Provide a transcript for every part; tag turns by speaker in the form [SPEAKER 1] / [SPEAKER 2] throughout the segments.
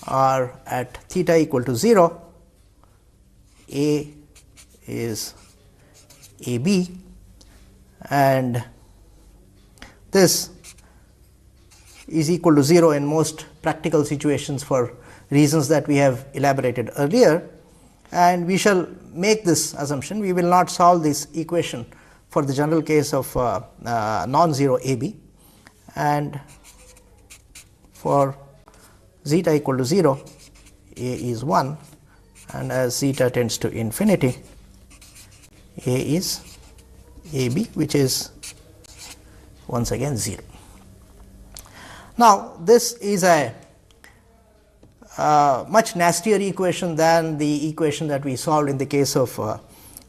[SPEAKER 1] are at theta equal to 0, A is A B, and this is equal to 0 in most practical situations for reasons that we have elaborated earlier, and we shall make this assumption. We will not solve this equation for the general case of non-zero A B, and for zeta equal to 0, A is 1, and as zeta tends to infinity, A is A B, which is once again 0. Now, this is a much nastier equation than the equation that we solved in the case of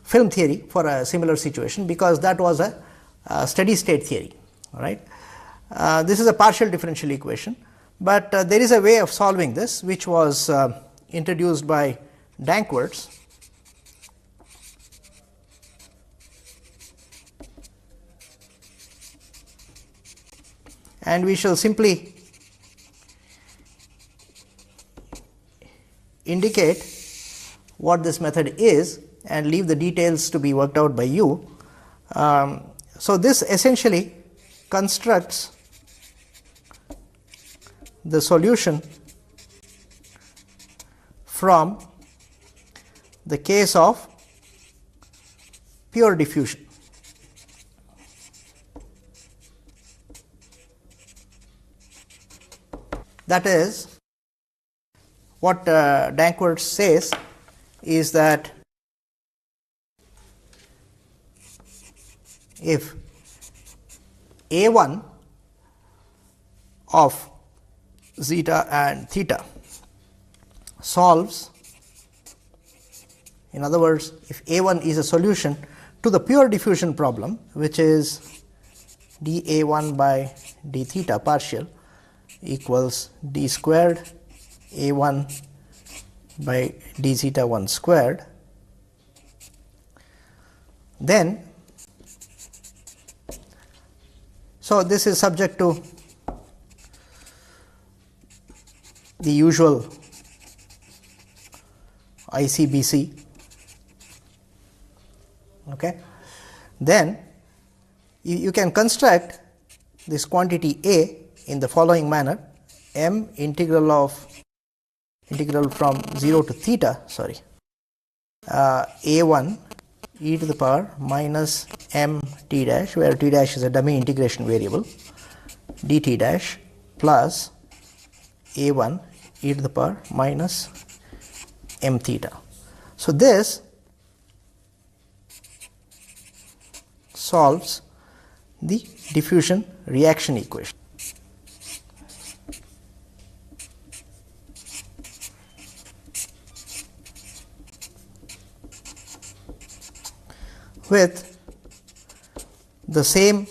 [SPEAKER 1] film theory for a similar situation, because that was a steady state theory. Right? This is a partial differential equation, but there is a way of solving this which was introduced by Danckwerts. And we shall simply indicate what this method is and leave the details to be worked out by you. So, this essentially constructs the solution from the case of pure diffusion. That is, what Danckwerts says is that if A1 of zeta and theta solves, in other words, if A1 is a solution to the pure diffusion problem, which is dA1 by d theta partial equals d squared A1 by d zeta 1 squared, then, so this is subject to the usual ICBC. Okay. Then you can construct this quantity A in the following manner: m integral from 0 to theta, A1 e to the power minus m t dash, where t dash is a dummy integration variable, dt dash plus A1 e to the power minus m theta. So, this solves the diffusion reaction equation. With the same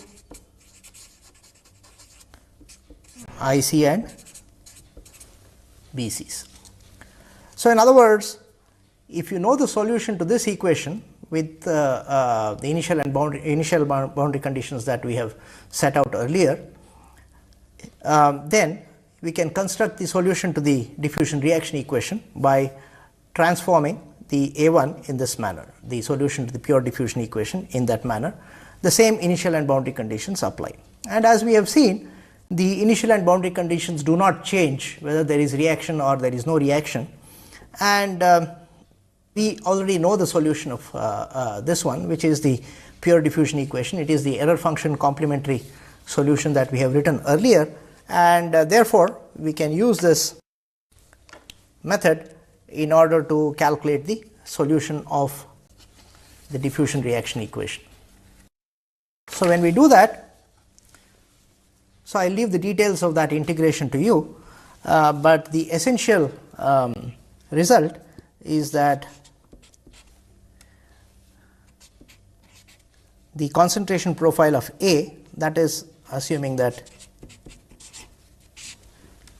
[SPEAKER 1] IC and BCs. So, in other words, if you know the solution to this equation with the initial boundary conditions that we have set out earlier, then we can construct the solution to the diffusion reaction equation by transforming the A1 in this manner, the solution to the pure diffusion equation in that manner. The same initial and boundary conditions apply. And as we have seen, the initial and boundary conditions do not change whether there is reaction or there is no reaction. And we already know the solution of this one, which is the pure diffusion equation. It is the error function complementary solution that we have written earlier, and therefore, we can use this method in order to calculate the solution of the diffusion reaction equation. So, when we do that, so I will leave the details of that integration to you, but the essential result is that the concentration profile of A, that is assuming that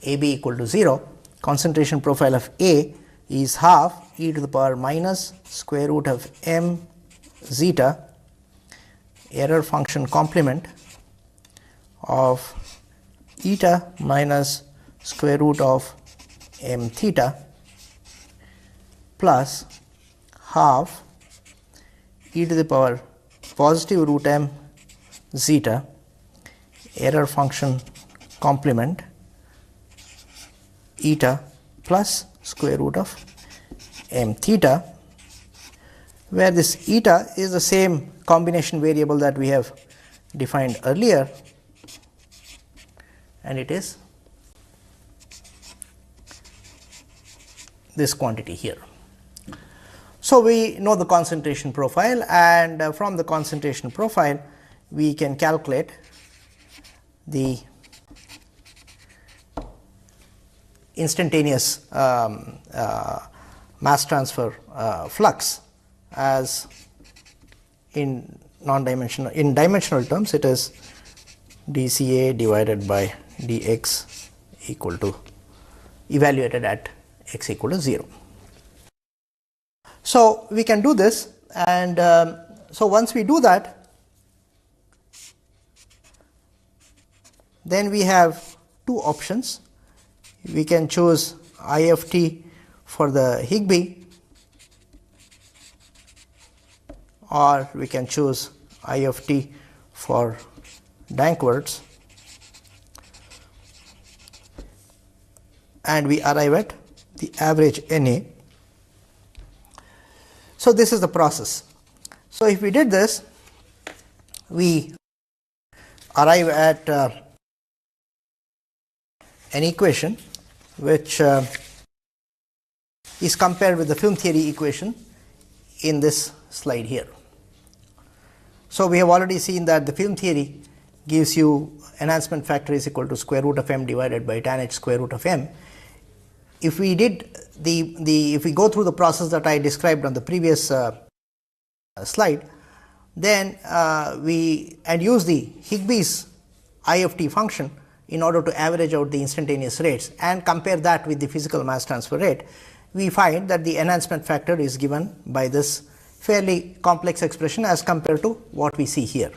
[SPEAKER 1] AB equal to 0, concentration profile of A is half e to the power minus square root of m zeta error function complement of eta minus square root of m theta plus half e to the power positive root m zeta error function complement eta plus square root of m theta, where this eta is the same combination variable that we have defined earlier, and it is this quantity here. So, we know the concentration profile, and from the concentration profile we can calculate the instantaneous mass transfer flux as in non-dimensional, in dimensional terms it is dCA divided by dx equal to evaluated at x equal to 0. So, we can do this, and so once we do that, then we have two options. We can choose I of t for the Higby, or we can choose I of t for Danckwerts, and we arrive at the average Na. So, this is the process. So, if we did this, we arrive at an equation which is compared with the film theory equation in this slide here. So, we have already seen that the film theory gives you enhancement factor is equal to square root of m divided by tan h square root of m. If we did if we go through the process that I described on the previous slide, then we use the Higby's I of t function in order to average out the instantaneous rates and compare that with the physical mass transfer rate, we find that the enhancement factor is given by this fairly complex expression as compared to what we see here.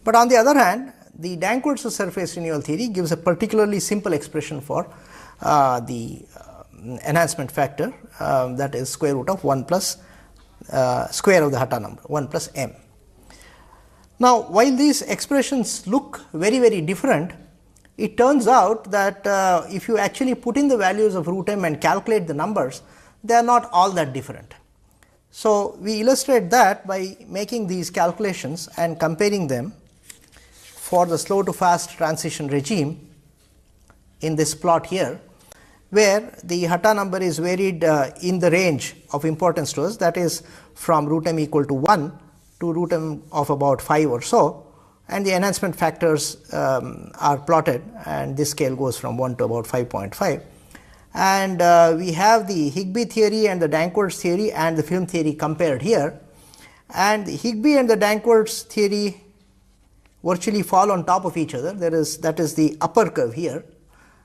[SPEAKER 1] But on the other hand, the Danckwerts surface renewal theory gives a particularly simple expression for the enhancement factor, that is square root of 1 plus square of the Hatta number 1 plus m. Now, while these expressions look very different, it turns out that if you actually put in the values of root m and calculate the numbers, they are not all that different. So, we illustrate that by making these calculations and comparing them for the slow to fast transition regime in this plot here, where the Hatta number is varied in the range of importance to us, that is from root m equal to 1 to root m of about 5 or so, and the enhancement factors are plotted, and this scale goes from 1 to about 5.5. And we have the Higby theory and the Danckwerts theory and the film theory compared here, and the Higby and the Danckwerts theory virtually fall on top of each other. That is the upper curve here,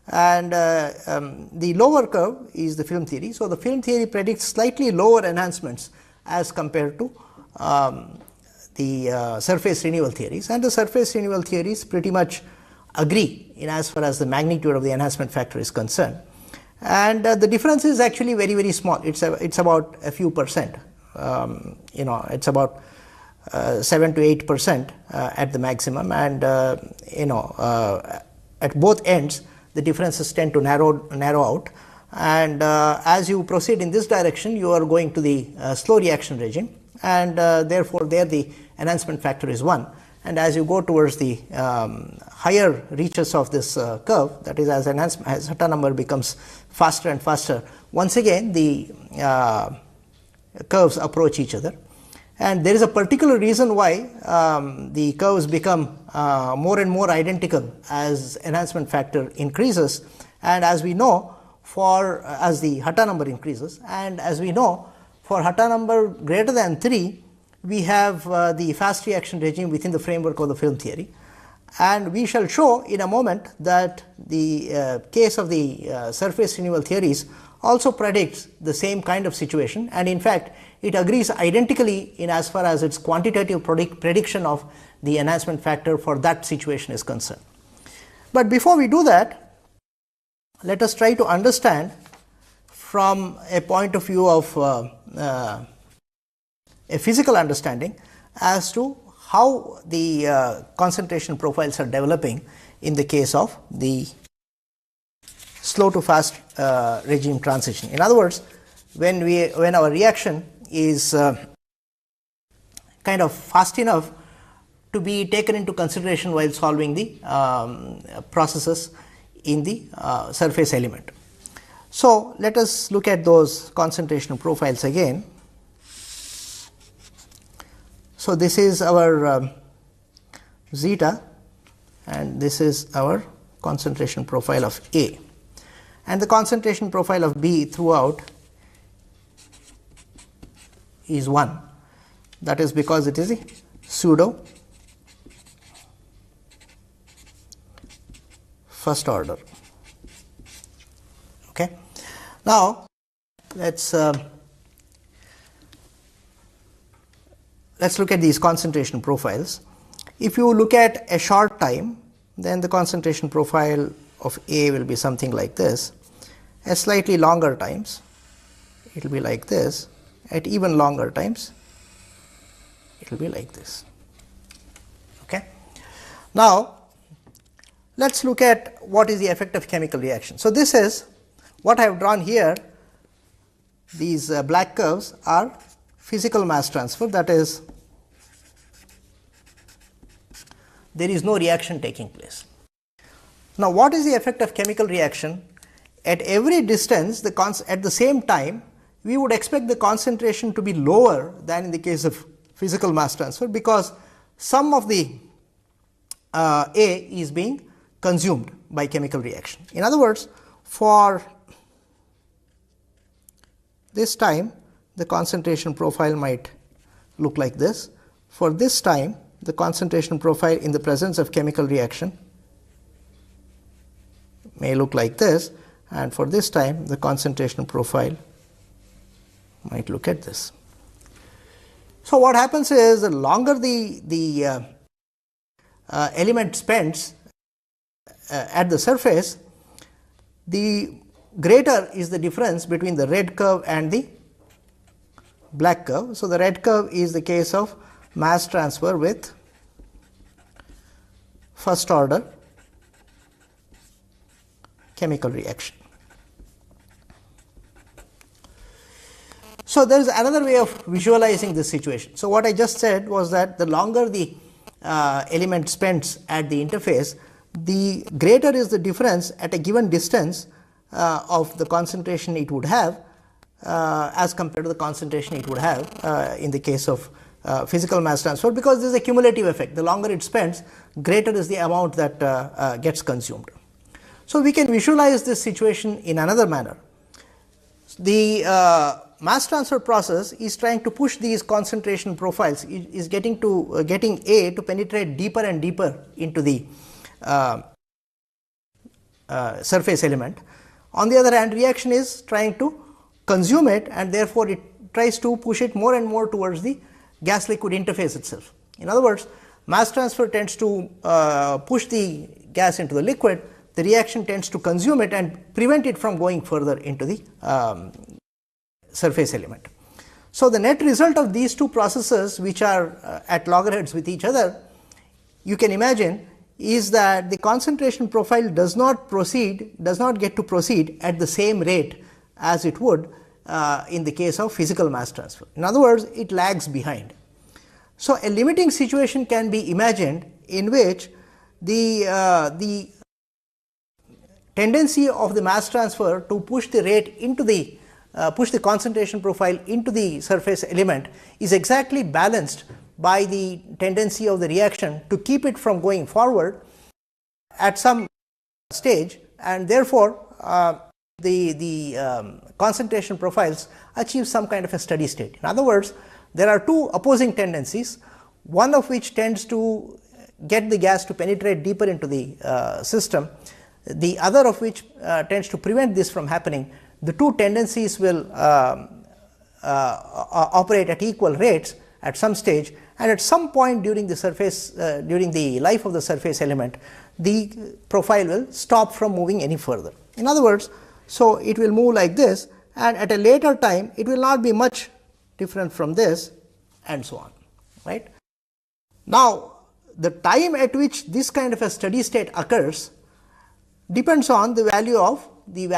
[SPEAKER 1] and the lower curve is the film theory. So, the film theory predicts slightly lower enhancements as compared to the surface renewal theories, and the surface renewal theories pretty much agree in as far as the magnitude of the enhancement factor is concerned, and the difference is actually very small. It's about a few percent, it's about 7 to 8% at the maximum, and at both ends the differences tend to narrow out, and as you proceed in this direction, you are going to the slow reaction regime, and therefore there the enhancement factor is 1, and as you go towards the higher reaches of this curve, that is as Hatta number becomes faster and faster, once again the curves approach each other, and there is a particular reason why the curves become more and more identical as enhancement factor increases, and as we know as the Hatta number increases, and as we know for Hatta number greater than 3, we have the fast reaction regime within the framework of the film theory, and we shall show in a moment that the case of the surface renewal theories also predicts the same kind of situation, and in fact it agrees identically in as far as its quantitative prediction of the enhancement factor for that situation is concerned. But before we do that, let us try to understand from a point of view of a physical understanding as to how the concentration profiles are developing in the case of the slow to fast regime transition. In other words, when our reaction is kind of fast enough to be taken into consideration while solving the processes in the surface element. So, let us look at those concentration profiles again. So, this is our zeta and this is our concentration profile of A, and the concentration profile of B throughout is 1. That is because it is a pseudo first order. Okay. Now, let's look at these concentration profiles. If you look at a short time, then the concentration profile of A will be something like this. At slightly longer times, it will be like this. At even longer times, it will be like this. Okay. Now, let us look at what is the effect of chemical reaction. So, this is what I have drawn here. These black curves are physical mass transfer, that is, there is no reaction taking place. Now, what is the effect of chemical reaction? At every distance, at the same time, we would expect the concentration to be lower than in the case of physical mass transfer, because some of the A is being consumed by chemical reaction. In other words, for this time, the concentration profile might look like this. For this time, the concentration profile in the presence of chemical reaction may look like this, and for this time, the concentration profile might look at this. So, what happens is, the longer the element spends at the surface, the greater is the difference between the red curve and the black curve. So, the red curve is the case of mass transfer with first order chemical reaction. So, there is another way of visualizing this situation. So, what I just said was that the longer the element spends at the interface, the greater is the difference at a given distance of the concentration it would have as compared to the concentration it would have in the case of physical mass transfer, because this is a cumulative effect. The longer it spends, greater is the amount that gets consumed. So, we can visualize this situation in another manner. The mass transfer process is trying to push these concentration profiles, is getting A to penetrate deeper and deeper into the surface element. On the other hand, reaction is trying to consume it, and therefore, it tries to push it more and more towards the gas liquid interface itself. In other words, mass transfer tends to push the gas into the liquid, the reaction tends to consume it and prevent it from going further into the surface element. So, the net result of these two processes, which are at loggerheads with each other, you can imagine, is that the concentration profile does not get to proceed at the same rate as it would in the case of physical mass transfer. In other words, it lags behind. So, a limiting situation can be imagined in which the tendency of the mass transfer to push the rate into the push the concentration profile into the surface element is exactly balanced by the tendency of the reaction to keep it from going forward at some stage, and therefore, the concentration profiles achieve some kind of a steady state. In other words, there are two opposing tendencies, one of which tends to get the gas to penetrate deeper into the system, the other of which tends to prevent this from happening. The two tendencies will operate at equal rates at some stage, and at some point during the surface during the life of the surface element, the profile will stop from moving any further. In other words, so it will move like this, and at a later time it will not be much different from this, and so on, right. Now, the time at which this kind of a steady state occurs depends on the value of the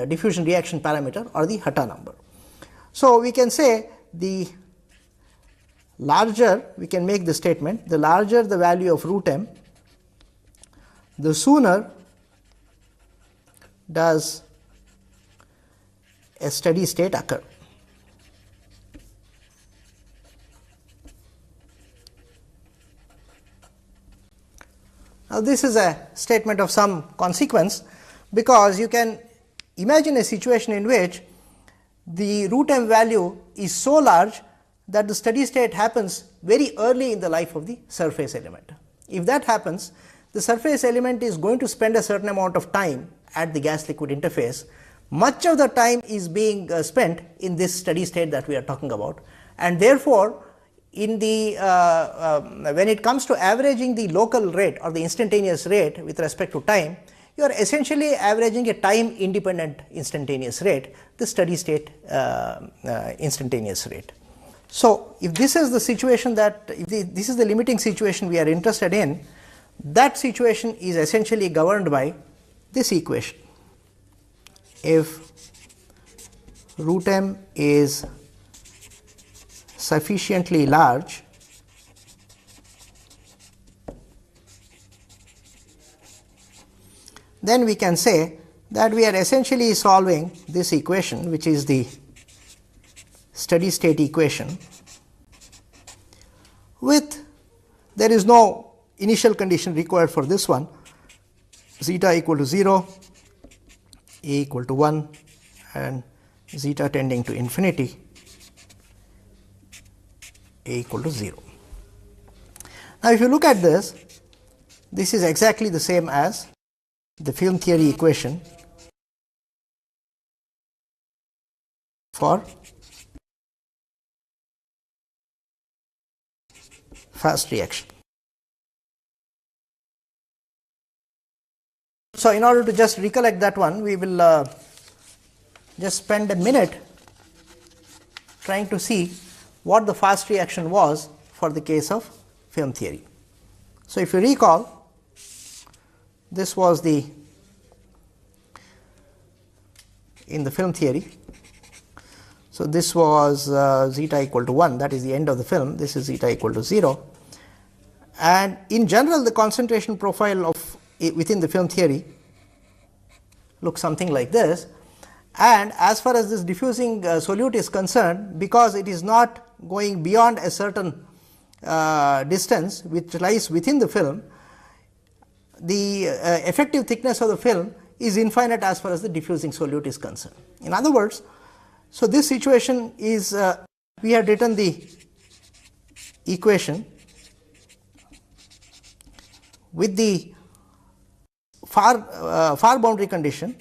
[SPEAKER 1] diffusion reaction parameter or the Hatta number. So, we can say the larger, we can make the statement, the larger the value of root m, the sooner does a steady state occur. Now, this is a statement of some consequence, because you can imagine a situation in which the root m value is so large that the steady state happens very early in the life of the surface element. If that happens, the surface element is going to spend a certain amount of time at the gas liquid interface. Much of the time is being spent in this steady state that we are talking about, and therefore, in the when it comes to averaging the local rate or the instantaneous rate with respect to time, you are essentially averaging a time independent instantaneous rate, the steady state instantaneous rate. So, if this is the situation that if this is the limiting situation we are interested in, that situation is essentially governed by this equation. If root m is sufficiently large, then we can say that we are essentially solving this equation, which is the steady state equation, with there is no initial condition required for this one, zeta equal to 0, a equal to 1, and zeta tending to infinity, a equal to 0. Now, if you look at this, this is exactly the same as the film theory equation for fast reaction. So, in order to just recollect that one, we will just spend a minute trying to see what the fast reaction was for the case of film theory. So, if you recall, this was the in the film theory. So, this was zeta equal to 1, that is the end of the film, this is zeta equal to 0, and in general the concentration profile of within the film theory looks something like this. And as far as this diffusing solute is concerned, because it is not going beyond a certain distance which lies within the film, the effective thickness of the film is infinite as far as the diffusing solute is concerned. In other words, so this situation is we had written the equation with the far boundary condition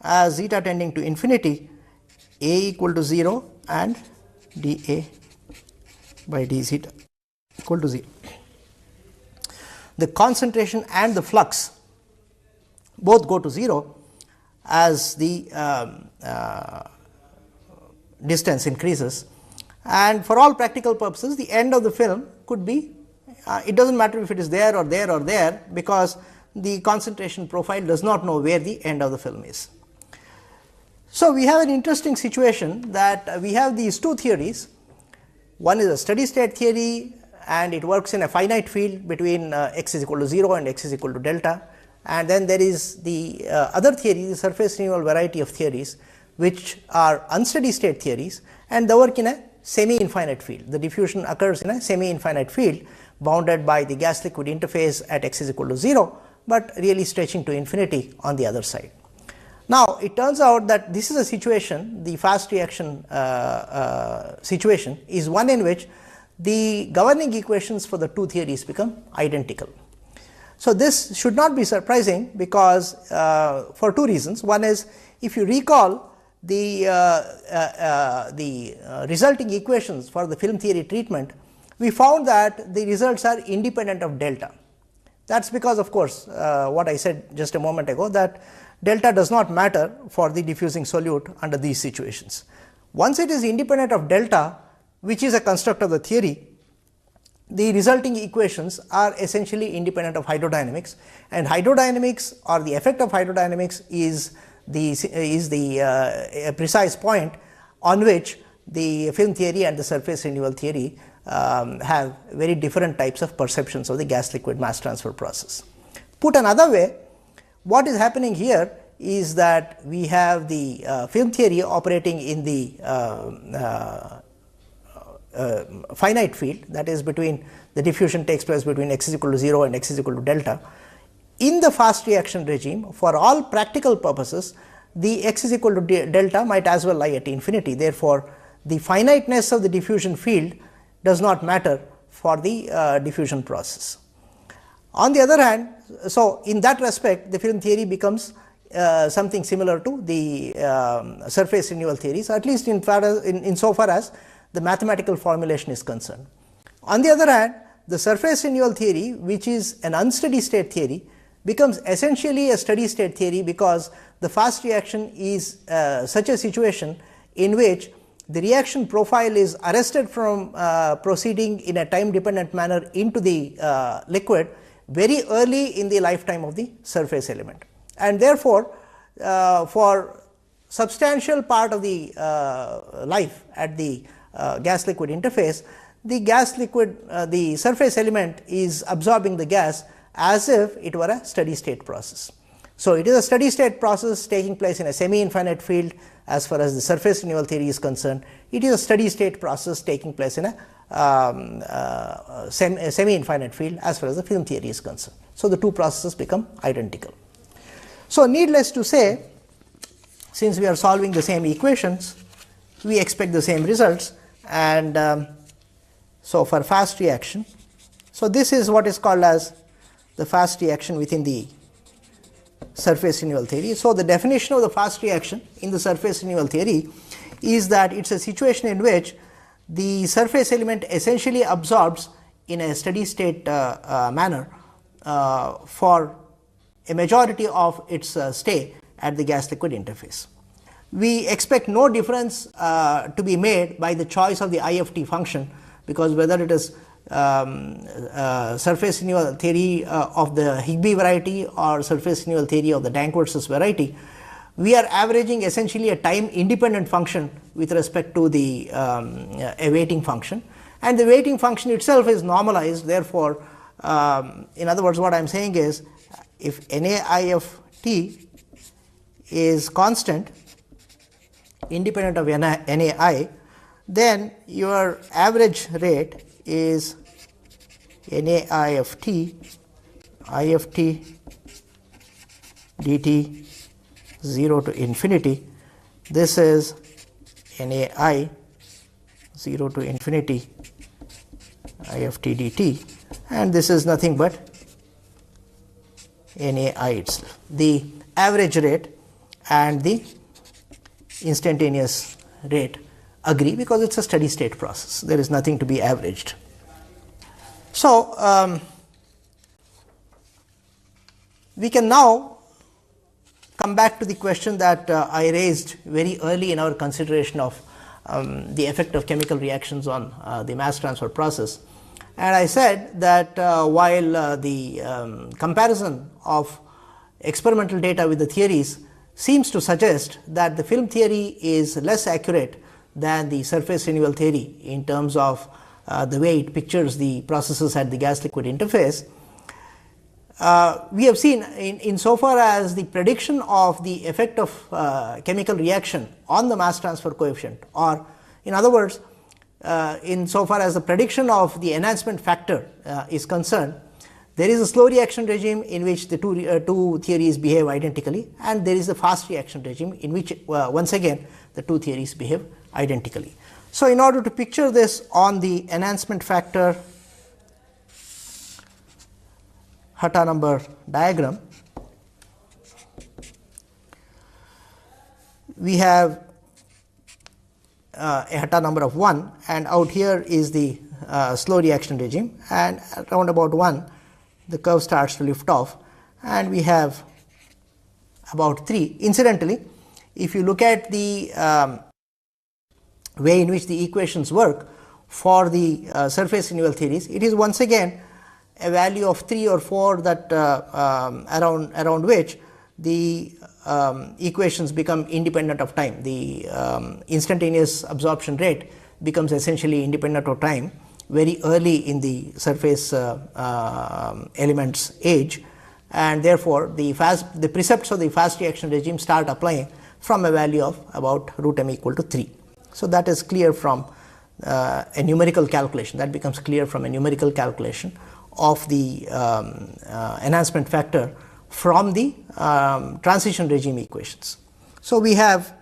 [SPEAKER 1] as zeta tending to infinity, a equal to 0 and dA by d zeta equal to 0. The concentration and the flux both go to 0 as the distance increases, and for all practical purposes the end of the film could be it does not matter if it is there or there or there, because the concentration profile does not know where the end of the film is. So, we have an interesting situation that we have these two theories. One is a steady state theory, and it works in a finite field between x is equal to 0 and x is equal to delta, and then there is the other theory, the surface renewal variety of theories, which are unsteady state theories, and they work in a semi infinite field. The diffusion occurs in a semi infinite field bounded by the gas liquid interface at x is equal to 0, but really stretching to infinity on the other side. Now, it turns out that this is a situation, the fast reaction situation is one in which the governing equations for the two theories become identical. So, this should not be surprising, because for two reasons. One is, if you recall the resulting equations for the film theory treatment, we found that the results are independent of delta. That is because, of course, what I said just a moment ago, that delta does not matter for the diffusing solute under these situations. Once it is independent of delta, which is a construct of the theory, the resulting equations are essentially independent of hydrodynamics, and hydrodynamics, or the effect of hydrodynamics, is the precise point on which the film theory and the surface renewal theory have very different types of perceptions of the gas liquid mass transfer process. Put another way, what is happening here is that we have the film theory operating in the finite field, that is between the diffusion takes place between x is equal to 0 and x is equal to delta. In the fast reaction regime, for all practical purposes, the x is equal to delta might as well lie at infinity. Therefore, the finiteness of the diffusion field does not matter for the diffusion process. On the other hand, so in that respect, the film theory becomes something similar to the surface renewal theories, at least in so far as the mathematical formulation is concerned. On the other hand, the surface renewal theory, which is an unsteady state theory, becomes essentially a steady state theory, because the fast reaction is such a situation in which the reaction profile is arrested from proceeding in a time dependent manner into the liquid very early in the lifetime of the surface element, and therefore, for substantial part of the life at the gas liquid interface, the surface element is absorbing the gas as if it were a steady state process. So, it is a steady state process taking place in a semi-infinite field as far as the surface renewal theory is concerned. It is a steady state process taking place in a semi-infinite field as far as the film theory is concerned. So, the two processes become identical. So, needless to say, since we are solving the same equations, we expect the same results, and so for fast reaction, so this is what is called as the fast reaction within the surface renewal theory. So, the definition of the fast reaction in the surface renewal theory is that it is a situation in which the surface element essentially absorbs in a steady state manner for a majority of its stay at the gas liquid interface. We expect no difference to be made by the choice of the IFT function, because whether it is surface renewal theory of the Higby variety or surface renewal theory of the Danckwerts variety, we are averaging essentially a time independent function with respect to the a weighting function, and the weighting function itself is normalized. Therefore, in other words, what I am saying is, if NAIFT is constant independent of NAI, then your average rate is NAIFT IFT dt 0 to infinity. This is NAI 0 to infinity IFT dt, and this is nothing but NAI itself. The average rate and the instantaneous rate agree, because it is a steady state process. There is nothing to be averaged. So, we can now come back to the question that I raised very early in our consideration of the effect of chemical reactions on the mass transfer process. And I said that while the comparison of experimental data with the theories seems to suggest that the film theory is less accurate than the surface renewal theory in terms of the way it pictures the processes at the gas liquid interface, we have seen in so far as the prediction of the effect of chemical reaction on the mass transfer coefficient, or in other words, in so far as the prediction of the enhancement factor is concerned, there is a slow reaction regime in which the two theories behave identically, and there is a fast reaction regime in which once again the two theories behave identically. So, in order to picture this on the enhancement factor Hatta number diagram, we have a Hatta number of 1, and out here is the slow reaction regime, and around about 1 the curve starts to lift off, and we have about 3. Incidentally, if you look at the way in which the equations work for the surface renewal theories, it is once again a value of 3 or 4 that around which the equations become independent of time. The instantaneous absorption rate becomes essentially independent of time very early in the surface element's age, and therefore the precepts of the fast reaction regime start applying from a value of about root m equal to 3. So that is clear from a numerical calculation. That becomes clear from a numerical calculation of the enhancement factor from the transition regime equations. So we have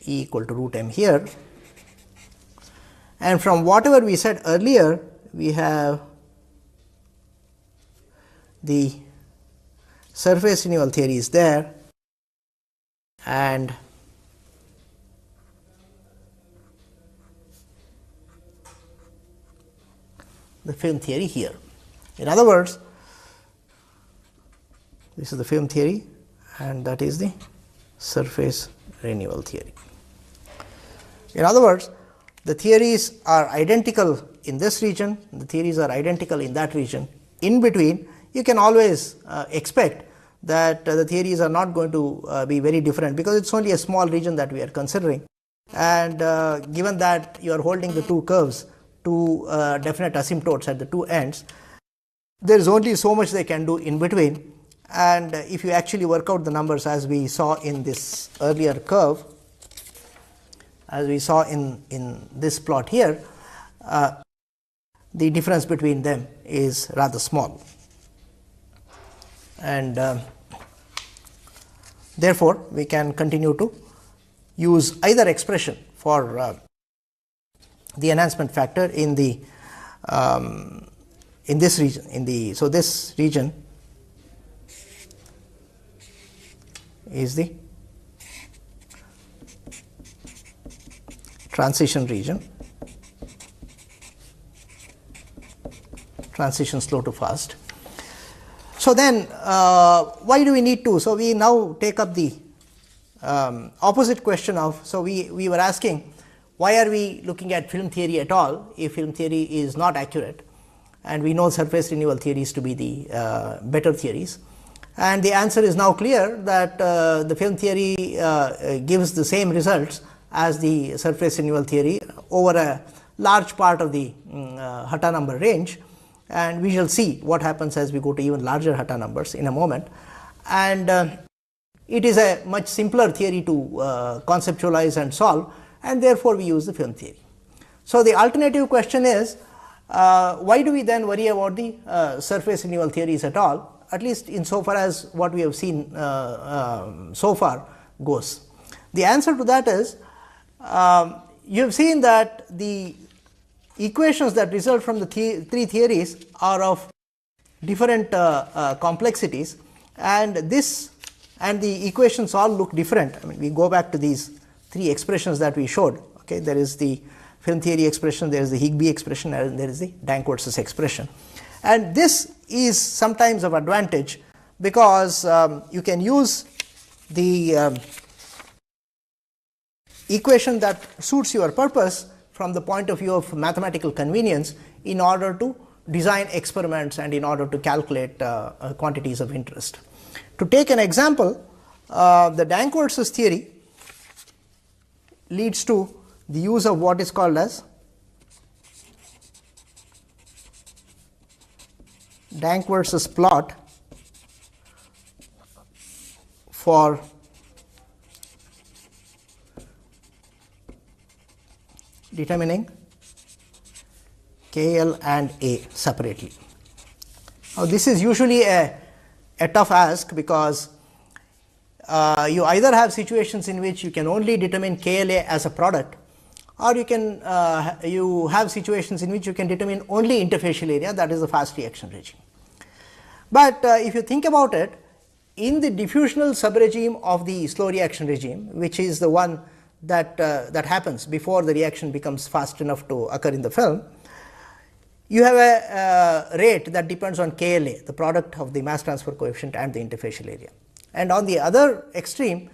[SPEAKER 1] E equal to root m here, and from whatever we said earlier, we have the surface renewal theory is there, and the film theory here. In other words, this is the film theory and that is the surface renewal theory. In other words, the theories are identical in this region, the theories are identical in that region. In between, you can always expect that the theories are not going to be very different, because it is only a small region that we are considering, and given that you are holding the two curves to definite asymptotes at the two ends, there is only so much they can do in between. And if you actually work out the numbers, as we saw in this earlier curve, as we saw in this plot here, the difference between them is rather small, and therefore we can continue to use either expression for the enhancement factor in the in this region. So this region is the transition region, transition slow to fast. So then why do we need to? So we now take up the opposite question of, so we were asking, why are we looking at film theory at all if film theory is not accurate, and we know surface renewal theories to be the better theories. And the answer is now clear that the film theory gives the same results as the surface renewal theory over a large part of the Hatta number range, and we shall see what happens as we go to even larger Hatta numbers in a moment. And it is a much simpler theory to conceptualize and solve, and therefore we use the film theory. So the alternative question is, why do we then worry about the surface renewal theories at all, at least insofar as what we have seen so far goes? The answer to that is, you have seen that the equations that result from the three theories are of different complexities, and the equations all look different. I mean, we go back to these three expressions that we showed. Okay, there is the film theory expression, there is the Higby expression, and there is the Danckwerts expression. And this is sometimes of advantage, because you can use the equation that suits your purpose from the point of view of mathematical convenience in order to design experiments and in order to calculate quantities of interest. To take an example, the Danckwerts theory leads to the use of what is called as Danckwerts plot for determining KL and A separately. Now, this is usually a tough ask, because you either have situations in which you can only determine KLA as a product, or you can you have situations in which you can determine only interfacial area, that is the fast reaction regime. But if you think about it, in the diffusional subregime of the slow reaction regime, which is the one that that happens before the reaction becomes fast enough to occur in the film, you have a rate that depends on KLA, the product of the mass transfer coefficient and the interfacial area. And on the other extreme,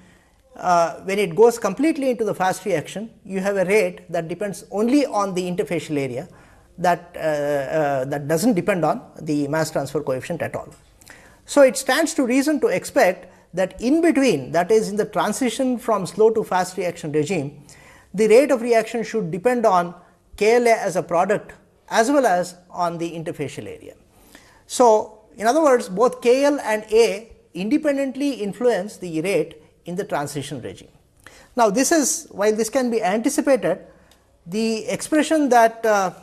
[SPEAKER 1] when it goes completely into the fast reaction, you have a rate that depends only on the interfacial area, that does not depend on the mass transfer coefficient at all. So, it stands to reason to expect that in between, that is in the transition from slow to fast reaction regime, the rate of reaction should depend on KLA as a product as well as on the interfacial area. So, in other words, both KL and A independently influence the rate in the transition regime. Now, this is, while this can be anticipated, the expression that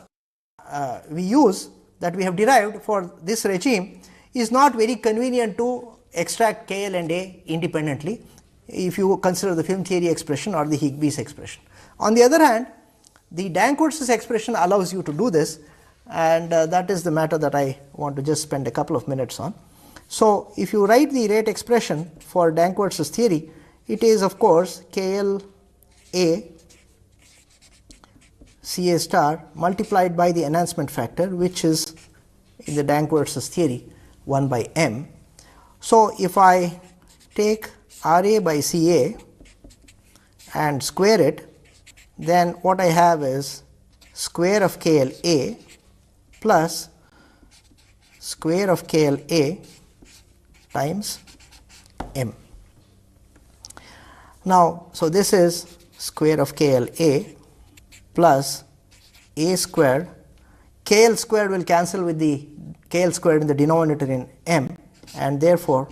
[SPEAKER 1] we use, that we have derived for this regime, is not very convenient to extract KL and A independently, if you consider the film theory expression or the Higbee's expression. On the other hand, the Danckwerts' expression allows you to do this, and that is the matter that I want to just spend a couple of minutes on. So, if you write the rate expression for Danckwerts' theory, it is of course KL A C A star multiplied by the enhancement factor, which is in the Danckwerts' theory 1 by m. So, if I take R A by C A and square it, then what I have is square of KL A plus square of KL A times m. Now, so this is square of KL A plus A squared. KL squared will cancel with the KL squared in the denominator in m, and therefore,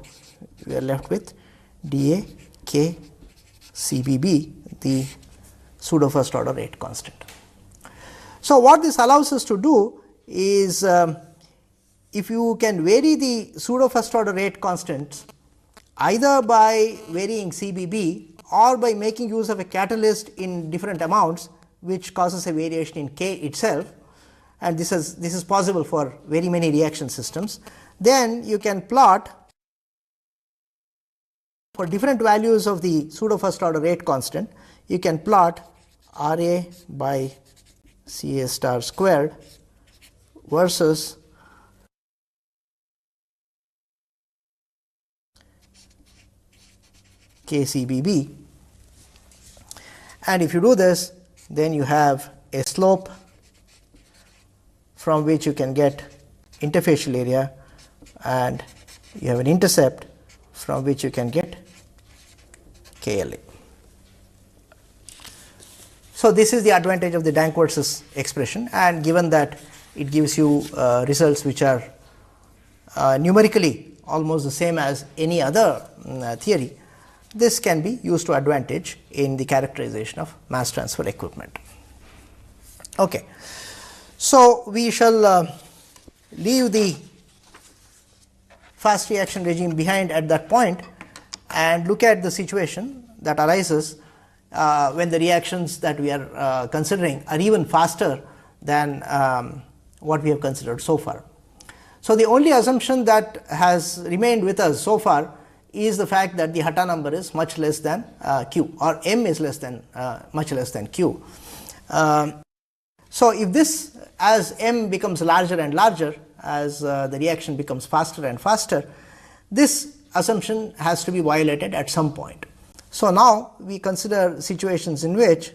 [SPEAKER 1] we are left with dA K CBB, the pseudo first order rate constant. So, what this allows us to do is, if you can vary the pseudo first order rate constants either by varying CBB or by making use of a catalyst in different amounts, which causes a variation in K itself, and this is possible for very many reaction systems, then you can plot for different values of the pseudo first order rate constant, you can plot R A by C A star squared versus K C B B, and if you do this, then you have a slope from which you can get interfacial area, and you have an intercept from which you can get KLA. So, this is the advantage of the Danckwerts' expression, and given that it gives you results which are numerically almost the same as any other theory, this can be used to advantage in the characterization of mass transfer equipment. Okay. So, we shall leave the fast reaction regime behind at that point and look at the situation that arises when the reactions that we are considering are even faster than what we have considered so far. So, the only assumption that has remained with us so far is the fact that the Hatta number is much less than q, or m is less than much less than q. So, if this, as m becomes larger and larger, as the reaction becomes faster and faster, this assumption has to be violated at some point. So, now we consider situations in which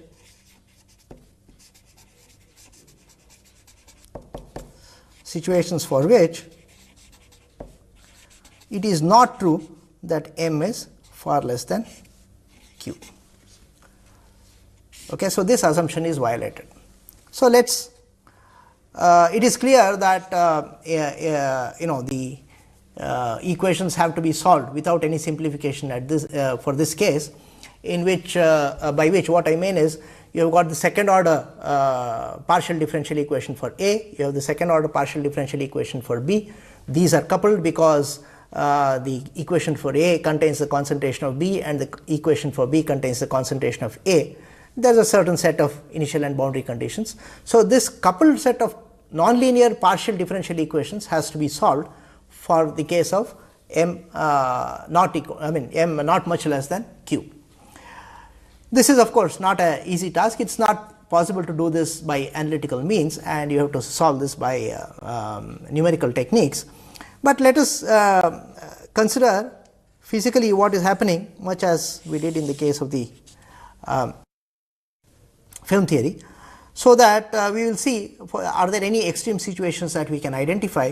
[SPEAKER 1] for which it is not true that m is far less than q. Okay, so, this assumption is violated. So, let us it is clear that the equations have to be solved without any simplification at this for this case, in which by which what I mean is, you have got the second order partial differential equation for A, you have the second order partial differential equation for B. These are coupled because the equation for A contains the concentration of B and the equation for B contains the concentration of A. There is a certain set of initial and boundary conditions. So, this coupled set of nonlinear partial differential equations has to be solved for the case of m not equal, m not much less than q. This is of course not an easy task. It is not possible to do this by analytical means, and you have to solve this by numerical techniques. But let us consider physically what is happening, much as we did in the case of the film theory, so that we will see are there any extreme situations that we can identify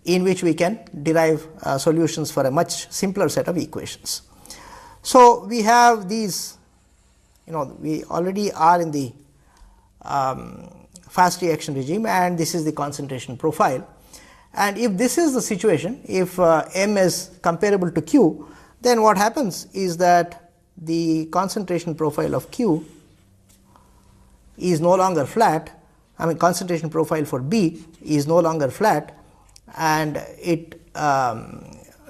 [SPEAKER 1] in which we can derive solutions for a much simpler set of equations. So, we have these, we already are in the fast reaction regime, and this is the concentration profile. And if this is the situation, if M is comparable to Q, then what happens is that the concentration profile of Q is no longer flat. I mean, concentration profile for B is no longer flat, and it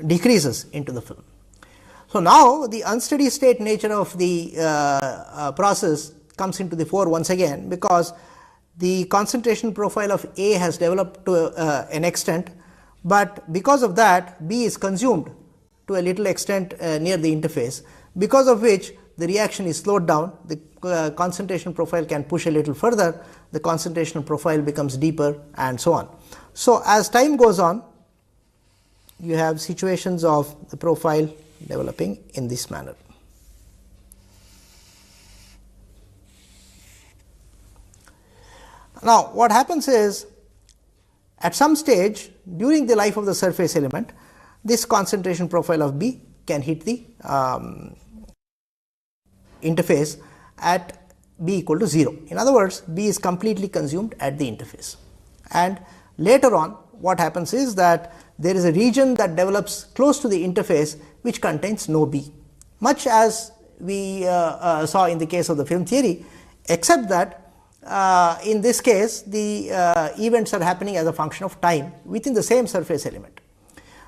[SPEAKER 1] decreases into the film. So, now the unsteady state nature of the process comes into the fore once again, because the concentration profile of A has developed to an extent, but because of that B is consumed to a little extent near the interface, because of which the reaction is slowed down, the concentration profile can push a little further, the concentration profile becomes deeper, and so on. So, as time goes on, you have situations of the profile developing in this manner. Now, what happens is, at some stage during the life of the surface element, this concentration profile of B can hit the interface at B equal to 0. In other words, B is completely consumed at the interface, and later on what happens is that there is a region that develops close to the interface which contains no B, much as we saw in the case of the film theory, except that in this case the events are happening as a function of time within the same surface element.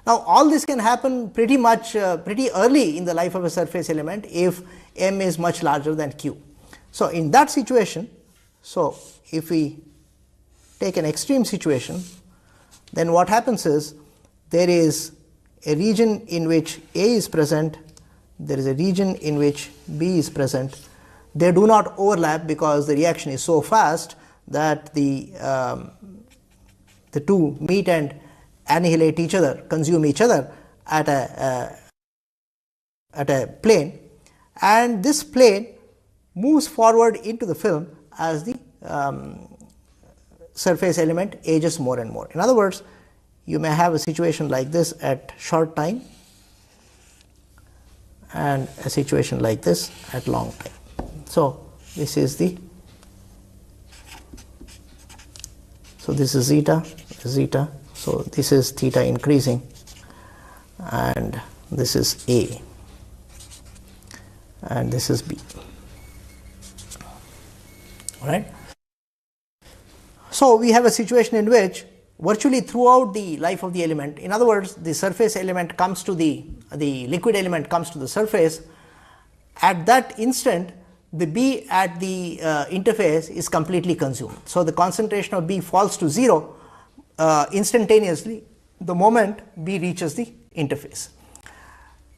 [SPEAKER 1] Now, all this can happen pretty much pretty early in the life of a surface element if M is much larger than Q. So, in that situation, if we take an extreme situation, then what happens is there is a region in which A is present, there is a region in which B is present. They do not overlap because the reaction is so fast that the two meet and annihilate each other, consume each other at a plane, and this plane moves forward into the film as the surface element ages more and more. In other words, you may have a situation like this at short time and a situation like this at long time. So, this is the, so this is zeta, zeta, so this is theta increasing, and this is A, and this is B. All right. So, we have a situation in which virtually throughout the life of the element, in other words, the surface element comes to the liquid element comes to the surface, at that instant the B at the interface is completely consumed. So, the concentration of B falls to 0 instantaneously the moment B reaches the interface.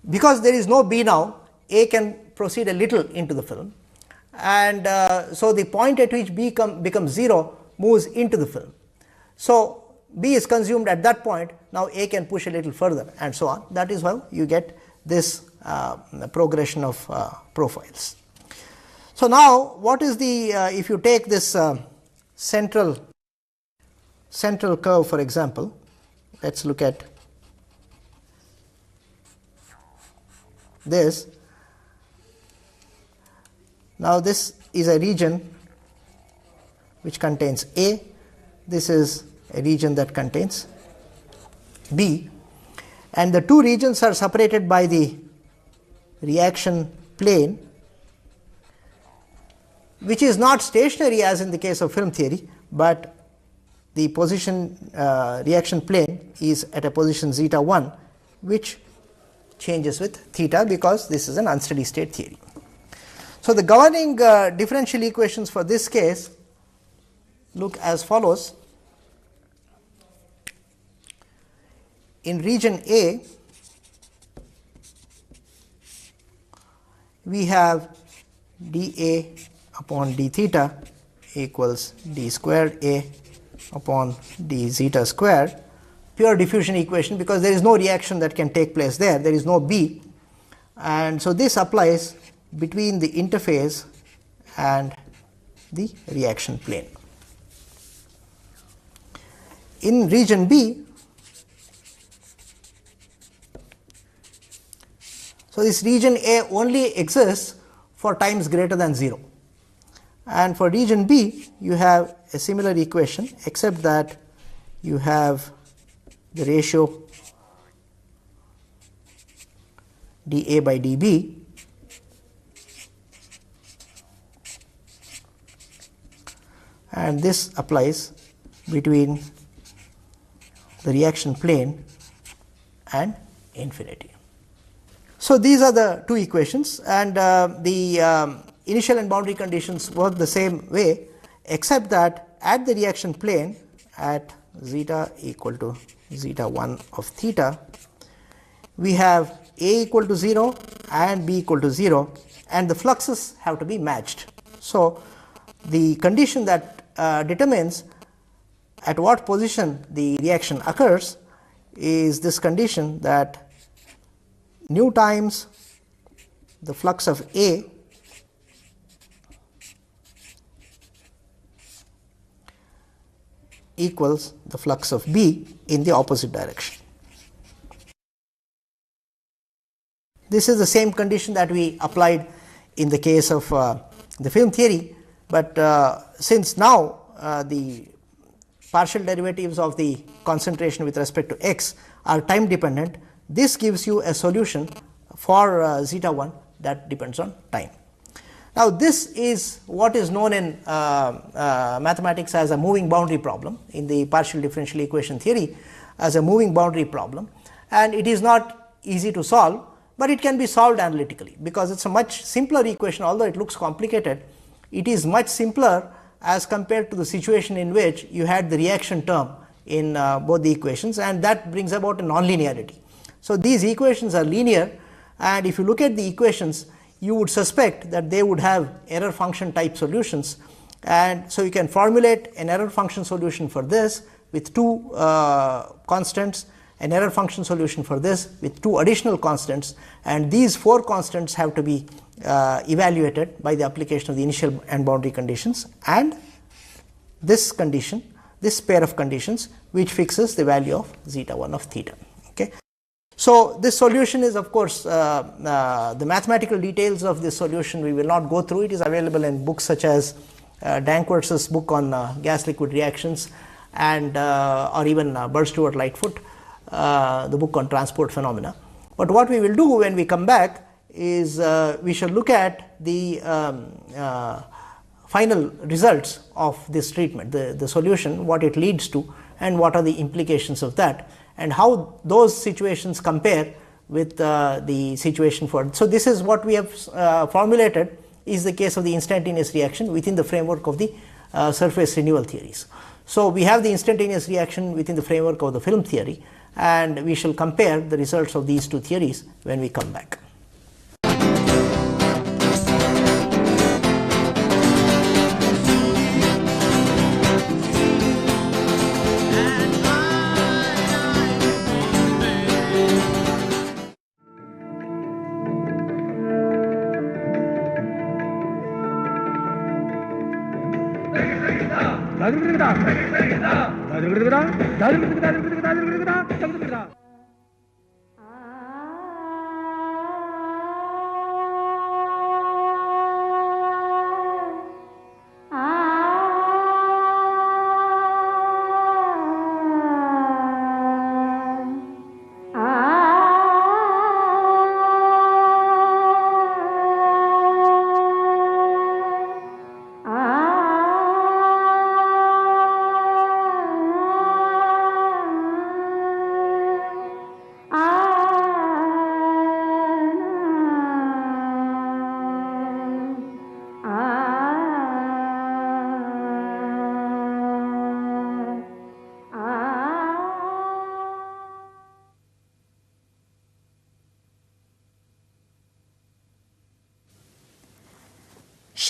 [SPEAKER 1] Because there is no B now, A can proceed a little into the film, and so the point at which B becomes 0 moves into the film. So, B is consumed at that point, now A can push a little further, and so on. That is how you get this progression of profiles. So, now what is the if you take this central curve, for example, let us look at this. Now, this is a region which contains A, this is a region that contains B, and the two regions are separated by the reaction plane, which is not stationary as in the case of film theory, but the position reaction plane is at a position zeta 1, which changes with theta because this is an unsteady state theory. So, the governing differential equations for this case look as follows. In region A, we have dA upon d theta equals d squared A upon d zeta squared, pure diffusion equation, because there is no reaction that can take place there, there is no B, and so this applies between the interface and the reaction plane. In region B, so this region A only exists for times greater than 0, and for region B you have a similar equation, except that you have the ratio dA by dB and this applies between the reaction plane and infinity. So, these are the two equations, and the initial and boundary conditions work the same way, except that at the reaction plane at zeta equal to zeta 1 of theta, we have A equal to 0 and B equal to 0, and the fluxes have to be matched. So, the condition that determines at what position the reaction occurs is this condition that nu times the flux of A equals the flux of B in the opposite direction. This is the same condition that we applied in the case of the film theory, but since now the partial derivatives of the concentration with respect to x are time dependent, this gives you a solution for zeta 1 that depends on time. Now, this is what is known in mathematics as a moving boundary problem, in the partial differential equation theory as a moving boundary problem, and it is not easy to solve, but it can be solved analytically, because it is a much simpler equation. Although it looks complicated, it is much simpler as compared to the situation in which you had the reaction term in both the equations, and that brings about a nonlinearity. So, these equations are linear, and if you look at the equations, you would suspect that they would have error function type solutions, and so you can formulate an error function solution for this with two constants, an error function solution for this with two additional constants, and these four constants have to be evaluated by the application of the initial and boundary conditions and this condition, this pair of conditions, which fixes the value of zeta 1 of theta. Okay. So, this solution is, of course, the mathematical details of this solution we will not go through. It is available in books such as Dankworth's book on gas liquid reactions, and or even Bird Stewart Lightfoot, the book on transport phenomena. But what we will do when we come back is we shall look at the final results of this treatment, the solution, what it leads to, and what are the implications of that, and how those situations compare with the situation for. So, this is what we have formulated is the case of the instantaneous reaction within the framework of the surface renewal theories. So, we have the instantaneous reaction within the framework of the film theory, and we shall compare the results of these two theories when we come back.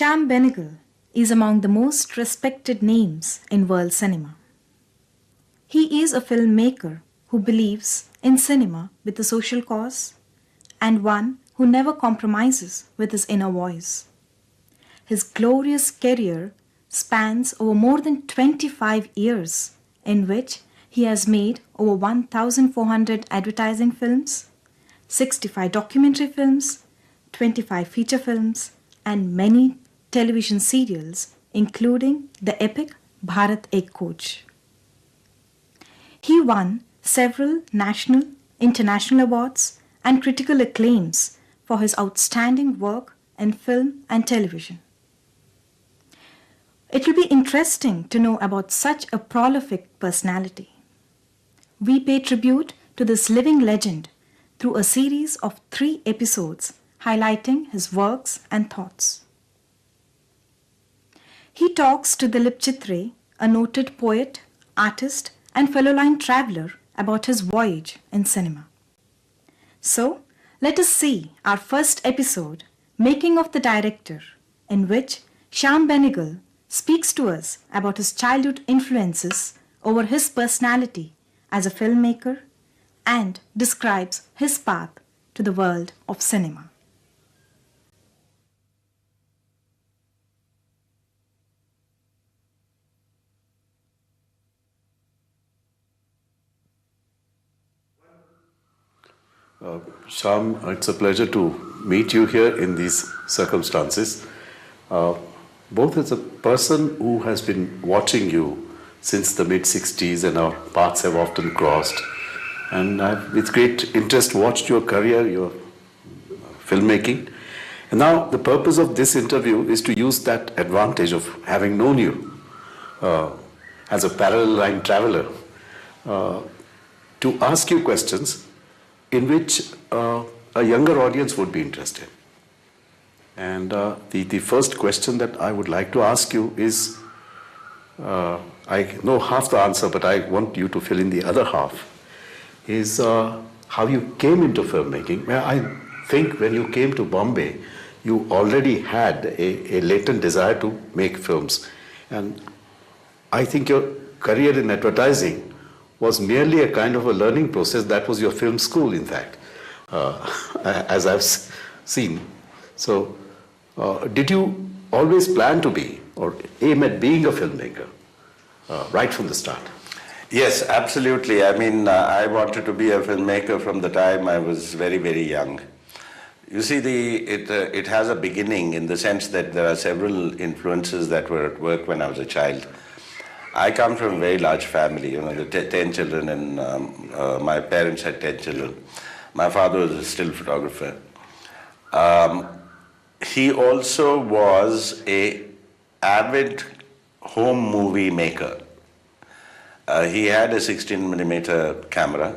[SPEAKER 2] Sham Benegal is among the most respected names in world cinema. He is a filmmaker who believes in cinema with a social cause and one who never compromises with his inner voice. His glorious career spans over more than 25 years, in which he has made over 1,400 advertising films, 65 documentary films, 25 feature films, and many television serials, including the epic Bharat Ek Coach. He won several national, international awards and critical acclaims for his outstanding work in film and television. It will be interesting to know about such a prolific personality. We pay tribute to this living legend through a series of 3 episodes highlighting his works and thoughts. He talks to Dilip Ch-33, a noted poet, artist, and fellow line traveler, about his voyage in cinema. So, let us see our first episode, Making of the Director, in which Shyam Benegal speaks to us about his childhood influences over his personality as a filmmaker and describes his path to the world of cinema.
[SPEAKER 3] Shyam, it's a pleasure to meet you here in these circumstances. Both as a person who has been watching you since the mid-60s and our paths have often crossed. And I've with great interest watched your career, your filmmaking. And now the purpose of this interview is to use that advantage of having known you as a parallel line traveler to ask you questions in which a younger audience would be interested. And the first question that I would like to ask you is, I know half the answer, but I want you to fill in the other half, is how you came into filmmaking. Well, I think when you came to Bombay, you already had a latent desire to make films. And I think your career in advertising was merely a kind of a learning process. That was your film school, in fact, as I've seen. So, did you always plan to be or aim at being a filmmaker right from the start?
[SPEAKER 4] Yes, absolutely. I mean, I wanted to be a filmmaker from the time I was very, very young. You see, it has a beginning in the sense that there are several influences that were at work when I was a child. I come from a very large family, you know, 10 children, and my parents had 10 children. My father was a still photographer. He also was an avid home movie maker. He had a 16mm camera,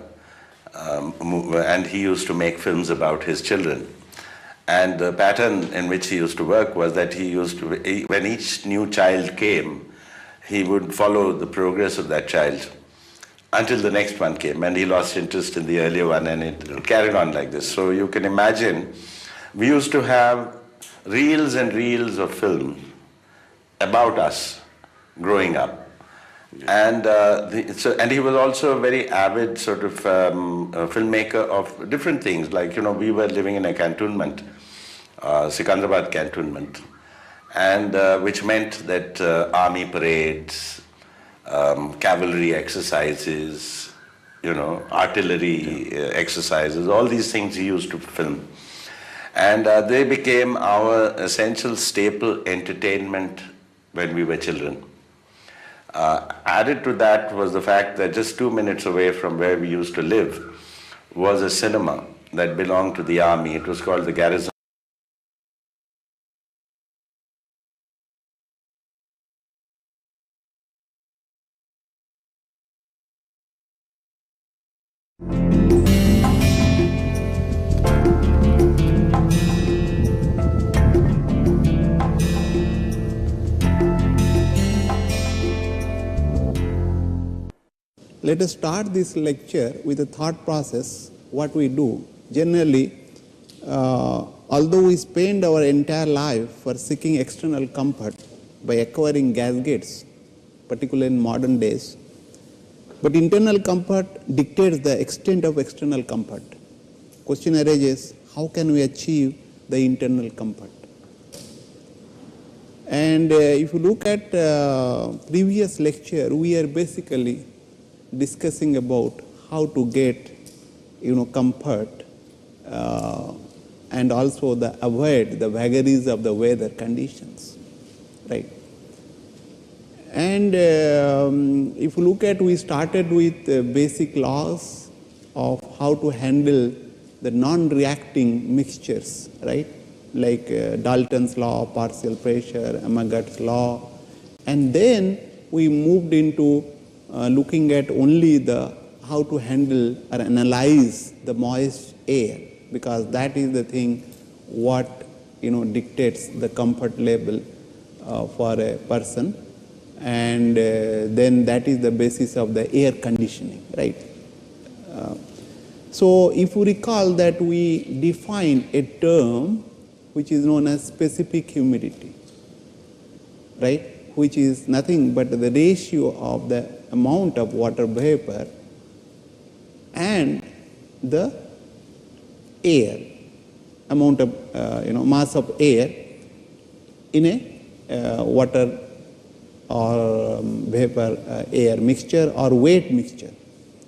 [SPEAKER 4] and he used to make films about his children. And the pattern in which he used to work was that he used to, when each new child came, he would follow the progress of that child until the next one came, and he lost interest in the earlier one, and it carried on like this. So you can imagine, we used to have reels and reels of film about us growing up. And, and he was also a very avid sort of filmmaker of different things. Like, you know, we were living in a cantonment, Sikandrabad cantonment, and which meant that army parades, cavalry exercises, you know, artillery exercises, all these things he used to film. And they became our essential staple entertainment when we were children. Added to that was the fact that just 2 minutes away from where we used to live was a cinema that belonged to the army. It was called the Garrison.
[SPEAKER 5] Let us start this lecture with a thought process, what we do. Generally, although we spend our entire life for seeking external comfort, by acquiring gaskets, particularly in modern days. But internal comfort dictates the extent of external comfort. Question arises, how can we achieve the internal comfort? And if you look at previous lecture, we are basically discussing about how to get comfort and also avoid the vagaries of the weather conditions, right? And if you look at, we started with basic laws of how to handle the non-reacting mixtures, right? Like Dalton's law, partial pressure, Amagat's law, and then we moved into looking at only how to handle or analyze the moist air, because that is the thing what dictates the comfort level for a person, and then that is the basis of the air conditioning, right? So if you recall that we define a term which is known as specific humidity, right, which is nothing but the ratio of the amount of water vapor and the air, amount of mass of air in a water or vapor air mixture or wet mixture.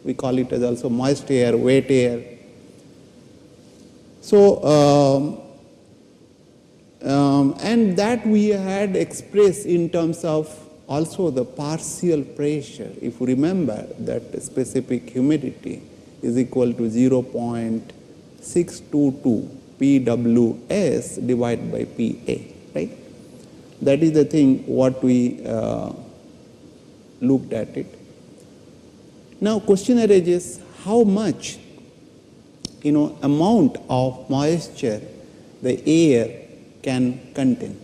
[SPEAKER 5] We call it as also moist air, wet air. So and that we had expressed in terms of also the partial pressure. If you remember that specific humidity is equal to 0.622 PWS divided by PA, right? That is the thing what we looked at it. Now question arises, how much amount of moisture the air can contain,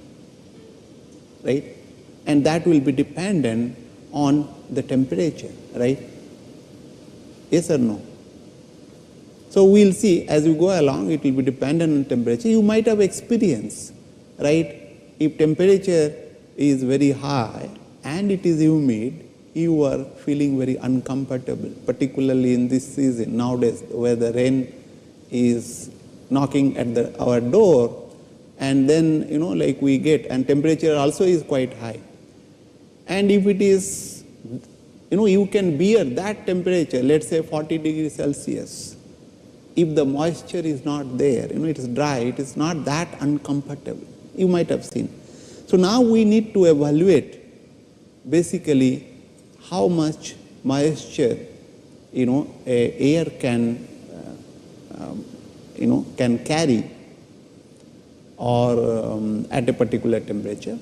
[SPEAKER 5] right? And that will be dependent on the temperature, right? Yes or no? So we'll see as we go along, it will be dependent on temperature. You might have experienced, right? If temperature is very high and it is humid, you are feeling very uncomfortable, particularly in this season nowadays where the rain is knocking at our door, and then like we get, and temperature also is quite high. And if it is, you can bear that temperature, let's say 40 degrees Celsius. If the moisture is not there, it is dry, it is not that uncomfortable. You might have seen. So now we need to evaluate basically how much moisture, air can, can carry or at a particular temperature.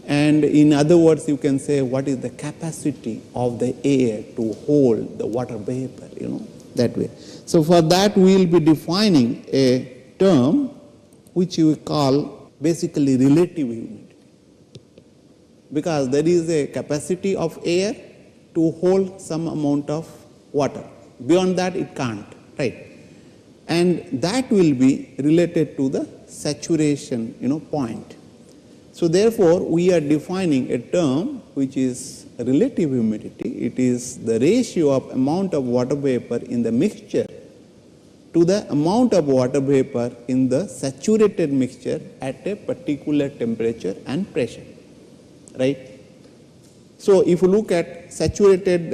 [SPEAKER 5] And in other words, you can say what is the capacity of the air to hold the water vapor, that way. So for that we will be defining a term which we call basically relative humidity, because there is a capacity of air to hold some amount of water. Beyond that it can't, right? And that will be related to the saturation, point. So therefore, we are defining a term which is relative humidity. It is the ratio of amount of water vapor in the mixture to the amount of water vapor in the saturated mixture at a particular temperature and pressure, right? So if you look at saturated,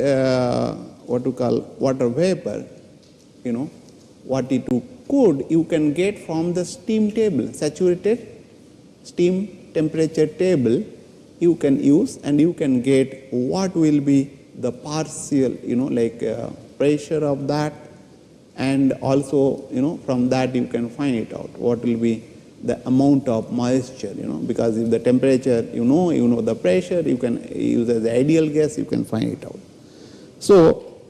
[SPEAKER 5] what we call water vapor, what it could, you can get from the steam table, saturated steam temperature table you can use, and you can get what will be the partial, pressure of that, and also, from that you can find it out, what will be the amount of moisture, because if the temperature, you know the pressure, you can use as the ideal gas, you can find it out. So,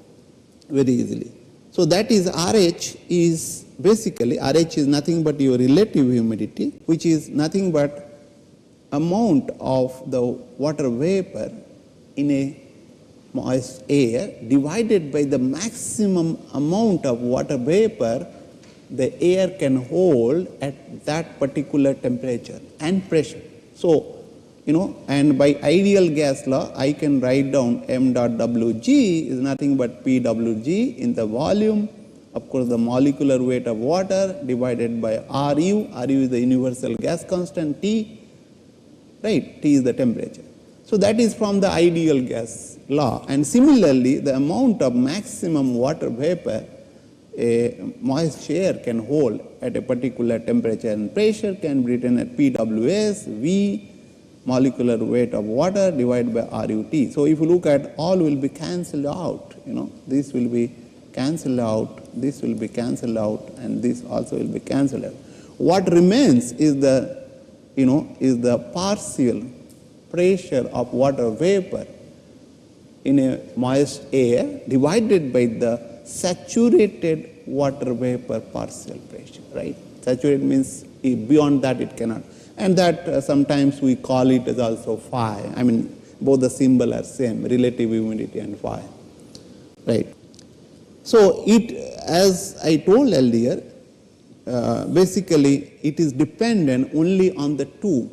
[SPEAKER 5] very easily. So that is RH is basically, RH is nothing but your relative humidity, which is nothing but amount of the water vapor in a moist air divided by the maximum amount of water vapor the air can hold at that particular temperature and pressure. So and by ideal gas law, I can write down m dot Wg is nothing but Pwg in the volume, of course, the molecular weight of water divided by Ru. Ru is the universal gas constant, T, right? T is the temperature. So that is from the ideal gas law. And similarly, the amount of maximum water vapor a moist air can hold at a particular temperature and pressure can be written at Pws, V, molecular weight of water divided by RUT. So if you look at, all will be cancelled out, this will be cancelled out, this will be cancelled out, and this also will be cancelled out. What remains is the, is the partial pressure of water vapor in a moist air divided by the saturated water vapor partial pressure, right? Saturated means beyond that it cannot. And that sometimes we call it as also phi. I mean, both the symbol are same, relative humidity and phi, right? So it, as I told earlier, basically it is dependent only on the two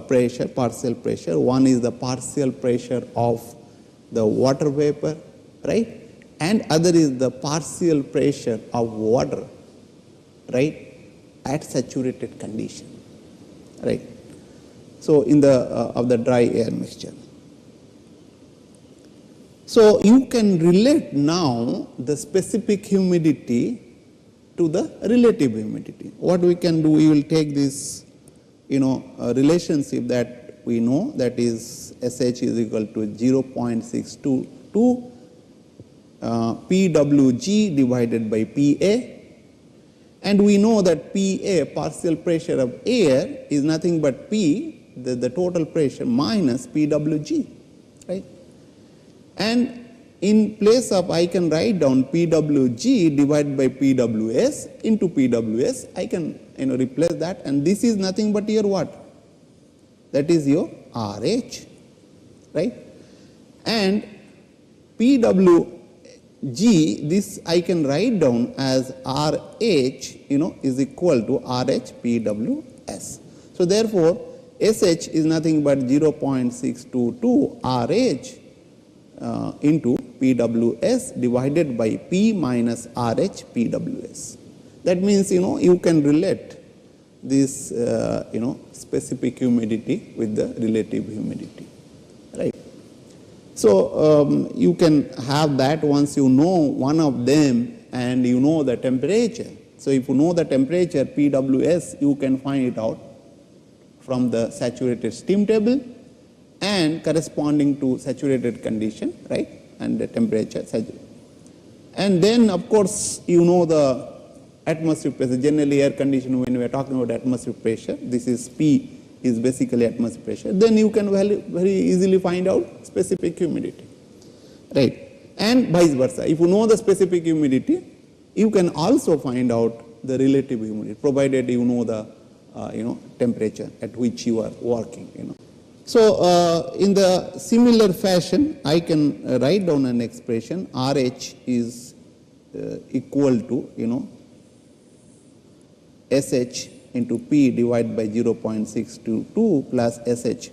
[SPEAKER 5] pressure, partial pressure. One is the partial pressure of the water vapor, right? And other is the partial pressure of water, right, at saturated condition, right? So in the of the dry air mixture. So you can relate now the specific humidity to the relative humidity. What we can do, we will take this, relationship that we know, that is SH is equal to 0.622 Pwg divided by Pa, and we know that Pa, partial pressure of air, is nothing but P, the total pressure, minus Pwg, right? And in place of, I can write down Pwg divided by Pws into Pws, I can replace that, and this is nothing but your what? That is your RH, right? And Pwg, this I can write down as RH, is equal to RH Pws. So therefore, SH is nothing but 0.622 RH into Pws divided by P minus RH Pws. That means, you can relate this, specific humidity with the relative humidity, right? So you can have that once you know one of them and you know the temperature. So if you know the temperature Pws, you can find it out from the saturated steam table and corresponding to saturated condition, right, and the temperature. And then of course you know the atmospheric pressure. Generally air condition, when we are talking about atmospheric pressure, this is P is basically atmospheric pressure. Then you can very easily find out specific humidity, right? And vice versa. If you know the specific humidity, you can also find out the relative humidity, provided you know the temperature at which you are working. So in the similar fashion, I can write down an expression. RH is equal to SH into P divided by 0.622 plus SH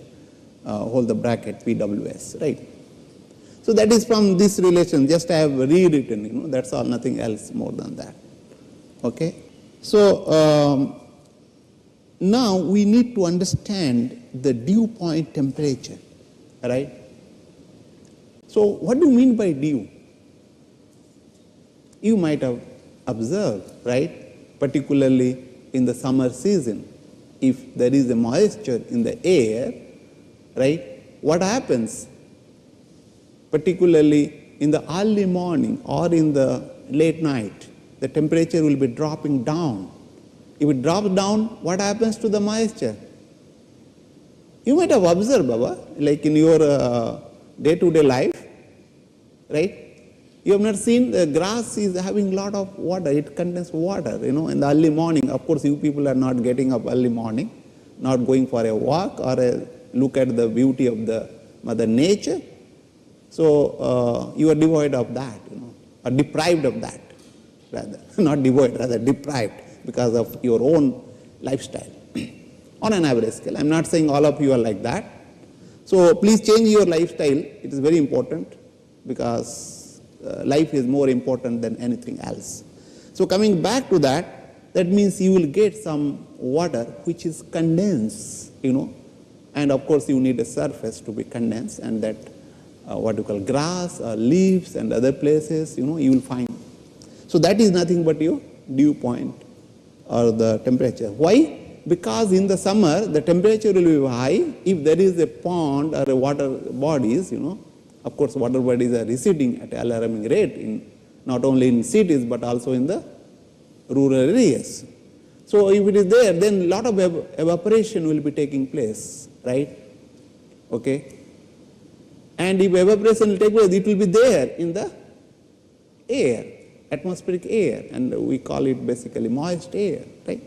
[SPEAKER 5] hold the bracket Pws, right? So that is from this relation, just I have rewritten, that's all, nothing else more than that, okay? So now we need to understand the dew point temperature, right? So what do you mean by dew? You might have observed, right, particularly in the summer season, if there is a moisture in the air, right, what happens? Particularly in the early morning or in the late night, the temperature will be dropping down. If it drops down, what happens to the moisture? You might have observed, Baba, like in your day-to-day life, right? You have not seen the grass is having a lot of water, it contains water, in the early morning. Of course, you people are not getting up early morning, not going for a walk or a look at the beauty of the Mother Nature. So you are devoid of that, or deprived of that, rather. Not devoid, rather deprived because of your own lifestyle. on an average scale. I am not saying all of you are like that. So please change your lifestyle. It is very important because life is more important than anything else. So coming back to that, that means you will get some water which is condensed, and of course you need a surface to be condensed, and that what you call grass or leaves and other places, you will find. So that is nothing but your dew point or the temperature. Why? Because in the summer the temperature will be high. If there is a pond or a water bodies, of course water bodies are receding at an alarming rate, not only in cities but also in the rural areas. So if it is there, then a lot of evaporation will be taking place, right? Okay. And if evaporation will take place, it will be there in the air, atmospheric air, and we call it basically moist air, right?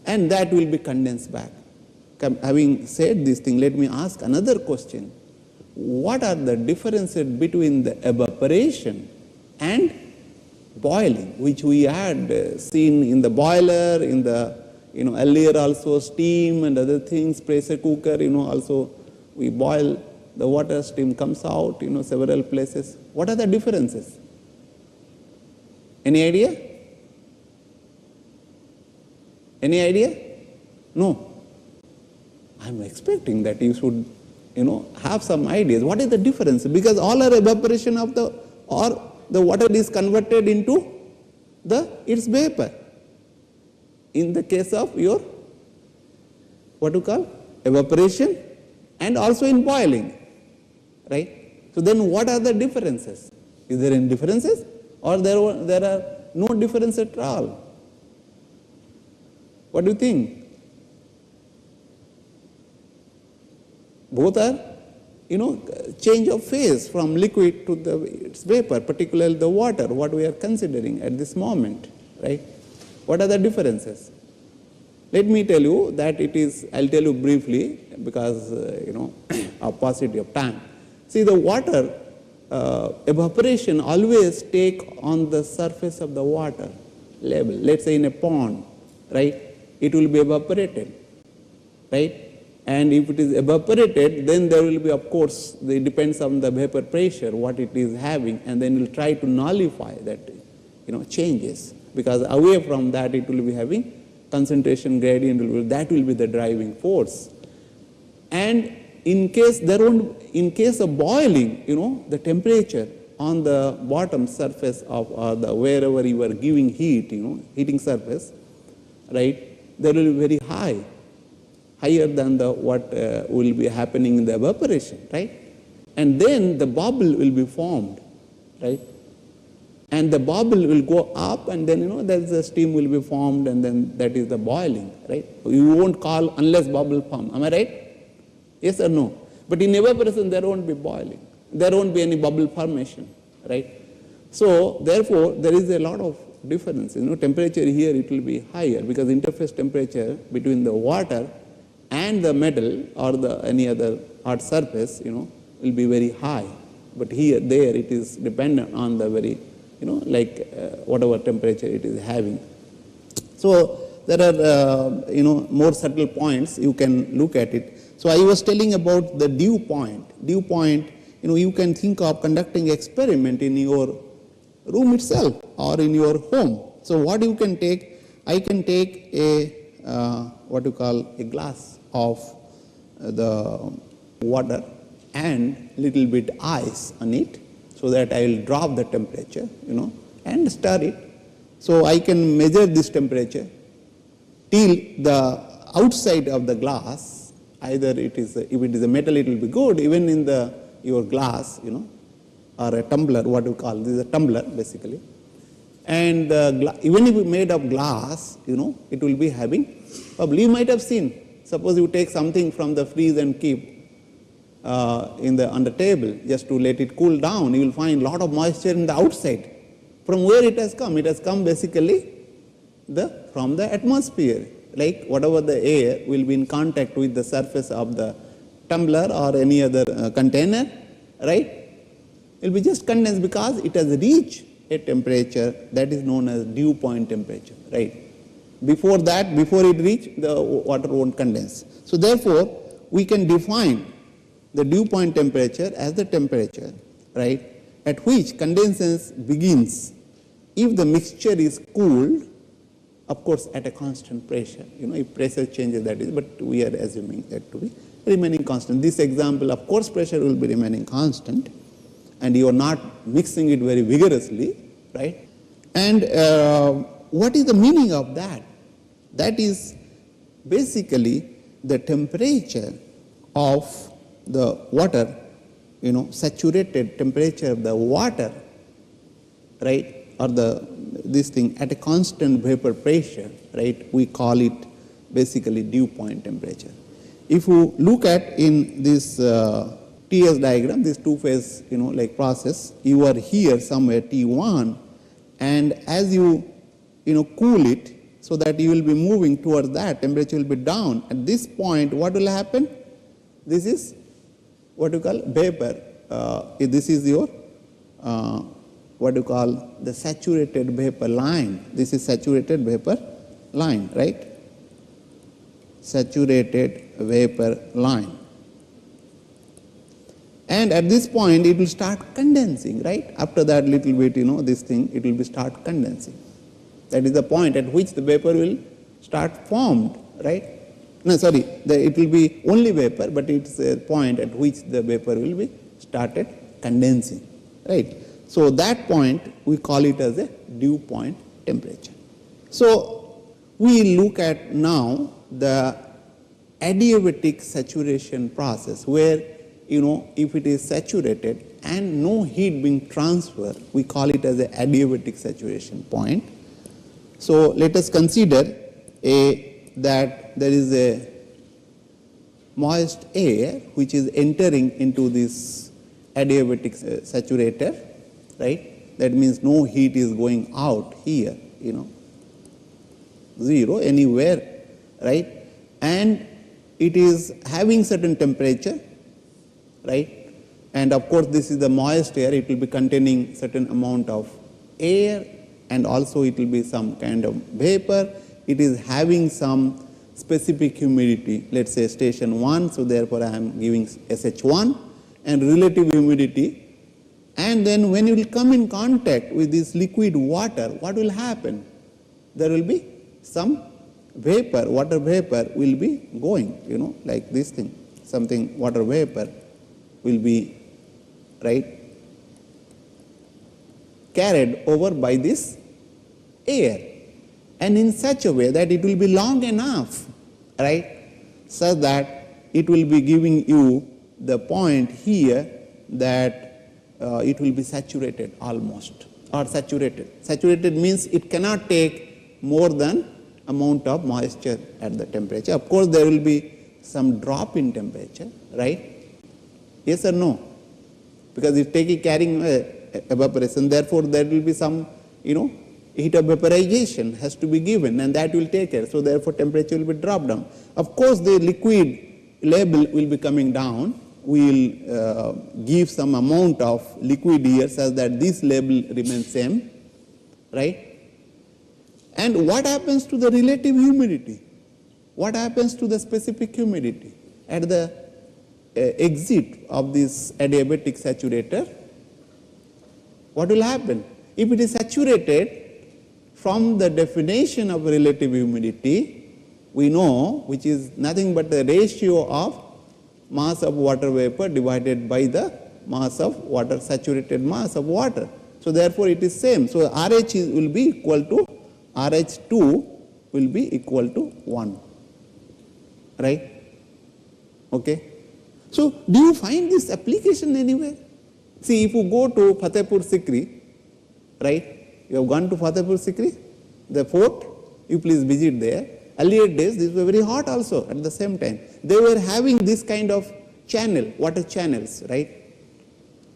[SPEAKER 5] And that will be condensed back. Having said this thing, let me ask another question. What are the differences between the evaporation and boiling, which we had seen in the boiler, in the earlier also steam and other things, pressure cooker, also we boil the water, steam comes out, several places. What are the differences? Any idea? Any idea? No. I am expecting that you should, have some ideas. What is the difference? Because all are evaporation of the water is converted into its vapor. In the case of your, what you call, evaporation, and also in boiling, right? So then what are the differences? Is there any differences, or there are no difference at all? What do you think? Both are, change of phase from liquid to its vapor, particularly the water, what we are considering at this moment, right? What are the differences? Let me tell you that it is, I'll tell you briefly because, of paucity of time. See, the water evaporation always take on the surface of the water level. Let's say in a pond, right? It will be evaporated, right? And if it is evaporated, then there will be, of course, it depends on the vapor pressure, what it is having, and then we'll try to nullify that, changes. Because away from that, it will be having concentration gradient, that will be the driving force. And in case of boiling, the temperature on the bottom surface of wherever you are giving heat, heating surface, right, there will be very high, higher than what will be happening in the evaporation, right? And then the bubble will be formed, right? And the bubble will go up, and then the steam will be formed, and then that is the boiling, right? You won't call unless bubble form. Am I right? Yes or no? But in evaporation there won't be boiling. There won't be any bubble formation, right? So therefore there is a lot of difference. Temperature here it will be higher because interface temperature between the water and the metal or any other hard surface, will be very high. But there it is dependent on the very, whatever temperature it is having. So there are, more subtle points you can look at it. So I was telling about the dew point. Dew point, you can think of conducting experiment in your room itself or in your home. So what you can take, I can take a, what you call a glass of the water and little bit ice on it, so that I will drop the temperature, and stir it. So I can measure this temperature till the outside of the glass, either it is, if it is a metal it will be good, even in your glass, or a tumbler, what we call, this is a tumbler basically. And even if made of glass, it will be having, probably you might have seen, suppose you take something from the freeze and keep on the table just to let it cool down, you will find a lot of moisture in the outside. From where it has come? It has come basically from the atmosphere. Like whatever the air will be in contact with the surface of the tumbler or any other container, right? It will be just condensed because it has reached a temperature that is known as dew point temperature, right? Before that, before it reach, the water won't condense. So therefore, we can define the dew point temperature as the temperature, right, at which condensation begins if the mixture is cooled, of course at a constant pressure. If pressure changes, that is, but we are assuming that to be remaining constant. This example, of course, pressure will be remaining constant, and you are not mixing it very vigorously, right? And what is the meaning of that? That is basically the temperature of the water, saturated temperature of the water, right, or this thing at a constant vapor pressure, right, we call it basically dew point temperature. If you look at in this TS diagram, this two-phase, like process, you are here somewhere T1, and as you, cool it, so that you will be moving towards that, temperature will be down. At this point, what will happen? This is what you call vapor. This is your, what you call the saturated vapor line. This is saturated vapor line, right? Saturated vapor line. And at this point, it will start condensing, right? After that little bit, this thing, it will be start condensing. That is the point at which the vapor will start formed, right? No, sorry, it will be only vapor, but it's a point at which the vapor will be started condensing, right? So that point, we call it as a dew point temperature. So we look at now the adiabatic saturation process, where, if it is saturated and no heat being transferred, we call it as an adiabatic saturation point. So let us consider that there is a moist air which is entering into this adiabatic saturator, right? That means no heat is going out here, zero anywhere, right? And it is having certain temperature, right? And of course, this is the moist air. It will be containing certain amount of air, and also it will be some kind of vapor. It is having some specific humidity, let's say station 1, so therefore I am giving SH1, and relative humidity. And then when you will come in contact with this liquid water, what will happen? There will be some vapor, water vapor will be going, like this thing, something water vapor will be, right, carried over by this air, and in such a way that it will be long enough, right, so that it will be giving you the point here that it will be saturated almost, or saturated. Saturated means it cannot take more than amount of moisture at the temperature. Of course, there will be some drop in temperature, right? Yes or no? Because it's carrying evaporation, therefore there will be some, heat of vaporization has to be given, and that will take care. So therefore temperature will be dropped down. Of course, the liquid level will be coming down. We will give some amount of liquid here such that this level remains same, right? And what happens to the relative humidity? What happens to the specific humidity at the exit of this adiabatic saturator? What will happen? If it is saturated, from the definition of relative humidity, we know, which is nothing but the ratio of mass of water vapor divided by the mass of water, saturated mass of water. So therefore it is same. So RH will be equal to, RH2 will be equal to 1, right? Okay. So do you find this application anywhere? See, if you go to Fatehpur Sikri, right? You have gone to Fatehpur Sikri, the fort, you please visit there. Earlier days, these were very hot also at the same time. They were having this kind of channel, water channels, right?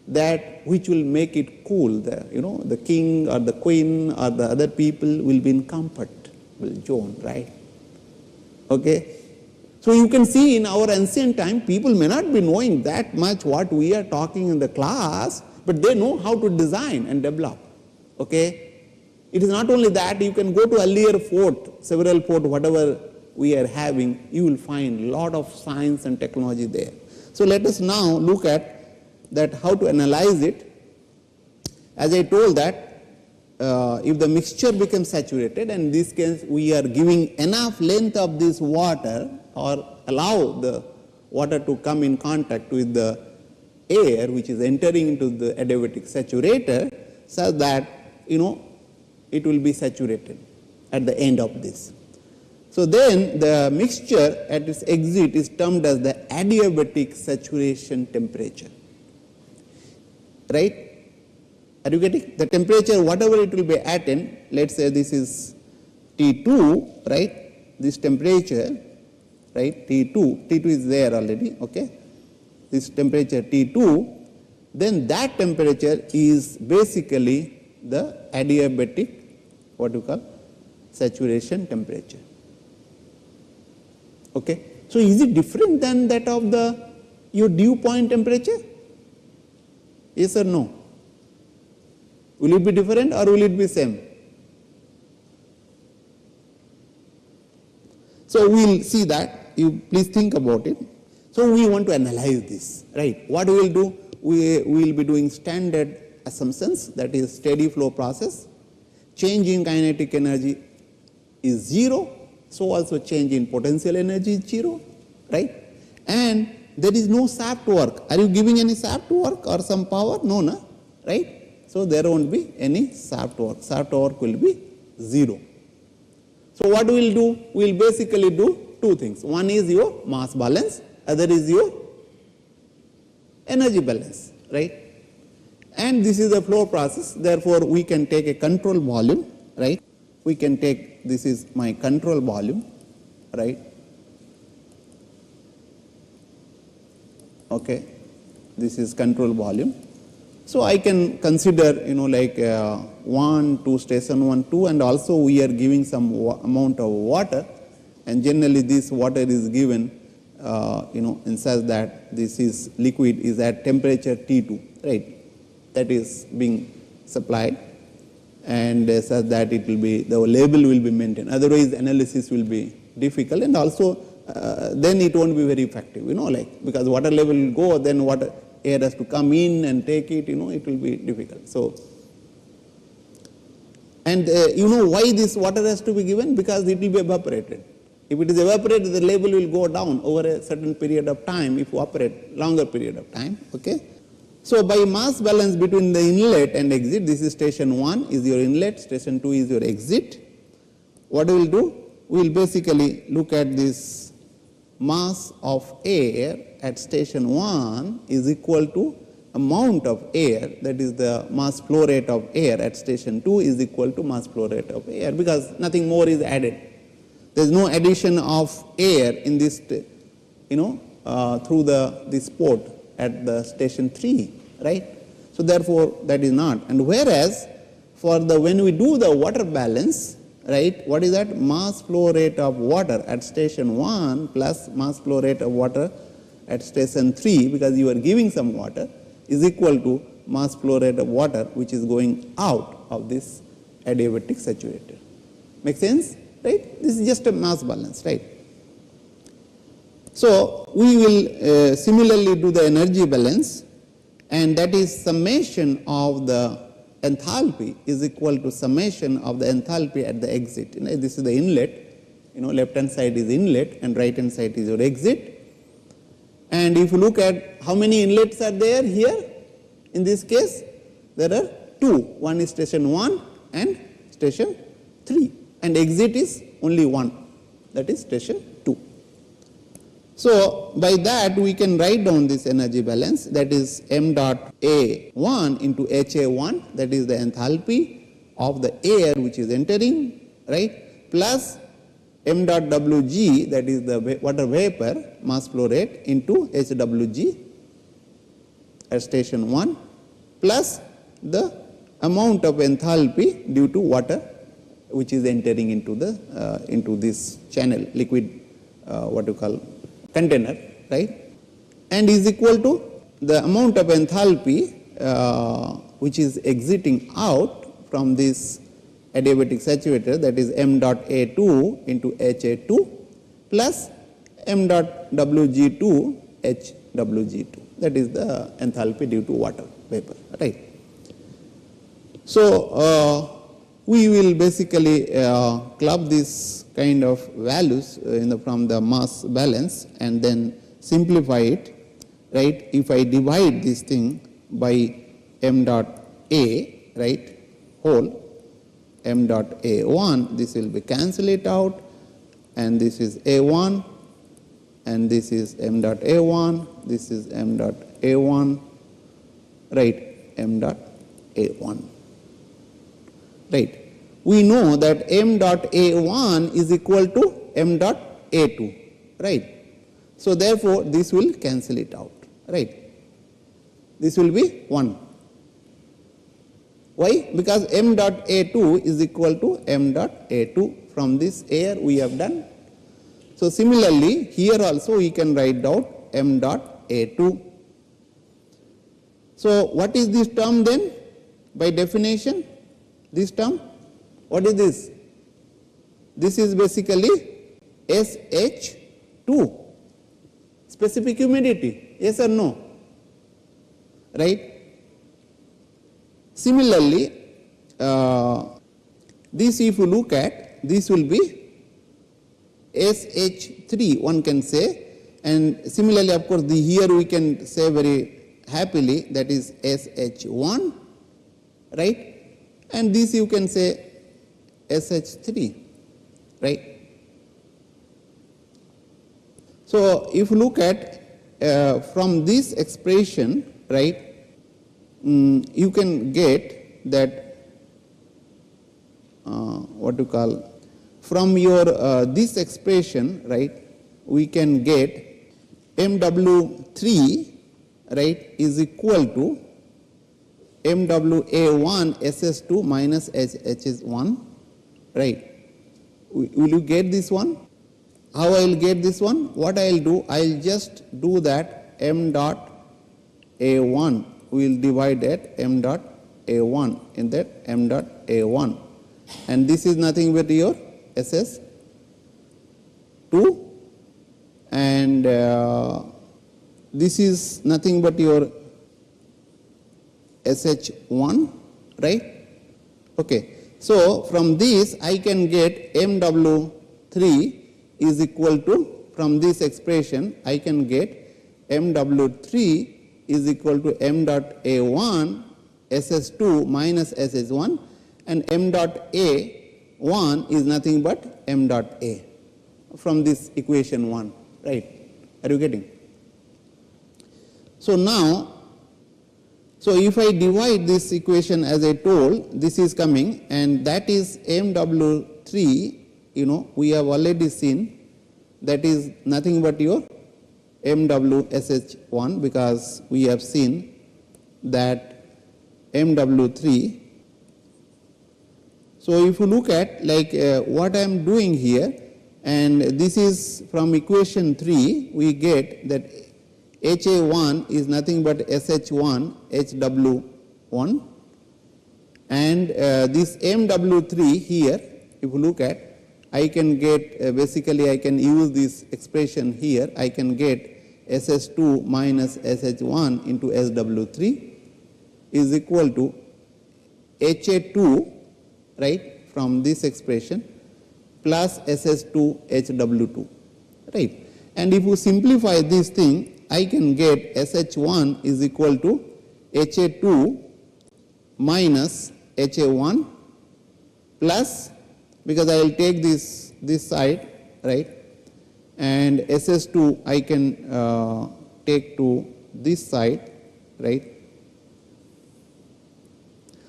[SPEAKER 5] That which will make it cool. The king or the queen or the other people will be in comfortable zone, right? Okay. So you can see in our ancient time, people may not be knowing that much what we are talking in the class, but they know how to design and develop. Okay. It is not only that, you can go to earlier fort, several fort, whatever we are having, you will find lot of science and technology there. So let us now look at that how to analyze it. As I told that if the mixture becomes saturated, and in this case we are giving enough length of this water or allow the water to come in contact with the air which is entering into the adiabatic saturator, such that it will be saturated at the end of this. So then the mixture at its exit is termed as the adiabatic saturation temperature, right? Are you getting? The temperature, whatever it will be attained, let's say this is T2, right? This temperature, right? T2 is there already, okay? This temperature T2, then that temperature is basically the adiabatic, what you call, saturation temperature. Okay? So is it different than that of your dew point temperature? Yes or no? Will it be different or will it be same? So we will see that. You please think about it. So we want to analyze this, right? What we will do? We will be doing standard assumptions, that is steady flow process. Change in kinetic energy is 0, so also change in potential energy is 0, right? And there is no shaft work. Are you giving any shaft work or some power? No, no, right? So there won't be any shaft work. Shaft work will be 0. So what we will do? We will basically do two things. One is your mass balance, other is your energy balance, right? And this is a flow process, therefore we can take a control volume, right? We can take, this is my control volume, right? Okay, this is control volume. So I can consider, like 1, 2, station 1, 2, and also we are giving some amount of water, and generally this water is given, in such that this is liquid is at temperature T2, right? That is being supplied, and such that it will be, the label will be maintained. Otherwise, analysis will be difficult, and also then it won't be very effective, like, because water level will go, then water air has to come in and take it, it will be difficult. So, and why this water has to be given? Because it will be evaporated. If it is evaporated, the level will go down over a certain period of time if you operate longer period of time, okay? So by mass balance between the inlet and exit, this is station 1 is your inlet, station 2 is your exit. What we will do? We will basically look at this mass of air at station 1 is equal to amount of air, that is the mass flow rate of air at station 2 is equal to mass flow rate of air, because nothing more is added. There is no addition of air in this, through this port at the station 3, right? So therefore that is not. And whereas for when we do the water balance, right, what is that? Mass flow rate of water at station 1 plus mass flow rate of water at station 3, because you are giving some water, is equal to mass flow rate of water which is going out of this adiabatic saturator. Make sense? Right? This is just a mass balance, right? So we will similarly do the energy balance, and that is summation of the enthalpy is equal to summation of the enthalpy at the exit. This is the inlet, left hand side is inlet and right hand side is your exit. And if you look at how many inlets are there here, in this case, there are 2. One is station 1 and station 3. And exit is only 1, that is station 2. So by that we can write down this energy balance, that is m dot A1 into HA1, that is the enthalpy of the air which is entering, right, plus m dot Wg, that is the water vapor mass flow rate, into HWg at station 1, plus the amount of enthalpy due to water which is entering into this channel, liquid, what you call, container, right, and is equal to the amount of enthalpy which is exiting out from this adiabatic saturator, that is m dot A2 into HA2 plus m dot Wg2 HWg2, that is the enthalpy due to water vapor, right. So, we will basically club this kind of values from the mass balance and then simplify it, right. If I divide this thing by m dot A, right, whole m dot A1, this will be cancel it out, and this is A1, and this is m dot A1, this is m dot A1, right, m dot A1, right. We know that m dot A1 is equal to m dot A2, right. So, therefore, this will cancel it out, right. This will be 1. Why? Because m dot A2 is equal to m dot A2. From this air we have done. So, similarly, here also we can write down m dot A2. So, what is this term then? By definition, this term, what is this? This is basically SH2, specific humidity, yes or no, right. Similarly, this if you look at, this will be SH3, one can say, and similarly of course here we can say very happily that is SH1, right, and this you can say SH3, right. So, if you look at from this expression, right, you can get that what you call, from your this expression, right, we can get MW3, right, is equal to MWA1 SS2 minus HS1, right. Will you get this one? How I will get this one? What I will do? I will just do that m dot A1, we will divide at m dot A1 in that m dot A1, and this is nothing but your SS2, and this is nothing but your SH1, right. Okay. So, from this I can get MW3 is equal to, from this expression I can get MW3 is equal to m dot A1 SS2 minus SS1, and m dot A1 is nothing but m dot A from this equation 1, right. Are you getting? So, now, so if I divide this equation as I told, this is coming, and that is MW3, we have already seen, that is nothing but your MWSH1, because we have seen that MW3. So, if you look at like what I am doing here, and this is from equation 3, we get that HA1 is nothing but SH1 HW1, and this MW3 here, if you look at, I can get basically I can use this expression here, I can get SS2 minus SH1 into SW3 is equal to HA2, right, from this expression plus SS2 HW2, right. And if you simplify this thing, I can get SH1 is equal to HA2 minus HA1 plus, because I will take this side, right, and SS2 I can take to this side, right.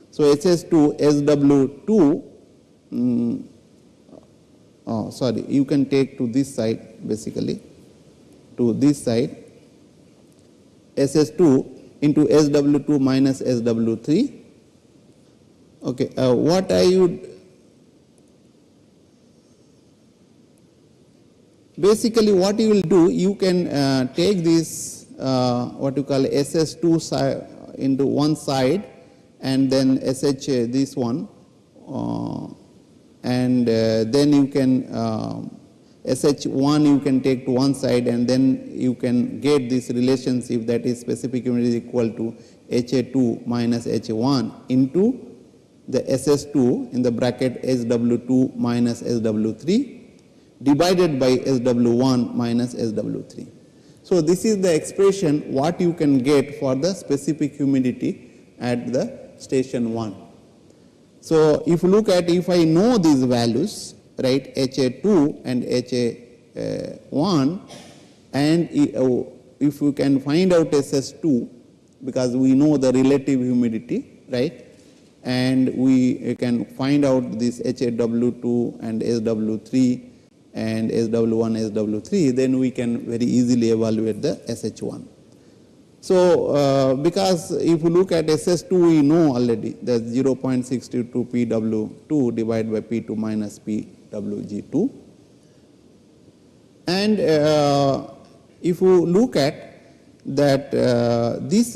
[SPEAKER 5] So, SS2 SW2, sorry, you can take to this side basically, to this side, SS2 into SW2 minus SW3. Okay, what I would basically, what you will do, you can take this what you call SS2 into one side, and then SH this one and then you can SH1 you can take to one side, and then you can get this relationship, that is specific humidity is equal to HA2 minus HA1 into the SS2 in the bracket SW2 minus SW3 divided by SW1 minus SW3. So this is the expression what you can get for the specific humidity at the station 1. So if you look at, if I know these values, right, HA2 and HA1, and if you can find out SS2, because we know the relative humidity, right, and we can find out this HAW2 and SW3 and SW1, SW3, then we can very easily evaluate the SH1. So, because if you look at SS2, we know already that 0.62 PW2 divided by P2 minus PWG2. And if you look at that this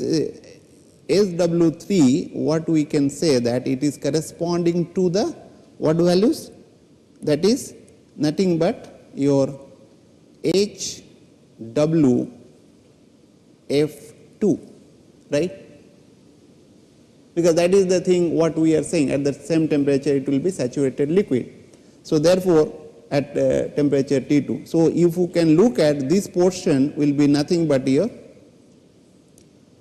[SPEAKER 5] SW3, what we can say that it is corresponding to the what values? That is nothing but your HWF2, right? Because that is the thing what we are saying, at the same temperature it will be saturated liquid. So therefore, at temperature T2. So if you can look at this portion will be nothing but your,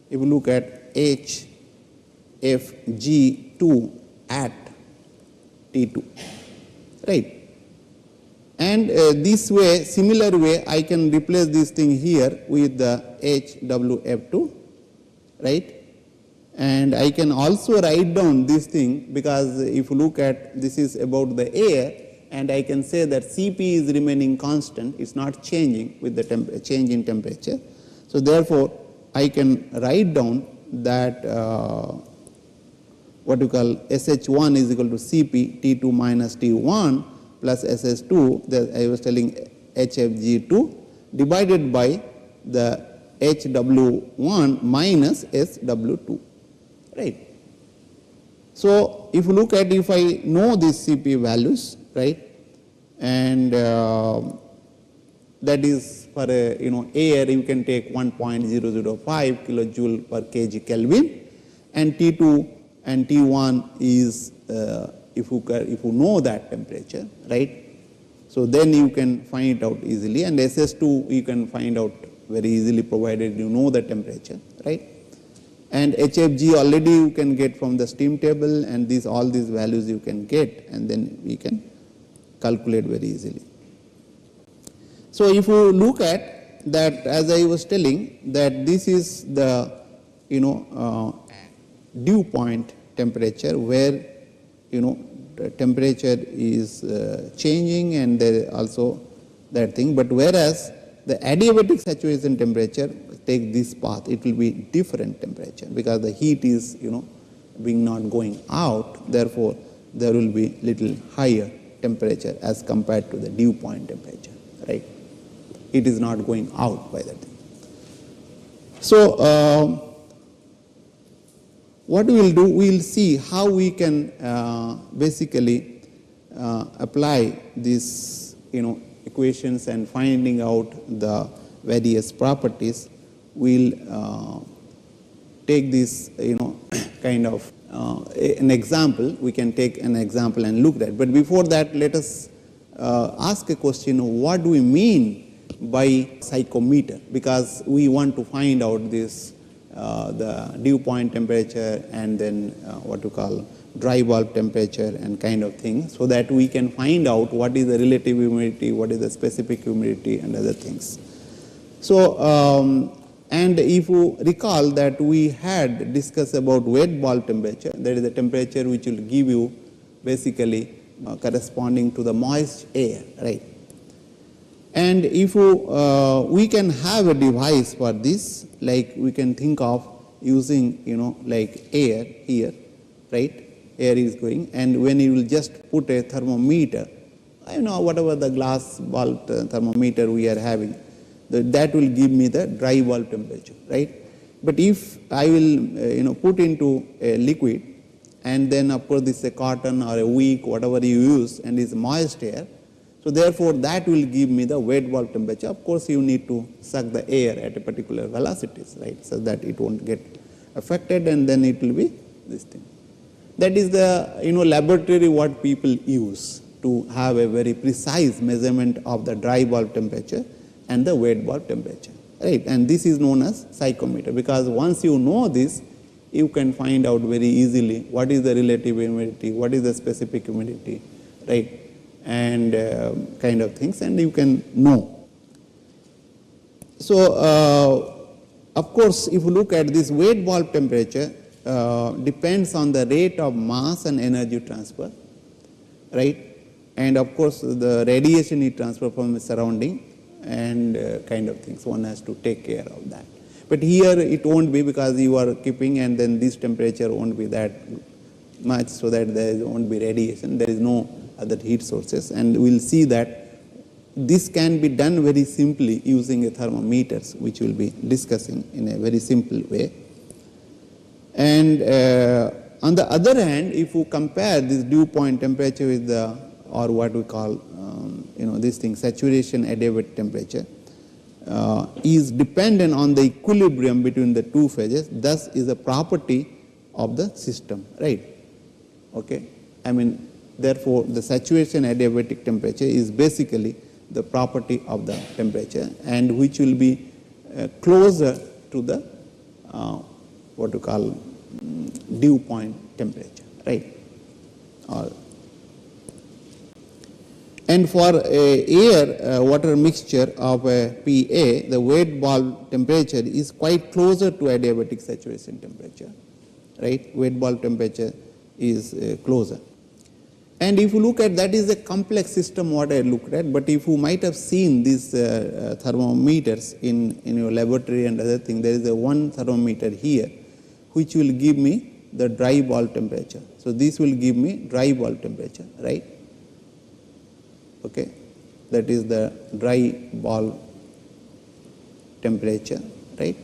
[SPEAKER 5] if you look at HFG2 at T2, right? And this way, similar way, I can replace this thing here with the HWF2, right? And I can also write down this thing, because if you look at, this is about the air, and I can say that Cp is remaining constant, it's not changing with the change in temperature. So therefore, I can write down that what you call SH1 is equal to Cp T2 minus T1 plus SS2, that I was telling HFG2 divided by the HW1 minus SW2, right? So if you look at, if I know these Cp values, right, and that is for a air you can take 1.005 kilojoule per kg Kelvin, and T2 and T1 is if you know that temperature, right, so then you can find it out easily, and SS2 you can find out very easily provided you know the temperature, right? And HFG already you can get from the steam table, and all these values you can get, and then we can calculate very easily. So if you look at that, as I was telling, that this is the dew point temperature, where the temperature is changing, and there also that thing. But whereas the adiabatic saturation temperature, take this path, it will be different temperature, because the heat is being not going out, therefore there will be little higher temperature as compared to the dew point temperature, right? It is not going out by that thing. So what we will do, we will see how we can basically apply these equations and finding out the various properties. We will take this kind of an example. We can take an example and look at it. But before that, let us ask a question: what do we mean by psychometer? Because we want to find out this the dew point temperature, and then what you call dry bulb temperature and kind of thing, so that we can find out what is the relative humidity, what is the specific humidity, and other things. So and if you recall that we had discussed about wet bulb temperature, that is the temperature which will give you basically corresponding to the moist air, right? And if you, we can have a device for this, like we can think of using like air here, right? Air is going, and when you will just put a thermometer, whatever the glass bulb thermometer we are having, that will give me the dry bulb temperature, right? But if I will put into a liquid, and then of course this is a cotton or a wick, whatever you use, and is moist air. So therefore, that will give me the wet bulb temperature. Of course, you need to suck the air at a particular velocities, right, so that it won't get affected, and then it will be this thing. That is the laboratory what people use to have a very precise measurement of the dry bulb temperature and the wet bulb temperature, right? And this is known as psychometer, because once you know this, you can find out very easily what is the relative humidity, what is the specific humidity, right, and kind of things, and you can know. So, of course, if you look at this wet bulb temperature, depends on the rate of mass and energy transfer, right? And of course, the radiation heat transfer from the surrounding and kind of things. One has to take care of that. But here it won't be, because you are keeping, and then this temperature won't be that much, so that there won't be radiation. There is no other heat sources, and we will see that this can be done very simply using a thermometers, which we will be discussing in a very simple way. And on the other hand, if you compare this dew point temperature with the, or what we call this thing, saturation adiabatic temperature, is dependent on the equilibrium between the two phases, thus is a property of the system, right? Okay, I mean, therefore the saturation adiabatic temperature is basically the property of the temperature, and which will be closer to the what we call dew point temperature, right? And for air water mixture of PA, the wet bulb temperature is quite closer to adiabatic saturation temperature, right? Wet bulb temperature is closer. And if you look at, that is a complex system what I looked at, but if you might have seen these thermometers in your laboratory and other thing, there is a one thermometer here which will give me the dry bulb temperature. So this will give me dry bulb temperature, right? Okay, that is the dry bulb temperature, right?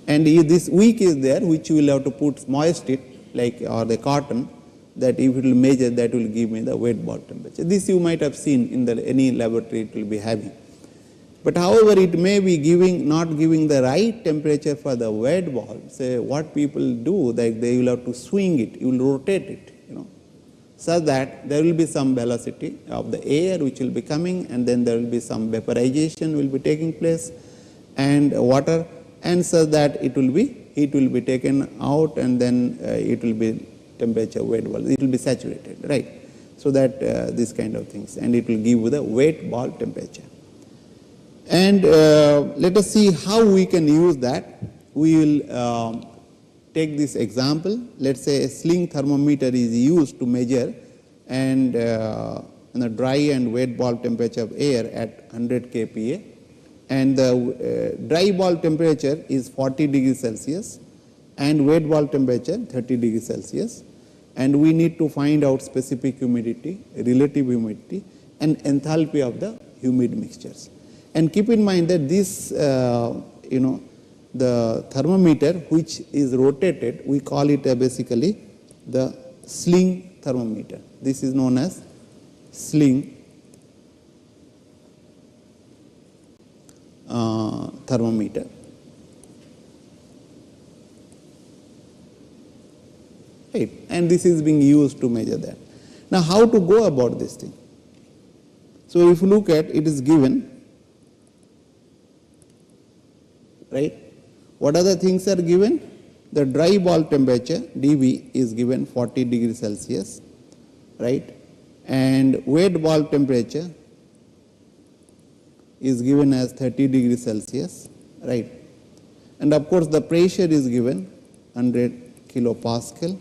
[SPEAKER 5] And if this wick is there, which you will have to put moist it, like, or the cotton, that if it will measure, that will give me the wet bulb temperature. This you might have seen in any laboratory, it will be having. But however, it may be not giving the right temperature for the wet bulb. Say what people do, like they will have to swing it, you will rotate it, so that there will be some velocity of the air which will be coming, and then there will be some vaporization will be taking place, and water, and so that heat will be taken out, and then it will be temperature wet bulb, it will be saturated, right? So that this kind of things, and it will give you the wet bulb temperature. And let us see how we can use that. We will take this example. Let's say a sling thermometer is used to measure and the dry and wet bulb temperature of air at 100 kPa, and the dry bulb temperature is 40 degrees Celsius and wet bulb temperature 30 degrees Celsius, and we need to find out specific humidity, relative humidity, and enthalpy of the humid mixtures. And keep in mind that this the thermometer which is rotated, we call it basically the sling thermometer. This is known as sling thermometer. Right. And this is being used to measure that. Now, how to go about this thing? So, if you look at, it is given, right? What other things are given? The dry bulb temperature dV is given 40 degrees Celsius, right? And wet bulb temperature is given as 30 degrees Celsius, right? And of course, the pressure is given 100 kilopascal.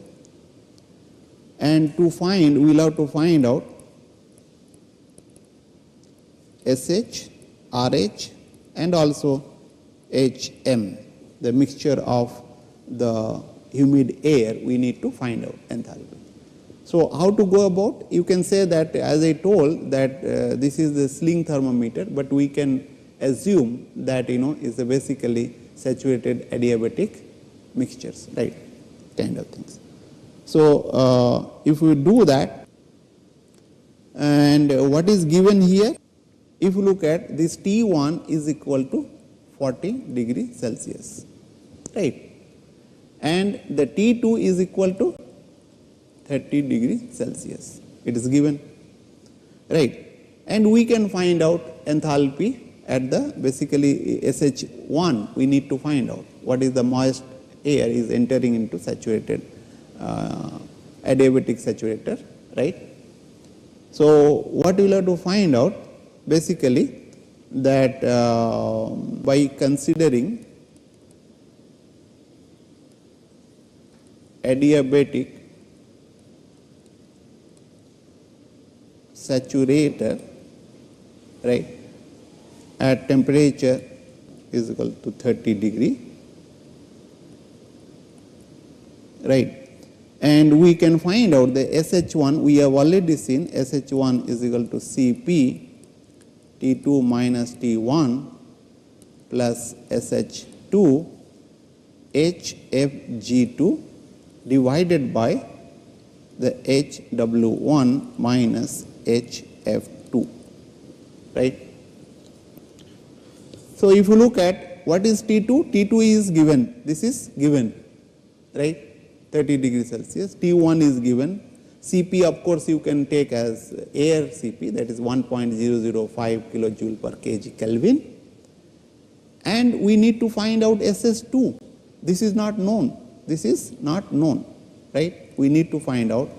[SPEAKER 5] And to find, we will have to find out SH, RH, and also HM, the mixture of the humid air, we need to find out enthalpy. So, how to go about? You can say that, as I told, that this is the sling thermometer, but we can assume that is a basically saturated adiabatic mixtures, right? Kind of things. So if we do that, and what is given here, if you look at this T1 is equal to 40 degree Celsius, right, and the T2 is equal to 30 degree Celsius, it is given, right, and we can find out enthalpy at the basically SH1. We need to find out what is the moist air is entering into saturated adiabatic saturator, right. So what we will have to find out basically that by considering adiabatic saturator, right, at temperature is equal to 30 degree, right, and we can find out the SH1. We have already seen SH1 is equal to Cp T2 minus T1 plus SH2 HFG2 divided by the HW1 minus HF2, right. So if you look at what is T2, T2 is given, this is given, right, 30 degrees Celsius, T1 is given, Cp of course you can take as air Cp, that is 1.005 kilojoule per kg Kelvin, and we need to find out SS2. This is not known, right, we need to find out,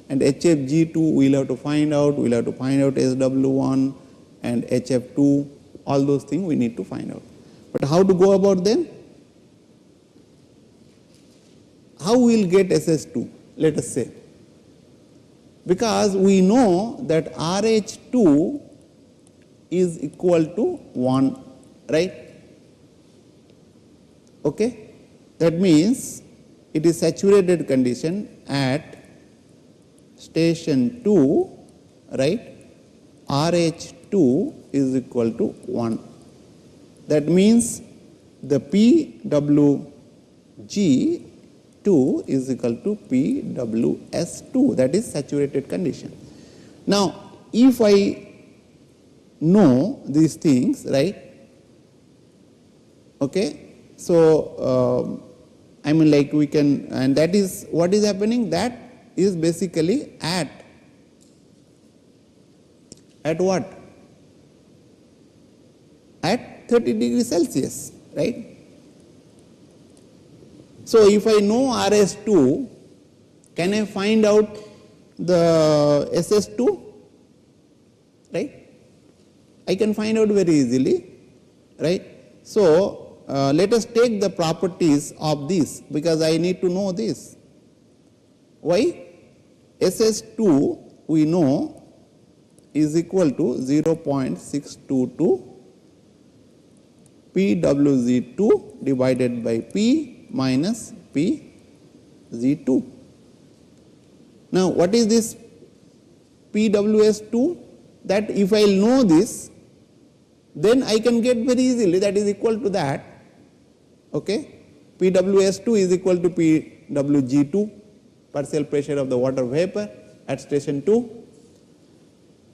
[SPEAKER 5] and HFG2 we will have to find out, SW1 and HF2, all those things we need to find out. But how to go about them? How we will get SS2, let us say, because we know that RH2 is equal to 1, right, okay. That means it is saturated condition at station 2, right, RH2 is equal to 1. That means the PWG2 is equal to PWS2, that is saturated condition. Now, if I know these things, right, okay, so I mean like we can, and that is what is happening, that is basically at what? At 30 degrees Celsius, right. So if I know RS2, can I find out the SS2, right? I can find out very easily, right. So let us take the properties of this, because I need to know this. Why? SS2 we know is equal to 0.622 PWG2 divided by P minus PG2. Now what is this PWS2? That if I know this, then I can get very easily, that is equal to that, okay. PWS2 is equal to PWG2, partial pressure of the water vapor at station 2.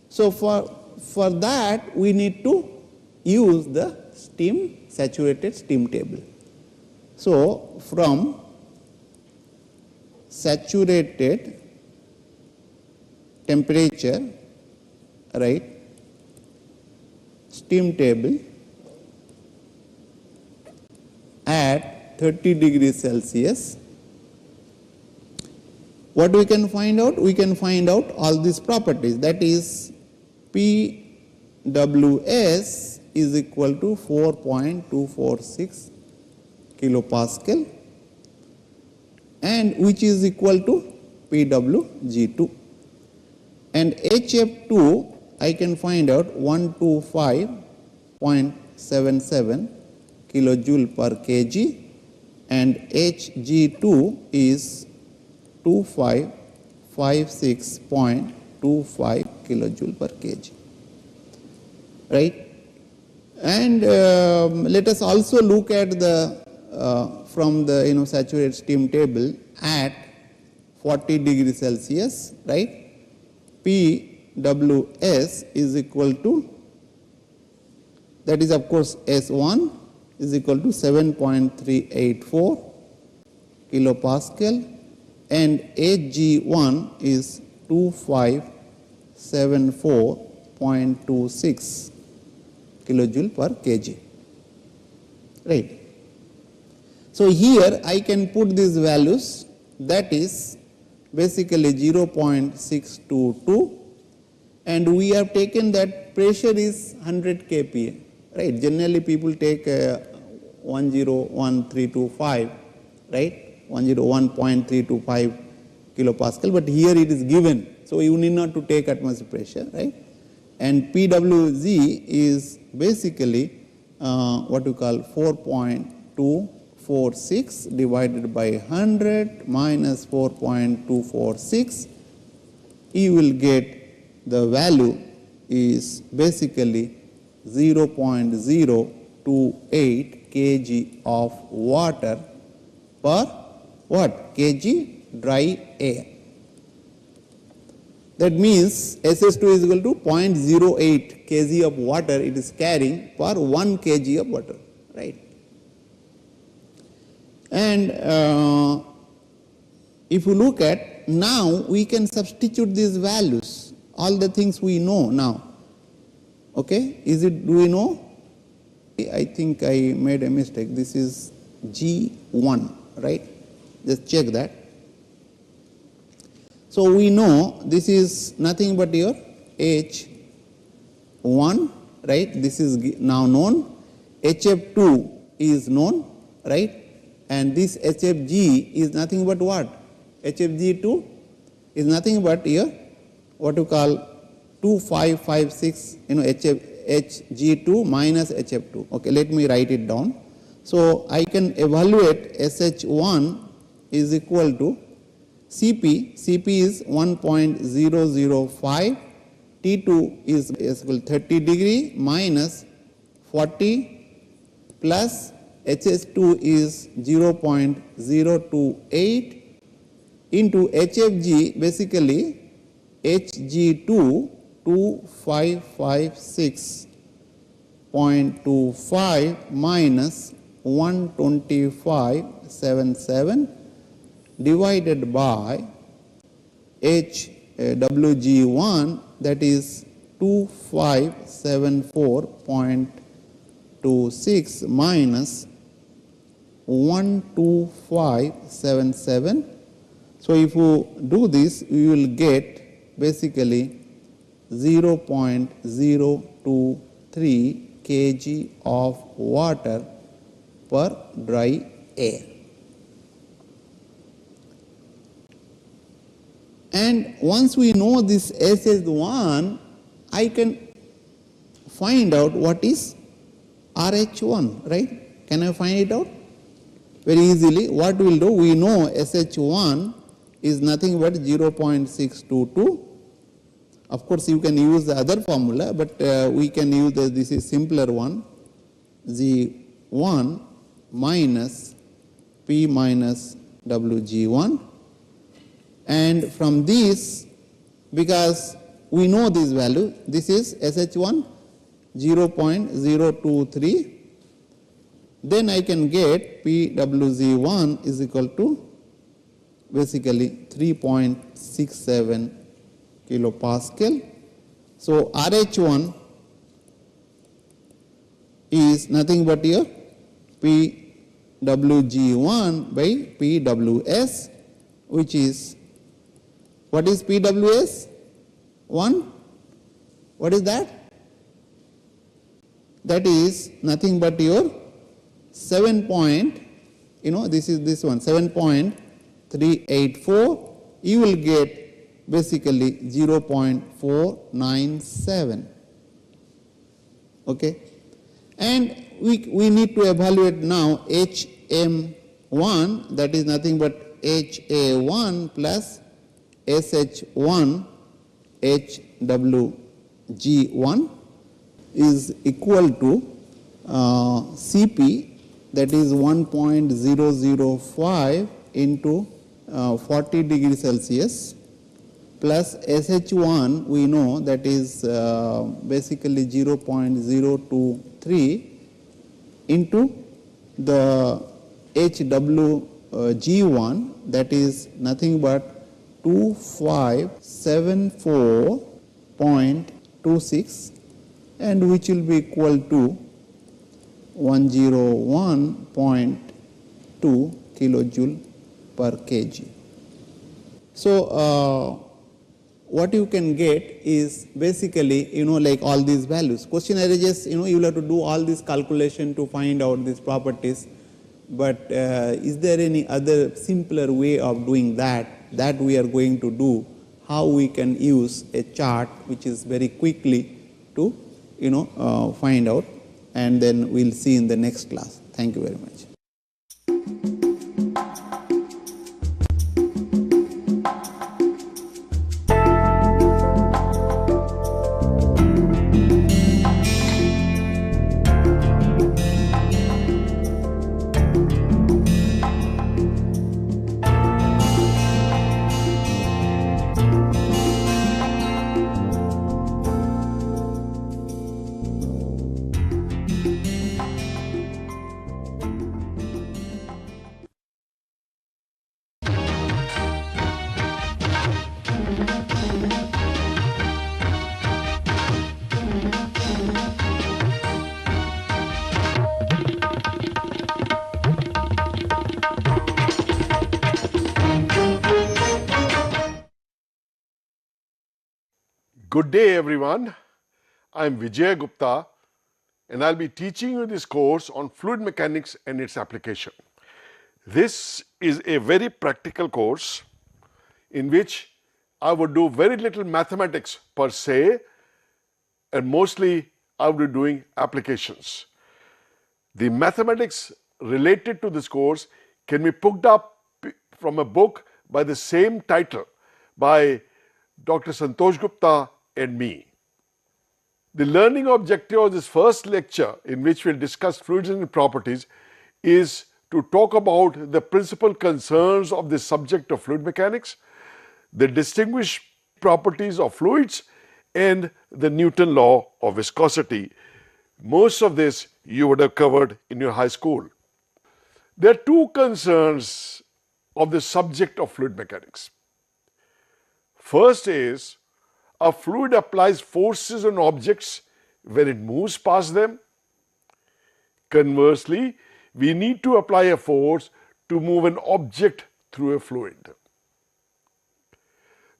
[SPEAKER 5] So for that we need to use the saturated steam table. So from saturated temperature, right, steam table at 30 degrees Celsius, what we can find out? We can find out all these properties, that is PWS is equal to 4.246 kilopascal, and which is equal to PWG2, and HF2 I can find out 125.77 kilojoule per kg, and Hg2 is 2556.25 kilojoule per kg, right. And let us also look at the from the saturated steam table at 40 degrees Celsius, right? PWS is equal to, that is of course S1 is equal to 7.384 kilopascal, and Hg1 is 2574.26 kilojoule per kg, right. So here I can put these values, that is basically 0.622, and we have taken that pressure is 100 kPa, right. Generally people take 101.325, right, 101.325 kilopascal, but here it is given, so you need not to take atmospheric pressure, right. And PWZ is basically what we call 4.246 divided by 100 minus 4.246, you will get the value is basically 0.028 kg of water per what? Kg dry air. That means SS2 is equal to 0.08 kg of water it is carrying per 1 kg of water, right. And if you look at, now we can substitute these values, all the things we know now, okay. Is it, do we know? I think I made a mistake, this is G1, right, just check that. So we know this is nothing but your H1, right, this is now known, HF2 is known, right, and this HFG is nothing but what? HFG2 is nothing but your what you call 2556, HG2 minus HF2. Okay, let me write it down. So I can evaluate SH1 is equal to CP is 1.005, T2 is equal to 30 degree minus 40 plus HS2 is 0.028 into HFG, basically HG2 2556.25 minus 125.77 divided by HWG1, that is 2574.26 minus 12577. So if you do this, you will get basically 0.023 kg of water per dry air. And once we know this SS1, I can find out what is RH1, right? Can I find it out? Very easily. What we will do, we know SH1 is nothing but 0.622. Of course, you can use the other formula, but we can use this is simpler one, G1 minus P minus WG1. And from this, because we know this value, this is SH1 0.023, then I can get PWG1 is equal to basically 3.67 kilopascal. So RH1 is nothing but your PWG1 by PWS, which is, what is PWS? 1? What is that? That is nothing but your 7 point, this is this one, 7.384, you will get basically 0.497, okay. And we need to evaluate now HM1, that is nothing but HA1 plus SH1 HWG1 is equal to CP, that is 1.005 into 40 degrees Celsius plus SH1 we know that is basically 0.023 into the HWG1 that is nothing but 2574.26 and which will be equal to 101.2 kilojoule per kg. So, what you can get is basically, like all these values. Question arises, you will have to do all this calculation to find out these properties, but is there any other simpler way of doing that we are going to do, how we can use a chart which is very quickly to, find out, and then we will see in the next class. Thank you very much.
[SPEAKER 6] Good day, everyone. I'm Vijay Gupta, and I'll be teaching you this course on fluid mechanics and its application. This is a very practical course in which I would do very little mathematics per se, and mostly I would be doing applications. The mathematics related to this course can be picked up from a book by the same title by Dr. Santosh Gupta and me. The learning objective of this first lecture, in which we'll discuss fluids and properties, is to talk about the principal concerns of the subject of fluid mechanics, the distinguished properties of fluids, and the Newton law of viscosity. Most of this you would have covered in your high school. There are two concerns of the subject of fluid mechanics. First is, a fluid applies forces on objects when it moves past them. Conversely, we need to apply a force to move an object through a fluid.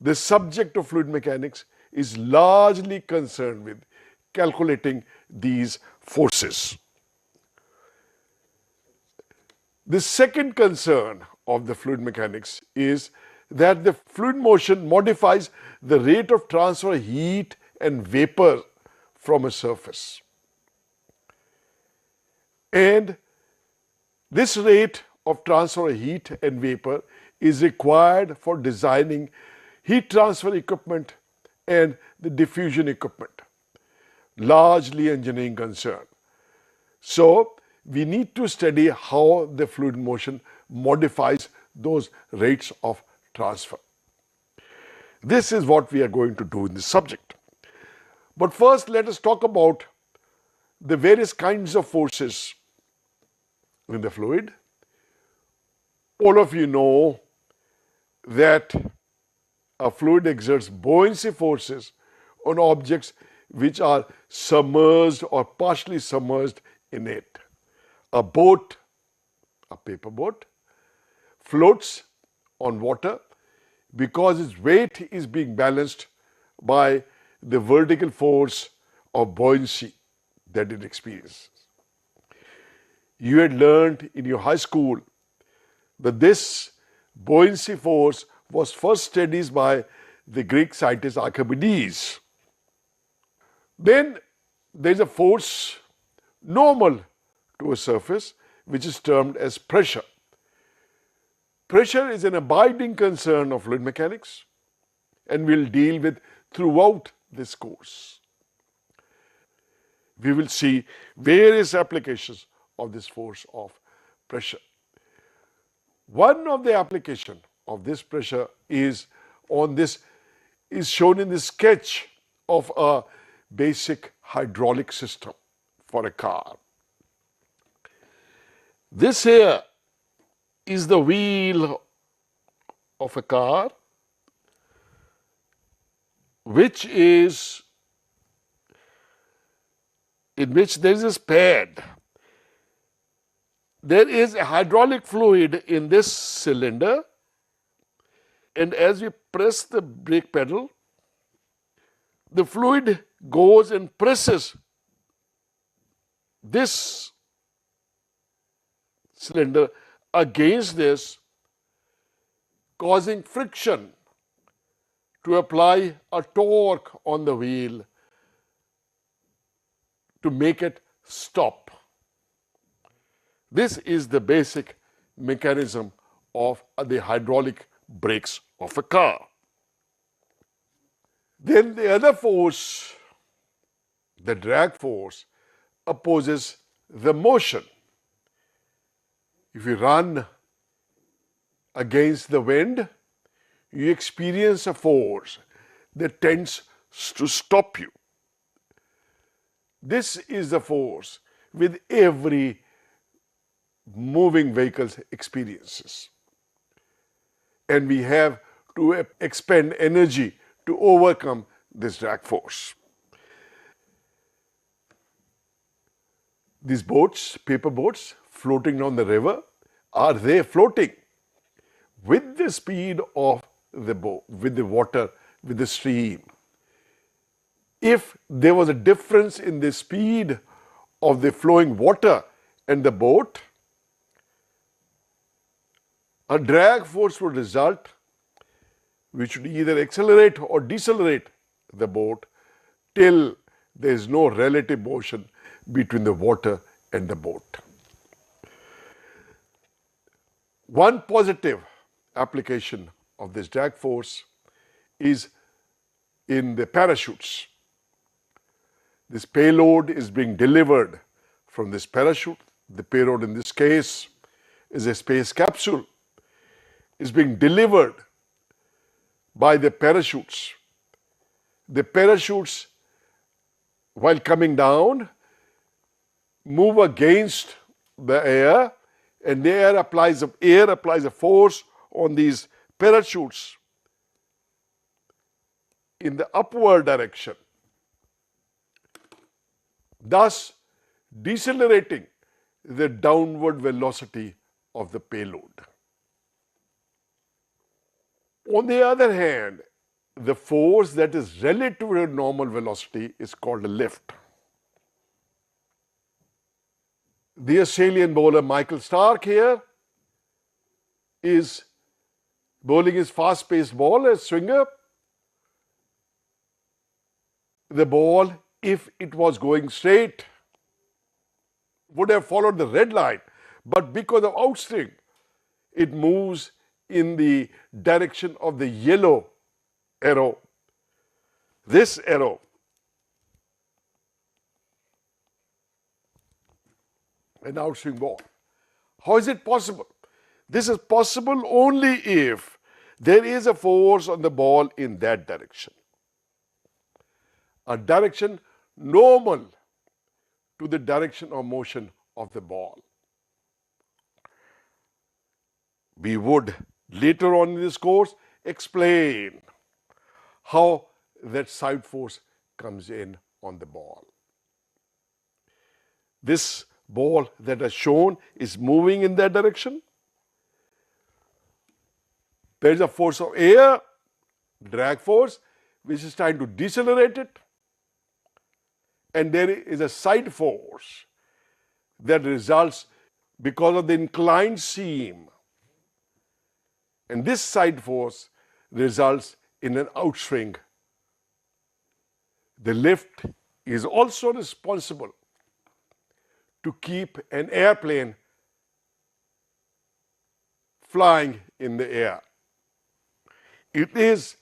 [SPEAKER 6] The subject of fluid mechanics is largely concerned with calculating these forces. The second concern of the fluid mechanics is that the fluid motion modifies the rate of transfer of heat and vapor from a surface. And this rate of transfer of heat and vapor is required for designing heat transfer equipment and the diffusion equipment, largely engineering concern. So, we need to study how the fluid motion modifies those rates of transfer. This is what we are going to do in this subject. But first, let us talk about the various kinds of forces in the fluid. All of you know that a fluid exerts buoyancy forces on objects which are submerged or partially submerged in it. A boat, a paper boat, floats on water because its weight is being balanced by the vertical force of buoyancy that it experiences. You had learned in your high school that this buoyancy force was first studied by the Greek scientist Archimedes. Then there is a force normal to a surface which is termed as pressure. Pressure is an abiding concern of fluid mechanics and we'll deal with throughout this course. We will see various applications of this force of pressure. One of the applications of this pressure is shown in this sketch of a basic hydraulic system for a car. This here is the wheel of a car, which is in which there is this pad. There is a hydraulic fluid in this cylinder, and as we press the brake pedal, the fluid goes and presses this cylinder against this, causing friction to apply a torque on the wheel to make it stop. This is the basic mechanism of the hydraulic brakes of a car. Then the other force, the drag force, opposes the motion. If you run against the wind, you experience a force that tends to stop you. This is the force with every moving vehicle experiences. And we have to expend energy to overcome this drag force. These boats, paper boats, floating down the river, are they floating with the speed of the boat, with the water, with the stream? If there was a difference in the speed of the flowing water and the boat, a drag force would result, which would either accelerate or decelerate the boat till there is no relative motion between the water and the boat. One positive application of this drag force is in the parachutes. This payload is being delivered from this parachute. The payload in this case is a space capsule. Is being delivered by the parachutes. The parachutes, while coming down, move against the air, and the air applies a force on these parachutes in the upward direction, thus decelerating the downward velocity of the payload. On the other hand, the force that is relative to normal velocity is called a lift. The Australian bowler Michael Stark here is bowling his fast-paced ball as swinger. The ball, if it was going straight, would have followed the red line, but because of outswing, it moves in the direction of the yellow arrow. This arrow an outswing ball. How is it possible? This is possible only if there is a force on the ball in that direction. A direction normal to the direction of motion of the ball. We would later on in this course explain how that side force comes in on the ball. This ball that is shown is moving in that direction. There is a force of air, drag force, which is trying to decelerate it. And there is a side force that results because of the inclined seam. And this side force results in an outswing. The lift is also responsible to keep an airplane flying in the air. It is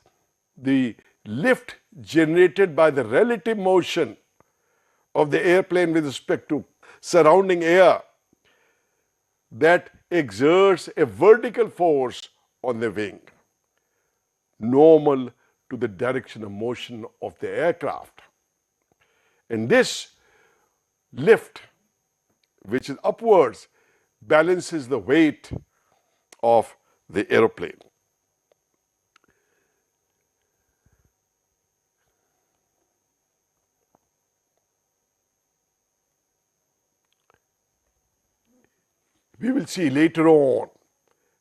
[SPEAKER 6] the lift generated by the relative motion of the airplane with respect to surrounding air that exerts a vertical force on the wing, normal to the direction of motion of the aircraft. And this lift, which is upwards, balances the weight of the aeroplane. We will see later on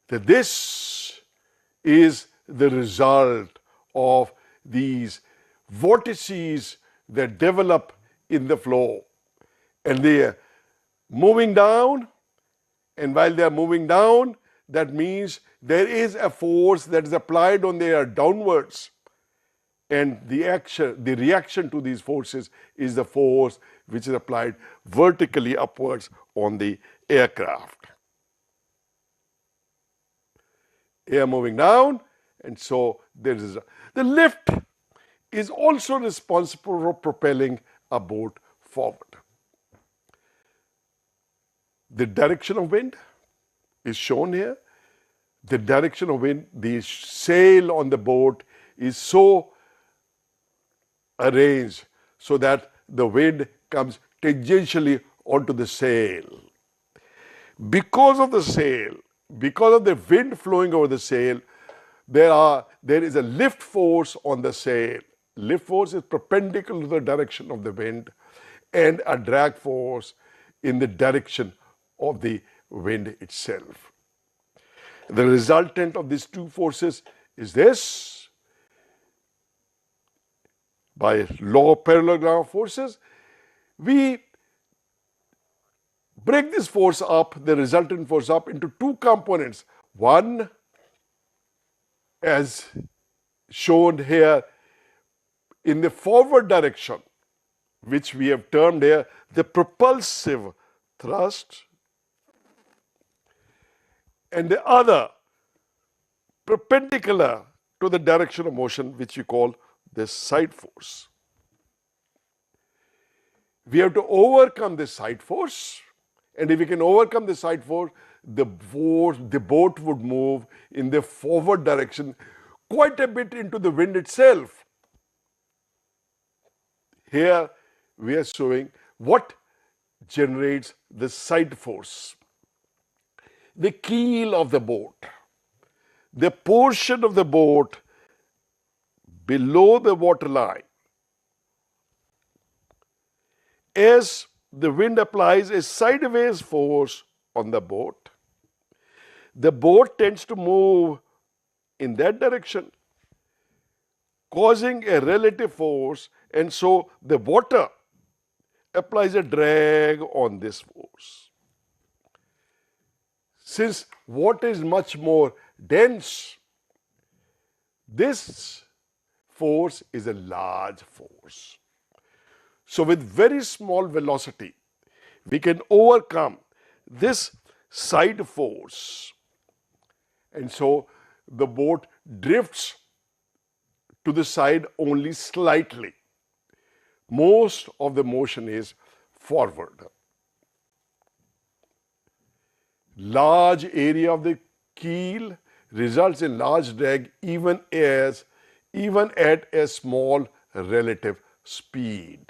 [SPEAKER 6] that this is the result of these vortices that develop in the flow, and they are moving down, and while they are moving down, that means there is a force that is applied on their downwards, and the reaction to these forces is the force which is applied vertically upwards on the aircraft. Air moving down, and so there is the lift is also responsible for propelling a boat forward. The direction of wind is shown here. The direction of wind, the sail on the boat is so arranged so that the wind comes tangentially onto the sail. Because of the sail, because of the wind flowing over the sail, there is a lift force on the sail. Lift force is perpendicular to the direction of the wind, and a drag force in the direction of the wind itself. The resultant of these two forces is this. By law of parallelogram forces, we break this force up, the resultant force up, into two components. One, as shown here, in the forward direction, which we have termed here the propulsive thrust, and the other perpendicular to the direction of motion, which we call the side force. We have to overcome the side force, and if we can overcome the side force, the boat would move in the forward direction quite a bit into the wind itself. Here we are showing what generates the side force. The keel of the boat, the portion of the boat below the waterline. As the wind applies a sideways force on the boat tends to move in that direction, causing a relative force, and so the water applies a drag on this force. Since water is much more dense, this force is a large force. So with very small velocity, we can overcome this side force, and so the boat drifts to the side only slightly. Most of the motion is forward. Large area of the keel results in large drag even at a small relative speed.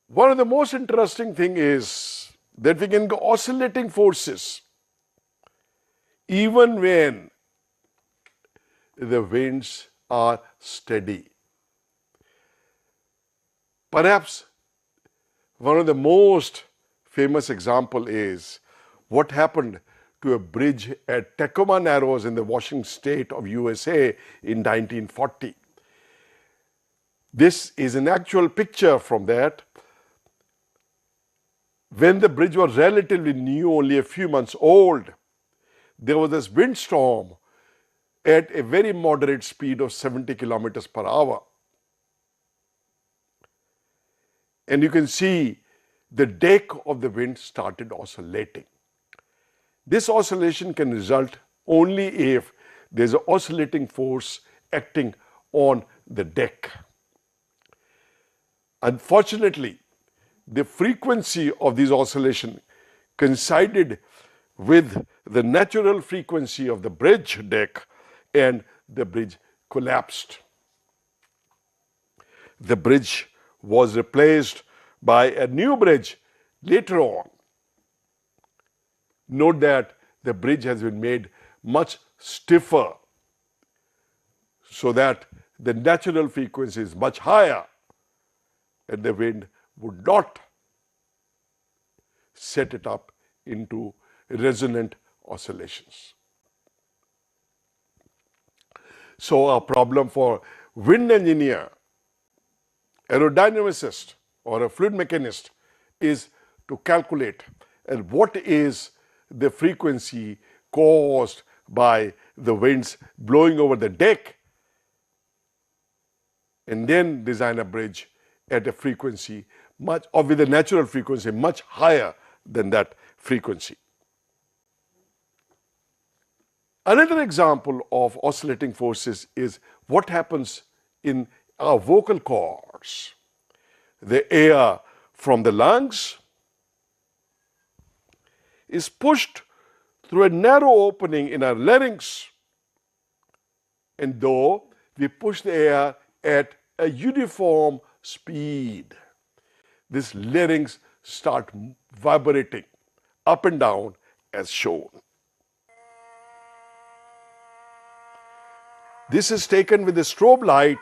[SPEAKER 6] One of the most interesting thing is that we can get oscillating forces even when the winds are steady. Perhaps one of the most famous example is what happened to a bridge at Tacoma Narrows in the Washington state of USA in 1940. This is an actual picture from that. When the bridge was relatively new, only a few months old, there was this windstorm at a very moderate speed of 70 kilometers per hour. And you can see the deck of the wind started oscillating. This oscillation can result only if there's an oscillating force acting on the deck. Unfortunately, the frequency of these oscillations coincided with the natural frequency of the bridge deck, and the bridge collapsed. The bridge was replaced by a new bridge later on. Note that the bridge has been made much stiffer so that the natural frequency is much higher and the wind would not set it up into resonant oscillations. So a problem for wind engineer, aerodynamicist, or a fluid mechanist is to calculate and what is the frequency caused by the winds blowing over the deck, and then design a bridge at a frequency much, or with a natural frequency much higher than that frequency. Another example of oscillating forces is what happens in our vocal cords. The air from the lungs is pushed through a narrow opening in our larynx, and though we push the air at a uniform speed, this larynx start vibrating up and down as shown. This is taken with a strobe light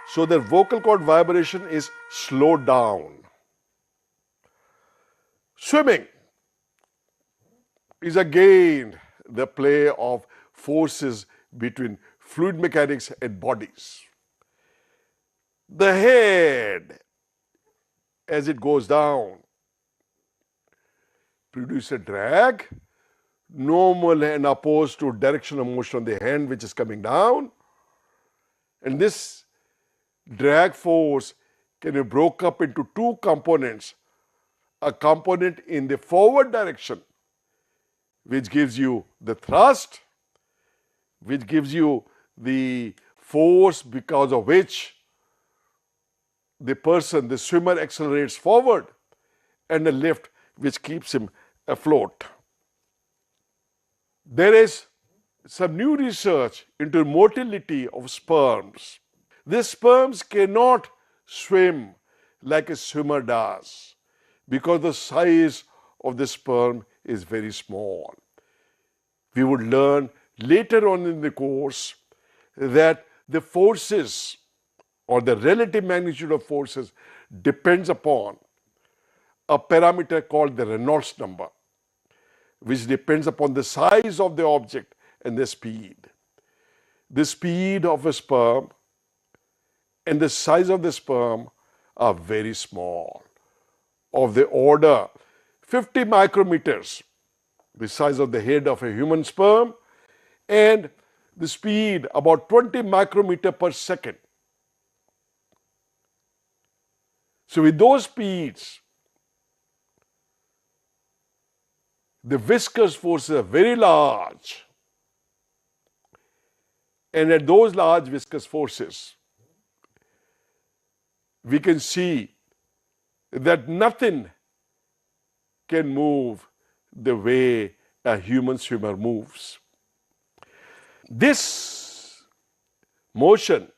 [SPEAKER 6] so that vocal cord vibration is slowed down. Swimming is again the play of forces between fluid mechanics and bodies. The head, as it goes down, produces a drag, normal and opposed to direction of motion of the hand which is coming down. And this drag force can be broken up into two components. A component in the forward direction, which gives you the thrust, which gives you the force because of which the person, the swimmer, accelerates forward, and a lift which keeps him afloat. There is some new research into motility of sperms. The sperms cannot swim like a swimmer does because the size of the sperm is very small. We would learn later on in the course that the forces or the relative magnitude of forces depends upon a parameter called the Reynolds number, which depends upon the size of the object and the speed. The speed of a sperm and the size of the sperm are very small, of the order 50 micrometers, the size of the head of a human sperm, and the speed about 20 micrometer per second. So with those speeds, the viscous forces are very large, and at those large viscous forces, we can see that nothing can move the way a human swimmer moves. This motion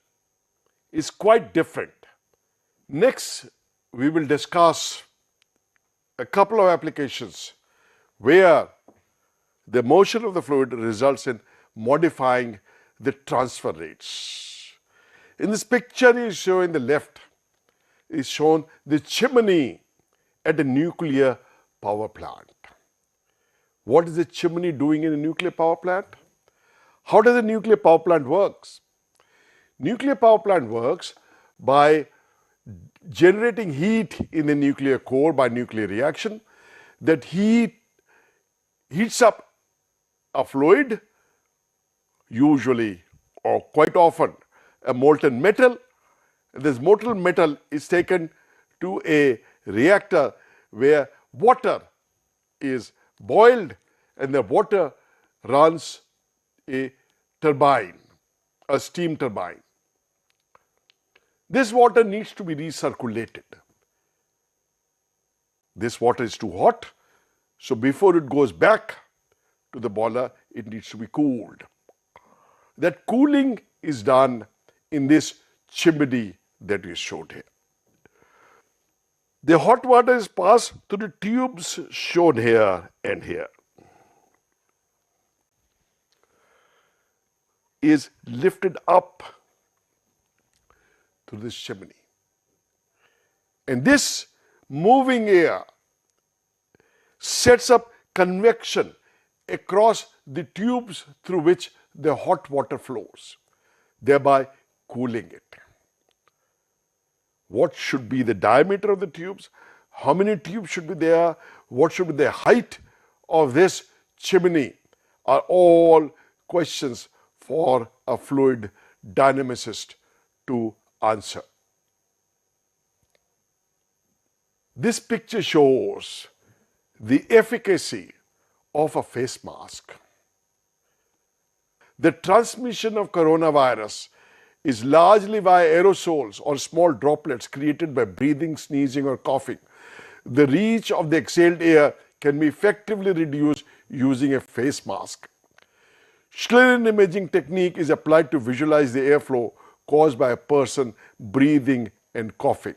[SPEAKER 6] is quite different. Next, we will discuss a couple of applications where the motion of the fluid results in modifying the transfer rates. In this picture is shown in the left, is shown the chimney at a nuclear power plant. What is the chimney doing in a nuclear power plant? How does a nuclear power plant works? Nuclear power plant works by generating heat in the nuclear core by nuclear reaction. That heat heats up a fluid, usually or quite often a molten metal. This molten metal is taken to a reactor where water is boiled and the water runs a turbine, a steam turbine. This water needs to be recirculated. This water is too hot, so before it goes back to the boiler, it needs to be cooled. That cooling is done in this chimney that is showed here. The hot water is passed through the tubes shown here and here. Is lifted up through this chimney. And this moving air sets up convection across the tubes through which the hot water flows, thereby cooling it. What should be the diameter of the tubes? How many tubes should be there? What should be the height of this chimney? Are all questions for a fluid dynamicist to answer. This picture shows the efficacy of a face mask. The transmission of coronavirus is largely via aerosols or small droplets created by breathing, sneezing, or coughing. The reach of the exhaled air can be effectively reduced using a face mask. Schlieren imaging technique is applied to visualize the airflow caused by a person breathing and coughing.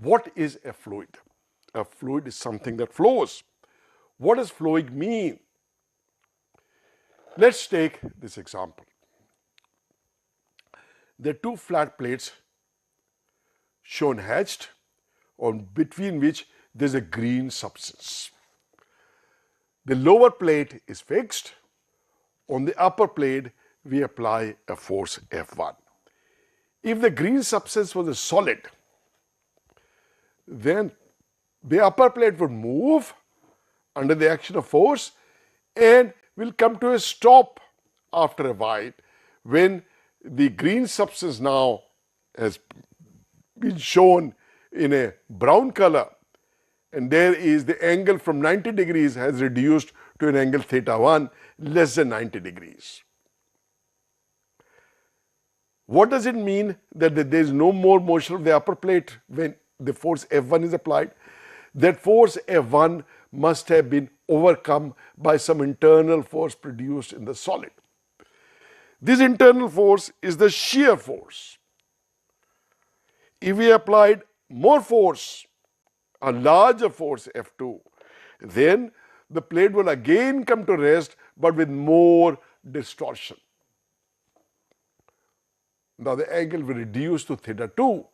[SPEAKER 6] What is a fluid? A fluid is something that flows. What does flowing mean? Let's take this example. There are two flat plates shown hatched, on between which there is a green substance. The lower plate is fixed. On the upper plate, we apply a force F1. If the green substance was a solid, then the upper plate would move under the action of force and will come to a stop after a while when the green substance now has been shown in a brown color, and there is the angle from 90 degrees has reduced to an angle theta 1 less than 90 degrees. What does it mean that there is no more motion of the upper plate when the force F1 is applied? That force F1 must have been overcome by some internal force produced in the solid. This internal force is the shear force. If we applied more force, a larger force F2, then the plate will again come to rest but with more distortion. Now the angle will reduce to theta 2.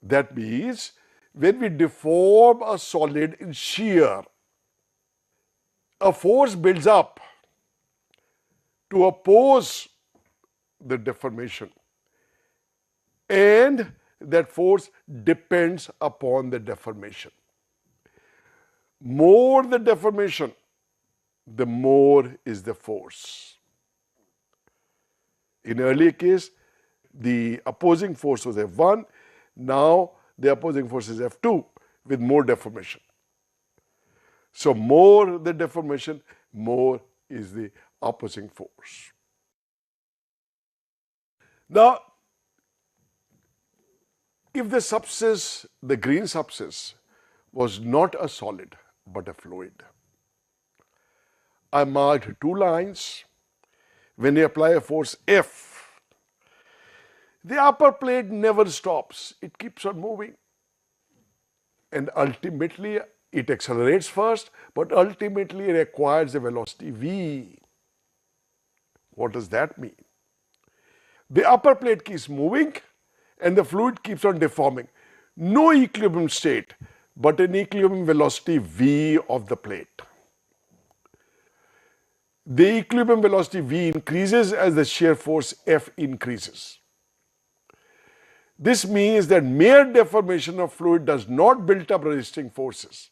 [SPEAKER 6] That means when we deform a solid in shear, a force builds up to oppose the deformation, and that force depends upon the deformation. More the deformation, the more is the force. In earlier case, the opposing force was F1. Now the opposing force is F2 with more deformation. So more the deformation, more is the opposing force. Now, if the substance, the green substance, was not a solid but a fluid, I marked two lines. When you apply a force F, the upper plate never stops. It keeps on moving. And ultimately, it accelerates first, but ultimately it acquires a velocity v. What does that mean? The upper plate keeps moving and the fluid keeps on deforming. No equilibrium state, but an equilibrium velocity v of the plate. the equilibrium velocity V increases as the shear force F increases. This means that mere deformation of fluid does not build up resisting forces.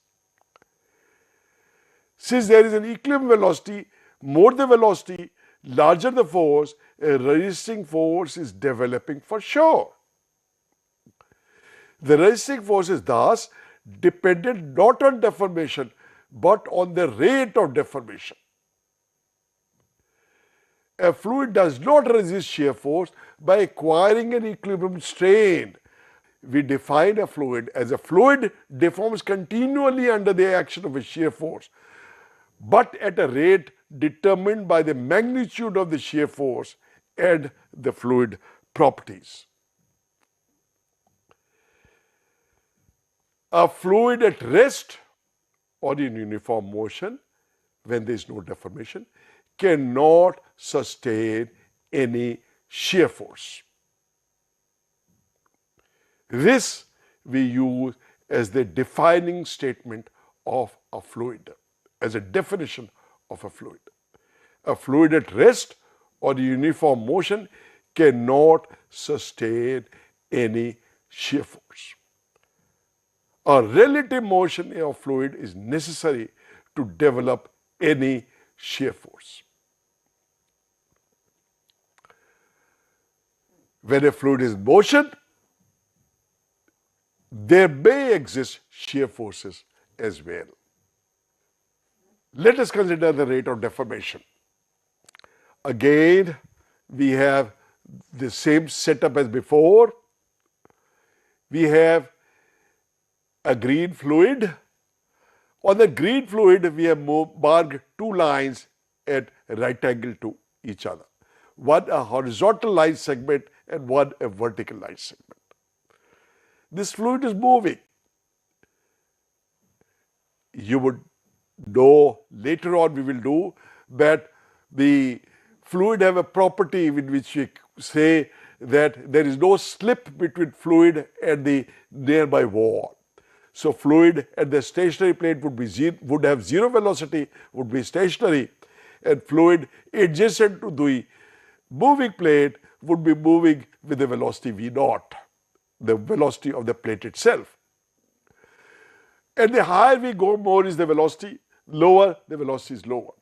[SPEAKER 6] Since there is an equilibrium velocity, more the velocity, larger the force, a resisting force is developing for sure. The resisting force is thus dependent not on deformation but on the rate of deformation. A fluid does not resist shear force by acquiring an equilibrium strain. We define a fluid as a fluid deforms continually under the action of a shear force, but at a rate determined by the magnitude of the shear force and the fluid properties. A fluid at rest or in uniform motion, when there is no deformation, cannot sustain any shear force. This we use as the defining statement of a fluid, as a definition of a fluid. A fluid at rest or uniform motion cannot sustain any shear force. A relative motion of fluid is necessary to develop any shear force. When a fluid is in motion, there may exist shear forces as well. Let us consider the rate of deformation. Again, we have the same setup as before. We have a green fluid. On the green fluid, we have marked two lines at right angle to each other. One a horizontal line segment and one a vertical line segment. This fluid is moving. You would know later on we will do that the fluid have a property in which we say that there is no slip between fluid and the nearby wall. So fluid at the stationary plate would have zero velocity, would be stationary, and fluid adjacent to the moving plate would be moving with the velocity v naught, the velocity of the plate itself. And the higher we go, more is the velocity, lower the velocity is lower.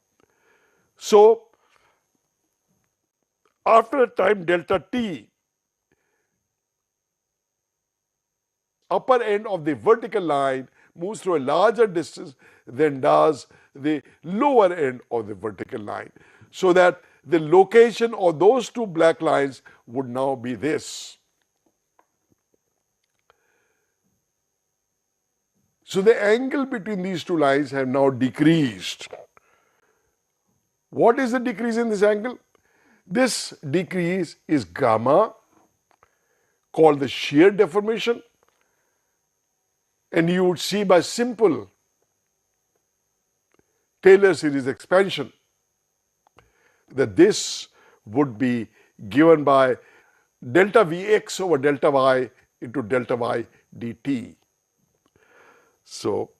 [SPEAKER 6] So after a time delta t, upper end of the vertical line moves through a larger distance than does the lower end of the vertical line, so that the location of those two black lines would now be this. So the angle between these two lines have now decreased. What is the decrease in this angle? This decrease is gamma, called the shear deformation, and you would see by simple Taylor series expansion that this would be given by delta Vx over delta y into delta y dt. So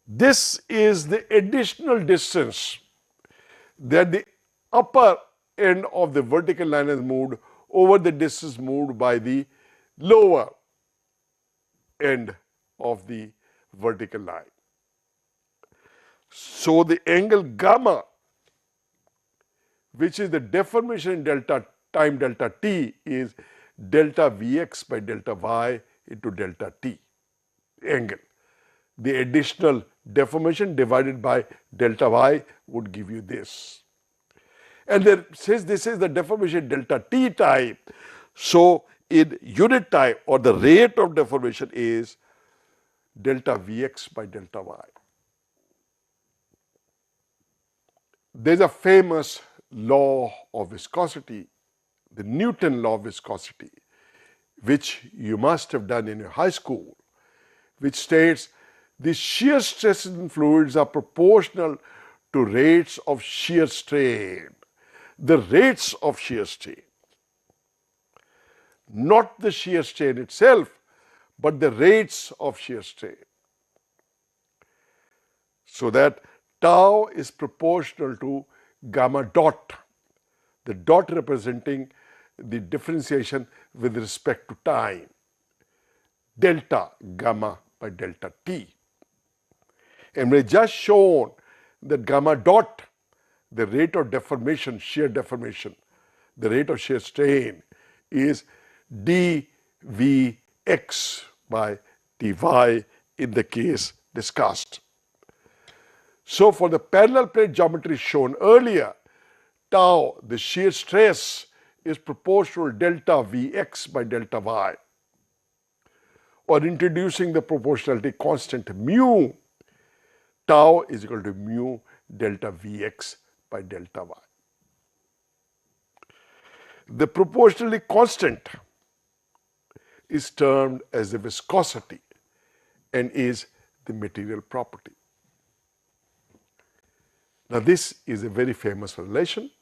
[SPEAKER 6] this is the additional distance that the upper end of the vertical line has moved over the distance moved by the lower end of the vertical line. So the angle gamma, which is the deformation in delta time delta t, is delta Vx by delta y into delta t angle. The additional deformation divided by delta y would give you this. And then since this is the deformation delta t time, so in unit time or the rate of deformation is delta Vx by delta y. There is a famous law of viscosity, the Newton law of viscosity, which you must have done in your high school, which states the shear stresses in fluids are proportional to rates of shear strain. The rates of shear strain, not the shear strain itself, but the rates of shear strain. So that Tau is proportional to gamma dot, the dot representing the differentiation with respect to time, delta gamma by delta t. And we have just shown that gamma dot, the rate of deformation, shear deformation, the rate of shear strain is dvx by dy in the case discussed. So for the parallel plate geometry shown earlier, tau, the shear stress, is proportional to delta Vx by delta y. Or introducing the proportionality constant mu, tau is equal to mu delta Vx by delta y. The proportionality constant is termed as the viscosity and is the material property. Now this is a very famous relation,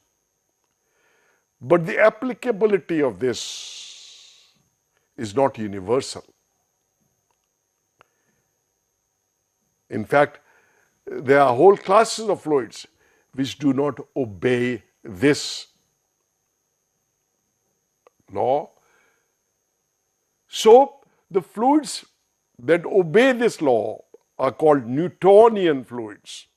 [SPEAKER 6] but the applicability of this is not universal. In fact, there are whole classes of fluids which do not obey this law. So the fluids that obey this law are called Newtonian fluids.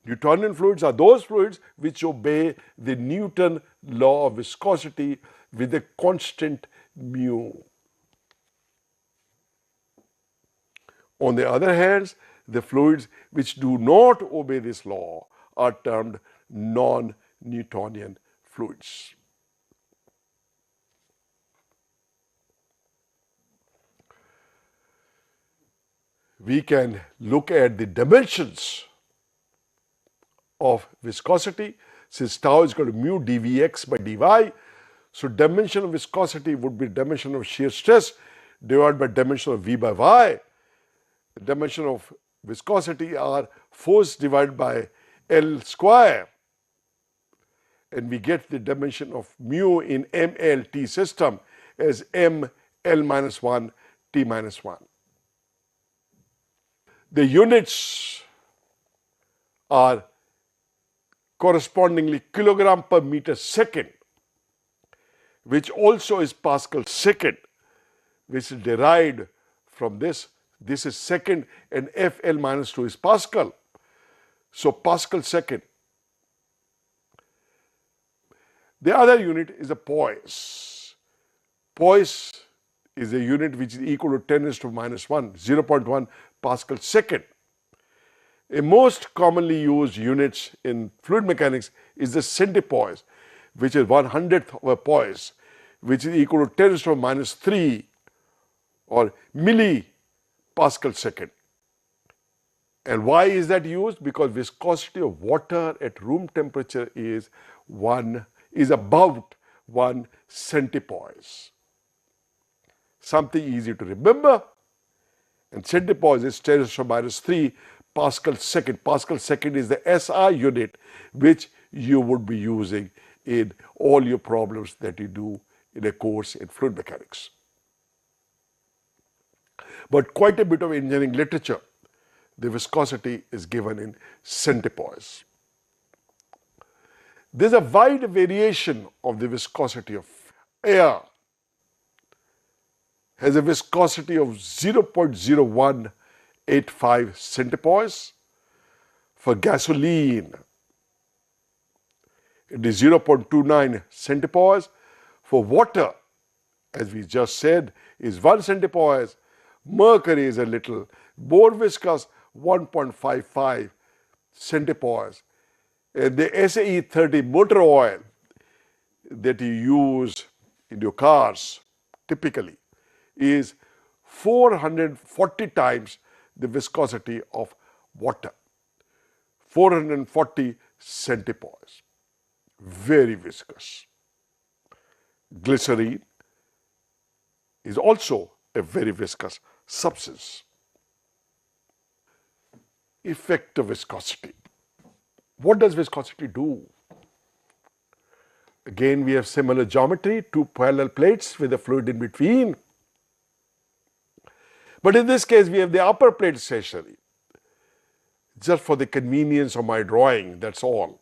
[SPEAKER 6] Newtonian fluids are those fluids which obey the Newton law of viscosity with a constant mu. On the other hand, the fluids which do not obey this law are termed non-Newtonian fluids. We can look at the dimensions of viscosity. Since tau is equal to mu dvx by dy, so dimension of viscosity would be dimension of shear stress divided by dimension of v by y. The dimension of viscosity are force divided by L square, and we get the dimension of mu in MLT system as m L minus 1 T minus 1. The units are correspondingly kilogram per meter second, which also is Pascal second, which is derived from this. This is second and FL minus 2 is Pascal. So Pascal second. The other unit is a poise. Poise is a unit which is equal to 10 raised to minus 1, 0.1 Pascal second. A most commonly used units in fluid mechanics is the centipoise, which is 1/100th of a poise, which is equal to 10 raised to minus 3 or millipascal second. And why is that used? Because viscosity of water at room temperature is about 1 centipoise. Something easy to remember. And centipoise is 10 raised to minus 3 Pascal second. Pascal second is the SI unit which you would be using in all your problems that you do in a course in fluid mechanics. But quite a bit of engineering literature, the viscosity is given in centipoise. There's a wide variation of the viscosity of air. Has a viscosity of 0.0185 centipoise. For gasoline, it is 0.29 centipoise. For water, as we just said, is 1 centipoise. Mercury is a little more viscous, 1.55 centipoise. And the SAE30 motor oil that you use in your cars typically is 440 times the viscosity of water. 440 centipoise. Very viscous. Glycerine is also a very viscous substance. Effect of viscosity. What does viscosity do? Again, we have similar geometry, two parallel plates with a fluid in between. But in this case, we have the upper plate stationary. just for the convenience of my drawing, that's all.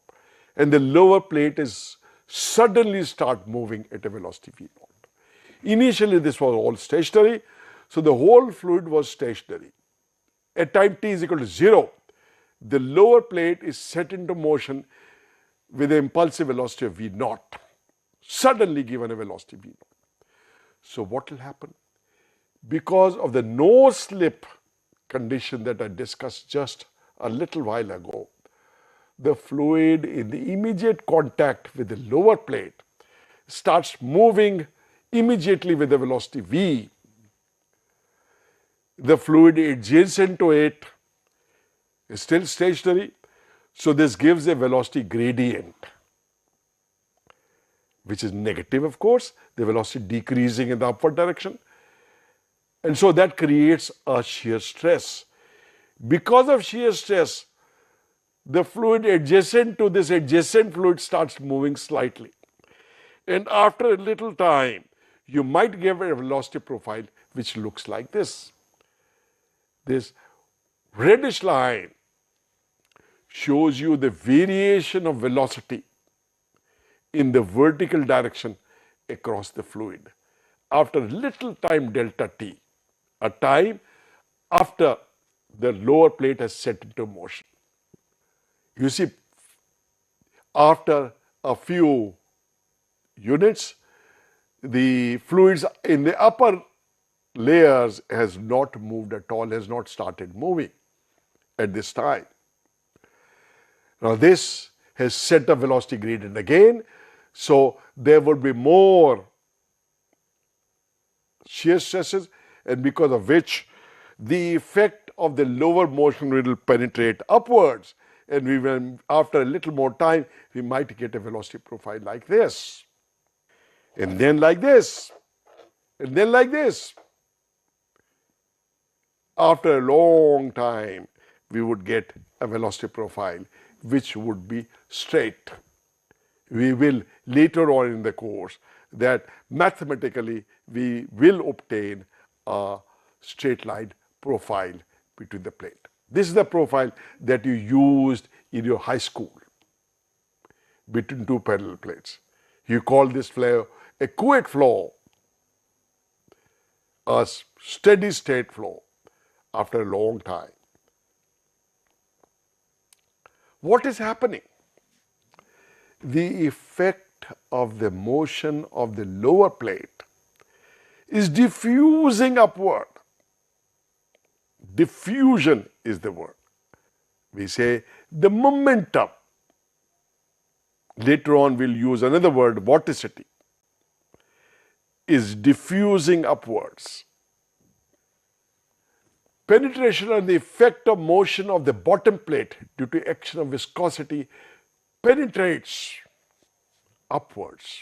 [SPEAKER 6] And the lower plate is suddenly start moving at a velocity v naught. Initially this was all stationary, so the whole fluid was stationary. At time t is equal to 0, the lower plate is set into motion with an impulsive velocity of v naught, suddenly given a velocity v naught. So what will happen? Because of the no slip condition that I discussed just a little while ago, the fluid in the immediate contact with the lower plate starts moving immediately with the velocity v. The fluid adjacent to it is still stationary, so this gives a velocity gradient, which is negative, of course, the velocity decreasing in the upward direction. And so that creates a shear stress. Because of shear stress, the fluid adjacent to this adjacent fluid starts moving slightly. And after a little time, you might give a velocity profile which looks like this. This reddish line shows you the variation of velocity in the vertical direction across the fluid after a little time delta t, a time after the lower plate has set into motion. You see, after a few units, the fluids in the upper layers has not moved at all, has not started moving at this time. Now this has set a velocity gradient again, so there would be more shear stresses, and because of which the effect of the lower motion will penetrate upwards, and we will, after a little more time, we might get a velocity profile like this, and then like this, and then like this. After a long time, we would get a velocity profile which would be straight. We will later on in the course that mathematically we will obtain a straight line profile between the plate. This is the profile that you used in your high school between two parallel plates. You call this flow a Couette flow, a steady state flow after a long time. What is happening? The effect of the motion of the lower plate is diffusing upward. Diffusion is the word. We say the momentum. Later on we'll use another word, vorticity, is diffusing upwards. Penetration and the effect of motion of the bottom plate due to action of viscosity penetrates upwards.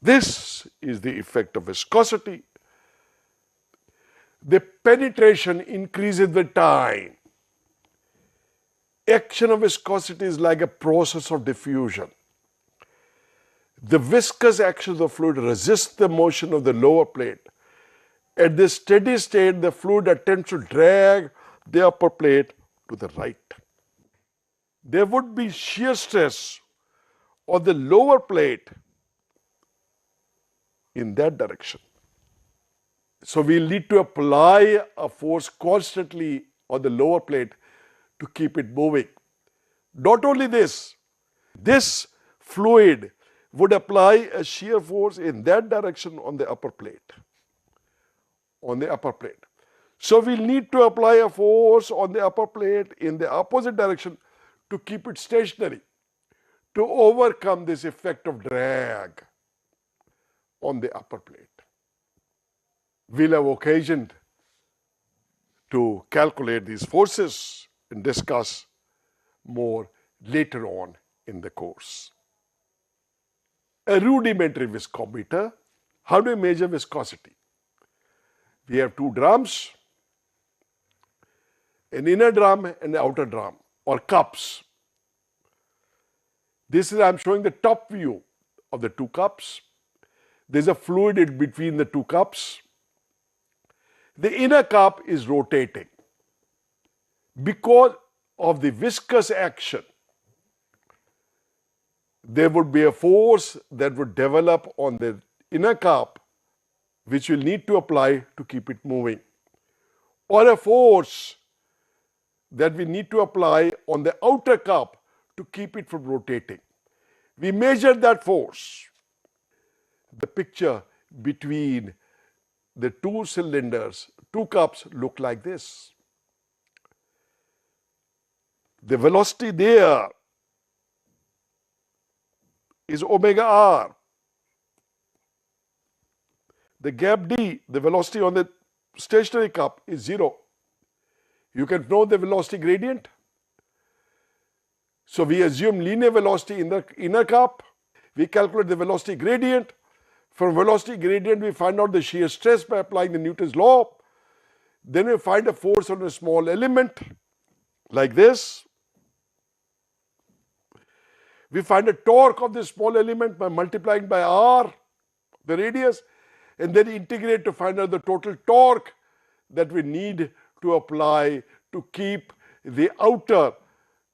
[SPEAKER 6] This is the effect of viscosity. The penetration increases with time. Action of viscosity is like a process of diffusion. The viscous action of the fluid resists the motion of the lower plate. At this steady state, the fluid attempts to drag the upper plate to the right. There would be shear stress on the lower plate in that direction. So we'll need to apply a force constantly on the lower plate to keep it moving. Not only this fluid would apply a shear force in that direction on the upper plate. So we'll need to apply a force on the upper plate in the opposite direction to keep it stationary, to overcome this effect of drag on the upper plate. We'll have occasion to calculate these forces and discuss more later on in the course. A rudimentary viscometer. How do we measure viscosity? We have two drums, an inner drum and an outer drum, or cups. This is, I'm showing the top view of the two cups. There's a fluid in between the two cups. The inner cup is rotating. because of the viscous action, there would be a force that would develop on the inner cup, which we'll need to apply to keep it moving, or a force that we need to apply on the outer cup to keep it from rotating. We measured that force. The picture between the two cylinders, two cups, look like this. The velocity there is omega r. The gap d, the velocity on the stationary cup, is 0. You can know the velocity gradient. So we assume linear velocity in the inner cup. We calculate the velocity gradient. From velocity gradient, we find out the shear stress by applying the Newton's law. Then we find a force on a small element like this. We find a torque of this small element by multiplying by r, the radius, and then integrate to find out the total torque that we need to apply to keep the outer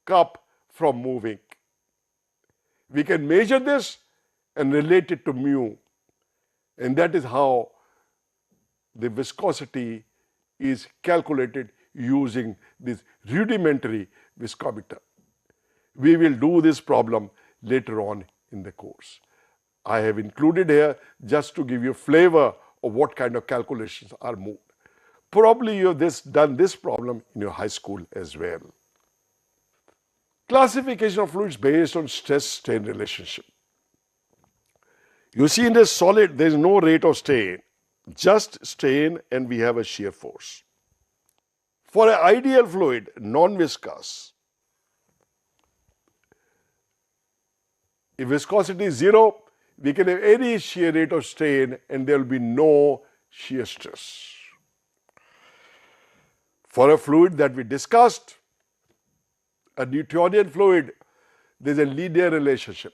[SPEAKER 6] cup from moving. We can measure this and relate it to mu, and that is how the viscosity is calculated using this rudimentary viscometer. We will do this problem later on in the course. I have included here just to give you a flavor of what kind of calculations are moved. Probably you have done this problem in your high school as well. Classification of fluids based on stress-strain relationship. You see, in a solid, there is no rate of strain, just strain, and we have a shear force. For an ideal fluid, non-viscous, if viscosity is 0, we can have any shear rate of strain and there will be no shear stress. For a fluid that we discussed, a Newtonian fluid, there is a linear relationship.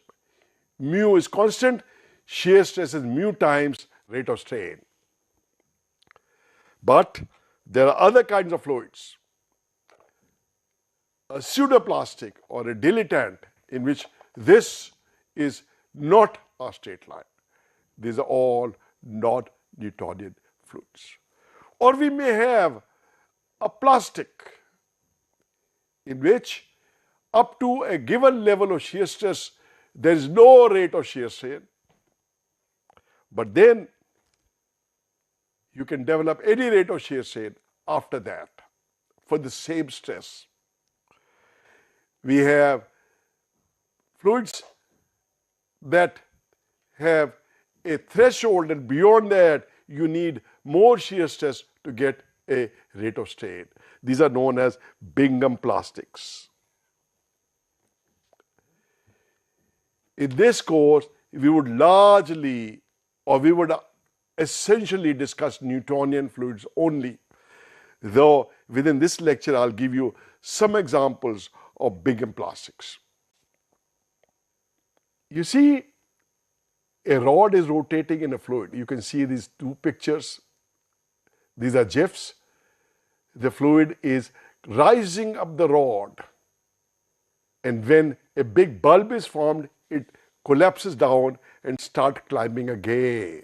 [SPEAKER 6] Mu is constant, shear stress is mu times rate of strain. But there are other kinds of fluids. A pseudoplastic or a dilettante, in which this is not a straight line. These are all not Newtonian fluids. Or we may have a plastic, in which up to a given level of shear stress, there is no rate of shear strain. But then you can develop any rate of shear strain after that for the same stress. We have fluids that have a threshold, and beyond that you need more shear stress to get a rate of strain. These are known as Bingham plastics. In this course, we would largely, or we would essentially discuss Newtonian fluids only, though within this lecture I'll give you some examples of Bingham plastics. You see, a rod is rotating in a fluid. You can see these two pictures. These are GIFs. The fluid is rising up the rod, and when a big bulb is formed, it collapses down and starts climbing again.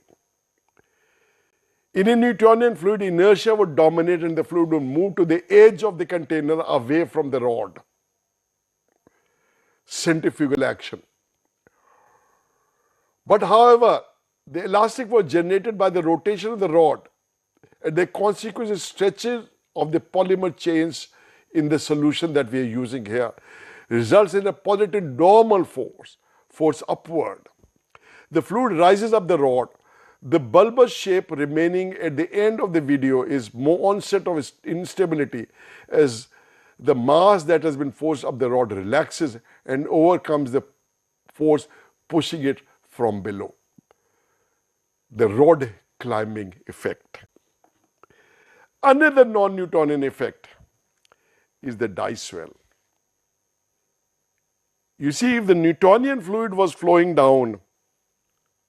[SPEAKER 6] In a Newtonian fluid, inertia would dominate and the fluid would move to the edge of the container away from the rod. Centrifugal action. But however, the elastic was generated by the rotation of the rod, and the consequence is stretches of the polymer chains in the solution that we are using here results in a positive normal force upward. The fluid rises up the rod. The bulbous shape remaining at the end of the video is more onset of instability as the mass that has been forced up the rod relaxes and overcomes the force pushing it from below. The rod climbing effect. Another non-Newtonian effect is the die swell. You see, if the Newtonian fluid was flowing down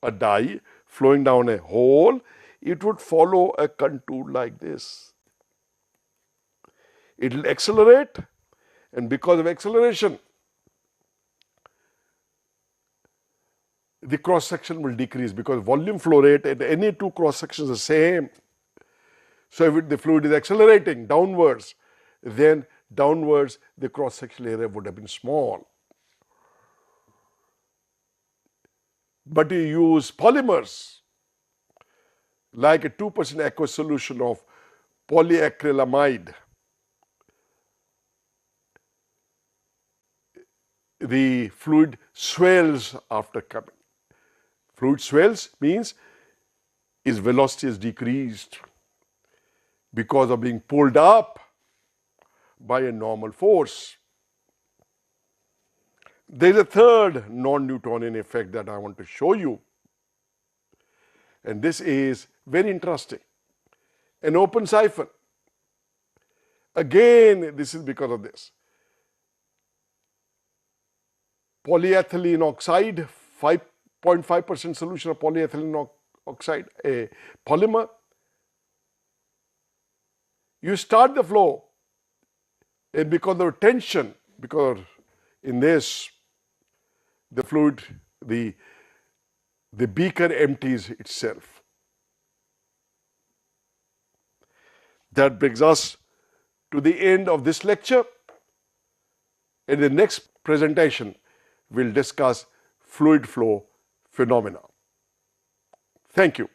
[SPEAKER 6] a die, flowing down a hole, it would follow a contour like this. it will accelerate, and because of acceleration, the cross section will decrease, because volume flow rate at any two cross sections is the same. So if the fluid is accelerating downwards, then downwards the cross sectional area would have been small. But you use polymers like a 2% aqueous solution of polyacrylamide, the fluid swells after coming. Fluid swells means its velocity is decreased because of being pulled up by a normal force. There is a third non-Newtonian effect that I want to show you, and this is very interesting. An open siphon. Again, this is because of this. Polyethylene oxide, 5.5% solution of polyethylene oxide, a polymer. You start the flow, and because of tension, because in this, the fluid, the beaker empties itself. That brings us to the end of this lecture. In the next presentation, we'll discuss fluid flow phenomena. Thank you.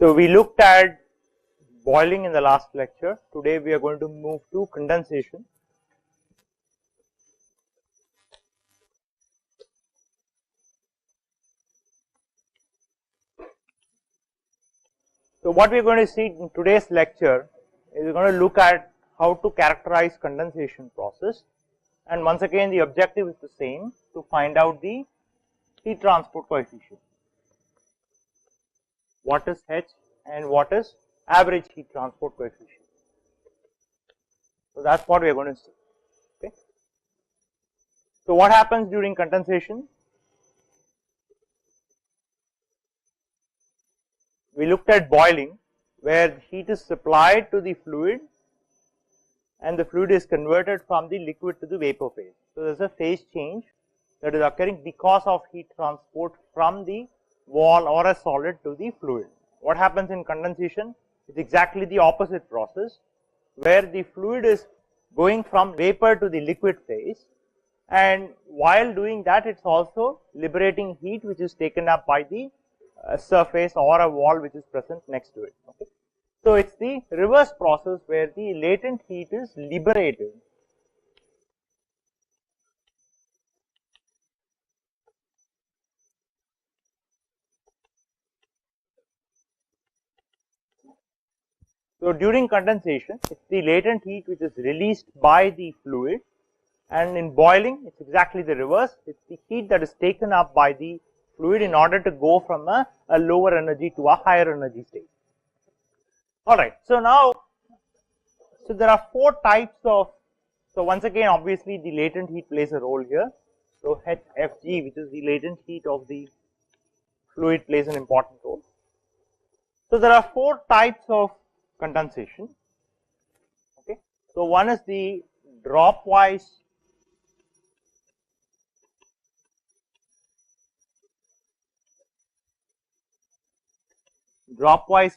[SPEAKER 7] So we looked at boiling in the last lecture. Today we are going to move to condensation. So what we are going to see in today's lecture is we are going to look at how to characterize condensation process, and once again the objective is the same, to find out the heat transport coefficient. What is H and what is average heat transport coefficient? So that's what we are going to see. Okay. So what happens during condensation? We looked at boiling, where heat is supplied to the fluid and the fluid is converted from the liquid to the vapor phase. So there is a phase change that is occurring because of heat transport from the wall or a solid to the fluid. What happens in condensation is exactly the opposite process, where the fluid is going from vapor to the liquid phase, and while doing that it's also liberating heat which is taken up by the surface or a wall which is present next to it. Okay. So it's the reverse process where the latent heat is liberated. So during condensation, it's the latent heat which is released by the fluid, and in boiling it's exactly the reverse. It's the heat that is taken up by the fluid in order to go from a lower energy to a higher energy state. Alright, so now, so there are four types of, so once again obviously the latent heat plays a role here. So HFG, which is the latent heat of the fluid, plays an important role. So there are four types of condensation. Okay. So one is the dropwise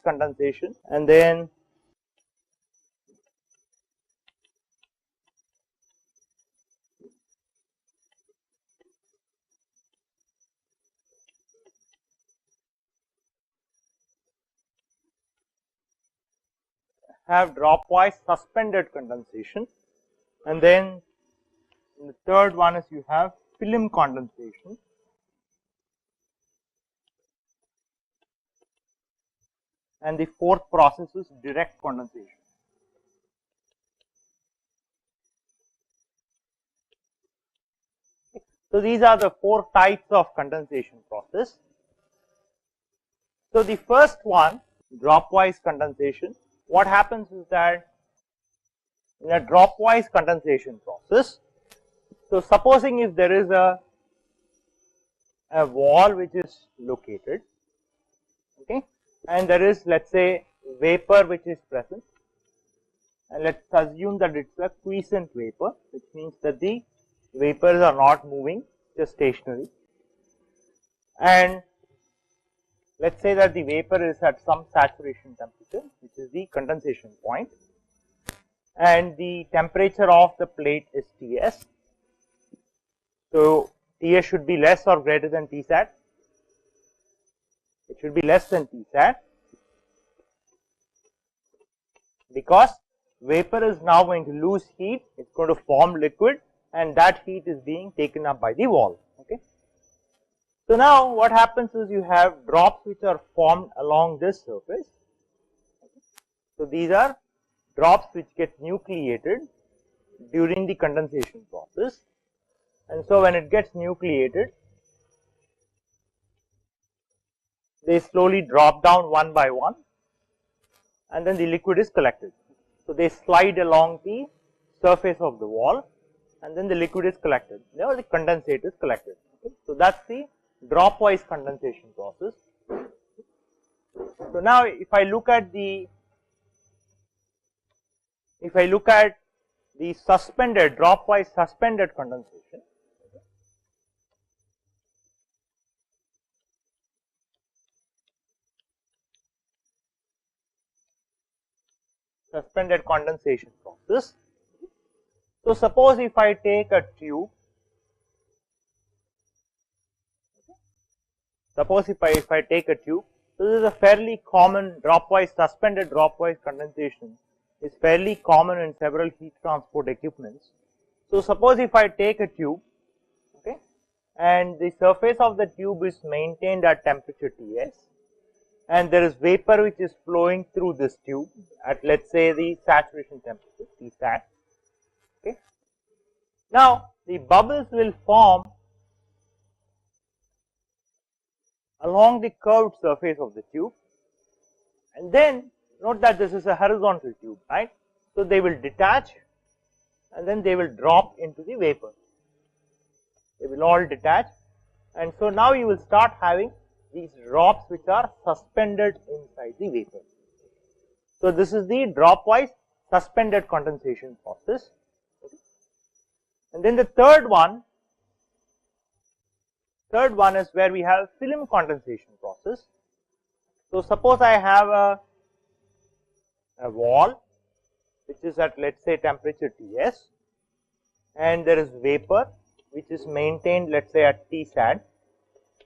[SPEAKER 7] condensation, and then have dropwise suspended condensation, and then the third one is you have film condensation, and the fourth process is direct condensation. So these are the 4 types of condensation process. So the first one, dropwise condensation, what happens is that in a dropwise condensation process, so supposing if there is a wall which is located, okay, and there is, let's say, vapor which is present, and let's assume that it's a quiescent vapor, which means that the vapors are not moving, just stationary, and let's say that the vapor is at some saturation temperature, which is the condensation point, and the temperature of the plate is Ts. So Ts should be less or greater than Tsat. It should be less than Tsat, because vapor is now going to lose heat, it's going to form liquid, and that heat is being taken up by the wall. Okay. So now what happens is you have drops which are formed along this surface. So these are drops which get nucleated during the condensation process, and so when it gets nucleated, they slowly drop down one by one, and then the liquid is collected. So they slide along the surface of the wall, and then the liquid is collected. Now the condensate is collected. Okay. So that's the dropwise condensation process. So now if I look at the suspended, dropwise suspended condensation, process. So suppose if I take a tube, so this is a fairly common suspended dropwise condensation is fairly common in several heat transport equipments. So suppose if I take a tube, okay, and the surface of the tube is maintained at temperature Ts, and there is vapor which is flowing through this tube at, let's say, the saturation temperature Tsat. Okay. Now the bubbles will form along the curved surface of the tube, and then note that this is a horizontal tube, right? So they will detach, and then they will drop into the vapor. They will all detach, and so now you will start having these drops which are suspended inside the vapor. So this is the dropwise suspended condensation process. And then the third one is where we have film condensation process. So suppose I have a wall which is at, let's say, temperature Ts, and there is vapor which is maintained, let's say, at Tsat,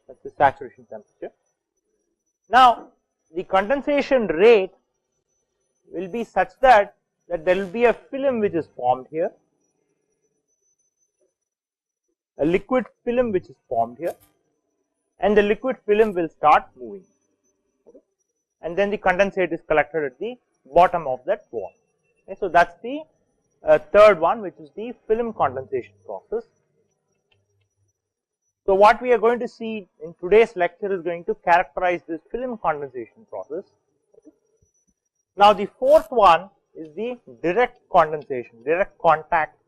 [SPEAKER 7] that's the saturation temperature. Now the condensation rate will be such that there will be a film which is formed here, a liquid film which is formed here, and the liquid film will start moving, okay, and then the condensate is collected at the bottom of that wall. Okay, so that's the third one, which is the film condensation process. So what we are going to see in today's lecture is going to characterize this film condensation process. Now the fourth one is the direct condensation, direct contact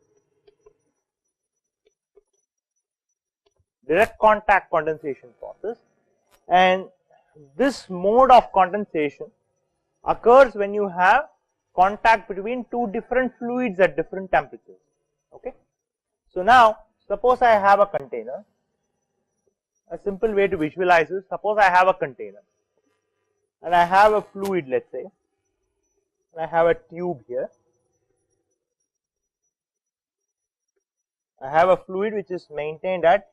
[SPEAKER 7] condensation process, and this mode of condensation occurs when you have contact between two different fluids at different temperatures. Okay. So now suppose I have a container. A simple way to visualize is, suppose I have a container and I have a fluid, let's say, and I have a tube here. I have a fluid which is maintained at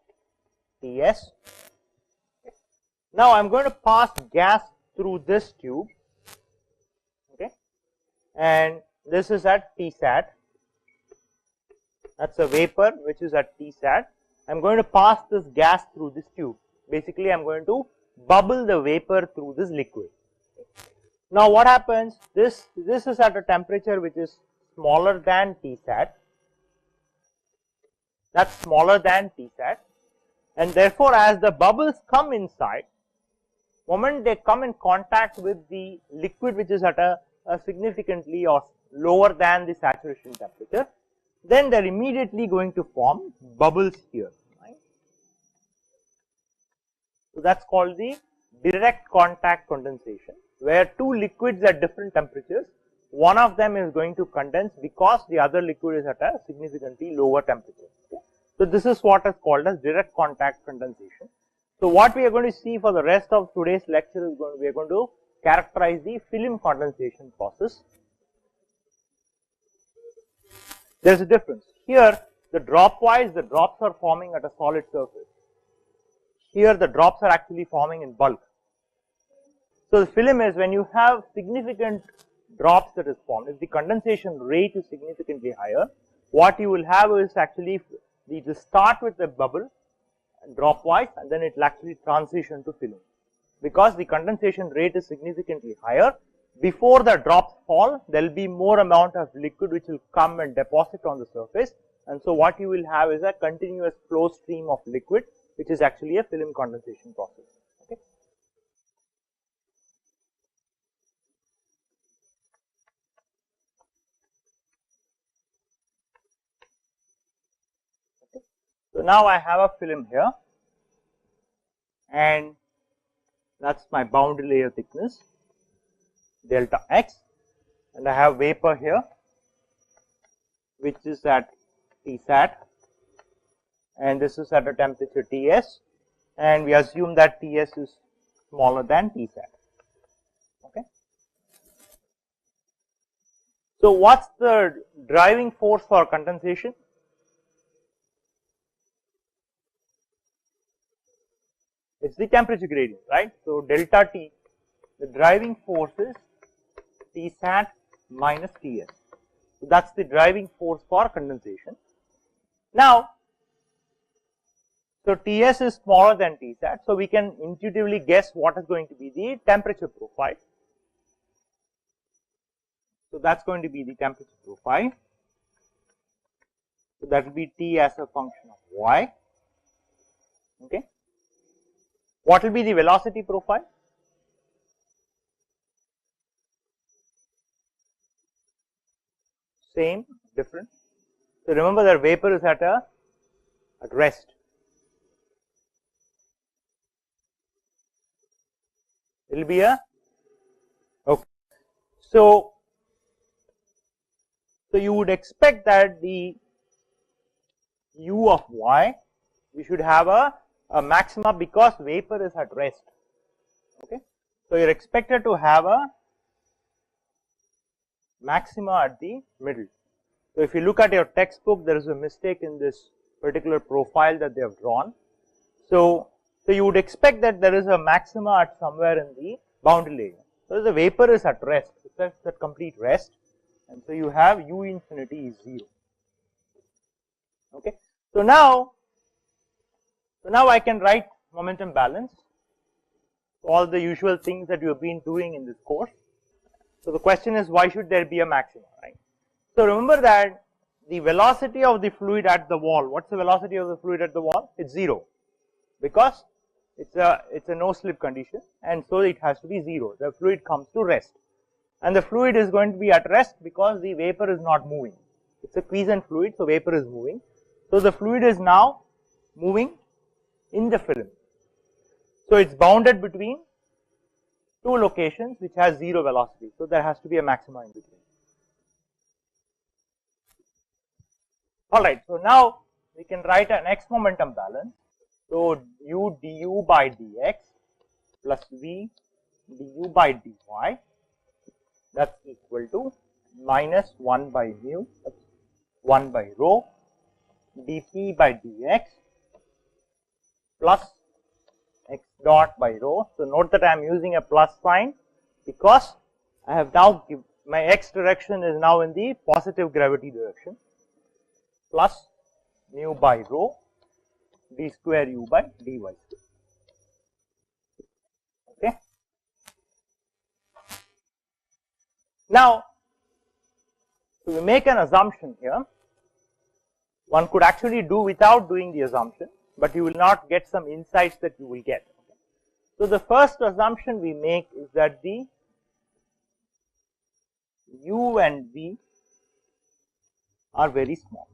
[SPEAKER 7] Ts. Now I am going to pass gas through this tube, okay, and this is at Tsat. That's a vapor which is at Tsat. I am going to pass this gas through this tube. Basically, I am going to bubble the vapor through this liquid. Now what happens? This is at a temperature which is smaller than Tsat. That's smaller than Tsat. and therefore as the bubbles come inside, moment they come in contact with the liquid which is at a significantly or lower than the saturation temperature, then they are immediately going to form bubbles here, right. So that is called the direct contact condensation, where two liquids at different temperatures, one of them is going to condense because the other liquid is at a significantly lower temperature. Okay. So this is what is called as direct contact condensation. So what we are going to see for the rest of today's lecture is we are going to characterize the film condensation process. There is a difference. Here the dropwise, the drops are forming at a solid surface. Here the drops are actually forming in bulk. So the film is, when you have significant drops that is formed, if the condensation rate is significantly higher, what you will have is actually the start with the bubble dropwise, and then it will actually transition to film. Because the condensation rate is significantly higher, before the drops fall, there will be more amount of liquid which will come and deposit on the surface, and so what you will have is a continuous flow stream of liquid, which is actually a film condensation process. Okay. So now I have a film here, and that is my boundary layer thickness delta x, and I have vapor here which is at Tsat, and this is at a temperature Ts, and we assume that Ts is smaller than Tsat. Okay. So what is the driving force for condensation? It is the temperature gradient, right. So delta T, the driving force is Tsat minus Ts. So that is the driving force for condensation. Now, so Ts is smaller than Tsat, so we can intuitively guess what is going to be the temperature profile. So that is going to be the temperature profile. So that will be T as a function of y. Okay. What will be the velocity profile? Same, different. So remember that vapor is at rest. It will be a okay. So you would expect that the u of y, we should have a maxima because vapor is at rest. Okay. So you are expected to have a maxima at the middle. So if you look at your textbook, there is a mistake in this particular profile that they have drawn. So you would expect that there is a maxima at somewhere in the boundary layer. So the vapor is at rest, it's at complete rest, and so you have u infinity is 0. Okay. So now I can write momentum balance, all the usual things that you have been doing in this course. So the question is, why should there be a maxima, right? So remember that the velocity of the fluid at the wall, what's the velocity of the fluid at the wall? It's 0, because it's a no slip condition, and so it has to be 0. The fluid comes to rest, and the fluid is going to be at rest because the vapor is not moving. It's a quiescent fluid, so vapor is moving. So the fluid is now moving in the film. So it's bounded between two locations which has 0 velocity. So there has to be a maxima in between. Alright, so now we can write an x momentum balance. So u du by dx plus v du by dy, that's equal to minus 1 by mu, 1 by rho dp by dx plus x dot by rho. So note that I am using a plus sign because I have now my x direction is now in the positive gravity direction, plus mu by rho d square u by dy square. Okay. Now, to make an assumption here, one could actually do without doing the assumption. but you will not get some insights that you will get. Okay. So the first assumption we make is that the u and v are very small,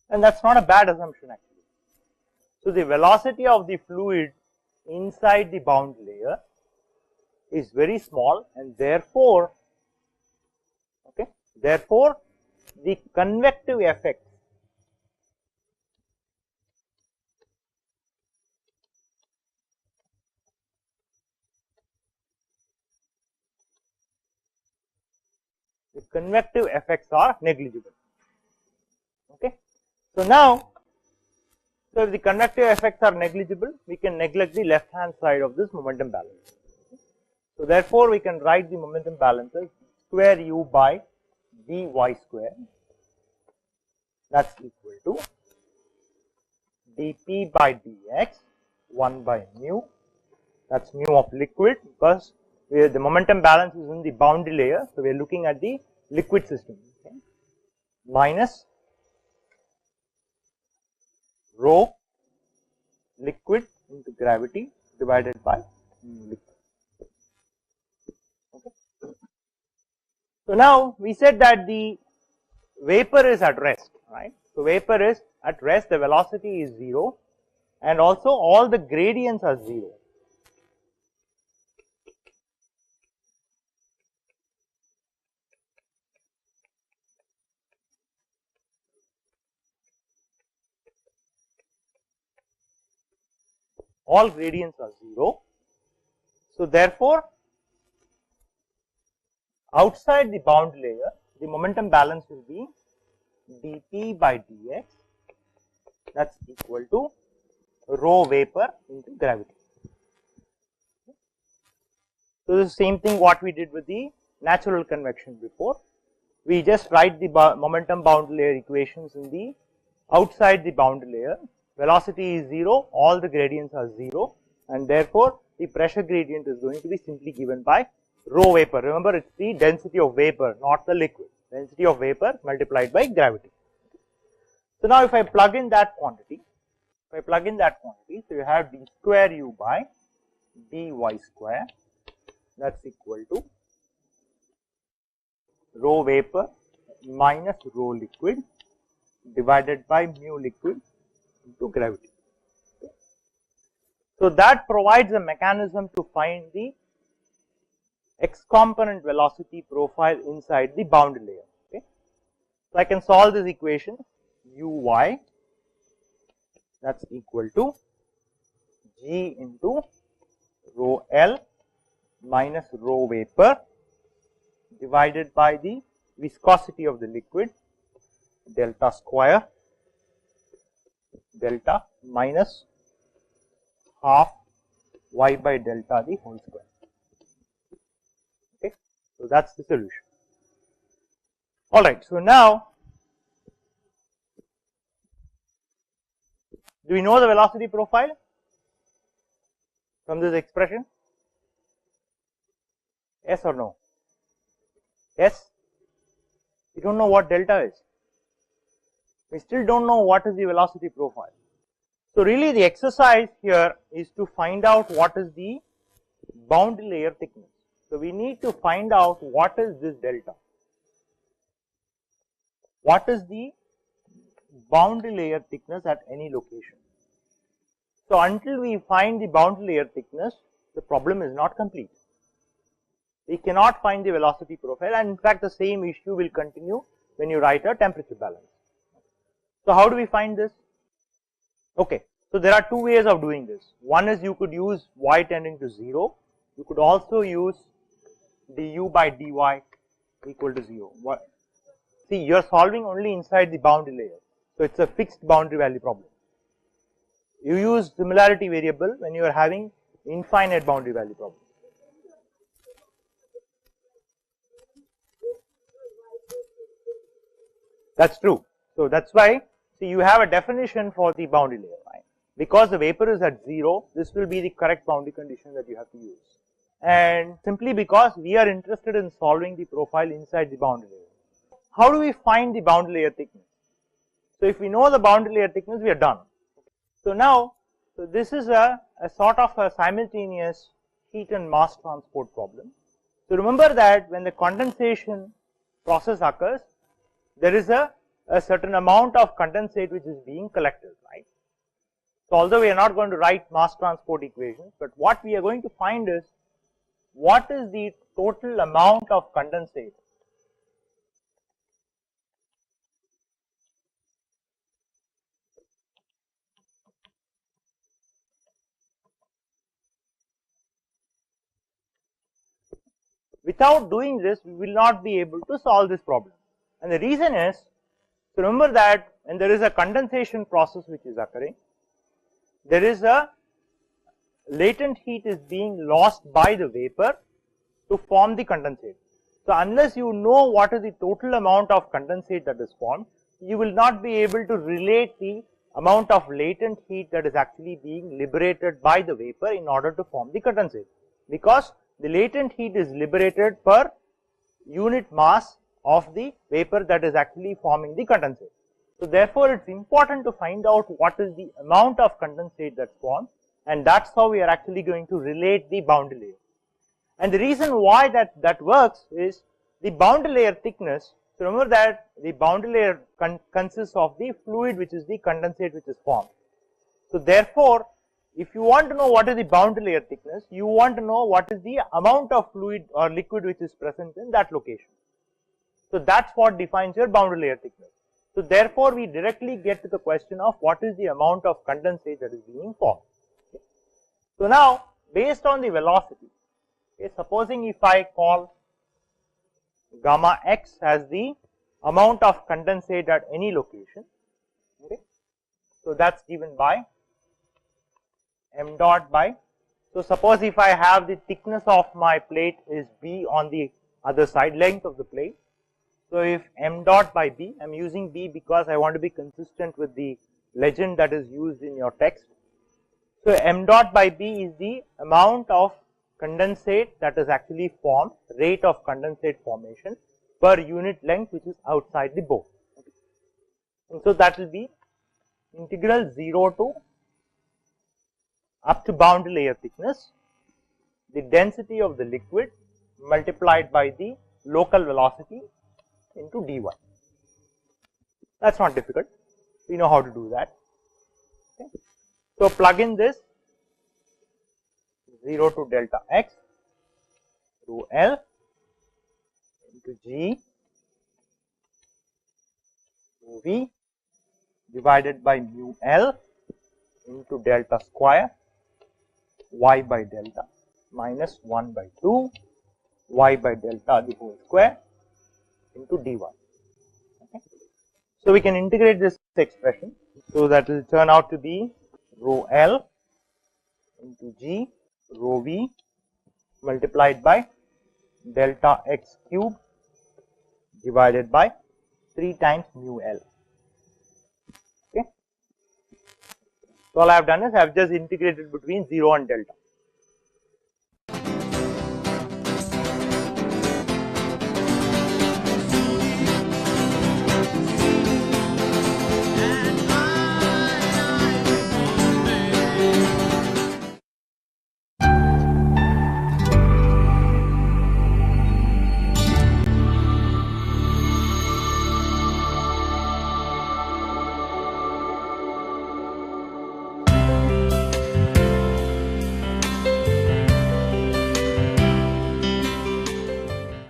[SPEAKER 7] and that's not a bad assumption actually. So the velocity of the fluid inside the bound layer is very small, and therefore, okay, therefore the convective effect are negligible. Okay. So now, so if the convective effects are negligible, we can neglect the left hand side of this momentum balance. So therefore, we can write the momentum balance as square u by dy square, that's equal to dp by dx 1 by mu, that's mu of liquid, because the momentum balance is in the boundary layer, so we are looking at the liquid system, okay, minus rho liquid into gravity divided by mu liquid. Okay. So now we said that the vapor is at rest, right? So vapor is at rest, the velocity is 0, and also all the gradients are 0. All gradients are 0. So therefore, outside the bound layer, the momentum balance will be dp by dx, that's equal to rho vapor into gravity. So this is the same thing what we did with the natural convection before. We just write the momentum bound layer equations in the outside the bound layer. Velocity is 0, all the gradients are 0, and therefore the pressure gradient is going to be simply given by rho vapor. Remember, it's the density of vapor, not the liquid. Density of vapor multiplied by gravity. So now if I plug in that quantity, so you have d square u by dy square, that's equal to rho vapor minus rho liquid divided by mu liquid into gravity. Okay. So that provides a mechanism to find the x component velocity profile inside the bound layer. Okay. So I can solve this equation uy, that's equal to g into rho L minus rho vapor divided by the viscosity of the liquid delta square delta minus half y by delta the whole square. Okay. So that's the solution. Alright, so now do we know the velocity profile from this expression? Yes or no? Yes? We don't know what delta is. We still don't know what is the velocity profile. So really the exercise here is to find out what is the bound layer thickness. So we need to find out what is this delta. What is the bound layer thickness at any location? So until we find the bound layer thickness, the problem is not complete. We cannot find the velocity profile, and in fact the same issue will continue when you write a temperature balance. So how do we find this? Okay, so there are two ways of doing this. One is you could use y tending to 0. You could also use du by dy equal to 0. See, you are solving only inside the boundary layer. So it's a fixed boundary value problem. You use similarity variable when you are having infinite boundary value problem. That's true. So that's why, see, you have a definition for the boundary layer, right? Because the vapor is at 0, this will be the correct boundary condition that you have to use. And simply because we are interested in solving the profile inside the boundary layer. How do we find the boundary layer thickness? So if we know the boundary layer thickness, we are done. So now, so this is a sort of a simultaneous heat and mass transport problem. So remember that when the condensation process occurs, there is a certain amount of condensate which is being collected, right? So although we are not going to write mass transport equations, but what we are going to find is what is the total amount of condensate without doing this, we will not be able to solve this problem. And the reason is, so remember that when there is a condensation process which is occurring, there is a latent heat is being lost by the vapor to form the condensate. So unless you know what is the total amount of condensate that is formed, you will not be able to relate the amount of latent heat that is actually being liberated by the vapor in order to form the condensate, because the latent heat is liberated per unit mass of the vapor that is actually forming the condensate. So therefore, it's important to find out what is the amount of condensate that's formed, and that's how we are actually going to relate the boundary layer. And the reason why that works is the boundary layer thickness. So remember that the boundary layer consists of the fluid which is the condensate which is formed. So therefore, if you want to know what is the boundary layer thickness, you want to know what is the amount of fluid or liquid which is present in that location. So that's what defines your boundary layer thickness. So therefore, we directly get to the question of what is the amount of condensate that is being formed. Okay. So now, based on the velocity, okay, supposing if I call gamma x as the amount of condensate at any location, okay, so that's given by m dot by, so suppose if I have the thickness of my plate is b on the other side, length of the plate. So if m dot by b, I am using b because I want to be consistent with the legend that is used in your text. So m dot by b is the amount of condensate that is actually formed, rate of condensate formation per unit length which is outside the bore. Okay. And so that will be integral 0 to up to boundary layer thickness, the density of the liquid multiplied by the local velocity into dy. That's not difficult, we know how to do that. Okay. So plug in this 0 to delta x rho L into G rho V divided by mu L into delta square y by delta minus 1 by 2 y by delta the whole square into dy. Okay. So we can integrate this expression, so that will turn out to be rho L into G rho V multiplied by delta x cube divided by 3 times mu L. Okay. So all I have done is I have just integrated between 0 and delta.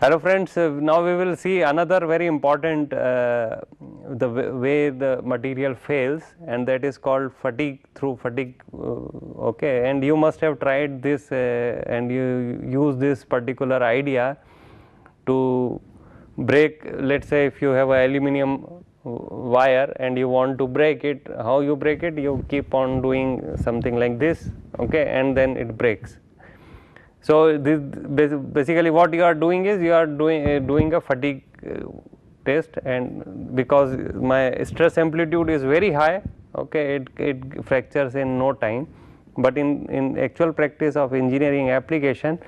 [SPEAKER 8] Hello friends, now we will see another very important the way the material fails, and that is called fatigue through fatigue. Okay, and you must have tried this and you use this particular idea to break. Let's say if you have a aluminium wire and you want to break it, how you break it? You keep on doing something like this, okay, and then it breaks. So this basically what you are doing is you are doing a fatigue test, and because my stress amplitude is very high, okay, it fractures in no time. But in actual practice of engineering application,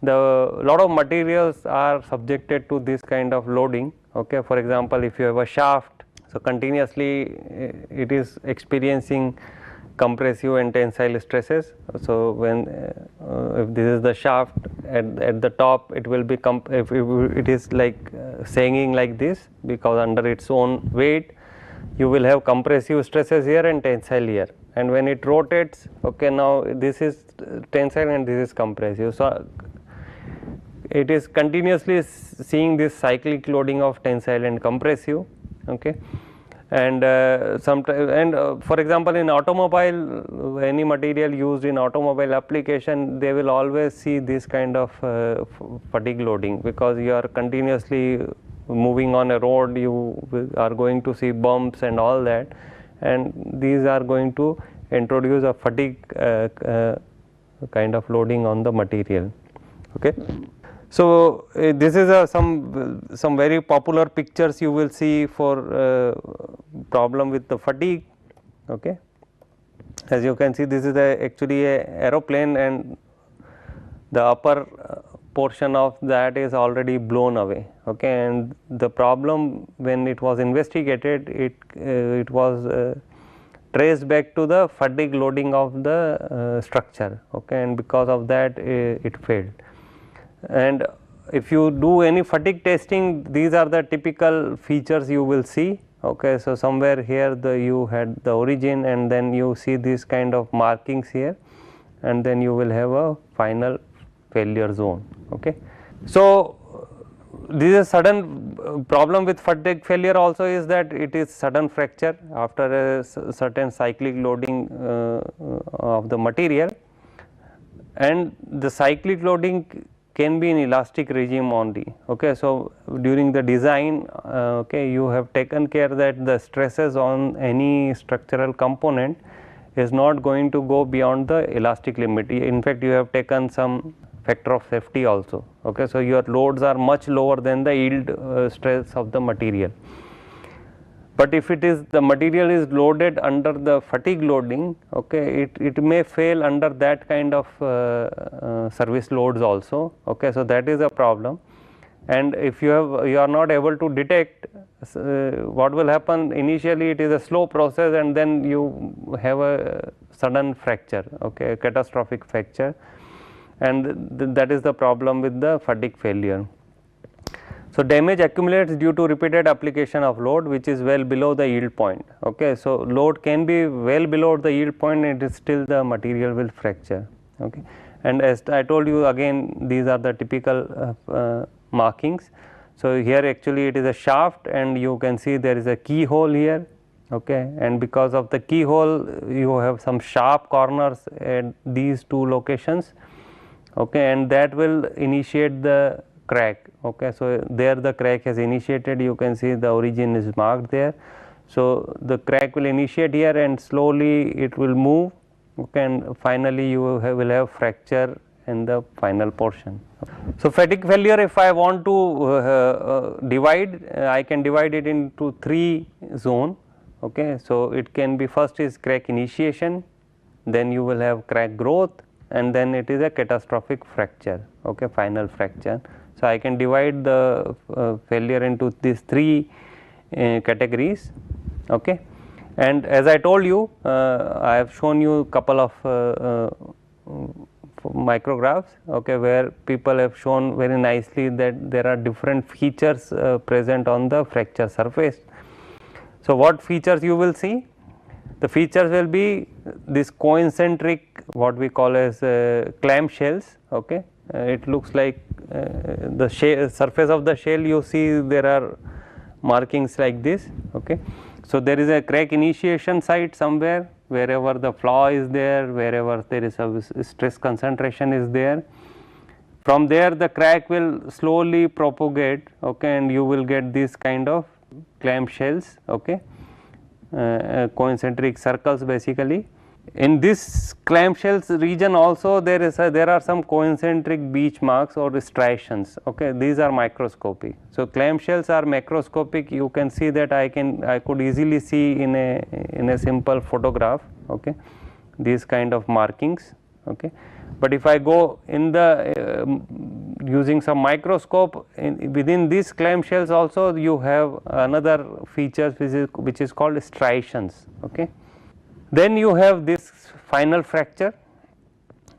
[SPEAKER 8] the lot of materials are subjected to this kind of loading. Okay, for example, if you have a shaft, So, continuously it is experiencing compressive and tensile stresses. So, when if this is the shaft at the top, it will be if it is like sagging like this, because under its own weight you will have compressive stresses here and tensile here, and when it rotates, okay, now this is tensile and this is compressive. So, it is continuously seeing this cyclic loading of tensile and compressive, okay. And for example, in automobile, any material used in automobile application, they will always see this kind of fatigue loading, because you are continuously moving on a road, you are going to see bumps and all that, and these are going to introduce a fatigue kind of loading on the material, okay. So, this is some very popular pictures you will see for problem with the fatigue, okay. As you can see, this is actually a aeroplane, and the upper portion of that is already blown away, okay. And the problem, when it was investigated, it was traced back to the fatigue loading of the structure, okay, and because of that it failed. And if you do any fatigue testing, these are the typical features you will see, okay. So, somewhere here you had the origin, and then you see this kind of markings here, and then you will have a final failure zone, okay. So, this is sudden problem with fatigue failure also is that it is sudden fracture after a certain cyclic loading of the material, and the cyclic loading can be in elastic regime only, okay. So, during the design, okay, you have taken care that the stresses on any structural component is not going to go beyond the elastic limit. In fact, you have taken some factor of safety also, okay. So, your loads are much lower than the yield stress of the material. But if it is the material is loaded under the fatigue loading, okay, it may fail under that kind of service loads also, okay. So, that is a problem, and if you are not able to detect, what will happen initially, it is a slow process, and then you have a sudden fracture, okay, catastrophic fracture, and that is the problem with the fatigue failure. So, damage accumulates due to repeated application of load, which is well below the yield point, okay. So, load can be well below the yield point, and it is still the material will fracture, okay. And as I told you again, these are the typical markings. So, here actually it is a shaft, and you can see there is a keyhole here, okay, and because of the keyhole you have some sharp corners at these two locations, okay, and that will initiate the crack, okay. So, there the crack has initiated, you can see the origin is marked there. So, the crack will initiate here and slowly it will move, okay, and finally you will have fracture in the final portion. So, fatigue failure, if I want to divide, I can divide it into 3 zones, okay. So, it can be, first is crack initiation, then you will have crack growth, and then it is a catastrophic fracture, okay, final fracture. So, I can divide the failure into these 3 categories, okay. And as I told you, I have shown you a couple of micrographs, okay, where people have shown very nicely that there are different features present on the fracture surface. So, what features you will see? The features will be this concentric, what we call as clam shells, okay. It looks like the surface of the shell, you see there are markings like this, okay. So, there is a crack initiation site somewhere, wherever the flaw is there, wherever there is a stress concentration is there. From there the crack will slowly propagate, okay, and you will get this kind of clam shells, okay, concentric circles basically. In this clamshells region also there are some concentric beach marks or striations, okay. These are microscopic. So, clamshells are macroscopic, you can see that I could easily see in a simple photograph, okay, these kind of markings, okay. But if I go in the using some microscope within these clamshells also you have another features which is called striations. Okay. Then you have this final fracture.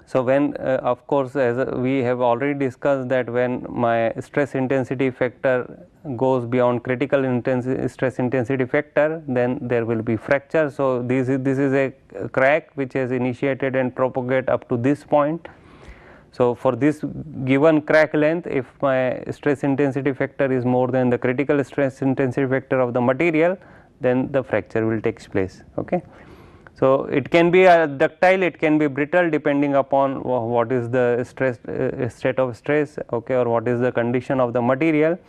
[SPEAKER 8] So, when of course, as we have already discussed that when my stress intensity factor goes beyond critical stress intensity factor, then there will be fracture. So, this is a crack which has initiated and propagate up to this point. So, for this given crack length, if my stress intensity factor is more than the critical stress intensity factor of the material, then the fracture will take place. Okay. So, it can be a ductile, it can be brittle depending upon what is the stress state of stress, okay, or what is the condition of the material.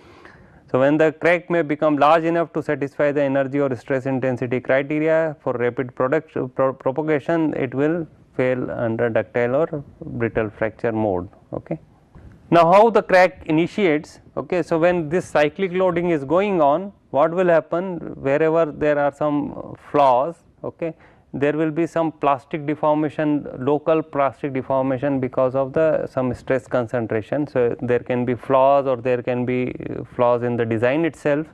[SPEAKER 8] So, when the crack may become large enough to satisfy the energy or stress intensity criteria for rapid propagation, it will fail under ductile or brittle fracture mode. Okay. Now, how the crack initiates? Okay. So, when this cyclic loading is going on, what will happen wherever there are some flaws, okay, there will be some plastic deformation, local plastic deformation because of the some stress concentration. So, there can be flaws or there can be flaws in the design itself.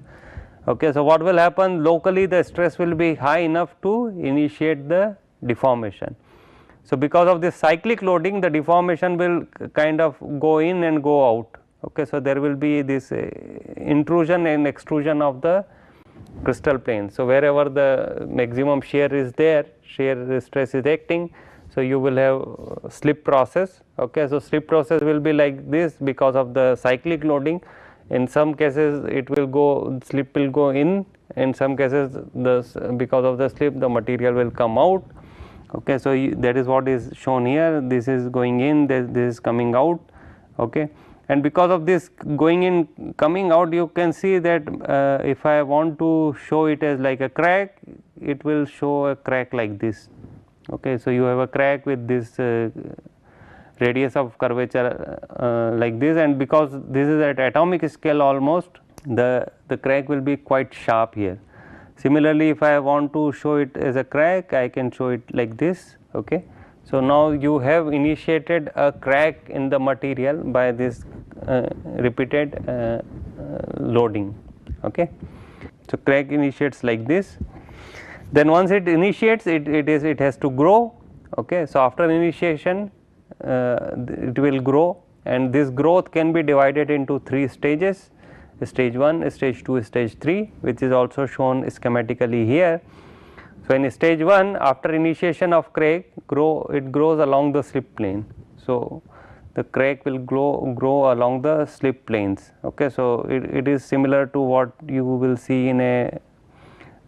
[SPEAKER 8] Okay. So, what will happen locally, the stress will be high enough to initiate the deformation. So, because of this cyclic loading, the deformation will kind of go in and go out. Okay. So, there will be this intrusion and extrusion of the crystal plane. So, wherever the maximum shear is there, shear stress is acting. So, you will have slip process. Okay. So, slip process will be like this because of the cyclic loading. In some cases it will go, slip will go in some cases because of the slip the material will come out. Okay. So, that is what is shown here, this is going in, this is coming out. Okay. And because of this going in coming out, you can see that if I want to show it as like a crack, it will show a crack like this. Okay. So, you have a crack with this radius of curvature like this, and because this is at atomic scale almost, the crack will be quite sharp here. Similarly, if I want to show it as a crack, I can show it like this. Okay. So, now you have initiated a crack in the material by this repeated loading. Okay. So, crack initiates like this, then once it initiates it has to grow. Okay. So, after initiation it will grow, and this growth can be divided into 3 stages: stage 1, stage 2, stage 3, which is also shown schematically here. So, in stage 1, after initiation of crack, it grows along the slip plane. So, the crack will grow along the slip planes. Okay. So, it is similar to what you will see in a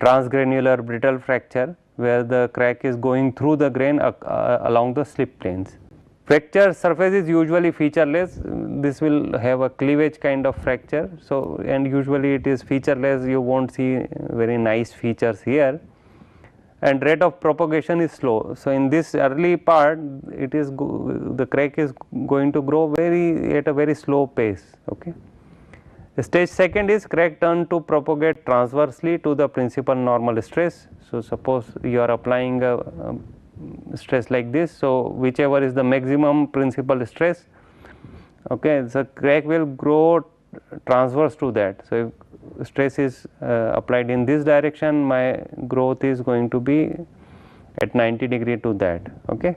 [SPEAKER 8] transgranular brittle fracture, where the crack is going through the grain along the slip planes. Fracture surface is usually featureless. This will have a cleavage kind of fracture. So, and usually it is featureless, you will not see very nice features here, and rate of propagation is slow. So, in this early part it is the crack is going to grow at a very slow pace. Okay. The stage 2nd is crack turn to propagate transversely to the principal normal stress. So, suppose you are applying a stress like this. So, whichever is the maximum principal stress, okay, the crack will grow transverse to that. So, if stress is applied in this direction, my growth is going to be at 90 degree to that. Okay.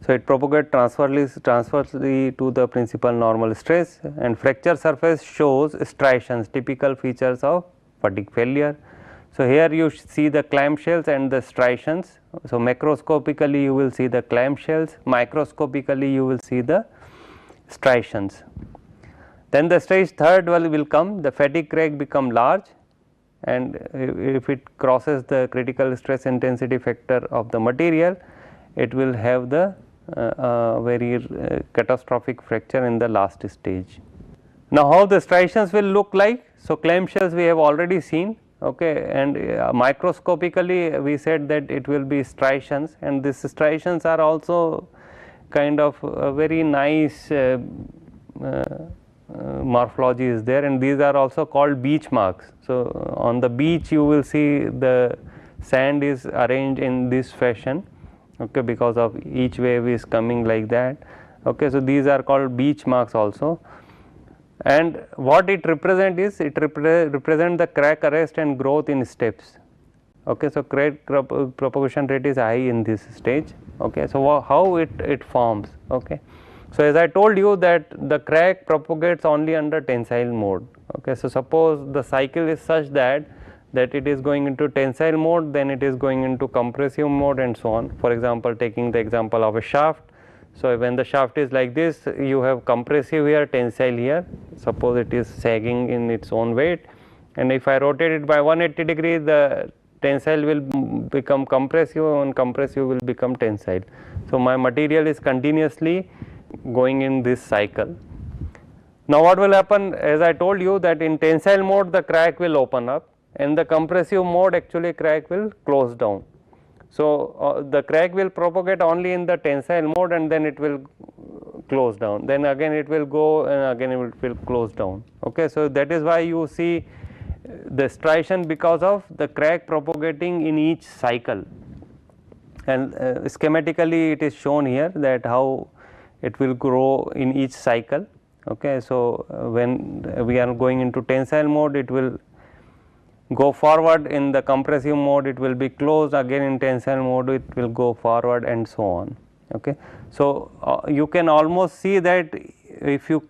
[SPEAKER 8] So, it propagates transversely to the principal normal stress, and fracture surface shows striations, typical features of fatigue failure. So, here you see the clamshells and the striations. So, macroscopically you will see the clamshells, microscopically you will see the striations. Then the stage 3rd will come, the fatigue crack become large, and if it crosses the critical stress intensity factor of the material, it will have the very catastrophic fracture in the last stage. Now, how the striations will look like? So, clamshells we have already seen. Okay, and microscopically we said that it will be striations, and these striations are also kind of a very nice morphology is there, and these are also called beach marks. So, on the beach you will see the sand is arranged in this fashion, okay, because of each wave is coming like that. Okay, so, these are called beach marks also. and what it represent is it represent the crack arrest and growth in steps. Okay, so crack propagation rate is high in this stage. Okay, so how it forms. Okay, so as I told you that the crack propagates only under tensile mode. Okay, so suppose the cycle is such that it is going into tensile mode, then it is going into compressive mode and so on. For example, taking the example of a shaft. So when the shaft is like this, you have compressive here, tensile here. Suppose it is sagging in its own weight, and if I rotate it by 180 degrees, the tensile will become compressive and compressive will become tensile. So my material is continuously going in this cycle. Now what will happen, as I told you that in tensile mode the crack will open up, and the compressive mode actually crack will close down. So the crack will propagate only in the tensile mode, and then it will close down, then again it will go and again it will close down. Okay, so that is why you see the striation because of the crack propagating in each cycle, and schematically it is shown here that how it will grow in each cycle. Okay, so when we are going into tensile mode, it will go forward, in the compressive mode it will be closed, again in tensile mode it will go forward, and so on. Okay, so you can almost see that if you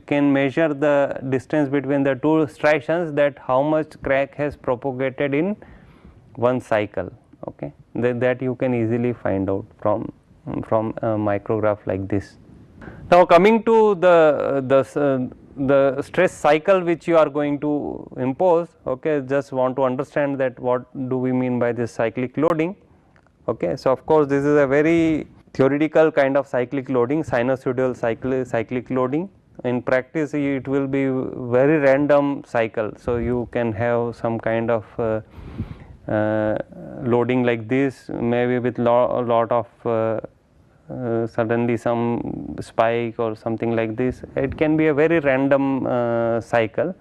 [SPEAKER 8] can measure the distance between the two striations, that how much crack has propagated in one cycle. Okay, that you can easily find out from a micrograph like this. Now coming to the stress cycle which you are going to impose. Okay, just want to understand that what do we mean by this cyclic loading. Okay, so of course this is a very theoretical kind of cyclic loading, sinusoidal cyclic loading. In practice it will be very random cycle, so you can have some kind of loading like this, maybe with lot of suddenly some spike or something like this. It can be a very random cycle.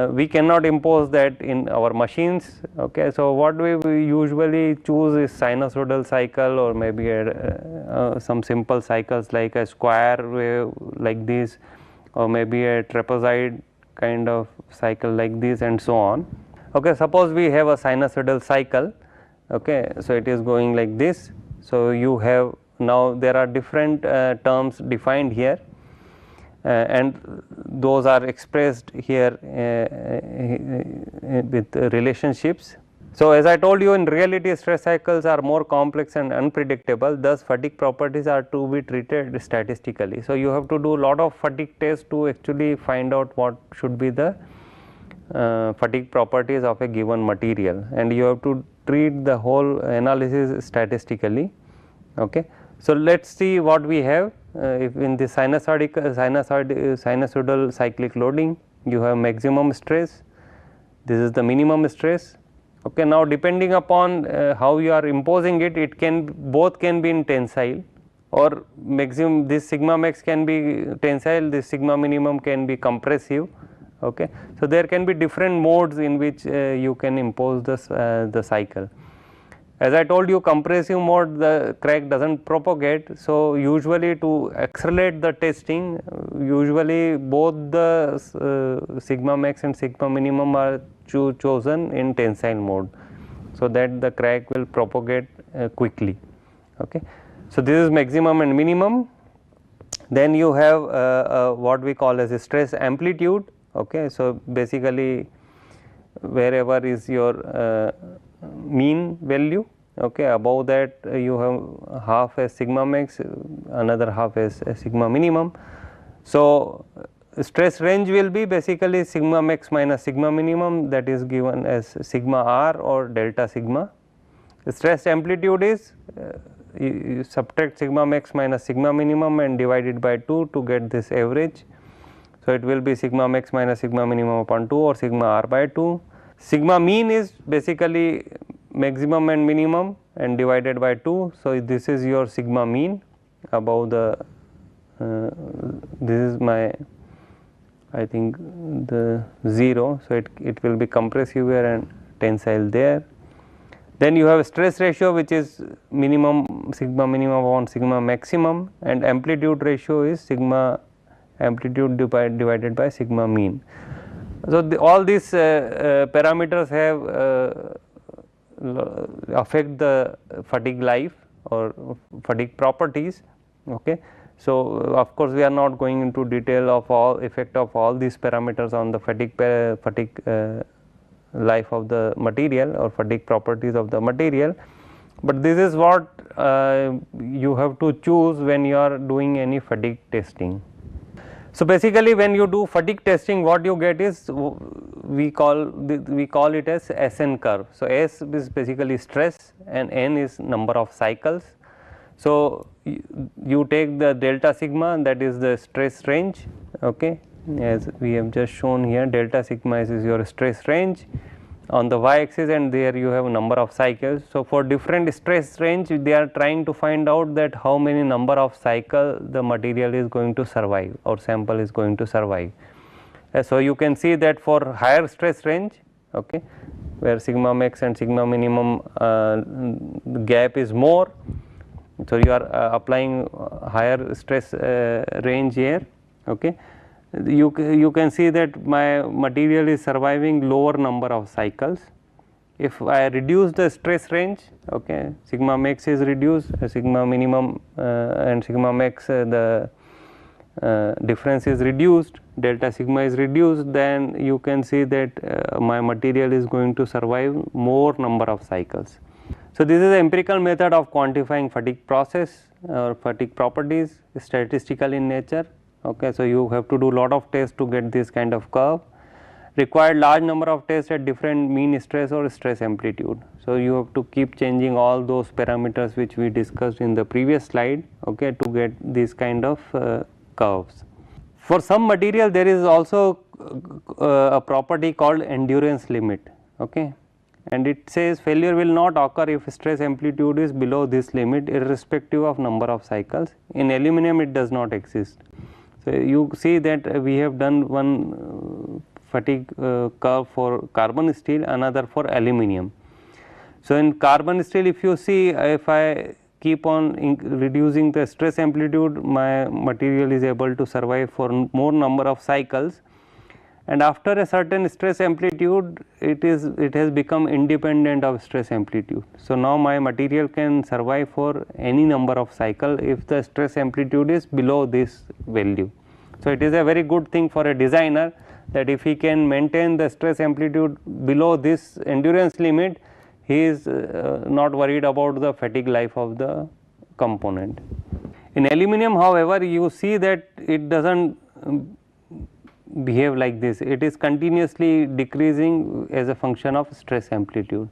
[SPEAKER 8] We cannot impose that in our machines. Okay, so what we usually choose is sinusoidal cycle, or maybe some simple cycles like a square wave like this, or maybe a trapezoid kind of cycle like this, and so on. Okay, suppose we have a sinusoidal cycle. Okay, so it is going like this. So you have, now there are different terms defined here, and those are expressed here with relationships. So as I told you, in reality stress cycles are more complex and unpredictable, thus fatigue properties are to be treated statistically. So you have to do a lot of fatigue tests to actually find out what should be the fatigue properties of a given material, and you have to treat the whole analysis statistically. Okay, so let us see what we have. If in the sinusoidal cyclic loading, you have maximum stress, this is the minimum stress. Okay, now depending upon how you are imposing it, it can both can be in tensile, or maximum, this sigma max can be tensile, this sigma minimum can be compressive. Okay, so there can be different modes in which you can impose this the cycle. As I told you, compressive mode the crack does not propagate. So usually to accelerate the testing, usually both the sigma max and sigma minimum are chosen in tensile mode, so that the crack will propagate quickly. Okay, so this is maximum and minimum. Then you have what we call as a stress amplitude. Okay, so basically wherever is your mean value, okay, above that you have half as sigma max, another half as sigma minimum. So stress range will be basically sigma max minus sigma minimum, that is given as sigma r or delta sigma. The stress amplitude is you subtract sigma max minus sigma minimum and divide it by 2 to get this average. So it will be sigma max minus sigma minimum upon 2, or sigma r by 2. Sigma mean is basically maximum and minimum and divided by 2. So this is your sigma mean above the this is my, I think, the 0. So it will be compressive here and tensile there. Then you have stress ratio, which is minimum sigma minimum upon sigma maximum, and amplitude ratio is sigma amplitude divided by sigma mean. So, all these parameters have affect the fatigue life or fatigue properties. Okay. So, of course, we are not going into detail of all effect of all these parameters on the fatigue life of the material or fatigue properties of the material, but this is what you have to choose when you are doing any fatigue testing. So, basically when you do fatigue testing, what you get is we call it as SN curve. So, S is basically stress and N is number of cycles. So, you take the delta sigma, that is the stress range, okay, as we have just shown here. Delta sigma is your stress range on the y axis, and there you have number of cycles. So, for different stress range, they are trying to find out that how many number of cycle the material is going to survive or sample is going to survive. So, you can see that for higher stress range, okay, where sigma max and sigma minimum gap is more. So, you are applying higher stress range here, okay. You can see that my material is surviving lower number of cycles. If I reduce the stress range, okay, sigma max is reduced, sigma minimum and sigma max the difference is reduced, delta sigma is reduced, then you can see that my material is going to survive more number of cycles. So, this is an empirical method of quantifying fatigue process or fatigue properties, statistical in nature. Okay. So, you have to do lot of tests to get this kind of curve, required large number of tests at different mean stress or stress amplitude. So, you have to keep changing all those parameters which we discussed in the previous slide, okay, to get this kind of curves. For some material there is also a property called endurance limit, okay, and it says failure will not occur if stress amplitude is below this limit irrespective of number of cycles. In aluminum it does not exist. So, you see that we have done one fatigue curve for carbon steel, another for aluminum. So, in carbon steel, if you see, if I keep on reducing the stress amplitude, my material is able to survive for more number of cycles, and after a certain stress amplitude it has become independent of stress amplitude. So, now my material can survive for any number of cycle if the stress amplitude is below this value. So, it is a very good thing for a designer that if he can maintain the stress amplitude below this endurance limit, he is not worried about the fatigue life of the component. In aluminum, however, you see that it does not behave like this, it is continuously decreasing as a function of stress amplitude.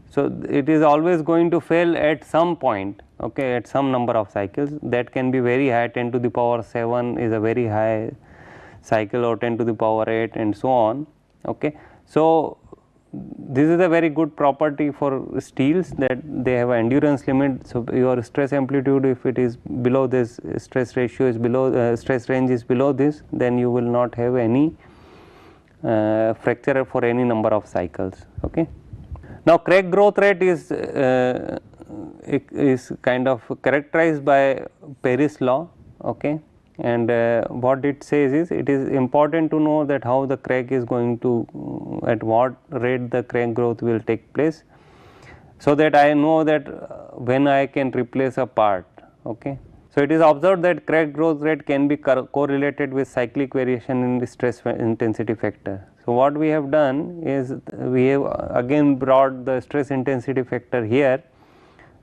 [SPEAKER 8] So, it is always going to fail at some point, okay, at some number of cycles. That can be very high, 10 to the power 7 is a very high cycle, or 10 to the power 8 and so on, okay. So, this is a very good property for steels, that they have an endurance limit. So, your stress amplitude, if it is below this, stress ratio is below, stress range is below this, then you will not have any fracture for any number of cycles, okay. Now, crack growth rate is kind of characterized by Paris law, okay, and what it says is, it is important to know that how the crack is going to, at what rate the crack growth will take place, so that I know that when I can replace a part, okay. So, it is observed that crack growth rate can be correlated with cyclic variation in the stress intensity factor. So, what we have done is we have again brought the stress intensity factor here.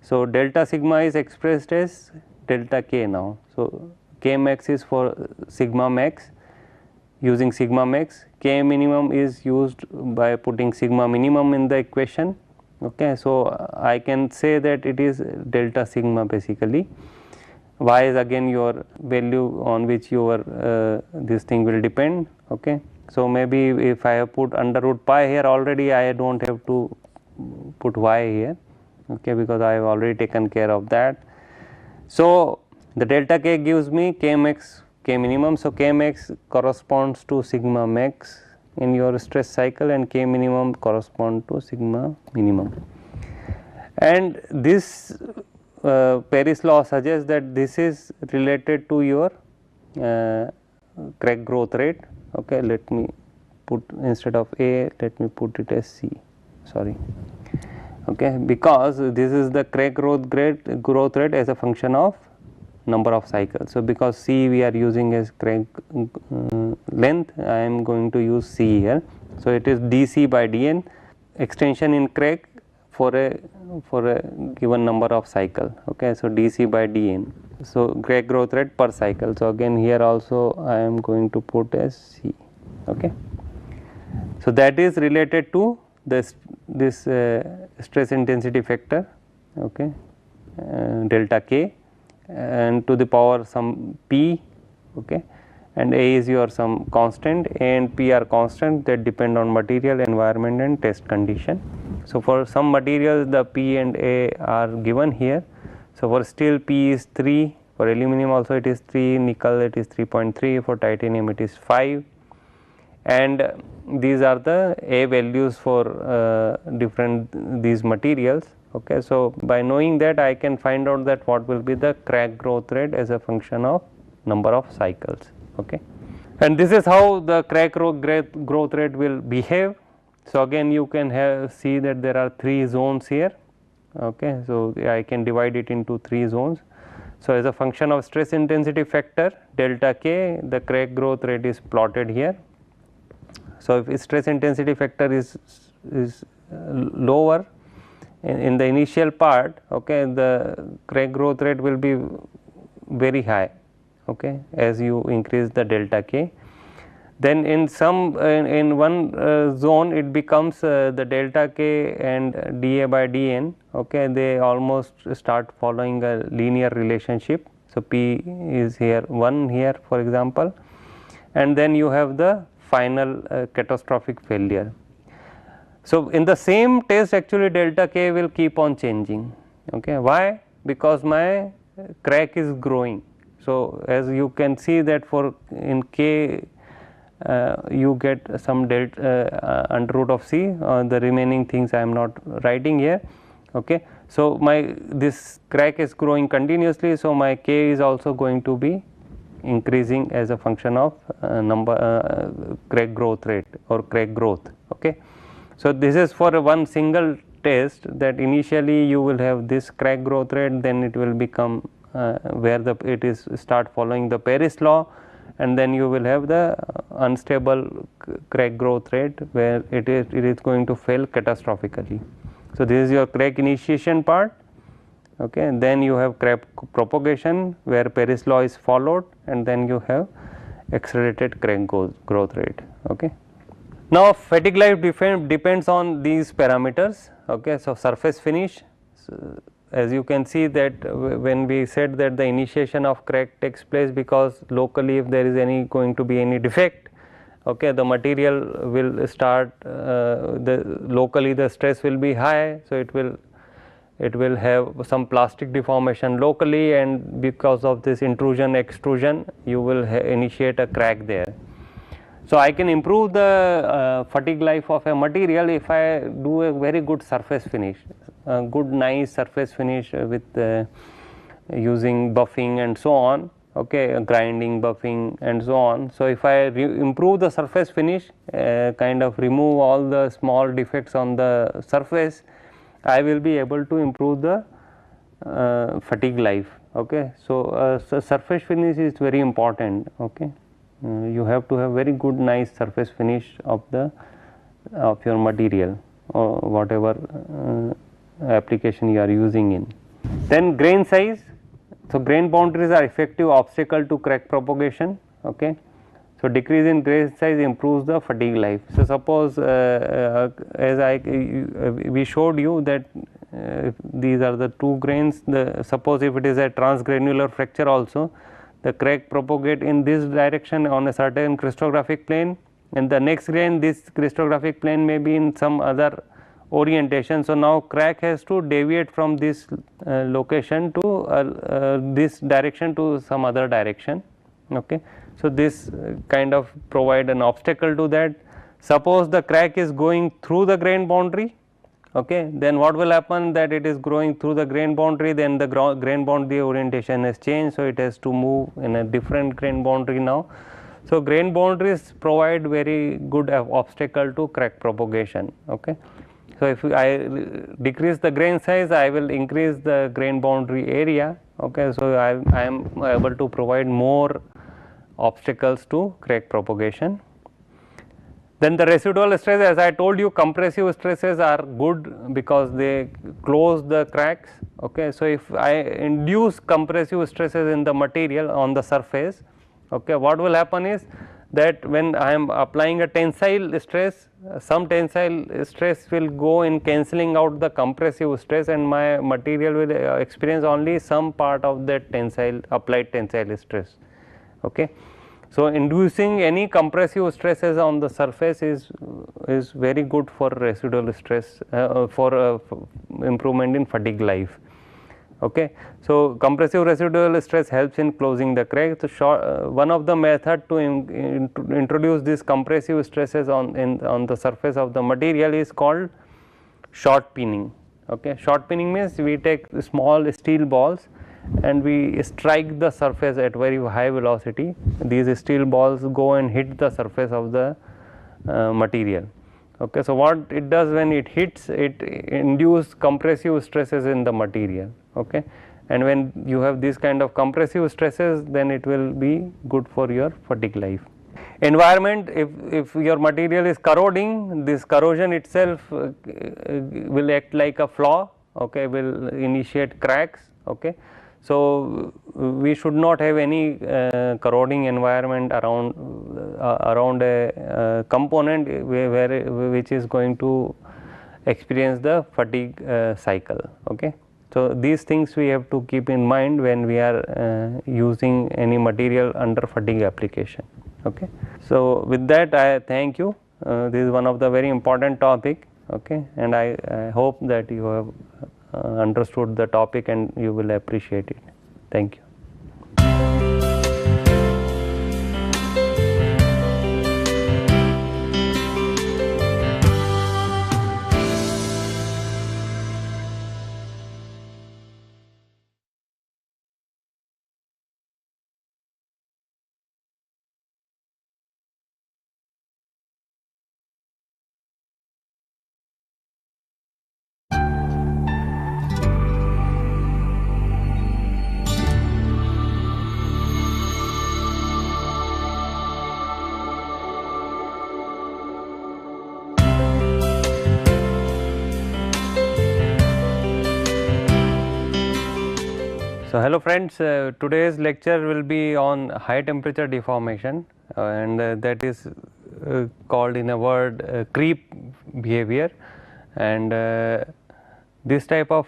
[SPEAKER 8] So, delta sigma is expressed as delta k now. So, k max is for sigma max, using sigma max, k minimum is used by putting sigma minimum in the equation, okay. So, I can say that it is delta sigma basically. Y is again your value on which your this thing will depend, okay. So, maybe if I have put under root pi here already, I do not have to put y here, okay, because I have already taken care of that. So, the delta k gives me k max, k minimum. So, k max corresponds to sigma max in your stress cycle, and k minimum correspond to sigma minimum. And this Paris law suggests that this is related to your crack growth rate. Okay, let me put, instead of A, let me put it as C, sorry. Okay, because this is the crack growth rate as a function of number of cycles. So, because C we are using as crack length, I am going to use C here. So, it is dC by dN, extension in crack for a given number of cycle. Okay, so dC by dN. So, crack growth rate per cycle. So, again here also I am going to put as C. Okay. So, that is related to this stress intensity factor, okay, delta K, and to the power some P, okay, and A is your some constant, A and P are constant that depend on material, environment and test condition. So, for some materials the P and A are given here. So, for steel P is 3, for aluminum also it is 3, nickel it is 3.3, for titanium it is 5, and these are the A values for different these materials. Okay. So, by knowing that I can find out that what will be the crack growth rate as a function of number of cycles. Okay. And this is how the crack growth rate will behave. So, again you can see that there are 3 zones here. Okay. So, I can divide it into 3 zones. So, as a function of stress intensity factor delta K, the crack growth rate is plotted here. So, if stress intensity factor is lower in the initial part, okay, the crack growth rate will be very high, okay, as you increase the delta K. Then in some in one zone it becomes the delta K and dA by dN, okay, they almost start following a linear relationship. So, P is here 1 here for example, and then you have the final catastrophic failure. So, in the same test actually delta K will keep on changing. Okay. Why? Because my crack is growing. So, as you can see that for in K you get some delta under root of C, the remaining things I am not writing here. Okay. So, this crack is growing continuously. So, my K is also going to be increasing as a function of crack growth rate or crack growth. Okay. So, this is for one single test that initially you will have this crack growth rate, then it will become where it is start following the Paris law, and then you will have the unstable crack growth rate where it is going to fail catastrophically. So, this is your crack initiation part. Okay. And then you have crack propagation where Paris law is followed, and then you have accelerated crack growth rate. Okay. Now, fatigue life depends on these parameters. Okay. So, surface finish, so, as you can see that when we said that the initiation of crack takes place because locally if there is going to be any defect, okay, the material will start locally the stress will be high. So, it will have some plastic deformation locally, and because of this intrusion extrusion you will initiate a crack there. So, I can improve the fatigue life of a material if I do a very good surface finish, good nice surface finish with using buffing and so on, okay, grinding, buffing and so on. So, if I improve the surface finish, kind of remove all the small defects on the surface, I will be able to improve the fatigue life. Okay. So, surface finish is very important. Okay. You have to have very good nice surface finish of your material or whatever application you are using in. Then grain size. So, grain boundaries are effective obstacle to crack propagation. Okay. So, decrease in grain size improves the fatigue life. So, suppose as we showed you that these are the 2 grains, suppose if it is a transgranular fracture also, the crack propagate in this direction on a certain crystallographic plane, and the next grain this crystallographic plane may be in some other orientation. So, now crack has to deviate from this location to this direction to some other direction. Okay. So, this kind of provide an obstacle to that. Suppose the crack is going through the grain boundary, okay, then what will happen that it is growing through the grain boundary, then the grain boundary orientation has changed. So, it has to move in a different grain boundary now. So grain boundaries provide very good obstacle to crack propagation. Okay. So if I decrease the grain size, I will increase the grain boundary area. Okay. So I am able to provide more obstacles to crack propagation. Then the residual stress, as I told you, compressive stresses are good because they close the cracks. Okay. So if I induce compressive stresses in the material on the surface, okay, what will happen is that when I am applying a tensile stress, some tensile stress will go in cancelling out the compressive stress, and my material will experience only some part of that applied tensile stress. Okay. So inducing any compressive stresses on the surface is very good for residual stress, for improvement in fatigue life. Okay. So compressive residual stress helps in closing the crack. So one of the method to introduce these compressive stresses on the surface of the material is called short pinning. Okay. Short pinning means we take small steel balls and we strike the surface at very high velocity. These steel balls go and hit the surface of the material. Okay. So what it does when it hits, it induces compressive stresses in the material. Okay. And when you have this kind of compressive stresses, then it will be good for your fatigue life. Environment, if your material is corroding, this corrosion itself will act like a flaw. Okay. Will initiate cracks. Okay. So we should not have any corroding environment around a component which is going to experience the fatigue cycle. Okay. So these things we have to keep in mind when we are using any material under fatigue application. Okay. So with that, I thank you. This is one of the very important topic. Okay. And I hope that you have understood the topic and you will appreciate it. Thank you. So hello friends, today's lecture will be on high temperature deformation and that is called in a word creep behavior, and this type of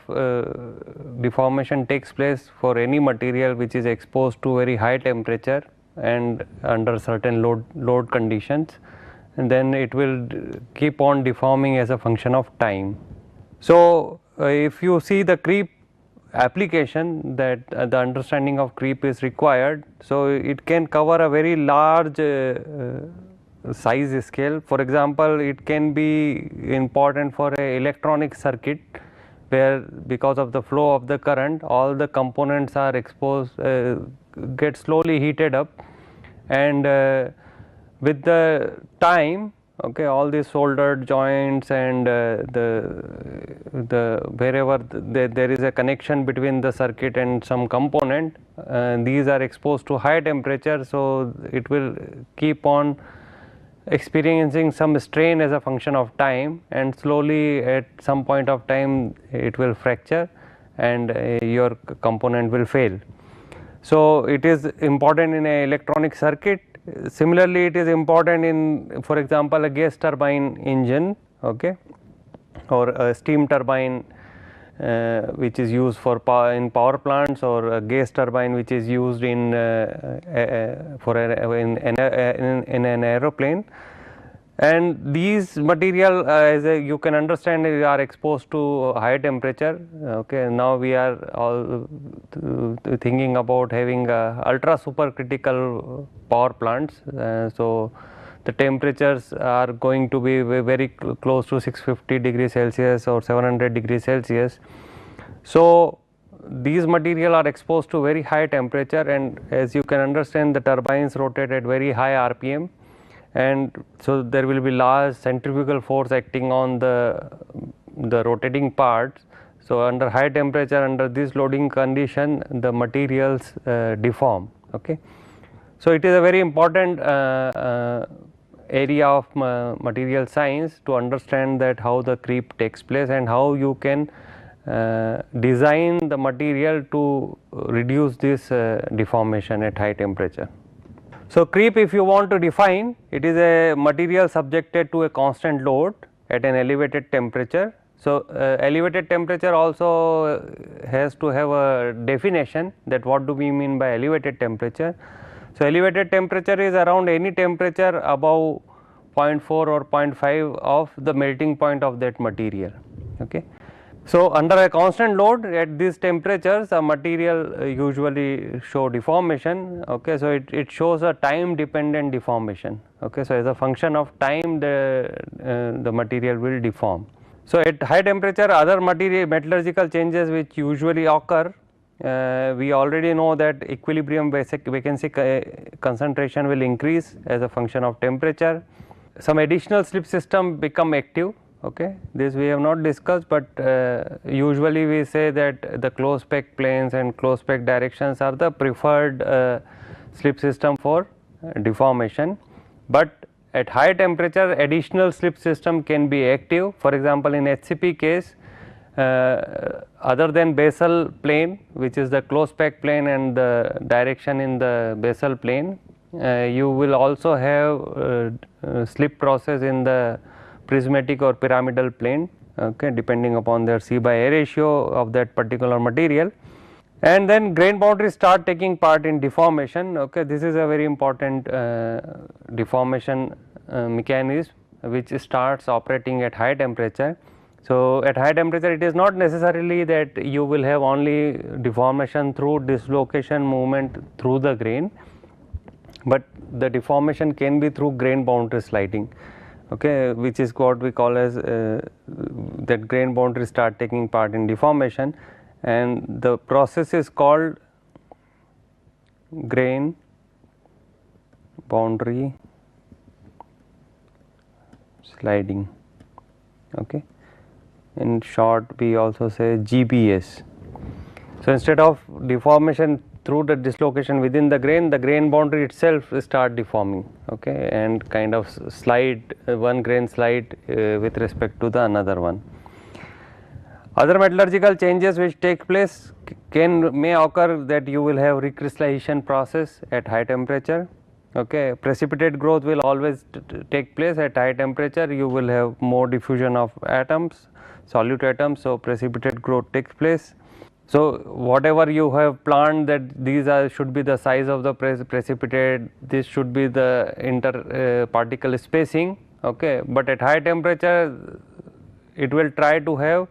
[SPEAKER 8] deformation takes place for any material which is exposed to very high temperature and under certain load conditions, and then it will keep on deforming as a function of time. So if you see the creep application, that the understanding of creep is required. So it can cover a very large size scale. For example, it can be important for a electronic circuit where because of the flow of the current, all the components are exposed, get slowly heated up, and with the time, okay, all these soldered joints and wherever there is a connection between the circuit and some component, these are exposed to high temperature, so it will keep on experiencing some strain as a function of time, and slowly at some point of time it will fracture and your component will fail. So it is important in an electronic circuit. Similarly, it is important in, for example, a gas turbine engine, okay, or a steam turbine which is used for in power plants, or a gas turbine which is used in an aeroplane. And these material, as you can understand, are exposed to high temperature. Okay, now we are all thinking about having ultra supercritical power plants. So the temperatures are going to be very close to 650 degrees Celsius or 700 degrees Celsius. So these material are exposed to very high temperature, and as you can understand, the turbines rotate at very high RPM, and so there will be large centrifugal force acting on the rotating parts. So under high temperature, under this loading condition, the materials deform. Okay. So it is a very important area of material science to understand that how the creep takes place and how you can design the material to reduce this deformation at high temperature. So creep, if you want to define, it is a material subjected to a constant load at an elevated temperature. So elevated temperature also has to have a definition, that what do we mean by elevated temperature. So elevated temperature is around any temperature above 0.4 or 0.5 of the melting point of that material. Okay. So under a constant load at these temperatures, a material usually show deformation. Okay. So it shows a time dependent deformation. Okay. So as a function of time, the material will deform. So at high temperature, other metallurgical changes which usually occur, we already know that equilibrium vacancy concentration will increase as a function of temperature. Some additional slip system become active. Okay. This we have not discussed, but usually we say that the close spec planes and close spec directions are the preferred slip system for deformation. But at high temperature, additional slip system can be active. For example, in HCP case, other than basal plane, which is the close spec plane and the direction in the basal plane, you will also have slip process in the prismatic or pyramidal plane, okay, depending upon their C by A ratio of that particular material. And then grain boundaries start taking part in deformation. Okay, this is a very important deformation mechanism which starts operating at high temperature. So at high temperature, it is not necessarily that you will have only deformation through dislocation movement through the grain, but the deformation can be through grain boundary sliding. Okay, which is what we call as that grain boundaries start taking part in deformation, and the process is called grain boundary sliding. Okay. In short, we also say GBS. So instead of deformation through the dislocation within the grain boundary itself start deforming, okay, and kind of slide, one grain slide with respect to the another one. Other metallurgical changes which take place may occur, that you will have recrystallization process at high temperature. Okay, precipitate growth will always take place at high temperature. You will have more diffusion of atoms, solute atoms, so precipitate growth takes place. So whatever you have planned, that these should be the size of the precipitate, this should be the inter particle spacing. Okay, but at high temperature, it will try to have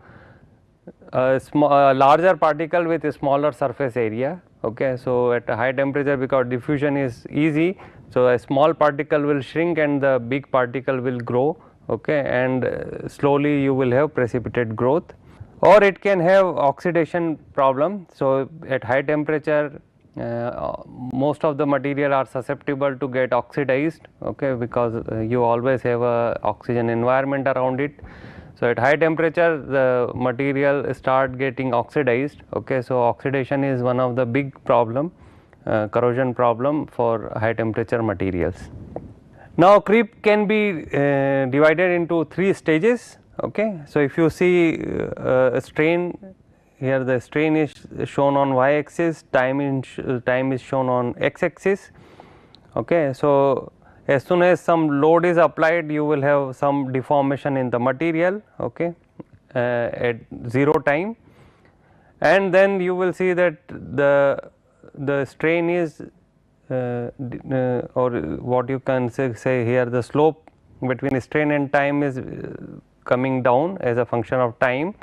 [SPEAKER 8] a larger particle with a smaller surface area. Okay, so at a high temperature, because diffusion is easy, so a small particle will shrink and the big particle will grow. Okay, and slowly you will have precipitate growth, or it can have oxidation problem. So at high temperature, most of the material are susceptible to get oxidized. Okay, because you always have a oxygen environment around it. So at high temperature, the material start getting oxidized. Okay, so oxidation is one of the big problem, corrosion problem for high temperature materials. Now creep can be divided into 3 stages. Okay, so if you see a strain here, the strain is shown on y axis, time is shown on x axis. Okay, so as soon as some load is applied, you will have some deformation in the material. Okay, at 0 time, and then you will see that the strain is or what you can say here, the slope between strain and time is coming down as a function of time.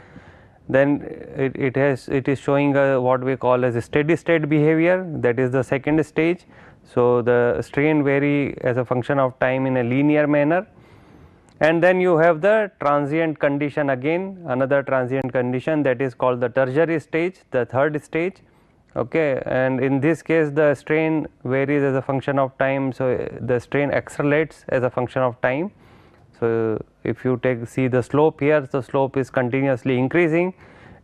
[SPEAKER 8] Then it is showing what we call as a steady state behavior, that is the second stage. So the strain vary as a function of time in a linear manner, And then you have the transient condition, again another transient condition, that is called the tertiary stage, the third stage. Okay, and in this case the strain varies as a function of time, so the strain accelerates as a function of time. So if you see the slope here, the slope is continuously increasing,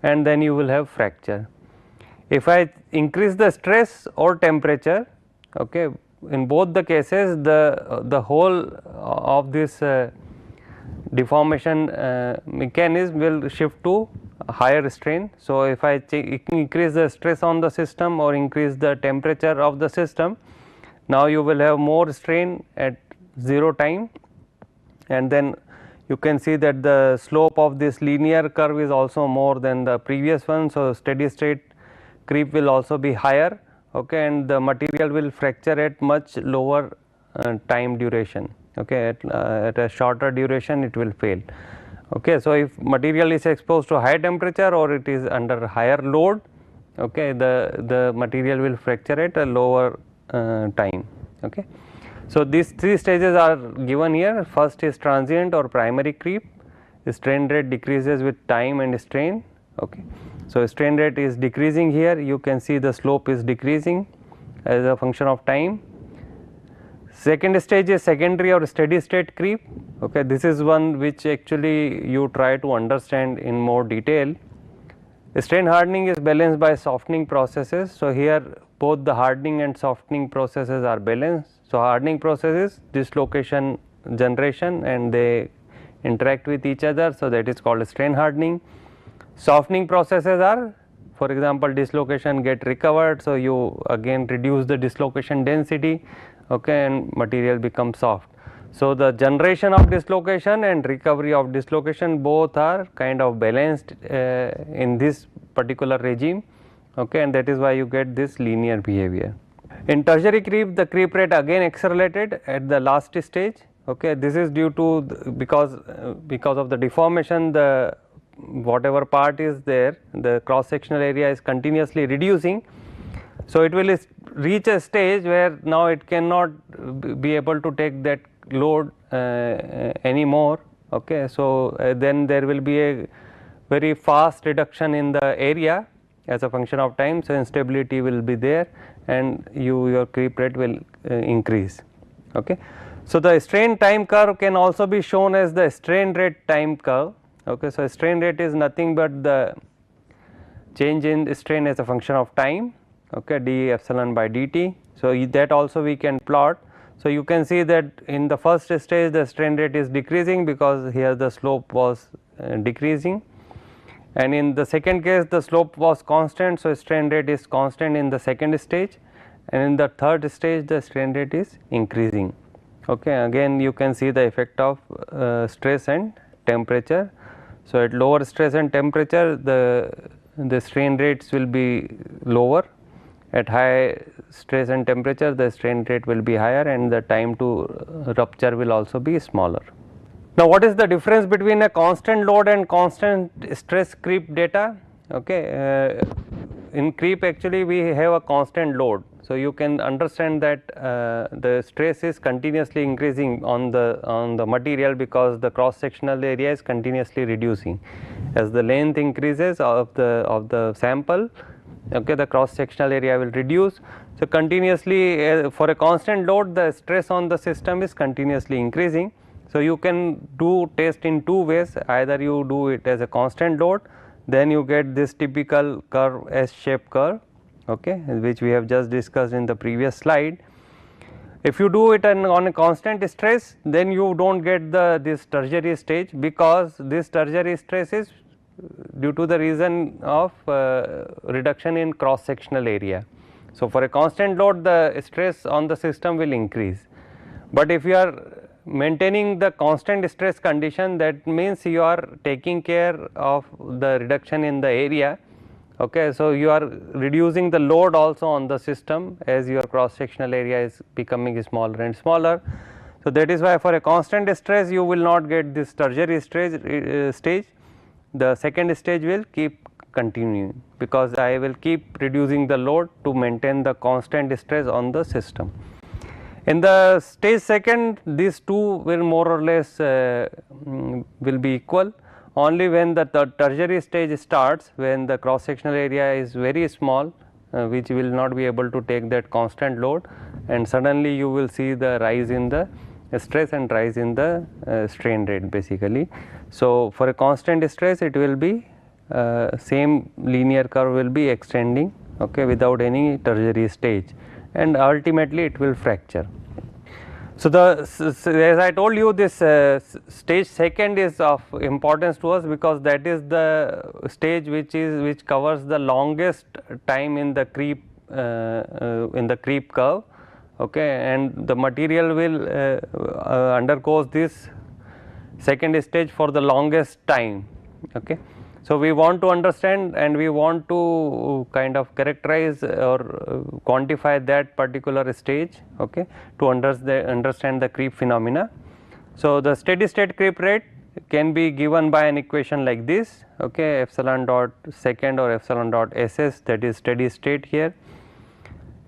[SPEAKER 8] and then you will have fracture. If I increase the stress or temperature, okay, in both the cases the whole of this deformation mechanism will shift to higher strain. So if I increase the stress on the system or increase the temperature of the system, now you will have more strain at 0 time, and then you can see that the slope of this linear curve is also more than the previous one. So steady state creep will also be higher, okay, and the material will fracture at much lower time duration, okay, at a shorter duration it will fail. Okay, so if material is exposed to high temperature or it is under higher load, okay, the material will fracture at a lower time. Okay. So these three stages are given here. First is transient or primary creep. The strain rate decreases with time and strain. Okay. So strain rate is decreasing here, you can see the slope is decreasing as a function of time. Second stage is secondary or steady state creep. Okay, this is one which actually you try to understand in more detail. Strain hardening is balanced by softening processes. So here both the hardening and softening processes are balanced. So hardening process is dislocation generation and they interact with each other, so that is called strain hardening. Softening processes are, for example, dislocation get recovered, so you again reduce the dislocation density, okay, and material becomes soft. So the generation of dislocation and recovery of dislocation both are kind of balanced in this particular regime, okay, and that is why you get this linear behavior. In tertiary creep, the creep rate again accelerated at the last stage. Okay, this is due to because of the deformation, the whatever part is there, the cross sectional area is continuously reducing. So it will reach a stage where now it cannot be able to take that load anymore. Okay, so then there will be a very fast reduction in the area as a function of time. So instability will be there, and your creep rate will increase. Okay. So the strain time curve can also be shown as the strain rate time curve. Okay. So strain rate is nothing but the change in strain as a function of time, okay, d epsilon by dt. So that also we can plot. So you can see that in the first stage the strain rate is decreasing because here the slope was decreasing, and in the second case the slope was constant, so strain rate is constant in the second stage, and in the third stage the strain rate is increasing. Okay, again you can see the effect of stress and temperature. So at lower stress and temperature the strain rates will be lower, at high stress and temperature the strain rate will be higher and the time to rupture will also be smaller. Now what is the difference between a constant load and constant stress creep data? Okay, in creep actually we have a constant load. So you can understand that the stress is continuously increasing on the material because the cross sectional area is continuously reducing. As the length increases of the sample, okay, the cross sectional area will reduce. So continuously for a constant load the stress on the system is continuously increasing. So you can do test in two ways, either you do it as a constant load, then you get this typical curve, S-shaped curve, okay, which we have just discussed in the previous slide. If you do it on a constant stress, then you do not get this tertiary stage, because this tertiary stress is due to the reason of reduction in cross sectional area. So for a constant load the stress on the system will increase, but if you are maintaining the constant stress condition, that means you are taking care of the reduction in the area. Okay, so you are reducing the load also on the system as your cross sectional area is becoming smaller and smaller. So that is why for a constant stress you will not get this tertiary stage. The second stage will keep continuing because I will keep reducing the load to maintain the constant stress on the system. In the stage second, these two will more or less will be equal. Only when the tertiary stage starts, when the cross sectional area is very small, which will not be able to take that constant load, and suddenly you will see the rise in the stress and rise in the strain rate basically. So, for a constant stress it will be same linear curve will be extending, okay, without any tertiary stage, and ultimately it will fracture. So, as I told you, this stage second is of importance to us because that is the stage which covers the longest time in the creep curve, okay, and the material will undergoes this second stage for the longest time, okay. So, we want to understand and we want to kind of characterize or quantify that particular stage, okay, to understand the creep phenomena. So, the steady state creep rate can be given by an equation like this, okay, epsilon dot second or epsilon dot SS, that is steady state here,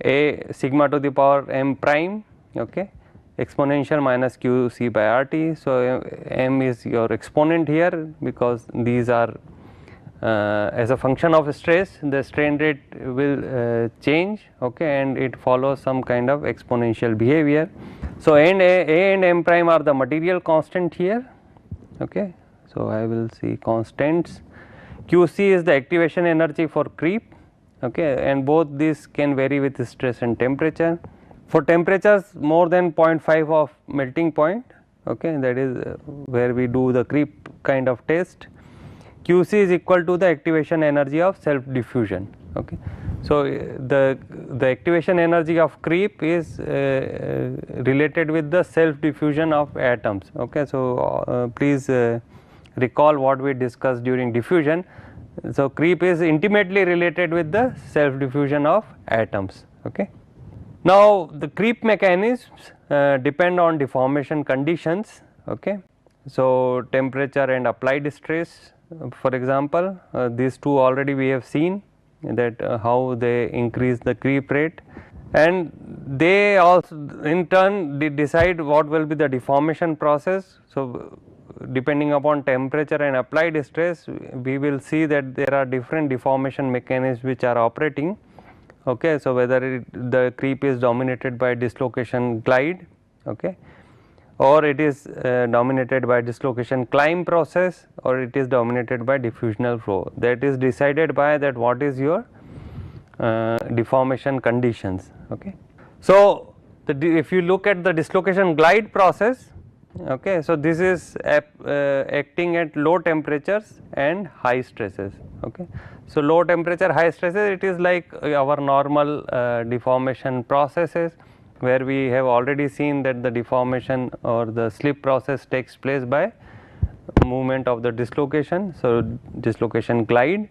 [SPEAKER 8] a sigma to the power m prime, okay, exponential minus q c by RT. So, m is your exponent here because these are as a function of stress, the strain rate will change, okay, and it follows some kind of exponential behavior. So, A and m prime are the material constant here, okay. So, I will see constants. QC is the activation energy for creep, okay, and both these can vary with stress and temperature. For temperatures more than 0.5 of melting point, okay, that is where we do the creep kind of test. QC is equal to the activation energy of self diffusion, okay. So, the activation energy of creep is related with the self diffusion of atoms, okay. So, please recall what we discussed during diffusion. So, creep is intimately related with the self diffusion of atoms, okay. Now, the creep mechanisms depend on deformation conditions, okay. So, temperature and applied stress, for example, these two already we have seen that how they increase the creep rate, and they also in turn decide what will be the deformation process. So, depending upon temperature and applied stress, we will see that there are different deformation mechanisms which are operating, okay. So, whether the creep is dominated by dislocation glide, okay, or it is dominated by dislocation climb process, or it is dominated by diffusional flow, that is decided by that what is your deformation conditions, okay. So, if you look at the dislocation glide process, okay, so this is acting at low temperatures and high stresses, okay. So, low temperature high stresses, it is like our normal deformation processes, where we have already seen that the deformation or the slip process takes place by movement of the dislocation. So, dislocation glide.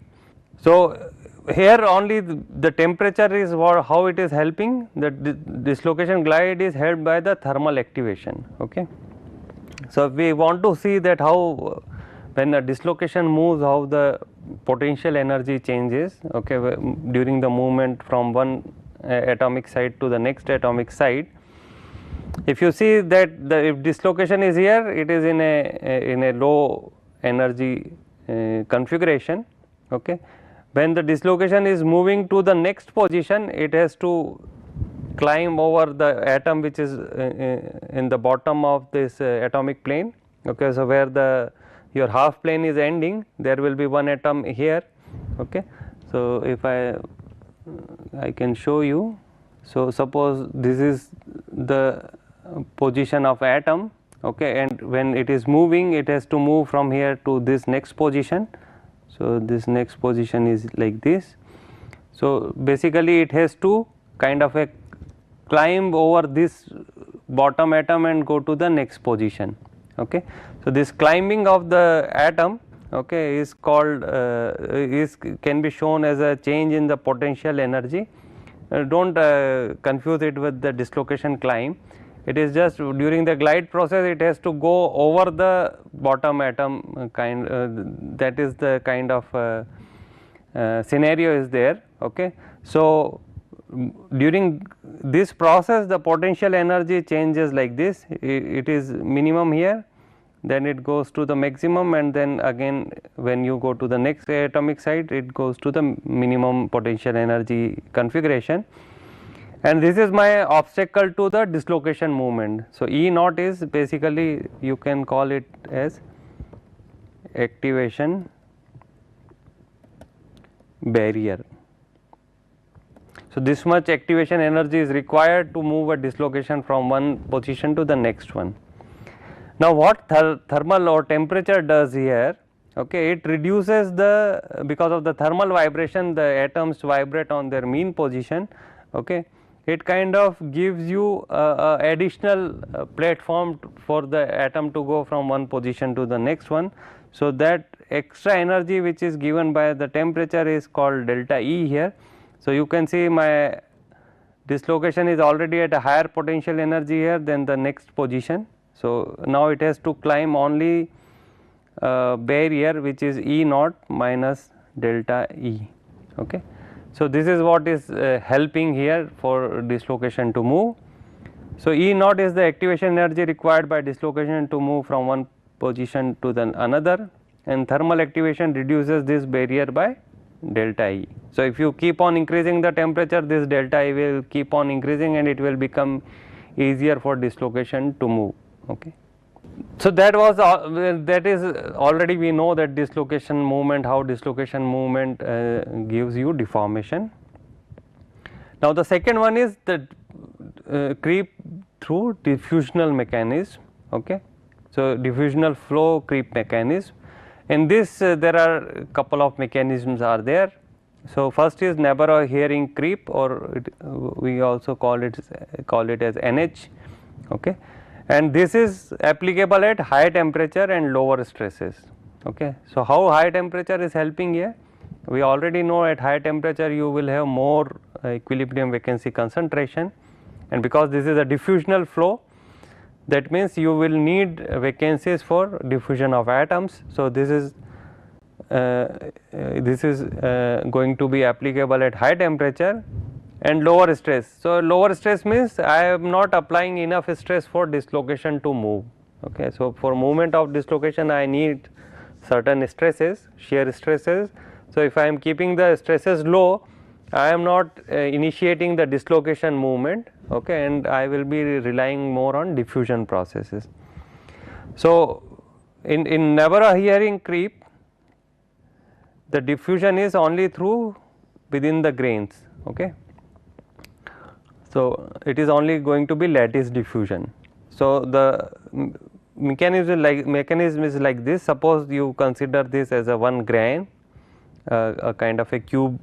[SPEAKER 8] So, here only the temperature is how it is helping. The dislocation glide is helped by the thermal activation, okay. So, we want to see that how when a dislocation moves, how the potential energy changes, okay, during the movement from one atomic site to the next atomic site. If you see that if dislocation is here, it is in a low energy configuration, okay. When the dislocation is moving to the next position, it has to climb over the atom which is in the bottom of this atomic plane, okay. So, where your half plane is ending, there will be one atom here, okay. So, if I can show you. So, suppose this is the position of atom, okay, and when it is moving, it has to move from here to this next position. So, this next position is like this. So, basically it has to kind of climb over this bottom atom and go to the next position, okay. So, this climbing of the atom, okay, is called can be shown as a change in the potential energy. Do not confuse it with the dislocation climb. It is just during the glide process, it has to go over the bottom atom kind, that is the kind of scenario is there, okay. So, during this process the potential energy changes like this, it is minimum here, then it goes to the maximum, and then again when you go to the next atomic site it goes to the minimum potential energy configuration. And this is my obstacle to the dislocation movement. So, E naught is basically you can call it as activation barrier. So, this much activation energy is required to move a dislocation from one position to the next one. Now, what thermal or temperature does here, okay, it reduces the, because of the thermal vibration the atoms vibrate on their mean position, okay, it kind of gives you additional platform for the atom to go from one position to the next one. So, that extra energy which is given by the temperature is called delta E here. So, you can see my dislocation is already at a higher potential energy here than the next position. So, now it has to climb only barrier which is E naught minus delta E. Okay. So, this is what is helping here for dislocation to move. So, E naught is the activation energy required by dislocation to move from one position to the another, and thermal activation reduces this barrier by delta E. So, if you keep on increasing the temperature, this delta E will keep on increasing and it will become easier for dislocation to move. Okay. So, that was that is already we know that dislocation movement, how dislocation movement gives you deformation. Now, the second one is the creep through diffusional mechanism. Okay. So, diffusional flow creep mechanism. In this there are a couple of mechanisms are there. So, first is Nabarro-Heering creep, or we also call it as NH. Okay. And this is applicable at high temperature and lower stresses. Okay. So, how high temperature is helping here? We already know at high temperature you will have more equilibrium vacancy concentration, and because this is a diffusional flow, that means you will need vacancies for diffusion of atoms. So, this is going to be applicable at high temperature and lower stress. So, lower stress means I am not applying enough stress for dislocation to move. Okay. So, for movement of dislocation I need certain stresses, shear stresses. So, if I am keeping the stresses low, I am not initiating the dislocation movement, okay, and I will be relying more on diffusion processes. So, in Nabarro-Heering creep, the diffusion is only through within the grains. Okay. So, it is only going to be lattice diffusion. So, the mechanism is like this. Suppose you consider this as a one grain, a kind of a cube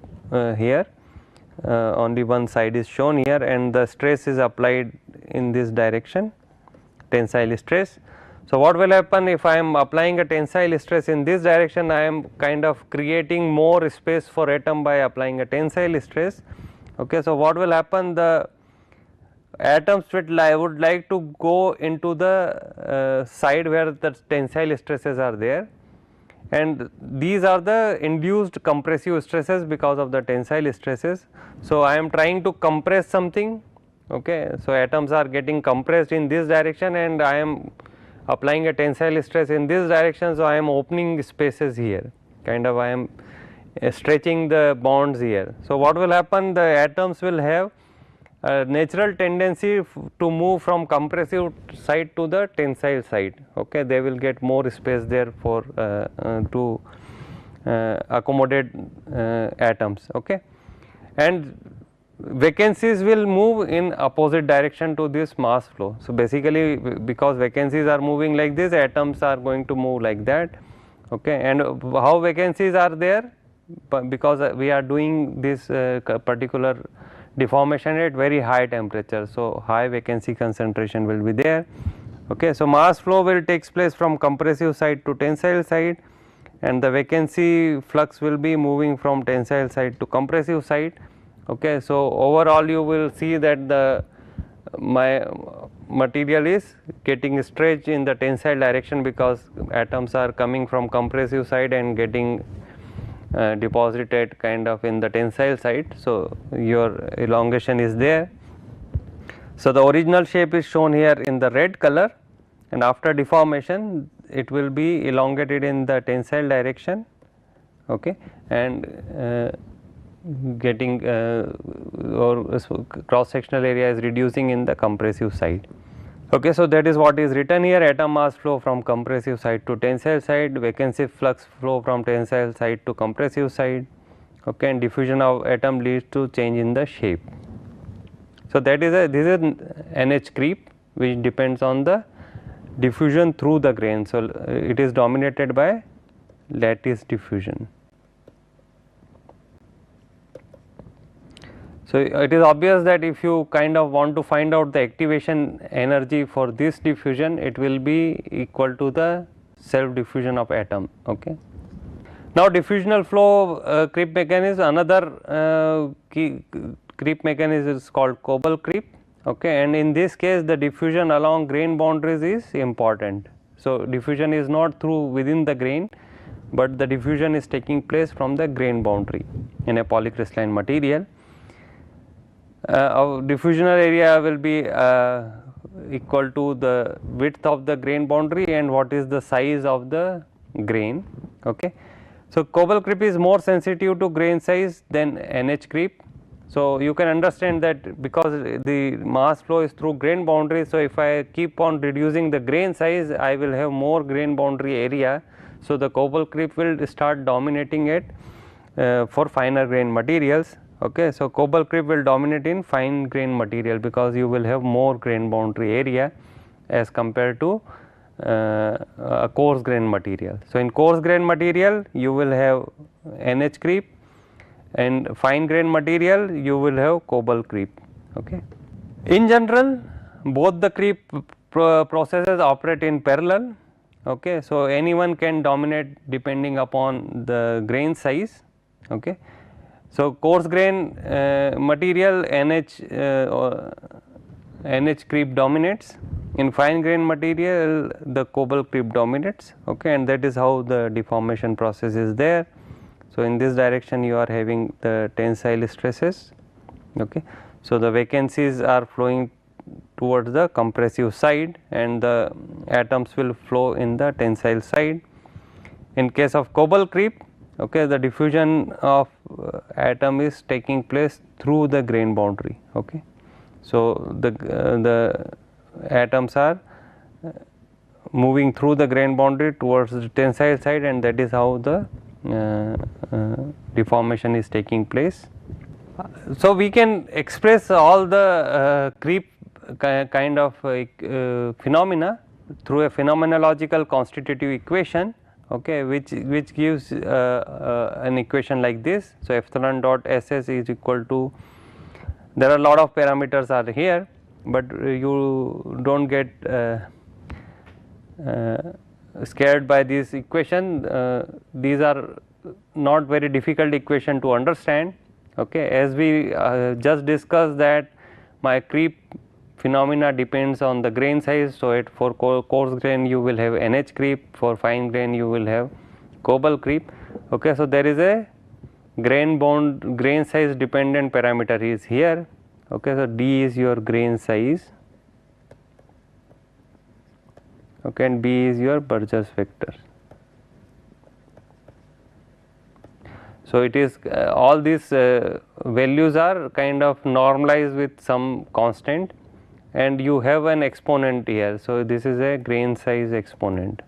[SPEAKER 8] here, only one side is shown here, and the stress is applied in this direction, tensile stress. So, what will happen if I am applying a tensile stress in this direction? I am kind of creating more space for atom by applying a tensile stress. Okay. So, what will happen? The atoms would like to go into the side where the tensile stresses are there, and these are the induced compressive stresses because of the tensile stresses. So, I am trying to compress something. Okay. So, atoms are getting compressed in this direction and I am applying a tensile stress in this direction. So, I am opening spaces here, kind of I am stretching the bonds here. So, what will happen? The atoms will have a natural tendency to move from compressive side to the tensile side. Okay. They will get more space there for to accommodate atoms. Okay. And vacancies will move in opposite direction to this mass flow. So, basically because vacancies are moving like this, atoms are going to move like that. Okay. And how vacancies are there? Because we are doing this particular deformation at very high temperature. So, high vacancy concentration will be there. Okay. So, mass flow will takes place from compressive side to tensile side, and the vacancy flux will be moving from tensile side to compressive side. Okay. So, overall you will see that my material is getting stretched in the tensile direction because atoms are coming from compressive side and getting deposited kind of in the tensile side. So, your elongation is there. So, the original shape is shown here in the red color, and after deformation it will be elongated in the tensile direction, okay, and getting or cross sectional area is reducing in the compressive side. Okay, so that is what is written here: atom mass flow from compressive side to tensile side, vacancy flux flow from tensile side to compressive side, okay, and diffusion of atom leads to change in the shape. So, that is this is NH creep, which depends on the diffusion through the grain. So, it is dominated by lattice diffusion. So, it is obvious that if you kind of want to find out the activation energy for this diffusion, it will be equal to the self diffusion of atom. Okay. Now, diffusional flow creep mechanism, another creep mechanism is called Coble creep, okay, and in this case the diffusion along grain boundaries is important. So, diffusion is not through within the grain, but the diffusion is taking place from the grain boundary in a polycrystalline material. Our diffusional area will be equal to the width of the grain boundary and what is the size of the grain. Okay. So, Coble creep is more sensitive to grain size than NH creep. So, you can understand that because the mass flow is through grain boundary. So, if I keep on reducing the grain size, I will have more grain boundary area. So, the Coble creep will start dominating it for finer grain materials. Okay. So, Coble creep will dominate in fine grain material because you will have more grain boundary area as compared to a coarse grain material. So, in coarse grain material you will have NH creep, and fine grain material you will have Coble creep. Okay. In general, both the creep processes operate in parallel. Okay. So, anyone can dominate depending upon the grain size. Okay. So, coarse grain material NH creep dominates, in fine grain material the Coble creep dominates, okay, and that is how the deformation process is there. So, in this direction you are having the tensile stresses. Okay. So, the vacancies are flowing towards the compressive side and the atoms will flow in the tensile side. In case of Coble creep, okay, the diffusion of atom is taking place through the grain boundary. Okay. So, the atoms are moving through the grain boundary towards the tensile side, and that is how the deformation is taking place. So, we can express all the creep kind of phenomena through a phenomenological constitutive equation, okay, which gives an equation like this. So, epsilon dot SS is equal to, there are a lot of parameters are here, but you do not get scared by this equation. These are not very difficult equation to understand. Okay. As we just discussed that my creep phenomena depends on the grain size. So, for coarse grain you will have NH creep, for fine grain you will have Coble creep. Okay. So, there is a grain size dependent parameter is here. Okay. So, D is your grain size, okay, and B is your Burgers vector. So, it is all these values are kind of normalized with some constant, and you have an exponent here. So, this is a grain size exponent.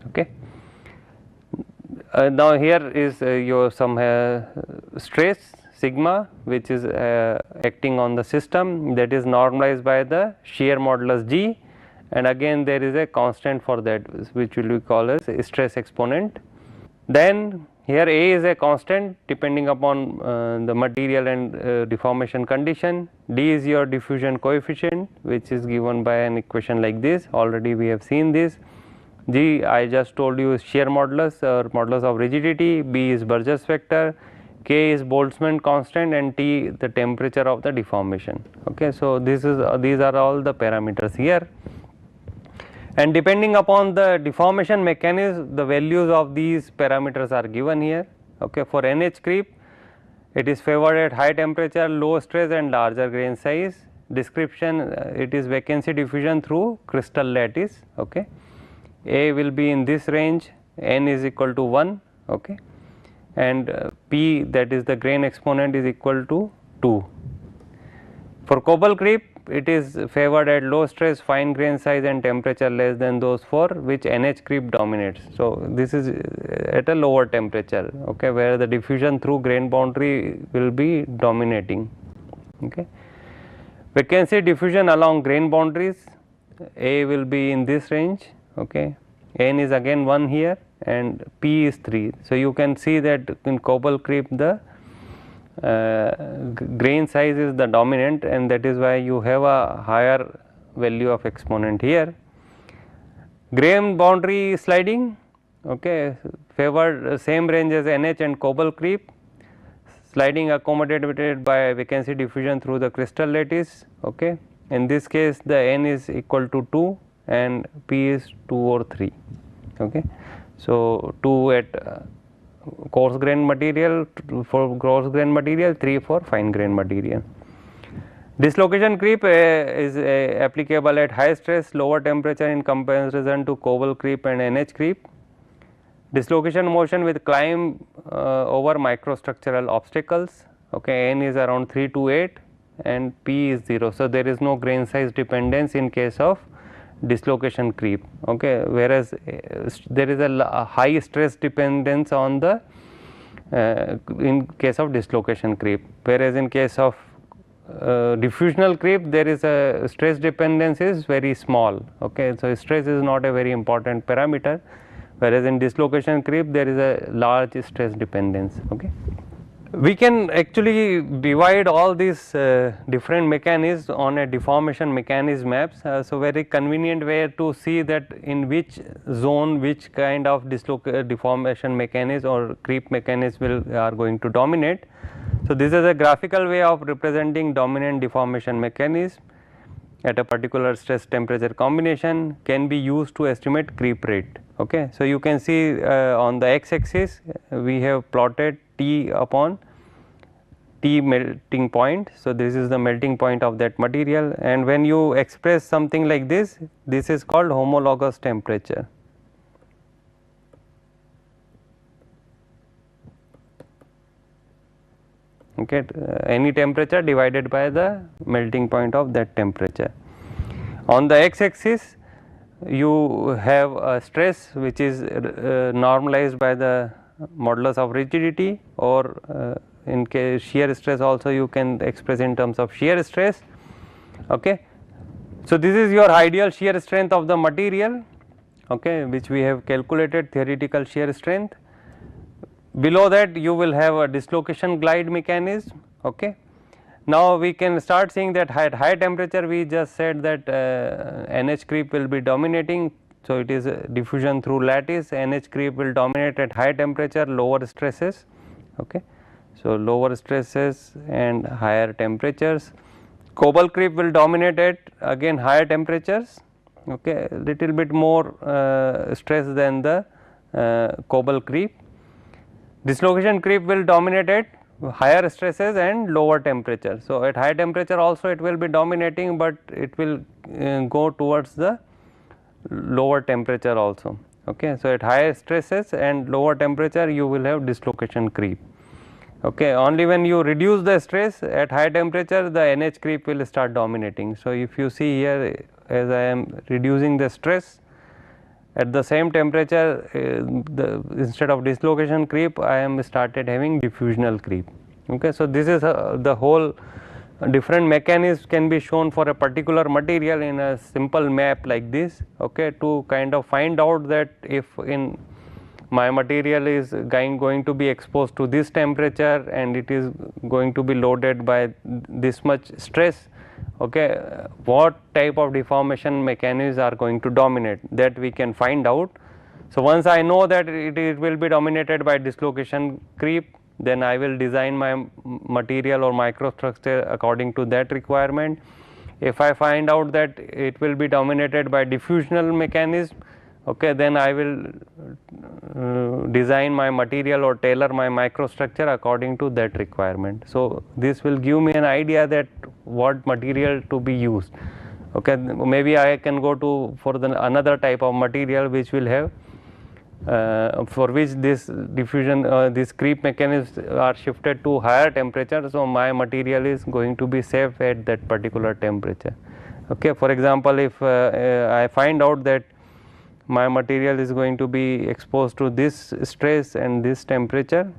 [SPEAKER 8] Okay. Now, here is your some stress sigma, which is acting on the system, that is normalized by the shear modulus G, and again there is a constant for that, which will be called as stress exponent. Then here A is a constant depending upon the material and deformation condition. D is your diffusion coefficient, which is given by an equation like this. Already we have seen this. G, I just told you, is shear modulus or modulus of rigidity. B is Burgers vector. K is Boltzmann constant, and T the temperature of the deformation. Okay. So, these are all the parameters here, and depending upon the deformation mechanism, the values of these parameters are given here. Okay. For NH creep, it is favored at high temperature, low stress and larger grain size. Description, it is vacancy diffusion through crystal lattice. Okay. A will be in this range, n is equal to 1, okay, and P, that is the grain exponent, is equal to 2. For cobalt creep, it is favored at low stress, fine grain size and temperature less than those for which NH creep dominates. So, this is at a lower temperature, okay, where the diffusion through grain boundary will be dominating. Okay. Vacancy diffusion along grain boundaries, A will be in this range, okay, n is again 1 here and P is 3. So, you can see that in cobalt creep the grain size is the dominant, and that is why you have a higher value of exponent here. Grain boundary sliding, okay, favored same range as NH and cobalt creep, sliding accommodated by vacancy diffusion through the crystal lattice. Okay. In this case, the n is equal to 2 and P is 2 or 3. Okay. So, 2 at coarse grain material, for coarse grain material, 3 for fine grain material. Dislocation creep is applicable at high stress, lower temperature in comparison to cobalt creep and NH creep. Dislocation motion with climb over microstructural obstacles, okay, n is around 3 to 8 and P is 0. So, there is no grain size dependence in case of dislocation creep, okay, whereas there is a high stress dependence on the in case of dislocation creep, whereas in case of diffusional creep there is a stress dependence is very small. Okay. So, stress is not a very important parameter, whereas in dislocation creep there is a large stress dependence. Okay. We can actually divide all these different mechanisms on a deformation mechanism maps. So, very convenient way to see that in which zone which kind of deformation mechanism or creep mechanism are going to dominate. So, this is a graphical way of representing dominant deformation mechanism at a particular stress temperature combination can be used to estimate creep rate. Okay. So, you can see on the x axis we have plotted T upon T melting point. So, this is the melting point of that material, and when you express something like this, this is called homologous temperature. Okay, any temperature divided by the melting point of that temperature. On the x axis you have a stress which is normalized by the modulus of rigidity, or in case shear stress also you can express in terms of shear stress. Okay. So, this is your ideal shear strength of the material, okay, which we have calculated theoretical shear strength. Below that you will have a dislocation glide mechanism. Okay. Now, we can start seeing that at high temperature we just said that NH creep will be dominating. So, it is diffusion through lattice, NH creep will dominate at high temperature, lower stresses. Okay. So, lower stresses and higher temperatures. Cobalt creep will dominate at again higher temperatures, okay, little bit more stress than the cobalt creep. Dislocation creep will dominate at higher stresses and lower temperature. So, at high temperature also it will be dominating, but it will go towards the lower temperature also. Okay. So, at higher stresses and lower temperature you will have dislocation creep. Okay. Only when you reduce the stress at high temperature the NH creep will start dominating. So, if you see here, as I am reducing the stress at the same temperature, instead of dislocation creep I am started having diffusional creep. Okay. So, this is the whole different mechanisms can be shown for a particular material in a simple map like this, okay, to kind of find out that if in my material is going to be exposed to this temperature and it is going to be loaded by this much stress, okay, what type of deformation mechanisms are going to dominate, that we can find out. So, once I know that it will be dominated by dislocation creep, then I will design my material or microstructure according to that requirement. If I find out that it will be dominated by diffusional mechanism, okay, then I will design my material or tailor my microstructure according to that requirement. So, this will give me an idea that what material to be used. Okay, maybe I can go to for the another type of material which will have for which this diffusion this creep mechanisms are shifted to higher temperature. So, my material is going to be safe at that particular temperature. Okay, for example, if I find out that my material is going to be exposed to this stress and this temperature,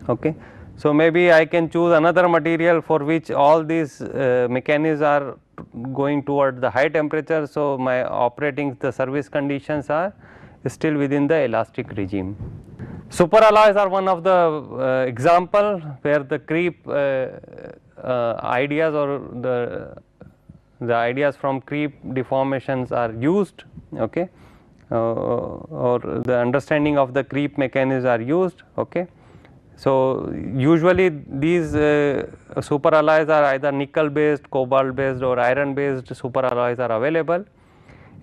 [SPEAKER 8] okay. So, maybe I can choose another material for which all these mechanisms are going toward the high temperature. So, my operating the service conditions are still within the elastic regime. Superalloys are one of the example where the creep ideas or the ideas from creep deformations are used, okay, or the understanding of the creep mechanisms are used, okay. So, usually these superalloys are either nickel based, cobalt based or iron based superalloys are available.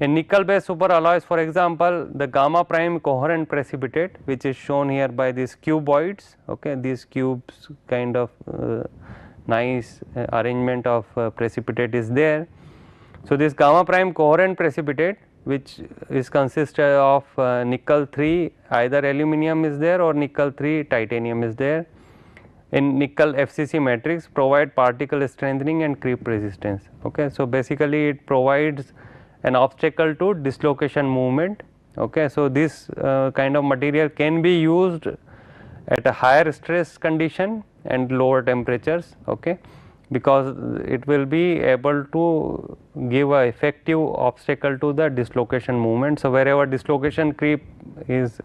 [SPEAKER 8] In nickel based superalloys, for example, the gamma prime coherent precipitate, which is shown here by these cuboids, okay, these cubes kind of nice arrangement of precipitate is there. So, this gamma prime coherent precipitate, which is consisted of nickel 3, either aluminum is there or nickel 3 titanium is there, in nickel FCC matrix, provide particle strengthening and creep resistance. Okay. So, basically it provides an obstacle to dislocation movement. Okay. So, this kind of material can be used at a higher stress condition and lower temperatures, okay, because it will be able to give a effective obstacle to the dislocation movement. So, wherever dislocation creep is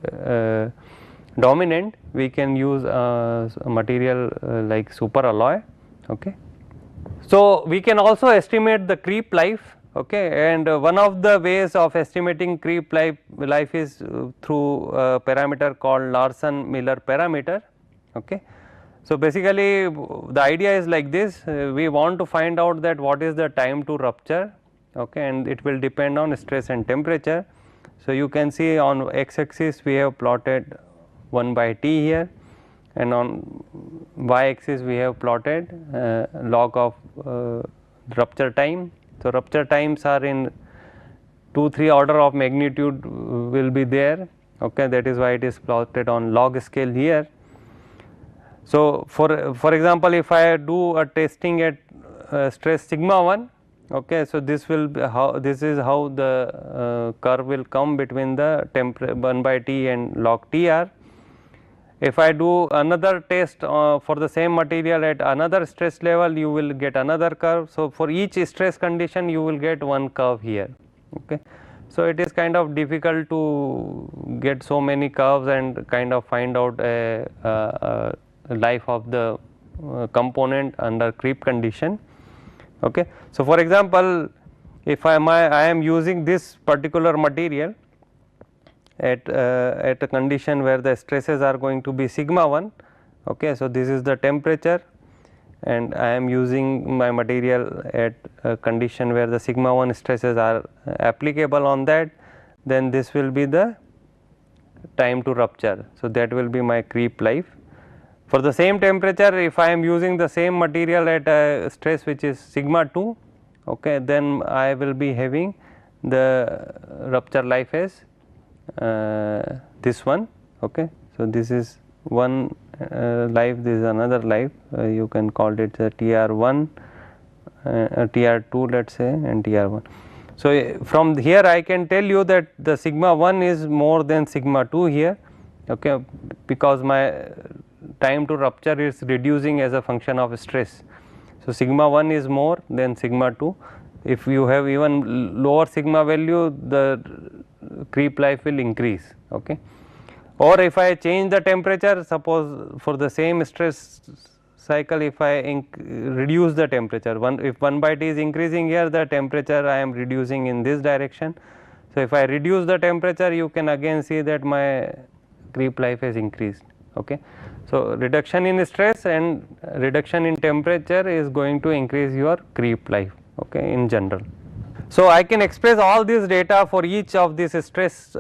[SPEAKER 8] dominant, we can use a material like superalloy. Okay. So, we can also estimate the creep life, okay, and one of the ways of estimating creep life is through a parameter called Larson-Miller parameter. Okay. So, basically the idea is like this, we want to find out that what is the time to rupture, okay, and it will depend on stress and temperature. So, you can see on x axis we have plotted 1 by T here, and on y axis we have plotted log of rupture time. So, rupture times are in 2-3 order of magnitude will be there, okay, that is why it is plotted on log scale here. So, for example, if I do a testing at stress sigma 1, okay, so this will be how, this is how the curve will come between the 1 by T and log TR. If I do another test for the same material at another stress level, you will get another curve. So, for each stress condition you will get one curve here, okay. So, it is kind of difficult to get so many curves and kind of find out a life of the component under creep condition. Okay. So, for example, if I am using this particular material at a condition where the stresses are going to be sigma 1, okay. So, this is the temperature and I am using my material at a condition where the sigma 1 stresses are applicable on that, then this will be the time to rupture. So, that will be my creep life. For the same temperature, if I am using the same material at a stress which is sigma 2, okay, then I will be having the rupture life as this one. Okay. So, this is one life, this is another life, you can call it TR1, TR2 let us say, and TR1. So, from here I can tell you that the sigma 1 is more than sigma 2 here, okay, because my time to rupture is reducing as a function of stress. So, sigma 1 is more than sigma 2. If you have even lower sigma value, the creep life will increase, okay. Or if I change the temperature, suppose for the same stress cycle, if I reduce the temperature, if 1 by T is increasing here, the temperature I am reducing in this direction. So, if I reduce the temperature, you can again see that my creep life has increased, okay. So, reduction in stress and reduction in temperature is going to increase your creep life, okay, in general. So, I can express all this data for each of these stress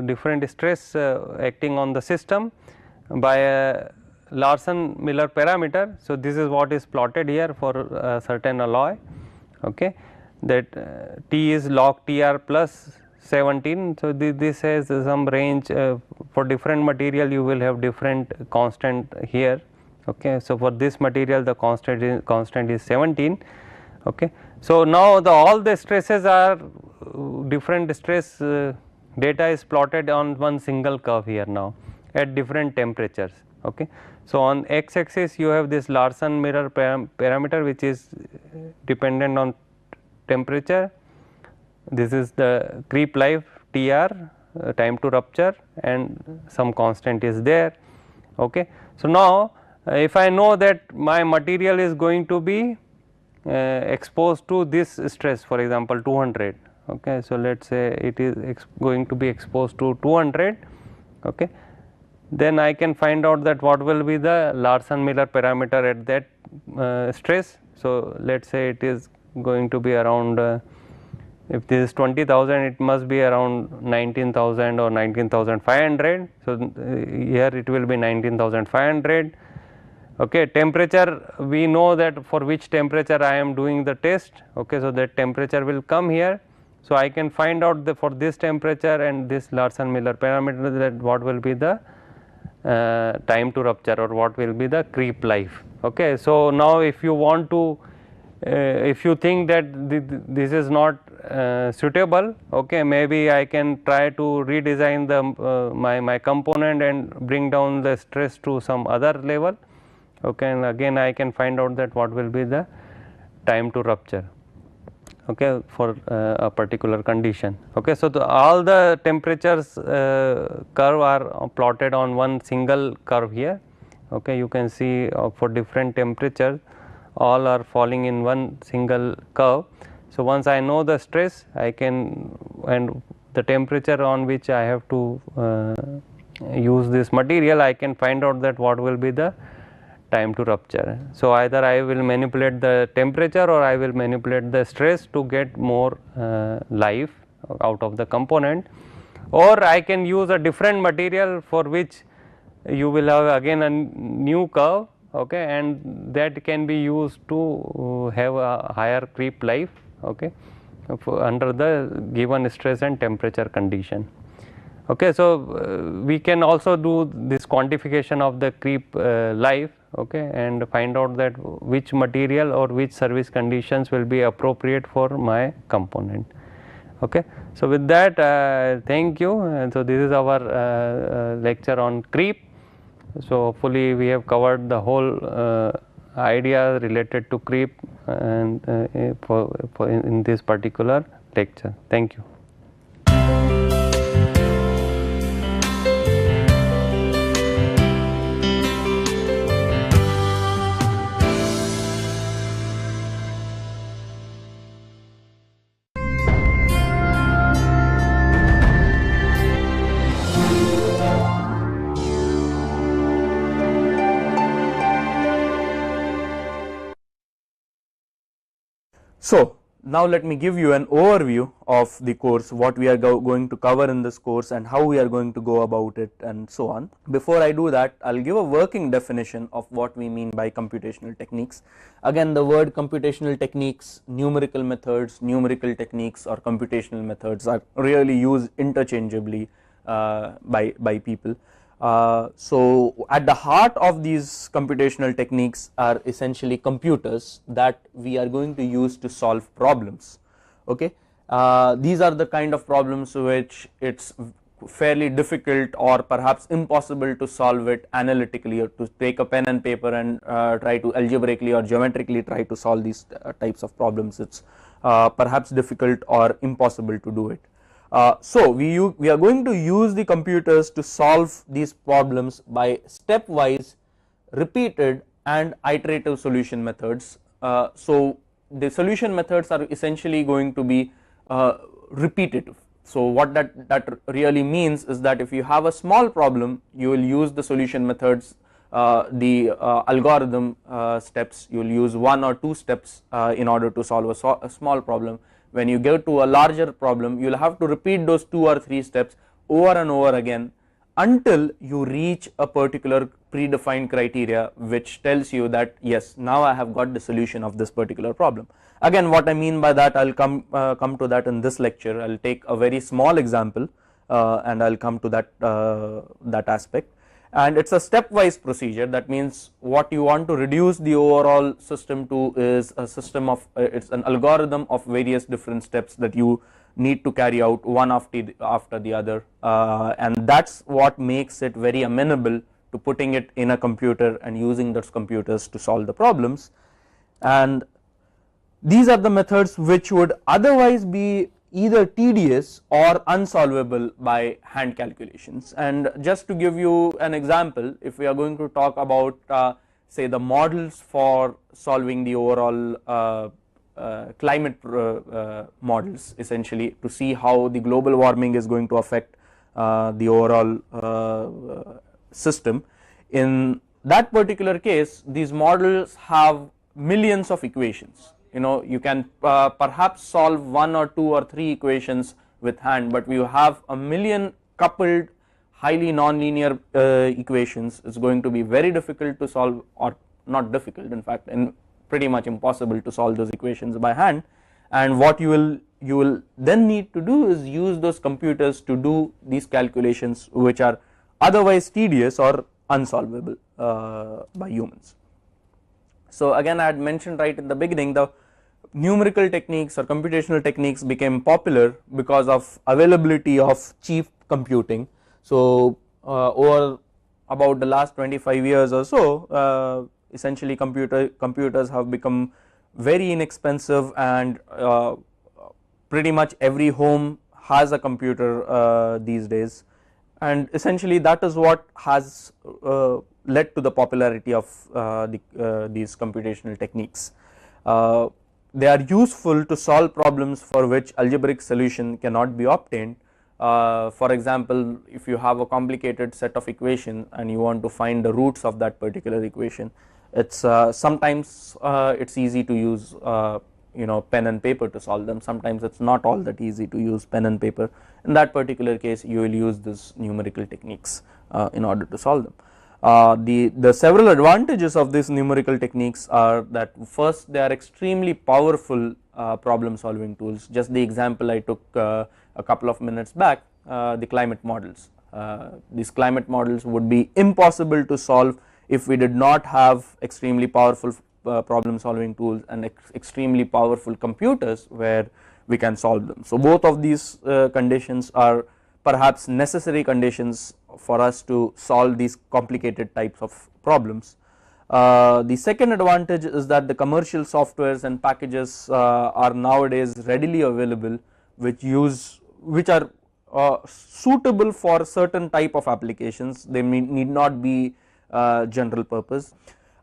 [SPEAKER 8] different stress acting on the system by a Larsen-Miller parameter. So, this is what is plotted here for a certain alloy, okay, that T is log Tr plus 17. So, this has some range for different material, you will have different constant here, okay. So, for this material the constant is 17, okay. So, now all the stresses are different stress data is plotted on one single curve here now at different temperatures, okay. So, on x axis you have this Larsen-Miller parameter which is dependent on temperature. This is the creep life Tr, time to rupture, and some constant is there, okay. So, now if I know that my material is going to be exposed to this stress, for example 200, okay. So, let us say it is going to be exposed to 200, okay. Then I can find out that what will be the Larsen-Miller parameter at that stress. So, let us say it is going to be around if this is 20,000, it must be around 19,000 or 19,500. So, here it will be 19,500. Okay, temperature, we know that for which temperature I am doing the test, okay. So, that temperature will come here. So, I can find out for this temperature and this Larsen-Miller parameter that what will be the time to rupture or what will be the creep life, okay. So, now if you want to if you think that this is not suitable, okay, maybe I can try to redesign the my component and bring down the stress to some other level, okay, and again I can find out that what will be the time to rupture, okay, for a particular condition, okay. So, all the temperatures curve are plotted on one single curve here, okay. You can see for different temperatures all are falling in one single curve. So, once I know the stress, I can and the temperature on which I have to use this material, I can find out that what will be the time to rupture. So, either I will manipulate the temperature or I will manipulate the stress to get more life out of the component, or I can use a different material for which you will have again a new curve, okay, and that can be used to have a higher creep life, okay, under the given stress and temperature condition. Okay, so we can also do this quantification of the creep life, okay, and find out that which material or which service conditions will be appropriate for my component. Okay. So, with that thank you, and so this is our lecture on creep. So, hopefully we have covered the whole idea related to creep and in this particular lecture. Thank you.
[SPEAKER 9] So, now let me give you an overview of the course, what we are going to cover in this course and how we are going to go about it and so on. Before I do that, I will give a working definition of what we mean by computational techniques. Again, the word computational techniques, numerical methods, numerical techniques or computational methods are really used interchangeably by people. So, at the heart of these computational techniques are essentially computers that we are going to use to solve problems. Okay. These are the kind of problems which it's fairly difficult or perhaps impossible to solve it analytically, or to take a pen and paper and try to algebraically or geometrically try to solve these types of problems. It's perhaps difficult or impossible to do it. So, we are going to use the computers to solve these problems by stepwise, repeated and iterative solution methods. So, the solution methods are essentially going to be repetitive. So, what that really means is that if you have a small problem, you will use the solution methods the algorithm steps, you will use 1 or 2 steps in order to solve a small problem. When you go to a larger problem, you will have to repeat those 2 or 3 steps over and over again until you reach a particular predefined criteria which tells you that yes, now I have got the solution of this particular problem. Again, what I mean by that, I will come to that in this lecture. I will take a very small example and I will come to that aspect. And it is a stepwise procedure. That means what you want to reduce the overall system to is a system of it is an algorithm of various different steps that you need to carry out one after the other, and that is what makes it very amenable to putting it in a computer and using those computers to solve the problems. And these are the methods which would otherwise be either tedious or unsolvable by hand calculations. And just to give you an example, if we are going to talk about say the models for solving the overall climate models, essentially to see how the global warming is going to affect the overall system. In that particular case, these models have millions of equations. You can perhaps solve 1 or 2 or 3 equations with hand, but you have a million coupled highly nonlinear equations. It's going to be very difficult to solve, or not difficult, in fact, and pretty much impossible to solve those equations by hand. And what you will then need to do is use those computers to do these calculations which are otherwise tedious or unsolvable by humans. So again, I had mentioned right in the beginning, the numerical techniques or computational techniques became popular because of availability of cheap computing. So over about the last 25 years or so, essentially computers have become very inexpensive, and pretty much every home has a computer these days, and essentially that is what has led to the popularity of these computational techniques. They are useful to solve problems for which algebraic solution cannot be obtained. For example, if you have a complicated set of equations and you want to find the roots of that particular equation, it's sometimes it's easy to use pen and paper to solve them. Sometimes it's not all that easy to use pen and paper. In that particular case, you will use this numerical techniques in order to solve them. The several advantages of these numerical techniques are that first, they are extremely powerful problem solving tools. Just the example I took a couple of minutes back, the climate models. These climate models would be impossible to solve if we did not have extremely powerful problem solving tools and extremely powerful computers where we can solve them. So both of these conditions are perhaps necessary conditions for us to solve these complicated types of problems. The second advantage is that the commercial softwares and packages are nowadays readily available, which are suitable for certain type of applications. They need not be general purpose.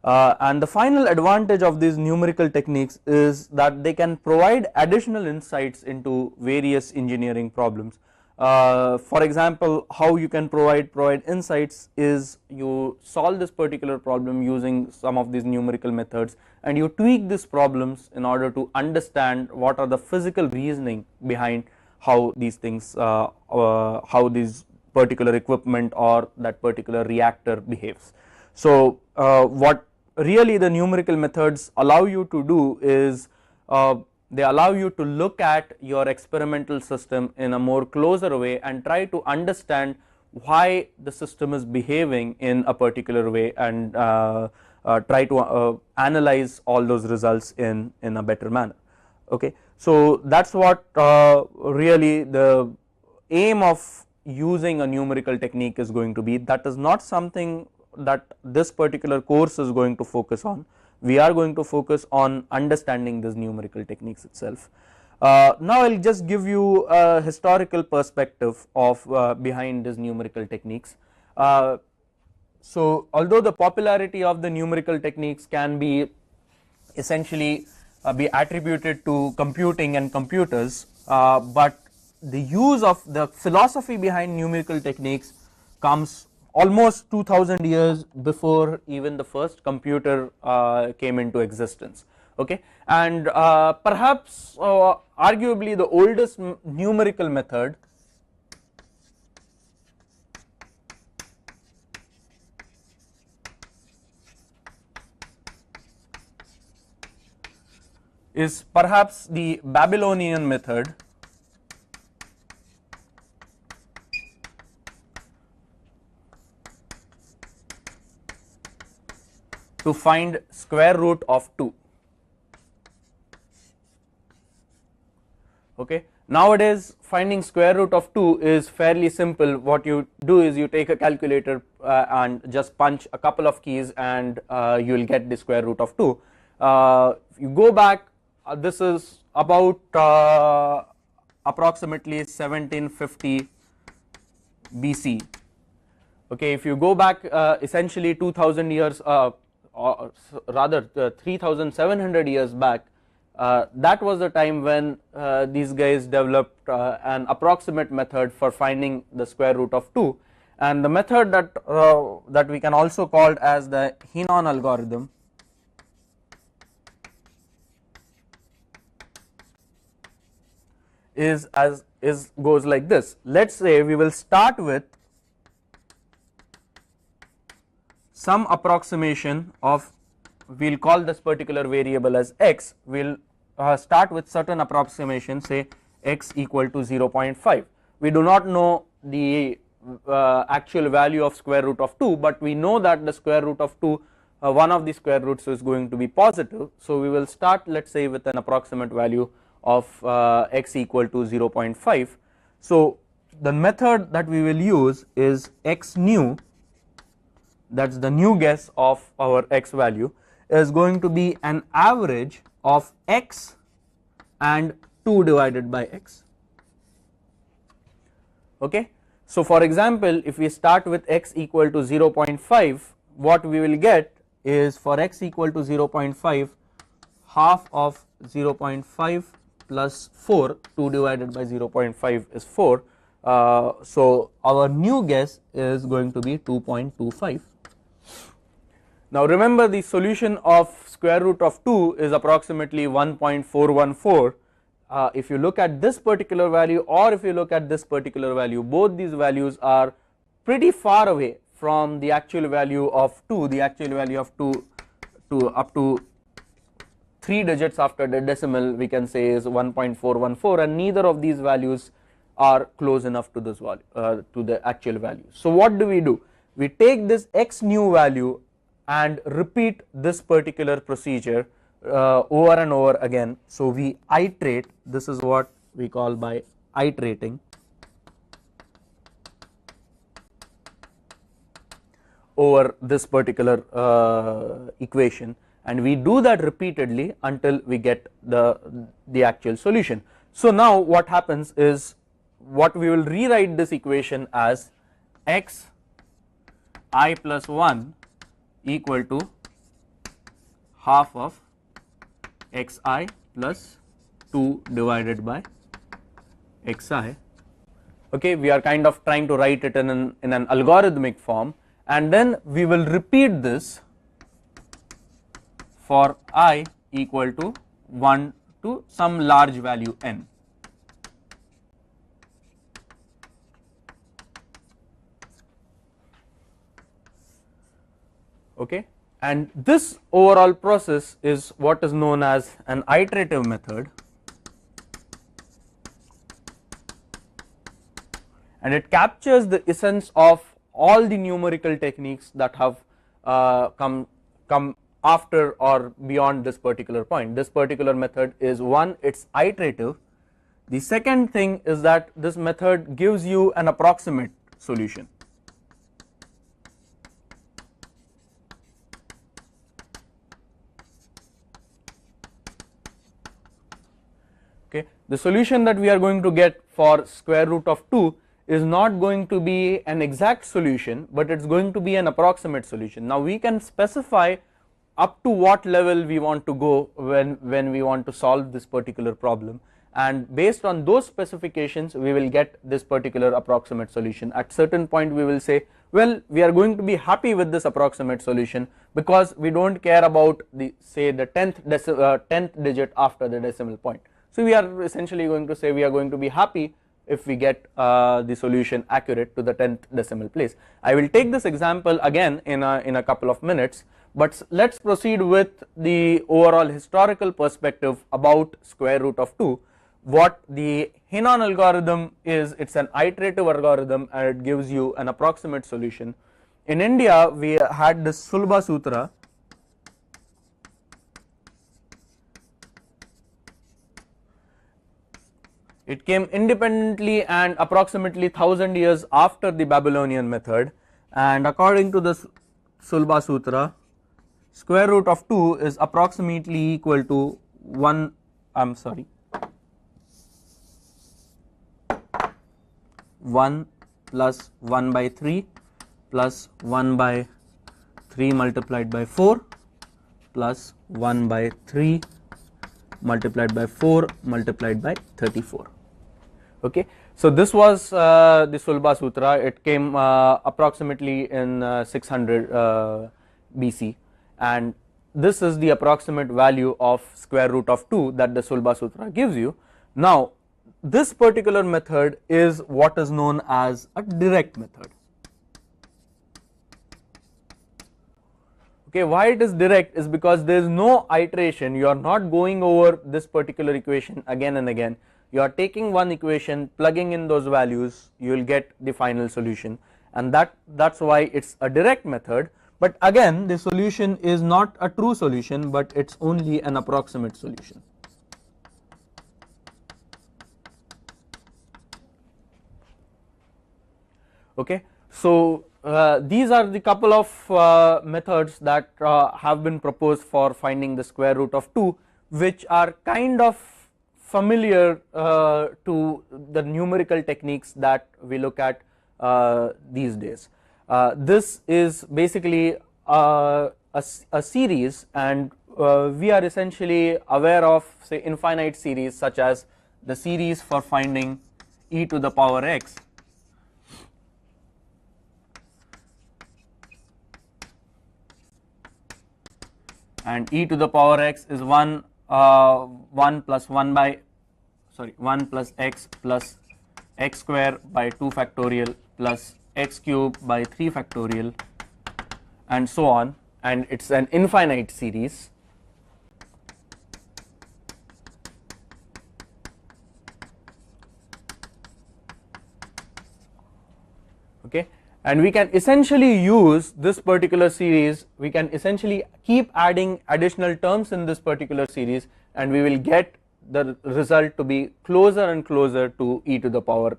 [SPEAKER 9] And the final advantage of these numerical techniques is that they can provide additional insights into various engineering problems. For example, how you can provide insights is you solve this particular problem using some of these numerical methods, and you tweak these problems in order to understand what are the physical reasoning behind how these things, how this particular equipment or that particular reactor behaves. So what really the numerical methods allow you to do is they allow you to look at your experimental system in a more closer way and try to understand why the system is behaving in a particular way, and try to analyze all those results in a better manner. Okay, so that's what really the aim of using a numerical technique is going to be. That is not something that this particular course is going to focus on. We are going to focus on understanding these numerical techniques itself. Now I will just give you a historical perspective of behind these numerical techniques. So although the popularity of the numerical techniques can be essentially be attributed to computing and computers, but the use of the philosophy behind numerical techniques comes almost 2000 years before even the first computer came into existence. Okay, and perhaps arguably the oldest numerical method is perhaps the Babylonian method to find square root of 2. Okay. Nowadays finding square root of 2 is fairly simple. What you do is you take a calculator and just punch a couple of keys and you will get the square root of 2. If you go back, this is about approximately 1750 BC. Okay, if you go back essentially 2000 years or rather 3700 years back, that was the time when these guys developed an approximate method for finding the square root of 2, and the method that that we can also call as the Henon algorithm goes like this. Let's say we will start with some approximation of, we will call this particular variable as x, we will start with certain approximation, say x equal to 0.5. We do not know the actual value of square root of 2, but we know that the square root of 2, one of the square roots is going to be positive. So we will start, let us say, with an approximate value of x equal to 0.5. So the method that we will use is x new, that is the new guess of our x value, is going to be an average of x and 2 divided by x. Okay. So for example, if we start with x equal to 0.5, what we will get is, for x equal to 0.5, half of 0.5 plus 4, 2 divided by 0.5 is 4. So our new guess is going to be 2.25. Now remember, the solution of square root of 2 is approximately 1.414. If you look at this particular value or if you look at this particular value, both these values are pretty far away from the actual value of 2. The actual value of 2 to up to 3 digits after the decimal, we can say, is 1.414, and neither of these values are close enough to this value, to the actual value. So what do? We take this x new value and repeat this particular procedure over and over again. So we iterate, this is what we call by iterating over this particular equation, and we do that repeatedly until we get the actual solution. So now what happens is, what we will rewrite this equation as x I plus 1 equal to half of xi plus 2 divided by xi. Okay, we are kind of trying to write it in an algorithmic form, and then we will repeat this for I equal to 1 to some large value n. Okay, and this overall process is what is known as an iterative method, and it captures the essence of all the numerical techniques that have come after or beyond this particular point. This particular method is, one, it's iterative. The second thing is that this method gives you an approximate solution. Okay, the solution that we are going to get for square root of 2 is not going to be an exact solution, but it's going to be an approximate solution. Now we can specify up to what level we want to go when we want to solve this particular problem, and based on those specifications we will get this particular approximate solution. At certain point we will say, well, we are going to be happy with this approximate solution because we do not care about the, say, the 10th digit after the decimal point. So we are essentially going to say we are going to be happy if we get the solution accurate to the 10th decimal place. I will take this example again in a couple of minutes, but let us proceed with the overall historical perspective about square root of 2. What the Henon algorithm is, it is an iterative algorithm and it gives you an approximate solution. In India we had this Sulba Sutra. It came independently and approximately 1000 years after the Babylonian method, and according to this Sulba Sutra, square root of 2 is approximately equal to 1 plus 1 by 3 plus 1 by 3 multiplied by 4 plus 1 by 3 multiplied by 4 multiplied by 34. Okay, so this was the Sulba Sutra. It came approximately in 600 BC, and this is the approximate value of square root of 2 that the Sulba Sutra gives you. Now this particular method is what is known as a direct method. Okay, why it is direct is because there is no iteration. You are not going over this particular equation again and again. You are taking one equation, plugging in those values, you will get the final solution, and that's why it's a direct method. But again, the solution is not a true solution, but it's only an approximate solution. Okay, so these are the couple of methods that have been proposed for finding the square root of 2, which are kind of familiar to the numerical techniques that we look at these days. This is basically a series, and we are essentially aware of, say, infinite series such as the series for finding e to the power x. And e to the power x is 1 plus x plus x square by 2 factorial plus x cube by 3 factorial and so on, and it's an infinite series. Okay, and we can essentially use this particular series, we can essentially keep adding additional terms in this particular series, and we will get the result to be closer and closer to e to the power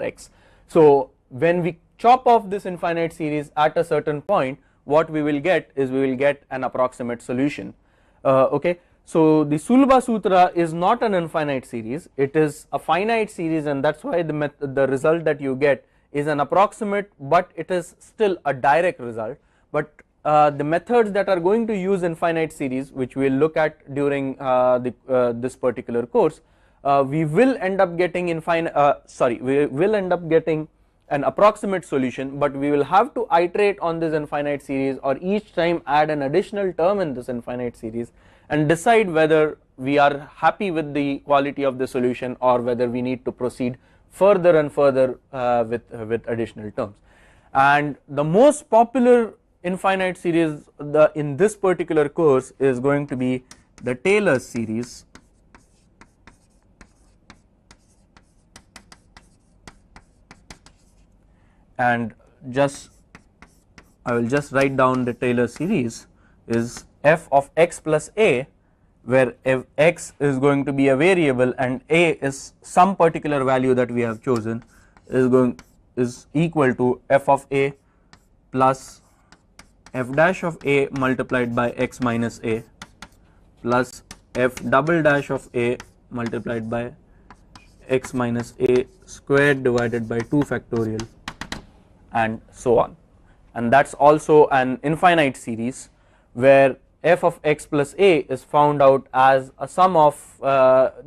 [SPEAKER 9] x. So when we chop off this infinite series at a certain point, what we will get is we will get an approximate solution. Okay, so the Sulba Sutra is not an infinite series, it is a finite series, and that's why the result that you get is an approximate, but it is still a direct result. But the methods that are going to use infinite series, which we will look at during this particular course, we will end up getting an approximate solution, but we will have to iterate on this infinite series, or each time add an additional term in this infinite series and decide whether we are happy with the quality of the solution or whether we need to proceed further and further with additional terms. And the most popular infinite series in this particular course is going to be the Taylor's series. And I will just write down the Taylor series is f of x plus a, where if x is going to be a variable and a is some particular value that we have chosen, is equal to f of a plus f dash of a multiplied by x minus a plus f double dash of a multiplied by x minus a squared divided by 2 factorial and so on. And that's also an infinite series where f of x plus a is found out as a sum of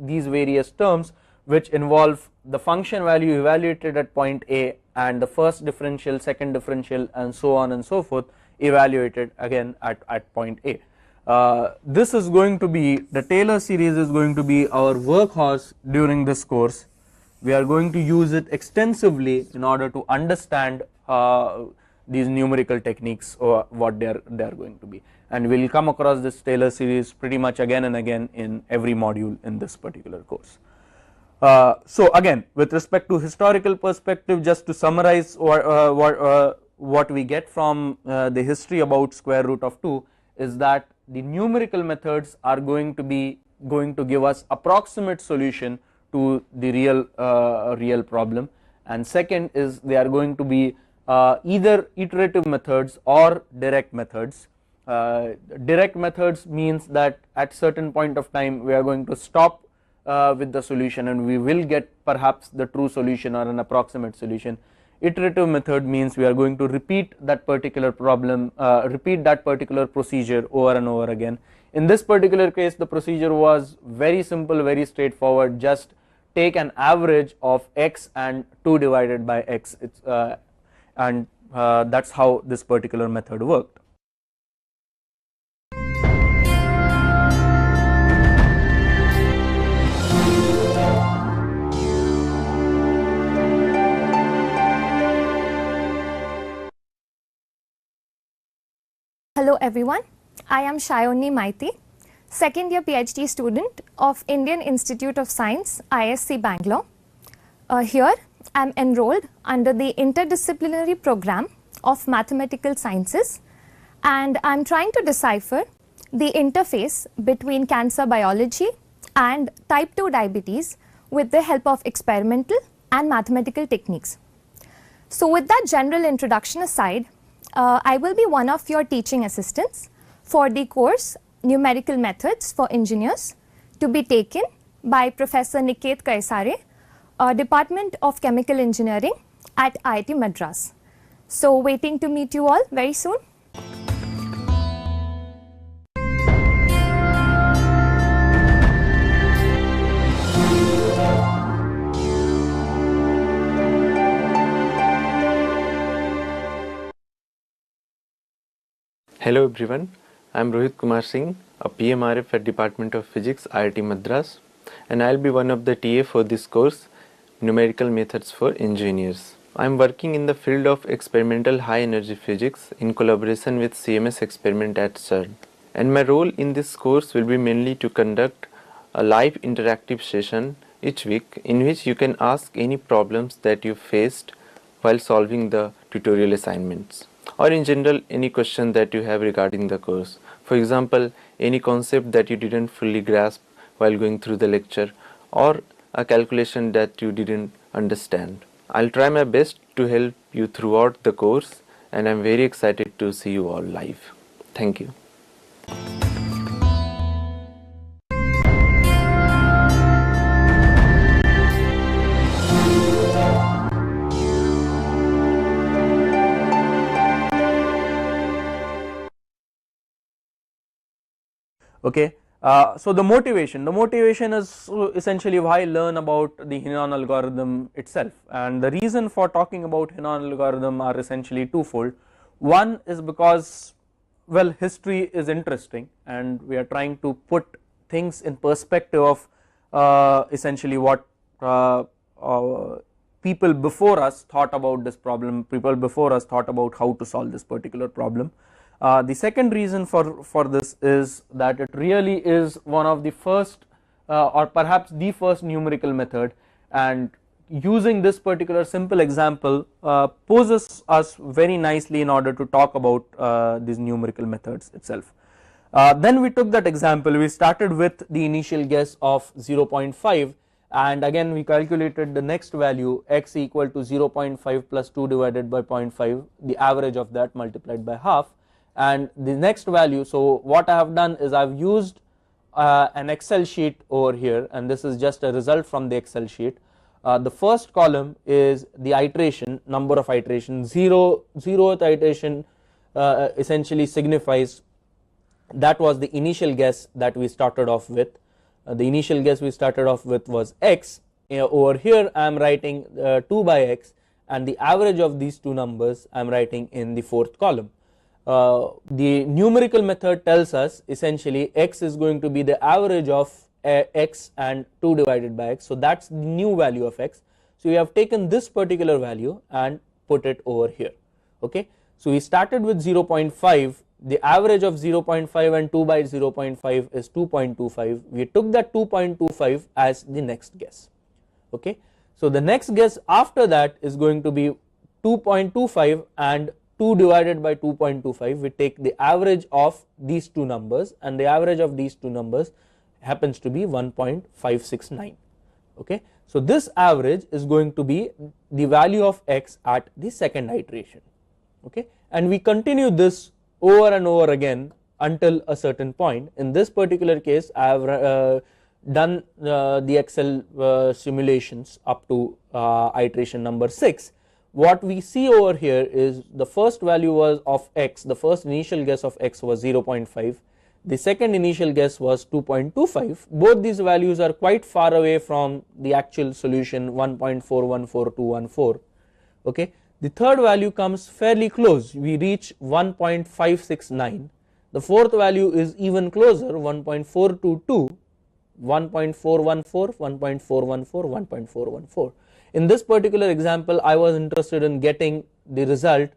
[SPEAKER 9] these various terms which involve the function value evaluated at point A and the first differential, second differential, and so on and so forth evaluated again at point A. This is going to be, the Taylor series is going to be our workhorse during this course. We are going to use it extensively in order to understand these numerical techniques or what they are going to be, and we will come across this Taylor series pretty much again and again in every module in this particular course. So again, with respect to historical perspective, just to summarize what we get from the history about square root of 2 is that the numerical methods are going to give us approximate solution to the real problem, and second is they are going to be either iterative methods or direct methods. Direct methods means that at certain point of time we are going to stop with the solution and we will get perhaps the true solution or an approximate solution. Iterative method means we are going to repeat that particular problem, repeat that particular procedure over and over again. In this particular case, the procedure was very simple, very straightforward. Just take an average of x and 2 divided by x, and that's how this particular method worked.
[SPEAKER 10] Hello everyone, I am Shayoni Maiti, second year PhD student of Indian Institute of Science, ISC Bangalore. Here I am enrolled under the interdisciplinary program of mathematical sciences, and I am trying to decipher the interface between cancer biology and type 2 diabetes with the help of experimental and mathematical techniques. So with that general introduction aside, I will be one of your teaching assistants for the course Numerical Methods for Engineers to be taken by Professor Niket Kaisare, Department of Chemical Engineering at IIT Madras. So waiting to meet you all very soon.
[SPEAKER 11] Hello everyone, I am Rohit Kumar Singh, a PMRF at Department of Physics, IIT Madras, and I will be one of the TA for this course, Numerical Methods for Engineers. I am working in the field of experimental high energy physics in collaboration with CMS experiment at CERN. And my role in this course will be mainly to conduct a live interactive session each week in which you can ask any problems that you faced while solving the tutorial assignments, or in general any question that you have regarding the course. For example, any concept that you didn't fully grasp while going through the lecture, or a calculation that you didn't understand. I'll try my best to help you throughout the course, and I'm very excited to see you all live. Thank you.
[SPEAKER 9] Okay, so the motivation is essentially why learn about the Henon algorithm itself, and the reason for talking about Henon algorithm are essentially twofold. One is because, well, history is interesting and we are trying to put things in perspective of essentially what people before us thought about this problem, people before us thought about how to solve this particular problem. The second reason for this is that it really is one of the first or perhaps the first numerical method, and using this particular simple example poses us very nicely in order to talk about these numerical methods itself. Then we took that example, we started with the initial guess of 0.5, and again we calculated the next value x equal to 0.5 plus 2 divided by 0.5, the average of that multiplied by half. And the next value, so what I have done is I have used an Excel sheet over here, and this is just a result from the Excel sheet. The first column is the iteration, number of iterations. Zeroth iteration essentially signifies that was the initial guess that we started off with. The initial guess we started off with was x. Over here I am writing 2 by x, and the average of these two numbers I am writing in the fourth column. The numerical method tells us essentially x is going to be the average of x and 2 divided by x. So that is the new value of x. So we have taken this particular value and put it over here. Okay. So we started with 0.5, the average of 0.5 and 2 by 0.5 is 2.25. We took that 2.25 as the next guess. Okay. So the next guess after that is going to be 2.25 and 2 divided by 2.25. We take the average of these two numbers, and the average of these two numbers happens to be 1.569. Okay. So this average is going to be the value of x at the second iteration. Okay. And we continue this over and over again until a certain point. In this particular case, I have done the Excel simulations up to iteration number 6. What we see over here is the first value was of x, the first initial guess of x was 0.5, the second initial guess was 2.25. Both these values are quite far away from the actual solution 1.414214. Okay. The third value comes fairly close, we reach 1.569. The fourth value is even closer, 1.422, 1.414, 1.414, 1.414. In this particular example, I was interested in getting the result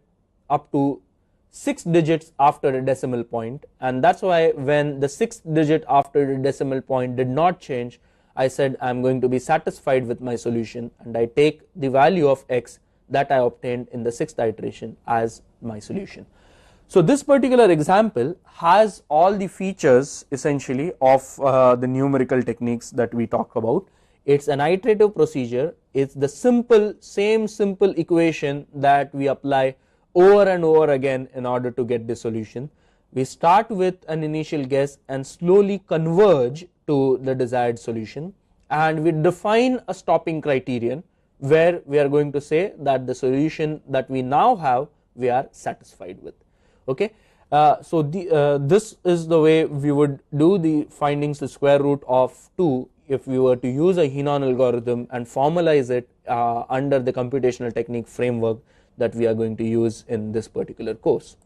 [SPEAKER 9] up to 6 digits after a decimal point, and that is why when the 6th digit after the decimal point did not change, I said I am going to be satisfied with my solution, and I take the value of x that I obtained in the 6th iteration as my solution. So this particular example has all the features essentially of the numerical techniques that we talk about. It's an iterative procedure, it's the same simple equation that we apply over and over again in order to get the solution. We start with an initial guess and slowly converge to the desired solution, and we define a stopping criterion where we are going to say that the solution that we now have we are satisfied with. Okay. So this is the way we would do the findings the square root of 2 if we were to use a Henon algorithm and formalize it under the computational technique framework that we are going to use in this particular course.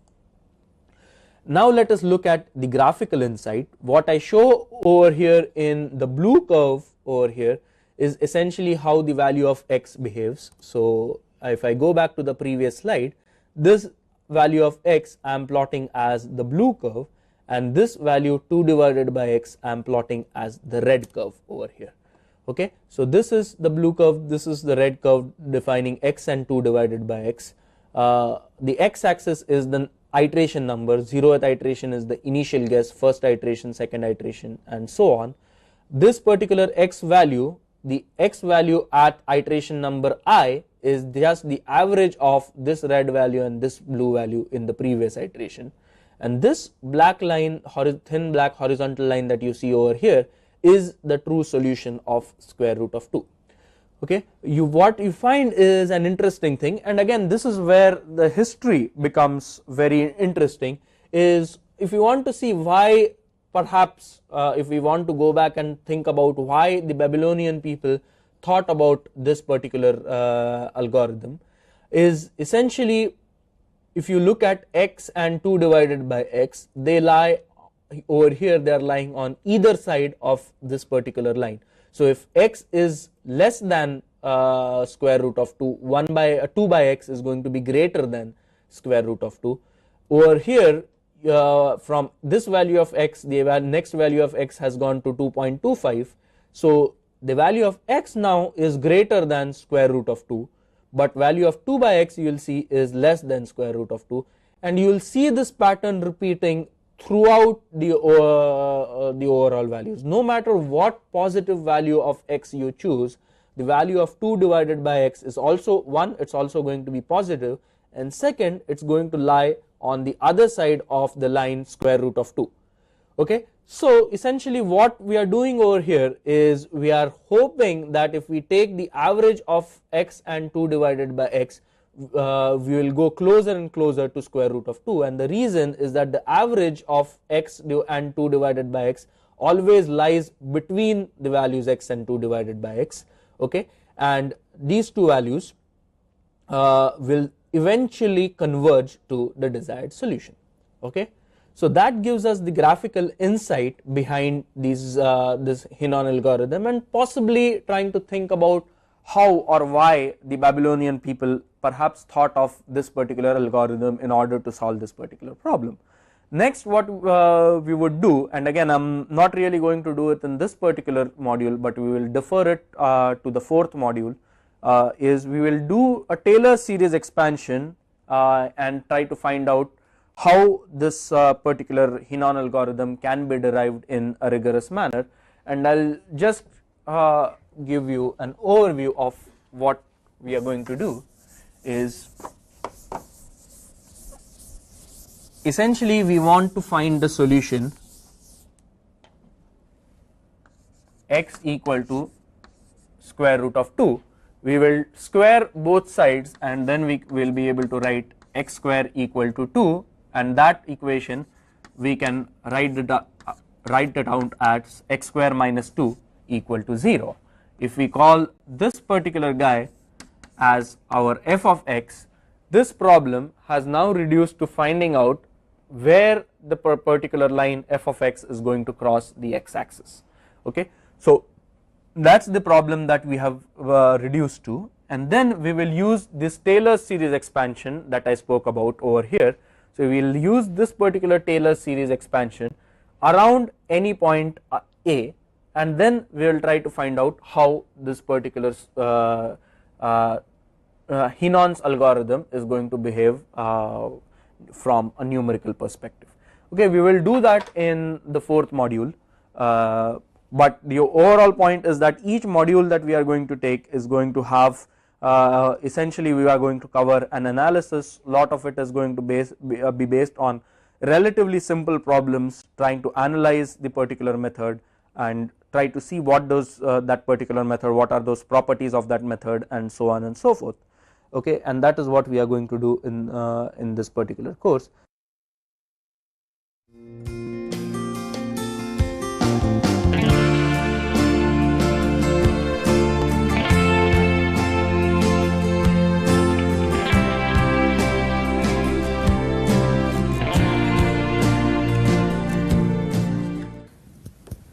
[SPEAKER 9] Now let us look at the graphical insight. What I show over here in the blue curve over here is essentially how the value of x behaves. So if I go back to the previous slide, this value of x I am plotting as the blue curve, and this value 2 divided by x I am plotting as the red curve over here. Okay. So this is the blue curve, this is the red curve defining x and 2 divided by x. The x axis is the iteration number, 0th iteration is the initial guess, first iteration, second iteration, and so on. This particular x value, the x value at iteration number I is just the average of this red value and this blue value in the previous iteration, and this black line, thin black horizontal line that you see over here is the true solution of square root of 2. Okay. What you find is an interesting thing, and again this is where the history becomes very interesting, is if you want to see why, perhaps if we want to go back and think about why the Babylonian people thought about this particular algorithm, is essentially if you look at x and 2 divided by x, they lie over here, they are lying on either side of this particular line. So if x is less than square root of 2, 2 by x is going to be greater than square root of 2. Over here from this value of x, the next value of x has gone to 2.25. So the value of x now is greater than square root of 2, but value of 2 by x you will see is less than square root of 2, and you will see this pattern repeating throughout the overall values. No matter what positive value of x you choose, the value of 2 divided by x is also one, it's also going to be positive, and second, it's going to lie on the other side of the line square root of 2. Okay. So essentially what we are doing over here is we are hoping that if we take the average of x and 2 divided by x, we will go closer and closer to square root of 2, and the reason is that the average of x and 2 divided by x always lies between the values x and 2 divided by x, okay, and these two values will eventually converge to the desired solution, okay. So that gives us the graphical insight behind these this Henon algorithm, and possibly trying to think about how or why the Babylonian people perhaps thought of this particular algorithm in order to solve this particular problem. Next, what we would do, and again I am not really going to do it in this particular module, but we will defer it to the fourth module, is we will do a Taylor series expansion and try to find out how this particular Henon algorithm can be derived in a rigorous manner, and I will just give you an overview of what we are going to do. Is essentially we want to find the solution x equal to square root of 2. We will square both sides and then we will be able to write x square equal to 2, and that equation we can write it out as x square minus 2 equal to 0. If we call this particular guy as our f of x, this problem has now reduced to finding out where the particular line f of x is going to cross the x axis, okay. So that's the problem that we have reduced to, and then we will use this Taylor series expansion that I spoke about over here. So we will use this particular Taylor series expansion around any point a, and then we will try to find out how this particular Henon's algorithm is going to behave from a numerical perspective. Okay, we will do that in the fourth module, but the overall point is that each module that we are going to take is going to have essentially we are going to cover an analysis. Lot of it is going to be based on relatively simple problems, trying to analyze the particular method and try to see what does that particular method, what are those properties of that method, and so on and so forth, okay, and that is what we are going to do in this particular course.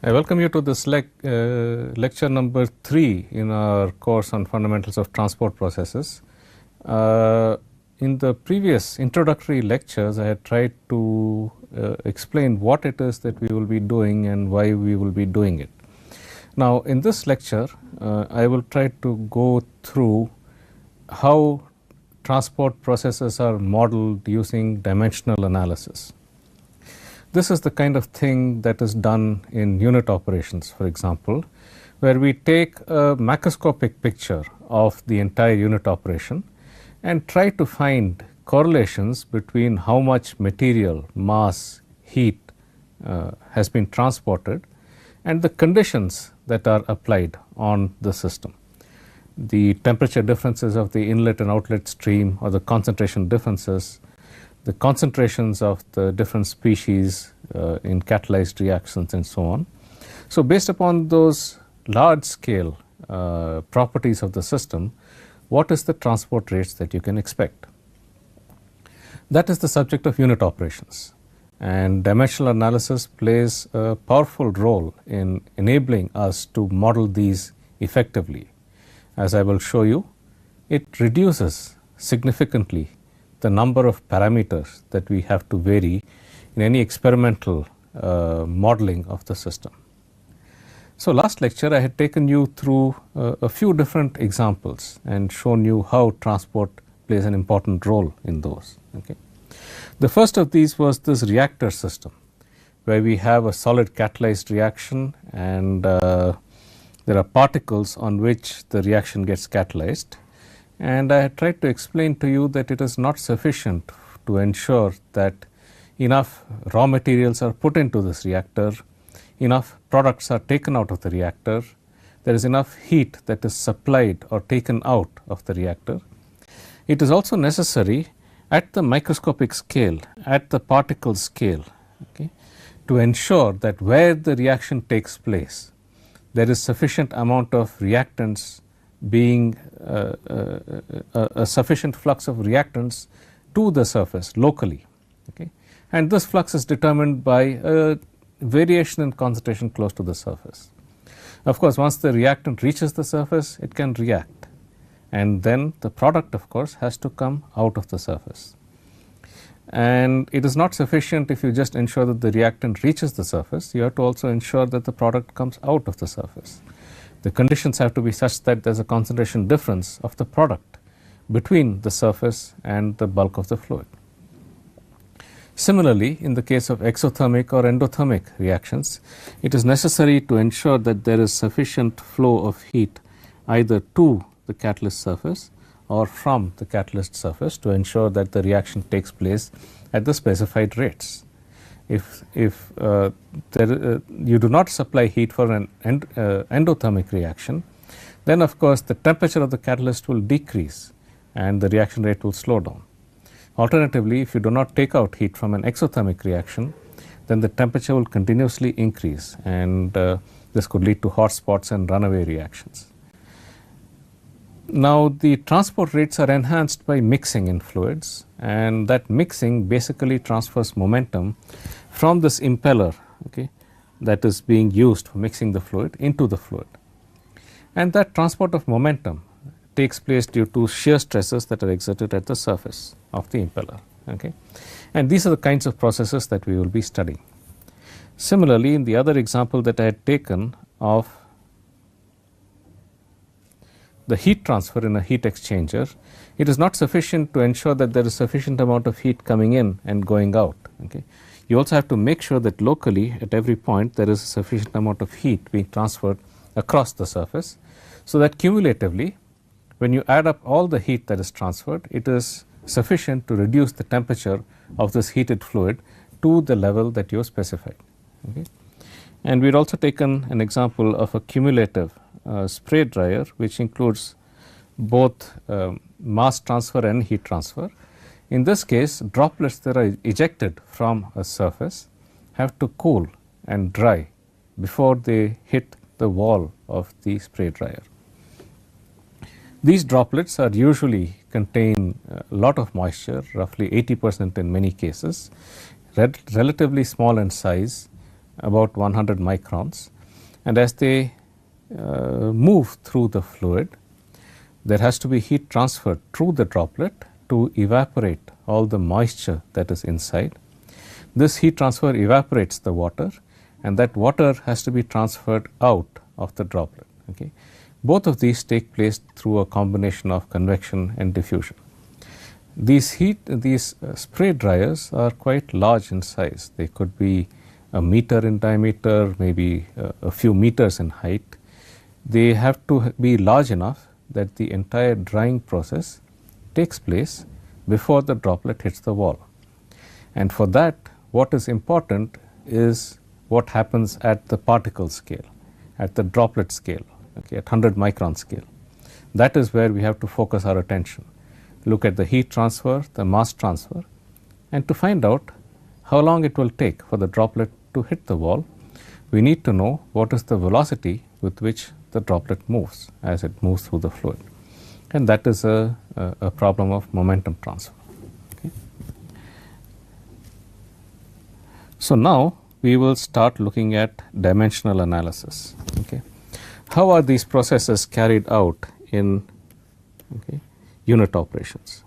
[SPEAKER 12] I welcome you to this lecture number 3 in our course on fundamentals of transport processes. In the previous introductory lectures, I had tried to explain what it is that we will be doing and why we will be doing it. Now in this lecture, I will try to go through how transport processes are modeled using dimensional analysis. This is the kind of thing that is done in unit operations, for example, where we take a macroscopic picture of the entire unit operation and try to find correlations between how much material, mass, heat has been transported and the conditions that are applied on the system. The temperature differences of the inlet and outlet stream, or the concentration differences, the concentrations of the different species in catalyzed reactions, and so on. So based upon those large scale properties of the system, what is the transport rates that you can expect? That is the subject of unit operations, and dimensional analysis plays a powerful role in enabling us to model these effectively. As I will show you, it reduces significantly the number of parameters that we have to vary in any experimental modeling of the system. So last lecture I had taken you through a few different examples and shown you how transport plays an important role in those. Okay. The first of these was this reactor system, where we have a solid catalyzed reaction and there are particles on which the reaction gets catalyzed. And I had tried to explain to you that it is not sufficient to ensure that enough raw materials are put into this reactor, enough products are taken out of the reactor, there is enough heat that is supplied or taken out of the reactor. it is also necessary at the microscopic scale, at the particle scale, okay, to ensure that where the reaction takes place, there is sufficient amount of reactants being a sufficient flux of reactants to the surface locally, okay. And this flux is determined by a variation in concentration close to the surface. Of course, once the reactant reaches the surface, it can react, and then the product of course has to come out of the surface. And it is not sufficient if you just ensure that the reactant reaches the surface, you have to also ensure that the product comes out of the surface. The conditions have to be such that there is a concentration difference of the product between the surface and the bulk of the fluid. Similarly, in the case of exothermic or endothermic reactions, it is necessary to ensure that there is sufficient flow of heat either to the catalyst surface or from the catalyst surface to ensure that the reaction takes place at the specified rates. If you do not supply heat for an endothermic reaction, then of course the temperature of the catalyst will decrease and the reaction rate will slow down. Alternatively, if you do not take out heat from an exothermic reaction, then the temperature will continuously increase, and this could lead to hot spots and runaway reactions. Now, the transport rates are enhanced by mixing in fluids, and that mixing basically transfers momentum from this impeller, okay, that is being used for mixing the fluid into the fluid. And that transport of momentum takes place due to shear stresses that are exerted at the surface of the impeller, okay. And these are the kinds of processes that we will be studying. Similarly, in the other example that I had taken of the heat transfer in a heat exchanger, it is not sufficient to ensure that there is sufficient amount of heat coming in and going out, okay. You also have to make sure that locally at every point there is a sufficient amount of heat being transferred across the surface, so that cumulatively when you add up all the heat that is transferred, it is sufficient to reduce the temperature of this heated fluid to the level that you have specified, okay. And we had also taken an example of a cumulative spray dryer, which includes both mass transfer and heat transfer. In this case, droplets that are ejected from a surface have to cool and dry before they hit the wall of the spray dryer. These droplets are usually contain a lot of moisture, roughly 80% in many cases, relatively small in size, about 100 microns, and as they move through the fluid, there has to be heat transferred through the droplet to evaporate all the moisture that is inside. This heat transfer evaporates the water, and that water has to be transferred out of the droplet, okay. Both of these take place through a combination of convection and diffusion. These spray dryers are quite large in size. They could be a meter in diameter, maybe a few meters in height. They have to be large enough that the entire drying process takes place before the droplet hits the wall. And for that, what is important is what happens at the particle scale, at the droplet scale, okay, at 100 micron scale. That is where we have to focus our attention. Look at the heat transfer, the mass transfer, and to find out how long it will take for the droplet to hit the wall, we need to know what is the velocity with which the droplet moves as it moves through the fluid. And that is a problem of momentum transfer. Okay. So now we will start looking at dimensional analysis. Okay. How are these processes carried out in unit operations?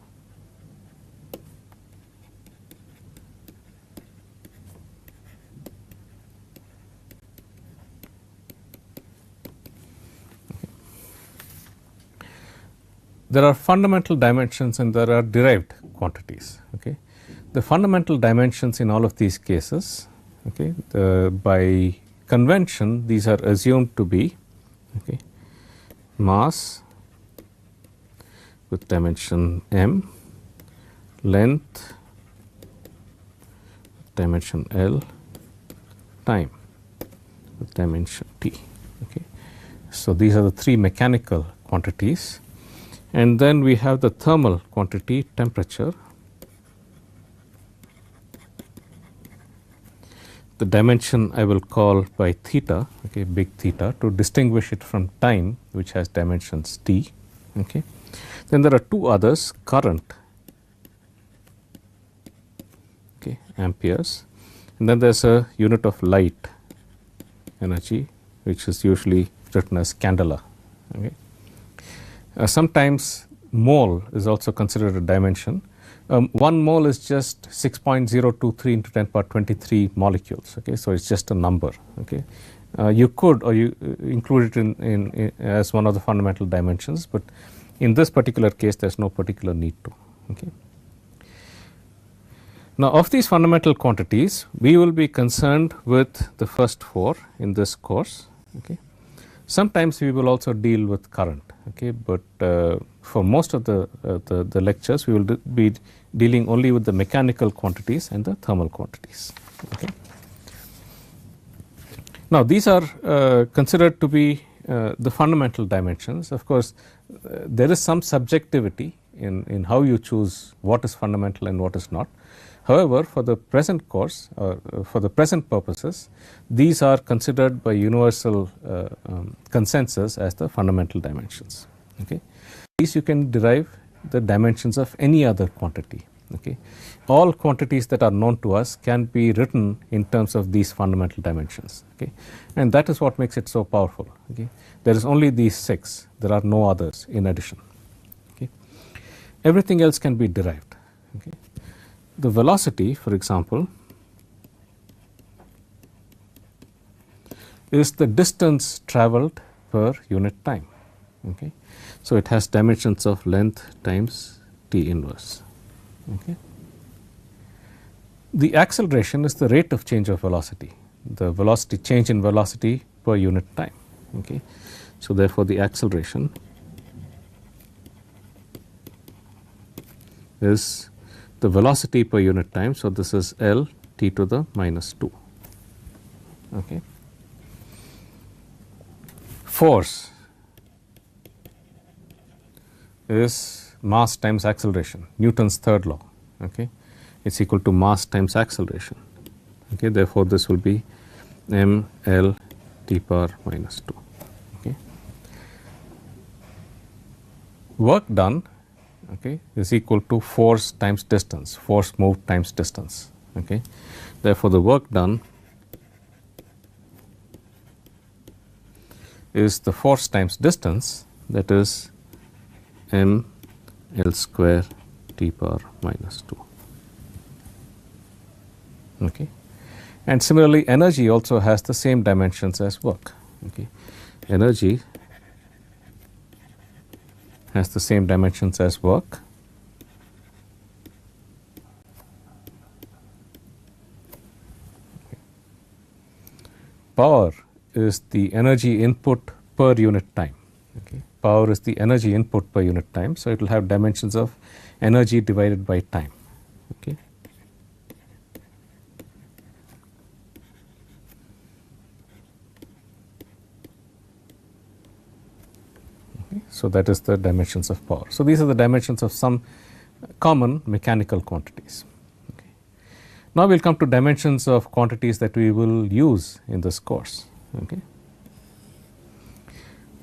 [SPEAKER 12] There are fundamental dimensions and there are derived quantities. Okay. The fundamental dimensions in all of these cases, okay, by convention, these are assumed to be mass with dimension m, length with dimension L, time with dimension t. Okay. So these are the three mechanical quantities, And then we have the thermal quantity temperature. The dimension I will call by theta, okay, big theta, to distinguish it from time, which has dimensions t. Okay. Then there are two others, current, okay, amperes, and then there's a unit of light energy, which is usually written as candela. Okay. Sometimes mole is also considered a dimension. 1 mole is just 6.023 into 10 power 23 molecules. Okay, so it's just a number. Okay, you could or you include it in as one of the fundamental dimensions, but in this particular case, there's no particular need to. Okay. Now, of these fundamental quantities, we will be concerned with the first 4 in this course. Okay. Sometimes we will also deal with current. Okay, but for most of the lectures, we will be dealing only with the mechanical quantities and the thermal quantities. Okay. Now, these are considered to be the fundamental dimensions. Of course, there is some subjectivity in how you choose what is fundamental and what is not. However, for the present course, for the present purposes, these are considered by universal consensus as the fundamental dimensions. Okay. These you can derive the dimensions of any other quantity. Okay. All quantities that are known to us can be written in terms of these fundamental dimensions. Okay. And that is what makes it so powerful. Okay. There is only these 6, there are no others in addition. Okay. Everything else can be derived. Okay. The velocity, for example, is the distance traveled per unit time. Okay. So, it has dimensions of length times t inverse. Okay. The acceleration is the rate of change of velocity, the velocity change in velocity per unit time. Okay. So, therefore, the acceleration is the velocity per unit time. So, this is L t to the minus 2. Okay. Force is mass times acceleration, Newton's third law. Okay. It's equal to mass times acceleration. Okay. Therefore, this will be m L t power minus 2. Okay. Work done, okay, is equal to force times distance, force moved times distance. Okay. Therefore, the work done is the force times distance, that is m L square t power minus 2. Okay. And similarly, energy also has the same dimensions as work. Okay. Energy has the same dimensions as work. Okay. Power is the energy input per unit time. Okay. Power is the energy input per unit time. So, it will have dimensions of energy divided by time. Okay. So, that is the dimensions of power. So, these are the dimensions of some common mechanical quantities. Okay. Now, we will come to dimensions of quantities that we will use in this course. Okay.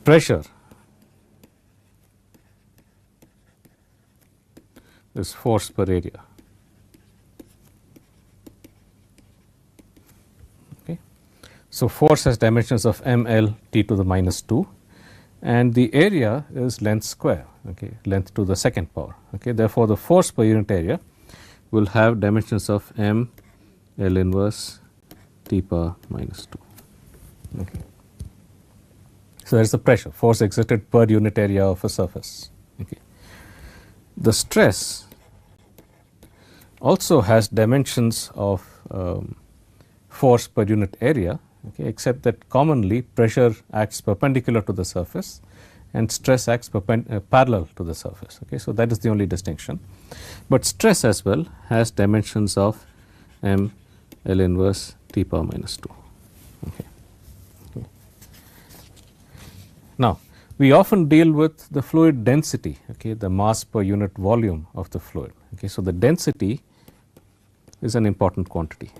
[SPEAKER 12] Pressure is force per area. Okay. So, force has dimensions of ml t to the minus 2. And the area is length square, okay, length to the second power. Okay. Therefore, the force per unit area will have dimensions of m L inverse t power minus 2. Okay. So, that is the pressure, force exerted per unit area of a surface. Okay. The stress also has dimensions of force per unit area. Okay, except that commonly pressure acts perpendicular to the surface and stress acts parallel to the surface. Okay, so, that is the only distinction, but stress as well has dimensions of m L inverse t power minus 2. Okay. Okay. Now, We often deal with the fluid density, okay, the mass per unit volume of the fluid. Okay. So, the density is an important quantity.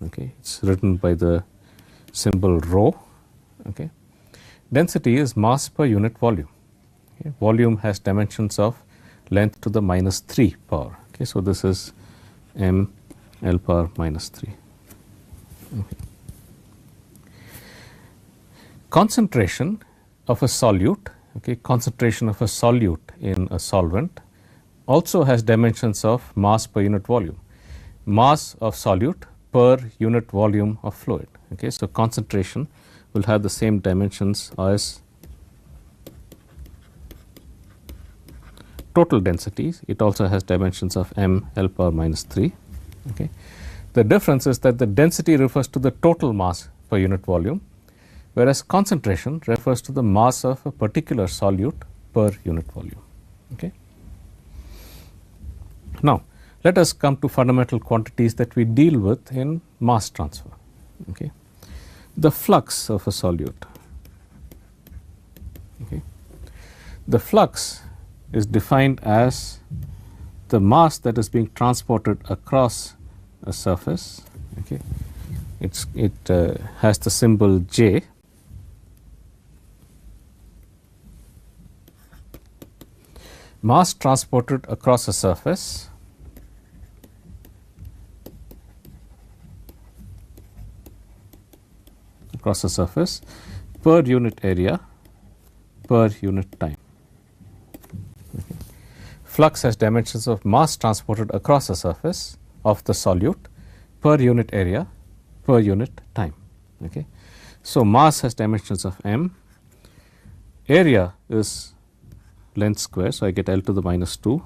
[SPEAKER 12] Okay. It is written by the symbol rho. Okay. Density is mass per unit volume. Okay. Volume has dimensions of length to the minus 3 power. Okay. So, this is m L power minus 3. Okay. Concentration of a solute, okay, concentration of a solute in a solvent also has dimensions of mass per unit volume, mass of solute per unit volume of fluid. Okay. So, concentration will have the same dimensions as total densities. It also has dimensions of m L power minus 3. Okay. The difference is that the density refers to the total mass per unit volume, whereas concentration refers to the mass of a particular solute per unit volume. Okay. Now, let us come to fundamental quantities that we deal with in mass transfer. Okay. The flux of a solute. Okay. The flux is defined as the mass that is being transported across a surface. Okay. It has the symbol J. Mass transported across a surface per unit area per unit time. Okay. Flux has dimensions of mass transported across a surface of the solute per unit area per unit time. Okay. So, mass has dimensions of m, area is length square. So, I get L to the minus 2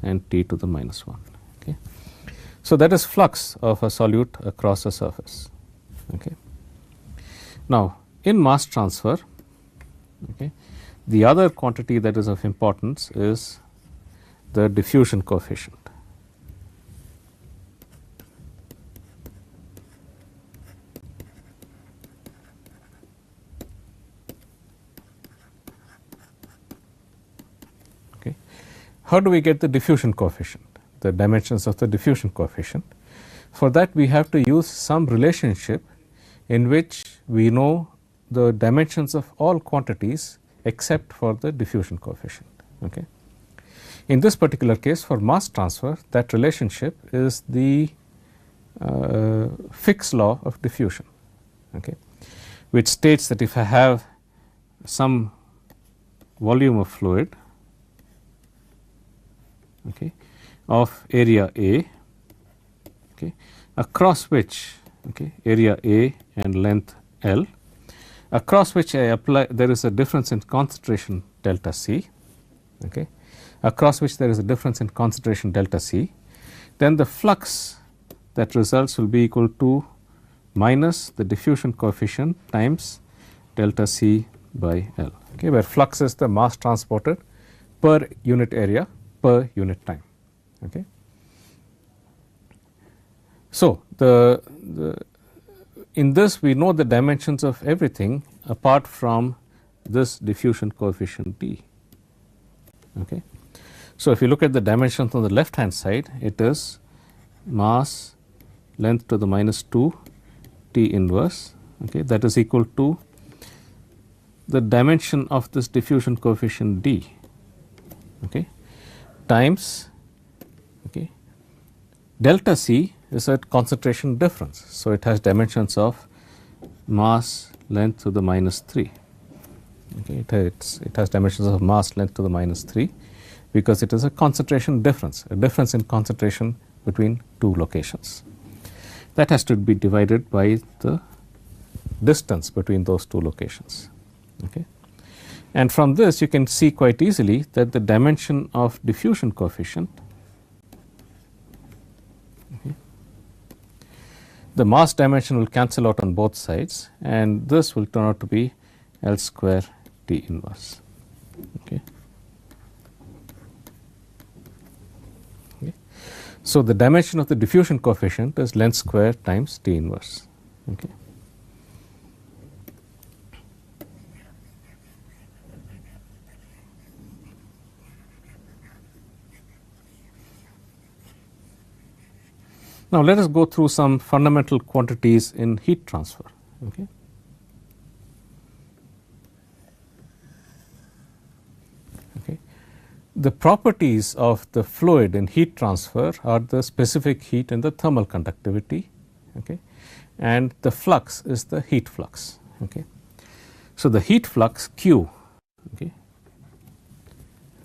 [SPEAKER 12] and T to the minus 1. Okay. So, that is flux of a solute across a surface. Okay. Now, in mass transfer, okay, the other quantity that is of importance is the diffusion coefficient. Okay. How do we get the diffusion coefficient, the dimensions of the diffusion coefficient? For that, we have to use some relationship in which we know the dimensions of all quantities except for the diffusion coefficient. Okay. In this particular case, for mass transfer, that relationship is the Fick's law of diffusion, okay, which states that if I have some volume of fluid, okay, of area A, okay, across which, okay, area A and length L, across which I apply, there is a difference in concentration delta C, okay, across which there is a difference in concentration delta C, then the flux that results will be equal to minus the diffusion coefficient times delta C by L, okay, where flux is the mass transported per unit area per unit time. Okay. So, in this we know the dimensions of everything apart from this diffusion coefficient D. Okay. So, if you look at the dimensions on the left hand side, it is mass length to the minus 2 T inverse, okay, that is equal to the dimension of this diffusion coefficient D, okay, times, okay, delta C is a concentration difference. So, it has dimensions of mass length to the minus 3, okay, it has dimensions of mass length to the minus 3 because it is a concentration difference, a difference in concentration between two locations. That has to be divided by the distance between those two locations. Okay. And from this you can see quite easily that the dimension of diffusion coefficient, okay, the mass dimension will cancel out on both sides and this will turn out to be L square T inverse. Okay. Okay. So, the dimension of the diffusion coefficient is length square times T inverse. Okay. Now, let us go through some fundamental quantities in heat transfer. Okay. Okay. The properties of the fluid in heat transfer are the specific heat and the thermal conductivity, okay, and the flux is the heat flux. Okay. So, the heat flux Q, okay,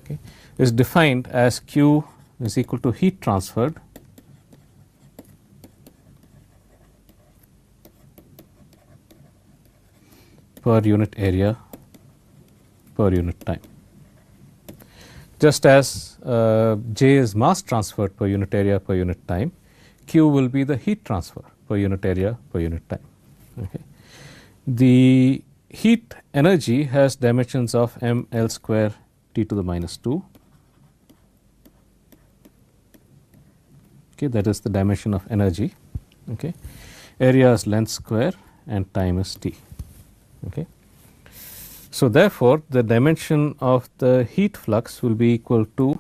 [SPEAKER 12] okay, is defined as Q is equal to heat transferred per unit area per unit time. Just as J is mass transferred per unit area per unit time, Q will be the heat transfer per unit area per unit time. Okay. The heat energy has dimensions of mL square T to the minus 2. Okay, that is the dimension of energy. Okay. Area is length square and time is T. Okay. So, therefore, the dimension of the heat flux will be equal to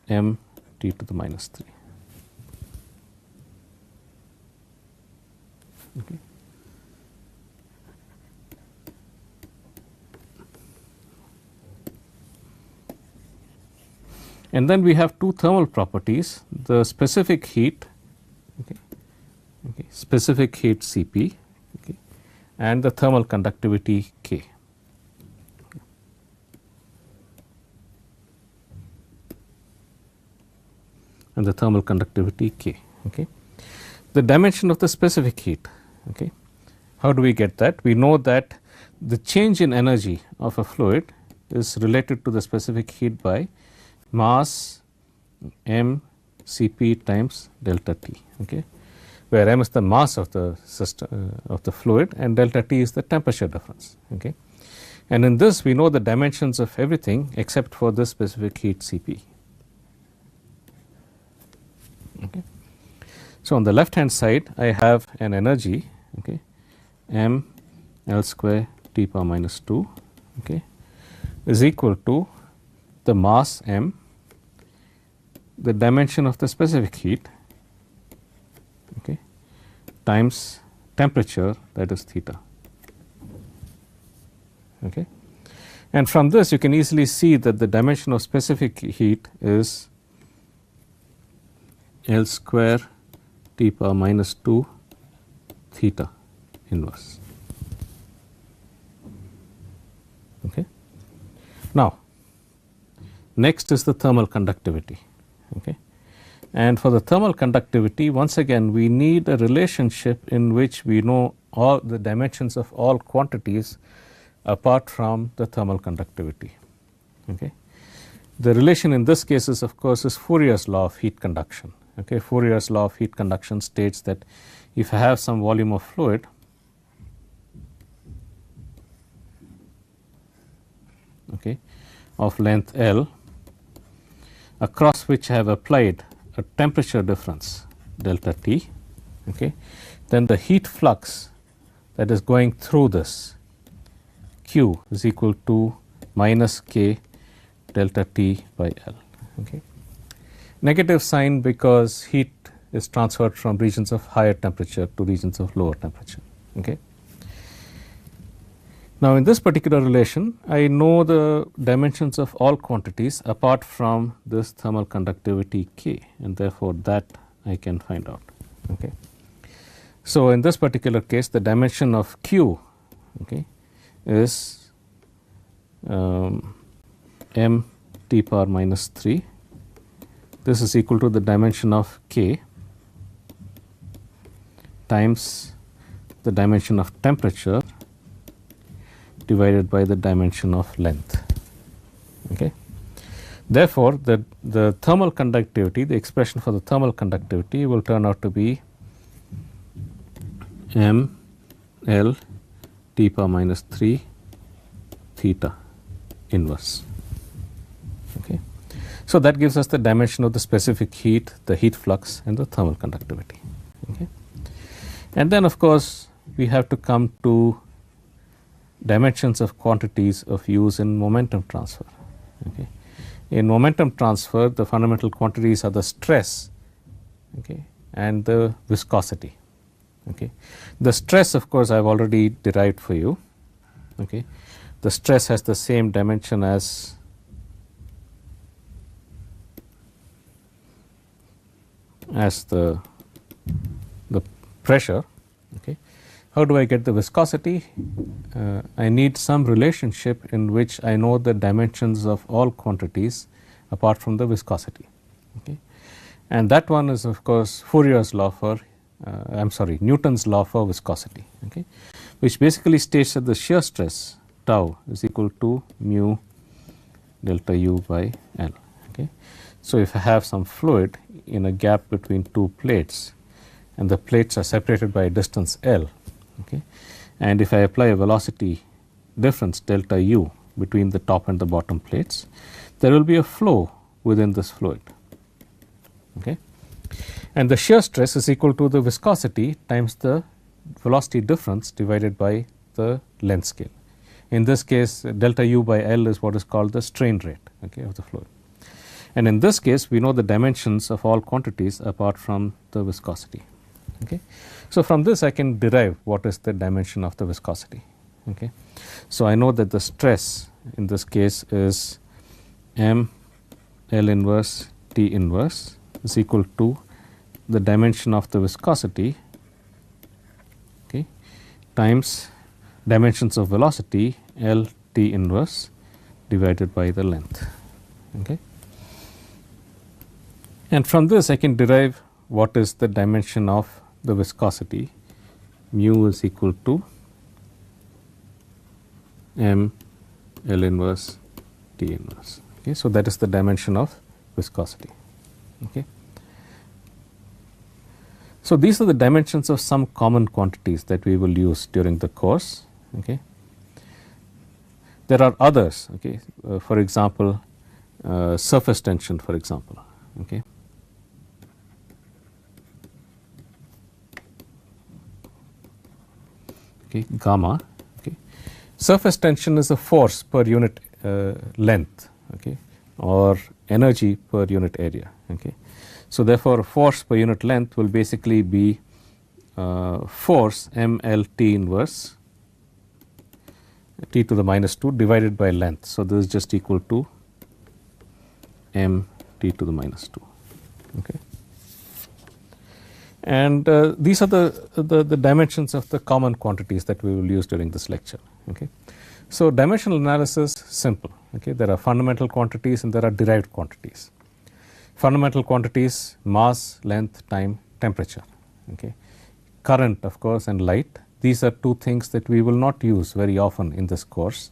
[SPEAKER 12] m T to the minus 3. Okay. And then we have two thermal properties, the specific heat, okay, okay, specific heat Cp, okay, and the thermal conductivity K. And the thermal conductivity K. Okay. The dimension of the specific heat. Okay. How do we get that? We know that the change in energy of a fluid is related to the specific heat by mass m Cp times delta T. Okay. Where m is the mass of the system of the fluid and delta T is the temperature difference. Okay. And in this we know the dimensions of everything except for this specific heat Cp. Okay. So, on the left hand side I have an energy, okay, m L square T power minus 2, okay, is equal to the mass m, the dimension of the specific heat, okay, times temperature, that is theta. Okay. And from this you can easily see that the dimension of specific heat is L square T power minus 2 theta inverse. Okay. Now, next is the thermal conductivity. Okay. And for the thermal conductivity, once again we need a relationship in which we know all the dimensions of all quantities apart from the thermal conductivity. Okay. The relation in this case is, of course, is Fourier's law of heat conduction. Okay. Fourier's law of heat conduction states that if I have some volume of fluid, okay, of length L, across which I have applied a temperature difference delta T, okay, then the heat flux that is going through this Q is equal to minus K delta T by L. Okay. Negative sign because heat is transferred from regions of higher temperature to regions of lower temperature. Okay. Now, in this particular relation, I know the dimensions of all quantities apart from this thermal conductivity K, and therefore, that I can find out. Okay. So, in this particular case, the dimension of Q, okay, is m T power minus 3. This is equal to the dimension of K times the dimension of temperature divided by the dimension of length. Okay. Therefore, the thermal conductivity, the expression for the thermal conductivity will turn out to be m L T power minus 3 theta inverse. Okay. So, that gives us the dimension of the specific heat, the heat flux and the thermal conductivity. Okay. And then of course, we have to come to dimensions of quantities of use in momentum transfer. Okay. In momentum transfer, the fundamental quantities are the stress, okay, and the viscosity. Okay. The stress, of course, I have already derived for you. Okay. The stress has the same dimension as the pressure. Okay. How do I get the viscosity? I need some relationship in which I know the dimensions of all quantities apart from the viscosity. Okay. And that one is, of course, Fourier's law for Newton's law for viscosity, okay, which basically states that the shear stress tau is equal to mu delta U by L. Okay. So, if I have some fluid in a gap between two plates and the plates are separated by a distance L, okay, and if I apply a velocity difference delta U between the top and the bottom plates, there will be a flow within this fluid. Okay. And the shear stress is equal to the viscosity times the velocity difference divided by the length scale. In this case, delta U by L is what is called the strain rate, okay, of the fluid. And in this case, we know the dimensions of all quantities apart from the viscosity. Okay. So, from this I can derive what is the dimension of the viscosity. Okay. So, I know that the stress in this case is m L inverse T inverse is equal to the dimension of the viscosity, okay, times dimensions of velocity L T inverse divided by the length. Okay. And from this I can derive what is the dimension of the viscosity. Mu is equal to m L inverse T inverse. Okay. So, that is the dimension of viscosity. Okay. So, these are the dimensions of some common quantities that we will use during the course. Okay. There are others, okay. For example, surface tension, for example. Okay. Okay, gamma. Okay. Surface tension is a force per unit length, okay, or energy per unit area. Okay. So, therefore, force per unit length will basically be force m L T inverse T to the minus 2 divided by length. So, this is just equal to m T to the minus 2. Okay. And these are the dimensions of the common quantities that we will use during this lecture. Okay. So, dimensional analysis simple. Okay. There are fundamental quantities and there are derived quantities. Fundamental quantities: mass, length, time, temperature. Okay. Current, of course, and light. These are two things that we will not use very often in this course.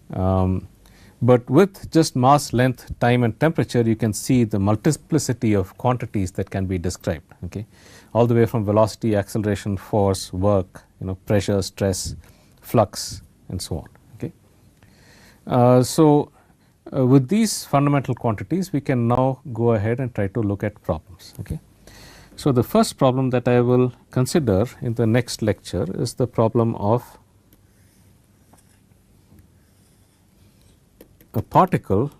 [SPEAKER 12] But with just mass, length, time and temperature, you can see the multiplicity of quantities that can be described, okay, all the way from velocity, acceleration, force, work, pressure, stress, flux and so on. Okay. With these fundamental quantities, we can now go ahead and try to look at problems. Okay. So, the first problem that I will consider in the next lecture is the problem of a particle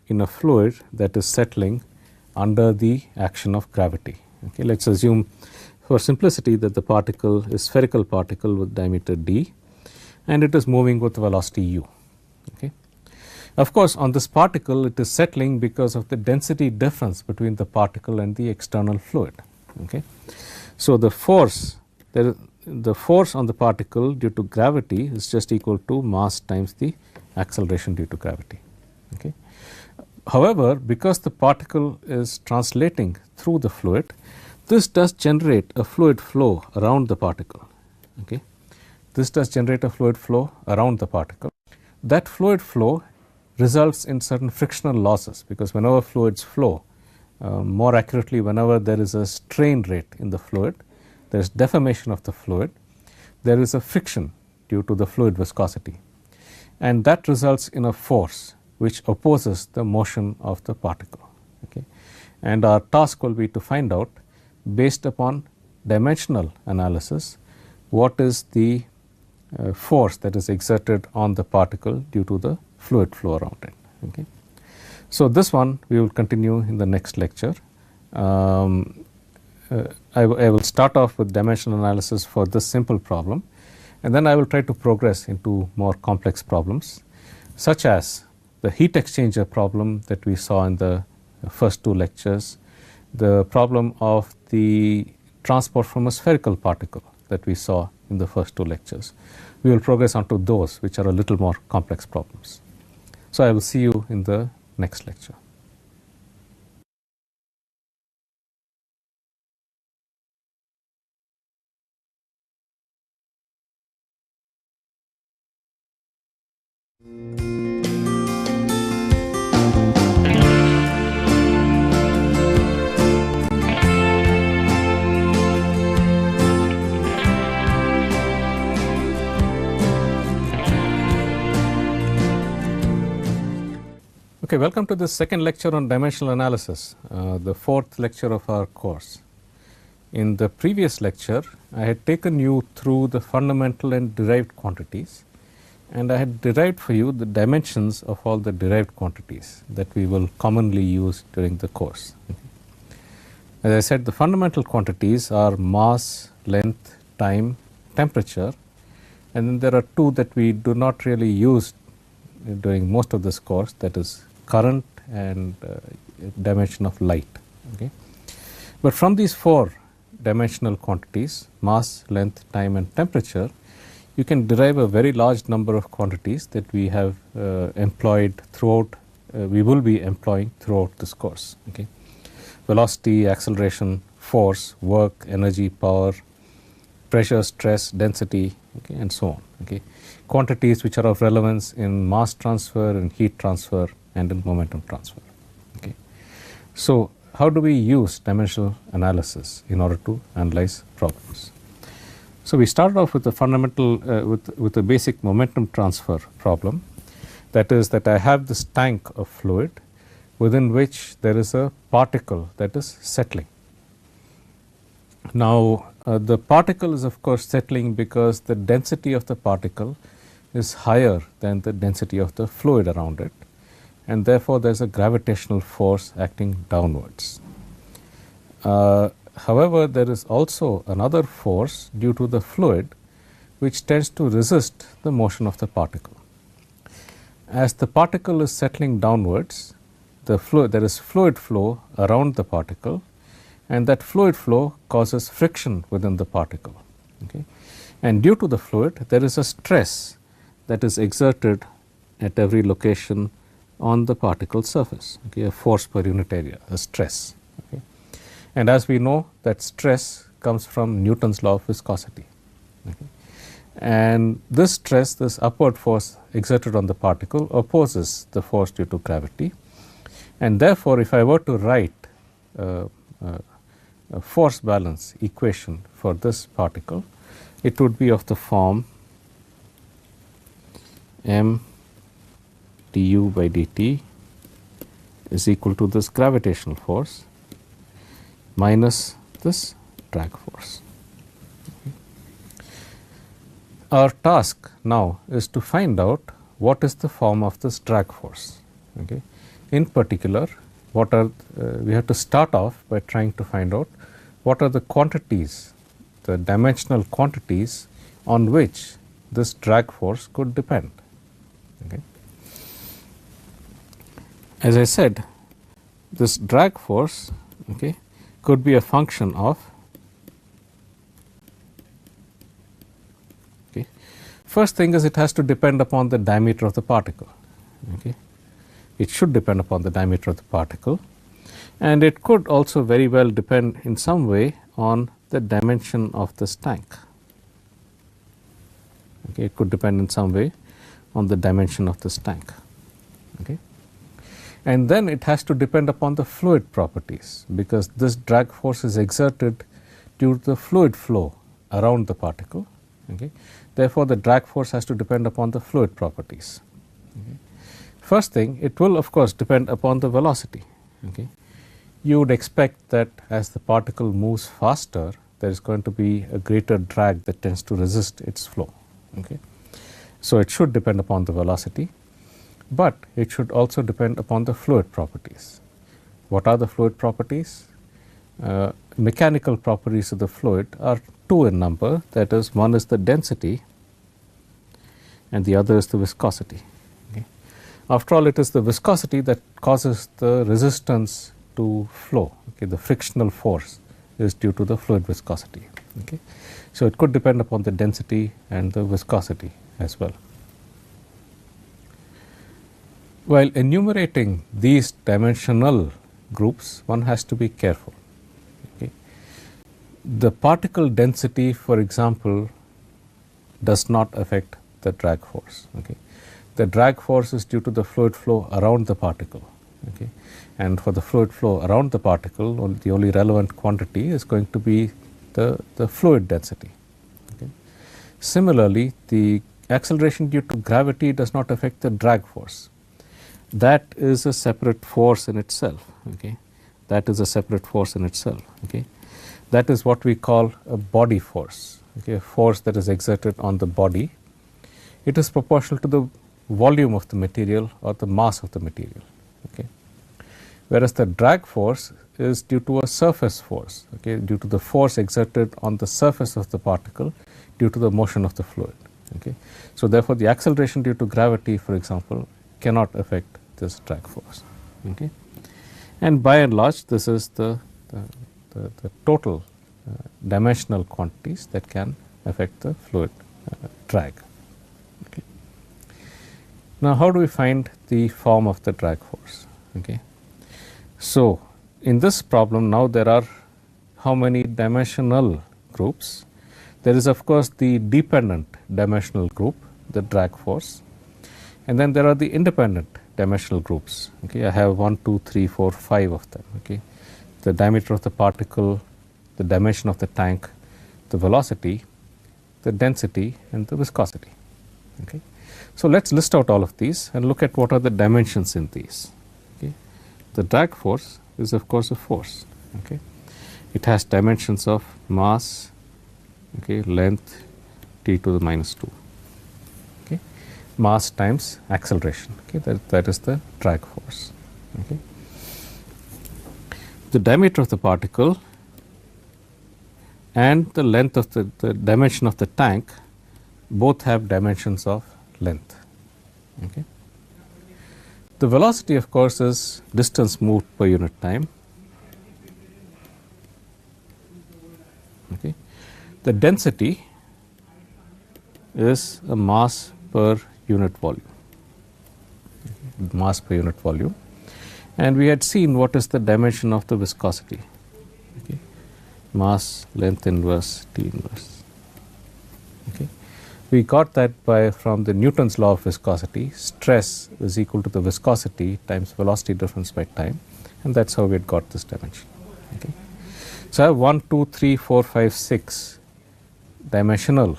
[SPEAKER 12] in a fluid that is settling under the action of gravity. Okay. Let us assume for simplicity that the particle is spherical particle with diameter d and it is moving with velocity u. Okay. Of course, on this particle it is settling because of the density difference between the particle and the external fluid. Okay. So, the force on the particle due to gravity is just equal to mass times the acceleration due to gravity. Okay. However, because the particle is translating through the fluid, this does generate a fluid flow around the particle. Okay. This does generate a fluid flow around the particle. That fluid flow results in certain frictional losses, because whenever fluids flow, more accurately whenever there is a strain rate in the fluid, there is deformation of the fluid, there is a friction due to the fluid viscosity, and that results in a force which opposes the motion of the particle. Okay. And our task will be to find out, based upon dimensional analysis, what is the force that is exerted on the particle due to the fluid flow around it. Okay. So, this one we will continue in the next lecture. I will start off with dimensional analysis for this simple problem, and then I will try to progress into more complex problems, such as the heat exchanger problem that we saw in the first two lectures, the problem of the transport from a spherical particle that we saw in the first two lectures. We will progress onto those which are a little more complex problems. So I will see you in the next lecture. Okay, welcome to the second lecture on dimensional analysis, the fourth lecture of our course. In the previous lecture, I had taken you through the fundamental and derived quantities, and I had derived for you the dimensions of all the derived quantities that we will commonly use during the course. As I said, the fundamental quantities are mass, length, time, temperature, and then there are two that we do not really use during most of this course, that is current and dimension of light. Okay. But from these four dimensional quantities, mass, length, time and temperature, you can derive a very large number of quantities that we have employed throughout, we will be employing throughout this course. Okay. Velocity, acceleration, force, work, energy, power, pressure, stress, density, okay, and so on. Okay. Quantities which are of relevance in mass transfer, in heat transfer, and in momentum transfer. Okay. So how do we use dimensional analysis in order to analyze problems? So we started off with the fundamental, with a basic momentum transfer problem. That is that I have this tank of fluid within which there is a particle that is settling. Now the particle is of course settling because the density of the particle is higher than the density of the fluid around it, and therefore there is a gravitational force acting downwards. However, there is also another force due to the fluid which tends to resist the motion of the particle. As the particle is settling downwards, there is fluid flow around the particle, and that fluid flow causes friction within the particle. Okay. And due to the fluid, there is a stress that is exerted at every location on the particle surface, okay, a force per unit area, a stress. Okay. And as we know, that stress comes from Newton's law of viscosity. Okay. And this stress, this upward force exerted on the particle, opposes the force due to gravity. And therefore, if I were to write a force balance equation for this particle, it would be of the form m du by dt is equal to this gravitational force minus this drag force. Okay. Our task now is to find out what is the form of this drag force. Okay. In particular, we have to start off by trying to find out what are the quantities, the dimensional quantities on which this drag force could depend. Okay. As I said, this drag force, okay, could be a function of, okay, first thing is it has to depend upon the diameter of the particle. Okay. It should depend upon the diameter of the particle, and it could also very well depend in some way on the dimension of this tank. Okay. It could depend in some way on the dimension of this tank. Okay. And then it has to depend upon the fluid properties, because this drag force is exerted due to the fluid flow around the particle. Okay. Therefore, the drag force has to depend upon the fluid properties. Okay. First thing, it will of course depend upon the velocity. Okay. You would expect that as the particle moves faster, there is going to be a greater drag that tends to resist its flow. Okay. So it should depend upon the velocity, but it should also depend upon the fluid properties. What are the fluid properties? mechanical properties of the fluid are two in number, that is, one is the density and the other is the viscosity. Okay. After all, it is the viscosity that causes the resistance to flow. Okay. The frictional force is due to the fluid viscosity. Okay. So, it could depend upon the density and the viscosity as well. While enumerating these dimensional groups, one has to be careful. Okay. The particle density, for example, does not affect the drag force. Okay. The drag force is due to the fluid flow around the particle. Okay. And for the fluid flow around the particle, the only relevant quantity is going to be the fluid density. Okay. Similarly, the acceleration due to gravity does not affect the drag force. That is a separate force in itself. Okay. That is a separate force in itself. Okay. That is what we call a body force. Okay. A force that is exerted on the body. It is proportional to the volume of the material or the mass of the material. Okay. Whereas the drag force is due to a surface force, okay, due to the force exerted on the surface of the particle due to the motion of the fluid. Okay. So, therefore, the acceleration due to gravity, for example, cannot affect this drag force. Okay. And by and large, this is the total dimensional quantities that can affect the fluid drag. Okay. Now, how do we find the form of the drag force? Okay. So, in this problem now there are how many dimensional groups? There is of course the dependent dimensional group, the drag force, and then there are the independent dimensional groups. Okay. I have 1, 2, 3, 4, 5 of them. Okay. The diameter of the particle, the dimension of the tank, the velocity, the density and the viscosity. Okay. So, let us list out all of these and look at what are the dimensions in these. Okay. The drag force is of course a force. Okay. It has dimensions of mass, okay, length t to the minus 2. Okay. Mass times acceleration. Okay. That is the drag force. Okay. The diameter of the particle and the length of the dimension of the tank both have dimensions of length. Okay. The velocity of course is distance moved per unit time. Okay. The density is a mass per unit volume, okay. Mass per unit volume, and we had seen what is the dimension of the viscosity. Okay. Mass, length inverse, T inverse. Okay. We got that from the Newton's law of viscosity. Stress is equal to the viscosity times velocity difference by time, and that is how we had got this dimension. Okay. So, I have 1, 2, 3, 4, 5, 6 dimensional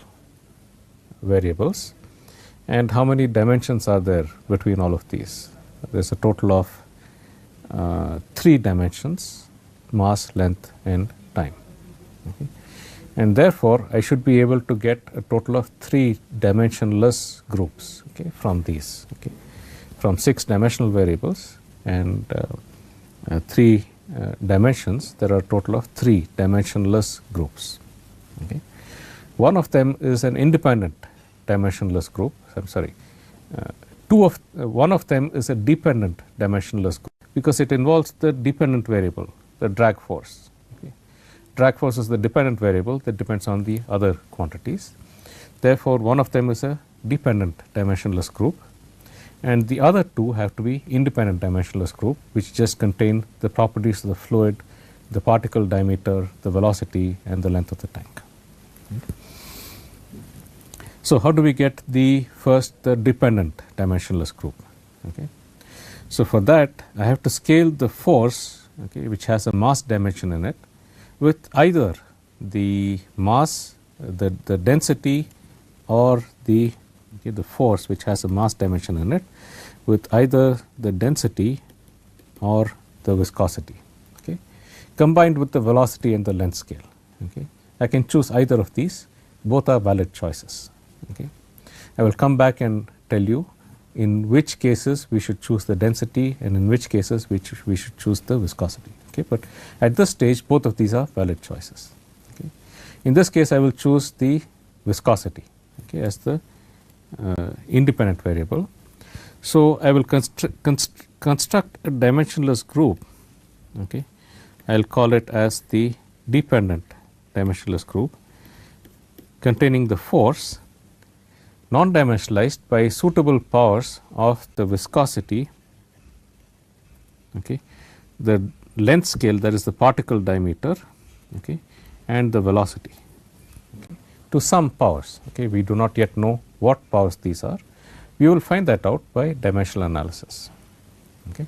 [SPEAKER 12] variables, and how many dimensions are there between all of these? There is a total of 3 dimensions: mass, length and time. Okay. And therefore, I should be able to get a total of 3 dimensionless groups, okay, from these. Okay. From 6 dimensional variables and 3 dimensions, there are a total of 3 dimensionless groups. Okay. One of them is an independent dimensionless group. I'm sorry. One of them is a dependent dimensionless group because it involves the dependent variable, the drag force. Drag force is the dependent variable that depends on the other quantities. Therefore, one of them is a dependent dimensionless group, and the other 2 have to be independent dimensionless group, which just contain the properties of the fluid, the particle diameter, the velocity and the length of the tank. So, how do we get the dependent dimensionless group? Okay. So, for that I have to scale the force, okay, which has a mass dimension in it, with either the mass, the density or the force which has a mass dimension in it, with either the density or the viscosity, okay, combined with the velocity and the length scale. Okay. I can choose either of these, both are valid choices. Okay. I will come back and tell you in which cases we should choose the density and in which cases we should choose the viscosity. Okay, but at this stage both of these are valid choices. Okay. In this case I will choose the viscosity, okay, as the independent variable. So I will construct a dimensionless group, okay. I will call it as the dependent dimensionless group containing the force non-dimensionalized by suitable powers of the viscosity, okay, the length scale, that is the particle diameter, okay, and the velocity, okay, to some powers. Okay. We do not yet know what powers these are. We will find that out by dimensional analysis. Okay.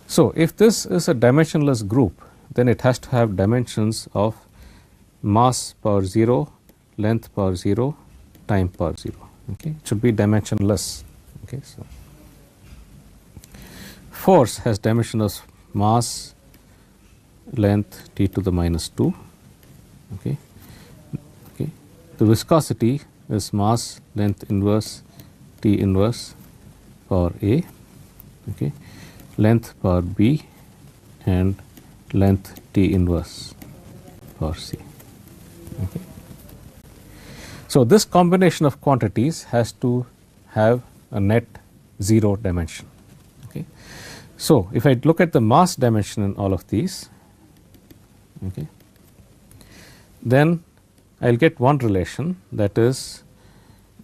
[SPEAKER 12] So, if this is a dimensionless group, then it has to have dimensions of mass power 0, length power 0, time power 0. Okay. It should be dimensionless. Okay. So, force has dimension of mass, length t to the minus 2. Okay. Okay. The viscosity is mass, length inverse, t inverse power a, okay, length power b, and length t inverse power c. Okay. So, this combination of quantities has to have a net 0 dimension. Okay. So, if I look at the mass dimension in all of these, okay, then I will get one relation, that is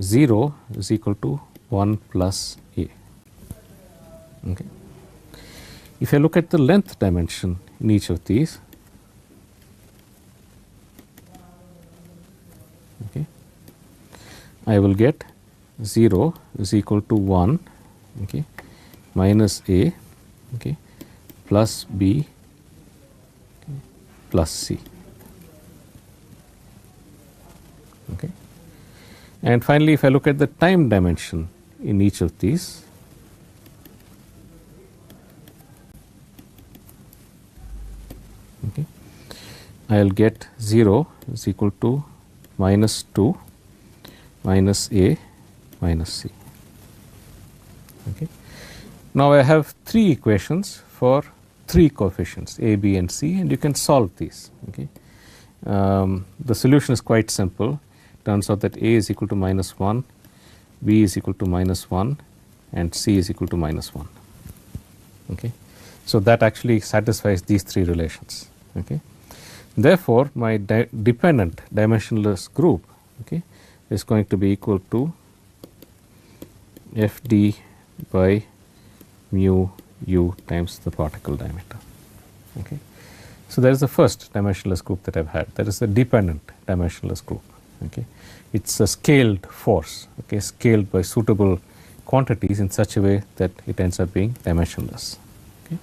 [SPEAKER 12] 0 is equal to 1 plus a. Okay. If I look at the length dimension in each of these, okay, I will get 0 is equal to 1, okay, minus a, okay, plus b, okay, plus c. Okay. And finally, if I look at the time dimension in each of these, okay, I will get 0 is equal to minus 2 minus a minus c. Okay. Now, I have 3 equations for 3 coefficients a, b, and c, and you can solve these. Okay. The solution is quite simple. Turns out that a is equal to minus 1, b is equal to minus 1, and c is equal to minus 1. Okay. So, that actually satisfies these 3 relations. Okay. Therefore, my dependent dimensionless group, okay, is going to be equal to f d by mu u times the particle diameter. Okay. So, that is the first dimensionless group that I have had, that is the dependent dimensionless group. Okay. It is a scaled force, okay, scaled by suitable quantities in such a way that it ends up being dimensionless. Okay.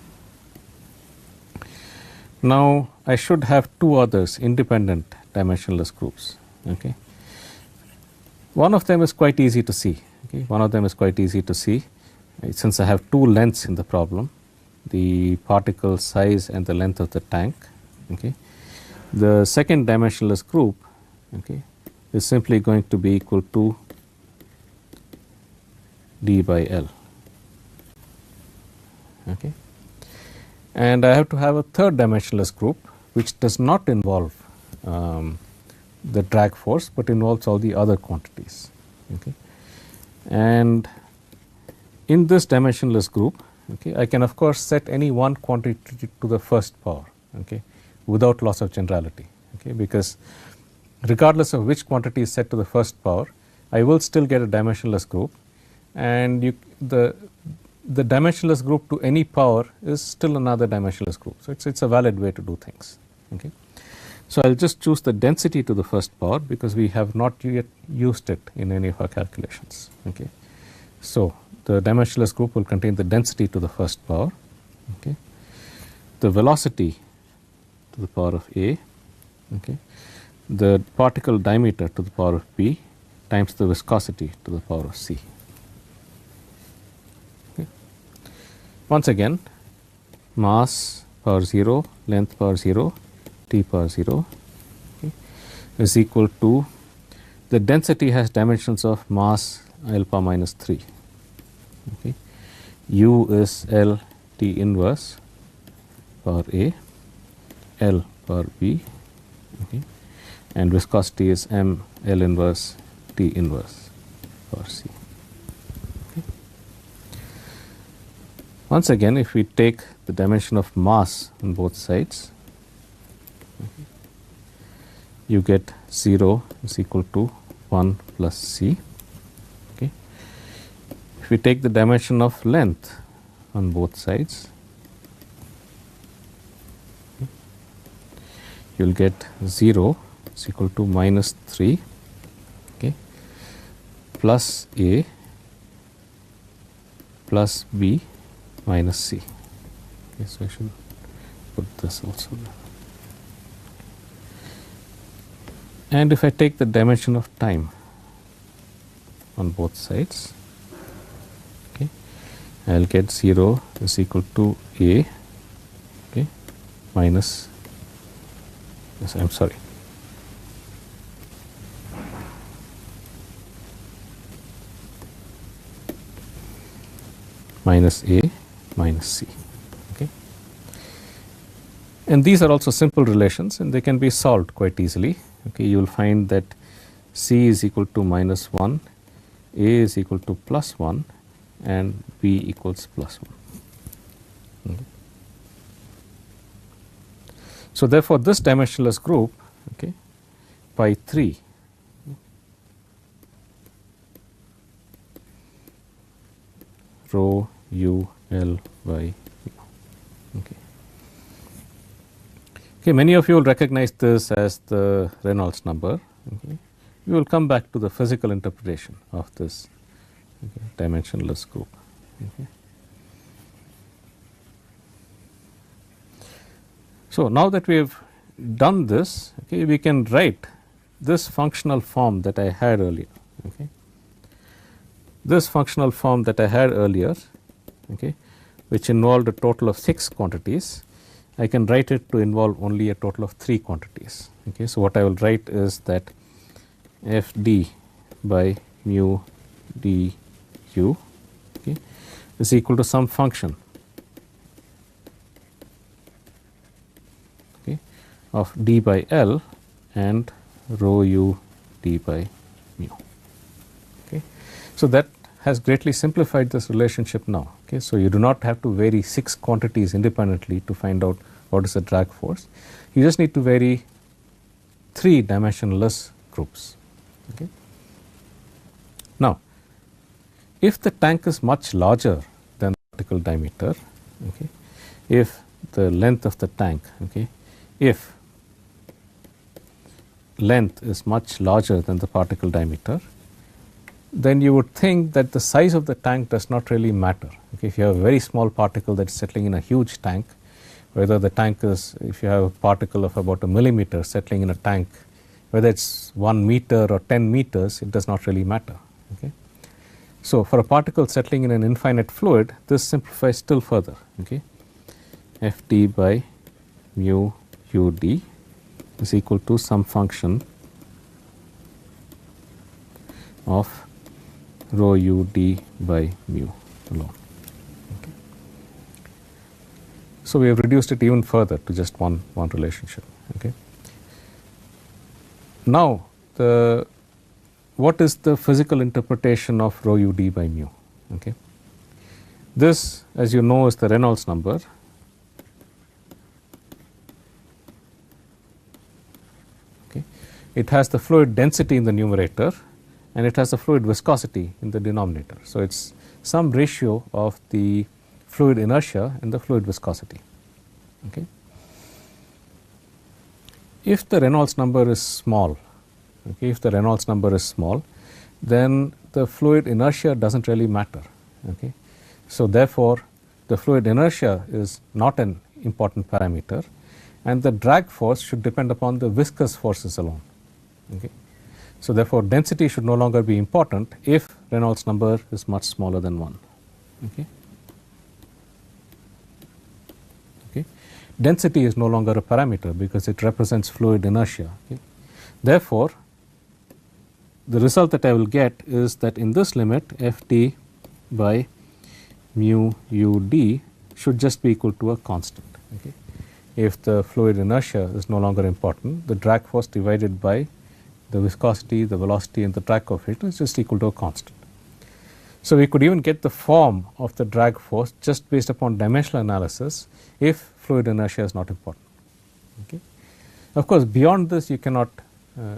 [SPEAKER 12] Now, I should have 2 others independent dimensionless groups. Okay. One of them is quite easy to see. Okay. One of them is quite easy to see, since I have 2 lengths in the problem, the particle size and the length of the tank. Okay. The second dimensionless group, okay, is simply going to be equal to d by L. Okay. And I have to have a third dimensionless group which does not involve the drag force, but involves all the other quantities. Okay. And in this dimensionless group, okay, I can of course set any one quantity to the first power, okay, without loss of generality, okay, because regardless of which quantity is set to the first power, I will still get a dimensionless group, and the dimensionless group to any power is still another dimensionless group. So, it is a valid way to do things. Okay. So, I will just choose the density to the first power because we have not yet used it in any of our calculations. Okay. So, the dimensionless group will contain the density to the first power, okay, the velocity to the power of a, okay, the particle diameter to the power of b times the viscosity to the power of c. Okay. Once again, mass power 0, length power 0, t power 0, okay, is equal to the density has dimensions of mass L power minus 3. Okay. U is L T inverse, power A, L power B, okay, and viscosity is m L inverse T inverse power C. Okay. Once again, if we take the dimension of mass on both sides, okay, you get 0 is equal to 1 plus C. Okay. If we take the dimension of length on both sides, okay, you will get 0 is equal to minus 3, okay, plus A plus B minus C. Okay, so I should put this also there. And if I take the dimension of time on both sides, okay, I will get 0 is equal to A, okay, minus, yes, I am sorry, minus A minus C. Okay. And these are also simple relations and they can be solved quite easily. Okay, you will find that C is equal to minus 1, A is equal to plus 1 and B equals plus 1. Okay. So therefore, this dimensionless group, okay, pi 3, rho U L by U. Okay. Okay, many of you will recognize this as the Reynolds number. Okay. We will come back to the physical interpretation of this, okay, dimensionless group. Okay. So now that we have done this, okay, we can write this functional form that I had earlier. Okay. This functional form that I had earlier, okay, which involved a total of 6 quantities, I can write it to involve only a total of 3 quantities. Okay. So what I will write is that f d by mu d u, okay, is equal to some function, okay, of d by L and rho u d by mu. Okay. So that has greatly simplified this relationship now. Okay. So you do not have to vary 6 quantities independently to find out what is the drag force. You just need to vary 3 dimensionless groups. Okay. Now, if the tank is much larger than the particle diameter, okay, if the length of the tank, okay, if length is much larger than the particle diameter, then you would think that the size of the tank does not really matter. Okay, if you have a very small particle that is settling in a huge tank, whether the tank is, if you have a particle of about a millimeter settling in a tank, whether it's 1 meter or 10 meters, it does not really matter. Okay. So for a particle settling in an infinite fluid, this simplifies still further. Okay. F d by mu u d is equal to some function of rho u d by mu alone. Okay. So we have reduced it even further to just one relationship. Okay. Now, what is the physical interpretation of rho u d by mu? Okay. This, as you know, is the Reynolds number. Okay. It has the fluid density in the numerator and it has the fluid viscosity in the denominator. So it's some ratio of the fluid inertia and the fluid viscosity. Okay. If the Reynolds number is small, okay, if the Reynolds number is small, then the fluid inertia doesn't really matter. Okay. So therefore, the fluid inertia is not an important parameter and the drag force should depend upon the viscous forces alone. Okay. So therefore, density should no longer be important if Reynolds number is much smaller than 1. Okay. Okay. Density is no longer a parameter because it represents fluid inertia. Okay. Therefore, the result that I will get is that in this limit f d by mu u d should just be equal to a constant. Okay. if the fluid inertia is no longer important, the drag force divided by the viscosity, the velocity and the drag coefficient is just equal to a constant. So, we could even get the form of the drag force just based upon dimensional analysis if fluid inertia is not important. Okay. Of course, beyond this you cannot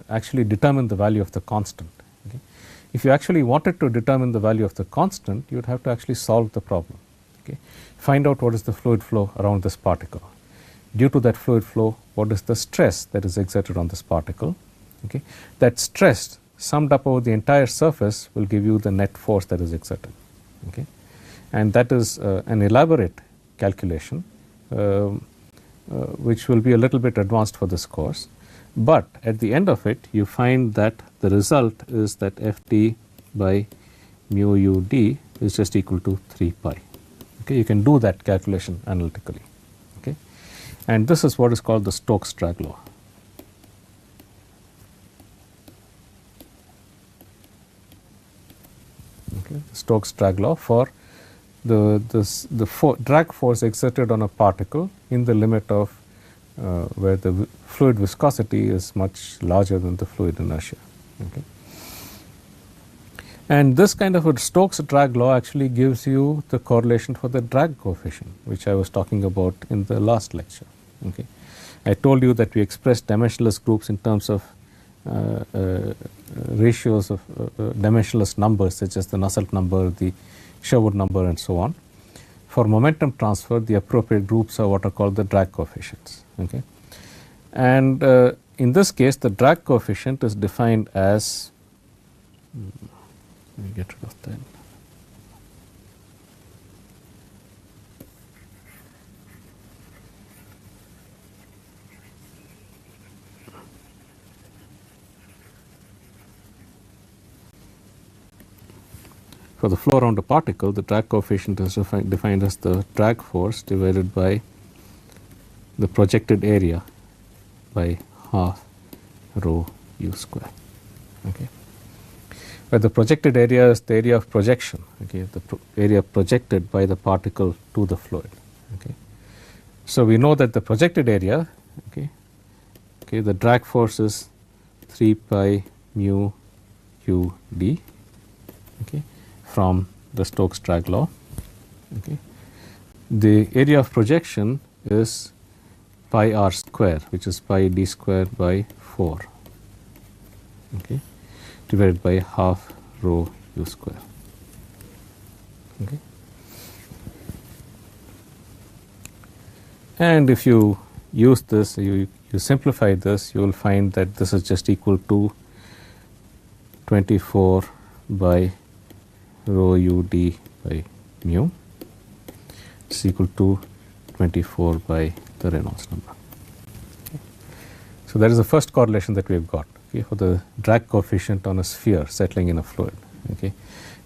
[SPEAKER 12] actually determine the value of the constant. Okay. If you actually wanted to determine the value of the constant, you would have to actually solve the problem. Okay. Find out what is the fluid flow around this particle. Due to that fluid flow, what is the stress that is exerted on this particle. Okay. That stress summed up over the entire surface will give you the net force that is exerted. Okay. And that is an elaborate calculation which will be a little bit advanced for this course, but at the end of it you find that the result is that Ft by mu ud is just equal to 3 pi. Okay. You can do that calculation analytically. Okay. And this is what is called the Stokes drag law. Okay. Stokes drag law for the drag force exerted on a particle in the limit of where the fluid viscosity is much larger than the fluid inertia. Okay. And this kind of a Stokes drag law actually gives you the correlation for the drag coefficient, which I was talking about in the last lecture. Okay. I told you that we expressed dimensionless groups in terms of ratios of dimensionless numbers such as the Nusselt number, the Sherwood number and so on. For momentum transfer, the appropriate groups are what are called the drag coefficients. Okay. And in this case, the drag coefficient is defined as, let me get rid of that. For the flow around a particle, the drag coefficient is defined as the drag force divided by the projected area by half rho u square. Okay. Where the projected area is the area of projection, okay, the area projected by the particle to the fluid. Okay. So, we know that the projected area, okay, the drag force is 3 pi mu u d. Okay, from the Stokes drag law. Okay. The area of projection is pi r square, which is pi d square by 4, okay, divided by half rho u square. Okay. And if you use this, you simplify this, you will find that this is just equal to 24 by rho u d by mu is equal to 24 by the Reynolds number. Okay. So, that is the first correlation that we have got, okay, for the drag coefficient on a sphere settling in a fluid, okay,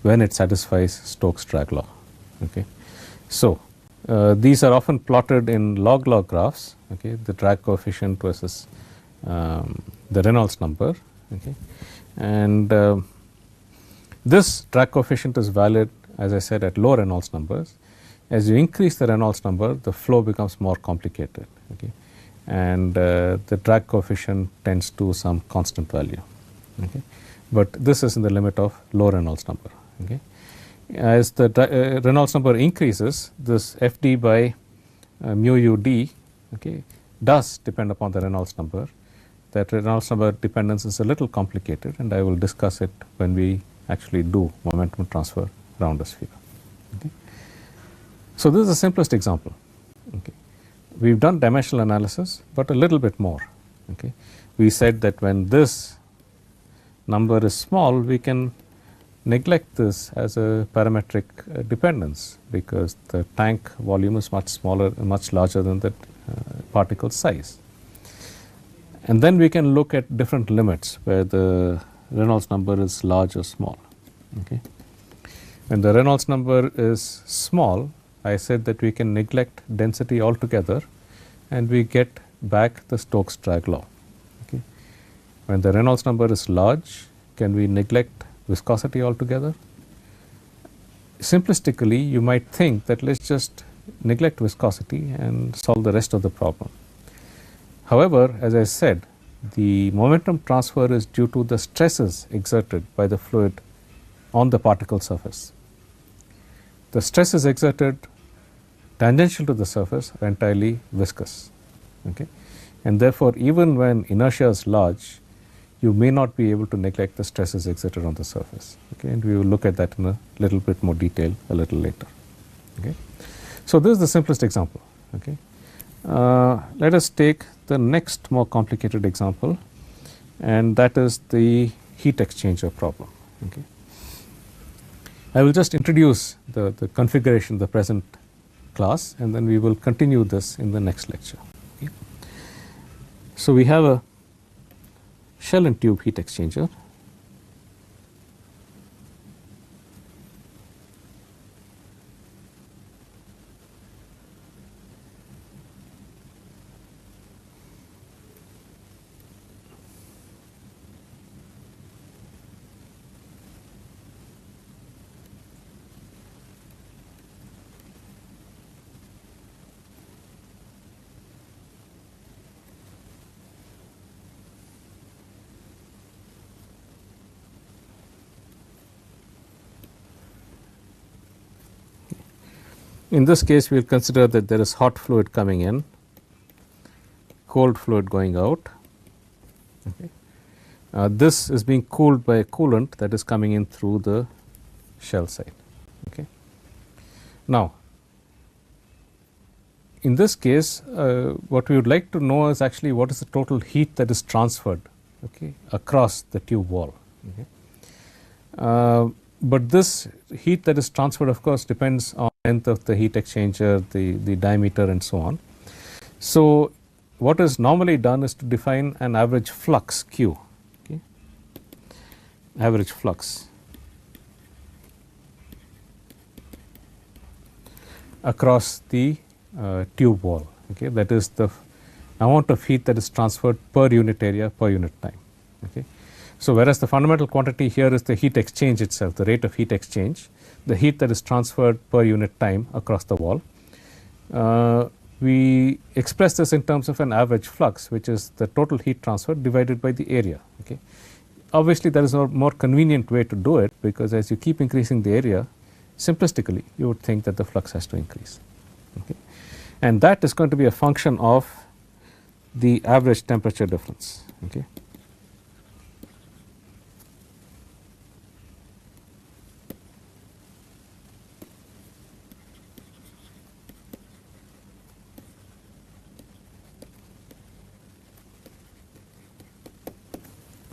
[SPEAKER 12] when it satisfies Stokes drag law. Okay. So, these are often plotted in log-log graphs, okay, the drag coefficient versus the Reynolds number. Okay. And this drag coefficient is valid, as I said, at low Reynolds numbers. As you increase the Reynolds number, the flow becomes more complicated, okay, and the drag coefficient tends to some constant value. Okay. But this is in the limit of low Reynolds number. Okay. As the Reynolds number increases, this Fd by mu ud, okay, does depend upon the Reynolds number. That Reynolds number dependence is a little complicated, and I will discuss it when we actually do momentum transfer around a sphere. Okay. So, this is the simplest example. Okay. We have done dimensional analysis, but a little bit more. Okay. We said that when this number is small, we can neglect this as a parametric dependence, because the tank volume is much smaller, much larger than the particle size. And then we can look at different limits where the Reynolds number is large or small. Okay. When the Reynolds number is small, I said that we can neglect density altogether and we get back the Stokes drag law. Okay. When the Reynolds number is large, can we neglect viscosity altogether? Simplistically, you might think that let us just neglect viscosity and solve the rest of the problem. However, as I said, the momentum transfer is due to the stresses exerted by the fluid on the particle surface. The stresses exerted tangential to the surface are entirely viscous, okay? And therefore, even when inertia is large, you may not be able to neglect the stresses exerted on the surface, okay? And we will look at that in a little bit more detail a little later, okay? So this is the simplest example, okay? Let us take the next more complicated example, and that is the heat exchanger problem, okay? I will just introduce the configuration of the present class, and then we will continue this in the next lecture. Okay? So we have a shell and tube heat exchanger. In this case, we will consider that there is hot fluid coming in, cold fluid going out. Okay. This is being cooled by a coolant that is coming in through the shell side. Okay. Now, in this case, what we would like to know is actually what is the total heat that is transferred, okay, across the tube wall. Okay. But this heat that is transferred, of course, depends on the length of the heat exchanger, the diameter, and so on. So what is normally done is to define an average flux Q, okay, average flux across the tube wall. Okay, that is the amount of heat that is transferred per unit area per unit time. Okay. So whereas the fundamental quantity here is the heat exchange itself, the rate of heat exchange, the heat that is transferred per unit time across the wall, we express this in terms of an average flux, which is the total heat transfer divided by the area. Okay. Obviously, there is a more convenient way to do it, because as you keep increasing the area, simplistically, you would think that the flux has to increase. Okay. And that is going to be a function of the average temperature difference. Okay.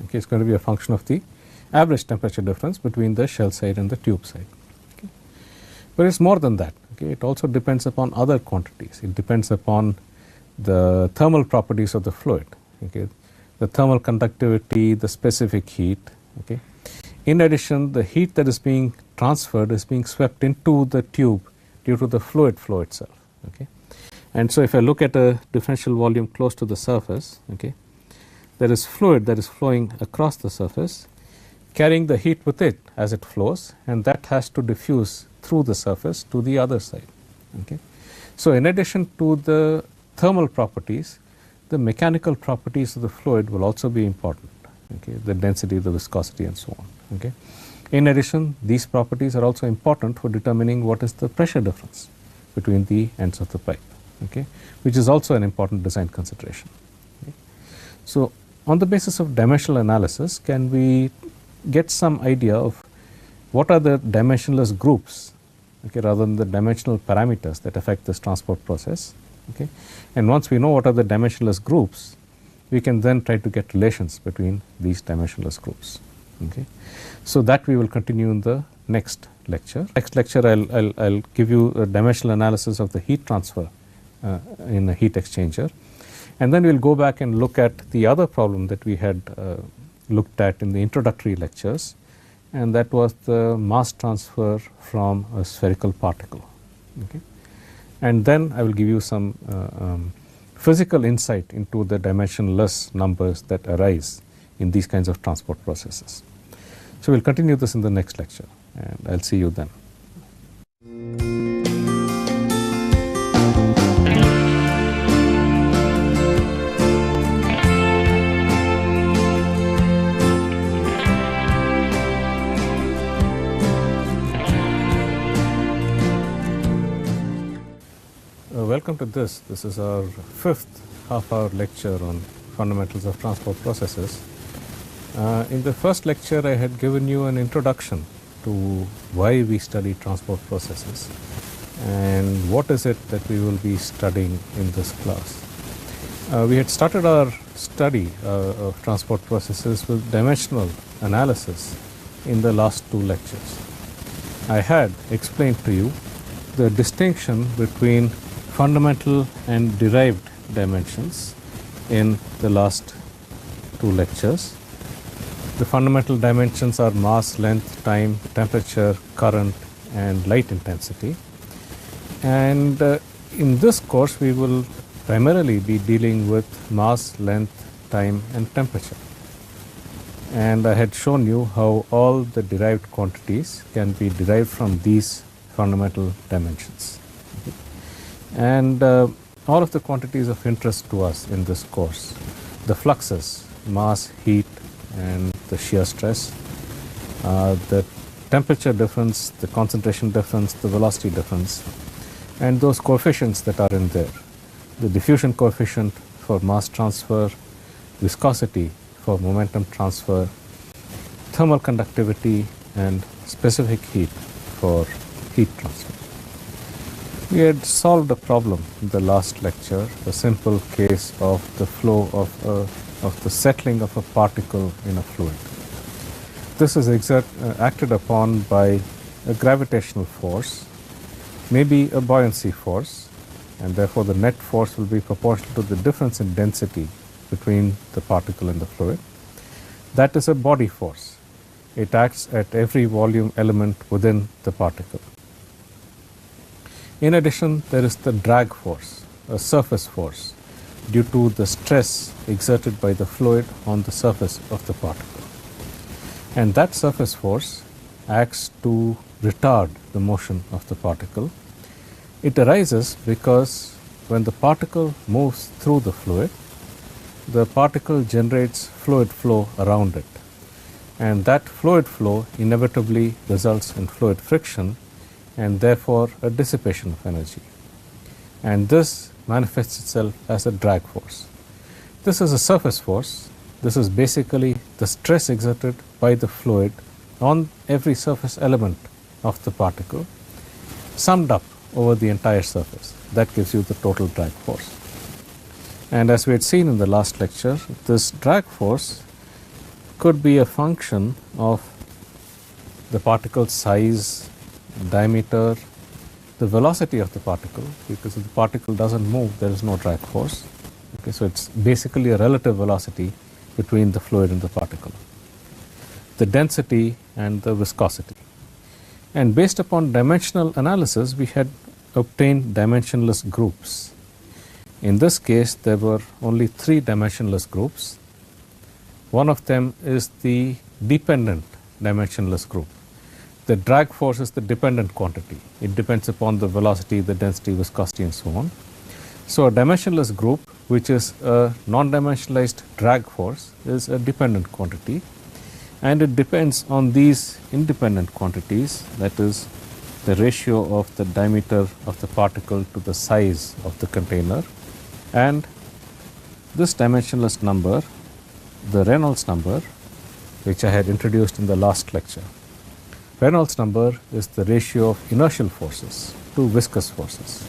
[SPEAKER 12] Okay, it's going to be a function of the average temperature difference between the shell side and the tube side. Okay. But it's more than that. Okay. It also depends upon other quantities. It depends upon the thermal properties of the fluid, okay, the thermal conductivity, the specific heat. Okay. In addition, the heat that is being transferred is being swept into the tube due to the fluid flow itself. Okay. And so if I look at a differential volume close to the surface, okay, there is fluid that is flowing across the surface, carrying the heat with it as it flows, and that has to diffuse through the surface to the other side. Okay. So in addition to the thermal properties, the mechanical properties of the fluid will also be important. Okay. The density, the viscosity, and so on. Okay. In addition, these properties are also important for determining what is the pressure difference between the ends of the pipe, okay, which is also an important design consideration. Okay. So on the basis of dimensional analysis, can we get some idea of what are the dimensionless groups, okay, rather than the dimensional parameters that affect this transport process? Okay. And once we know what are the dimensionless groups, we can then try to get relations between these dimensionless groups. Okay. So that we will continue in the next lecture. Next lecture, I'll give you a dimensional analysis of the heat transfer in a heat exchanger. And then we will go back and look at the other problem that we had looked at in the introductory lectures, and that was the mass transfer from a spherical particle. Okay. And then I will give you some physical insight into the dimensionless numbers that arise in these kinds of transport processes. So we will continue this in the next lecture, and I will see you then. welcome to this. This is our 5th half-hour lecture on fundamentals of transport processes. In the first lecture, I had given you an introduction to why we study transport processes and what is it that we will be studying in this class. We had started our study of transport processes with dimensional analysis in the last 2 lectures. I had explained to you the distinction between fundamental and derived dimensions in the last 2 lectures. The fundamental dimensions are mass, length, time, temperature, current, and light intensity. And in this course, we will primarily be dealing with mass, length, time, and temperature. And I had shown you how all the derived quantities can be derived from these fundamental dimensions. And all of the quantities of interest to us in this course, the fluxes, mass, heat, and the shear stress, the temperature difference, the concentration difference, the velocity difference, and those coefficients that are in there, the diffusion coefficient for mass transfer, viscosity for momentum transfer, thermal conductivity, and specific heat for heat transfer. We had solved a problem in the last lecture, a simple case of the flow of the settling of a particle in a fluid. This is acted upon by a gravitational force, maybe a buoyancy force, and therefore the net force will be proportional to the difference in density between the particle and the fluid. That is a body force. It acts at every volume element within the particle. In addition, there is the drag force, a surface force, due to the stress exerted by the fluid on the surface of the particle. And that surface force acts to retard the motion of the particle. It arises because when the particle moves through the fluid, the particle generates fluid flow around it. And that fluid flow inevitably results in fluid friction and therefore a dissipation of energy. And this manifests itself as a drag force. This is a surface force. This is basically the stress exerted by the fluid on every surface element of the particle, summed up over the entire surface. That gives you the total drag force. And as we had seen in the last lecture, this drag force could be a function of the particle's size, diameter, the velocity of the particle, because if the particle doesn't move, there is no drag force. Okay, so it's basically a relative velocity between the fluid and the particle. The density and the viscosity. And based upon dimensional analysis, we had obtained dimensionless groups. In this case, there were only 3 dimensionless groups. One of them is the dependent dimensionless group. The drag force is the dependent quantity. It depends upon the velocity, the density, viscosity, and so on. So a dimensionless group, which is a non-dimensionalized drag force, is a dependent quantity, and it depends on these independent quantities, that is the ratio of the diameter of the particle to the size of the container, and this dimensionless number, the Reynolds number, which I had introduced in the last lecture. Reynolds number is the ratio of inertial forces to viscous forces.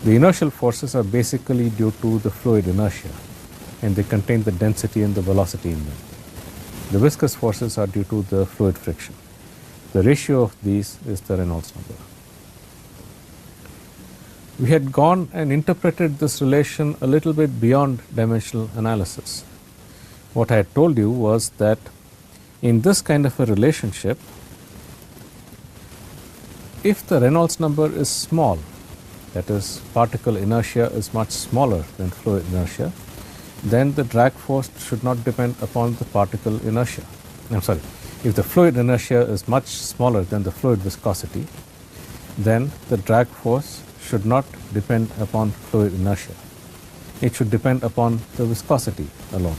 [SPEAKER 12] The inertial forces are basically due to the fluid inertia, and they contain the density and the velocity in them. The viscous forces are due to the fluid friction. The ratio of these is the Reynolds number. We had gone and interpreted this relation a little bit beyond dimensional analysis. What I had told you was that in this kind of a relationship, if the Reynolds number is small, that is particle inertia is much smaller than fluid inertia, then the drag force should not depend upon the particle inertia. If the fluid inertia is much smaller than the fluid viscosity, then the drag force should not depend upon fluid inertia. It should depend upon the viscosity alone.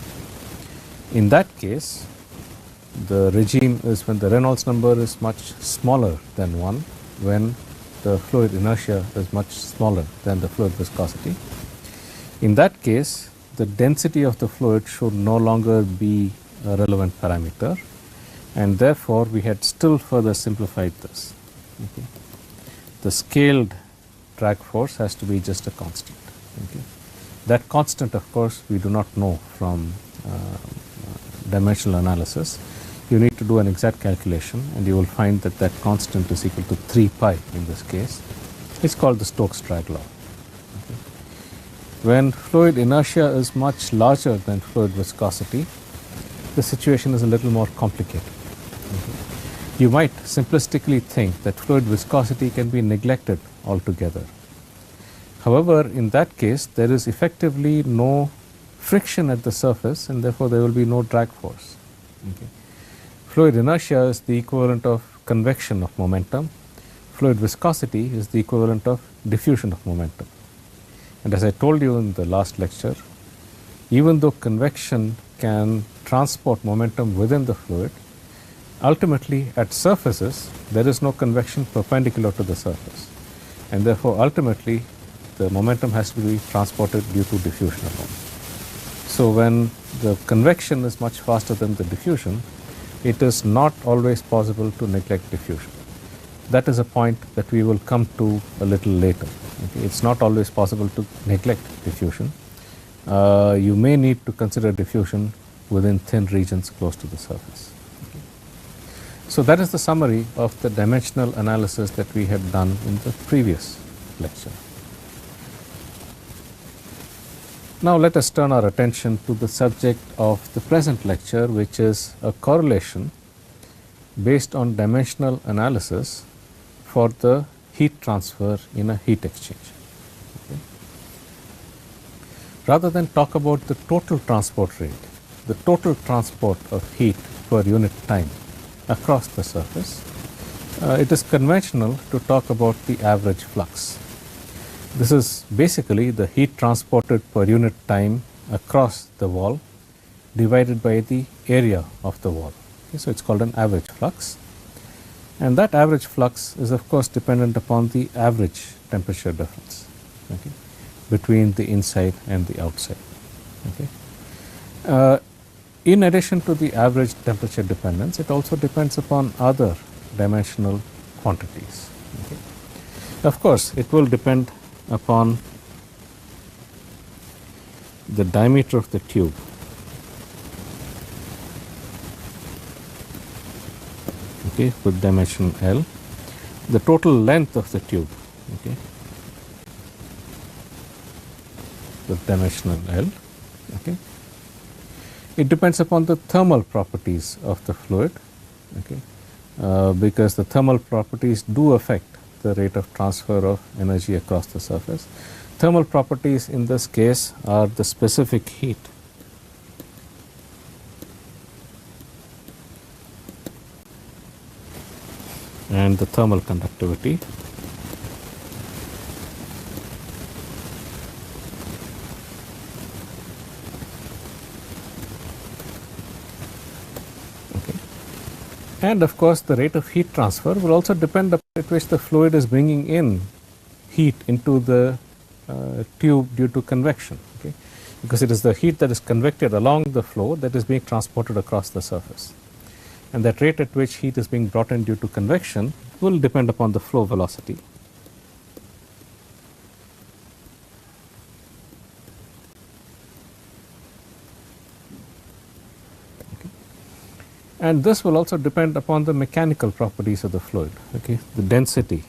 [SPEAKER 12] In that case, the regime is when the Reynolds number is much smaller than 1, when the fluid inertia is much smaller than the fluid viscosity. In that case, the density of the fluid should no longer be a relevant parameter, and therefore we had still further simplified this. Okay. The scaled drag force has to be just a constant. Okay. That constant, of course, we do not know from dimensional analysis. You need to do an exact calculation, and you will find that that constant is equal to 3 pi in this case. It's called the Stokes drag law. Okay. When fluid inertia is much larger than fluid viscosity, the situation is a little more complicated. Okay. You might simplistically think that fluid viscosity can be neglected altogether. However, in that case, there is effectively no friction at the surface, and therefore there will be no drag force. Okay. Fluid inertia is the equivalent of convection of momentum. Fluid viscosity is the equivalent of diffusion of momentum. And as I told you in the last lecture, even though convection can transport momentum within the fluid, ultimately at surfaces there is no convection perpendicular to the surface, and therefore ultimately the momentum has to be transported due to diffusion alone. So when the convection is much faster than the diffusion, it is not always possible to neglect diffusion. That is a point that we will come to a little later. Okay. It's not always possible to neglect diffusion. You may need to consider diffusion within thin regions close to the surface. Okay. So that is the summary of the dimensional analysis that we had done in the previous lecture. Now let us turn our attention to the subject of the present lecture, which is a correlation based on dimensional analysis for the heat transfer in a heat exchange. Okay. Rather than talk about the total transport rate, the total transport of heat per unit time across the surface, it is conventional to talk about the average flux. This is basically the heat transported per unit time across the wall divided by the area of the wall. Okay, so it's called an average flux, and that average flux is of course dependent upon the average temperature difference, okay, between the inside and the outside. Okay. In addition to the average temperature dependence, it also depends upon other dimensional quantities. Okay. Of course, it will depend upon the diameter of the tube, okay, with dimension L, the total length of the tube, okay, with dimensional L. Okay. It depends upon the thermal properties of the fluid, okay, because the thermal properties do affect the rate of transfer of energy across the surface. Thermal properties in this case are the specific heat and the thermal conductivity. And of course, the rate of heat transfer will also depend upon at which the fluid is bringing in heat into the tube due to convection, okay? Because it is the heat that is convected along the flow that is being transported across the surface. And that rate at which heat is being brought in due to convection will depend upon the flow velocity. And this will also depend upon the mechanical properties of the fluid, okay, the density,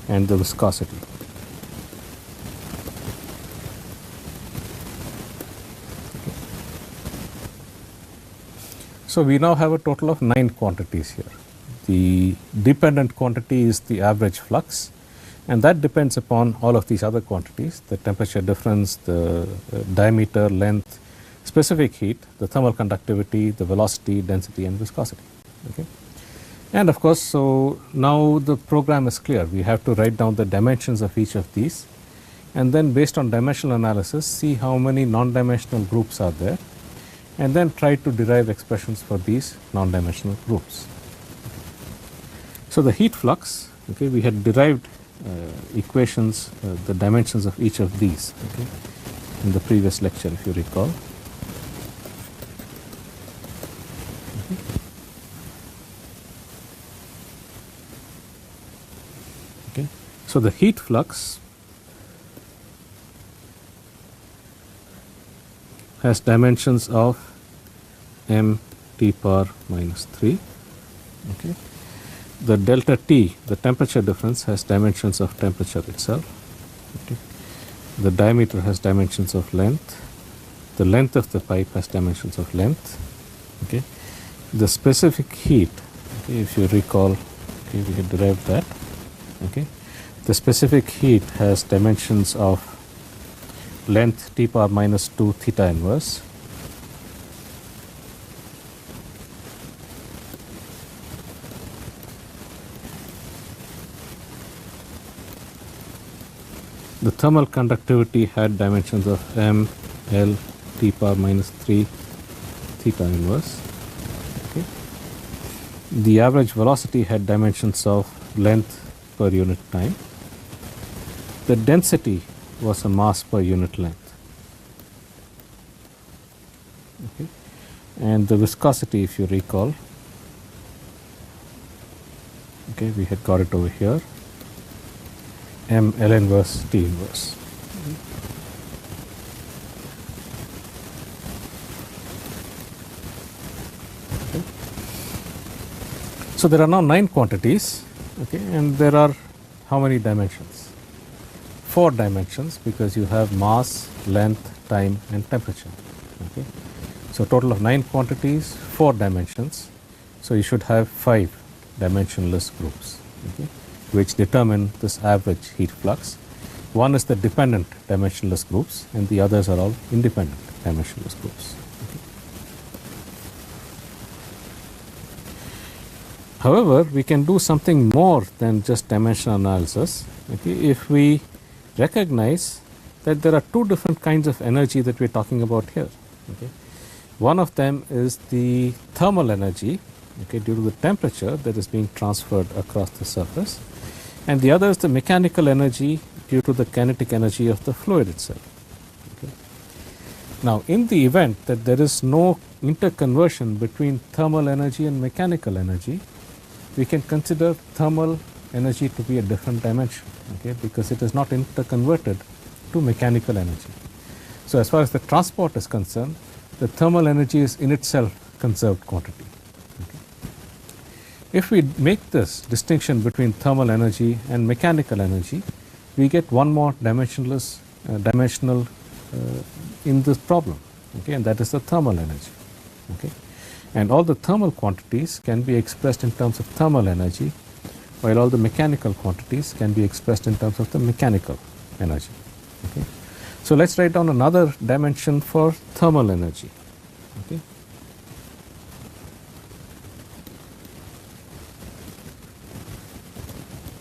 [SPEAKER 12] and the viscosity. Okay. So we now have a total of 9 quantities here. The dependent quantity is the average flux, and that depends upon all of these other quantities: the temperature difference, the diameter, length, specific heat, the thermal conductivity, the velocity, density, and viscosity. Okay. And of course, so now the program is clear. We have to write down the dimensions of each of these, and then based on dimensional analysis, see how many non-dimensional groups are there, and then try to derive expressions for these non-dimensional groups. So the heat flux, okay, we had derived equations, the dimensions of each of these, okay, in the previous lecture, if you recall. Okay. So the heat flux has dimensions of m T power minus 3. Okay. The delta T, the temperature difference, has dimensions of temperature itself. Okay. The diameter has dimensions of length. The length of the pipe has dimensions of length. Okay. The specific heat, okay, if you recall, okay, we had derived that. Okay. The specific heat has dimensions of length T power minus 2 theta inverse. The thermal conductivity had dimensions of m L T power minus 3 theta inverse. Okay. The average velocity had dimensions of length per unit time. The density was a mass per unit length. Okay. And the viscosity, if you recall, okay, we had got it over here, m L inverse T inverse. Okay. So there are now 9 quantities, okay, and there are how many dimensions? 4 dimensions, because you have mass, length, time and temperature. Okay. So total of 9 quantities, 4 dimensions. So you should have 5 dimensionless groups, okay, which determine this average heat flux. One is the dependent dimensionless groups and the others are all independent dimensionless groups. Okay. However, we can do something more than just dimensional analysis, okay, if we recognize that there are 2 different kinds of energy that we are talking about here. Okay. One of them is the thermal energy, okay, due to the temperature that is being transferred across the surface, and the other is the mechanical energy due to the kinetic energy of the fluid itself. Okay. Now, in the event that there is no interconversion between thermal energy and mechanical energy, we can consider thermal energy to be a different dimension, okay, because it is not interconverted to mechanical energy. So as far as the transport is concerned, the thermal energy is in itself conserved quantity. If we make this distinction between thermal energy and mechanical energy, we get one more dimensional in this problem, okay, and that is the thermal energy. Okay. And all the thermal quantities can be expressed in terms of thermal energy, while all the mechanical quantities can be expressed in terms of the mechanical energy. Okay. So let's write down another dimension for thermal energy. Okay.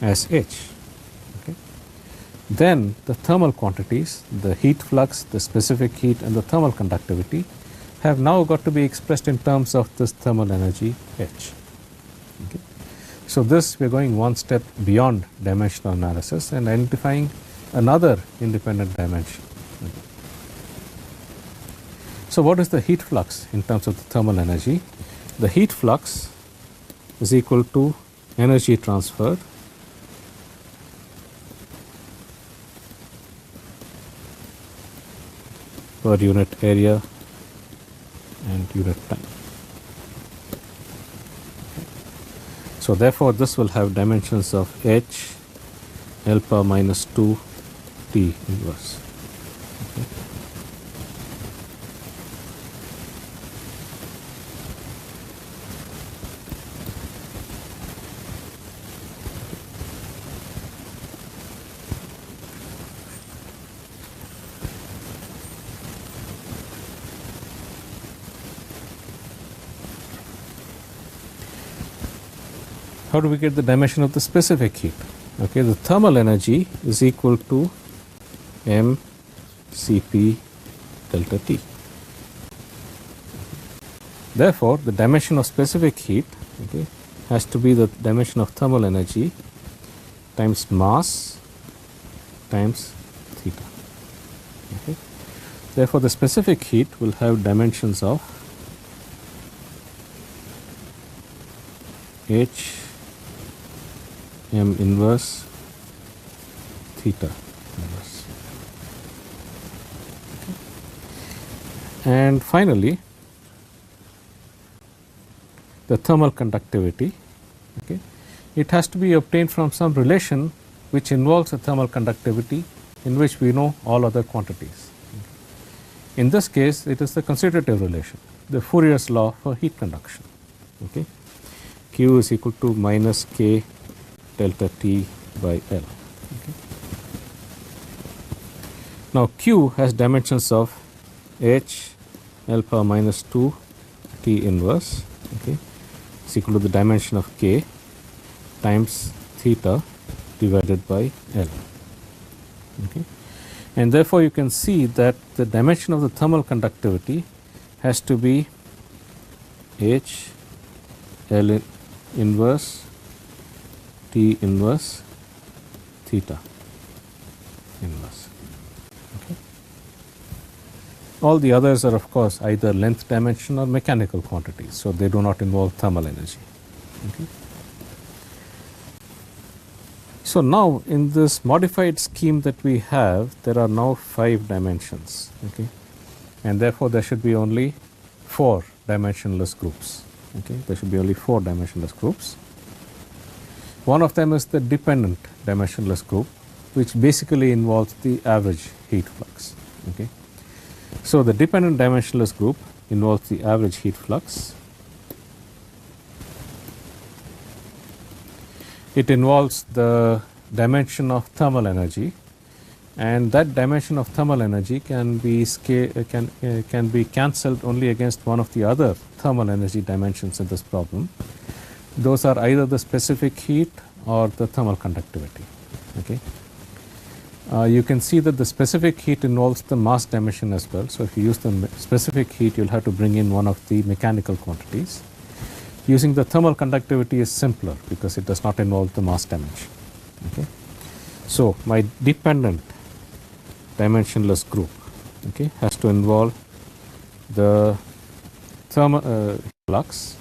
[SPEAKER 12] As H. Okay. Then the thermal quantities, the heat flux, the specific heat and the thermal conductivity have now got to be expressed in terms of this thermal energy H. Okay. So this we are going one step beyond dimensional analysis and identifying another independent dimension. Okay. So what is the heat flux in terms of the thermal energy? The heat flux is equal to energy transferred per unit area and unit time. Okay. So therefore this will have dimensions of H L power minus 2 T inverse. Okay. How do we get the dimension of the specific heat? Okay, the thermal energy is equal to m Cp delta T. Therefore, the dimension of specific heat, okay, has to be the dimension of thermal energy times mass times theta. Okay. Therefore, the specific heat will have dimensions of H m inverse theta inverse. Okay. And finally, the thermal conductivity. Okay. It has to be obtained from some relation which involves a thermal conductivity in which we know all other quantities. Okay. In this case, it is the constitutive relation, the Fourier's law for heat conduction. Okay. Q is equal to minus K delta T by L. Okay. Now, Q has dimensions of H L power minus 2 T inverse. Okay. Is equal to the dimension of K times theta divided by L. Okay. And therefore, you can see that the dimension of the thermal conductivity has to be H L inverse T inverse theta inverse. Okay. All the others are of course either length dimension or mechanical quantities, so they do not involve thermal energy. Okay. So now in this modified scheme that we have, there are now 5 dimensions. Okay. And therefore, there should be only 4 dimensionless groups. Okay. There should be only 4 dimensionless groups. One of them is the dependent dimensionless group, which basically involves the average heat flux. Okay. So, the dependent dimensionless group involves the average heat flux. It involves the dimension of thermal energy, and that dimension of thermal energy can be cancelled only against one of the other thermal energy dimensions in this problem. Those are either the specific heat or the thermal conductivity. Okay. You can see that the specific heat involves the mass dimension as well. So, if you use the specific heat, you will have to bring in one of the mechanical quantities. Using the thermal conductivity is simpler because it does not involve the mass dimension. Okay. So, my dependent dimensionless group, okay, has to involve the thermal flux,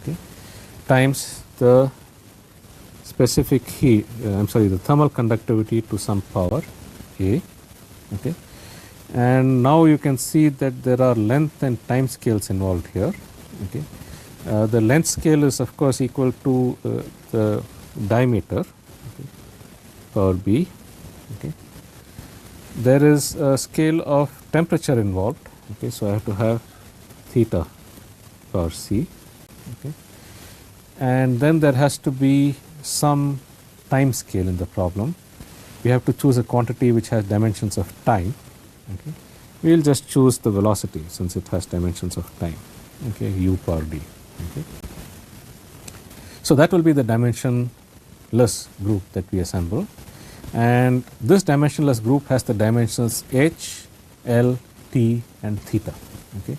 [SPEAKER 12] okay, times the specific heat, the thermal conductivity to some power A. Okay. And now you can see that there are length and time scales involved here. Okay. The length scale is of course equal to the diameter, okay, power B. Okay. There is a scale of temperature involved. Okay. So, I have to have theta power C. Okay. And then there has to be some time scale in the problem. We have to choose a quantity which has dimensions of time. Okay. We will just choose the velocity since it has dimensions of time. Okay. U power D. Okay. So, that will be the dimensionless group that we assemble, and this dimensionless group has the dimensions H, L, T and theta. Okay.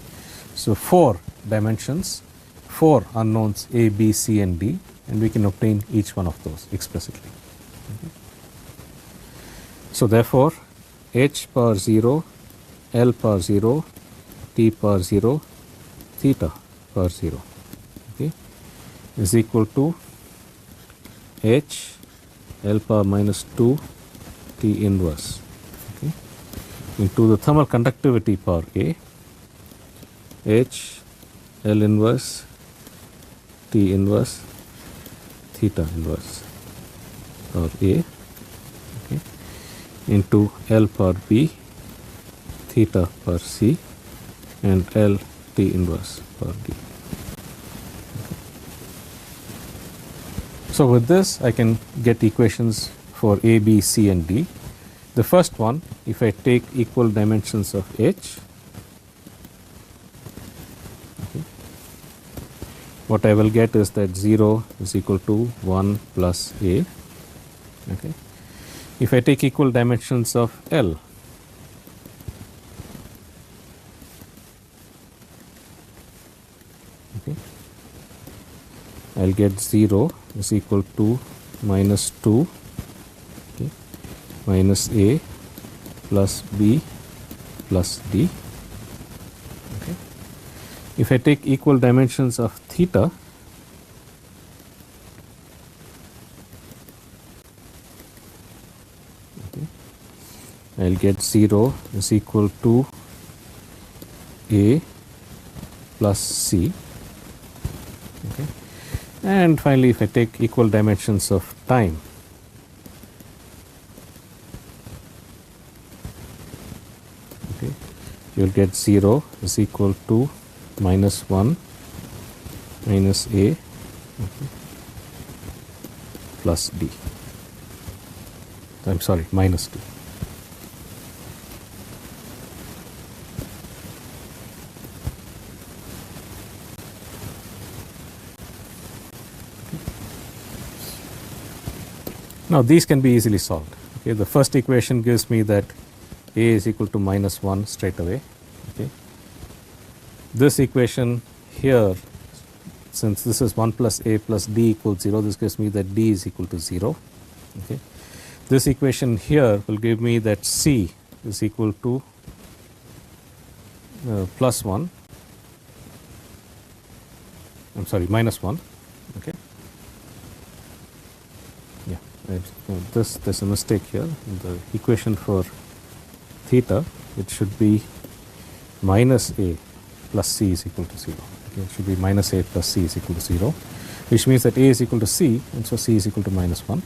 [SPEAKER 12] So, 4 dimensions, 4 unknowns A, B, C and D, and we can obtain each one of those explicitly. Okay. So, therefore, H power 0, L power 0, T power 0, theta power 0. Okay, is equal to H L power minus 2 T inverse, okay, into the thermal conductivity power A, H L inverse T inverse theta inverse power A, okay, into L power B theta power C and L T inverse power D. So, with this I can get equations for A, B, C and D. The first one, if I take equal dimensions of H, okay, what I will get is that 0 is equal to 1 plus A. Okay. If I take equal dimensions of L, I will will get 0 is equal to minus 2, okay, minus A plus B plus D. Okay. If I take equal dimensions of theta, okay, I will get 0 is equal to A plus C. Okay. And finally, if I take equal dimensions of time, okay, you will get 0 is equal to minus 1 minus A, okay, plus D. I am sorry, minus 2. Now, these can be easily solved. Okay. The first equation gives me that A is equal to minus 1 straight away. Okay. This equation here, since this is 1 plus A plus D equals 0, this gives me that D is equal to 0. Okay. This equation here will give me that C is equal to plus 1, I am sorry, minus 1. Okay. There's a mistake here in the equation for theta. It should be minus A plus C is equal to 0. Okay, it should be minus A plus C is equal to 0, which means that A is equal to C, and so C is equal to minus 1.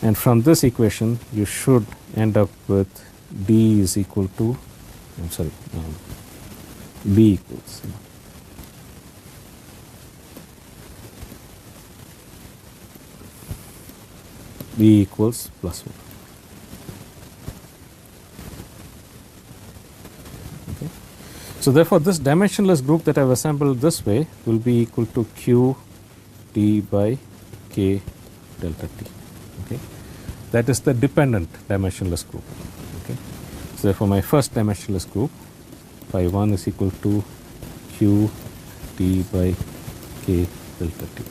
[SPEAKER 12] And from this equation, you should end up with D is equal to, I'm sorry, B equals. B equals plus 1. Okay. So, therefore, this dimensionless group that I have assembled this way will be equal to Q T by K delta T. Okay. That is the dependent dimensionless group. Okay. So, therefore, my first dimensionless group phi 1 is equal to Q T by K delta T.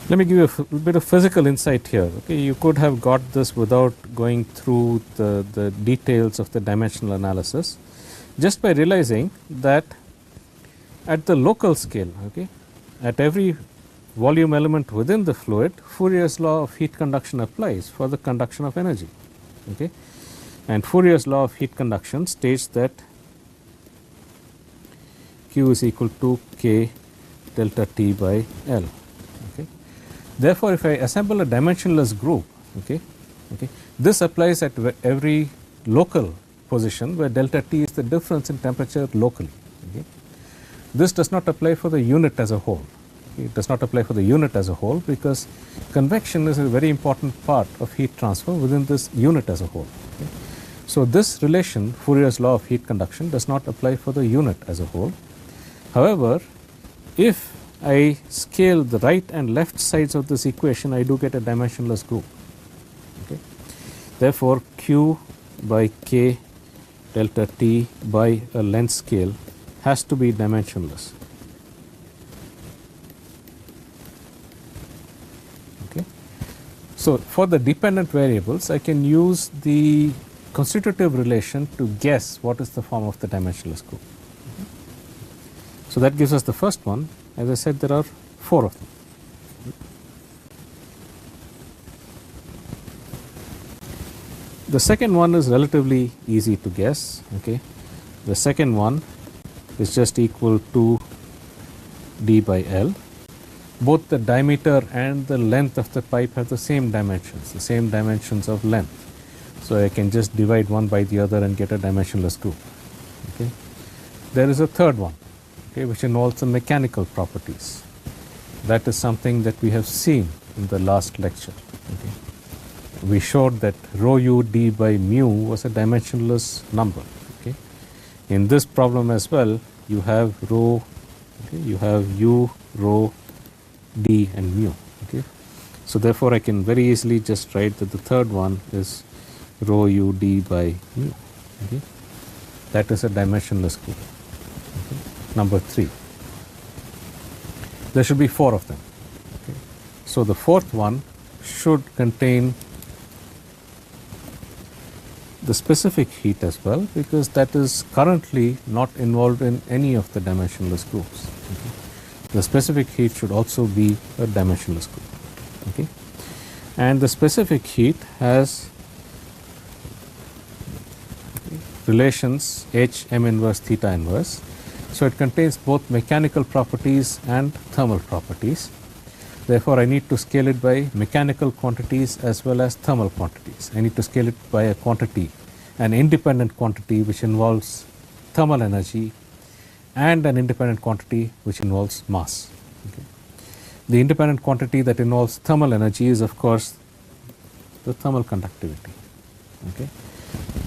[SPEAKER 12] Let me give you a bit of physical insight here. Okay, you could have got this without going through the details of the dimensional analysis, just by realizing that at the local scale, okay, at every volume element within the fluid, Fourier's law of heat conduction applies for the conduction of energy. Okay, and Fourier's law of heat conduction states that Q is equal to K delta T by L. Therefore, if I assemble a dimensionless group, okay, this applies at every local position where delta T is the difference in temperature locally. Okay. This does not apply for the unit as a whole. Okay. It does not apply for the unit as a whole because convection is a very important part of heat transfer within this unit as a whole. Okay. So, this relation, Fourier's law of heat conduction, does not apply for the unit as a whole. However, if I scale the right and left sides of this equation, I do get a dimensionless group. Okay. Therefore, Q by K delta T by a length scale has to be dimensionless. Okay. So, for the dependent variables, I can use the constitutive relation to guess what is the form of the dimensionless group. So, that gives us the first one. As I said, there are 4 of them. The second one is relatively easy to guess. Okay. The second one is just equal to D by L. Both the diameter and the length of the pipe have the same dimensions of length. So, I can just divide one by the other and get a dimensionless group. Okay. There is a third one. Okay, which involves some mechanical properties. That is something that we have seen in the last lecture. Okay. We showed that rho u d by mu was a dimensionless number. Okay. In this problem as well, you have rho, okay, you have u, rho, d and mu. Okay. So therefore, I can very easily just write that the third one is rho u d by mu. Okay. That is a dimensionless group. Okay. Number 3. There should be 4 of them. Okay. So the fourth one should contain the specific heat as well, because that is currently not involved in any of the dimensionless groups. Okay. The specific heat should also be a dimensionless group. Okay. And the specific heat has relations H m inverse theta inverse. So it contains both mechanical properties and thermal properties. Therefore, I need to scale it by mechanical quantities as well as thermal quantities. I need to scale it by a quantity, an independent quantity which involves thermal energy, and an independent quantity which involves mass. Okay. The independent quantity that involves thermal energy is, of course, the thermal conductivity. Okay.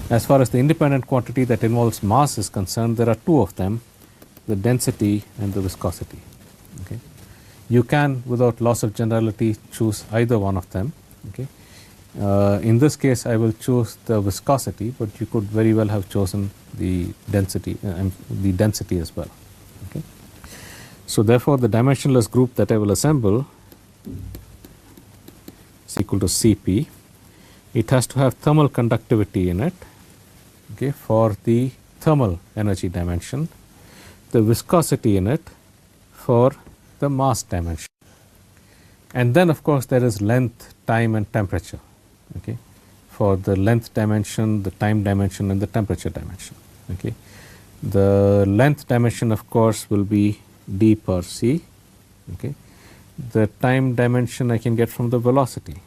[SPEAKER 12] As far as the independent quantity that involves mass is concerned, there are 2 of them, the density and the viscosity. Okay. You can, without loss of generality, choose either one of them. Okay. In this case, I will choose the viscosity, but you could very well have chosen the density as well. Okay. So therefore, the dimensionless group that I will assemble is equal to Cp. It has to have thermal conductivity in it, okay, for the thermal energy dimension, the viscosity in it for the mass dimension. And then, of course, there is length, time and temperature, okay, for the length dimension, the time dimension and the temperature dimension. Okay. The length dimension, of course, will be d per c. Okay. The time dimension I can get from the velocity,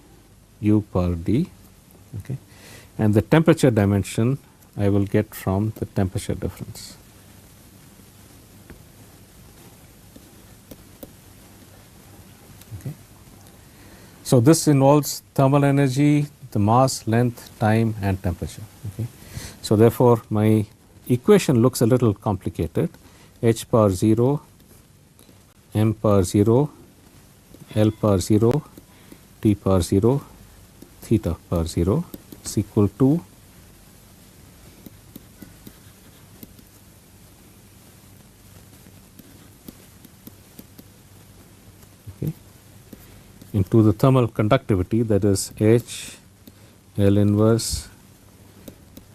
[SPEAKER 12] u per d. Okay. And the temperature dimension I will get from the temperature difference. Okay. So this involves thermal energy, the mass, length, time and temperature. Okay. So therefore, my equation looks a little complicated. H power 0, m power 0, L power 0, T power 0, theta power 0 is equal to into the thermal conductivity, that is H L inverse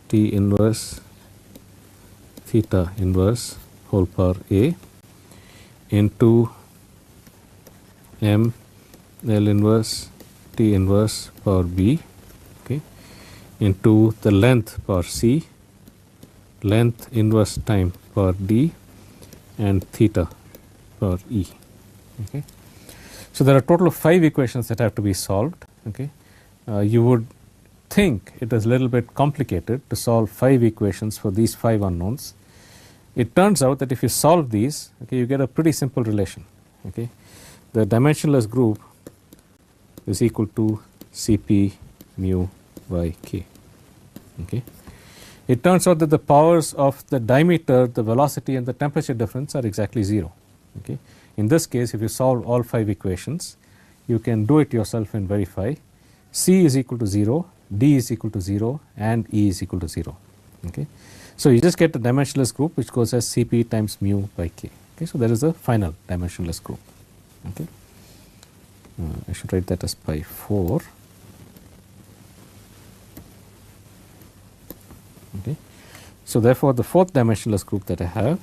[SPEAKER 12] T inverse theta inverse whole power A into M L inverse T inverse power B, okay, into the length power C, length inverse time power D and theta power E. Okay. So there are a total of 5 equations that have to be solved. Okay. You would think it is a little bit complicated to solve 5 equations for these 5 unknowns. It turns out that if you solve these, okay, you get a pretty simple relation. Okay. The dimensionless group is equal to Cp mu by k. Okay. It turns out that the powers of the diameter, the velocity and the temperature difference are exactly 0. Okay. In this case, if you solve all 5 equations, you can do it yourself and verify. C is equal to 0, D is equal to 0 and E is equal to 0. Okay. So you just get a dimensionless group which goes as Cp times mu by k. Okay. So that is the final dimensionless group. Okay. I should write that as pi 4. Okay. So therefore, the 4th dimensionless group that I have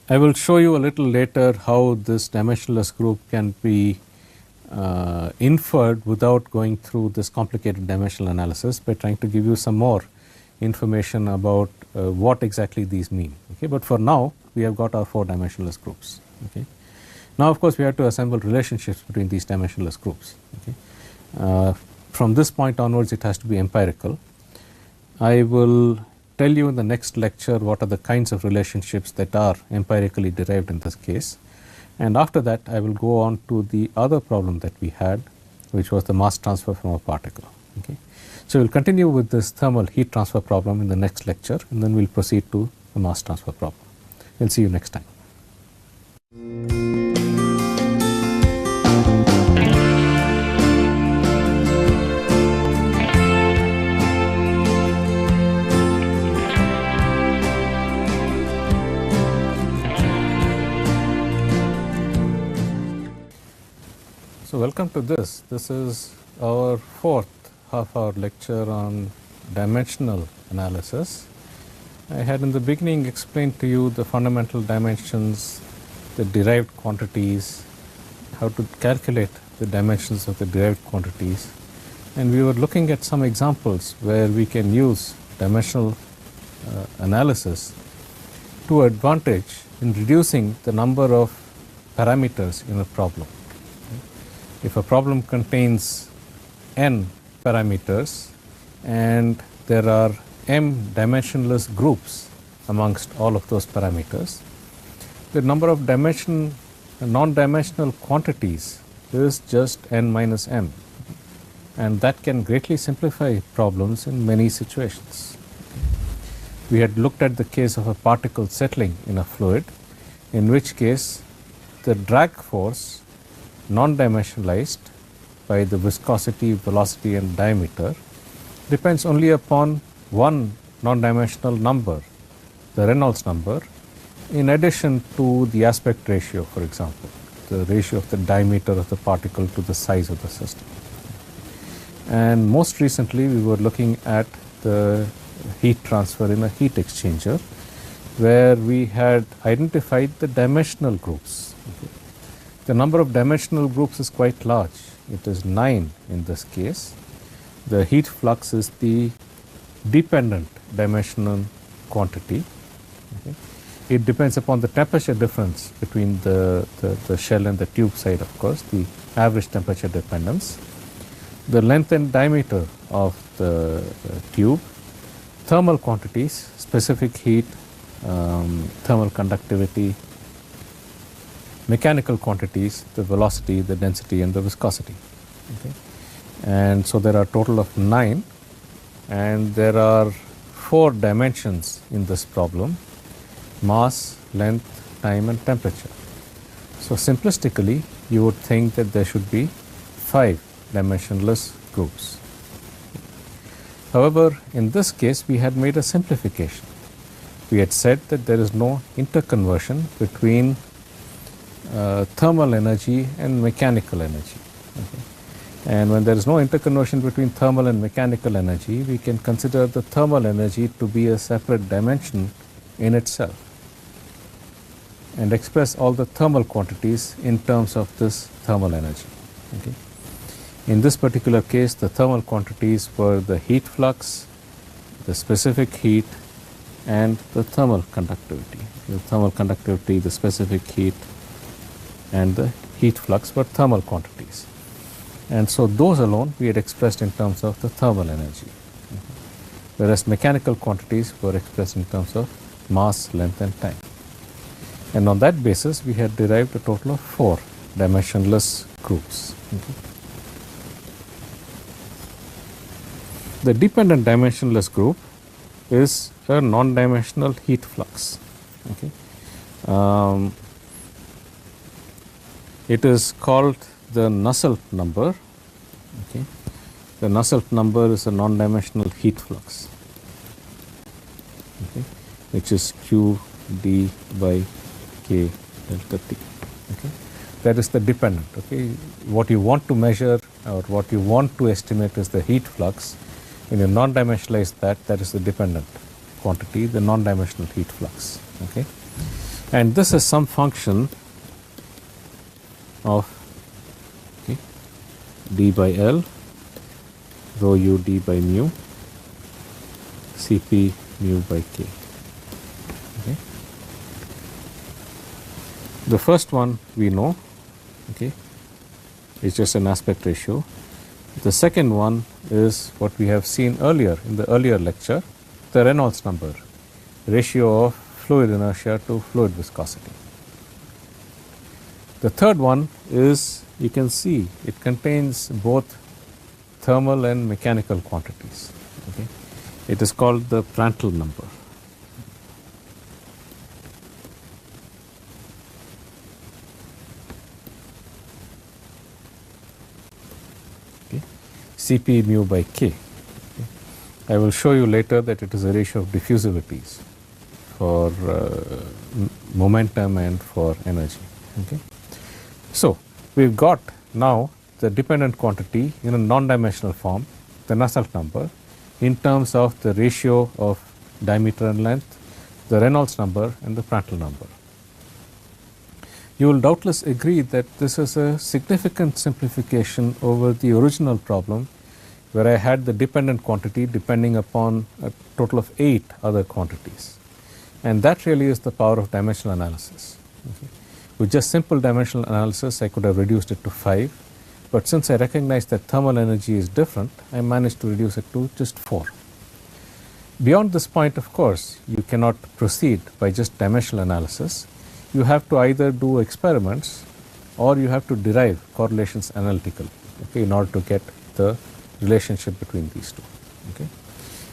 [SPEAKER 12] I will show you a little later how this dimensionless group can be inferred without going through this complicated dimensional analysis, by trying to give you some more information about what exactly these mean. Okay. But for now, we have got our 4 dimensionless groups. Okay. Now, of course, we have to assemble relationships between these dimensionless groups. Okay. From this point onwards, it has to be empirical. I will tell you in the next lecture what are the kinds of relationships that are empirically derived in this case. And after that, I will go on to the other problem that we had, which was the mass transfer from a particle. Okay. So we will continue with this thermal heat transfer problem in the next lecture, and then we will proceed to the mass transfer problem. We will see you next time. So, welcome to this. This is our fourth half-hour lecture on dimensional analysis. I had in the beginning explained to you the fundamental dimensions, the derived quantities, how to calculate the dimensions of the derived quantities, and we were looking at some examples where we can use dimensional analysis to advantage in reducing the number of parameters in a problem. If a problem contains n parameters and there are m dimensionless groups amongst all of those parameters, the number of non-dimensional quantities is just n minus m, and that can greatly simplify problems in many situations. We had looked at the case of a particle settling in a fluid, in which case the drag force non-dimensionalized by the viscosity, velocity and diameter depends only upon one non-dimensional number, the Reynolds number, in addition to the aspect ratio, for example, the ratio of the diameter of the particle to the size of the system. And most recently we were looking at the heat transfer in a heat exchanger, where we had identified the dimensional groups. The number of dimensional groups is quite large. It is 9 in this case. The heat flux is the dependent dimensional quantity. Okay. It depends upon the temperature difference between the shell and the tube side, of course, the average temperature dependence, the length and diameter of the tube, thermal quantities, specific heat, thermal conductivity, mechanical quantities, the velocity, the density and the viscosity. Okay. And so there are a total of 9, and there are 4 dimensions in this problem: mass, length, time and temperature. So simplistically you would think that there should be 5 dimensionless groups. However, in this case we had made a simplification. We had said that there is no interconversion between thermal energy and mechanical energy. Okay. And when there is no interconversion between thermal and mechanical energy, we can consider the thermal energy to be a separate dimension in itself and express all the thermal quantities in terms of this thermal energy. Okay. In this particular case, the thermal quantities were the heat flux, the specific heat and the thermal conductivity. The thermal conductivity, the specific heat and the heat flux were thermal quantities. And so those alone we had expressed in terms of the thermal energy, whereas mechanical quantities were expressed in terms of mass, length and time. And on that basis we had derived a total of 4 dimensionless groups. Okay. The dependent dimensionless group is a non-dimensional heat flux. Okay. It is called the Nusselt number. Okay. The Nusselt number is a non-dimensional heat flux, okay, which is Q d by K delta T. Okay. That is the dependent. Okay. What you want to measure or what you want to estimate is the heat flux. When you non-dimensionalize that, that is the dependent quantity, the non-dimensional heat flux. Okay. And this is some function of d by L, rho u d by mu, Cp mu by K. Okay. The first one we know, okay, is just an aspect ratio. The second one is what we have seen earlier in the earlier lecture, the Reynolds number, ratio of fluid inertia to fluid viscosity. The third one is, you can see it contains both thermal and mechanical quantities. Okay. It is called the Prandtl number. okay, Cp mu by k. Okay. I will show you later that it is a ratio of diffusivities for momentum and for energy. Okay. So, we have got now the dependent quantity in a non-dimensional form, the Nusselt number, in terms of the ratio of diameter and length, the Reynolds number and the Prandtl number. You will doubtless agree that this is a significant simplification over the original problem where I had the dependent quantity depending upon a total of 8 other quantities. And that really is the power of dimensional analysis. Okay. With just simple dimensional analysis, I could have reduced it to 5, but since I recognize that thermal energy is different, I managed to reduce it to just 4. Beyond this point, of course, you cannot proceed by just dimensional analysis. You have to either do experiments or you have to derive correlations analytically, okay, in order to get the relationship between these two. Okay.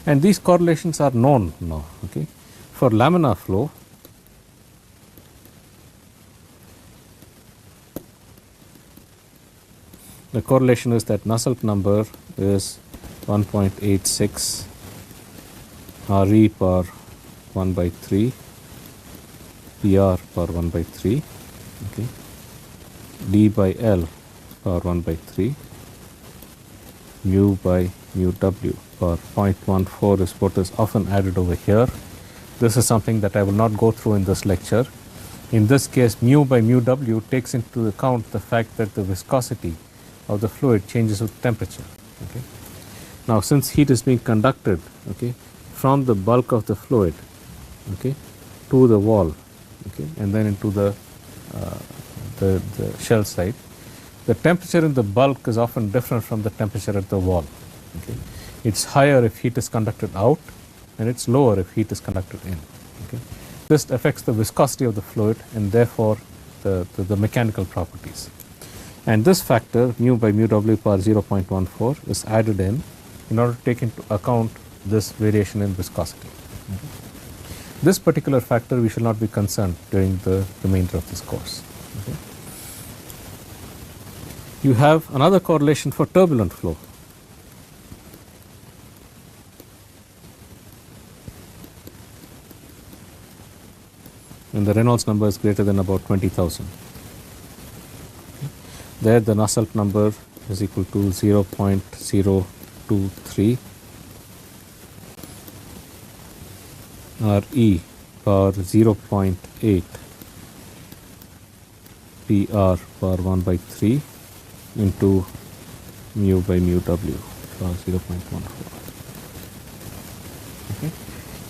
[SPEAKER 12] And these correlations are known now. Okay. For laminar flow, the correlation is that Nusselt number is 1.86 Re per 1 by 3 PR per 1 by 3, okay, D by L per 1 by 3, mu by mu W per 0.14 is what is often added over here. This is something that I will not go through in this lecture. In this case, mu by mu W takes into account the fact that the viscosity of the fluid changes with temperature. Okay. Now, since heat is being conducted, okay, from the bulk of the fluid, okay, to the wall, okay, and then into the shell side, the temperature in the bulk is often different from the temperature at the wall. Okay. It's higher if heat is conducted out, and it's lower if heat is conducted in. Okay. This affects the viscosity of the fluid and therefore the mechanical properties. And this factor, mu by mu W per 0.14, is added in order to take into account this variation in viscosity. Okay. This particular factor we shall not be concerned during the remainder of this course. Okay. You have another correlation for turbulent flow. And the Reynolds number is greater than about 20,000. Okay. There the Nusselt number is equal to 0.023 Re per 0.8 PR per 1 by 3 into mu by mu W for 0.14. Okay.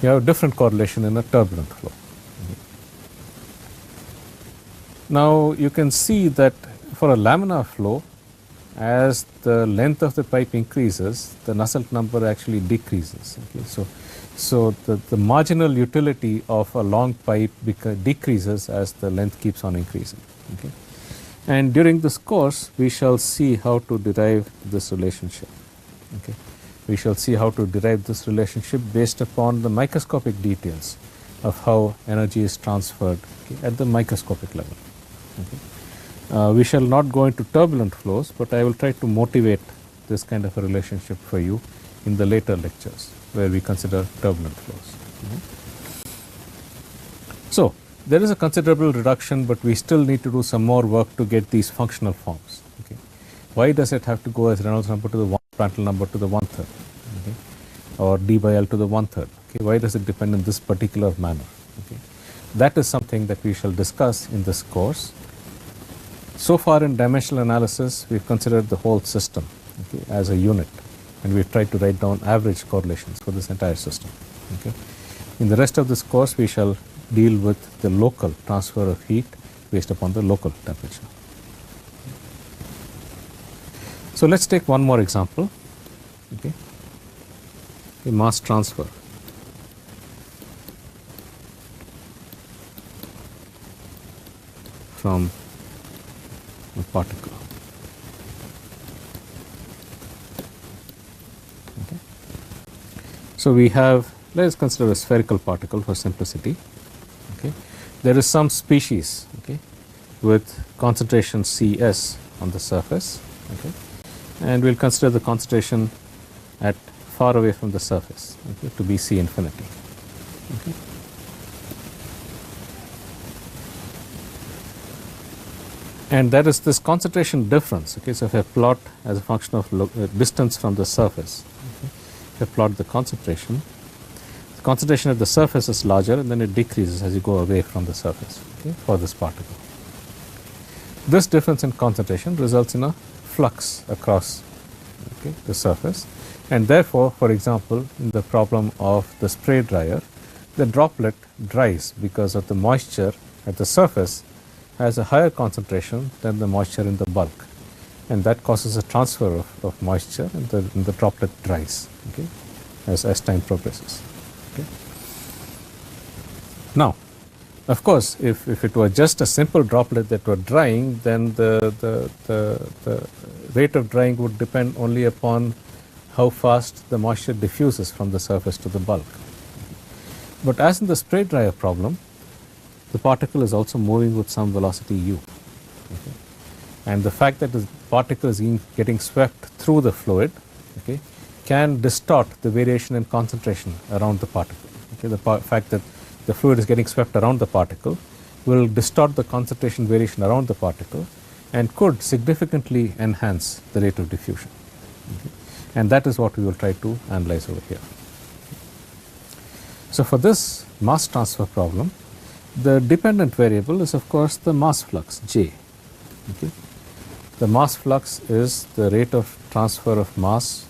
[SPEAKER 12] You have a different correlation in a turbulent flow. Okay. Now you can see that for a laminar flow, as the length of the pipe increases, the Nusselt number actually decreases. Okay. So the marginal utility of a long pipe decreases as the length keeps on increasing. Okay. And during this course, we shall see how to derive this relationship. Okay. We shall see how to derive this relationship based upon the microscopic details of how energy is transferred, okay, at the microscopic level. Okay. We shall not go into turbulent flows, but I will try to motivate this kind of a relationship for you in the later lectures where we consider turbulent flows. Okay. So, there is a considerable reduction, but we still need to do some more work to get these functional forms. Okay. Why does it have to go as Reynolds number to the 1, Prandtl number to the 1/3, okay, or D by L to the 1/3? Okay. Why does it depend in this particular manner? Okay. That is something that we shall discuss in this course. So far in dimensional analysis, we have considered the whole system, okay, as a unit, and we have tried to write down average correlations for this entire system. Okay. In the rest of this course, we shall deal with the local transfer of heat based upon the local temperature. So let's take one more example. Okay. A mass transfer. From a particle. Okay. So we have, let us consider a spherical particle for simplicity. Okay. There is some species, okay, with concentration Cs on the surface, okay, and we will consider the concentration at far away from the surface, okay, to be C infinity. Okay. And that is this concentration difference. Okay. So, if I plot as a function of distance from the surface, okay, if I plot the concentration at the surface is larger and then it decreases as you go away from the surface, okay, for this particle. This difference in concentration results in a flux across, okay, the surface, and therefore, for example, in the problem of the spray dryer, the droplet dries because of the moisture at the surface has a higher concentration than the moisture in the bulk, and that causes a transfer of moisture and the droplet dries, okay, as time progresses. Okay. Now, of course, if it were just a simple droplet that were drying, then the rate of drying would depend only upon how fast the moisture diffuses from the surface to the bulk. But as in the spray dryer problem, the particle is also moving with some velocity u. Okay. And the fact that the particle is getting swept through the fluid, okay, can distort the variation in concentration around the particle. Okay. The fact that the fluid is getting swept around the particle will distort the concentration variation around the particle and could significantly enhance the rate of diffusion. Okay. And that is what we will try to analyze over here. So, for this mass transfer problem, the dependent variable is of course the mass flux J. Okay. The mass flux is the rate of transfer of mass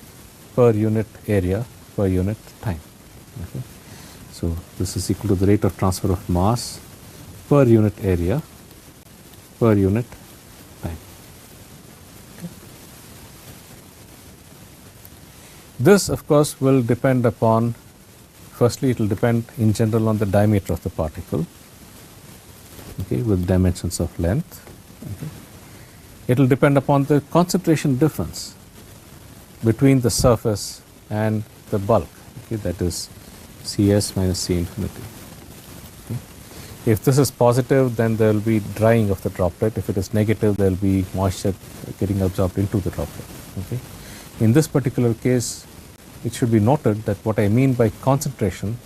[SPEAKER 12] per unit area per unit time. Okay. So, this is equal to the rate of transfer of mass per unit area per unit time. Okay. This of course will depend upon, firstly it will depend in general on the diameter of the particle, okay, with dimensions of length. Okay. It will depend upon the concentration difference between the surface and the bulk, okay, that is Cs minus C infinity. Okay. If this is positive, then there will be drying of the droplet. If it is negative, there will be moisture getting absorbed into the droplet. Okay. In this particular case, it should be noted that what I mean by concentration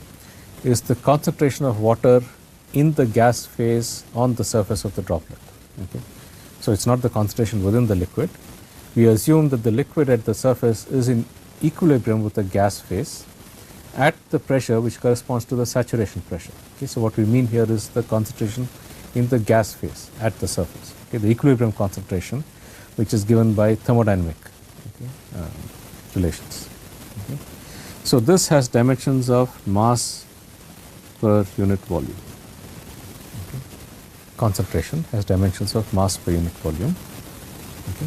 [SPEAKER 12] is the concentration of water in the gas phase on the surface of the droplet. Okay. So, it is not the concentration within the liquid. We assume that the liquid at the surface is in equilibrium with the gas phase at the pressure which corresponds to the saturation pressure. Okay. So, what we mean here is the concentration in the gas phase at the surface, okay, the equilibrium concentration which is given by thermodynamic, okay, relations. Okay. So, this has dimensions of mass per unit volume. Okay. Concentration has dimensions of mass per unit volume. Okay.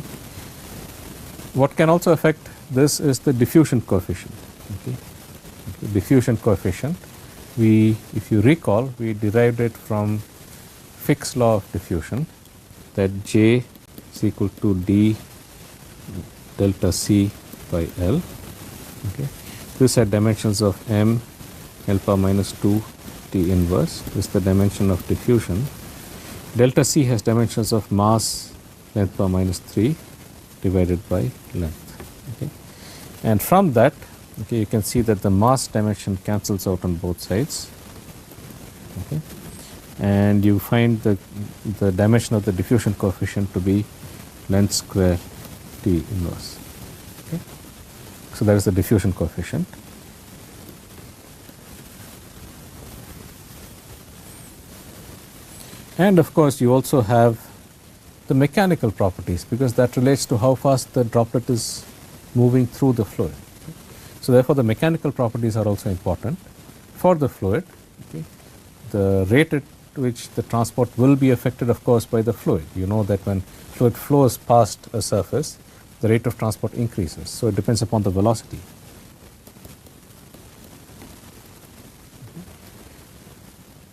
[SPEAKER 12] What can also affect this is the diffusion coefficient. Okay. Okay. Diffusion coefficient, if you recall, we derived it from Fick's law of diffusion, that J is equal to d delta C by L. Okay. This had dimensions of m L power minus 2 T inverse. This is the dimension of diffusion. Delta C has dimensions of mass length power minus 3 divided by length. Okay. And from that, okay, you can see that the mass dimension cancels out on both sides. Okay. And you find the dimension of the diffusion coefficient to be length square T inverse. Okay. So, that is the diffusion coefficient. And of course, you also have the mechanical properties, because that relates to how fast the droplet is moving through the fluid. Okay. So, therefore, the mechanical properties are also important for the fluid. Okay. The rate at which the transport will be affected, of course, by the fluid. You know that when fluid flows past a surface, the rate of transport increases. So, it depends upon the velocity.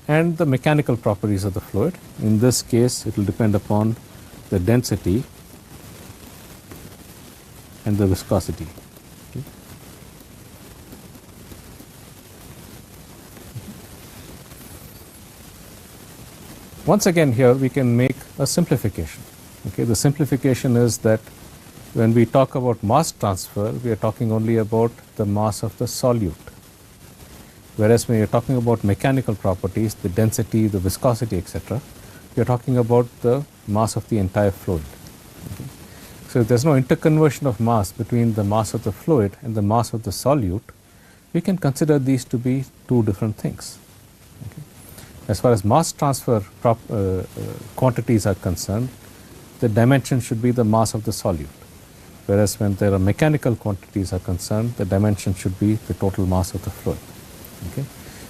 [SPEAKER 12] And the mechanical properties of the fluid. In this case, it will depend upon the density and the viscosity. Okay. Once again, here we can make a simplification. Okay. The simplification is that when we talk about mass transfer, we are talking only about the mass of the solute. Whereas when you are talking about mechanical properties, the density, the viscosity, etc., we are talking about the mass of the entire fluid. Okay. So if there is no interconversion of mass between the mass of the fluid and the mass of the solute, we can consider these to be two different things. Okay. As far as mass transfer quantities are concerned, the dimension should be the mass of the solute. Whereas when there are mechanical quantities are concerned, the dimension should be the total mass of the fluid. Okay.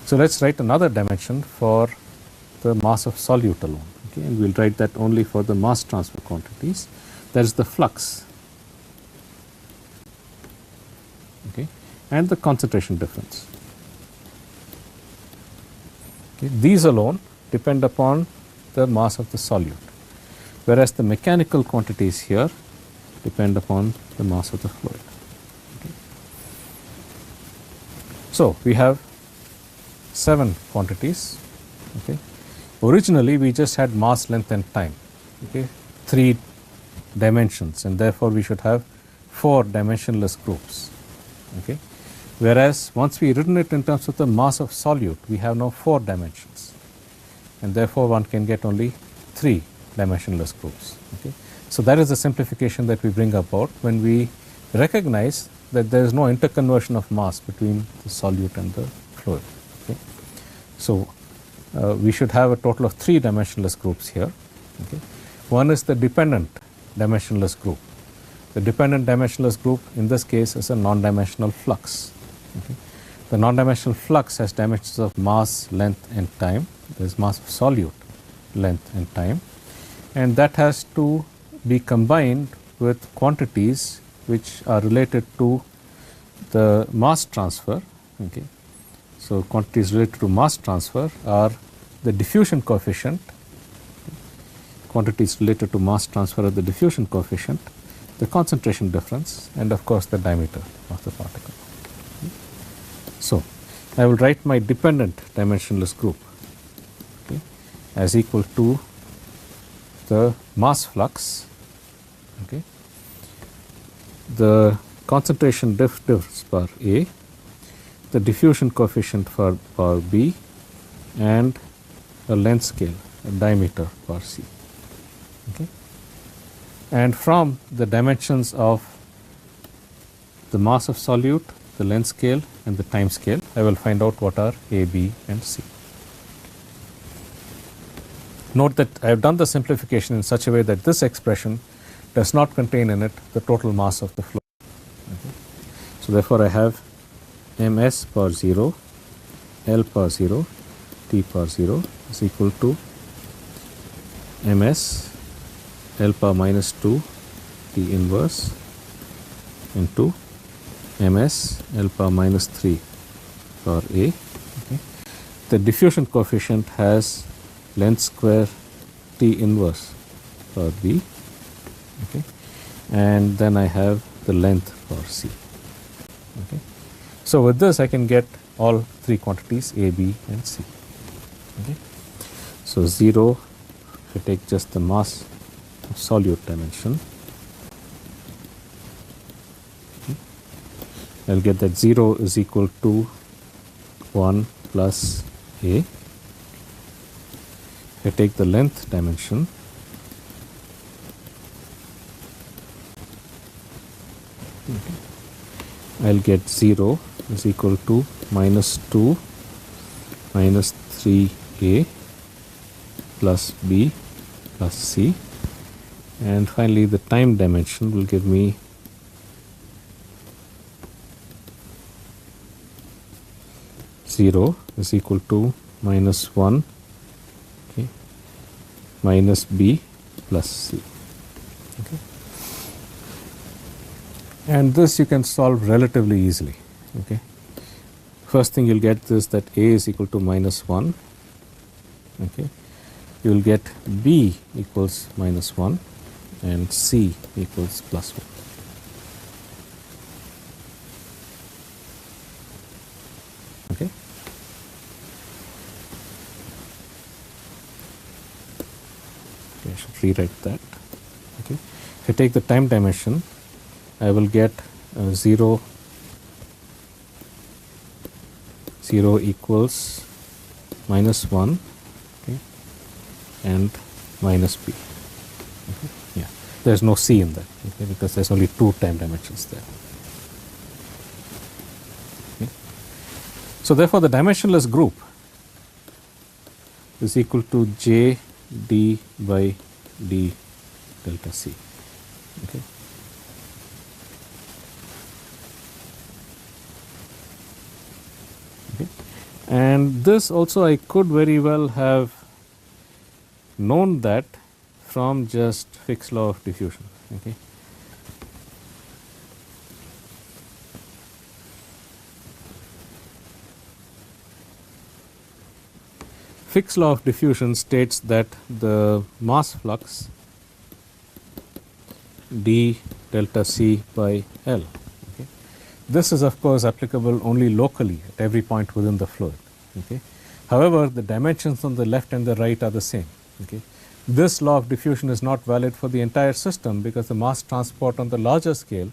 [SPEAKER 12] So let's write another dimension for the mass of solute alone. Okay. And we'll write that only for the mass transfer quantities. That is the flux. Okay. And the concentration difference. Okay. These alone depend upon the mass of the solute, whereas the mechanical quantities here depend upon the mass of the fluid. Okay. So we have 7 quantities. Okay. Originally we just had mass, length and time. Okay. 3 dimensions, and therefore we should have 4 dimensionless groups. Okay. Whereas once we written it in terms of the mass of solute, we have now 4 dimensions, and therefore one can get only 3 dimensionless groups. Okay. So that is the simplification that we bring about when we recognize that there is no interconversion of mass between the solute and the fluid. Okay. So we should have a total of 3 dimensionless groups here. Okay. One is the dependent dimensionless group. The dependent dimensionless group in this case is a non-dimensional flux. Okay. The non-dimensional flux has dimensions of mass, length and time. There is mass of solute, length and time, and that has to be combined with quantities which are related to the mass transfer. Okay. So quantities related to mass transfer are the diffusion coefficient. Quantities related to mass transfer are the diffusion coefficient, the concentration difference, and of course the diameter of the particle. So I will write my dependent dimensionless group, okay, as equal to the mass flux, okay, the concentration diffs per A, the diffusion coefficient for power B, and a length scale, a diameter per C. Okay. And from the dimensions of the mass of solute, the length scale and the time scale, I will find out what are A, B and C. Note that I have done the simplification in such a way that this expression does not contain in it the total mass of the fluid. Okay. So therefore I have ms per 0, L per 0, T per 0 is equal to ms L power minus 2 T inverse into ms L power minus 3 for A. Okay. The diffusion coefficient has length square T inverse for B. Okay. And then I have the length for C. Okay. So with this I can get all 3 quantities A, B and C. Okay. So 0, if I take just the mass of solute dimension, okay, I will get that 0 is equal to 1 plus A. If I take the length dimension, okay, I will get 0 is equal to minus 2 minus 3A plus B plus C, and finally the time dimension will give me zero is equal to minus 1, okay, minus B plus C. Okay. And this you can solve relatively easily. Okay. First thing you will get is that A is equal to minus 1. Okay. You will get B equals minus 1 and C equals plus 1. Okay. Okay, I should rewrite that. Okay. If I take the time dimension, I will get 0, 0 equals minus 1, okay, and minus p. Okay. Yeah, there is no c in that, okay, because there is only 2 time dimensions there. Okay. So therefore, the dimensionless group is equal to j d by d delta c. Okay. Okay. And this also I could very well have known that from just Fick's law of diffusion. Okay. Fick's law of diffusion states that the mass flux d delta c by L. Okay. This is of course applicable only locally at every point within the fluid. Okay. However, the dimensions on the left and the right are the same. Okay. This law of diffusion is not valid for the entire system because the mass transport on the larger scale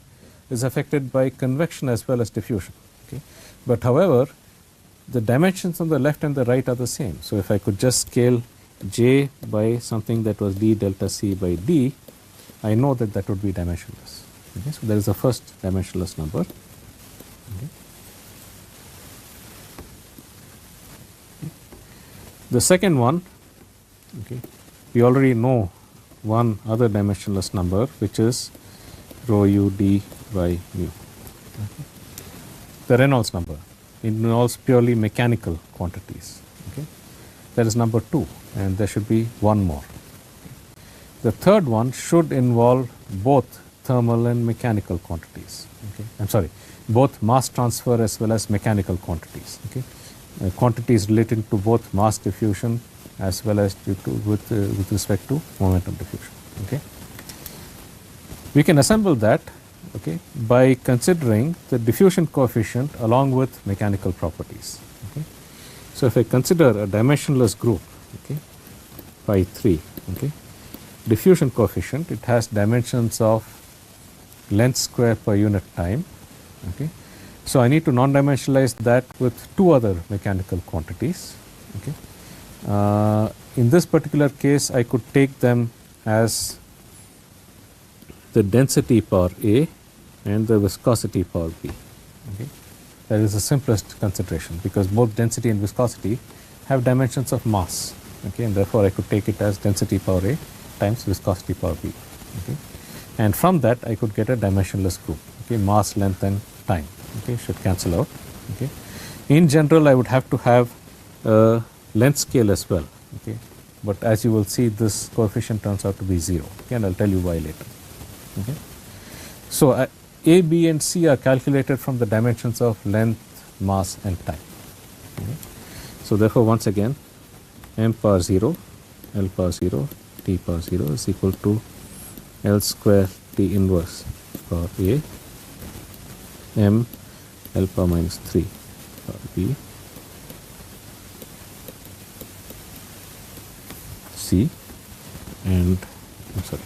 [SPEAKER 12] is affected by convection as well as diffusion. Okay. But however, the dimensions on the left and the right are the same. So if I could just scale j by something that was d delta c by d, I know that that would be dimensionless. Okay. So there is a first dimensionless number. Okay. The second one, okay, we already know one other dimensionless number, which is rho u d by mu. Okay. The Reynolds number involves purely mechanical quantities. Okay. That is number 2, and there should be one more. The third one should involve both thermal and mechanical quantities. Okay. I am sorry, both mass transfer as well as mechanical quantities. Okay. Quantities relating to both mass diffusion as well as with respect to momentum diffusion. Okay. We can assemble that, okay, by considering the diffusion coefficient along with mechanical properties. Okay. So if I consider a dimensionless group, okay, phi 3, okay, diffusion coefficient, it has dimensions of length square per unit time. Okay. So I need to non-dimensionalize that with 2 other mechanical quantities. Okay. In this particular case, I could take them as the density power A and the viscosity power B. Okay. That is the simplest consideration because both density and viscosity have dimensions of mass. Okay. And therefore, I could take it as density power A times viscosity power B. Okay. And from that, I could get a dimensionless group. Okay. Mass, length, and time. Okay. Should cancel out. Okay. In general, I would have to have a length scale as well. Okay. But as you will see, this coefficient turns out to be 0. Okay. And I'll tell you why later. Okay. So A, B, and C are calculated from the dimensions of length, mass, and time. Okay. So therefore, once again, m power 0, L power 0, T power 0 is equal to L square T inverse power A, m L power minus 3 power B, C, and I'm sorry.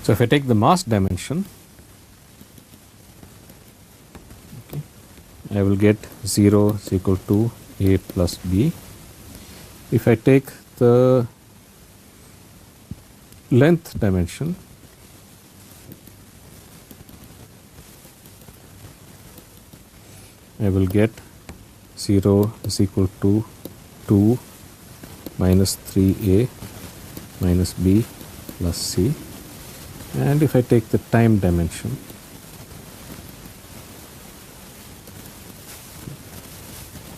[SPEAKER 12] So if I take the mass dimension, okay, I will get 0 is equal to A plus B. If I take the length dimension, I will get 0 is equal to 2 minus 3A minus B plus C. And if I take the time dimension,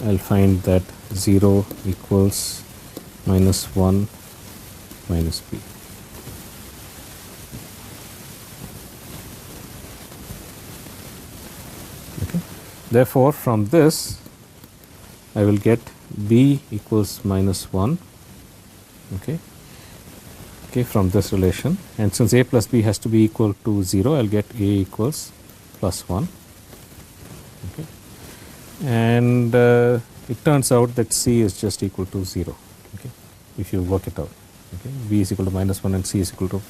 [SPEAKER 12] I'll find that 0 equals minus 1 minus B. Okay. Therefore, from this, I will get B equals minus 1 okay, from this relation, and since a plus b has to be equal to 0, I will get a equals plus 1, okay. And it turns out that c is just equal to 0, okay, if you work it out, okay. B is equal to minus 1 and c is equal to,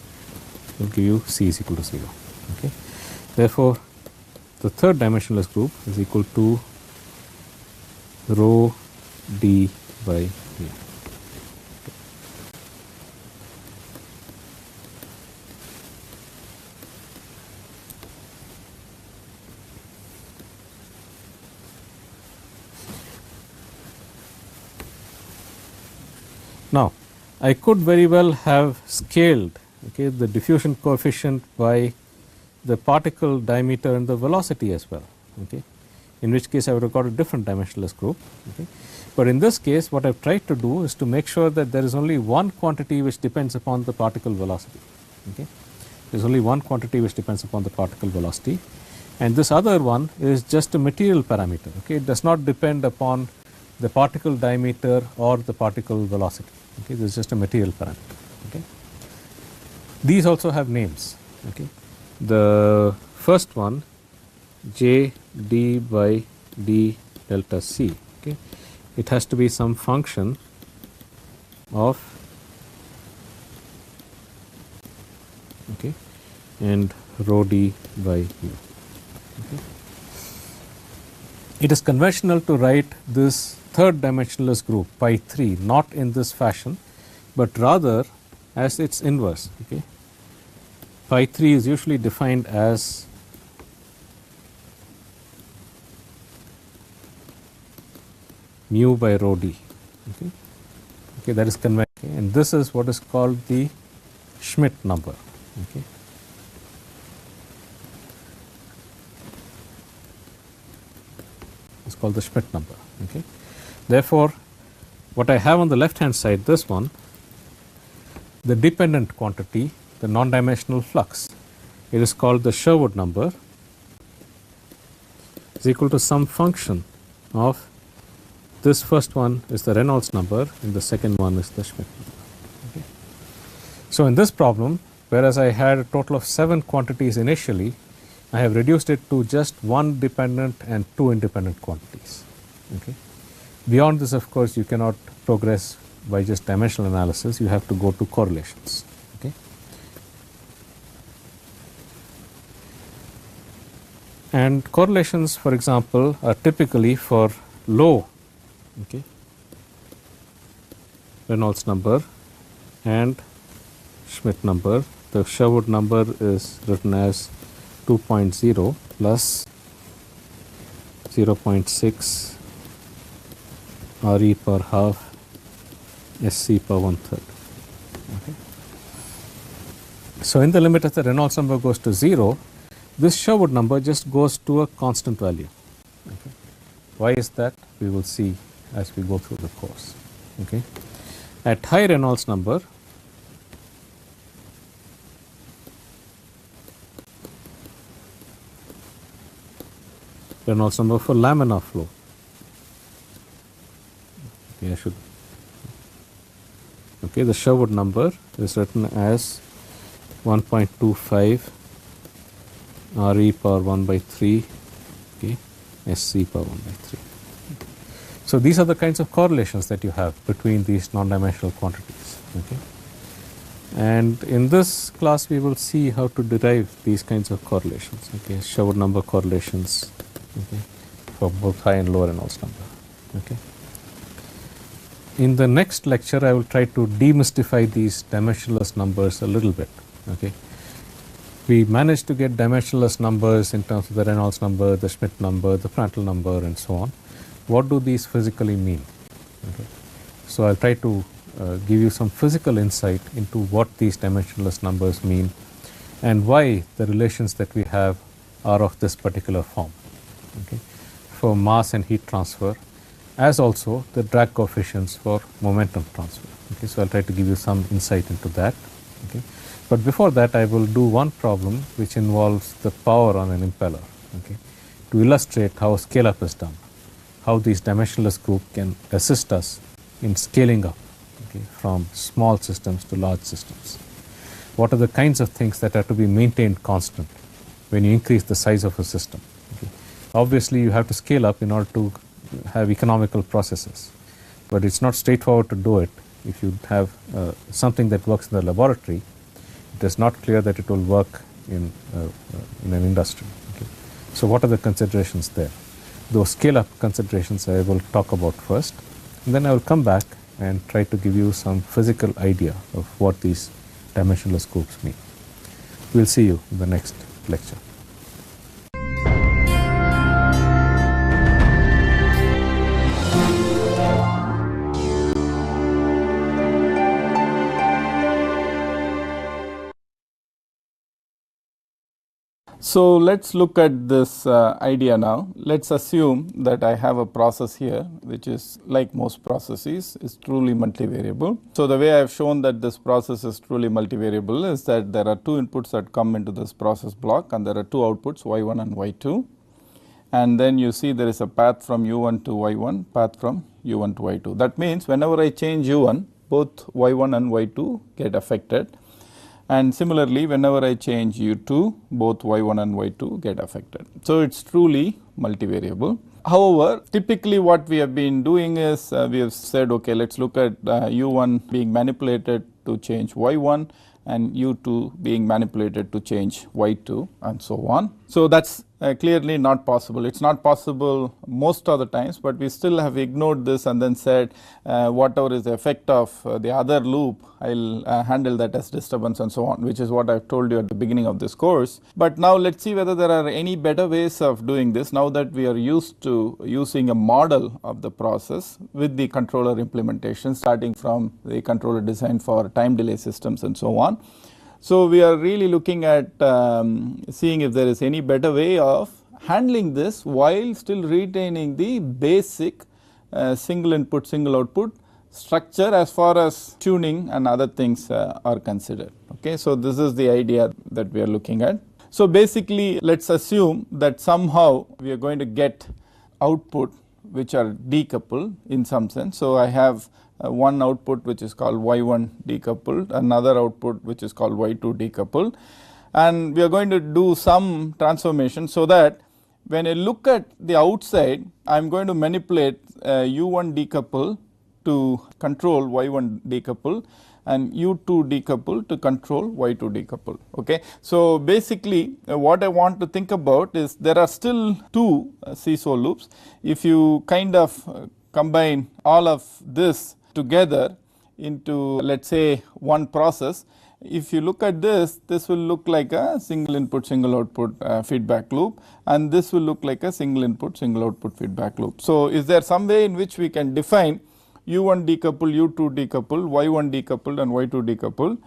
[SPEAKER 12] will give you c is equal to 0, okay. Therefore, the third dimensionless group is equal to rho d by mu. Now, I could very well have scaled, okay, the diffusion coefficient by the particle diameter and the velocity as well, okay, in which case I would have got a different dimensionless group, okay. But in this case, what I have tried to do is to make sure that there is only one quantity which depends upon the particle velocity, okay. There is only one quantity which depends upon the particle velocity, and this other one is just a material parameter, okay. It does not depend upon the particle diameter or the particle velocity, okay. This is just a material parameter, okay. These also have names, okay. The first one, j d by d delta c, okay, it has to be some function of, okay, and rho d by mu, okay. It is conventional to write this third dimensionless group pi 3 not in this fashion, but rather as its inverse, okay. Pi 3 is usually defined as mu by rho d, okay. Okay, that is conventional, and this is what is called the Schmidt number, okay. It's called the Schmidt number, okay. Therefore, what I have on the left hand side, this one, the dependent quantity, the non-dimensional flux, it is called the Sherwood number, is equal to some function of, this first one is the Reynolds number and the second one is the Schmidt number, okay. So in this problem, whereas I had a total of 7 quantities initially, I have reduced it to just 1 dependent and 2 independent quantities, okay. Beyond this, of course, you cannot progress by just dimensional analysis, you have to go to correlations, okay. And correlations, for example, are typically for low, okay, Reynolds number and Schmidt number. The Sherwood number is written as 2.0 plus 0.6 RE per half SC per 1/3. Okay. So in the limit as the Reynolds number goes to 0, this Sherwood number just goes to a constant value. Okay. Why is that? We will see as we go through the course. Okay. At high Reynolds number, Reynolds number for laminar flow. Okay, okay, the Sherwood number is written as 1.25 RE power 1 by 3, okay, SC power 1 by 3. So these are the kinds of correlations that you have between these non-dimensional quantities. Okay. And in this class we will see how to derive these kinds of correlations, okay, Sherwood number correlations, okay, for both high and low Reynolds number. Okay. In the next lecture I will try to demystify these dimensionless numbers a little bit. Okay. We managed to get dimensionless numbers in terms of the Reynolds number, the Schmidt number, the Prandtl number and so on. What do these physically mean? Okay. So I'll try to give you some physical insight into what these dimensionless numbers mean and why the relations that we have are of this particular form, okay, for mass and heat transfer, as also the drag coefficients for momentum transfer. Okay. So I'll try to give you some insight into that. Okay. But before that I will do one problem which involves the power on an impeller, okay, to illustrate how scale up is done, how these dimensionless group can assist us in scaling up, okay, from small systems to large systems. What are the kinds of things that are to be maintained constant when you increase the size of a system? Okay. Obviously, you have to scale up in order to have economical processes, but it's not straightforward to do it. If you have something that works in the laboratory, it is not clear that it will work in an industry. Okay. So what are the considerations there? Those scale-up considerations I will talk about first, and then I will come back and try to give you some physical idea of what these dimensionless scopes mean. We will see you in the next lecture.
[SPEAKER 5] So let's look at this idea now. Let's assume that I have a process here which is, like most processes, is truly multivariable. So the way I have shown that this process is truly multivariable is that there are two inputs that come into this process block, and there are two outputs, y1 and y2. And then you see there is a path from u1 to y1, path from u1 to y2. That means whenever I change u1, both y1 and y2 get affected. And similarly, whenever I change u2, both y1 and y2 get affected. So it's truly multivariable. However, typically what we have been doing is we have said, okay, let's look at u1 being manipulated to change y1 and u2 being manipulated to change y2 and so on. So that's clearly not possible. It's not possible most of the times, but we still have ignored this and then said whatever is the effect of the other loop, I'll handle that as disturbance and so on, which is what I've told you at the beginning of this course. But now let's see whether there are any better ways of doing this now that we are used to using a model of the process with the controller implementation, starting from the controller design for time delay systems and so on. So we are really looking at seeing if there is any better way of handling this while still retaining the basic single input, single output structure as far as tuning and other things are considered. Okay, so this is the idea that we are looking at. So basically, let's assume that somehow we are going to get output which are decoupled in some sense. So I have one output which is called y1 decoupled, another output which is called y2 decoupled, and we are going to do some transformation so that when I look at the outside, I am going to manipulate u1 decouple to control y1 decouple and u2 decouple to control y2 decouple. Okay. So basically what I want to think about is there are still two seesaw loops. If you kind of combine all of this together into, let's say, one process, if you look at this, this will look like a single input, single output feedback loop, and this will look like a single input, single output feedback loop. So is there some way in which we can define u1 decoupled, u2 decoupled, y1 decoupled and y2 decoupled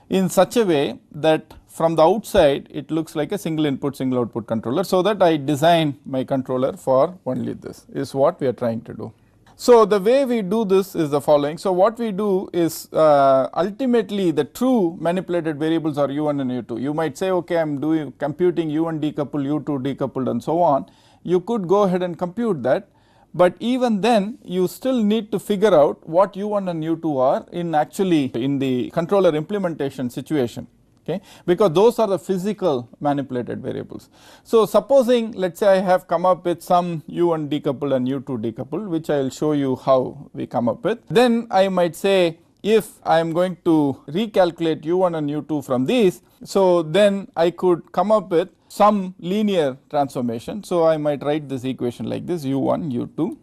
[SPEAKER 5] in such a way that from the outside it looks like a single input, single output controller, so that I design my controller for only this, is what we are trying to do. So the way we do this is the following. So what we do is ultimately the true manipulated variables are u1 and u2. You might say, okay, I'm doing computing u1 decoupled, u2 decoupled and so on. You could go ahead and compute that, but even then you still need to figure out what u1 and u2 are in the controller implementation situation. Okay, because those are the physical manipulated variables. So supposing, let's say I have come up with some u1 decoupled and u2 decoupled, which I will show you how we come up with. Then I might say, if I am going to recalculate u1 and u2 from these, so then I could come up with some linear transformation. So I might write this equation like this, u1, u2.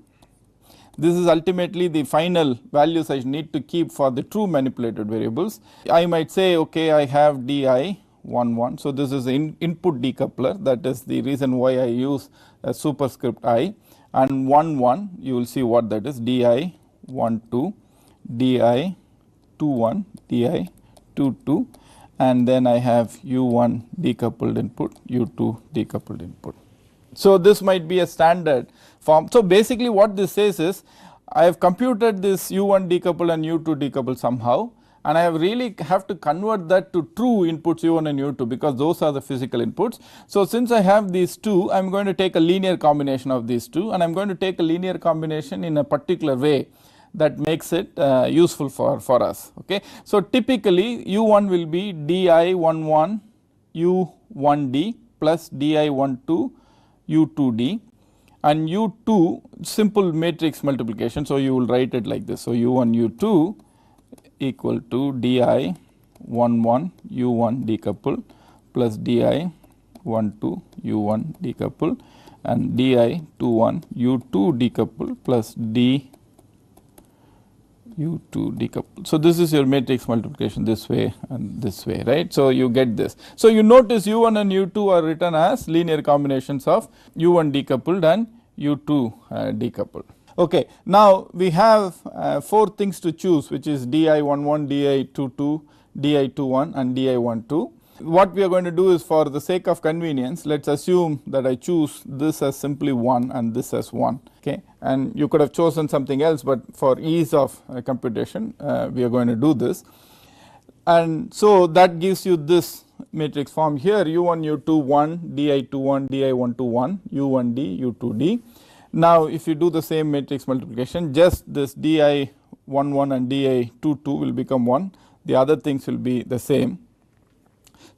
[SPEAKER 5] This is ultimately the final values I need to keep for the true manipulated variables. I might say, okay, I have di 1 1. So this is an input decoupler. That is the reason why I use a superscript I. And 1 1, you will see what that is, di 1 2, di 2 1, di 2 2, and then I have u1 decoupled input, u2 decoupled input. So this might be a standard form. So basically what this says is, I have computed this u1 decoupled and u2 decoupled somehow, and I have to convert that to true inputs u1 and u2, because those are the physical inputs. So since I have these two, I am going to take a linear combination of these two, and I am going to take a linear combination in a particular way. that makes it useful for us. Okay. So, typically u1 will be di11 u1d plus di12 u2d, and u2 simple matrix multiplication. So, you will write it like this. So, u1 u2 equal to di11 u1 decouple plus di12 u1 decouple and di21 u2 decouple plus d u2 decouple. So, this is your matrix multiplication this way and this way, right. So, you get this. So, you notice u1 and u2 are written as linear combinations of u1 decoupled and u2 decoupled. Okay. Now, we have 4 things to choose, which is di11, di22, di21 and di12. What we are going to do is, for the sake of convenience, let us assume that I choose this as simply 1 and this as 1. Okay. And you could have chosen something else, but for ease of computation we are going to do this. And so, that gives you this matrix form here: u1 u2 1, di21 di12 1, u1d u2d. Now, if you do the same matrix multiplication, just this di11 and di22 will become 1, the other things will be the same.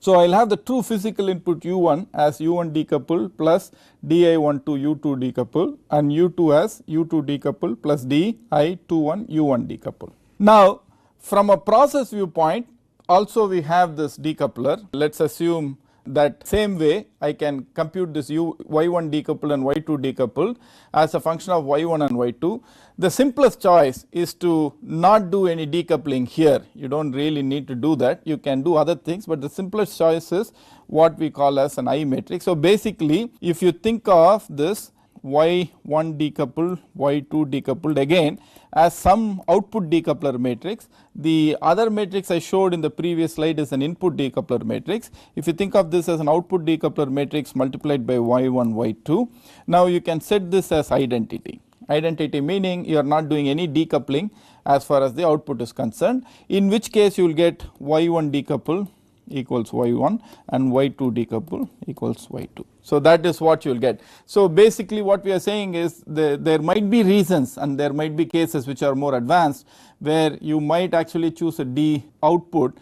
[SPEAKER 5] So, I will have the true physical input u1 as u1 decouple plus di12 u2 decouple and u2 as u2 decouple plus di21 u1 decouple. Now, from a process viewpoint, also we have this decoupler. Let us assume that same way I can compute this y1 decoupled and y2 decoupled as a function of y1 and y2. The simplest choice is to not do any decoupling here. You do not really need to do that, you can do other things, but the simplest choice is what we call as an I matrix. So, basically if you think of this y1 decoupled, y2 decoupled again as some output decoupler matrix. The other matrix I showed in the previous slide is an input decoupler matrix. If you think of this as an output decoupler matrix multiplied by y1, y2, now you can set this as identity. Identity meaning you are not doing any decoupling as far as the output is concerned, in which case you will get y1 decouple equals y1 and y2 decouple equals y2. So, that is what you will get. So, basically what we are saying is there might be reasons and there might be cases which are more advanced, where you might actually choose a D output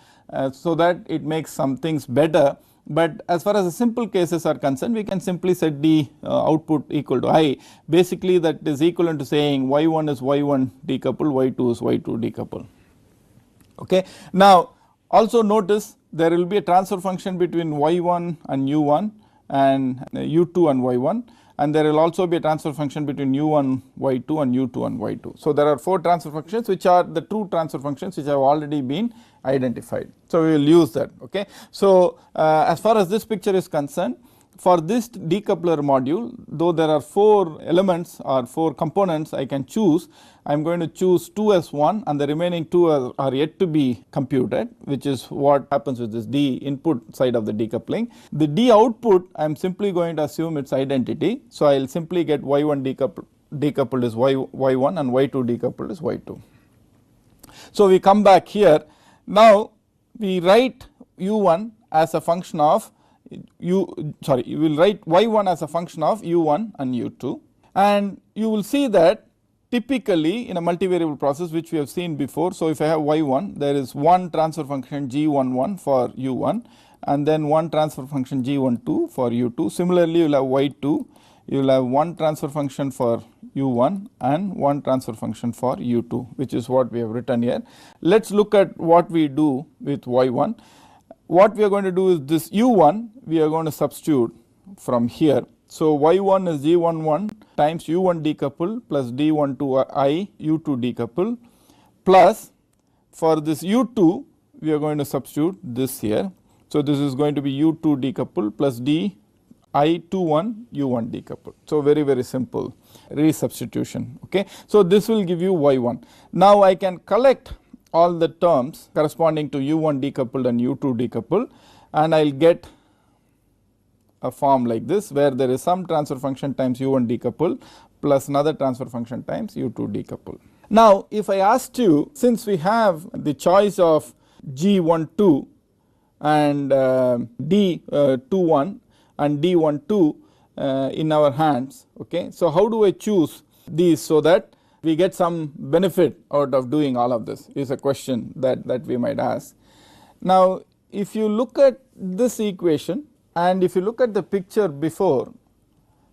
[SPEAKER 5] so that it makes some things better. But as far as the simple cases are concerned, we can simply set D output equal to I. Basically that is equivalent to saying y1 is y1 decouple, y2 is y2 decouple. Okay. Now, also notice there will be a transfer function between y1 and u1 and u2 and y1, and there will also be a transfer function between u1 y2 and u2 and y2. So, there are 4 transfer functions which are the true transfer functions which have already been identified. So, we will use that. Okay. So, as far as this picture is concerned, for this decoupler module, though there are 4 elements or 4 components I can choose, I am going to choose 2 as 1 and the remaining 2 are yet to be computed, which is what happens with this D input side of the decoupling. The D output I am simply going to assume its identity. So, I will simply get y1 decoupled is y1 and y2 decoupled is y2. So, we come back here. Now, we write u1 as a function of you will write y1 as a function of u1 and u2, and you will see that typically in a multivariable process which we have seen before. So, if I have y1, there is one transfer function g11 for u1 and then one transfer function g12 for u2. Similarly, you will have y2, you will have one transfer function for u1 and one transfer function for u2, which is what we have written here. Let us look at what we do with y1. What we are going to do is this u1 we are going to substitute from here. So, y1 is g11 times u1 decouple plus d12 I u2 decouple, plus for this u2 we are going to substitute this here. So, this is going to be u2 decouple plus d I21 u1 decouple. So, very simple resubstitution. Okay. So, this will give you y1. Now, I can collect all the terms corresponding to u1 decoupled and u2 decoupled, and I will get a form like this, where there is some transfer function times u1 decoupled plus another transfer function times u2 decoupled. Now, if I asked you, since we have the choice of g12 and d21 and d12 in our hands, okay, so how do I choose these so that we get some benefit out of doing all of this is a question that we might ask. Now, if you look at this equation and if you look at the picture before,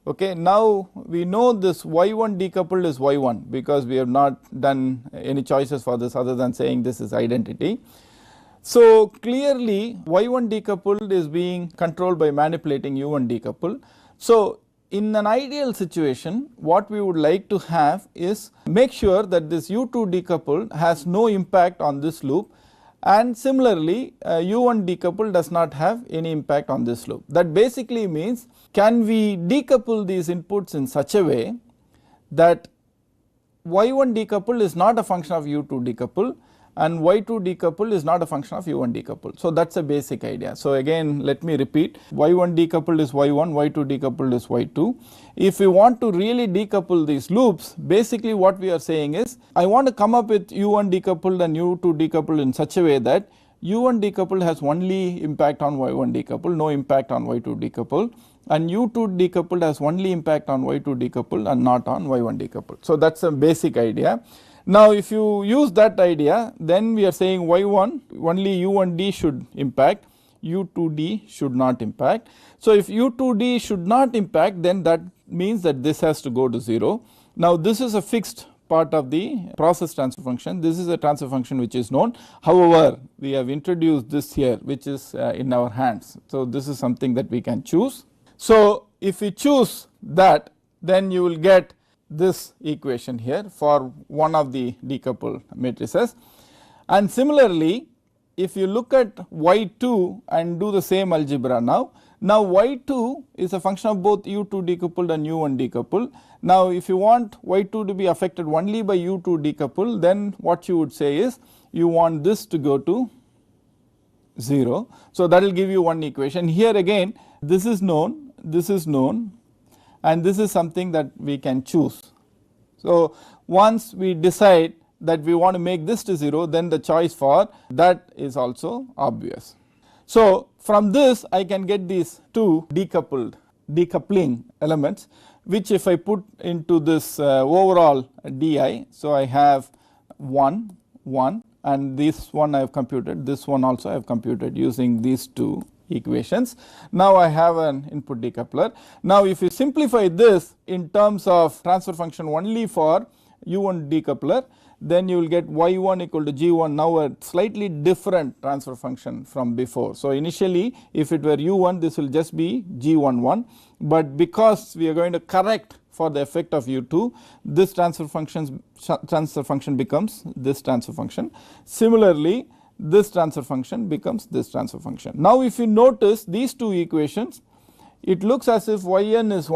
[SPEAKER 5] okay, now we know this y1 decoupled is y1 because we have not done any choices for this other than saying this is identity. So, clearly y1 decoupled is being controlled by manipulating u1 decoupled. So, in an ideal situation, what we would like to have is make sure that this u2 decoupled has no impact on this loop, and similarly u1 decoupled does not have any impact on this loop. That basically means, can we decouple these inputs in such a way that y1 decoupled is not a function of u2 decoupled and y2 decoupled is not a function of u1 decoupled. So, that is a basic idea. So, again let me repeat, y1 decoupled is y1, y2 decoupled is y2. If we want to really decouple these loops, basically what we are saying is, I want to come up with u1 decoupled and u2 decoupled in such a way that u1 decoupled has only impact on y1 decoupled, no impact on y2 decoupled, and u2 decoupled has only impact on y2 decoupled and not on y1 decoupled. So, that is a basic idea. Now, if you use that idea, then we are saying y1 only u1d should impact, u2d should not impact. So, if u2d should not impact, then that means that this has to go to 0. Now, this is a fixed part of the process transfer function. This is a transfer function which is known. However, we have introduced this here which is in our hands. So, this is something that we can choose. So, if we choose that, then you will get this equation here for one of the decoupled matrices, and similarly if you look at y2 and do the same algebra now y2 is a function of both u2 decoupled and u1 decoupled. Now, if you want y2 to be affected only by u2 decoupled, then what you would say is you want this to go to 0. So, that will give you one equation. Here again this is known, and this is something that we can choose. So, once we decide that we want to make this to 0, then the choice for that is also obvious. So, from this I can get these two decoupling elements, which if I put into this overall di, so I have 1, 1, and this one I have computed, this one also I have computed using these two equations. Now, I have an input decoupler. Now, if you simplify this in terms of transfer function only for u1 decoupler, then you will get y1 equal to g1, now a slightly different transfer function from before. So, initially if it were u1, this will just be g11, but because we are going to correct for the effect of u2, this transfer function becomes this transfer function. Similarly, this transfer function becomes this transfer function. Now, if you notice these two equations, it looks as if y1 is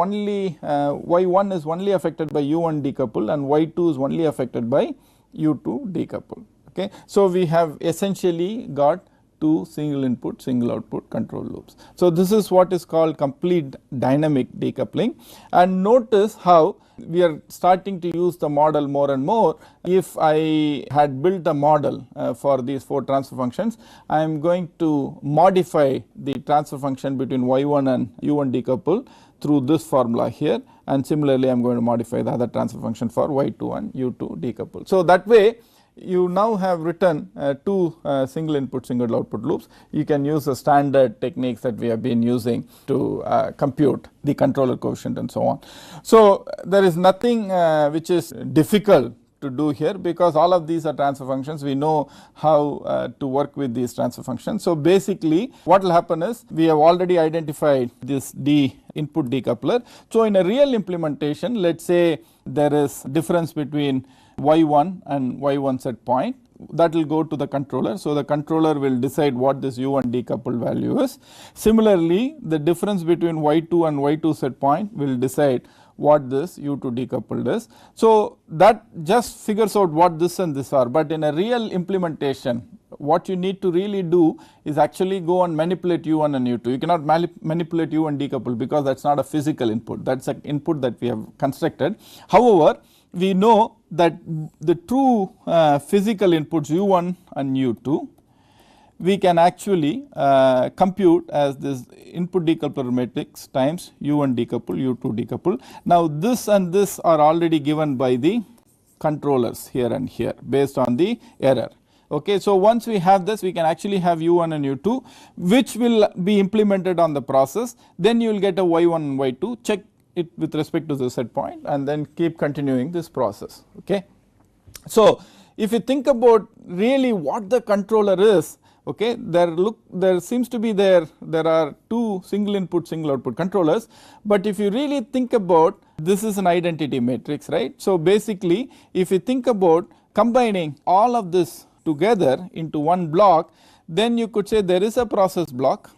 [SPEAKER 5] only affected by u1 decoupled and y2 is only affected by u2 decoupled. Okay. So, we have essentially got two single input single output control loops. So, this is what is called complete dynamic decoupling, and notice how we are starting to use the model more and more. If I had built a model for these 4 transfer functions, I am going to modify the transfer function between y1 and u1 decoupled through this formula here, and similarly I am going to modify the other transfer function for y2 and u2 decoupled. So, that way you now have written two single input single output loops. You can use the standard techniques that we have been using to compute the controller coefficient and so on. So, there is nothing which is difficult to do here, because all of these are transfer functions. We know how to work with these transfer functions. So, basically what will happen is we have already identified this input decoupler. So, in a real implementation, let us say there is difference between y1 and y1 set point, that will go to the controller. So, the controller will decide what this u1 decoupled value is. Similarly, the difference between y2 and y2 set point will decide what this u2 decoupled is. So, that just figures out what this and this are, but in a real implementation what you need to really do is actually go and manipulate u1 and u2. You cannot manipulate u1 decoupled because that is not a physical input, that is an input that we have constructed. However, we know that the true physical inputs u1 and u2 we can actually compute as this input decoupler matrix times u1 decoupled u2 decoupled. Now, this and this are already given by the controllers here and here based on the error. Okay, so once we have this, we can actually have U1 and U2, which will be implemented on the process. Then you will get a Y1 and Y2, check it with respect to the set point, and then keep continuing this process. Okay. So if you think about really what the controller is, okay, there seems to be there are two single input single output controllers, but if you really think about, this is an identity matrix, right. So basically if you think about combining all of this together into one block, then you could say there is a process block,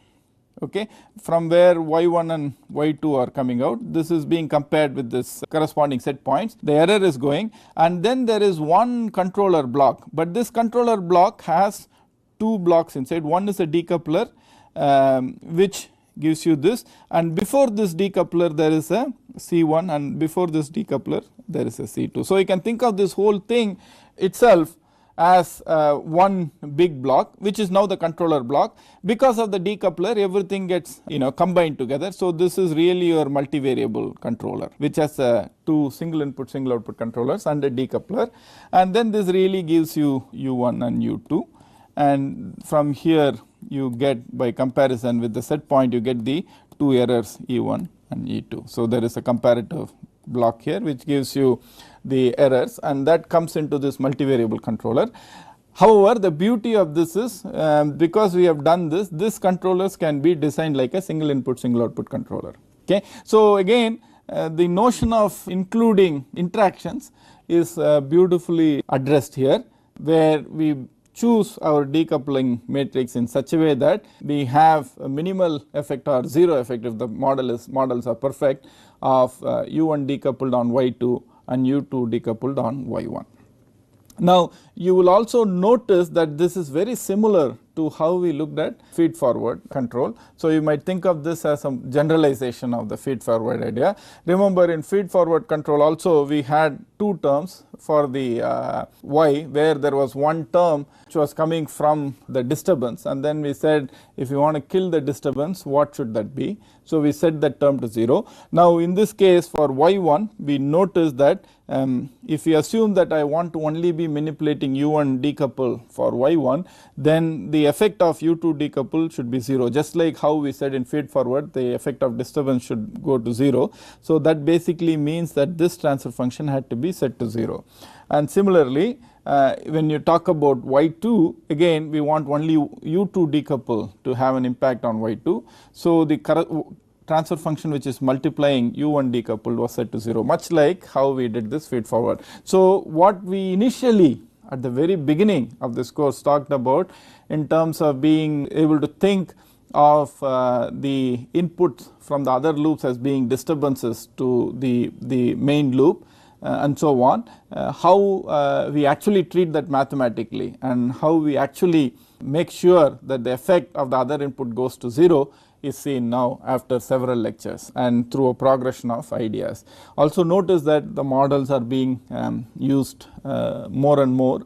[SPEAKER 5] okay, from where Y1 and Y2 are coming out. This is being compared with this corresponding set points. The error is going, and then there is one controller block, but this controller block has two blocks inside. One is a decoupler which gives you this, and before this decoupler there is a C1, and before this decoupler there is a C2. So you can think of this whole thing itself as one big block, which is now the controller block. Because of the decoupler, everything gets combined together. So this is really your multivariable controller, which has two single input single output controllers and a decoupler, and then this really gives you U1 and U2, and from here you get, by comparison with the set point, you get the two errors E1 and E2. So there is a comparative block here which gives you the errors, and that comes into this multivariable controller. However, the beauty of this is because we have done this, these controllers can be designed like a single input single output controller. Okay. So again the notion of including interactions is beautifully addressed here, where we choose our decoupling matrix in such a way that we have a minimal effect or zero effect if the models are perfect of U1 decoupled on Y2 and U2 decoupled on Y1. Now you will also notice that this is very similar to how we looked at feed forward control. So you might think of this as a generalization of the feed forward idea. Remember, in feed forward control also we had two terms for the Y, where there was one term which was coming from the disturbance, and then we said if you want to kill the disturbance, what should that be? So we set that term to 0. Now in this case for Y1, we notice that if we assume that I want to only be manipulating U1 decouple for Y1, then the effect of U2 decouple should be 0, just like how we said in feed forward the effect of disturbance should go to 0. So that basically means that this transfer function had to be set to 0. And similarly when you talk about Y2, again we want only U2 decouple to have an impact on Y2. So the transfer function which is multiplying U1 decoupled was set to 0, much like how we did this feed forward. So what we initially at the very beginning of this course talked about in terms of being able to think of the inputs from the other loops as being disturbances to the main loop and so on, how we actually treat that mathematically and how we actually make sure that the effect of the other input goes to 0 is seen now after several lectures and through a progression of ideas. Also notice that the models are being used more and more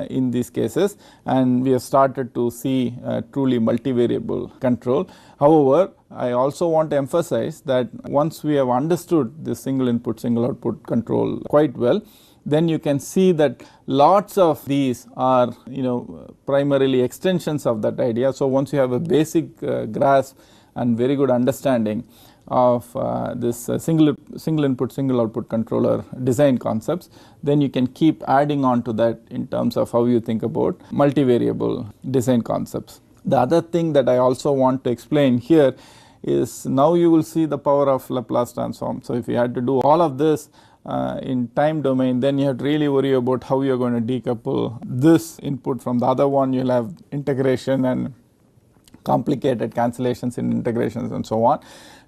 [SPEAKER 5] in these cases, and we have started to see truly multivariable control. However, I also want to emphasize that once we have understood this single input single output control quite well, then you can see that lots of these are primarily extensions of that idea. So once you have a basic grasp and very good understanding of this single input single output controller design concepts, then you can keep adding on to that in terms of how you think about multivariable design concepts. The other thing that I also want to explain here is now you will see the power of Laplace transform. So if you had to do all of this in time domain, then you have to really worry about how you are going to decouple this input from the other one. You will have integration and complicated cancellations in integrations and so on.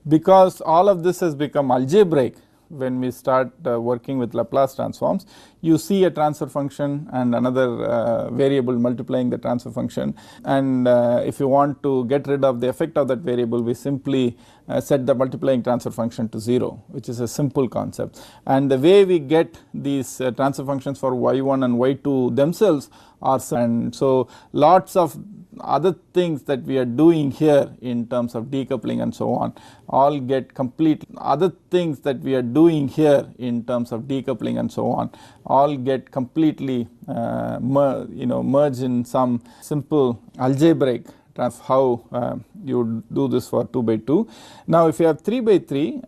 [SPEAKER 5] Because all of this has become algebraic when we start working with Laplace transforms, you see a transfer function and another variable multiplying the transfer function, and if you want to get rid of the effect of that variable, we simply set the multiplying transfer function to 0, which is a simple concept. And the way we get these transfer functions for y1 and y2 themselves are, and so lots of other things that we are doing here in terms of decoupling and so on all get complete other things that we are doing here in terms of decoupling and so on all get completely merge in some simple algebraic of how you do this for 2 by 2. Now if you have 3 by 3,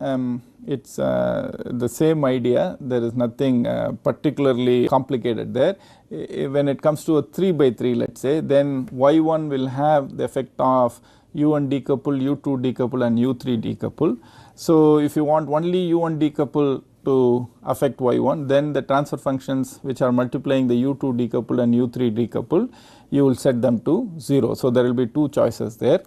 [SPEAKER 5] it's the same idea, there is nothing particularly complicated there. When it comes to a 3 by 3, let us say, then y1 will have the effect of u1 decouple, u2 decouple and u3 decouple. So if you want only u1 decouple to affect y1, then the transfer functions which are multiplying the u2 decouple and u3 decouple, you will set them to 0. So there will be 2 choices there.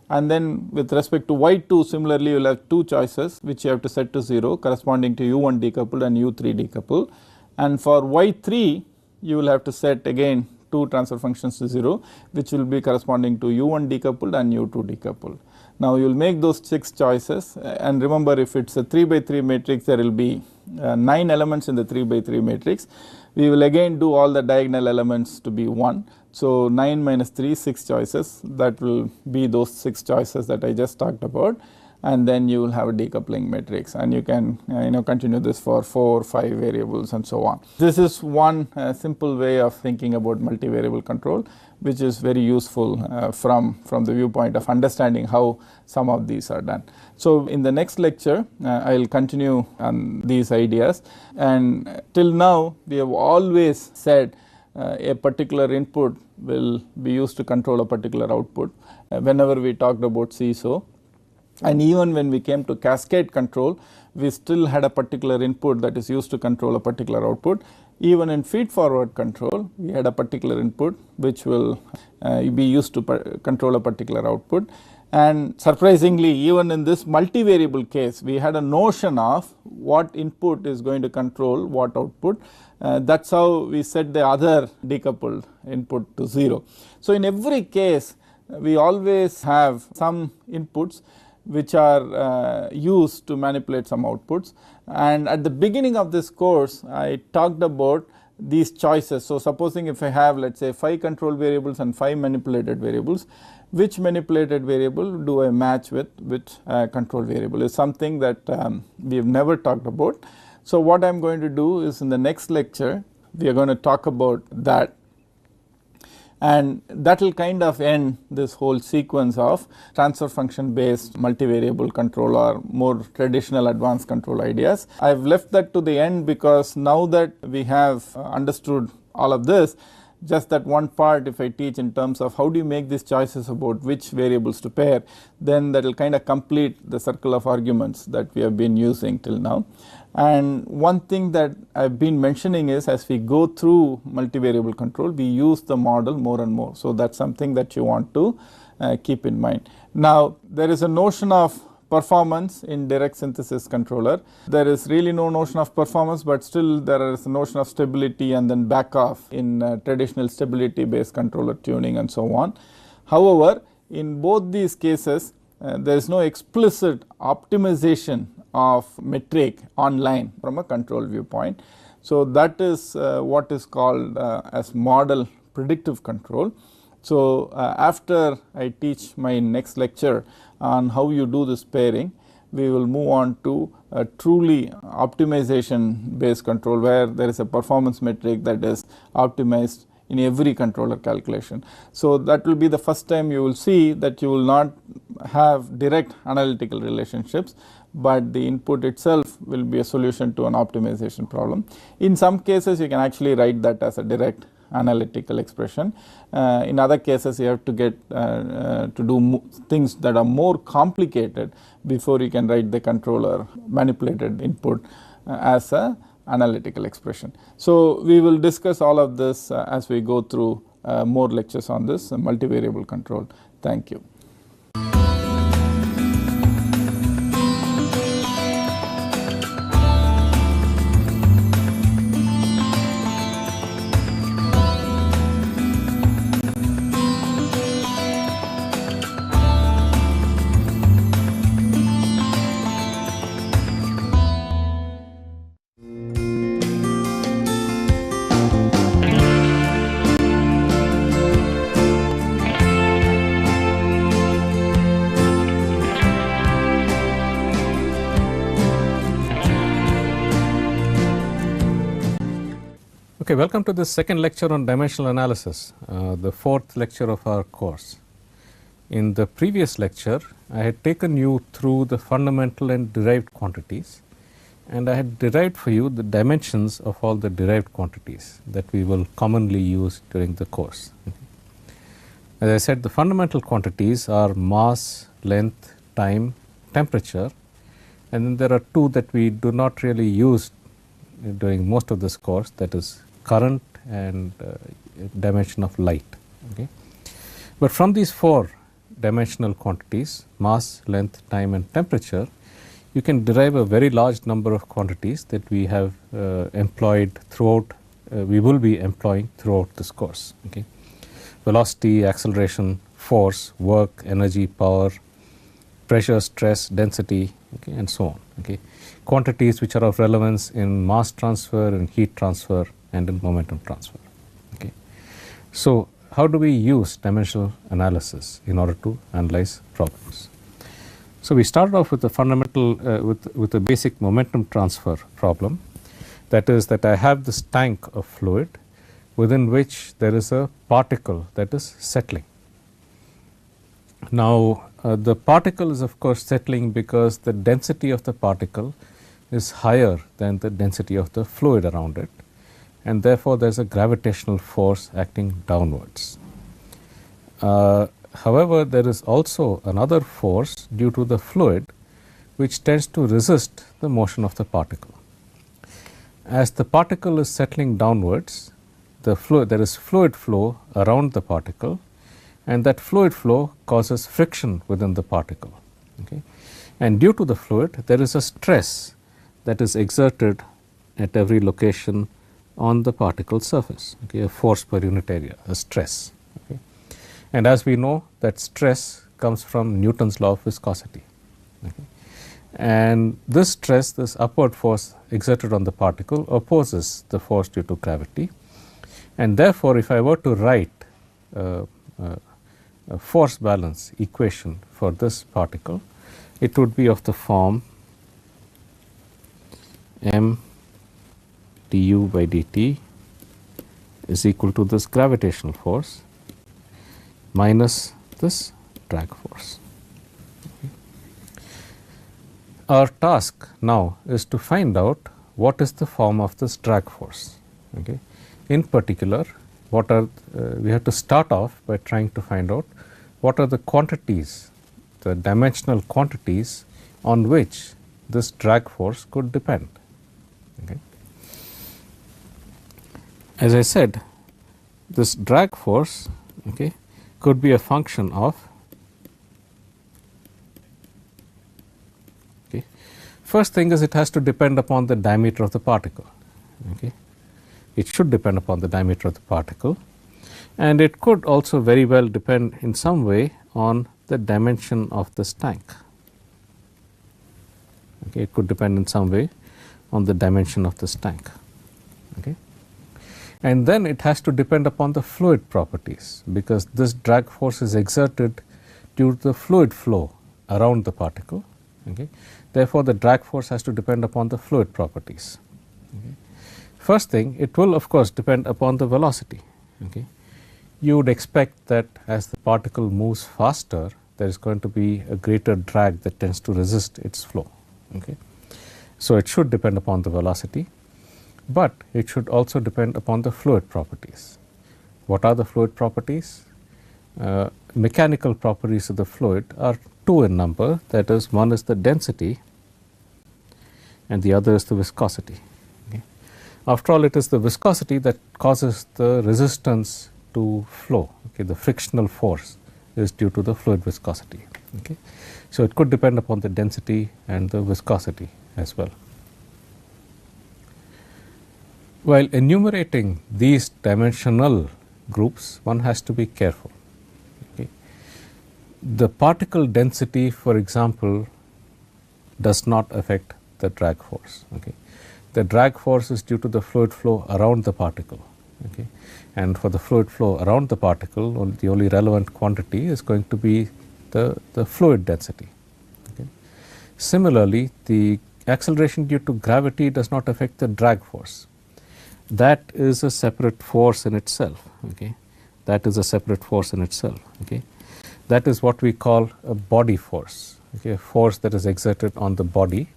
[SPEAKER 5] And then with respect to y2, similarly you will have 2 choices which you have to set to 0 corresponding to u1 decouple and u3 decouple. And for y3 you will have to set again 2 transfer functions to 0 which will be corresponding to u1 decoupled and u2 decoupled. Now you will make those 6 choices, and remember if it is a 3 by 3 matrix there will be 9 elements in the 3 by 3 matrix. We will again do all the diagonal elements to be 1. So 9 minus 3, 6 choices, that will be those 6 choices that I just talked about, and then you will have a decoupling matrix, and you can continue this for 4, 5 variables and so on. This is one simple way of thinking about multivariable control, which is very useful from the viewpoint of understanding how some of these are done. So in the next lecture I will continue on these ideas, and till now we have always said a particular input will be used to control a particular output whenever we talked about CISO. And even when we came to cascade control, we still had a particular input that is used to control a particular output. Even in feed forward control, we had a particular input which will be used to control a particular output. And surprisingly, even in this multivariable case, we had a notion of what input is going to control what output. That is how we set the other decoupled input to 0. So in every case, we always have some inputs which are used to manipulate some outputs. And at the beginning of this course, I talked about these choices. So supposing if I have, let us say, 5 control variables and 5 manipulated variables, which manipulated variable do I match with which control variable is something that we have never talked about. So what I am going to do is in the next lecture, we are going to talk about that. And that will kind of end this whole sequence of transfer function based multivariable control or more traditional advanced control ideas. I have left that to the end because now that we have understood all of this, just that one part if I teach in terms of how do you make these choices about which variables to pair, then that will kind of complete the circle of arguments that we have been using till now. And one thing that I have been mentioning is as we go through multivariable control, we use the model more and more. So that is something that you want to keep in mind. Now there is a notion of performance in direct synthesis controller. There is really no notion of performance, but still there is a notion of stability and then back off in traditional stability based controller tuning and so on. However, in both these cases there is no explicit optimization of metric online from a control viewpoint. So that is what is called as model predictive control. So after I teach my next lecture on how you do this pairing, we will move on to a truly optimization based control where there is a performance metric that is optimized in every controller calculation. So that will be the first time you will see that you will not have direct analytical relationships, but the input itself will be a solution to an optimization problem. In some cases you can actually write that as a direct analytical expression. In other cases you have to get to do things that are more complicated before you can write the controller manipulated input as a analytical expression. So we will discuss all of this as we go through more lectures on this multivariable control. Thank you.
[SPEAKER 12] Okay, welcome to this second lecture on dimensional analysis, the fourth lecture of our course. In the previous lecture, I had taken you through the fundamental and derived quantities, and I had derived for you the dimensions of all the derived quantities that we will commonly use during the course. As I said, the fundamental quantities are mass, length, time, temperature, and then there are two that we do not really use during most of this course, that is current and dimension of light. Okay. But from these four dimensional quantities, mass, length, time and temperature, you can derive a very large number of quantities that we have employed throughout, we will be employing throughout this course. Okay. Velocity, acceleration, force, work, energy, power, pressure, stress, density, okay, and so on. Okay. Quantities which are of relevance in mass transfer, in heat transfer, and in momentum transfer. Okay. So, how do we use dimensional analysis in order to analyze problems? So, we started off with the fundamental, with the basic momentum transfer problem. That is, that I have this tank of fluid within which there is a particle that is settling. Now, the particle is of course settling because the density of the particle is higher than the density of the fluid around it, and therefore there is a gravitational force acting downwards. However, there is also another force due to the fluid which tends to resist the motion of the particle. As the particle is settling downwards, there is fluid flow around the particle, and that fluid flow causes friction within the particle. Okay. And due to the fluid, there is a stress that is exerted at every location on the particle surface, okay, a force per unit area, a stress. Okay. And as we know, that stress comes from Newton's law of viscosity. Okay. And this stress, this upward force exerted on the particle, opposes the force due to gravity. And therefore, if I were to write a force balance equation for this particle, it would be of the form m du by dt is equal to this gravitational force minus this drag force. Okay. Our task now is to find out what is the form of this drag force. Okay. In particular, what are we have to start off by trying to find out what are the quantities, the dimensional quantities on which this drag force could depend. Okay. As I said, this drag force, okay, could be a function of, okay, first thing is it has to depend upon the diameter of the particle. Okay. It should depend upon the diameter of the particle, and it could also very well depend in some way on the dimension of this tank. Okay. It could depend in some way on the dimension of this tank. Okay. And then it has to depend upon the fluid properties, because this drag force is exerted due to the fluid flow around the particle. Okay. Therefore, the drag force has to depend upon the fluid properties. Okay. First thing, it will of course depend upon the velocity. Okay. You would expect that as the particle moves faster, there is going to be a greater drag that tends to resist its flow. Okay. So, it should depend upon the velocity, but it should also depend upon the fluid properties. What are the fluid properties? Mechanical properties of the fluid are two in number, that is, one is the density and the other is the viscosity. Okay. After all, it is the viscosity that causes the resistance to flow. Okay. The frictional force is due to the fluid viscosity. Okay. So, it could depend upon the density and the viscosity as well. While enumerating these dimensional groups, one has to be careful. Okay. The particle density, for example, does not affect the drag force. Okay. The drag force is due to the fluid flow around the particle. Okay. And for the fluid flow around the particle, the only relevant quantity is going to be the fluid density. Okay. Similarly, the acceleration due to gravity does not affect the drag force. that is a separate force in itself. Okay, that is a separate force in itself. Okay, that is what we call a body force. Okay, a force that is exerted on the body.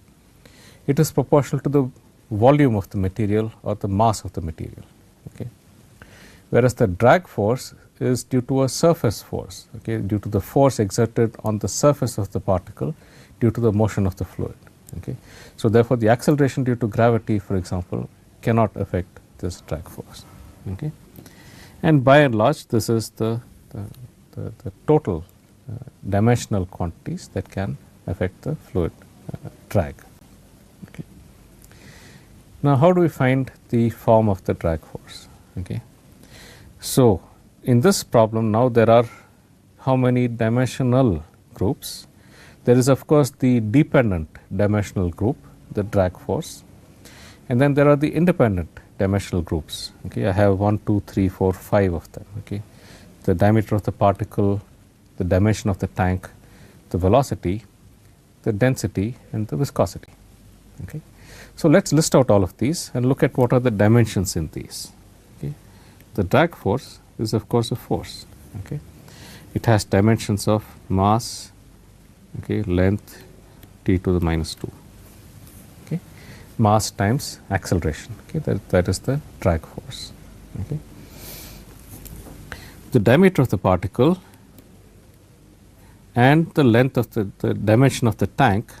[SPEAKER 12] It is proportional to the volume of the material or the mass of the material. Okay, whereas the drag force is due to a surface force. Okay, due to the force exerted on the surface of the particle due to the motion of the fluid. Okay, so therefore the acceleration due to gravity, for example, cannot affect this drag force. Okay, and by and large, this is the total dimensional quantities that can affect the fluid drag. Okay. Now, how do we find the form of the drag force? Okay, so in this problem, now there are how many dimensional groups? There is, of course, the dependent dimensional group, the drag force, and then there are the independent dimensional groups. Okay, I have 1, 2, 3, 4, 5 of them. Okay, the diameter of the particle, the dimension of the tank, the velocity, the density, and the viscosity. Okay, so let's list out all of these and look at what are the dimensions in these. Okay, the drag force is, of course, a force. Okay, it has dimensions of mass, okay, length, t to the minus 2. Okay, mass times acceleration. Okay, that is the drag force. Okay, the diameter of the particle and the length of the dimension of the tank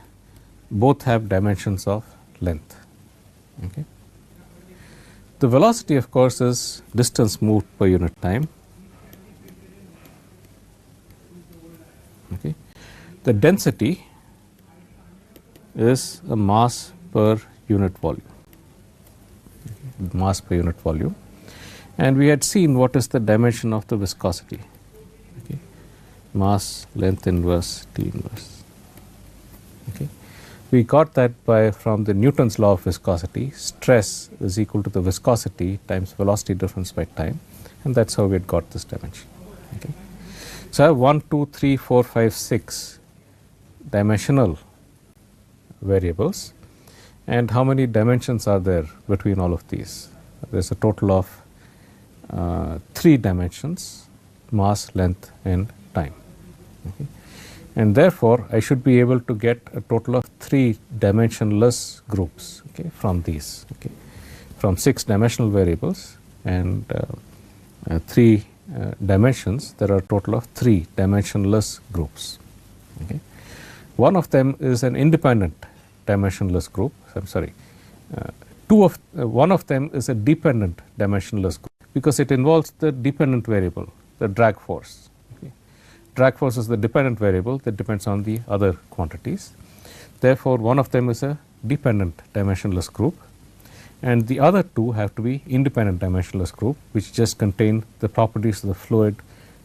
[SPEAKER 12] both have dimensions of length. Okay, the velocity, of course, is distance moved per unit time. Okay, the density is a mass per unit volume. Okay, mass per unit volume, and we had seen what is the dimension of the viscosity. Okay, mass, length inverse, T inverse. Okay, we got that from the Newton's law of viscosity. Stress is equal to the viscosity times velocity difference by time, and that's how we had got this dimension. Okay, so I have 1, 2, 3, 4, 5, 6 dimensional variables, and how many dimensions are there between all of these? There's a total of 3 dimensions: mass, length, and time. Okay, and therefore I should be able to get a total of 3 dimensionless groups, okay, from these. Okay, from 6 dimensional variables and 3 dimensions, there are a total of 3 dimensionless groups. Okay, one of them is an independent dimensionless group. I'm sorry, one of them is a dependent dimensionless group because it involves the dependent variable, the drag force. Okay, drag force is the dependent variable that depends on the other quantities. Therefore, one of them is a dependent dimensionless group, and the other 2 have to be independent dimensionless group, which just contain the properties of the fluid,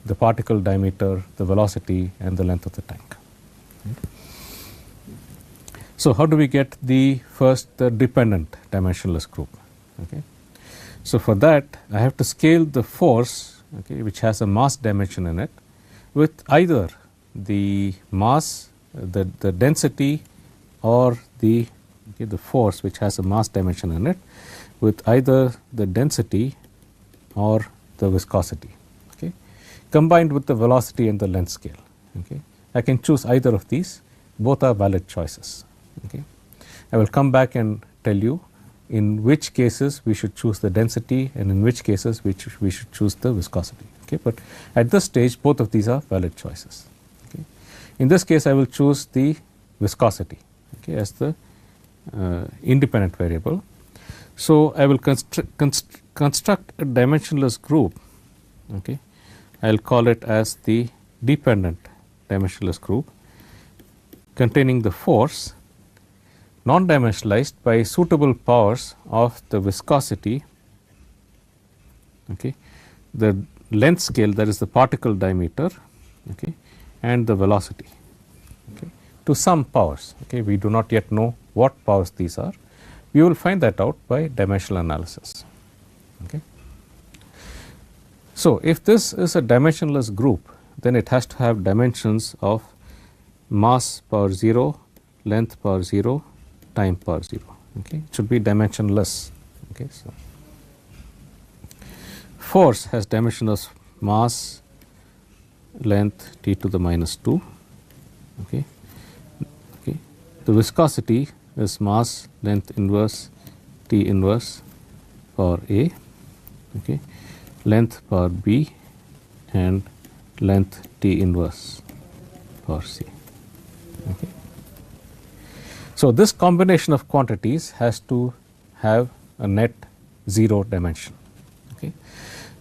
[SPEAKER 12] the particle diameter, the velocity, and the length of the tank. Okay. So, how do we get the dependent dimensionless group? Okay. So, for that I have to scale the force, okay, which has a mass dimension in it, with either the mass, the density, or the force which has a mass dimension in it, with either the density or the viscosity, okay, combined with the velocity and the length scale. Okay, I can choose either of these. Both are valid choices. Okay, I will come back and tell you in which cases we should choose the density and in which cases we should choose the viscosity. Okay, but at this stage both of these are valid choices. Okay, in this case I will choose the viscosity, okay, as the independent variable. So I will construct a dimensionless group. Okay, I will call it as the dependent dimensionless group containing the force non-dimensionalized by suitable powers of the viscosity, okay, the length scale, that is the particle diameter, okay, and the velocity, okay, to some powers. Okay, we do not yet know what powers these are. We will find that out by dimensional analysis. Okay. So, if this is a dimensionless group, then it has to have dimensions of mass power 0, length power 0, time power 0. Okay, it should be dimensionless. Okay, so force has dimension of mass, length t to the minus 2. Okay. Okay. The viscosity is mass, length inverse, t inverse power A, okay, length power B, and length t inverse power C. Okay. So, this combination of quantities has to have a net 0 dimension. Okay.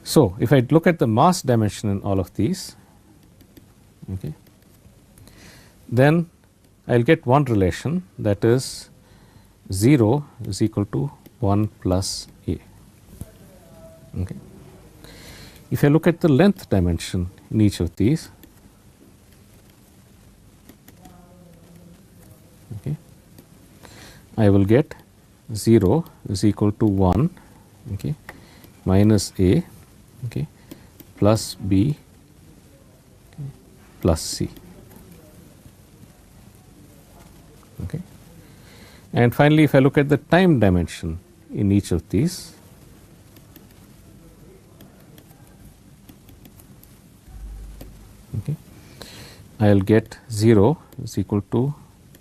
[SPEAKER 12] So, if I look at the mass dimension in all of these, okay, then I will get one relation, that is 0 is equal to 1 plus A. Okay. If I look at the length dimension in each of these, okay, I will get 0 is equal to 1, okay, minus A, okay, plus B, okay, plus C. Okay. And finally, if I look at the time dimension in each of these, okay, I will get 0 is equal to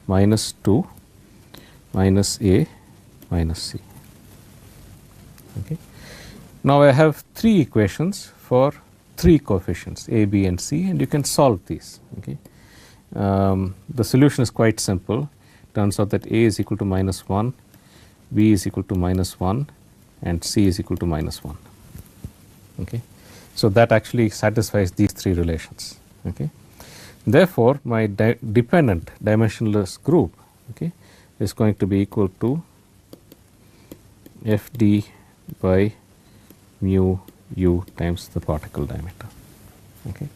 [SPEAKER 12] minus 2 minus A minus C. Okay. Now, I have 3 equations for 3 coefficients A, B, and C, and you can solve these. Okay. The solution is quite simple. Turns out that A is equal to minus 1, B is equal to minus 1, and C is equal to minus 1. Okay. So, that actually satisfies these 3 relations. Okay. Therefore, my dependent dimensionless group, okay, is going to be equal to Fd by mu u times the particle diameter. Okay.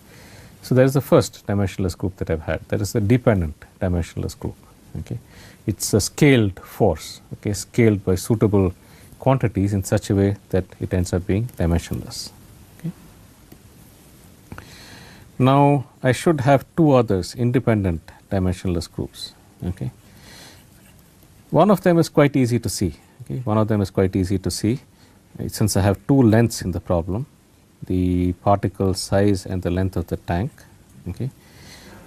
[SPEAKER 12] So, that is the first dimensionless group that I have had, that is the dependent dimensionless group. Okay. It is a scaled force, okay, scaled by suitable quantities in such a way that it ends up being dimensionless. Okay. Now, I should have 2 others independent dimensionless groups. Okay. One of them is quite easy to see. Okay. One of them is quite easy to see, since I have 2 lengths in the problem, the particle size and the length of the tank. Okay.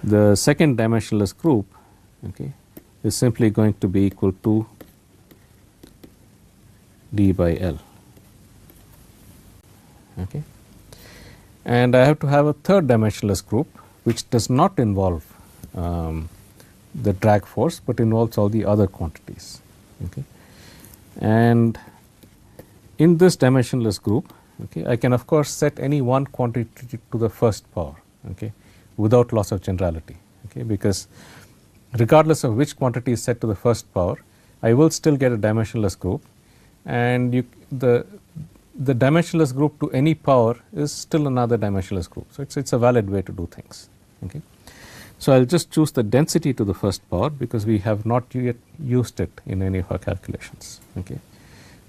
[SPEAKER 12] The second dimensionless group, okay, is simply going to be equal to d by L. Okay. And I have to have a third dimensionless group which does not involve the drag force, but involves all the other quantities. Okay. And in this dimensionless group, okay, I can of course set any one quantity to the first power, okay, without loss of generality, okay, because regardless of which quantity is set to the first power, I will still get a dimensionless group, and the dimensionless group to any power is still another dimensionless group. So, it is a valid way to do things. Okay. So, I will just choose the density to the first power, because we have not yet used it in any of our calculations. Okay.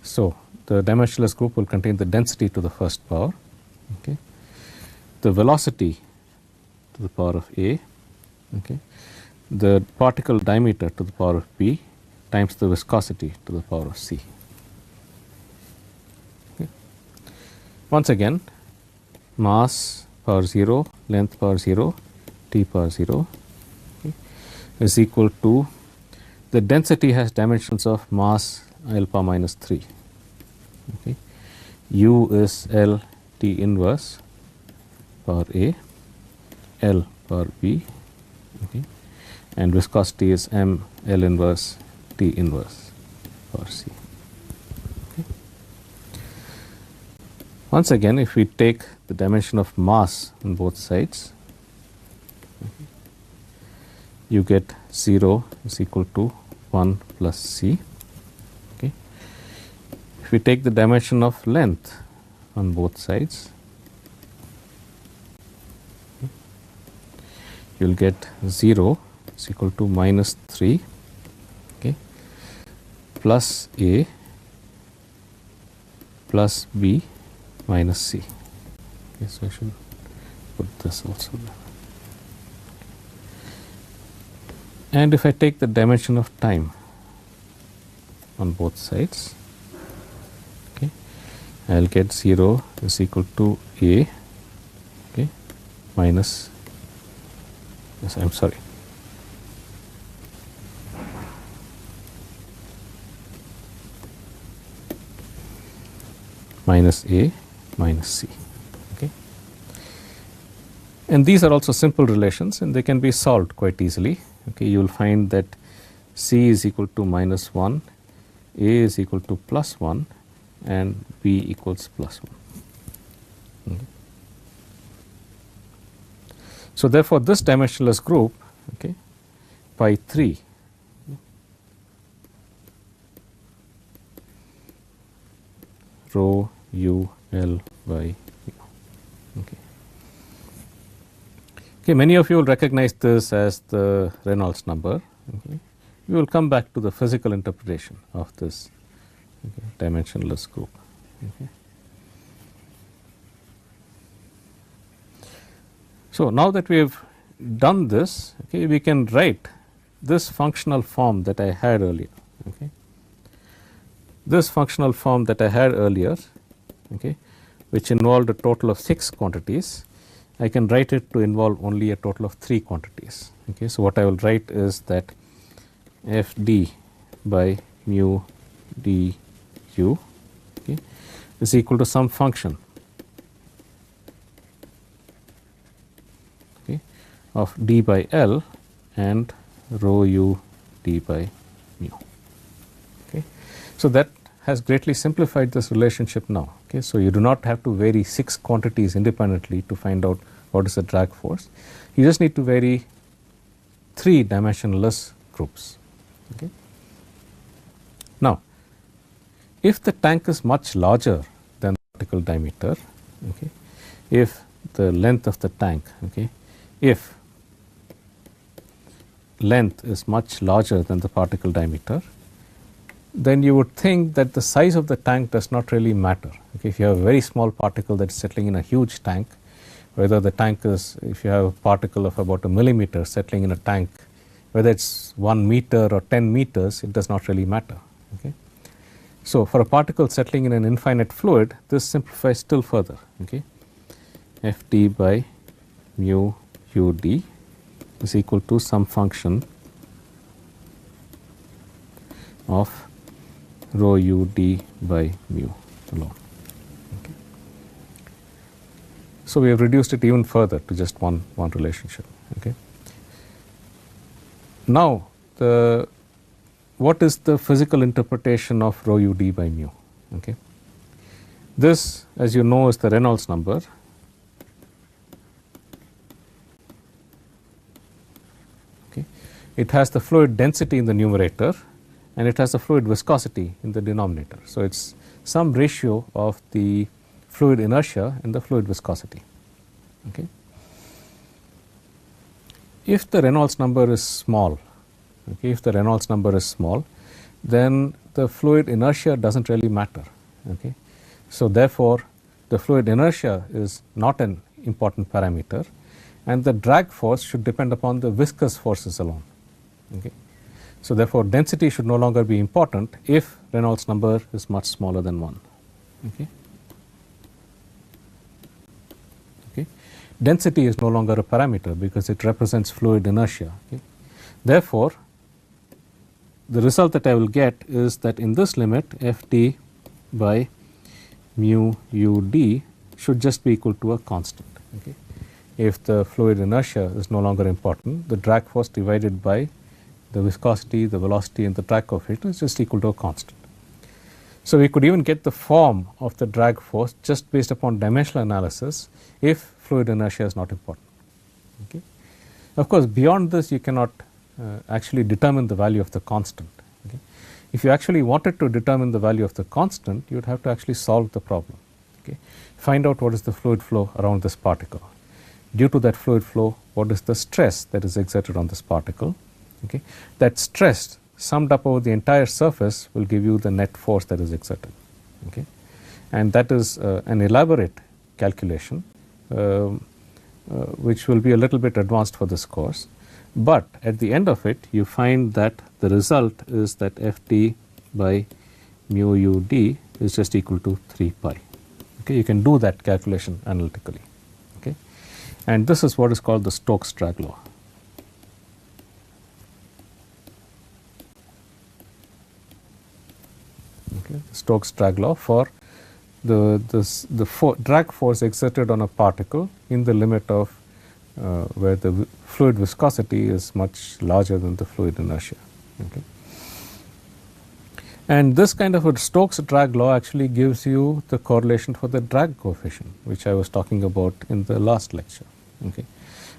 [SPEAKER 12] So, the dimensionless group will contain the density to the first power, okay, the velocity to the power of A, okay, the particle diameter to the power of B times the viscosity to the power of C. Okay. Once again, mass power 0, length power 0, t power 0, okay, is equal to the density has dimensions of mass L power minus 3. Okay. U is L T inverse power A, L power B, okay, and viscosity is M L inverse T inverse power C. Okay. Once again, if we take the dimension of mass on both sides, okay, you get 0 is equal to 1 plus C. Okay. If we take the dimension of length on both sides, okay, you will get 0 is equal to minus 3, okay, plus A plus B minus C. Okay, so I should put this also there. And if I take the dimension of time on both sides, okay, I will get 0 is equal to A, okay, minus, yes, I am sorry, minus A minus C. Okay. And these are also simple relations and they can be solved quite easily. Okay. You will find that C is equal to minus 1, A is equal to plus 1 and B equals plus 1. Okay. So, therefore, this dimensionless group, okay, pi 3 rho u L by u. Okay. Okay, many of you will recognize this as the Reynolds number. Okay. We will come back to the physical interpretation of this, okay, dimensionless group. Okay. So, now that we have done this, okay, we can write this functional form that I had earlier. Okay. This functional form that I had earlier, okay, which involved a total of 6 quantities, I can write it to involve only a total of 3 quantities. Okay. So, what I will write is that f d by mu d u, okay, is equal to some function, okay, of d by L and rho u d by mu. Okay. So, that has greatly simplified this relationship now. Okay. So, you do not have to vary 6 quantities independently to find out what is the drag force. You just need to vary 3 dimensionless groups. Okay. Now, if the tank is much larger than the particle diameter, okay, if the length of the tank, okay, if length is much larger than the particle diameter, then you would think that the size of the tank does not really matter. Okay. If you have a very small particle that is settling in a huge tank, whether the tank is, if you have a particle of about a millimeter settling in a tank, whether it is 1 meter or 10 meters, it does not really matter. Okay. So, for a particle settling in an infinite fluid, this simplifies still further. Okay. F d by mu u d is equal to some function of rho u d by mu alone. Okay. So, we have reduced it even further to just one relationship. Okay. Now, what is the physical interpretation of rho u d by mu? Okay. This, as you know, is the Reynolds number. Okay. It has the fluid density in the numerator and it has the fluid viscosity in the denominator. So, it is some ratio of the fluid inertia and the fluid viscosity. Okay. If the Reynolds number is small, okay, if the Reynolds number is small, then the fluid inertia does not really matter. Okay. So, therefore, the fluid inertia is not an important parameter and the drag force should depend upon the viscous forces alone. Okay. So, therefore, density should no longer be important if Reynolds number is much smaller than 1. Okay. Okay. Density is no longer a parameter because it represents fluid inertia. Okay. Therefore, the result that I will get is that in this limit f d by mu u d should just be equal to a constant. Okay. If the fluid inertia is no longer important, the drag force divided by the viscosity, the velocity and the drag coefficient is just equal to a constant. So, we could even get the form of the drag force just based upon dimensional analysis if fluid inertia is not important. Okay. Of course, beyond this you cannot actually determine the value of the constant. Okay. If you actually wanted to determine the value of the constant, you would have to actually solve the problem. Okay. Find out what is the fluid flow around this particle. Due to that fluid flow, what is the stress that is exerted on this particle. Okay. That stress summed up over the entire surface will give you the net force that is exerted. Okay. And that is an elaborate calculation which will be a little bit advanced for this course. But at the end of it, you find that the result is that f d by mu u d is just equal to 3 pi. Okay, you can do that calculation analytically. Okay, and this is what is called the Stokes drag law. Okay, Stokes drag law for the drag force exerted on a particle in the limit of where the fluid viscosity is much larger than the fluid inertia. Okay. And this kind of a Stokes drag law actually gives you the correlation for the drag coefficient, which I was talking about in the last lecture. Okay.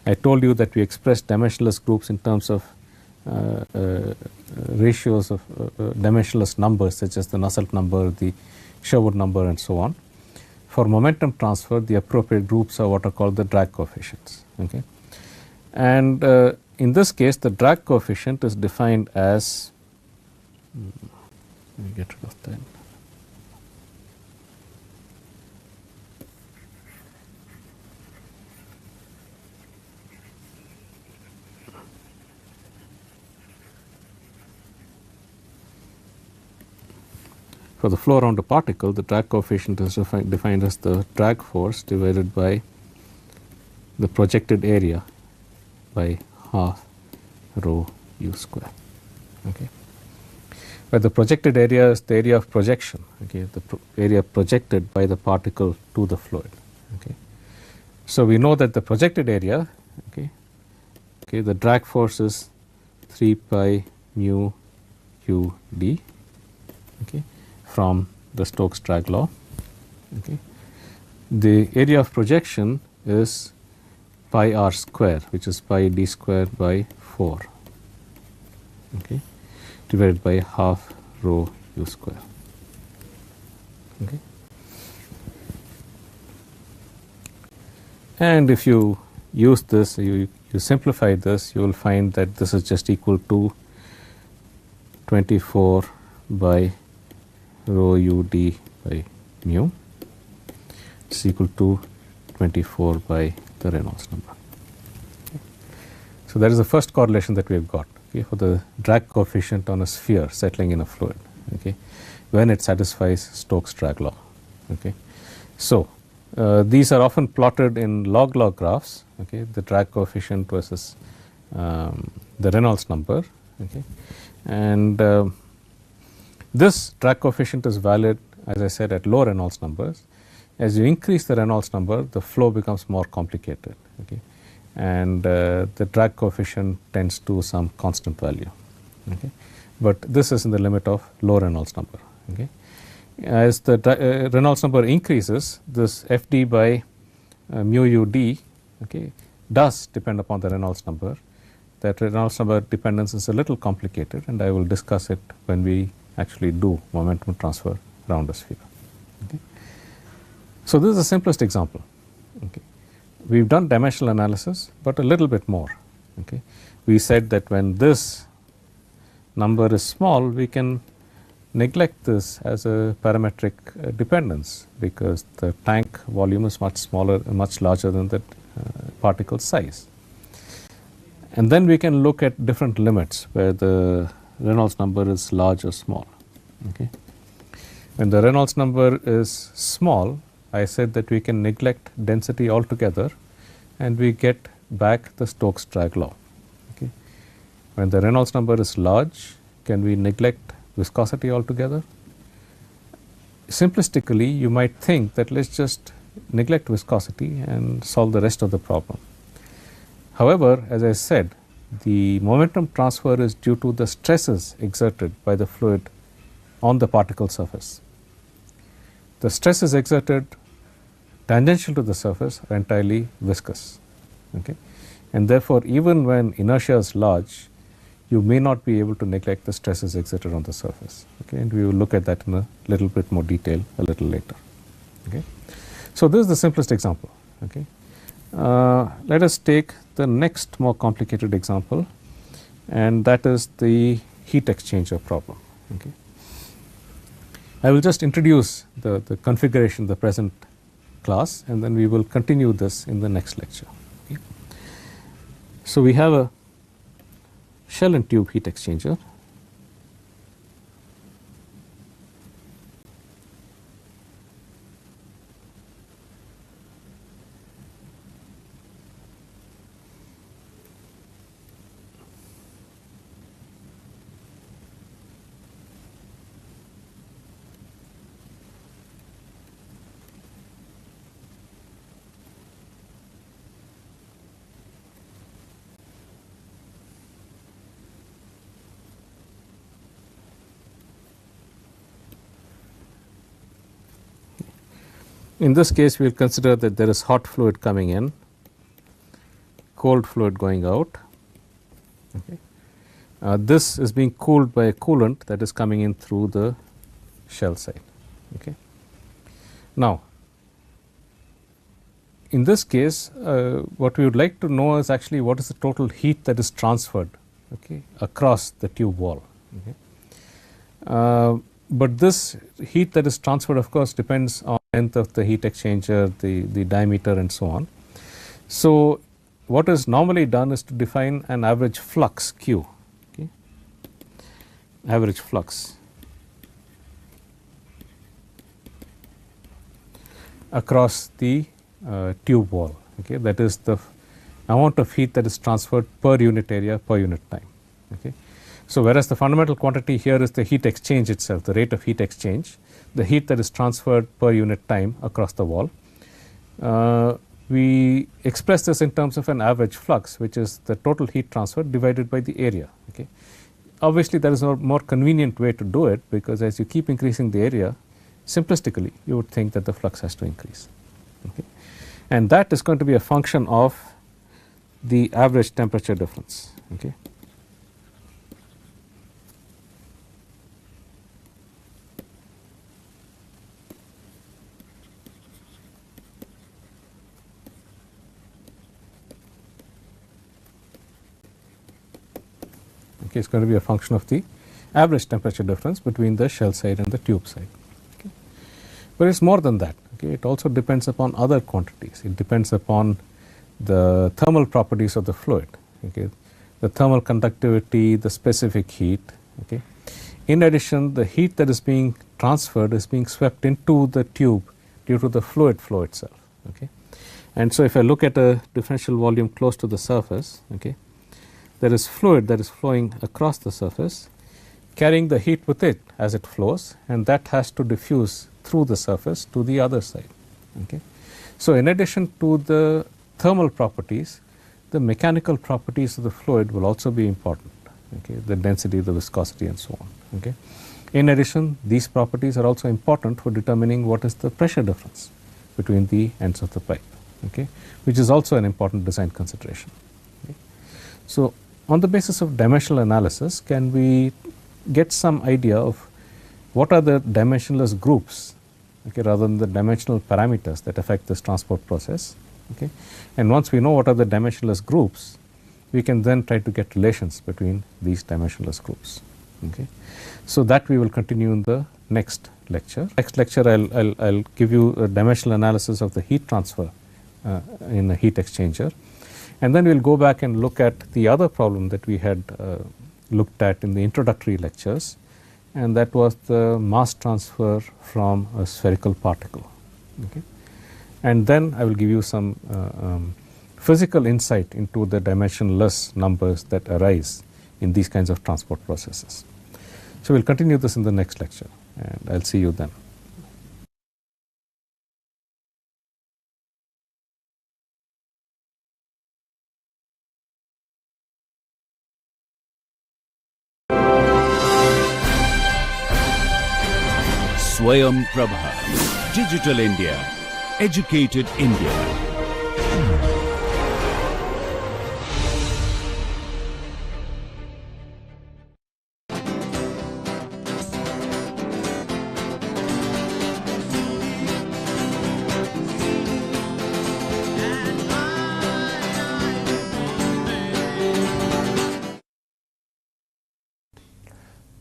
[SPEAKER 12] I told you that we express dimensionless groups in terms of ratios of dimensionless numbers such as the Nusselt number, the Sherwood number, and so on. For momentum transfer, the appropriate groups are what are called the drag coefficients. Okay. And in this case, the drag coefficient is defined as, let me get rid of that. For the flow around a particle, the drag coefficient is defined as the drag force divided by the projected area by half rho u square. Okay. Where the projected area is the area of projection, okay, the area projected by the particle to the fluid. Okay. So we know that the projected area, okay, the drag force is 3 pi mu q d, okay, from the Stokes drag law. Okay. The area of projection is pi r square, which is pi d square by 4, okay, divided by half rho u square. Okay. And if you use this, you simplify this, you will find that this is just equal to 24 by rho u d by mu. It's equal to 24 by the Reynolds number. Okay. So that is the first correlation that we have got, okay, for the drag coefficient on a sphere settling in a fluid, okay, when it satisfies Stokes drag law. Okay. So these are often plotted in log-log graphs, okay, the drag coefficient versus the Reynolds number. Okay. And this drag coefficient is valid, as I said, at low Reynolds numbers. As you increase the Reynolds number, the flow becomes more complicated, okay, and the drag coefficient tends to some constant value. Okay. But this is in the limit of low Reynolds number. Okay. As the Reynolds number increases, this Fd by mu u d, okay, does depend upon the Reynolds number. That Reynolds number dependence is a little complicated, and I will discuss it when we actually do momentum transfer around a sphere. Okay. So this is the simplest example. Okay. We've done dimensional analysis, but a little bit more. Okay. We said that when this number is small, we can neglect this as a parametric dependence, because the tank volume is much smaller, much larger than the particle size. And then we can look at different limits where the Reynolds number is large or small. Okay. When the Reynolds number is small, I said that we can neglect density altogether and we get back the Stokes drag law. Okay. When the Reynolds number is large, can we neglect viscosity altogether? Simplistically, you might think that let's just neglect viscosity and solve the rest of the problem. However, as I said, the momentum transfer is due to the stresses exerted by the fluid on the particle surface. The stresses exerted tangential to the surface are entirely viscous. Okay. And therefore, even when inertia is large, you may not be able to neglect the stresses exerted on the surface. Okay. And we will look at that in a little bit more detail a little later. Okay. So this is the simplest example. Okay. Let us take the next more complicated example, and that is the heat exchanger problem. Okay. I will just introduce the configuration of the present class, and then we will continue this in the next lecture. Okay. So we have a shell and tube heat exchanger. In this case, we will consider that there is hot fluid coming in, cold fluid going out. Okay. This is being cooled by a coolant that is coming in through the shell side. Okay. Now, in this case, what we would like to know is actually what is the total heat that is transferred, okay, across the tube wall. Okay. But this heat that is transferred, of course, depends on the length of the heat exchanger, the diameter, and so on. So, what is normally done is to define an average flux Q, okay, average flux across the tube wall. Okay, that is the amount of heat that is transferred per unit area per unit time. Okay. So, whereas the fundamental quantity here is the heat exchange itself, the rate of heat exchange, the heat that is transferred per unit time across the wall. We express this in terms of an average flux, which is the total heat transfer divided by the area. Okay. Obviously, there is a more convenient way to do it, because as you keep increasing the area, simplistically you would think that the flux has to increase. Okay. And that is going to be a function of the average temperature difference. Okay. Okay, it's going to be a function of the average temperature difference between the shell side and the tube side. Okay. But it's more than that. Okay. It also depends upon other quantities. It depends upon the thermal properties of the fluid, okay, the thermal conductivity, the specific heat. Okay. In addition, the heat that is being transferred is being swept into the tube due to the fluid flow itself. Okay. And so, if I look at a differential volume close to the surface, okay, there is fluid that is flowing across the surface, carrying the heat with it as it flows, and that has to diffuse through the surface to the other side. Okay. So, in addition to the thermal properties, the mechanical properties of the fluid will also be important. Okay. The density, the viscosity, and so on. Okay. In addition, these properties are also important for determining what is the pressure difference between the ends of the pipe, okay, which is also an important design consideration. Okay. So, on the basis of dimensional analysis, can we get some idea of what are the dimensionless groups, okay, rather than the dimensional parameters that affect this transport process. Okay. And once we know what are the dimensionless groups, we can then try to get relations between these dimensionless groups. Okay. So, that we will continue in the next lecture. Next lecture, I'll give you a dimensional analysis of the heat transfer in a heat exchanger. And then we will go back and look at the other problem that we had looked at in the introductory lectures, and that was the mass transfer from a spherical particle. Okay. And then I will give you some physical insight into the dimensionless numbers that arise in these kinds of transport processes. So, we will continue this in the next lecture, and I will see you then.
[SPEAKER 13] Swayam Prabha, Digital India, Educated India.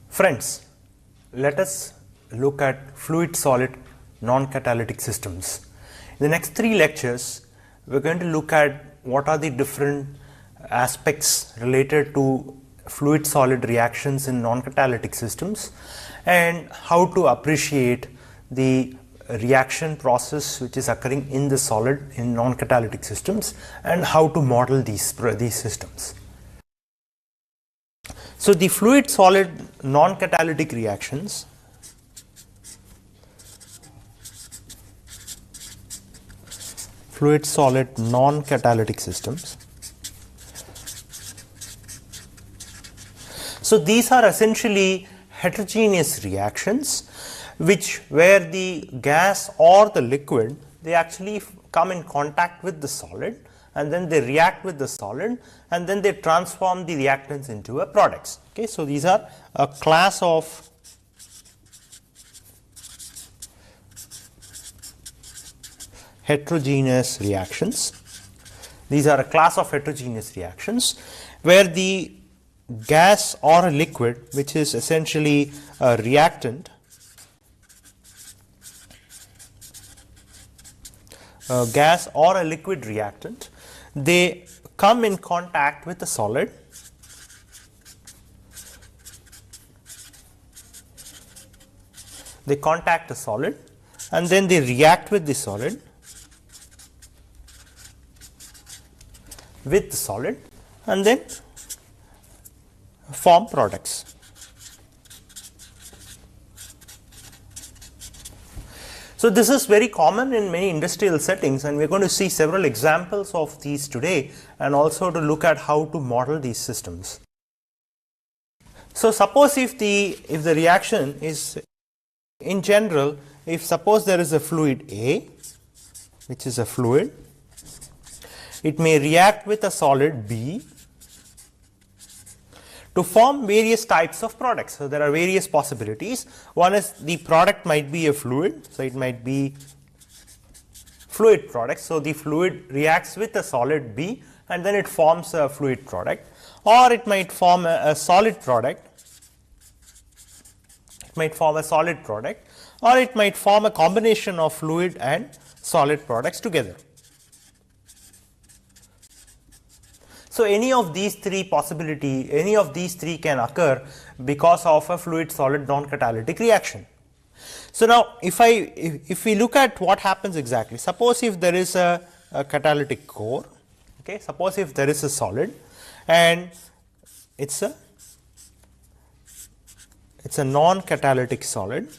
[SPEAKER 7] Friends, let us look at fluid solid non-catalytic systems. In the next 3 lectures, we are going to look at what are the different aspects related to fluid solid reactions in non-catalytic systems and how to appreciate the reaction process which is occurring in the solid in non-catalytic systems and how to model these systems. So, the fluid solid non-catalytic reactions fluid solid non-catalytic systems. So, these are essentially heterogeneous reactions where the gas or the liquid they actually come in contact with the solid, and then they react with the solid, and then they transform the reactants into a products. Okay, so these are a class of heterogeneous reactions. These are a class of heterogeneous reactions where the gas or a liquid, which is essentially a reactant, a gas or a liquid reactant, they come in contact with the solid, they contact the solid, and then they react with the solid, and then form products. So this is very common in many industrial settings, and we are going to see several examples of these today, and also to look at how to model these systems. So suppose if the reaction is, in general, if suppose there is a fluid A, which is a fluid, it may react with a solid B to form various types of products. So there are various possibilities. One is the product might be a fluid, so it might be fluid product. So the fluid reacts with a solid B and then it forms a fluid product, or it might form a solid product. It might form a solid product, or it might form a combination of fluid and solid products together. So any of these three can occur because of a fluid solid non-catalytic reaction. So now if we look at what happens exactly, suppose if there is a catalytic core, okay, suppose if there is a solid and it's a non-catalytic solid,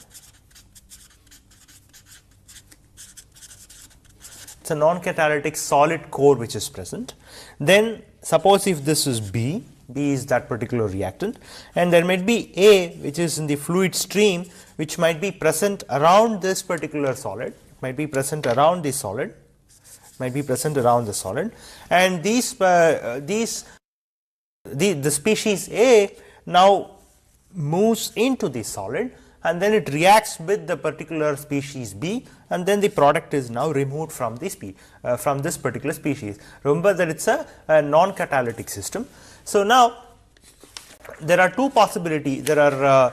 [SPEAKER 7] it's a non-catalytic solid core which is present, then suppose if this is B is that particular reactant, and there might be A which is in the fluid stream which might be present around this particular solid, it might be present around the solid, and the species A now moves into the solid, and then it reacts with the particular species B, and then the product is now removed from this particular species. Remember that it's a non-catalytic system. So now there are two possibilities. There are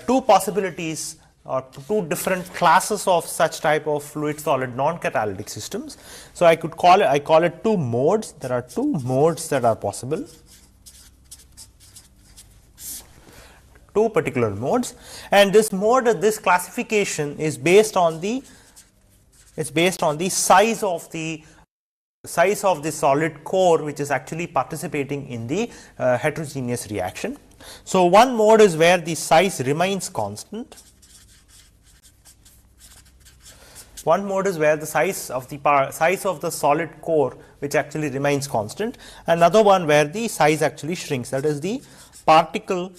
[SPEAKER 7] two possibilities or two different classes of such type of fluid solid non-catalytic systems. So I call it two modes. There are two modes that are possible. Two particular modes, and this classification is based on the size of the solid core which is actually participating in the heterogeneous reaction. So one mode is where the size remains constant. One mode is where the size of the solid core which actually remains constant. Another one where the size actually shrinks, that is the particle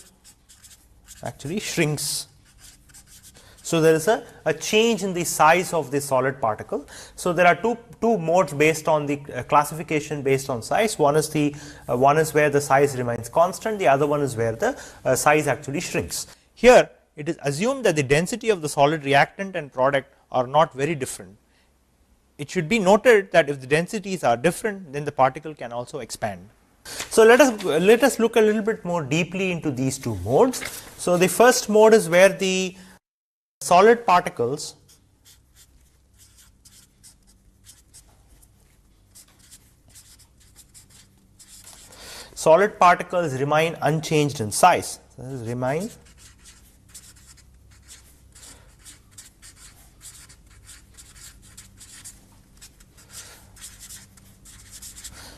[SPEAKER 7] actually shrinks. So there is a change in the size of the solid particle. So there are two modes based on the classification based on size. One is where the size remains constant. The other one is where the size actually shrinks. Here it is assumed that the density of the solid reactant and product are not very different. It should be noted that if the densities are different, then the particle can also expand. So let us look a little bit more deeply into these two modes. So the first mode is where the solid particles remain unchanged in size. So this is remain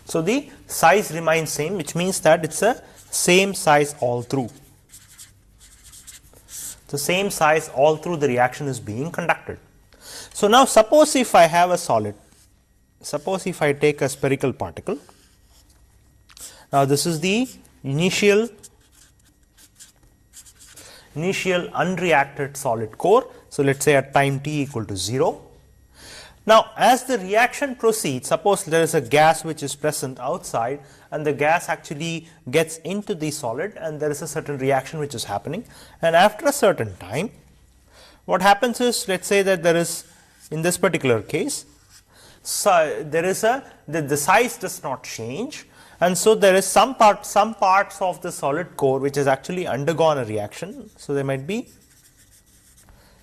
[SPEAKER 7] so the size remains same, which means that it's a same size all through. The same size all through the reaction is being conducted. So now suppose if I have a solid, suppose if I take a spherical particle. Now this is the initial unreacted solid core. So let's say at time t equal to 0.
[SPEAKER 1] Now, as the reaction proceeds, suppose there is a gas which is present outside and the gas actually gets into the solid and there is a certain reaction which is happening, and after a certain time what happens is, let us say that there is, in this particular case, so there is the size does not change, and so there is some parts of the solid core which has actually undergone a reaction. So there might be,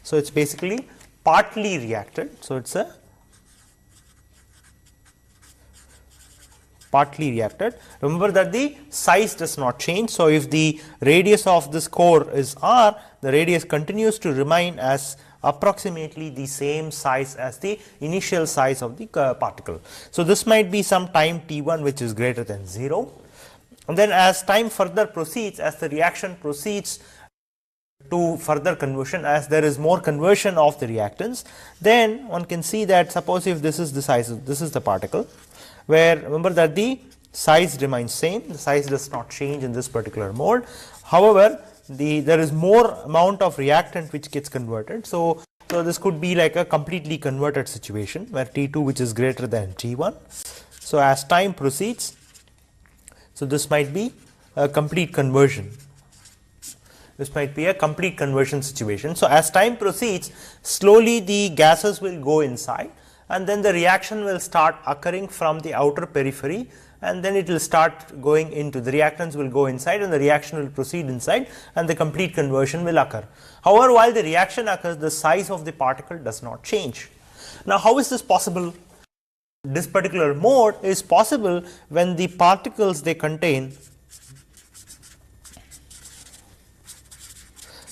[SPEAKER 1] so it's basically partly reacted, so it's a partly reacted. Remember that the size does not change. So if the radius of this core is r, the radius continues to remain as approximately the same size as the initial size of the particle. So this might be some time t1 which is greater than 0, and then as time further proceeds, as the reaction proceeds to further conversion, as there is more conversion of the reactants, then one can see that, suppose if this is the size of, this is the particle, where remember that the size remains same, the size does not change in this particular mode. However, there is more amount of reactant which gets converted. So this could be like a completely converted situation where T2 which is greater than T1. So as time proceeds, so this might be a complete conversion. This might be a complete conversion situation. So as time proceeds, slowly the gases will go inside, and then the reaction will start occurring from the outer periphery, and then it will start going into, the reactants will go inside and the reaction will proceed inside and the complete conversion will occur. However, while the reaction occurs, the size of the particle does not change. Now, how is this possible? This particular mode is possible when the particles they contain,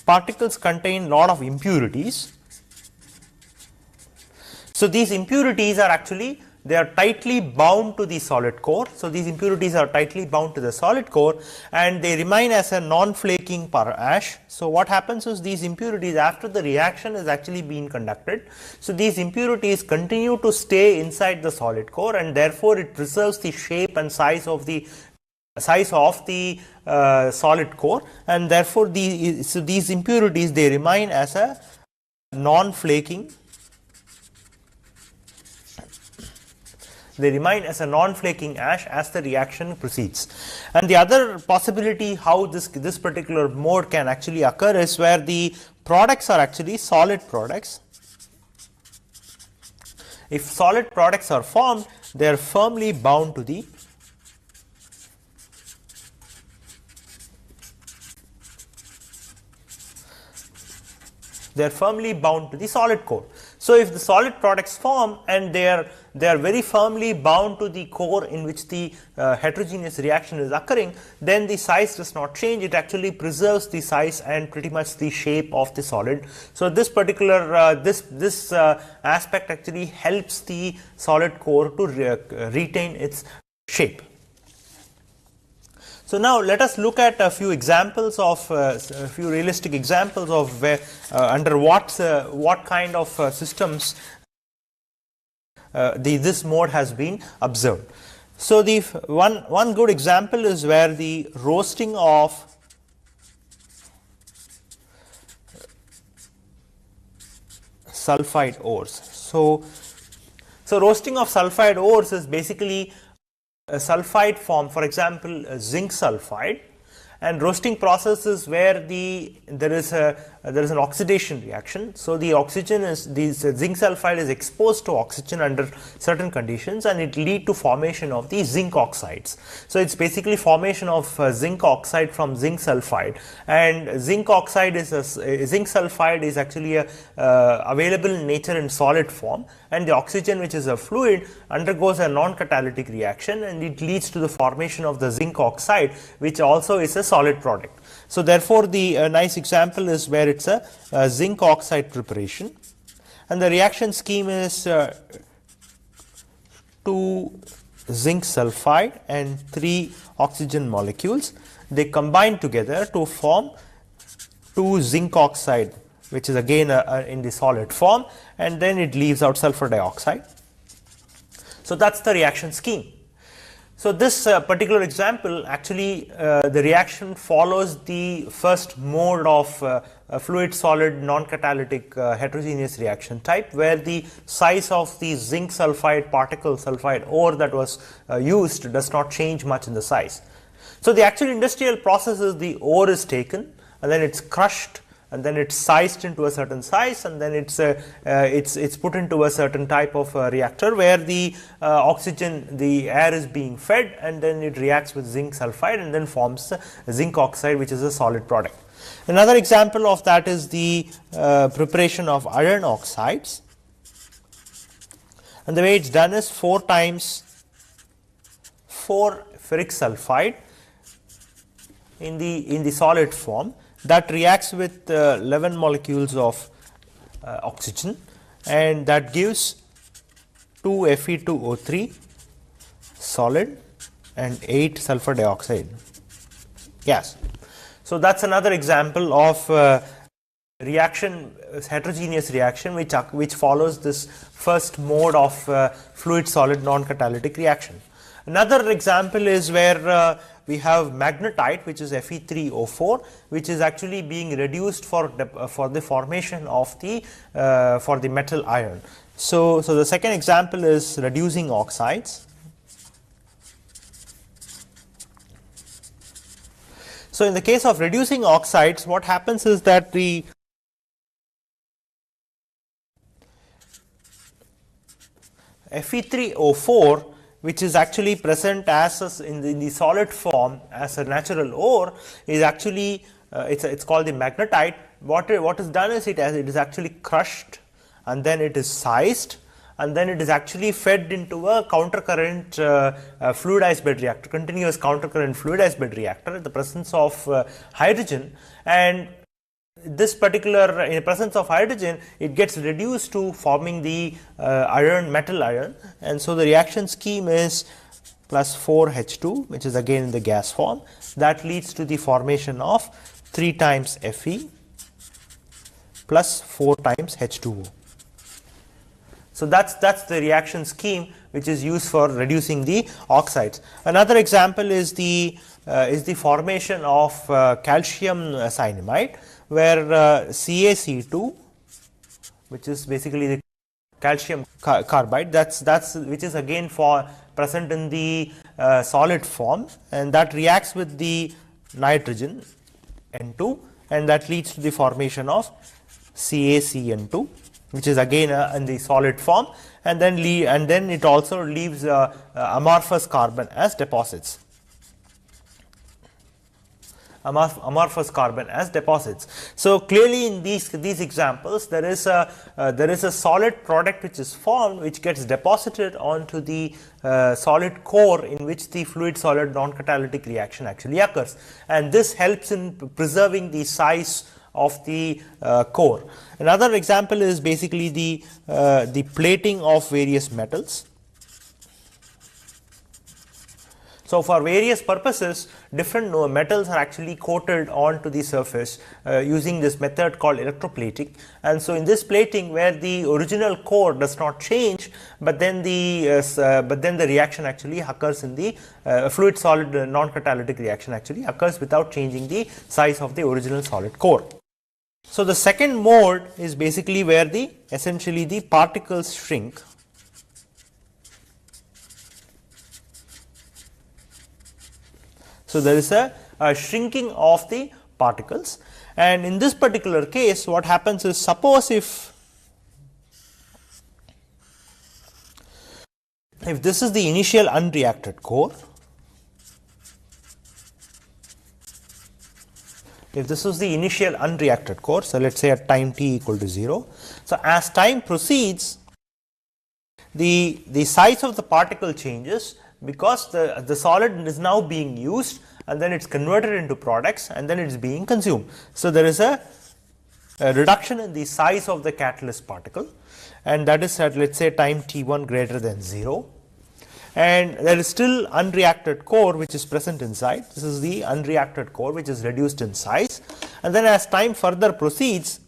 [SPEAKER 1] lot of impurities. So these impurities are actually, they are tightly bound to the solid core. So these impurities are tightly bound to the solid core and they remain as a non-flaking ash. So what happens is, these impurities, after the reaction is actually being conducted, so these impurities continue to stay inside the solid core, and therefore it preserves the shape and size of the solid core, and therefore these impurities, they remain as a non-flaking ash as the reaction proceeds. And the other possibility how this particular mode can actually occur is where the products are actually solid products. If solid products are formed, they are firmly bound to the solid core. So if the solid products form and they are very firmly bound to the core in which the heterogeneous reaction is occurring, then the size does not change. It actually preserves the size and pretty much the shape of the solid. So this particular aspect actually helps the solid core to retain its shape. So now let us look at a few examples of a few realistic examples of where under what kind of systems this mode has been observed. So the one good example is where the roasting of sulfide ores. So roasting of sulfide ores is basically a sulfide form, for example zinc sulfide, and roasting process is where there is an oxidation reaction. So the zinc sulfide is exposed to oxygen under certain conditions, and it lead to formation of the zinc oxides. So it's basically formation of zinc oxide from zinc sulfide, and zinc sulfide is actually available in nature in solid form, and the oxygen, which is a fluid, undergoes a non-catalytic reaction and it leads to the formation of the zinc oxide, which also is a solid product. So therefore the nice example is where it's a zinc oxide preparation, and the reaction scheme is 2 zinc sulfide and 3 oxygen molecules. They combine together to form 2 zinc oxide, which is again in the solid form, and then it leaves out sulfur dioxide. So that's the reaction scheme.
[SPEAKER 7] So, this particular example actually the reaction follows the first mode of fluid solid non-catalytic heterogeneous reaction type, where the size of the zinc sulfide particle sulfide ore that was used does not change much in the size. So, the actual industrial process is the ore is taken and then it is crushed and then it's sized into a certain size, and then it's put into a certain type of reactor where the the air is being fed, and then it reacts with zinc sulfide and then forms zinc oxide, which is a solid product. Another example of that is the preparation of iron oxides, and the way it's done is 4 times 4 ferric sulfide in the solid form that reacts with 11 molecules of oxygen, and that gives 2 Fe2O3 solid and 8 sulfur dioxide gas. So, that is another example of reaction, heterogeneous reaction which follows this first mode of fluid solid non-catalytic reaction. Another example is where we have magnetite, which is Fe3O4, which is actually being reduced for the formation of the metal iron. So, the second example is reducing oxides. So, in the case of reducing oxides, what happens is that the Fe3O4, which is actually present as in the solid form as a natural ore, is actually it's called the magnetite. What is done is it is actually crushed, and then it is sized, and then it is actually fed into a countercurrent fluidized bed reactor, continuous countercurrent fluidized bed reactor in the presence of hydrogen. And this particular, in the presence of hydrogen, it gets reduced to forming the metal iron, and so the reaction scheme is plus 4H2, which is again in the gas form. That leads to the formation of 3 times Fe plus 4 times H2O. So, that's the reaction scheme which is used for reducing the oxides. Another example is the formation of calcium cyanamide, where CaC2, which is basically the calcium carbide, which is again present in the solid form, and that reacts with the nitrogen N2, and that leads to the formation of CaCN2, which is again in the solid form, and then it also leaves amorphous carbon as deposits. Amorphous carbon as deposits. So, clearly in these examples there is a solid product which is formed, which gets deposited onto the solid core in which the fluid solid non-catalytic reaction actually occurs, and this helps in preserving the size of the core. Another example is basically the plating of various metals. So, for various purposes, different metals are actually coated onto the surface using this method called electroplating. And so, in this plating, where the original core does not change, but then the reaction actually occurs in the fluid solid non-catalytic reaction actually occurs without changing the size of the original solid core. So, the second mode is basically where essentially the particles shrink. So, there is a shrinking of the particles, and in this particular case what happens is, suppose if this is the initial unreacted core, if this is the initial unreacted core, so let us say at time t equal to 0. So, as time proceeds, the size of the particle changes, because the solid is now being used, and then it is converted into products, and then it is being consumed. So, there is a reduction in the size of the catalyst particle, and that is at let us say time t1 greater than 0, and there is still unreacted core which is present inside. This is the unreacted core which is reduced in size, and then as time further proceeds,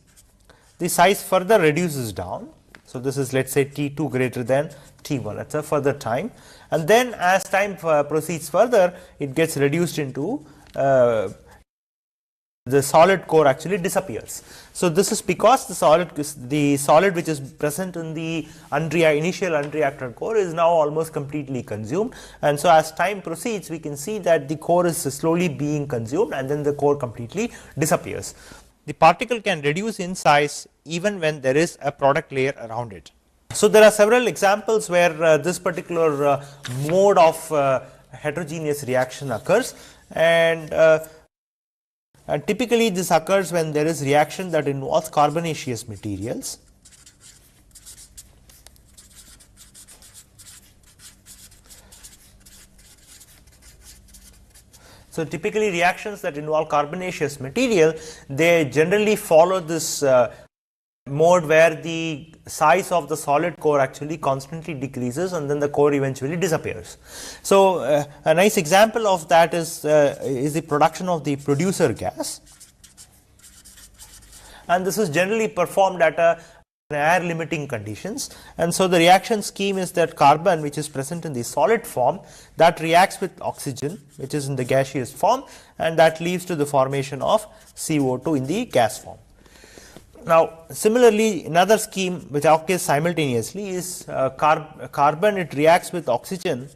[SPEAKER 7] the size further reduces down. So, this is let us say T2 greater than T1, that is a further time, and then as time proceeds further, it gets reduced into the solid core actually disappears. So, this is because the solid which is present in the initial unreacted core is now almost completely consumed, and so as time proceeds we can see that the core is slowly being consumed and then the core completely disappears. The particle can reduce in size even when there is a product layer around it. So, there are several examples where this particular mode of heterogeneous reaction occurs, and typically this occurs when there is reaction that involves carbonaceous materials. So, typically reactions that involve carbonaceous material, they generally follow this mode where the size of the solid core actually constantly decreases and then the core eventually disappears. So, a nice example of that is the production of the producer gas, and this is generally performed at air limiting conditions, and so the reaction scheme is that carbon which is present in the solid form that reacts with oxygen which is in the gaseous form, and that leads to the formation of CO2 in the gas form. Now, similarly, another scheme which occurs simultaneously is carbon, it reacts with oxygen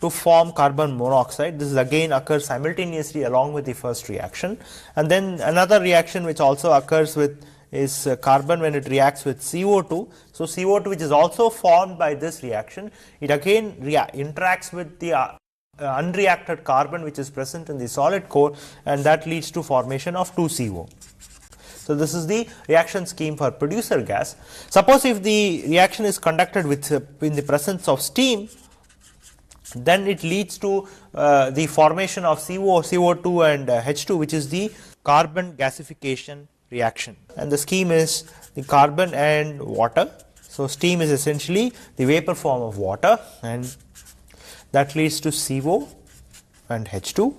[SPEAKER 7] to form carbon monoxide. This is again occurs simultaneously along with the first reaction, and then another reaction which also occurs with is carbon when it reacts with CO2. So, CO2 which is also formed by this reaction, it again interacts with the unreacted carbon which is present in the solid core, and that leads to formation of 2CO. So, this is the reaction scheme for producer gas. Suppose if the reaction is conducted with in the presence of steam, then it leads to the formation of CO2 and H2, which is the carbon gasification reaction, and the scheme is the carbon and water. So, steam is essentially the vapor form of water, and that leads to CO and H2,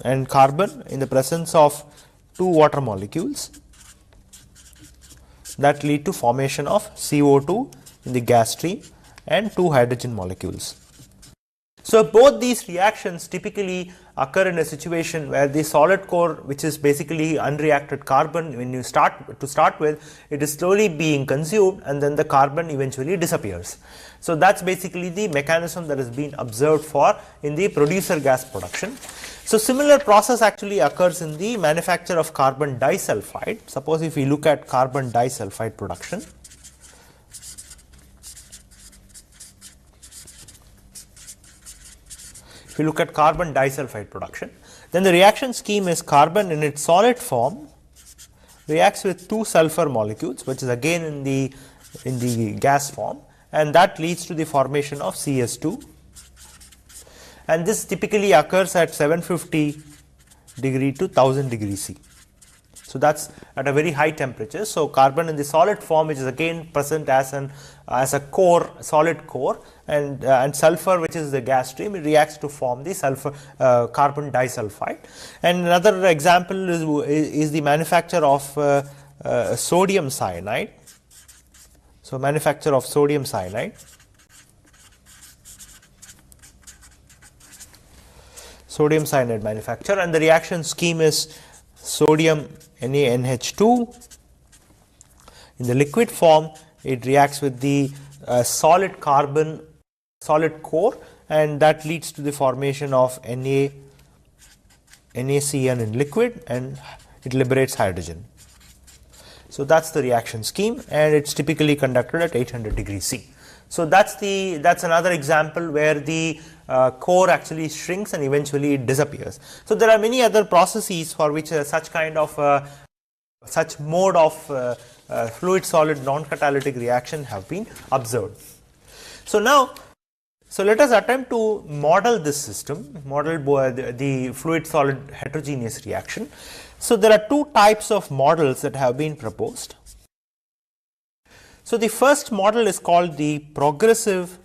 [SPEAKER 7] and carbon in the presence of two water molecules that lead to formation of CO2 in the gas stream and two hydrogen molecules. So, both these reactions typically occur in a situation where the solid core, which is basically unreacted carbon, when you start with, it is slowly being consumed and then the carbon eventually disappears. So, that is basically the mechanism that has been observed for in the producer gas production. So, similar process actually occurs in the manufacture of carbon disulfide. Suppose if we look at carbon disulfide production, if you look at carbon disulfide production, then the reaction scheme is carbon in its solid form reacts with two sulfur molecules, which is again in the gas form, and that leads to the formation of CS2, and this typically occurs at 750 degree to 1000 degree C. So, that is at a very high temperature. So, carbon in the solid form, which is again present as a core, solid core, and sulfur, which is the gas stream, it reacts to form the sulfur carbon disulfide. And another example is the manufacture of sodium cyanide. So, manufacture of sodium cyanide. Sodium cyanide manufacture, and the reaction scheme is sodium NaNH2 in the liquid form. It reacts with the solid carbon solid core, and that leads to the formation of NaCN in liquid, and it liberates hydrogen. So, that is the reaction scheme, and it is typically conducted at 800 degrees C. So, that is another example where the core actually shrinks and eventually it disappears. So, there are many other processes for which such kind of such mode of fluid solid non-catalytic reaction have been observed. So, now let us attempt to model this system, model the fluid solid heterogeneous reaction. So, there are two types of models that have been proposed. So, the first model is called the progressive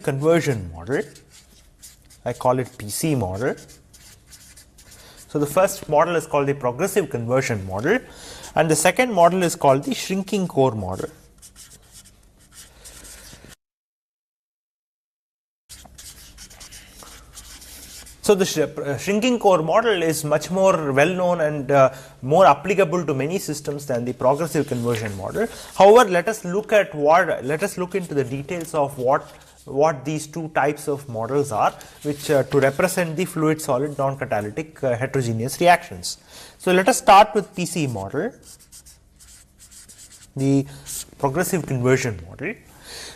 [SPEAKER 7] conversion model. I call it PC model. So, the first model is called the progressive conversion model, and the second model is called the shrinking core model. So, the shrinking core model is much more well known and more applicable to many systems than the progressive conversion model. However, let us look into the details of what these two types of models are, which to represent the fluid solid non-catalytic heterogeneous reactions. So, let us start with PC model, the progressive conversion model.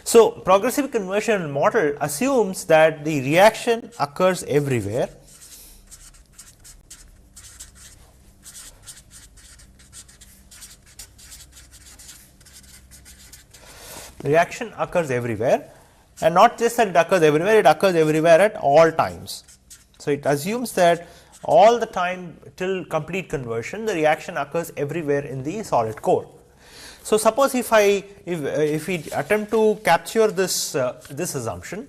[SPEAKER 7] So, progressive conversion model assumes that the reaction occurs everywhere and not just that it occurs everywhere, it occurs everywhere at all times. So, it assumes that all the time till complete conversion the reaction occurs everywhere in the solid core. So, suppose if we attempt to capture this assumption,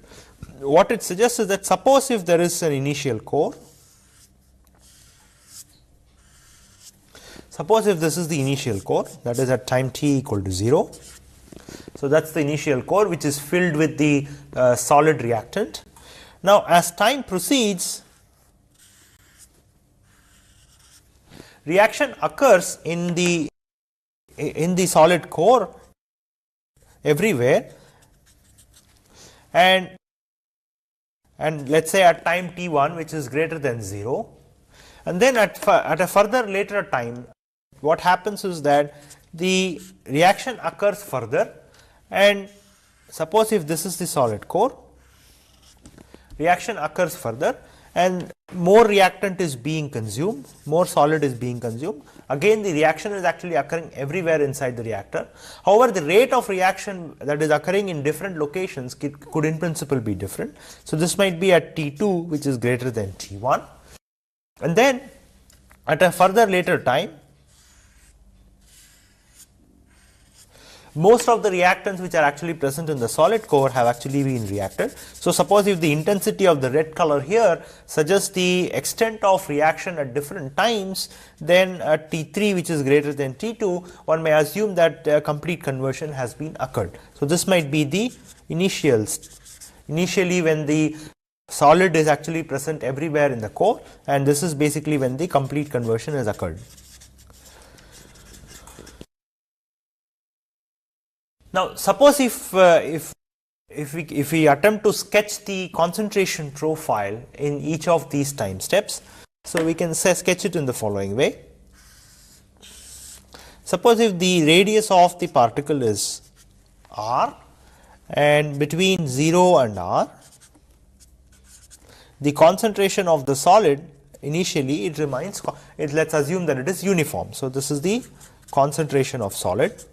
[SPEAKER 7] what it suggests is that suppose if there is an initial core, suppose if this is the initial core, that is at time t equal to 0. So, that is the initial core which is filled with the solid reactant. Now, as time proceeds, reaction occurs in the solid core everywhere, and let us say at time t1 which is greater than 0, and then at a further later time what happens is that the reaction occurs further, and suppose if this is the solid core, reaction occurs further and more reactant is being consumed, more solid is being consumed. Again the reaction is actually occurring everywhere inside the reactor. However, the rate of reaction that is occurring in different locations could in principle be different. So, this might be at T2 which is greater than T1, and then at a further later time most of the reactants which are actually present in the solid core have actually been reacted. So, suppose if the intensity of the red color here suggests the extent of reaction at different times, then at T3 which is greater than T2 one may assume that complete conversion has been occurred. So, this might be the initially when the solid is actually present everywhere in the core, and this is basically when the complete conversion has occurred. Now, suppose if we attempt to sketch the concentration profile in each of these time steps, so we can sketch it in the following way. Suppose if the radius of the particle is r, and between 0 and r the concentration of the solid initially it remains, let us assume that it is uniform. So, this is the concentration of solid.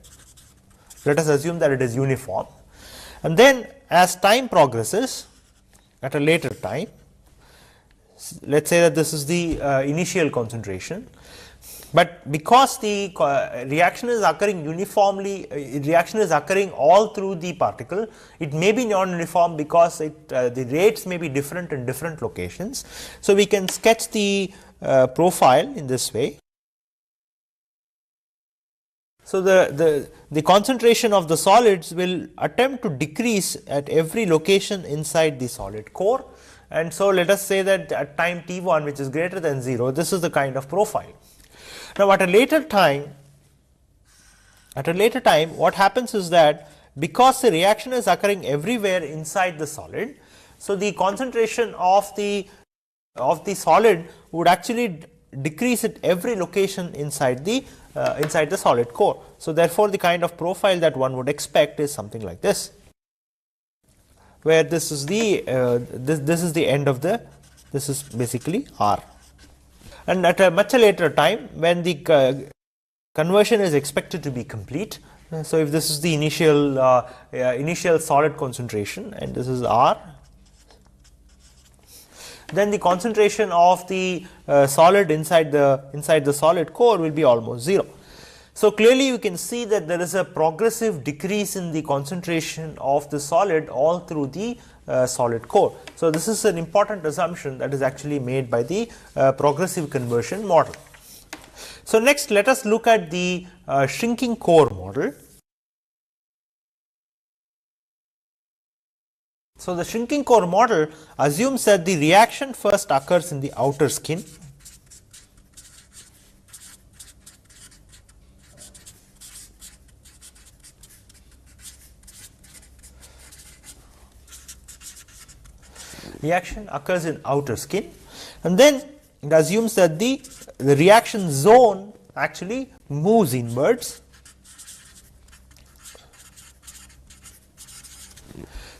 [SPEAKER 7] Let us assume that it is uniform, and then as time progresses at a later time, let us say that this is the initial concentration, but because the reaction is occurring uniformly, reaction is occurring all through the particle, it may be non-uniform because the rates may be different in different locations. So, we can sketch the profile in this way. So, the concentration of the solids will attempt to decrease at every location inside the solid core, and so let us say that at time t1 which is greater than 0, this is the kind of profile. Now, at a later time what happens is that because the reaction is occurring everywhere inside the solid, so the concentration of the solid would actually decrease at every location inside the solid core. So, therefore, the kind of profile that one would expect is something like this, where this is the end of this is basically R, and at a much later time when the conversion is expected to be complete. So, if this is the initial solid concentration and this is R, then the concentration of the solid inside the solid core will be almost 0.
[SPEAKER 14] So clearly you can see that there is a progressive decrease in the concentration of the solid all through the solid core. So this is an important assumption that is actually made by the progressive conversion model. So next let us look at the shrinking core model. So the shrinking core model assumes that the reaction first occurs in the outer skin. Reaction occurs in outer skin, and then it assumes that the reaction zone actually moves inwards.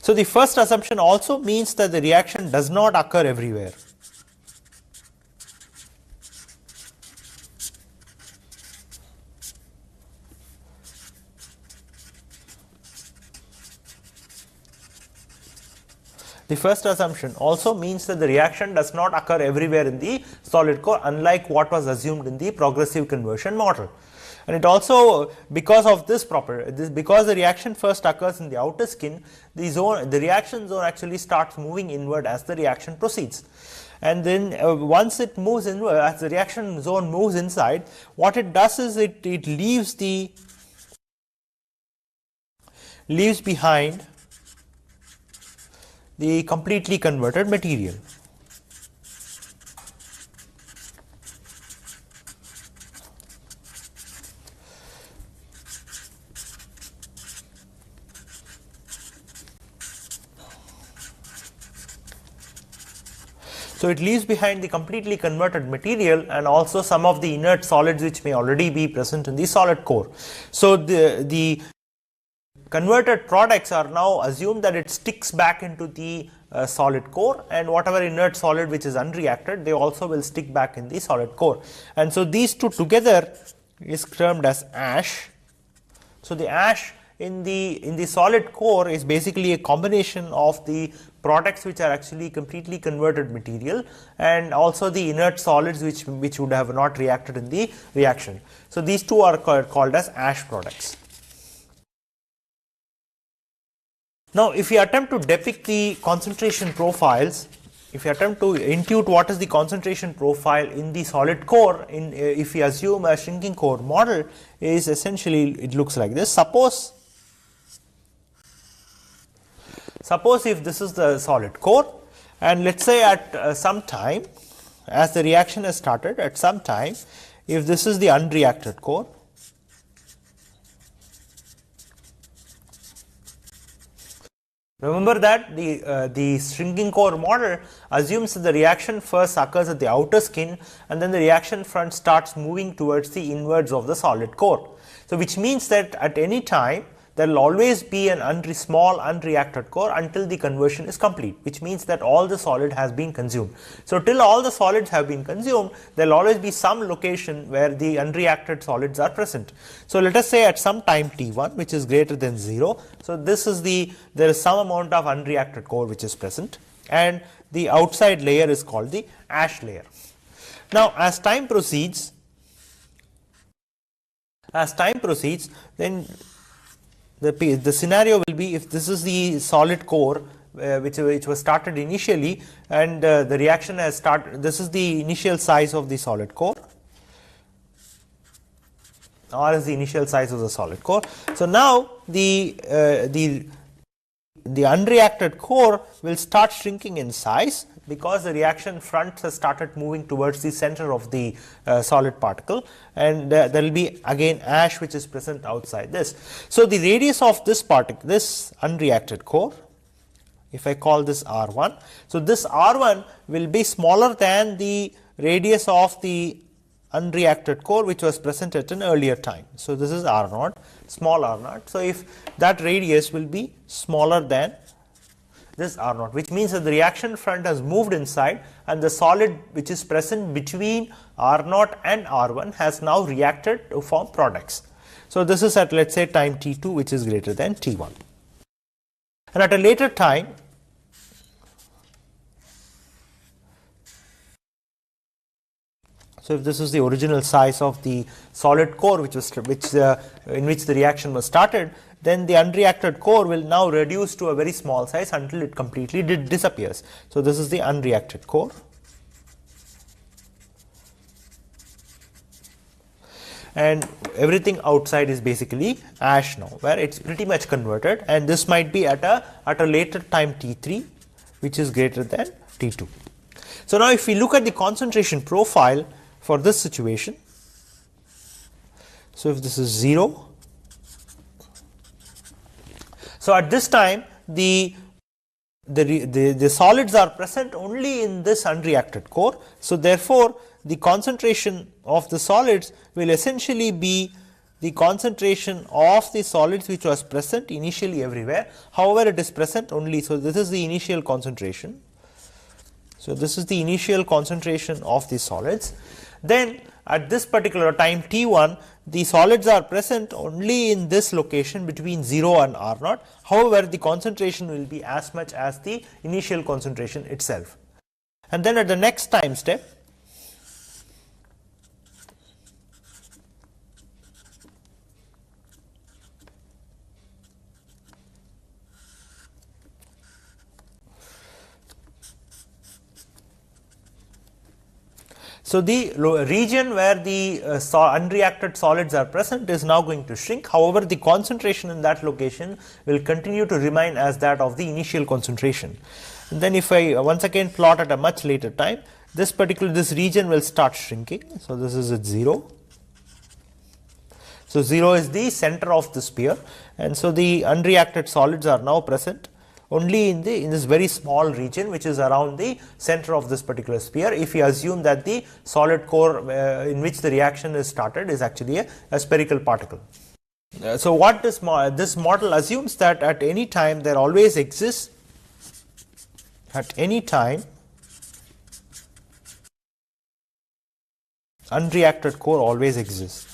[SPEAKER 14] So the first assumption also means that the reaction does not occur everywhere. The first assumption also means that the reaction does not occur everywhere in the solid core, unlike what was assumed in the progressive conversion model. And it also, because of this property, because the reaction first occurs in the outer skin, the reaction zone actually starts moving inward as the reaction proceeds. And then once it moves inward, as the reaction zone moves inside, what it does is it leaves behind the completely converted material. So it leaves behind the completely converted material and also some of the inert solids which may already be present in the solid core. So the converted products are now assumed that it sticks back into the solid core, and whatever inert solid which is unreacted, they also will stick back in the solid core. And so these two together is termed as ash. So the ash in the solid core is basically a combination of the products which are actually completely converted material and also the inert solids which would have not reacted in the reaction. So these two are called as ash products. Now if we attempt to depict the concentration profiles, if you attempt to intuit what is the concentration profile in the solid core, if we assume a shrinking core model, is essentially it looks like this. Suppose if this is the solid core, and let us say at some time, as the reaction has started, at some time, if this is the unreacted core, remember that the shrinking core model assumes that the reaction first occurs at the outer skin and then the reaction front starts moving towards the inwards of the solid core. So which means that at any time there will always be an small unreacted core until the conversion is complete, which means that all the solid has been consumed. So till all the solids have been consumed, there will always be some location where the unreacted solids are present. So let us say at some time t1 which is greater than 0, so this is there is some amount of unreacted core which is present, and the outside layer is called the ash layer. Now as time proceeds, then the scenario will be, if this is the solid core which was started initially, and the reaction has started, this is the initial size of the solid core, R is the initial size of the solid core. So now the unreacted core will start shrinking in size because the reaction front has started moving towards the center of the solid particle, and there will be again ash which is present outside this. So the radius of this particle, this unreacted core, if I call this R1, so this R1 will be smaller than the radius of the unreacted core which was present at an earlier time. So this is R0, small R0. So if that radius will be smaller than this R0, which means that the reaction front has moved inside and the solid which is present between R0 and R1 has now reacted to form products. So this is at, let us say, time t2 which is greater than t1. And at a later time, So if this is the original size of the solid core in which the reaction was started, then the unreacted core will now reduce to a very small size until it completely disappears. So this is the unreacted core. And everything outside is basically ash now, where it's pretty much converted, and this might be at a later time T3, which is greater than T2. So now if we look at the concentration profile for this situation, so if this is 0, so at this time the solids are present only in this unreacted core. So therefore the concentration of the solids will essentially be the concentration of the solids which was present initially everywhere. However, it is present only, so this is the initial concentration. So this is the initial concentration of the solids. Then at this particular time T1, the solids are present only in this location between 0 and R naught. However, the concentration will be as much as the initial concentration itself. And then at the next time step, so the region where the unreacted solids are present is now going to shrink. However, the concentration in that location will continue to remain as that of the initial concentration. And then if I once again plot at a much later time, this region will start shrinking. So this is at 0. So 0 is the center of the sphere, and so the unreacted solids are now present only in this very small region which is around the center of this particular sphere, if we assume that the solid core in which the reaction is started is actually a spherical particle. So what this model assumes that at any time there always exists, at any time unreacted core always exists.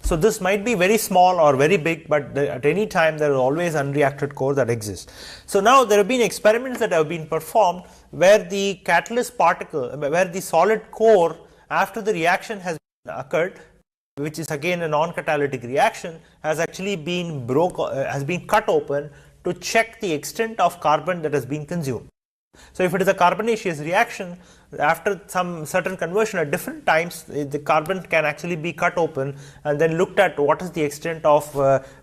[SPEAKER 14] So this might be very small or very big, but at any time there is always unreacted core that exists. So now there have been experiments that have been performed where the catalyst particle, where the solid core after the reaction has occurred, which is again a non-catalytic reaction, has actually been cut open to check the extent of carbon that has been consumed. So if it is a carbonaceous reaction, after some certain conversion at different times, the carbon can actually be cut open and then looked at what is the extent of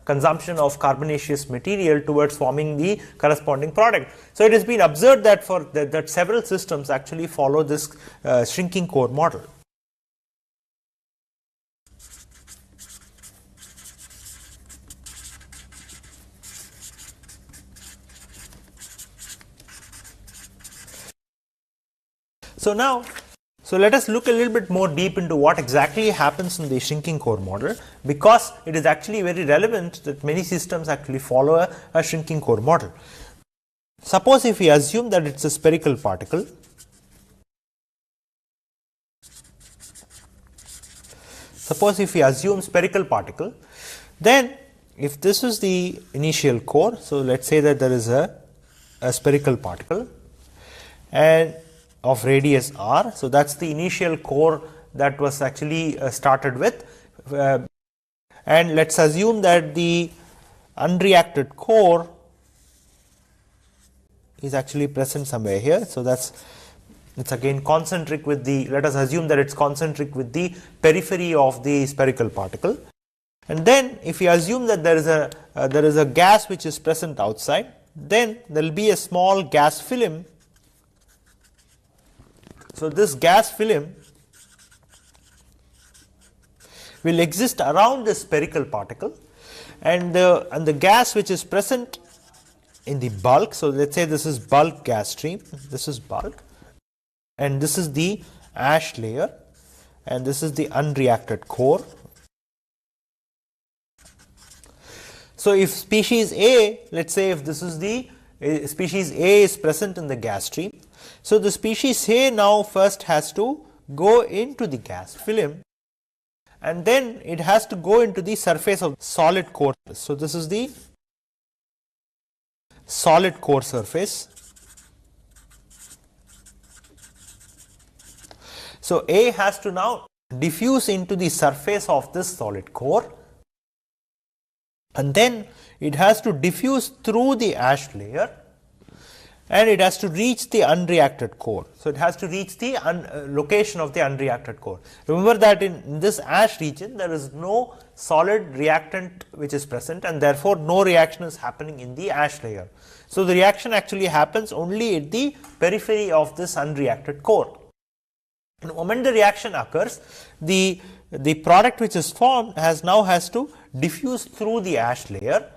[SPEAKER 14] consumption of carbonaceous material towards forming the corresponding product. So it has been observed that that several systems actually follow this shrinking core model. So now, let us look a little bit more deep into what exactly happens in the shrinking core model, because it is actually very relevant that many systems actually follow a shrinking core model. Suppose if we assume that it's a spherical particle, then if this is the initial core, so let's say that there is a spherical particle and of radius r. So that's the initial core that was actually started with, and let's assume that the unreacted core is actually present somewhere here. So it's again concentric with the, let us assume that it's concentric with the periphery of the spherical particle. And then if we assume that there is a gas which is present outside, then there will be a small gas film. So this gas film will exist around the spherical particle, and the gas which is present in the bulk. So let's say this is bulk gas stream, this is bulk, and this is the ash layer, and this is the unreacted core. So if species A, let's say if this is the species A is present in the gas stream, so the species A now first has to go into the gas film, and then it has to go into the surface of solid core. So this is the solid core surface, So, A has to now diffuse into the surface of this solid core, and then it has to diffuse through the ash layer, and it has to reach the unreacted core. So, it has to reach the location of the unreacted core. Remember that in this ash region there is no solid reactant which is present, and therefore, no reaction is happening in the ash layer. So, the reaction actually happens only at the periphery of this unreacted core. And the moment the reaction occurs, the product which is formed has to diffuse through the ash layer,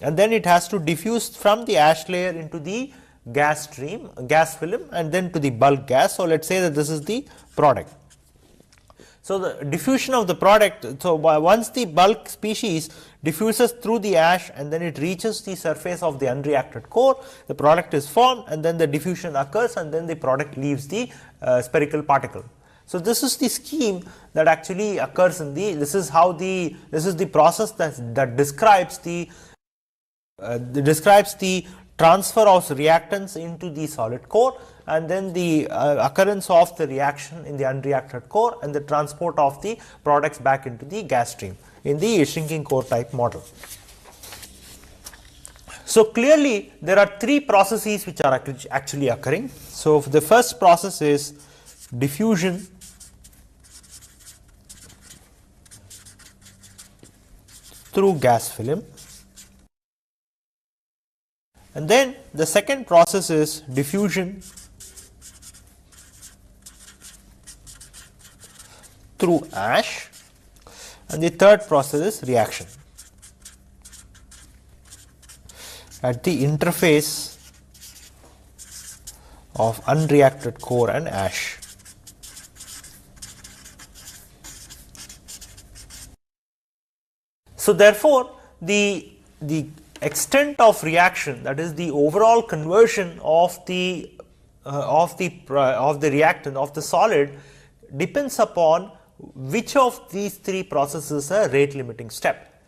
[SPEAKER 14] and then it has to diffuse from the ash layer into the gas stream, gas film, and then to the bulk gas. So, let us say that this is the product. So, the diffusion of the product, so once the bulk species diffuses through the ash and then it reaches the surface of the unreacted core, the product is formed, and then the diffusion occurs, and then the product leaves the spherical particle. So, this is the scheme that actually occurs in the, this is the process that describes the transfer of reactants into the solid core, and then the occurrence of the reaction in the unreacted core, and the transport of the products back into the gas stream in the shrinking core type model. So, clearly there are three processes which are actually occurring. So, the first process is diffusion through gas film, and then the second process is diffusion through ash, and the third process is reaction at the interface of unreacted core and ash. So, therefore, the extent of reaction, that is the overall conversion of the reactant of the solid, depends upon which of these three processes are rate limiting step.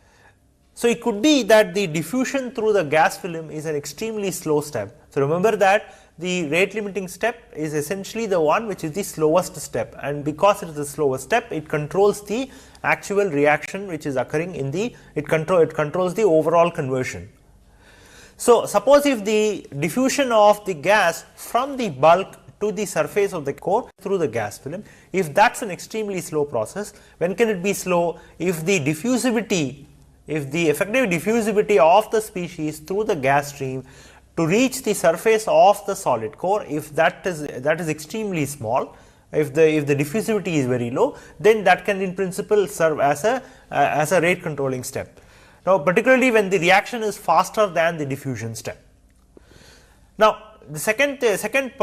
[SPEAKER 14] So, it could be that the diffusion through the gas film is an extremely slow step. So, remember that the rate limiting step is essentially the one which is the slowest step, and because it is the slowest step, it controls the actual reaction which is occurring in the, it controls the overall conversion. So, suppose if the diffusion of the gas from the bulk to the surface of the core through the gas film, if that is an extremely slow process, when can it be slow? If the diffusivity, if the effective diffusivity of the species through the gas stream to reach the surface of the solid core, if that is extremely small, if the diffusivity is very low, then that can in principle serve as a rate controlling step. Now, particularly when the reaction is faster than the diffusion step. Now, the second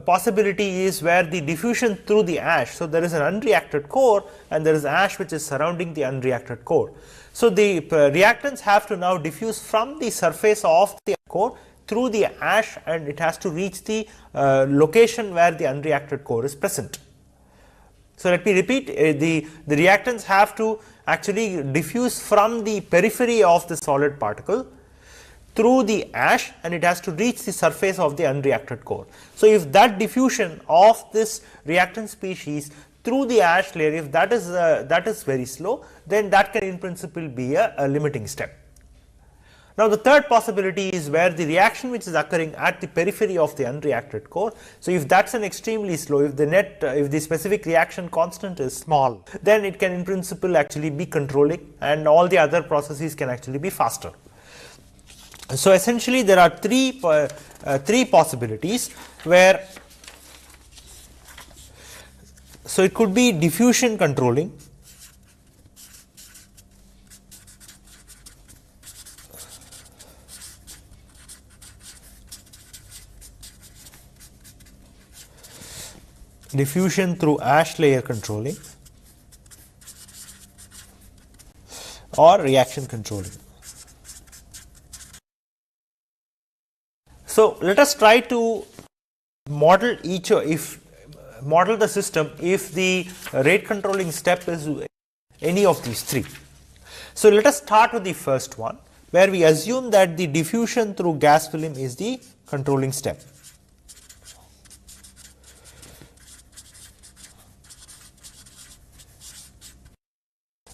[SPEAKER 14] possibility is where the diffusion through the ash. So, there is an unreacted core and there is ash which is surrounding the unreacted core. So, the reactants have to now diffuse from the surface of the core through the ash, and it has to reach the location where the unreacted core is present. So, let me repeat, the reactants have to actually diffuse from the periphery of the solid particle through the ash, and it has to reach the surface of the unreacted core. So, if that diffusion of this reactant species through the ash layer, if that is very slow, then that can in principle be a limiting step. Now, the third possibility is where the reaction which is occurring at the periphery of the unreacted core. So, if that is an extremely slow, if the specific reaction constant is small, then it can in principle actually be controlling, and all the other processes can actually be faster. So, essentially there are three possibilities where, so it could be diffusion controlling, diffusion through ash layer controlling, or reaction controlling. So, let us try to model model the system if the rate controlling step is any of these three. So, let us start with the first one, where we assume that the diffusion through gas film is the controlling step.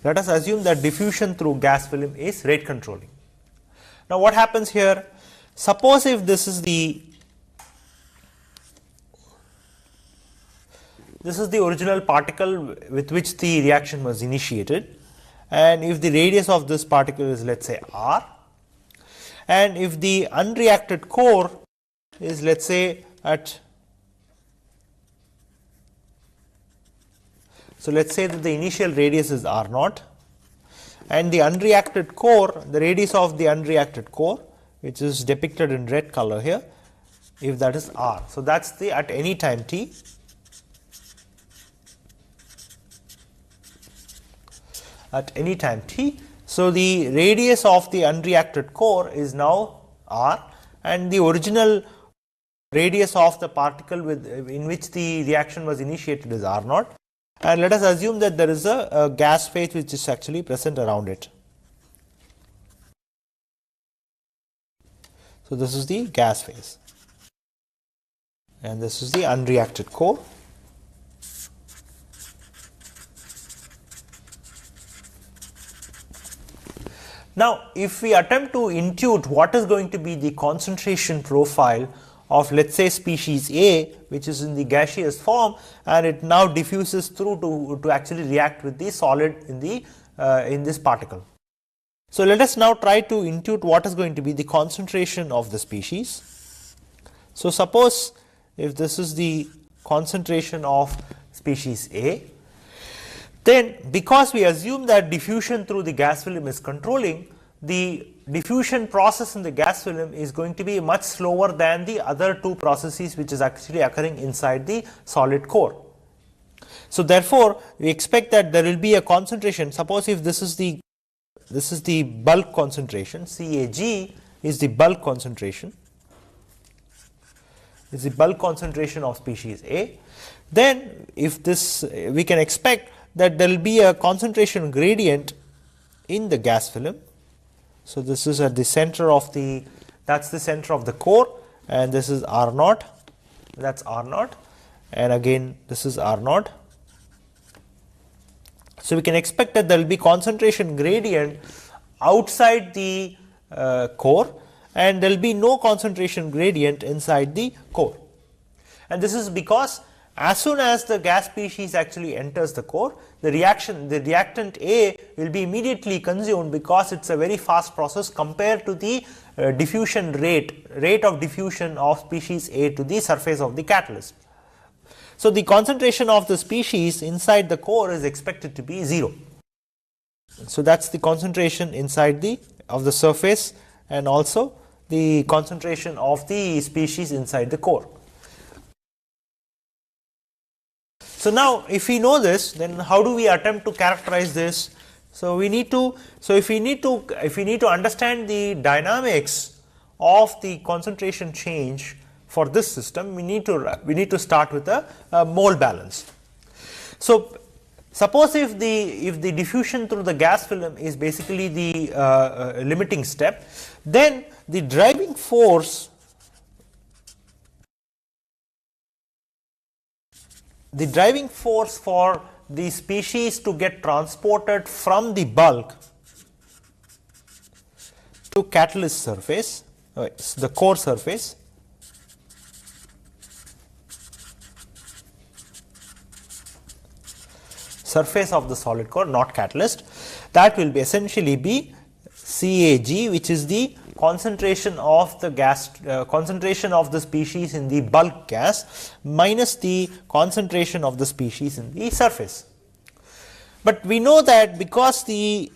[SPEAKER 14] let us assume that diffusion through gas film is rate controlling. Now what happens here? Suppose if this is the original particle with which the reaction was initiated, and if the radius of this particle is, let us say, r, and if the unreacted core is, let us say, at, so let us say that the initial radius is r naught, and the unreacted core, the radius of the unreacted core, which is depicted in red color here, if that is r. So that is the at any time t, at any time t. So the radius of the unreacted core is now r, and the original radius of the particle in which the reaction was initiated is r naught, and let us assume that there is a gas phase which is actually present around it. So this is the gas phase, and this is the unreacted core. Now if we attempt to intuit what is going to be the concentration profile of, let us say, species A, which is in the gaseous form, and it now diffuses through to actually react with the solid in the in this particle. So let us now try to intuit what is going to be the concentration of the species. So suppose if this is the concentration of species A, then because we assume that diffusion through the gas film is controlling, the diffusion process in the gas film is going to be much slower than the other two processes which is actually occurring inside the solid core. So therefore we expect that there will be a concentration. Suppose if this is the bulk concentration, CAG is the bulk concentration, of species A, then if this, we can expect that there will be a concentration gradient in the gas film. So this is at the center of the, that is the center of the core, and this is R naught, that is R naught, and again this is R naught. So we can expect that there will be concentration gradient outside the core, and there will be no concentration gradient inside the core. And this is because as soon as the gas species actually enters the core, the reactant A will be immediately consumed, because it is a very fast process compared to the diffusion rate of diffusion of species A to the surface of the catalyst. So the concentration of the species inside the core is expected to be 0. So that is the concentration inside of the surface, and also the concentration of the species inside the core. So now if we know this, then how do we attempt to characterize this? So we need to, if we need to understand the dynamics of the concentration change for this system, we need to start with a mole balance. So suppose if the diffusion through the gas film is basically the limiting step, then the driving force for the species to get transported from the bulk to catalyst surface, the core surface, of the solid core, not catalyst, that will be essentially be CAG, which is the concentration of the gas, concentration of the species in the bulk gas minus the concentration of the species in the surface. But we know that because the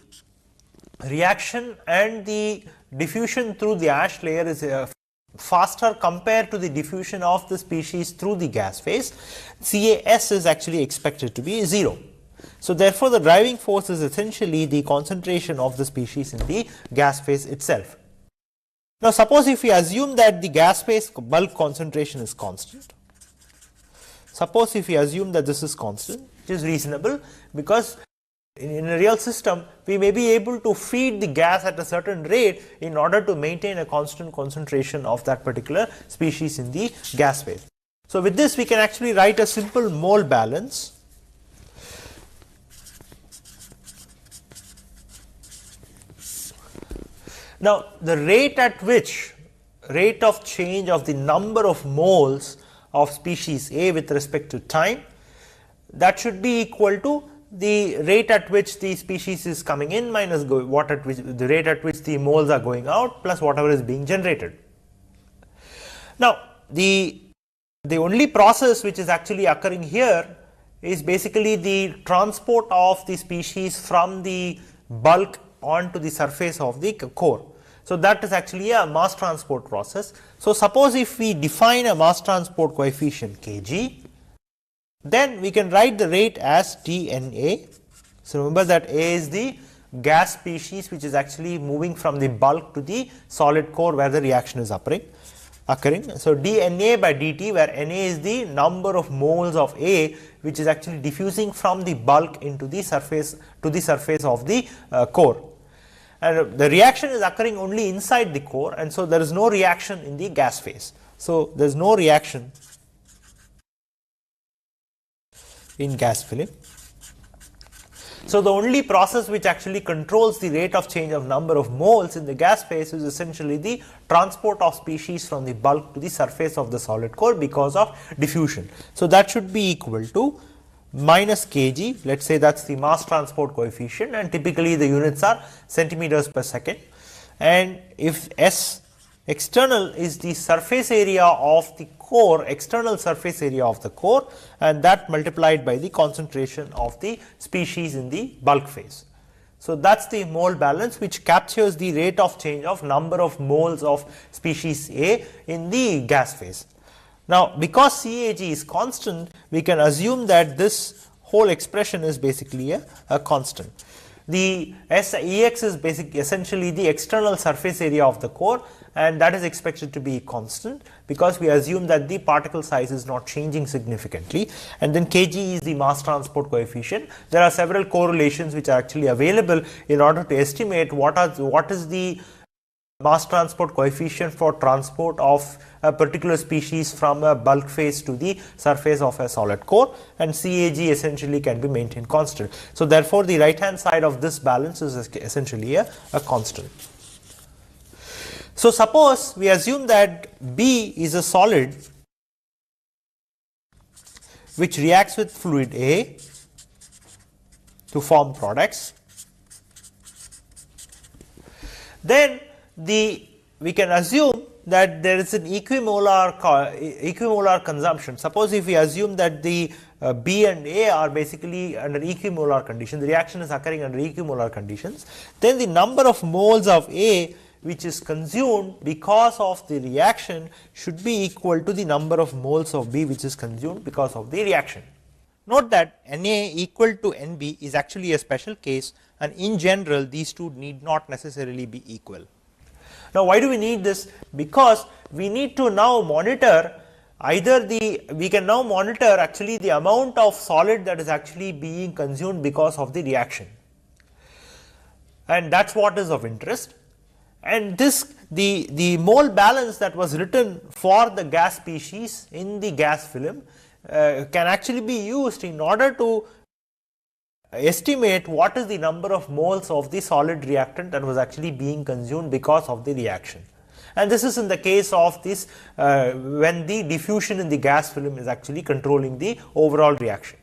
[SPEAKER 14] reaction and the diffusion through the ash layer is faster compared to the diffusion of the species through the gas phase, CAS is actually expected to be 0. So therefore the driving force is essentially the concentration of the species in the gas phase itself. Now suppose if we assume that the gas phase bulk concentration is constant, suppose if we assume that this is constant, which is reasonable, because in a real system we may be able to feed the gas at a certain rate in order to maintain a constant concentration of that particular species in the gas phase. So with this we can actually write a simple mole balance Now, the rate of change of the number of moles of species A with respect to time, that should be equal to the rate at which the species is coming in minus the rate at which the moles are going out plus whatever is being generated. Now, the only process which is actually occurring here is basically the transport of the species from the bulk onto the surface of the core. So, that is actually a mass transport process. So, suppose if we define a mass transport coefficient kg, then we can write the rate as dNA. So, remember that A is the gas species which is actually moving from the bulk to the solid core where the reaction is occurring. So, dNA by dt, where Na is the number of moles of A which is actually diffusing from the bulk into the surface of the core. And the reaction is occurring only inside the core, and so there is no reaction in the gas phase. So, there is no reaction in gas film. So, the only process which actually controls the rate of change of number of moles in the gas phase is essentially the transport of species from the bulk to the surface of the solid core because of diffusion. So, that should be equal to minus kg, let us say that is the mass transport coefficient, and typically the units are centimeters per second, and if S external is the surface area of the core, external surface area of the core, and that multiplied by the concentration of the species in the bulk phase. So, that is the mole balance which captures the rate of change of number of moles of species A in the gas phase. Now, because CAG is constant, we can assume that this whole expression is basically a constant. The Ex is essentially the external surface area of the core, and that is expected to be constant because we assume that the particle size is not changing significantly, and then kg is the mass transport coefficient. There are several correlations which are actually available in order to estimate what is the mass transport coefficient for transport of a particular species from a bulk phase to the surface of a solid core, and CAG essentially can be maintained constant. So, therefore, the right hand side of this balance is essentially a constant. So, suppose we assume that B is a solid which reacts with fluid A to form products, then we can assume that there is an equimolar consumption. Suppose if we assume that the B and A are basically under equimolar conditions, the reaction is occurring under equimolar conditions, then the number of moles of A which is consumed because of the reaction should be equal to the number of moles of B which is consumed because of the reaction. Note that Na equal to Nb is actually a special case, and in general these two need not necessarily be equal. Now, why do we need this? Because we need to now monitor we can now monitor actually the amount of solid that is actually being consumed because of the reaction, and that is what is of interest. And the mole balance that was written for the gas species in the gas film can actually be used in order to estimate what is the number of moles of the solid reactant that was actually being consumed because of the reaction. And this is in the case of this when the diffusion in the gas film is actually controlling the overall reaction.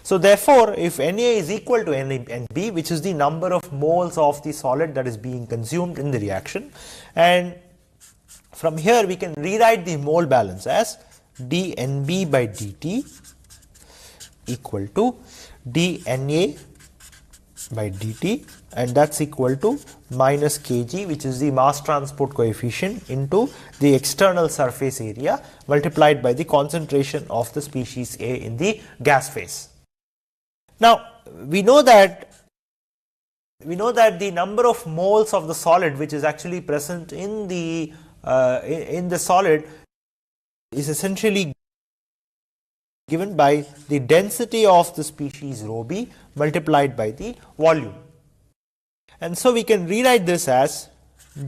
[SPEAKER 14] So, therefore, if Na is equal to Nb, which is the number of moles of the solid that is being consumed in the reaction, and from here we can rewrite the mole balance as dNb by dt equal to dNA by dt, and that is equal to minus kg, which is the mass transport coefficient, into the external surface area multiplied by the concentration of the species A in the gas phase. Now, we know that the number of moles of the solid which is actually present in the solid is essentially given by the density of the species rho b multiplied by the volume. And so, we can rewrite this as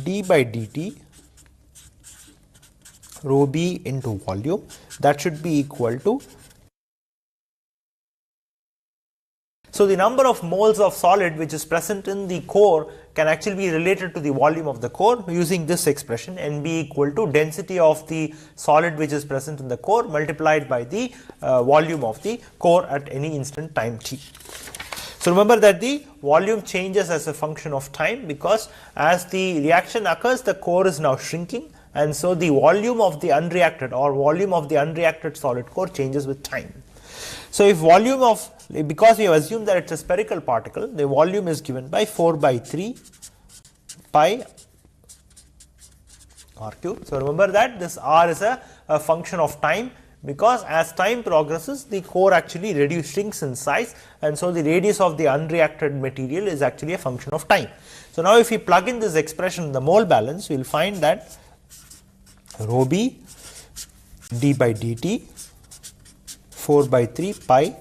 [SPEAKER 14] d by dt rho b into volume, that should be equal to So the number of moles of solid which is present in the core can actually be related to the volume of the core using this expression, Nb equal to density of the solid which is present in the core multiplied by the volume of the core at any instant time t. So remember that the volume changes as a function of time, because as the reaction occurs, the core is now shrinking, and so the volume of the unreacted or volume of the unreacted solid core changes with time. So if volume of, because we have assumed that it's a spherical particle, the volume is given by 4/3 pi r cube. So remember that this r is a function of time, because as time progresses, the core actually shrinks in size, and so the radius of the unreacted material is actually a function of time. So now if we plug in this expression in the mole balance, we will find that rho b d by dt 4/3 pi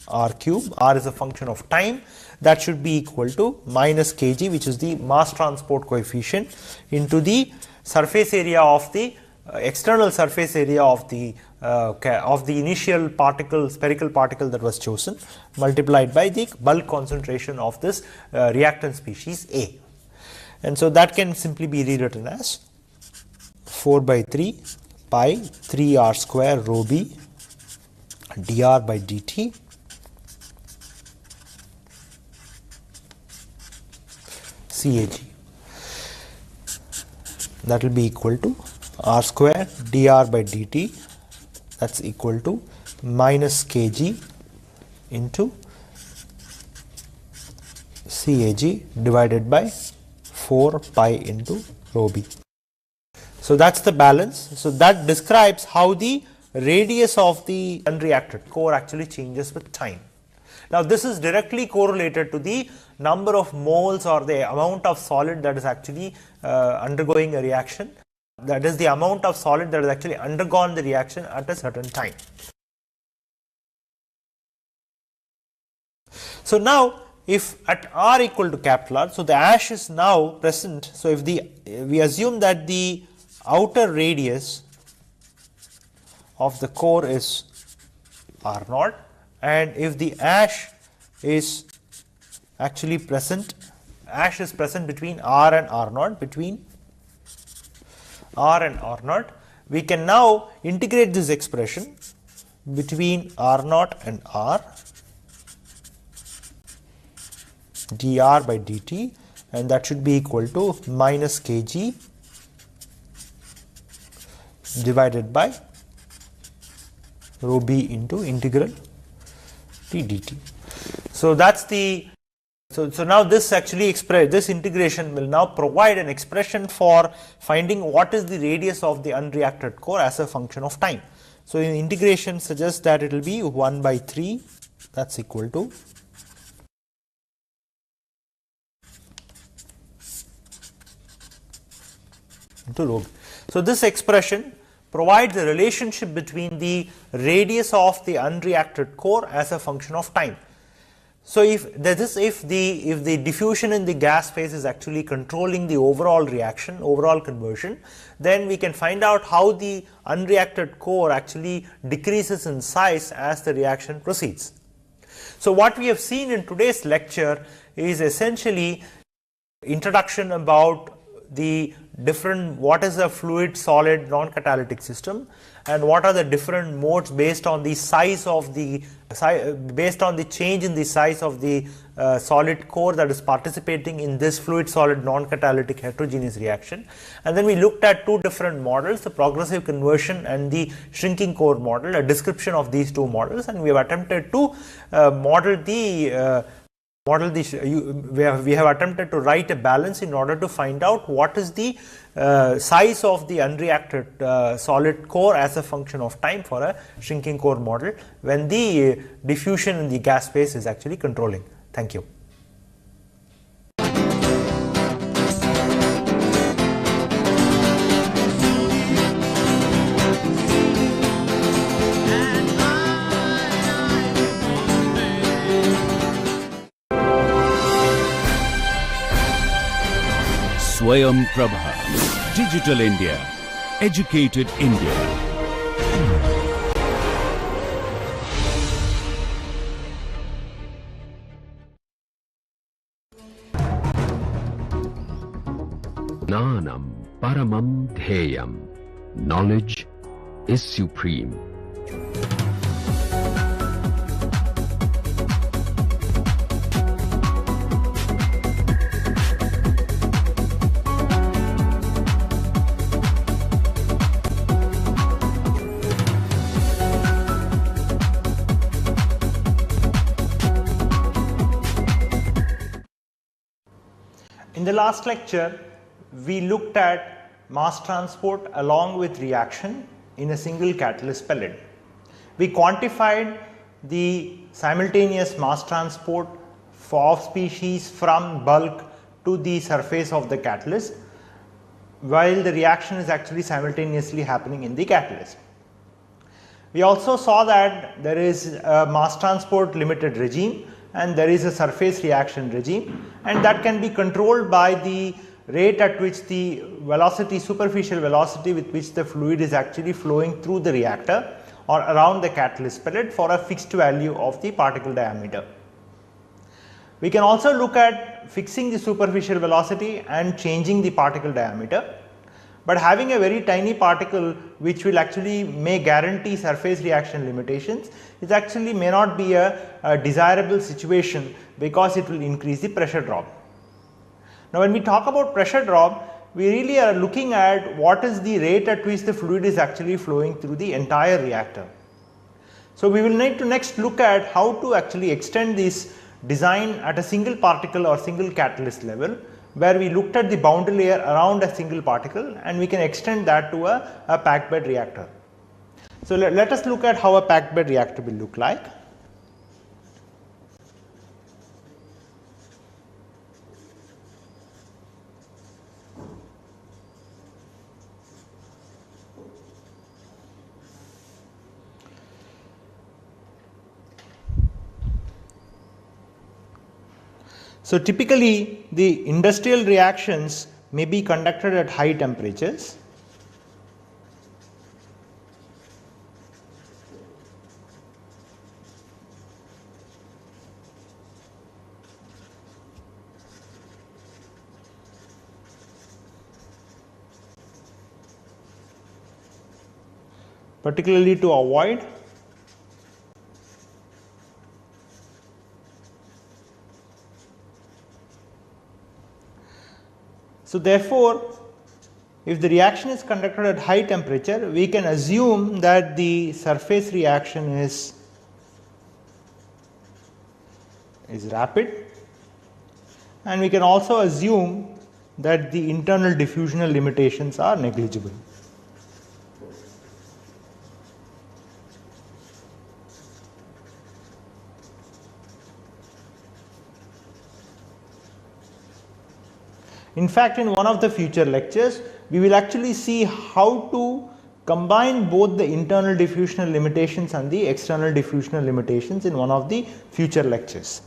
[SPEAKER 14] r cube, r is a function of time, that should be equal to minus kg, which is the mass transport coefficient, into the surface area of the external surface area of the initial particle, spherical particle that was chosen, multiplied by the bulk concentration of this reactant species A. And so that can simply be rewritten as 4/3 pi 3r square rho b dr by dt CAG. That will be equal to r square dr by dt, that's equal to minus kg into CAG divided by 4 pi into rho b. So that's the balance. So that describes how the radius of the unreacted core actually changes with time. Now this is directly correlated to the number of moles or the amount of solid that is actually undergoing a reaction. That is the amount of solid that has actually undergone the reaction at a certain time. So now if at r equal to capital R, so the ash is now present. So if we assume that the outer radius of the core is r0, and if the ash is actually present, ash is present between r and r0, between r and r0, we can now integrate this expression between r0 and r dr by dt, and that should be equal to minus kg divided by rho b into integral t dt. So that's the so now this actually this integration will now provide an expression for finding what is the radius of the unreacted core as a function of time. So in integration suggests that it will be 1/3, that's equal to into rho b. So this expression provides a relationship between the radius of the unreacted core as a function of time. So if the diffusion in the gas phase is actually controlling the overall reaction, overall conversion, then we can find out how the unreacted core actually decreases in size as the reaction proceeds. So what we have seen in today's lecture is essentially introduction about the different, what is a fluid, solid, non-catalytic system, and what are the different modes based on the size of the based on the change in the size of the solid core that is participating in this fluid solid non-catalytic heterogeneous reaction. And then we looked at two different models, the progressive conversion and the shrinking core model, a description of these two models, and we have attempted to we have attempted to write a balance in order to find out what is the size of the unreacted solid core as a function of time for a shrinking core model when the diffusion in the gas phase is actually controlling. Thank you.
[SPEAKER 13] Swayam Prabha, Digital India, Educated India.
[SPEAKER 15] Gnanam paramam dheyam. Knowledge is supreme.
[SPEAKER 14] In the last lecture, we looked at mass transport along with reaction in a single catalyst pellet. We quantified the simultaneous mass transport of species from bulk to the surface of the catalyst, while the reaction is actually simultaneously happening in the catalyst. We also saw that there is a mass transport limited regime and there is a surface reaction regime, and that can be controlled by the rate at which the velocity, superficial velocity with which the fluid is actually flowing through the reactor or around the catalyst pellet for a fixed value of the particle diameter. We can also look at fixing the superficial velocity and changing the particle diameter, but having a very tiny particle which will actually may guarantee surface reaction limitations is actually may not be a desirable situation, because it will increase the pressure drop. Now, when we talk about pressure drop, we really are looking at what is the rate at which the fluid is actually flowing through the entire reactor. So, we will need to next look at how to actually extend this design at a single particle or single catalyst level, where we looked at the boundary layer around a single particle and we can extend that to a packed bed reactor. So, let us look at how a packed bed reactor will look like. So, typically the industrial reactions may be conducted at high temperatures. Particularly to avoid So, therefore, if the reaction is conducted at high temperature, we can assume that the surface reaction is rapid, and we can also assume that the internal diffusional limitations are negligible. In fact, in one of the future lectures, we will actually see how to combine both the internal diffusional limitations and the external diffusional limitations in one of the future lectures.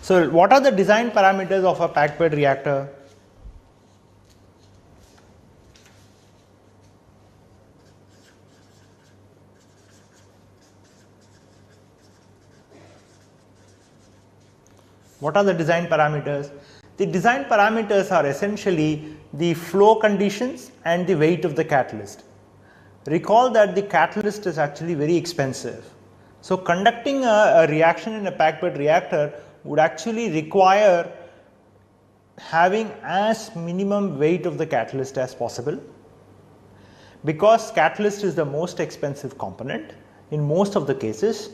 [SPEAKER 14] So, what are the design parameters of a packed bed reactor? What are the design parameters? The design parameters are essentially the flow conditions and the weight of the catalyst. Recall that the catalyst is actually very expensive. So, conducting a reaction in a packed bed reactor would actually require having as minimum weight of the catalyst as possible, because catalyst is the most expensive component in most of the cases,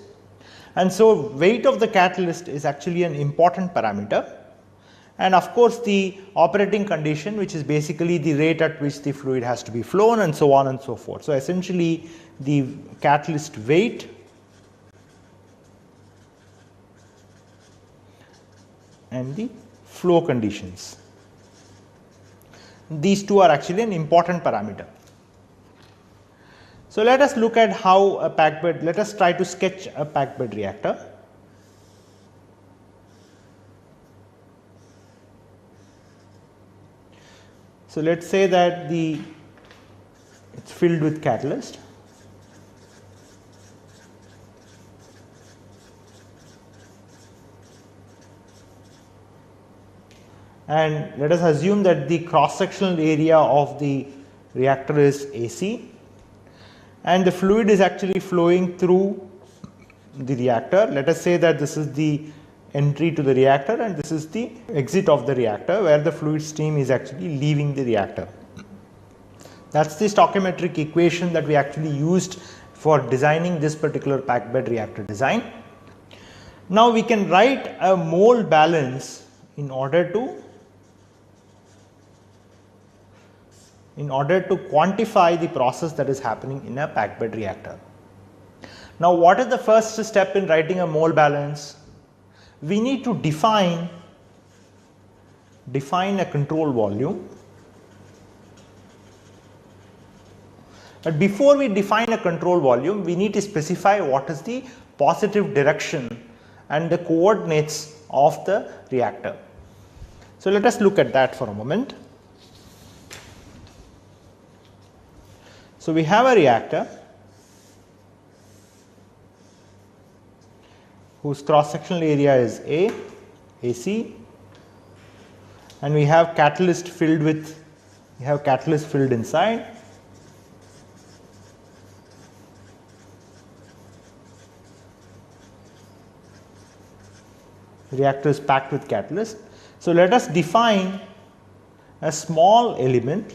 [SPEAKER 14] and so weight of the catalyst is actually an important parameter. And of course, the operating condition, which is basically the rate at which the fluid has to be flown, and so on and so forth. So, essentially the catalyst weight and the flow conditions, these two are actually an important parameter. So, let us look at how a packed bed, let us try to sketch a packed bed reactor. So, let us say that it is filled with catalyst, and let us assume that the cross sectional area of the reactor is AC, and the fluid is actually flowing through the reactor. Let us say that this is the entry to the reactor and this is the exit of the reactor, where the fluid stream is actually leaving the reactor. That is the stoichiometric equation that we actually used for designing this particular packed bed reactor design. Now we can write a mole balance in order to quantify the process that is happening in a packed bed reactor. Now what is the first step in writing a mole balance? We need to define a control volume. But before we define a control volume, we need to specify what is the positive direction and the coordinates of the reactor. So let us look at that for a moment. So we have a reactor whose cross sectional area is AC, and we have catalyst filled inside. Reactor is packed with catalyst. So let us define a small element.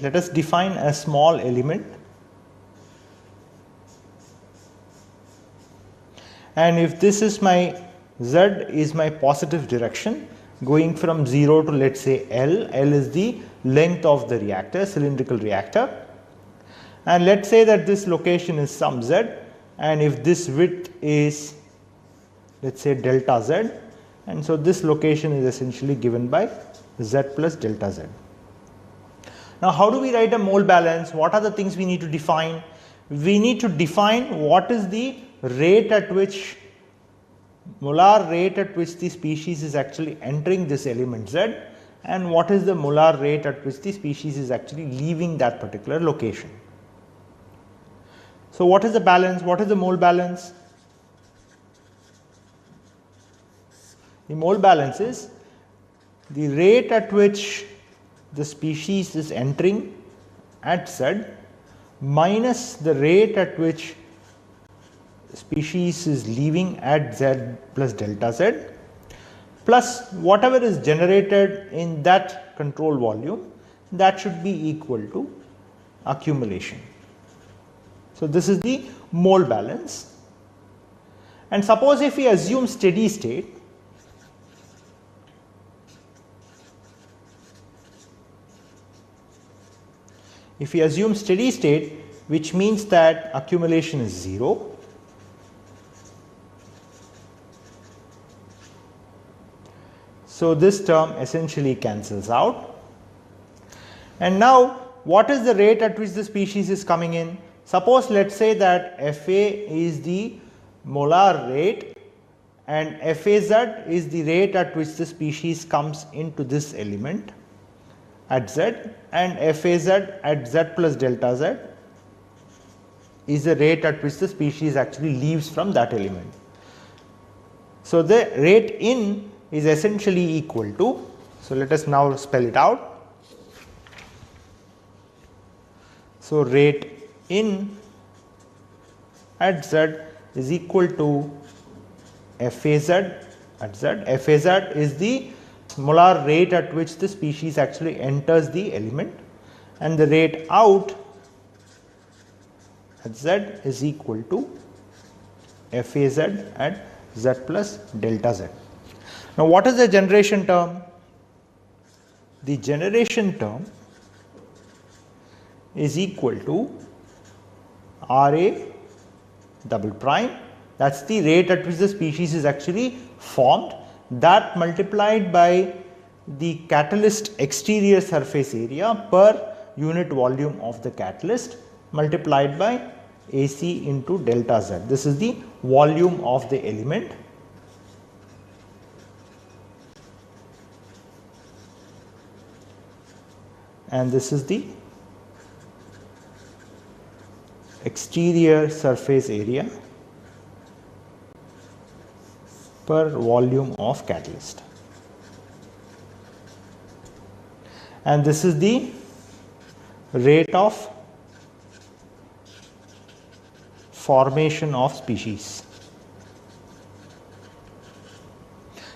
[SPEAKER 14] And if this is my Z is my positive direction going from 0 to, let us say, L. L is the length of the reactor, cylindrical reactor, and let us say that this location is some Z, and if this width is, let us say, delta Z, and so this location is essentially given by Z plus delta Z. Now how do we write a mole balance? What are the things we need to define? We need to define what is the rate at which, molar rate at which the species is actually entering this element Z, and what is the molar rate at which the species is actually leaving that particular location. So what is the balance? What is the mole balance? The mole balance is the rate at which the species is entering at Z minus the rate at which species is leaving at Z plus delta Z, plus whatever is generated in that control volume, that should be equal to accumulation. So this is the mole balance. And suppose if we assume steady state, which means that accumulation is 0, so this term essentially cancels out. And now what is the rate at which the species is coming in? Suppose let us say that Fa is the molar rate and Faz is the rate at which the species comes into this element at Z, and Faz at Z plus delta Z is the rate at which the species actually leaves from that element. So the rate in is essentially equal to, so let us now spell it out. So rate in at Z is equal to Faz at Z. Faz is the molar rate at which the species actually enters the element, and the rate out at Z is equal to Faz at Z plus delta Z. Now what is the generation term? The generation term is equal to Ra double prime, that is the rate at which the species is actually formed, that multiplied by the catalyst exterior surface area per unit volume of the catalyst multiplied by AC into delta Z. This is the volume of the element. And this is the exterior surface area per volume of catalyst. and this is the rate of formation of species.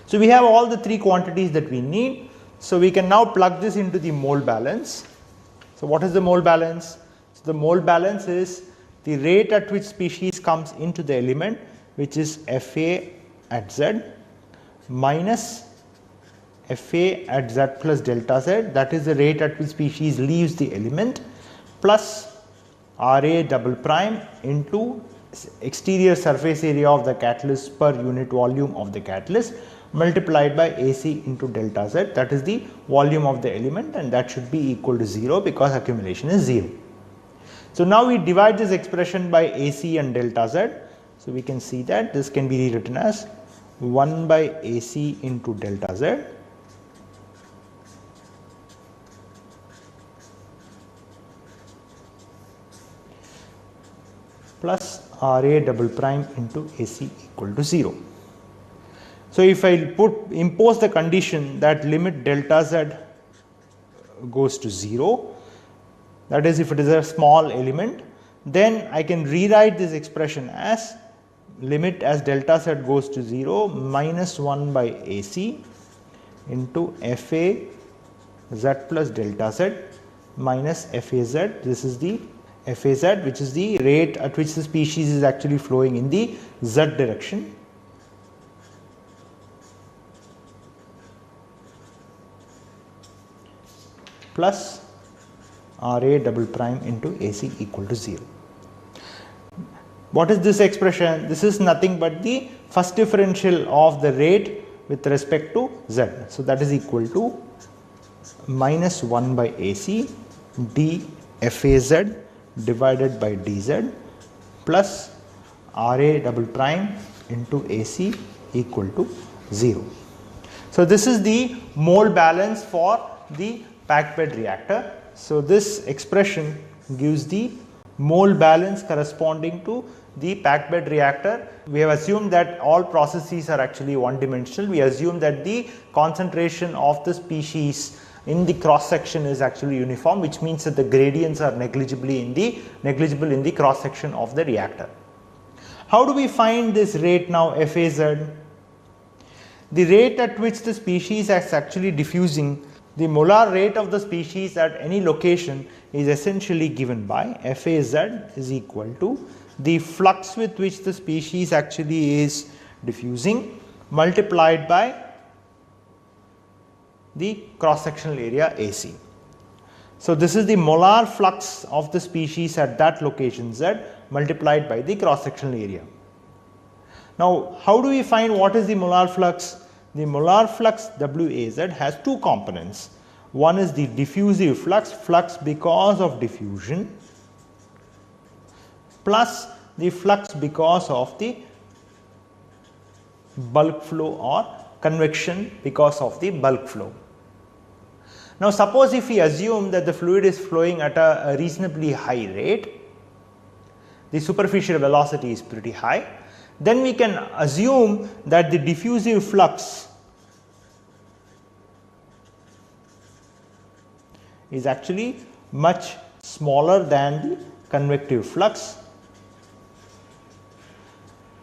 [SPEAKER 14] So we have all the three quantities that we need. So we can now plug this into the mole balance. So what is the mole balance? So the mole balance is the rate at which species comes into the element, which is Fa at Z minus Fa at Z plus delta Z, that is the rate at which species leaves the element, plus Ra double prime into exterior surface area of the catalyst per unit volume of the catalyst, multiplied by Ac into delta Z, that is the volume of the element, and that should be equal to 0 because accumulation is 0. So now we divide this expression by Ac and delta Z. So we can see that this can be rewritten as 1 by Ac into delta Z plus Ra double prime into Ac equal to 0. So if I impose the condition that limit delta Z goes to 0, that is if it is a small element, then I can rewrite this expression as limit as delta Z goes to 0 minus 1 by Ac into Fa Z plus delta Z minus Faz. This is the Faz, which is the rate at which the species is actually flowing in the Z direction, plus Ra double prime into Ac equal to 0. What is this expression? This is nothing but the first differential of the rate with respect to Z. So that is equal to minus 1 by Ac d Faz divided by dz plus Ra double prime into Ac equal to 0. So this is the mole balance for the packed bed reactor. So this expression gives the mole balance corresponding to the packed bed reactor. We have assumed that all processes are actually one dimensional. We assume that the concentration of the species in the cross section is actually uniform, which means that the gradients are negligible in the cross section of the reactor. How do we find this rate now, Faz? The rate at which the species is actually diffusing, the molar rate of the species at any location is essentially given by Faz is equal to the flux with which the species actually is diffusing multiplied by the cross sectional area Ac. So this is the molar flux of the species at that location Z multiplied by the cross sectional area. Now how do we find what is the molar flux? The molar flux Waz has two components. One is the diffusive flux, flux because of diffusion, plus the flux because of the bulk flow or convection because of the bulk flow. Now suppose if we assume that the fluid is flowing at a reasonably high rate, the superficial velocity is pretty high, then we can assume that the diffusive flux is actually much smaller than the convective flux,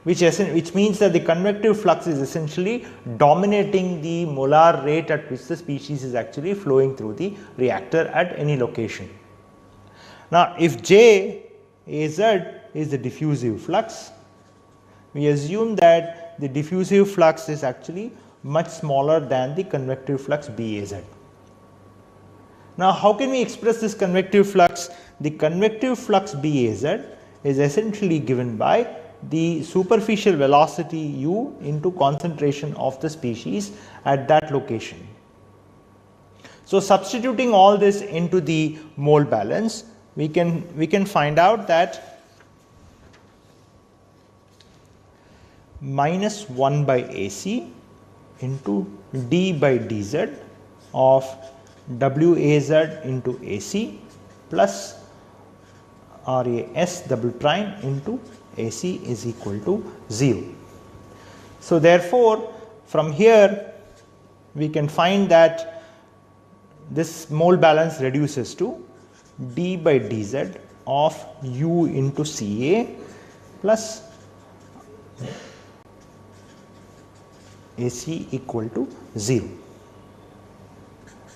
[SPEAKER 14] which means that the convective flux is essentially dominating the molar rate at which the species is actually flowing through the reactor at any location. Now if J Az is the diffusive flux, we assume that the diffusive flux is actually much smaller than the convective flux Baz. Now how can we express this convective flux? The convective flux Baz is essentially given by the superficial velocity u into concentration of the species at that location. So substituting all this into the mole balance, we can find out that minus 1 by Ac into d by dz of Waz into Ac plus Ras double prime into Ac is equal to 0. So therefore from here we can find that this mole balance reduces to d by dz of u into Ca plus Ac equal to 0.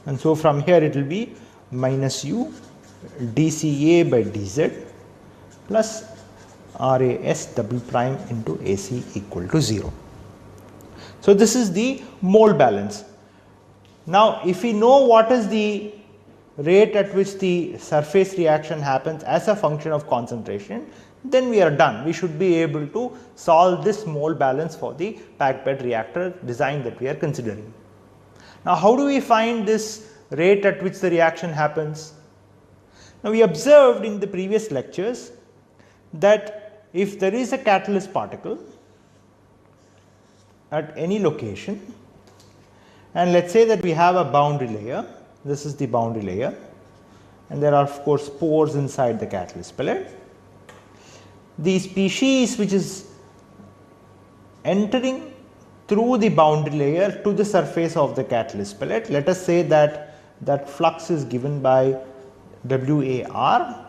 [SPEAKER 14] And so from here it will be minus u dCA by dz plus RAS double prime into AC equal to 0. So this is the mole balance. Now if we know what is the rate at which the surface reaction happens as a function of concentration, then we are done. We should be able to solve this mole balance for the packed bed reactor design that we are considering. Now how do we find this rate at which the reaction happens? Now we observed in the previous lectures that if there is a catalyst particle at any location, and let us say that we have a boundary layer, this is the boundary layer, and there are of course pores inside the catalyst pellet. The species which is entering through the boundary layer to the surface of the catalyst pellet, let us say that that flux is given by WAR,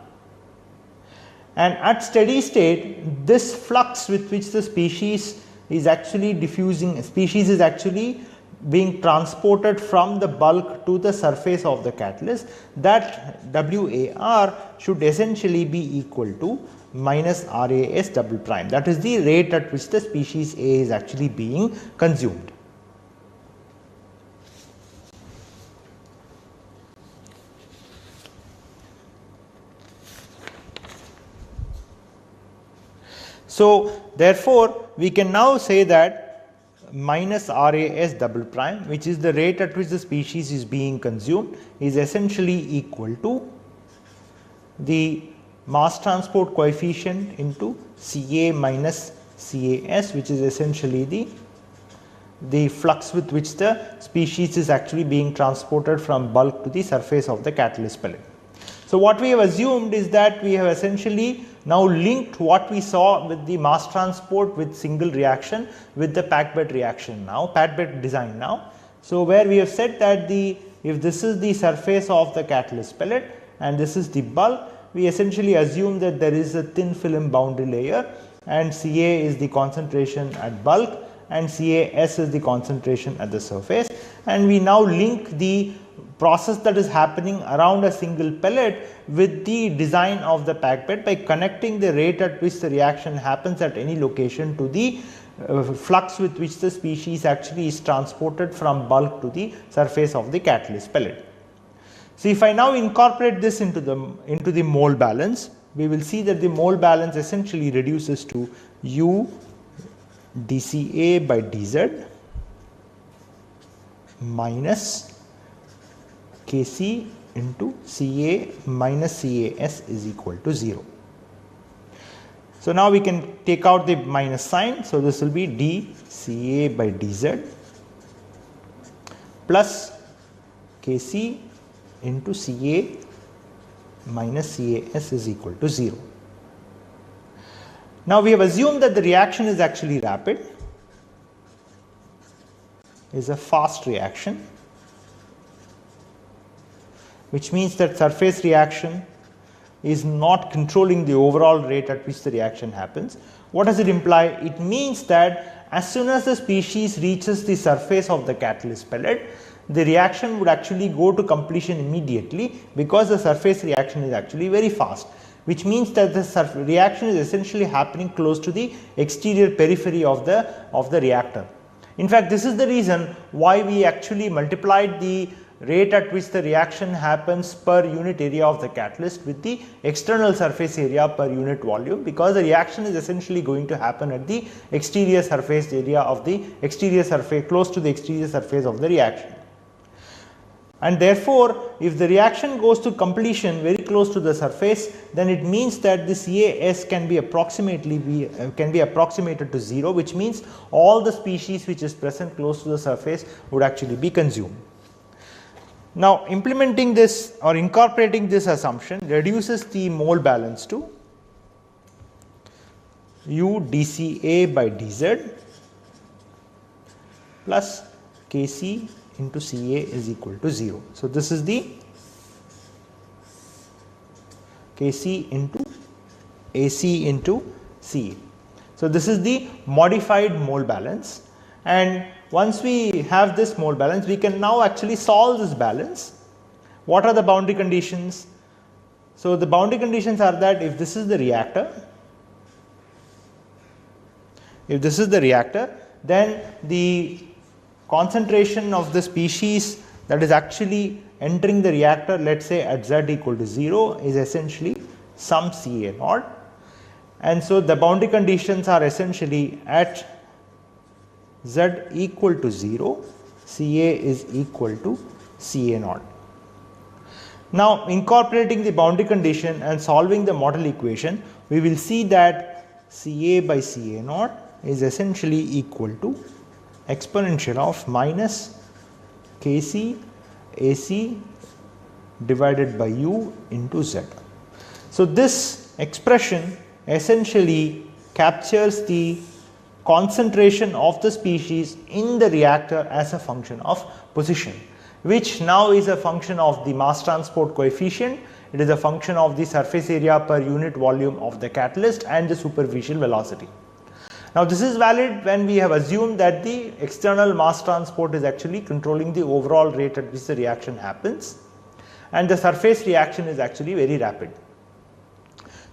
[SPEAKER 14] and at steady state this flux with which the species is actually diffusing, species is actually being transported from the bulk to the surface of the catalyst, that WAR should essentially be equal to minus RAS double prime. That is the rate at which the species A is actually being consumed. So therefore we can now say that minus RAS double prime, which is the rate at which the species is being consumed, is essentially equal to the mass transport coefficient into Ca minus Cas, which is essentially the flux with which the species is actually being transported from bulk to the surface of the catalyst pellet. So what we have assumed is that we have essentially now linked what we saw with the mass transport with single reaction with the packed bed reaction now, packed bed design now. So where we have said that if this is the surface of the catalyst pellet and this is the bulk, we essentially assume that there is a thin film boundary layer, and Ca is the concentration at bulk and Cas is the concentration at the surface, and we now link the process that is happening around a single pellet with the design of the packed bed by connecting the rate at which the reaction happens at any location to the flux with which the species actually is transported from bulk to the surface of the catalyst pellet. So if I now incorporate this into the mole balance, we will see that the mole balance essentially reduces to U dCA by dZ minus Kc into Ca minus Cas is equal to 0. So now we can take out the minus sign, so this will be dCa by dZ plus Kc into Ca minus Cas is equal to 0. Now we have assumed that the reaction is actually rapid, is a fast reaction, which means that surface reaction is not controlling the overall rate at which the reaction happens. What does it imply? It means that as soon as the species reaches the surface of the catalyst pellet, the reaction would actually go to completion immediately, because the surface reaction is actually very fast, which means that the reaction is essentially happening close to the exterior periphery of the reactor. In fact, this is the reason why we actually multiplied the rate at which the reaction happens per unit area of the catalyst with the external surface area per unit volume, because the reaction is essentially going to happen at the exterior surface area of the exterior surface, close to the exterior surface of the reaction. And therefore, if the reaction goes to completion very close to the surface, then it means that this Cas can be approximated to 0, which means all the species which is present close to the surface would actually be consumed. Now implementing this or incorporating this assumption reduces the mole balance to U dCA by dZ plus Kc into Ca is equal to 0. So, this is the Kc into Ac into Ca. So, this is the modified mole balance, and once we have this mole balance, we can now actually solve this balance. What are the boundary conditions? So, the boundary conditions are that if this is the reactor, then the concentration of the species that is actually entering the reactor, let us say at Z equal to 0, is essentially some Ca naught. And so, the boundary conditions are essentially at Z equal to 0, Ca is equal to Ca naught. Now, incorporating the boundary condition and solving the model equation, we will see that Ca by Ca naught is essentially equal to exponential of minus Kc Ac divided by U into Z. So, this expression essentially captures the concentration of the species in the reactor as a function of position, which now is a function of the mass transport coefficient. It is a function of the surface area per unit volume of the catalyst and the superficial velocity. Now, this is valid when we have assumed that the external mass transport is actually controlling the overall rate at which the reaction happens, and the surface reaction is actually very rapid.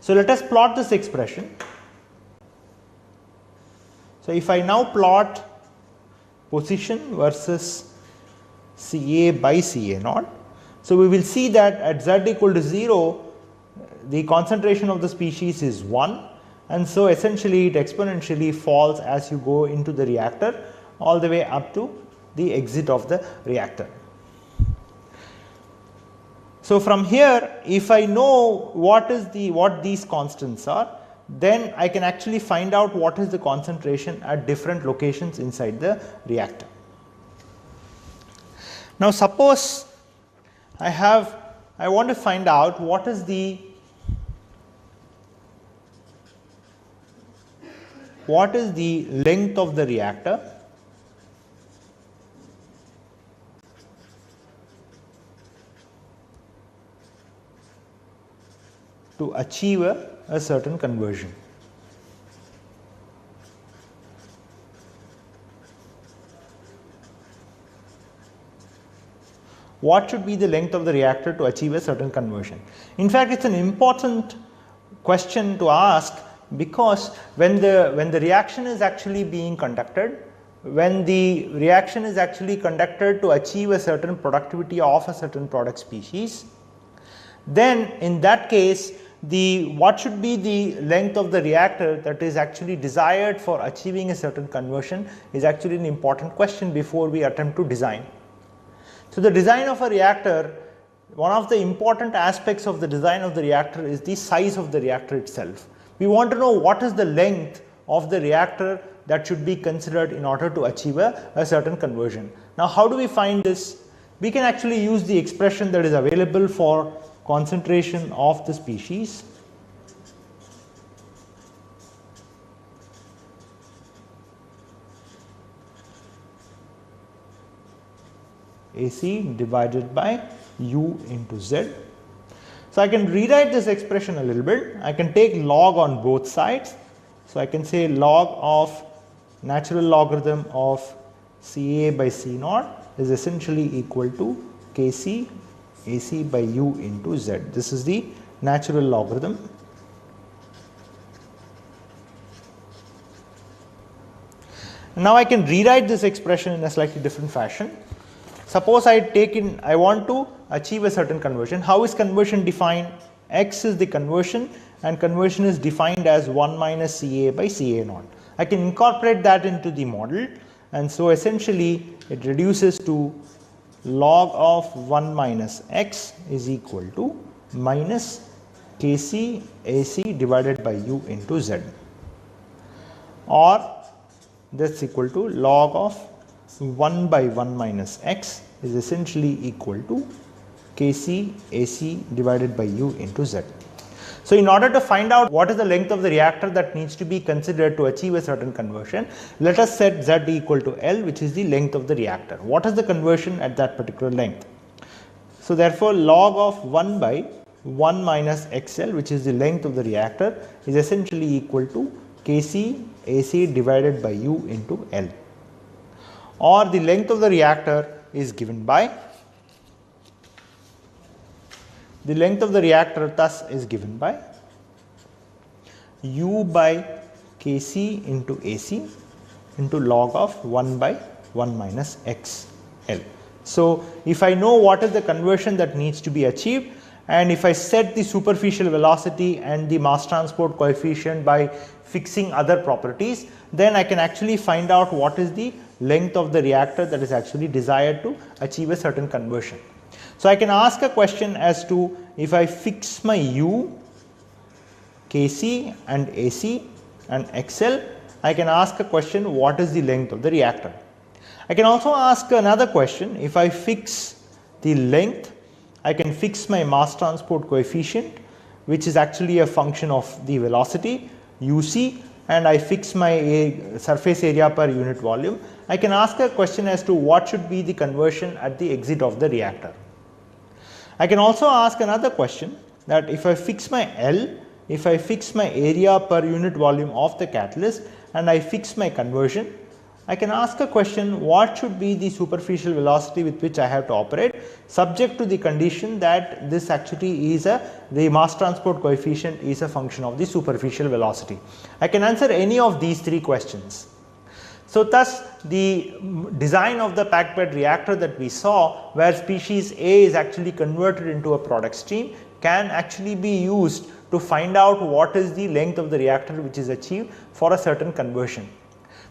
[SPEAKER 14] So, let us plot this expression. So, if I now plot position versus Ca by Ca naught, so we will see that at Z equal to 0, the concentration of the species is 1, and so essentially it exponentially falls as you go into the reactor all the way up to the exit of the reactor. So, from here, if I know what these constants are, then I can actually find out what is the concentration at different locations inside the reactor. Now, suppose I want to find out what is the length of the reactor to achieve a certain conversion. What should be the length of the reactor to achieve a certain conversion? In fact, it is an important question to ask, because when the reaction is actually being conducted, to achieve a certain productivity of a certain product species, then in that case what should be the length of the reactor that is actually desired for achieving a certain conversion is actually an important question before we attempt to design. So, the design of a reactor, one of the important aspects of the design of the reactor is the size of the reactor itself. We want to know what is the length of the reactor that should be considered in order to achieve a certain conversion. Now, how do we find this? We can actually use the expression that is available for concentration of the species Ac divided by U into Z. So, I can rewrite this expression a little bit. I can take log on both sides. So, I can say log of natural logarithm of Ca by C naught is essentially equal to Kc Ac by U into Z. This is the natural logarithm. Now, I can rewrite this expression in a slightly different fashion. Suppose I want to achieve a certain conversion. How is conversion defined? X is the conversion, and conversion is defined as 1 minus Ca by Ca naught. I can incorporate that into the model, and so essentially it reduces to log of 1 minus x is equal to minus Kc Ac divided by U into Z, or that is equal to log of 1 by 1 minus x is essentially equal to Kc Ac divided by U into Z. So in order to find out what is the length of the reactor that needs to be considered to achieve a certain conversion, let us set Z equal to L, which is the length of the reactor. What is the conversion at that particular length? So therefore, log of 1 by 1 minus XL, which is the length of the reactor, is essentially equal to Kc AC divided by U into L. Or the length of the reactor is given by, the length of the reactor thus is given by U by Kc into AC into log of 1 by 1 minus XL. So if I know what is the conversion that needs to be achieved, and if I set the superficial velocity and the mass transport coefficient by fixing other properties, then I can actually find out what is the length of the reactor that is actually desired to achieve a certain conversion. So I can ask a question as to, if I fix my U, Kc and AC and XL, I can ask a question, what is the length of the reactor? I can also ask another question, if I fix the length, I can fix my mass transport coefficient, which is actually a function of the velocity UC, and I fix my surface area per unit volume. I can ask a question as to what should be the conversion at the exit of the reactor. I can also ask another question, that if I fix my L, if I fix my area per unit volume of the catalyst and I fix my conversion, I can ask a question, what should be the superficial velocity with which I have to operate, subject to the condition that this actually is the mass transport coefficient is a function of the superficial velocity. I can answer any of these three questions. So thus the design of the packed bed reactor that we saw, where species A is actually converted into a product stream, can actually be used to find out what is the length of the reactor which is achieved for a certain conversion.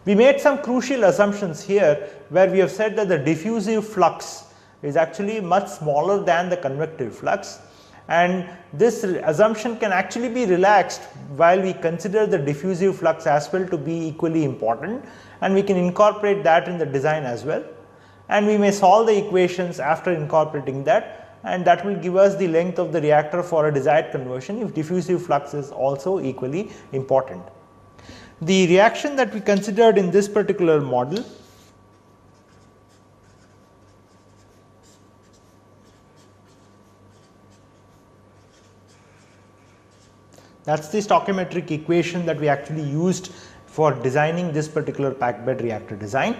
[SPEAKER 14] We made some crucial assumptions here, where we have said that the diffusive flux is actually much smaller than the convective flux, and this assumption can actually be relaxed while we consider the diffusive flux as well to be equally important, and we can incorporate that in the design as well, and we may solve the equations after incorporating that, and that will give us the length of the reactor for a desired conversion if diffusive flux is also equally important. The reaction that we considered in this particular model that is the stoichiometric equation that we actually used for designing this particular packed bed reactor design.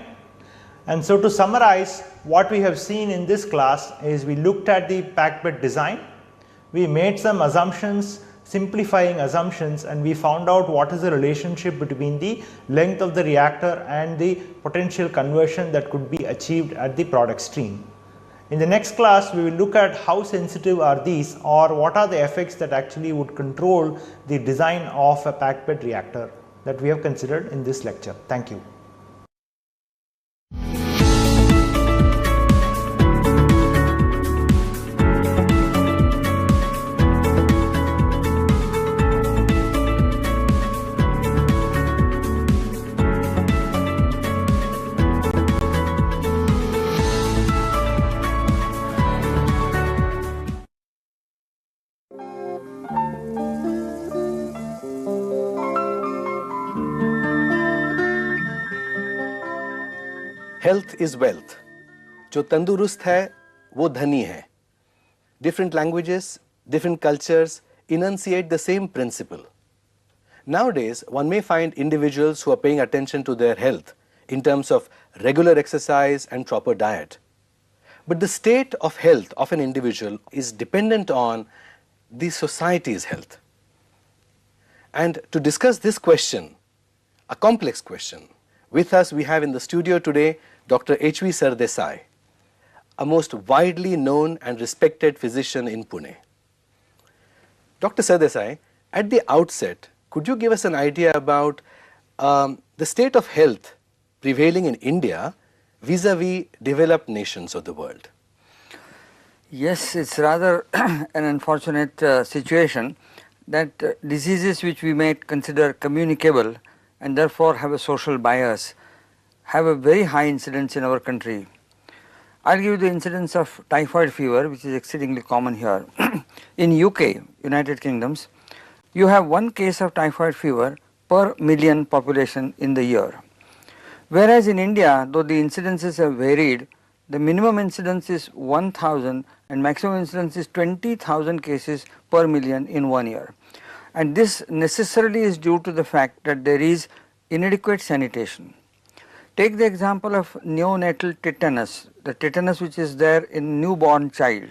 [SPEAKER 14] And so to summarize, what we have seen in this class is we looked at the packed bed design, we made some assumptions, simplifying assumptions, and we found out what is the relationship between the length of the reactor and the potential conversion that could be achieved at the product stream. In the next class, we will look at how sensitive are these, or what are the effects that actually would control the design of a packed bed reactor that we have considered in this lecture. Thank you.
[SPEAKER 16] Health is wealth. जो तंदुरुस्त है वो धनी है. Different languages, different cultures enunciate the same principle. Nowadays, one may find individuals who are paying attention to their health in terms of regular exercise and proper diet. But the state of health of an individual is dependent on the society's health. And to discuss this question, a complex question, with us we have in the studio today Dr. H.V. Sardesai, a most widely known and respected physician in Pune. Dr. Sardesai, at the outset, could you give us an idea about the state of health prevailing in India vis-a-vis developed nations of the world?
[SPEAKER 17] Yes, it's rather an unfortunate situation that diseases which we may consider communicable and therefore have a social bias have a very high incidence in our country. I will give you the incidence of typhoid fever, which is exceedingly common here. In UK, United Kingdoms, you have one case of typhoid fever per million population in the year. Whereas in India, though the incidences have varied, the minimum incidence is 1000 and maximum incidence is 20,000 cases per million in 1 year. And this necessarily is due to the fact that there is inadequate sanitation. Take the example of neonatal tetanus, the tetanus which is there in newborn child,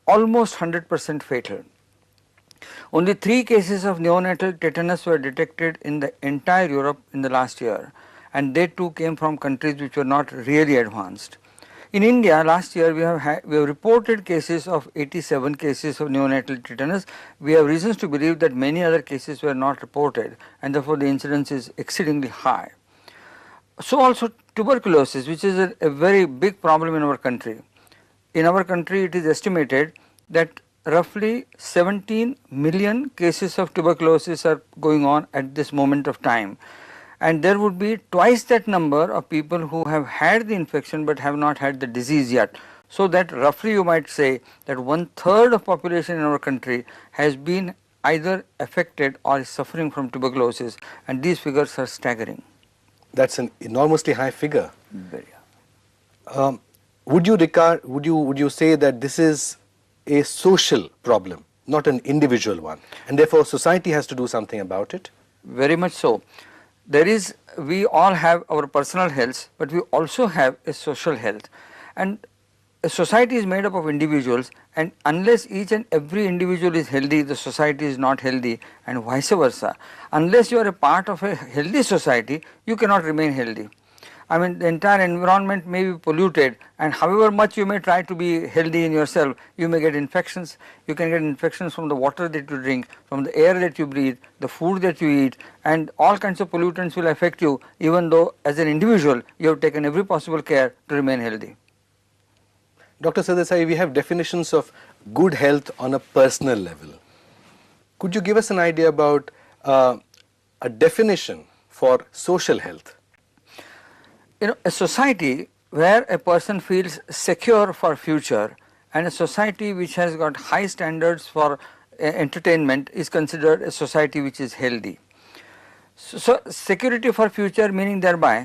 [SPEAKER 17] almost 100% fatal. Only 3 cases of neonatal tetanus were detected in the entire Europe in the last year, and they too came from countries which were not really advanced. In India last year we have reported cases of 87 cases of neonatal tetanus. We have reasons to believe that many other cases were not reported, and therefore the incidence is exceedingly high. So also tuberculosis, which is a very big problem in our country. In our country it is estimated that roughly 17 million cases of tuberculosis are going on at this moment of time, and there would be twice that number of people who have had the infection but have not had the disease yet. So that roughly you might say that 1/3 of population in our country has been either affected or is suffering from tuberculosis, and these figures are staggering.
[SPEAKER 16] That's an enormously high figure.
[SPEAKER 17] Very.
[SPEAKER 16] Would you say that this is a social problem, not an individual one, and therefore society has to do something about it?
[SPEAKER 17] Very much so. We all have our personal health, but we also have a social health, and a society is made up of individuals, and unless each and every individual is healthy, the society is not healthy, and vice versa. Unless you are a part of a healthy society, you cannot remain healthy. I mean, the entire environment may be polluted, and however much you may try to be healthy in yourself, you may get infections. You can get infections from the water that you drink, from the air that you breathe, the food that you eat, and all kinds of pollutants will affect you, even though as an individual you have taken every possible care to remain healthy.
[SPEAKER 16] Dr. Sardesai, we have definitions of good health on a personal level. Could you give us an idea about a definition for social health?
[SPEAKER 17] A society where a person feels secure for future, and a society which has got high standards for entertainment is considered a society which is healthy. So security for future meaning thereby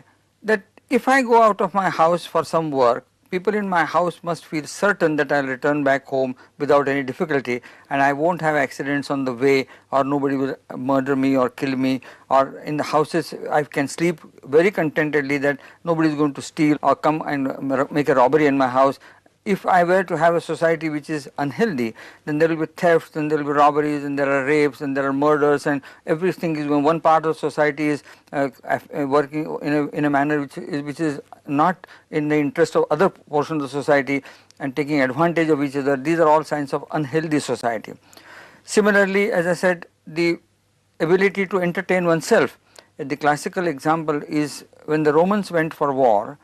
[SPEAKER 17] that if I go out of my house for some work, people in my house must feel certain that I will return back home without any difficulty, and I won't have accidents on the way, or nobody will murder me or kill me, or in the houses I can sleep very contentedly that nobody is going to steal or come and make a robbery in my house. If I were to have a society which is unhealthy, then there will be thefts, and there will be robberies, and there are rapes, and there are murders, and everything is going. One part of society is working in a manner which is not in the interest of other portions of the society and taking advantage of each other. These are all signs of unhealthy society. Similarly, as I said, the ability to entertain oneself. The classical example is when the Romans went for war.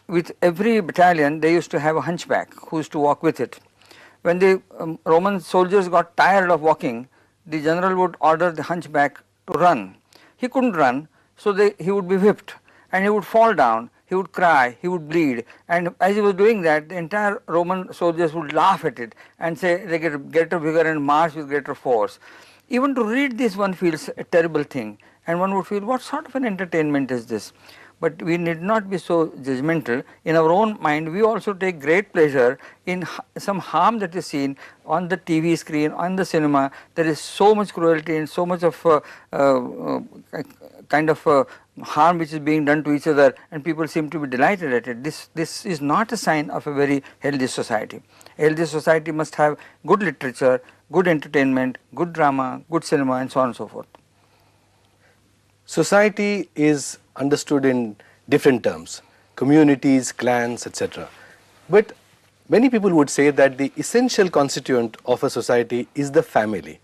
[SPEAKER 17] With every battalion they used to have a hunchback who used to walk with it. When the Roman soldiers got tired of walking, the general would order the hunchback to run. He couldn't run, so he would be whipped, and he would fall down, he would cry, he would bleed, and as he was doing that, the entire Roman soldiers would laugh at it and say they get greater vigor and march with greater force. Even to read this one feels a terrible thing, and one would feel, what sort of an entertainment is this? But we need not be so judgmental. In our own mind, we also take great pleasure in some harm that is seen on the TV screen, on the cinema. There is so much cruelty and so much of harm which is being done to each other, and people seem to be delighted at it. This is not a sign of a very healthy society. A healthy society must have good literature, good entertainment, good drama, good cinema, and so on and so forth.
[SPEAKER 16] Society is understood in different terms, communities, clans, etc. But many people would say that the essential constituent of a society is the family.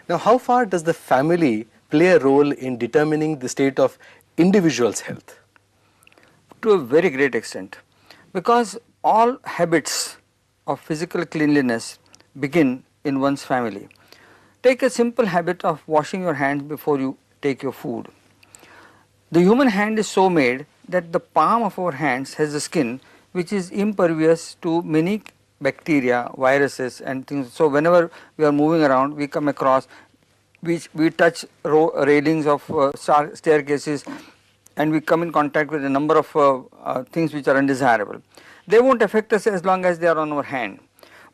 [SPEAKER 16] Now, how far does the family play a role in determining the state of individual's health?
[SPEAKER 17] To a very great extent, because all habits of physical cleanliness begin in one's family. Take a simple habit of washing your hands before you take your food. The human hand is so made that the palm of our hands has a skin which is impervious to many bacteria, viruses and things. So whenever we are moving around, we come across we touch railings of staircases, and we come in contact with a number of things which are undesirable. They won't affect us as long as they are on our hand.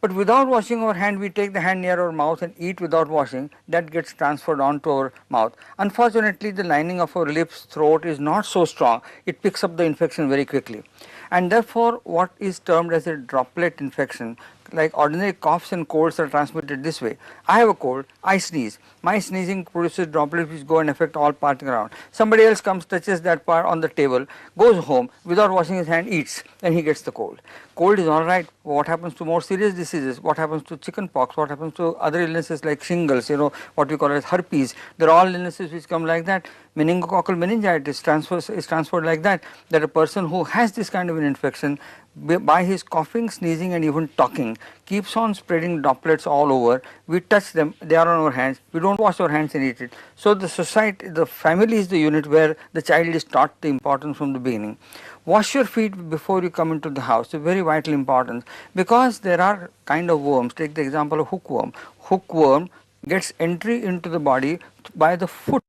[SPEAKER 17] But without washing our hand, we take the hand near our mouth and eat without washing, that gets transferred onto our mouth. Unfortunately, the lining of our lips, throat is not so strong, it picks up the infection very quickly. And therefore, what is termed as a droplet infection, like ordinary coughs and colds are transmitted this way. I have a cold, I sneeze. My sneezing produces droplets which go and affect all parts around. Somebody else comes, touches that part on the table, goes home without washing his hand, eats, and he gets the cold. Cold is alright. What happens to more serious diseases? What happens to chicken pox? What happens to other illnesses like shingles, what we call as herpes? They are all illnesses which come like that. Meningococcal meningitis is transferred like that, that a person who has this kind of an infection, by his coughing, sneezing and even talking, keeps on spreading droplets all over. We touch them, they are on our hands, we do not wash our hands and eat it. So the society, the family is the unit where the child is taught the importance from the beginning. Wash your feet before you come into the house, a very vital importance, because there are kind of worms. Take the example of hookworm. Hookworm gets entry into the body by the foot.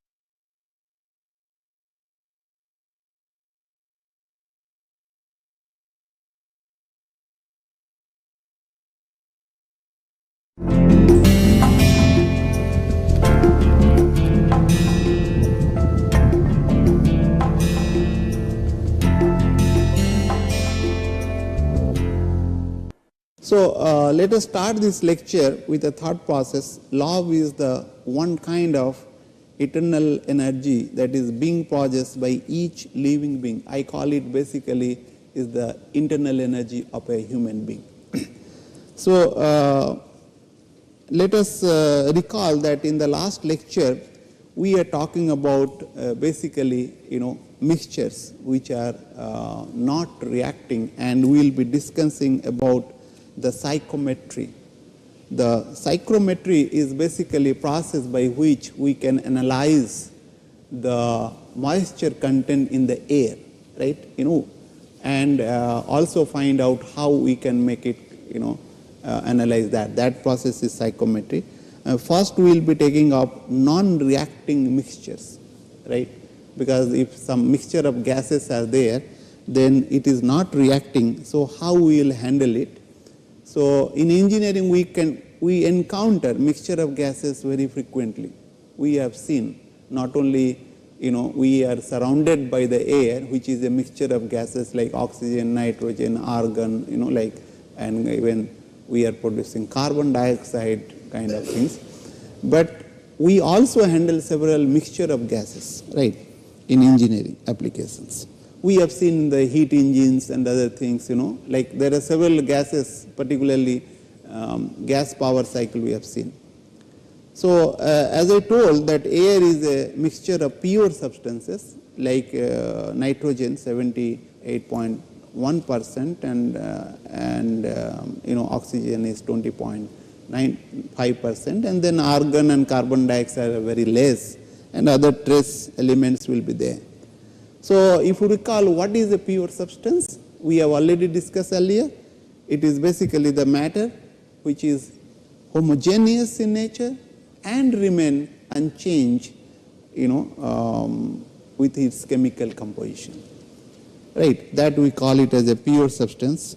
[SPEAKER 5] So let us start this lecture with a thought process. Love is the one kind of eternal energy that is being possessed by each living being. I call it basically is the internal energy of a human being. So let us recall that in the last lecture we are talking about basically mixtures which are not reacting, and we will be discussing about the psychrometry. The psychrometry is basically a process by which we can analyze the moisture content in the air, right? And also find out how we can make it, analyze that. That process is psychrometry. First, we will be taking up non-reacting mixtures, right? Because if some mixture of gases are there, then it is not reacting. So how we will handle it? So in engineering, we encounter mixture of gases very frequently. We have seen not only we are surrounded by the air, which is a mixture of gases like oxygen, nitrogen, argon, and even we are producing carbon dioxide kind of things. But we also handle several mixture of gases, right, in engineering applications. We have seen the heat engines and other things, like there are several gases, particularly gas power cycle we have seen. So as I told, that air is a mixture of pure substances like nitrogen 78.1% and oxygen is 20.95%, and then argon and carbon dioxide are very less, and other trace elements will be there. So if you recall, what is a pure substance? We have already discussed earlier. It is basically the matter which is homogeneous in nature and remain unchanged, with its chemical composition, right? That we call it as a pure substance.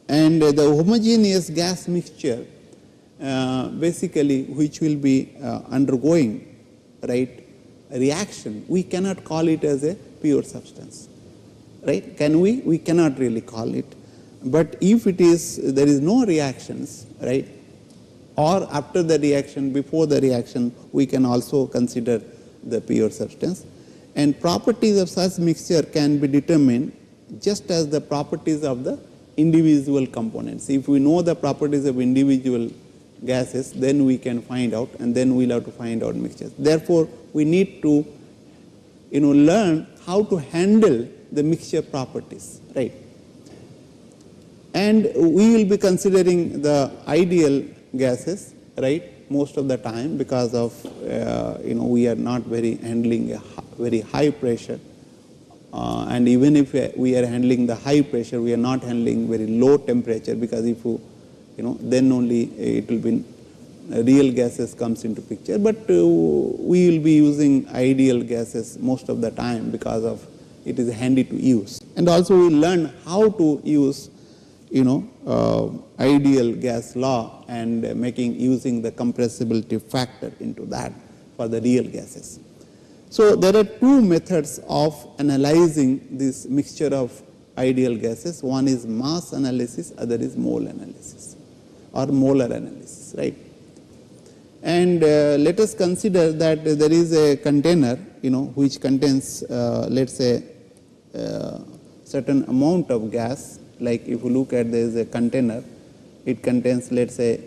[SPEAKER 5] And the homogeneous gas mixture, basically, which will be undergoing, right, reaction, we cannot call it as a pure substance, right? Can we? We cannot really call it. But if it is, there is no reactions, right, or after the reaction, before the reaction, we can also consider the pure substance. And properties of such mixture can be determined just as the properties of the individual components. If we know the properties of individual gases, then we can find out, and then we will have to find out mixtures. Therefore, we need to learn how to handle the mixture properties, right? And we will be considering the ideal gases, right, most of the time, because of we are not handling a very high pressure, and even if we are handling the high pressure, we are not handling very low temperature, because if you then only it will be real gases comes into picture, but we will be using ideal gases most of the time because of it is handy to use. And also we learn how to use ideal gas law and using the compressibility factor into that for the real gases. So there are two methods of analyzing this mixture of ideal gases. One is mass analysis, other is mole analysis or molar analysis, right? And let us consider that there is a container, which contains, let's say, certain amount of gas. Like if you look at, there is a container, it contains, let's say,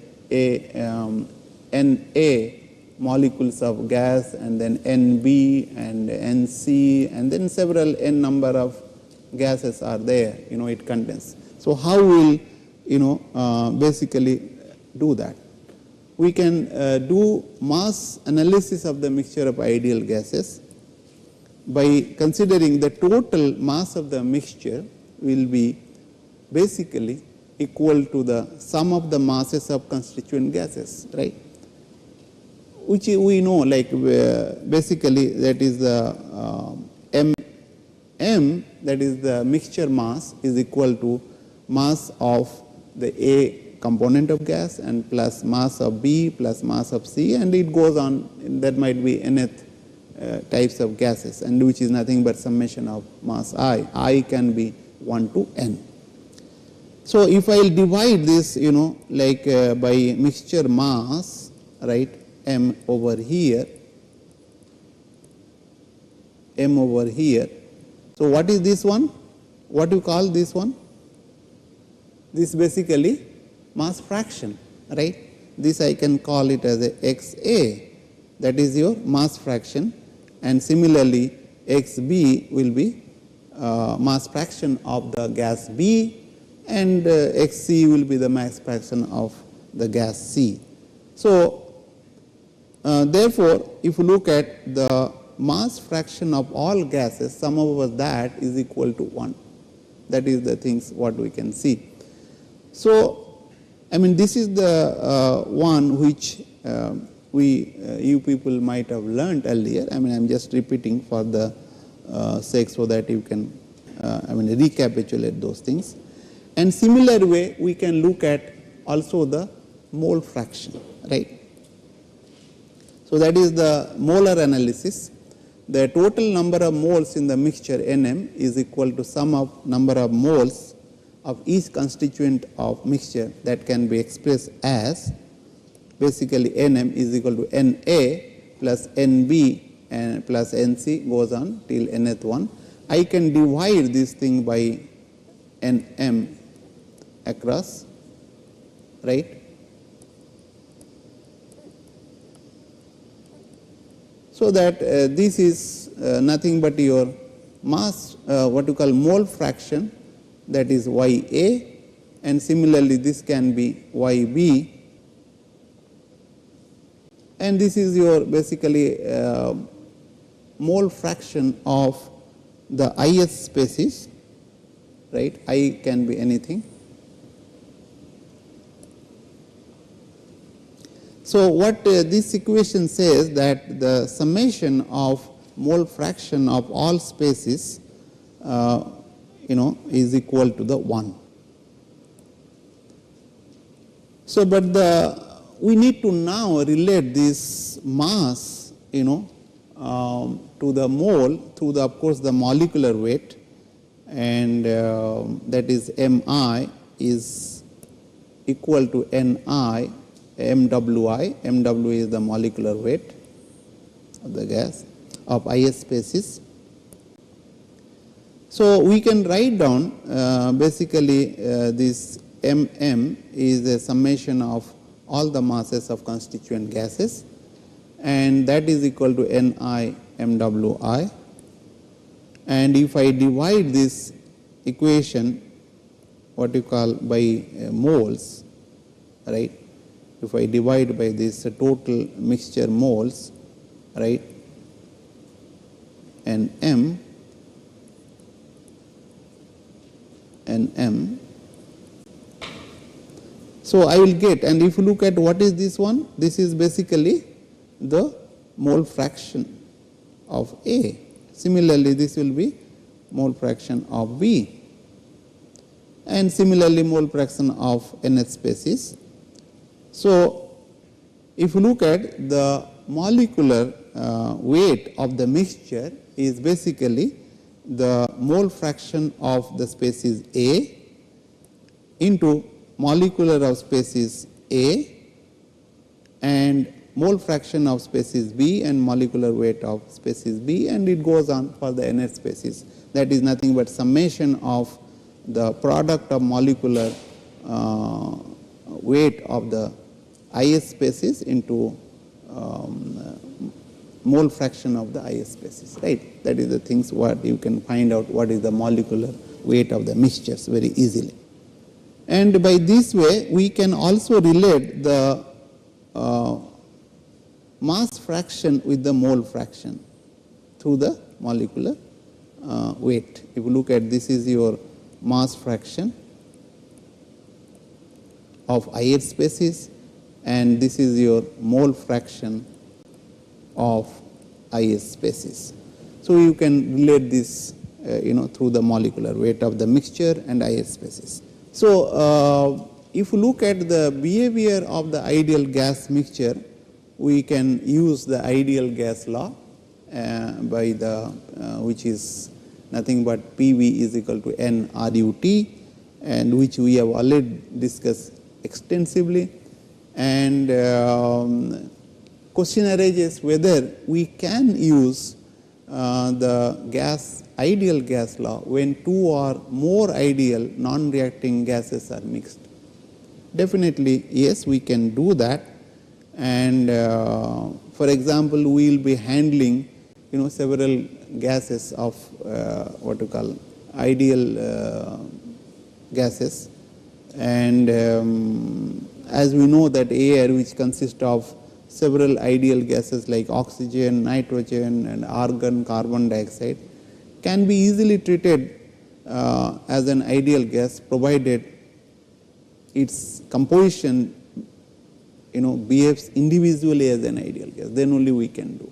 [SPEAKER 5] Na molecules of gas, and then Nb and Nc, and then several n number of gases are there, it contains. So how will basically do that? We can do mass analysis of the mixture of ideal gases by considering the total mass of the mixture will be basically equal to the sum of the masses of constituent gases, right? Which we know, like basically that is the M, that is the mixture mass, is equal to mass of the A component of gas and plus mass of B plus mass of C, and it goes on. That might be nth types of gases, and which is nothing but summation of mass I can be 1 to n. So if I will divide this, by mixture mass, right, M over here. So what is this one? What do you call this one? This basically mass fraction, right? This I can call it as a XA, that is your mass fraction, and similarly XB will be mass fraction of the gas B, and XC will be the mass fraction of the gas C. So therefore, if you look at the mass fraction of all gases, sum over that is equal to 1. That is the things what we can see. So, this is the one which you people might have learned earlier. I am just repeating for the sake so that you can recapitulate those things. And similar way we can look at also the mole fraction, right? So that is the molar analysis. The total number of moles in the mixture Nm is equal to sum of number of moles of each constituent of mixture, that can be expressed as basically Nm is equal to Na plus Nb and plus Nc goes on till nth one. I can divide this thing by Nm across, right? So that this is nothing but your mass, what you call mole fraction, that is Ya, and similarly this can be Yb, and this is your basically mole fraction of the ith species, right? I can be anything. So what this equation says, that the summation of mole fraction of all species is equal to the 1. So but we need to now relate this mass to the mole through the, of course, the molecular weight, and that is Mi is equal to Ni MWI. MW is the molecular weight of the gas of ith species. So we can write down basically this MM is a summation of all the masses of constituent gases, and that is equal to Ni MWI. And if I divide this equation, what you call by moles, right? If I divide by this total mixture moles, right, and M, So I will get, and if you look at what is this one, this is basically the mole fraction of A. Similarly, this will be mole fraction of B, and similarly mole fraction of nth species. So if you look at the molecular weight of the mixture is basically the mole fraction of the species A into molecular of species A and mole fraction of species B and molecular weight of species B, and it goes on for the nth species. That is nothing but summation of the product of molecular weight of the ith species into mole fraction of the ith species, right. That is the things what you can find out what is the molecular weight of the mixtures very easily. And by this way we can also relate the mass fraction with the mole fraction through the molecular weight. If you look at this is your mass fraction of ith species and this is your mole fraction of ith species. So you can relate this through the molecular weight of the mixture and ith species. So if you look at the behavior of the ideal gas mixture, we can use the ideal gas law by the which is nothing but PV is equal to N RUT, and which we have already discussed extensively. And question arises whether we can use the ideal gas law when two or more ideal non-reacting gases are mixed. Definitely yes, we can do that. And for example, we will be handling several gases of what you call ideal gases, and as we know that air, which consists of several ideal gases like oxygen, nitrogen and argon, carbon dioxide, can be easily treated as an ideal gas provided its composition behaves individually as an ideal gas, then only we can do.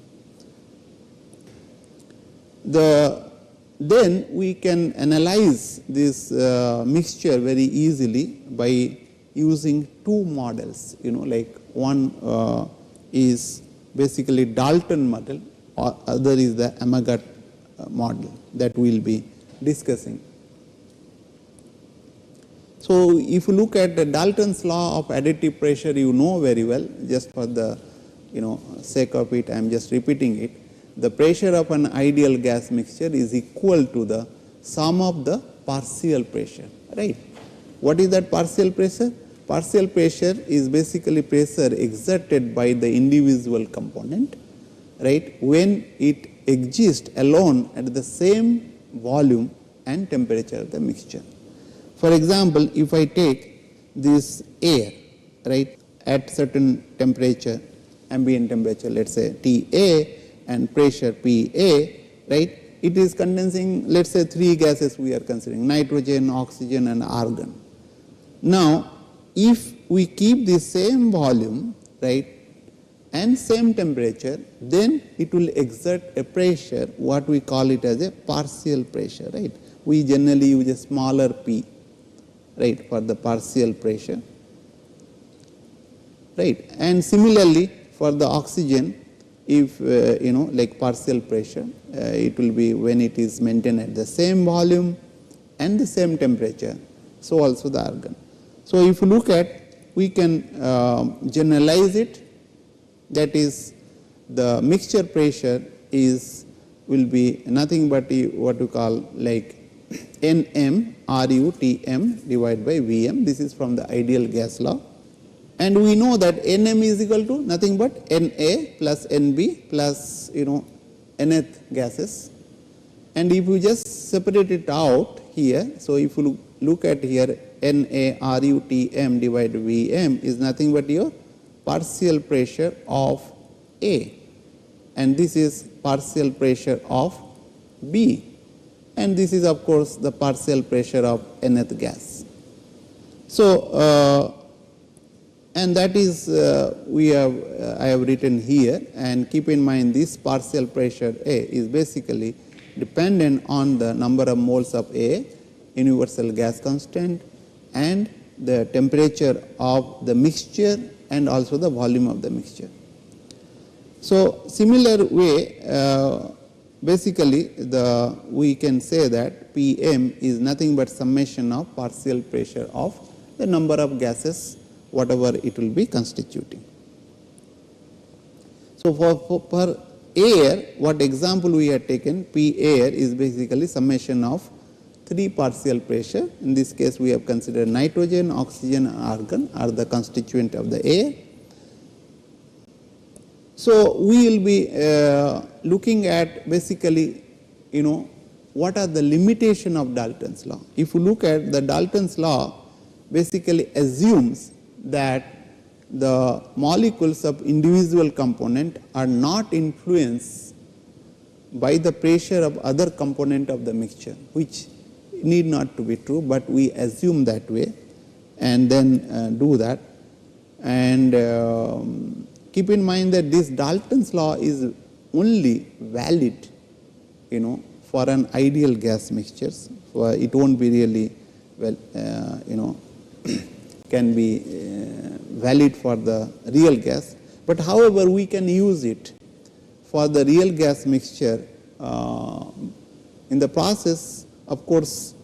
[SPEAKER 5] Then we can analyze this mixture very easily by using two models, like one is basically Dalton model or other is the Amagat model that we will be discussing. So if you look at the Dalton's law of additive pressure, you know very well, just for the sake of it I am just repeating it. The pressure of an ideal gas mixture is equal to the sum of the partial pressure, right. What is that partial pressure? Partial pressure is basically pressure exerted by the individual component, right, when it exists alone at the same volume and temperature of the mixture. For example, if I take this air, right, at certain temperature, ambient temperature, let us say TA, and pressure PA, right, it is condensing, let us say three gases we are considering, nitrogen, oxygen and argon. Now if we keep the same volume, right, and same temperature, then it will exert a pressure, what we call it as a partial pressure, right. We generally use a smaller p, right, for the partial pressure, right. And similarly for the oxygen, if like partial pressure, it will be when it is maintained at the same volume and the same temperature, so also the argon. So if you look at, we can generalize it, that is the mixture pressure will be nothing but what you call like Nm RUTm divided by Vm. This is from the ideal gas law, and we know that Nm is equal to nothing but Na plus Nb plus nth gases, and if you just separate it out here, so if you look at here, Na RUTm divided by Vm is nothing but your partial pressure of A, and this is partial pressure of B, and this is of course the partial pressure of nth gas. So and that is I have written here, and keep in mind this partial pressure A is basically dependent on the number of moles of A, universal gas constant, and the temperature of the mixture and also the volume of the mixture. So, similar way basically we can say that Pm is nothing but summation of partial pressure of the number of gases whatever it will be constituting. So, for air, what example we have taken, P air is basically summation of 3 partial pressure. In this case we have considered nitrogen, oxygen and argon are the constituent of the air. So, we will be looking at basically what are the limitation of Dalton's law. If you look at the Dalton's law basically assumes that the molecules of individual component are not influenced by the pressure of other component of the mixture, which need not to be true, but we assume that way and then do that. And keep in mind that this Dalton's law is only valid for an ideal gas mixtures, for it won't be really can be valid for the real gas, but however we can use it for the real gas mixture. In the process, of course,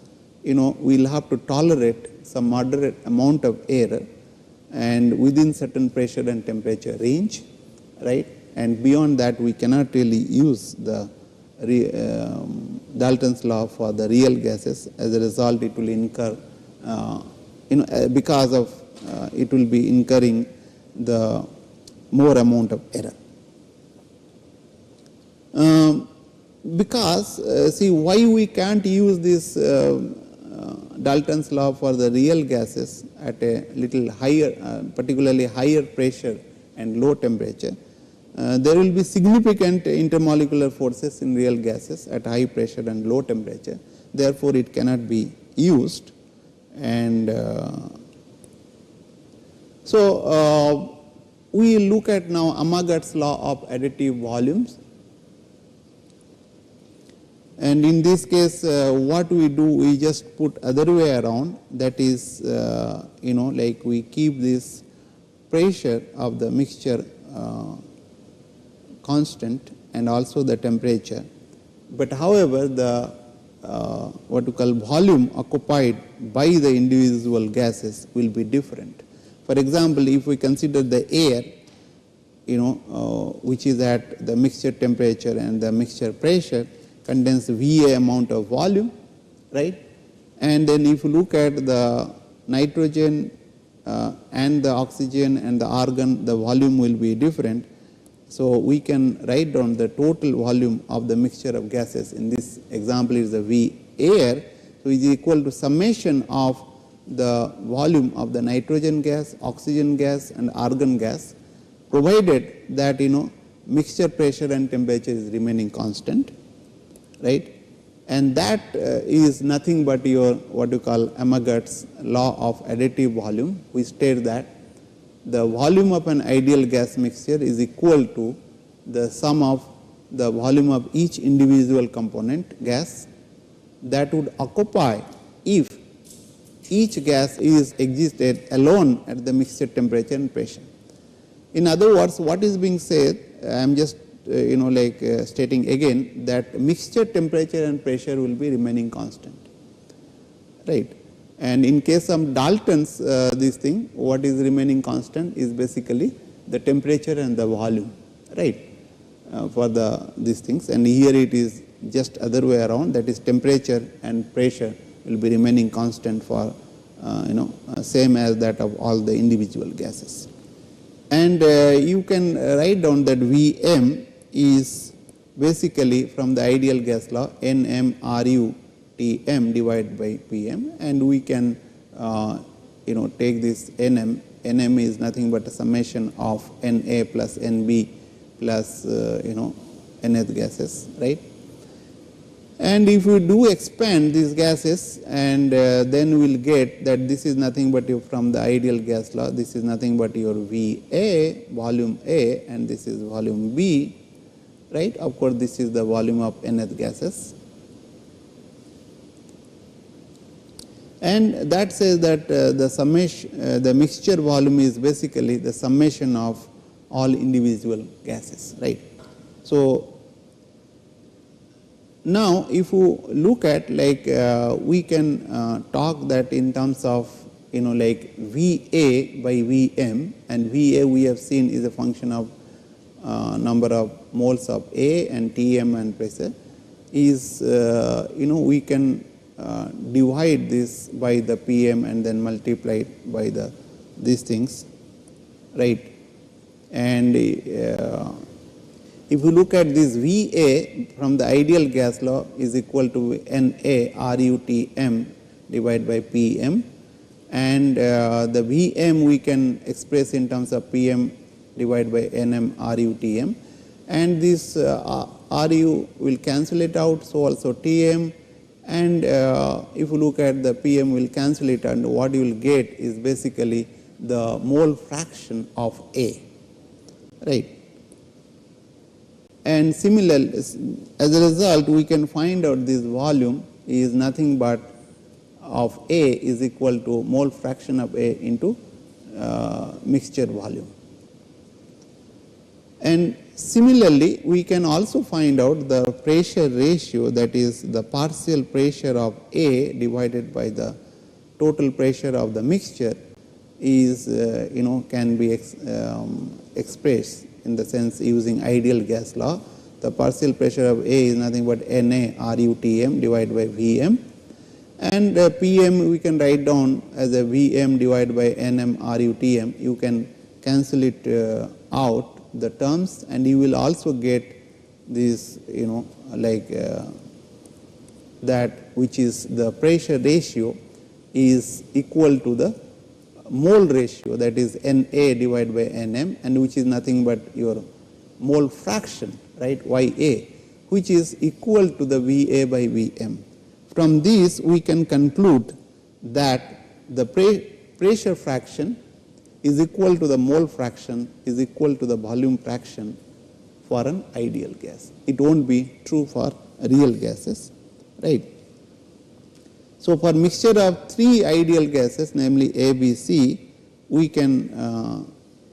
[SPEAKER 5] we will have to tolerate some moderate amount of error and within certain pressure and temperature range, right, and beyond that we cannot really use the Dalton's law for the real gases. As a result, it will incur because of it will be incurring the more amount of error. Because see why we can't use this Dalton's law for the real gases at a little higher, particularly higher pressure and low temperature. There will be significant intermolecular forces in real gases at high pressure and low temperature. Therefore, it cannot be used. And so we look at now Amagat's law of additive volumes. And in this case, what we do, we just put other way around, that is, like we keep this pressure of the mixture constant and also the temperature. But however, the what we call volume occupied by the individual gases will be different. For example, if we consider the air, which is at the mixture temperature and the mixture pressure, contains VA amount of volume, right? And then if you look at the nitrogen and the oxygen and the argon, the volume will be different. So we can write down the total volume of the mixture of gases. In this example is the V air, so is equal to summation of the volume of the nitrogen gas, oxygen gas and argon gas, provided that mixture pressure and temperature is remaining constant, right? And that is nothing but your what you call Amagat's law of additive volume. We state that the volume of an ideal gas mixture is equal to the sum of the volume of each individual component gas that would occupy if each gas is existed alone at the mixture temperature and pressure. In other words, what is being said, I am just stating again that mixture temperature and pressure will be remaining constant, right? And in case of Dalton's this thing, what is remaining constant is basically the temperature and the volume, right, for these things. And here it is just other way around, that is temperature and pressure will be remaining constant for same as that of all the individual gases. And you can write down that Vm is basically from the ideal gas law NMRU Tm divided by Pm, and we can take this Nm is nothing but a summation of Na plus Nb plus nth gases, right? And if we do expand these gases, and then we will get that this is nothing but from the ideal gas law, this is nothing but your VA, volume A, and this is volume B, right. Of course, this is the volume of nth gases. And that says that the summation, the mixture volume is basically the summation of all individual gases, right. So, now, if you look at like we can talk that in terms of like VA by VM, and VA we have seen is a function of number of moles of A and Tm and pressure, is we can divide this by the PM and then multiply it by the these things, right. And if you look at this VA from the ideal gas law is equal to NA RUTM divided by PM, and the VM we can express in terms of PM divided by NM RUTM, and this RU will cancel it out, so also TM, and if you look at the PM will cancel it, and what you will get is basically the mole fraction of A, right. And similarly, as a result, we can find out this volume is nothing but of A is equal to mole fraction of A into mixture volume. And similarly, we can also find out the pressure ratio, that is the partial pressure of A divided by the total pressure of the mixture is can be expressed in the sense using ideal gas law. The partial pressure of A is nothing but Na RUTM divided by Vm, and PM we can write down as a Vm divided by Nm RUTM. You can cancel it out the terms, and you will also get this like that, which is the pressure ratio is equal to the mole ratio, that is Na divided by Nm, and which is nothing but your mole fraction, right, Ya, which is equal to the Va by Vm. From this we can conclude that the pressure fraction is equal to the mole fraction is equal to the volume fraction for an ideal gas. It won't be true for real gases, right. So, for mixture of three ideal gases, namely A, B, C, we can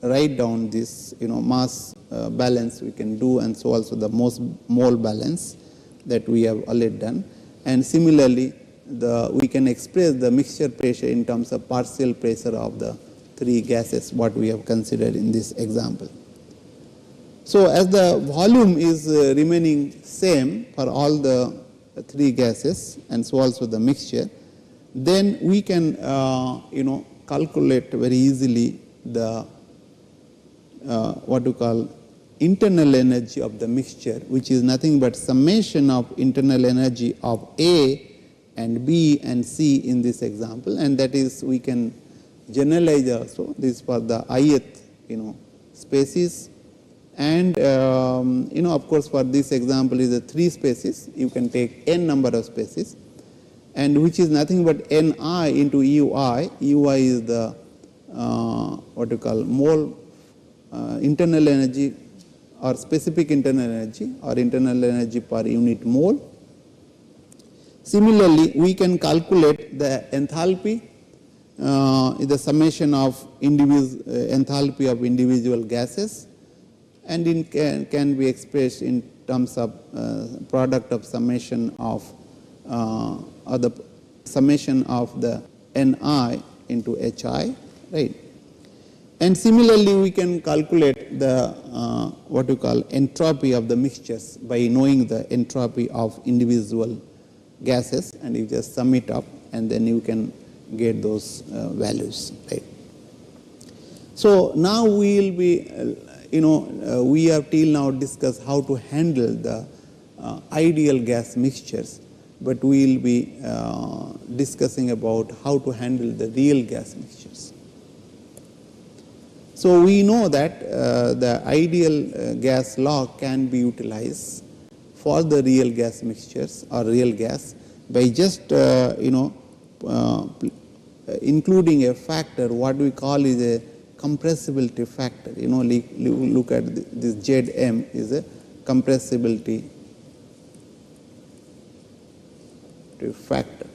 [SPEAKER 5] write down this mass balance we can do, and so also the mole balance that we have already done. And similarly, we can express the mixture pressure in terms of partial pressure of the three gases what we have considered in this example. So, as the volume is remaining same for all the three gases and so also the mixture, then we can calculate very easily the what we call internal energy of the mixture, which is nothing but summation of internal energy of A and B and C in this example, and that is we can generalize also this for the ith species. And of course, for this example is the three species, you can take n number of species, and which is nothing but Ni into Ui. Ui is the what you call mole internal energy or specific internal energy or internal energy per unit mole. Similarly, we can calculate the enthalpy, the summation of enthalpy of individual gases, and it can be expressed in terms of product of summation of or the summation of the Ni into Hi, right. And similarly, we can calculate the what we call entropy of the mixtures by knowing the entropy of individual gases, and you just sum it up and then you can get those values, right. So, now we will be we have till now discussed how to handle the ideal gas mixtures, but we will be discussing about how to handle the real gas mixtures. So, we know that the ideal gas law can be utilized for the real gas mixtures or real gas by just including a factor what we call is a compressibility factor. Look at this Zm is a compressibility factor,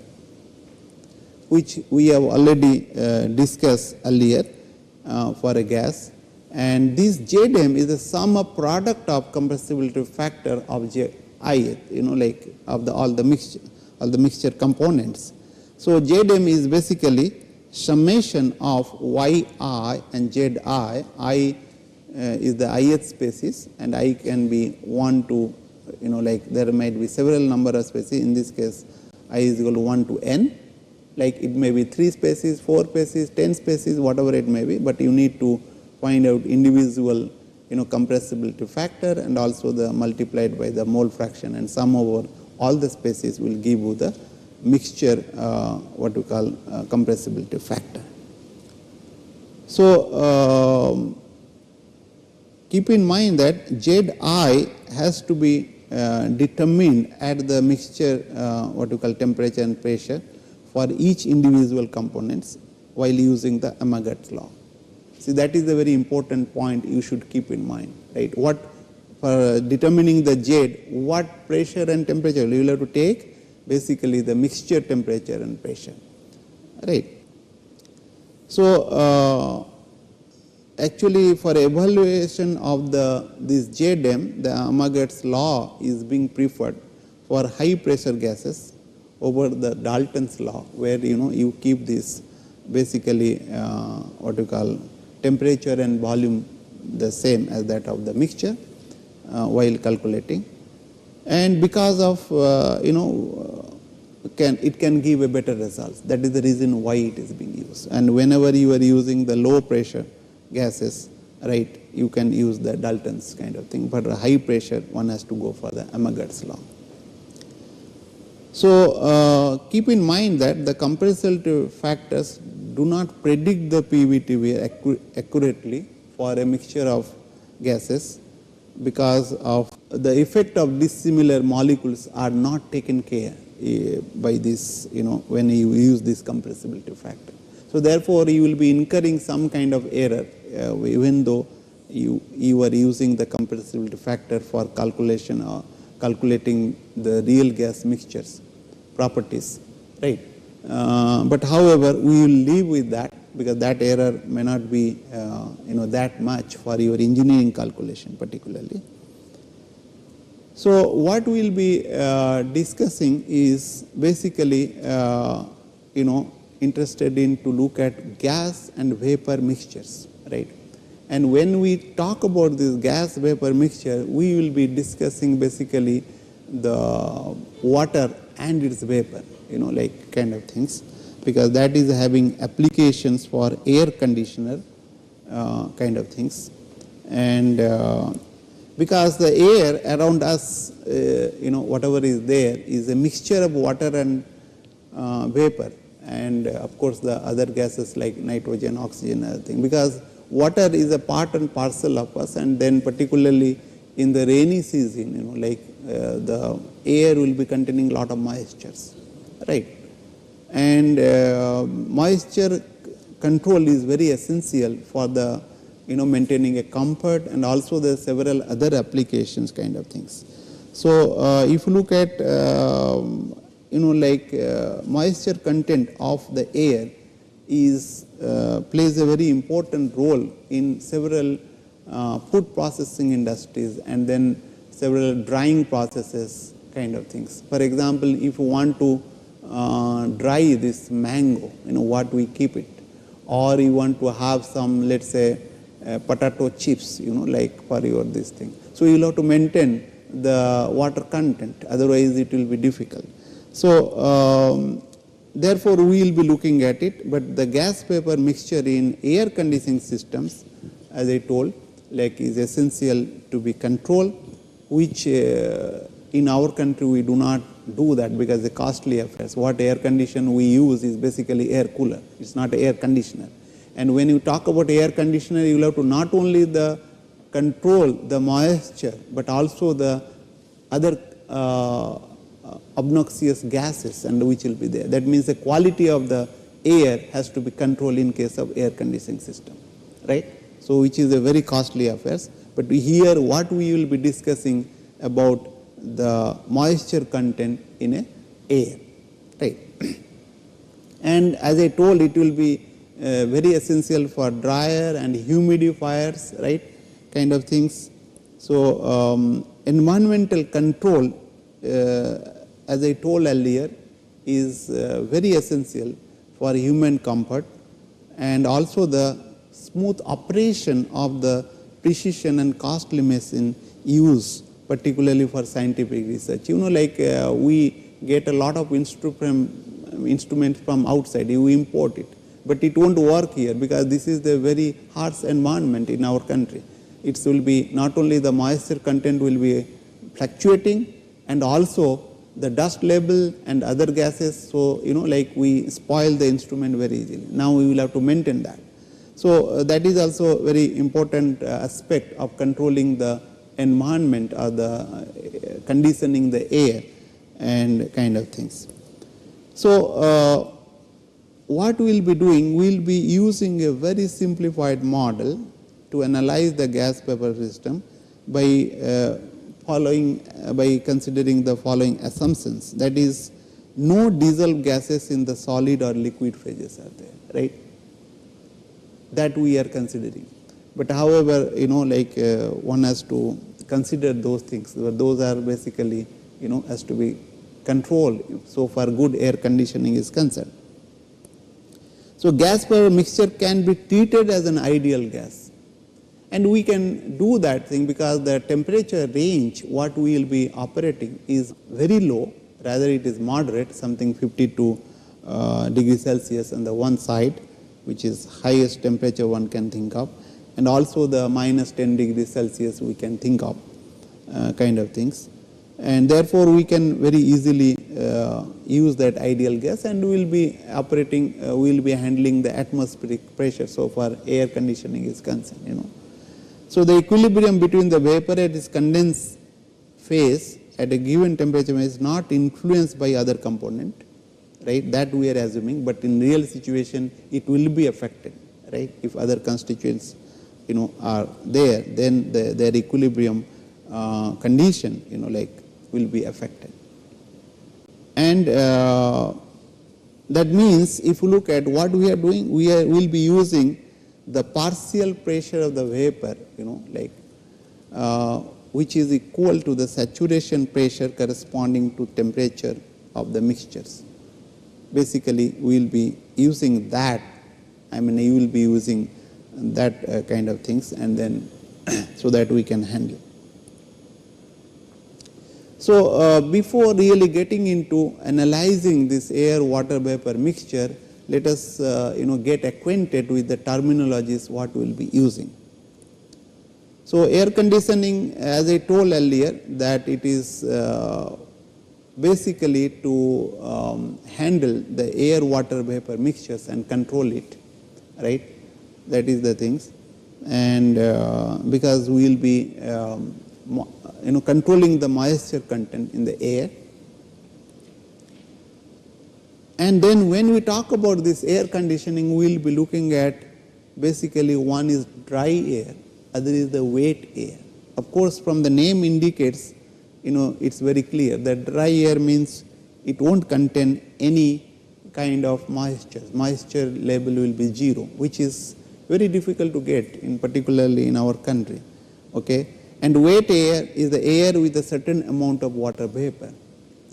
[SPEAKER 5] which we have already discussed earlier for a gas, and this Zm is the sum of product of compressibility factor of Ji, like of all the mixture components. So Zm is basically summation of yi and zi. I is the ith species, and I can be 1 to, like there might be several number of species. In this case, I is equal to 1 to n. Like it may be 3 species, 4 species, 10 species, whatever it may be, but you need to find out individual compressibility factor and also the multiplied by the mole fraction, and sum over all the species will give you the mixture what we call compressibility factor. So keep in mind that Zi has to be determined at the mixture what we call temperature and pressure for each individual components while using the Amagat's law. See, that is a very important point you should keep in mind, right? What for determining the Z, what pressure and temperature you will have to take? Basically the mixture temperature and pressure, right? So actually for evaluation of this Zm, the Amagat's law is being preferred for high pressure gases over the Dalton's law, where you keep this basically what we call temperature and volume the same as that of the mixture while calculating, and because of it can give a better results. That is the reason why it is being used. And whenever you are using the low pressure gases, right, you can use the Dalton's kind of thing, but high pressure one has to go for the Amagat's law. So keep in mind that the compressibility factors do not predict the PVTV accurately for a mixture of gases because of the effect of dissimilar molecules are not taken care by this, when you use this compressibility factor. So therefore, you will be incurring some kind of error even though you are using the compressibility factor for calculation or calculating the real gas mixtures properties, right? But however, we will live with that because that error may not be that much for your engineering calculation particularly. So what we will be discussing is basically interested in to look at gas and vapor mixtures, right? And when we talk about this gas vapor mixture, we will be discussing basically the water and its vapor, like kind of things, because that is having applications for air conditioner kind of things. And because the air around us, whatever is there is a mixture of water and vapor, and of course the other gases like nitrogen, oxygen, other thing, because water is a part and parcel of us, and then particularly in the rainy season, like the air will be containing a lot of moistures, right? And moisture control is very essential for the maintaining a comfort, and also there are several other applications kind of things. So if you look at moisture content of the air is plays a very important role in several food processing industries, and then several drying processes kind of things. For example, if you want to dry this mango, what we keep it, or you want to have some, let's say, potato chips, like for your this thing. So you will have to maintain the water content, otherwise it will be difficult. So therefore we will be looking at it, but the gas vapor mixture in air conditioning systems, as I told, like is essential to be controlled, which in our country we do not do that because the costly affairs. What air conditioner we use is basically air cooler, it's not air conditioner. And when you talk about air conditioner, you will have to not only control the moisture, but also the other obnoxious gases and which will be there. That means the quality of the air has to be controlled in case of air conditioning system, right? So which is a very costly affair. But here what we will be discussing about the moisture content in a air, right? And as I told, it will be very essential for dryer and humidifiers, right, kind of things. So environmental control, as I told earlier, is very essential for human comfort and also the smooth operation of the precision and costly machine use, particularly for scientific research. You know, like we get a lot of instruments from outside, we import it, but it won't work here because this is the very harsh environment in our country. It will be not only the moisture content will be fluctuating and also the dust level and other gases. So, you know, like we spoil the instrument very easily. Now we will have to maintain that. So that is also very important aspect of controlling the environment or the conditioning the air and kind of things. So what we will be doing, we will be using a very simplified model to analyze the gas vapor system by considering the following assumptions. That is, no dissolved gases in the solid or liquid phases are there, right? That we are considering. But however, you know, like one has to consider those things. Those are basically, you know, has to be controlled so far good air conditioning is concerned. So gas vapor mixture can be treated as an ideal gas. And we can do that thing because the temperature range what we will be operating is very low, rather it is moderate, something 52 degrees Celsius on the one side, which is highest temperature one can think of, and also the minus 10 degrees Celsius we can think of kind of things. And therefore, we can very easily use that ideal gas and we will be operating, we will be handling the atmospheric pressure so far air conditioning is concerned, you know. So the equilibrium between the vapor at its condensed phase at a given temperature is not influenced by other component, right, that we are assuming, but in real situation it will be affected, right. If other constituents, you know, are there, then their equilibrium condition, you know, like will be affected. And that means if you look at what we are doing, we will be using the partial pressure of the vapor, you know, like which is equal to the saturation pressure corresponding to temperature of the mixtures. Basically, we will be using that, I mean you will be using that kind of things, and then so that we can handle. So before really getting into analyzing this air water vapor mixture, let us you know, get acquainted with the terminologies what we will be using. So air conditioning, as I told earlier, that it is basically to handle the air water vapor mixtures and control it, right, that is the things. And because we will be you know, controlling the moisture content in the air. And then when we talk about this air conditioning, we will be looking at basically one is dry air, other is the wet air. Of course, from the name indicates, you know, it's very clear that dry air means it won't contain any kind of moisture. Moisture level will be 0, which is very difficult to get, in particularly in our country, okay. And wet air is the air with a certain amount of water vapor,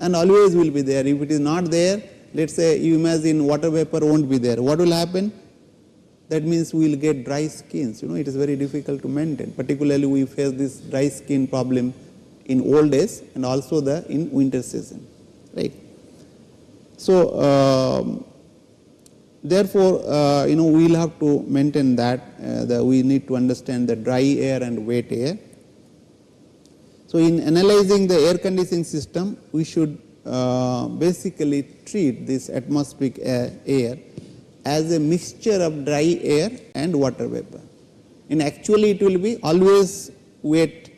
[SPEAKER 5] and always will be there. If it is not there, let us say you imagine water vapor won't be there, what will happen? That means we will get dry skins, you know, it is very difficult to maintain. Particularly we face this dry skin problem in old days and also in winter season, right. So therefore, you know, we will have to maintain that, we need to understand the dry air and wet air. So in analyzing the air conditioning system, we should basically treat this atmospheric air as a mixture of dry air and water vapor. And actually it will be always wet,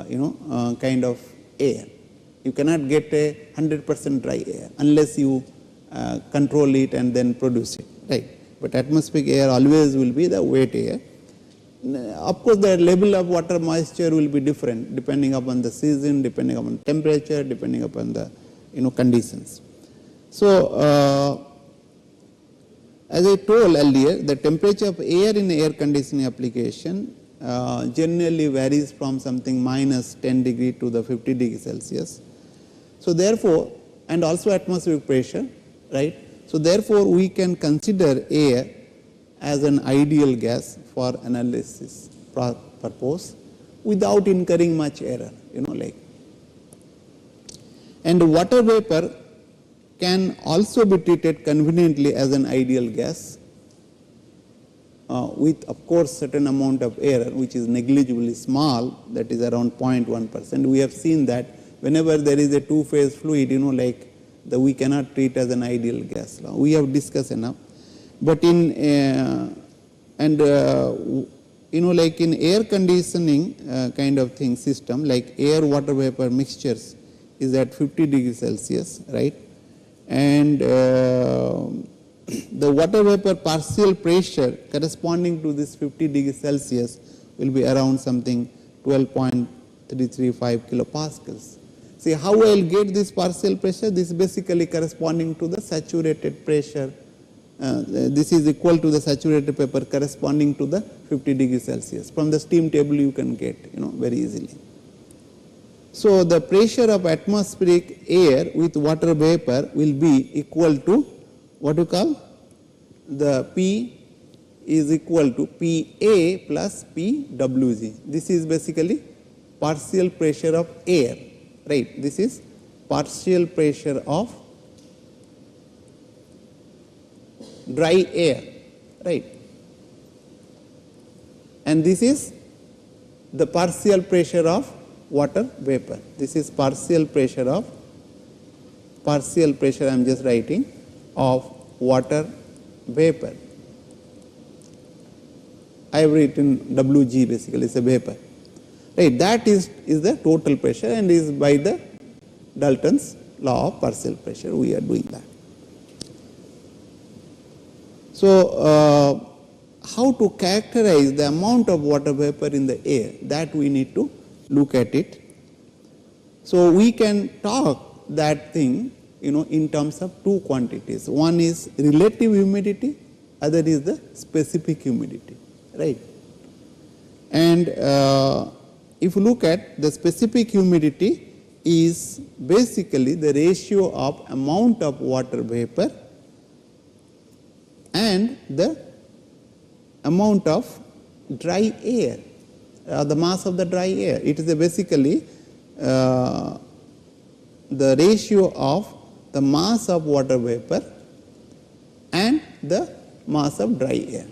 [SPEAKER 5] you know, kind of air, You cannot get a 100% dry air unless you control it and then produce it, right. But atmospheric air always will be the wet air. Of course, the level of water moisture will be different depending upon the season, depending upon temperature, depending upon the conditions. So, as I told earlier, the temperature of air in air conditioning application generally varies from something minus 10 degree to the 50 degree Celsius. So, therefore, and also atmospheric pressure, right. So, therefore, we can consider air as an ideal gas for analysis purpose without incurring much error, And water vapor can also be treated conveniently as an ideal gas with of course certain amount of error which is negligibly small, that is around 0.1%. We have seen that whenever there is a two-phase fluid, we cannot treat as an ideal gas law. We have discussed enough. But in like in air conditioning kind of thing system, like air water vapor mixtures is at 50 degrees Celsius, right. And the water vapor partial pressure corresponding to this 50 degrees Celsius will be around something 12.335 kilopascals. See how I will get this partial pressure? This is basically corresponding to the saturated pressure. This is equal to the saturated vapor corresponding to the 50 degrees Celsius. From the steam table you can get very easily. So, the pressure of atmospheric air with water vapor will be equal to what you call the P is equal to PA plus PWG. This is basically partial pressure of air, right. This is partial pressure of dry air, right. And this is the partial pressure of water vapor. This is partial pressure I am just writing of water vapor. I have written Wg basically, it's a vapor, right. That is the total pressure and is by the Dalton's law of partial pressure we are doing that. So, how to characterize the amount of water vapor in the air, that we need to look at it. So, we can talk that thing in terms of two quantities. One is relative humidity, other is the specific humidity, right. And if you look at the specific humidity is basically the ratio of amount of water vapor and the amount of dry air, the mass of the dry air. It is basically the ratio of the mass of water vapor and the mass of dry air.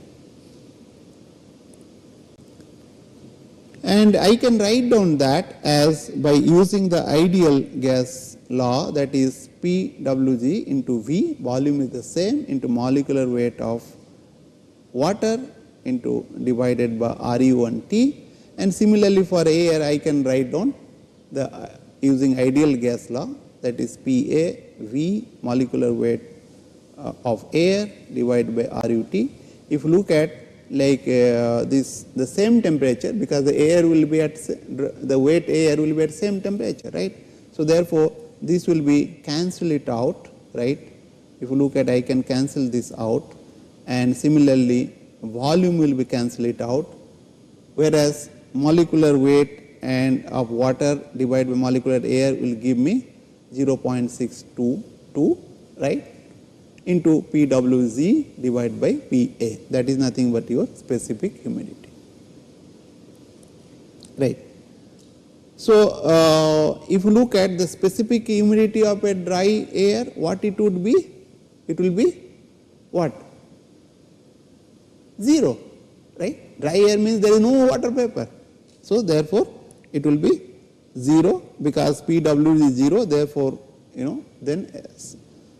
[SPEAKER 5] And I can write down that as by using the ideal gas law, that is PWG into V, volume is the same, into molecular weight of water into divided by RU1T. And similarly for air, I can write down the using ideal gas law, that is PA V molecular weight of air divided by RUT. If you look at the same temperature, because the air will be at the wet air will be at same temperature, right. So, therefore, this will be cancel it out, right. If you look at, I can cancel this out, and similarly volume will be cancel it out, whereas molecular weight and of water divided by molecular air will give me 0.622, right, into PWG divided by PA, that is nothing but your specific humidity, right. So, if you look at the specific humidity of a dry air, what it would be? It will be what? 0, right. Dry air means there is no water vapor. So, therefore, it will be 0 because PW is 0, therefore, then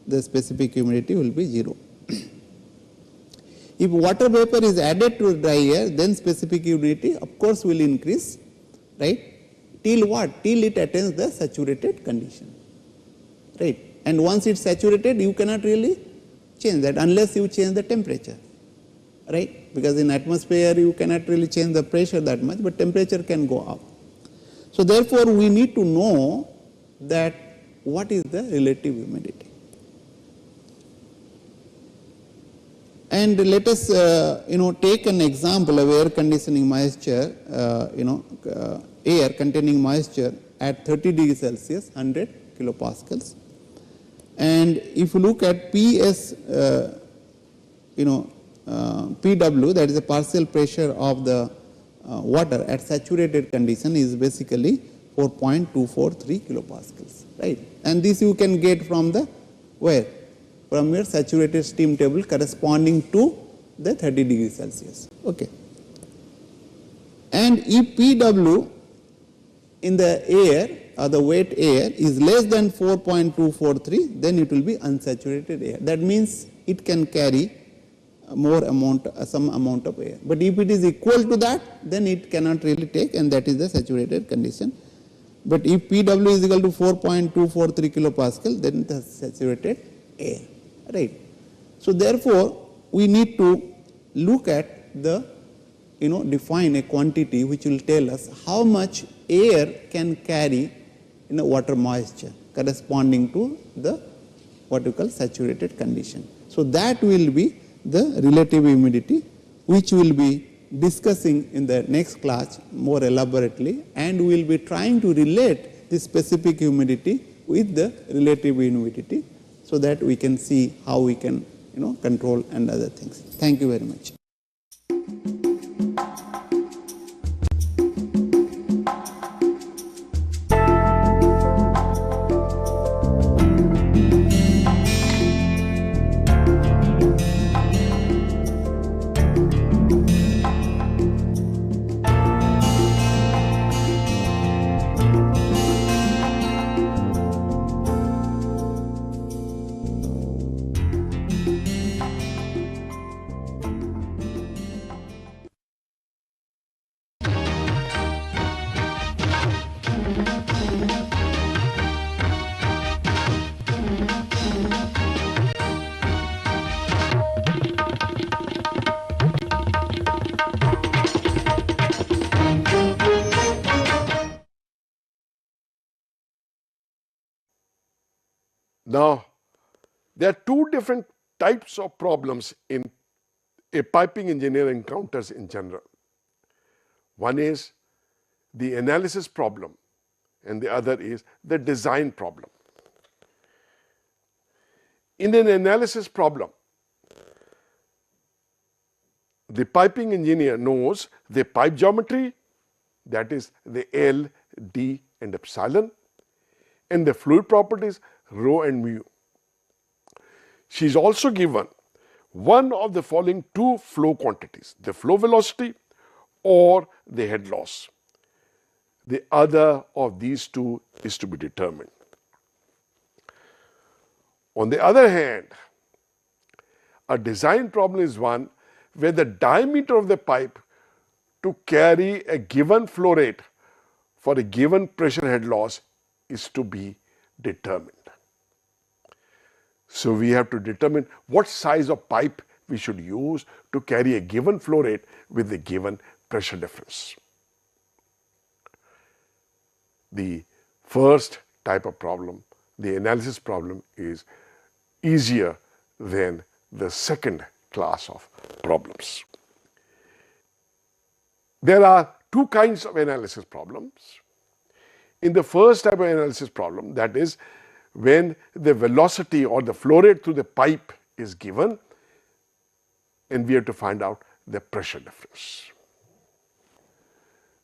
[SPEAKER 5] the specific humidity will be 0. If water vapor is added to dry air, then specific humidity of course will increase, right. till what? Till it attains the saturated condition, right? And once it's saturated, you cannot really change that unless you change the temperature, right? Because in atmosphere you cannot really change the pressure that much, but temperature can go up. So therefore, we need to know that what is the relative humidity. And let us take an example of air conditioning moisture, air containing moisture at 30 degrees Celsius, 100 kilopascals. And if you look at PS, PW, that is the partial pressure of the water at saturated condition, is basically 4.243 kilopascals, right? And this you can get from the where? From your saturated steam table corresponding to the 30 degrees Celsius. Okay. And if PW in the air or the wet air is less than 4.243, then it will be unsaturated air. That means it can carry some amount of air. But if it is equal to that, then it cannot really take, and that is the saturated condition. But if PW is equal to 4.243 kilopascal, then it is saturated air, right? So therefore, we need to look at the, define a quantity which will tell us how much air can carry water moisture corresponding to the what we call saturated condition. So that will be the relative humidity, which we will be discussing in the next class more elaborately, and we will be trying to relate the specific humidity with the relative humidity so that we can see how we can control and other things. Thank you very much.
[SPEAKER 6] Now, there are two different types of problems in a piping engineer encounters in general. One is the analysis problem and the other is the design problem. In an analysis problem, the piping engineer knows the pipe geometry, that is the L, D and epsilon, and the fluid properties rho and mu. She is also given one of the following two flow quantities, the flow velocity or the head loss. The other of these two is to be determined. On the other hand, a design problem is one where the diameter of the pipe to carry a given flow rate for a given pressure head loss is to be determined. So we have to determine what size of pipe we should use to carry a given flow rate with a given pressure difference. The first type of problem, the analysis problem, is easier than the second class of problems. There are two kinds of analysis problems. In the first type of analysis problem, that is when the velocity or the flow rate through the pipe is given and we have to find out the pressure difference.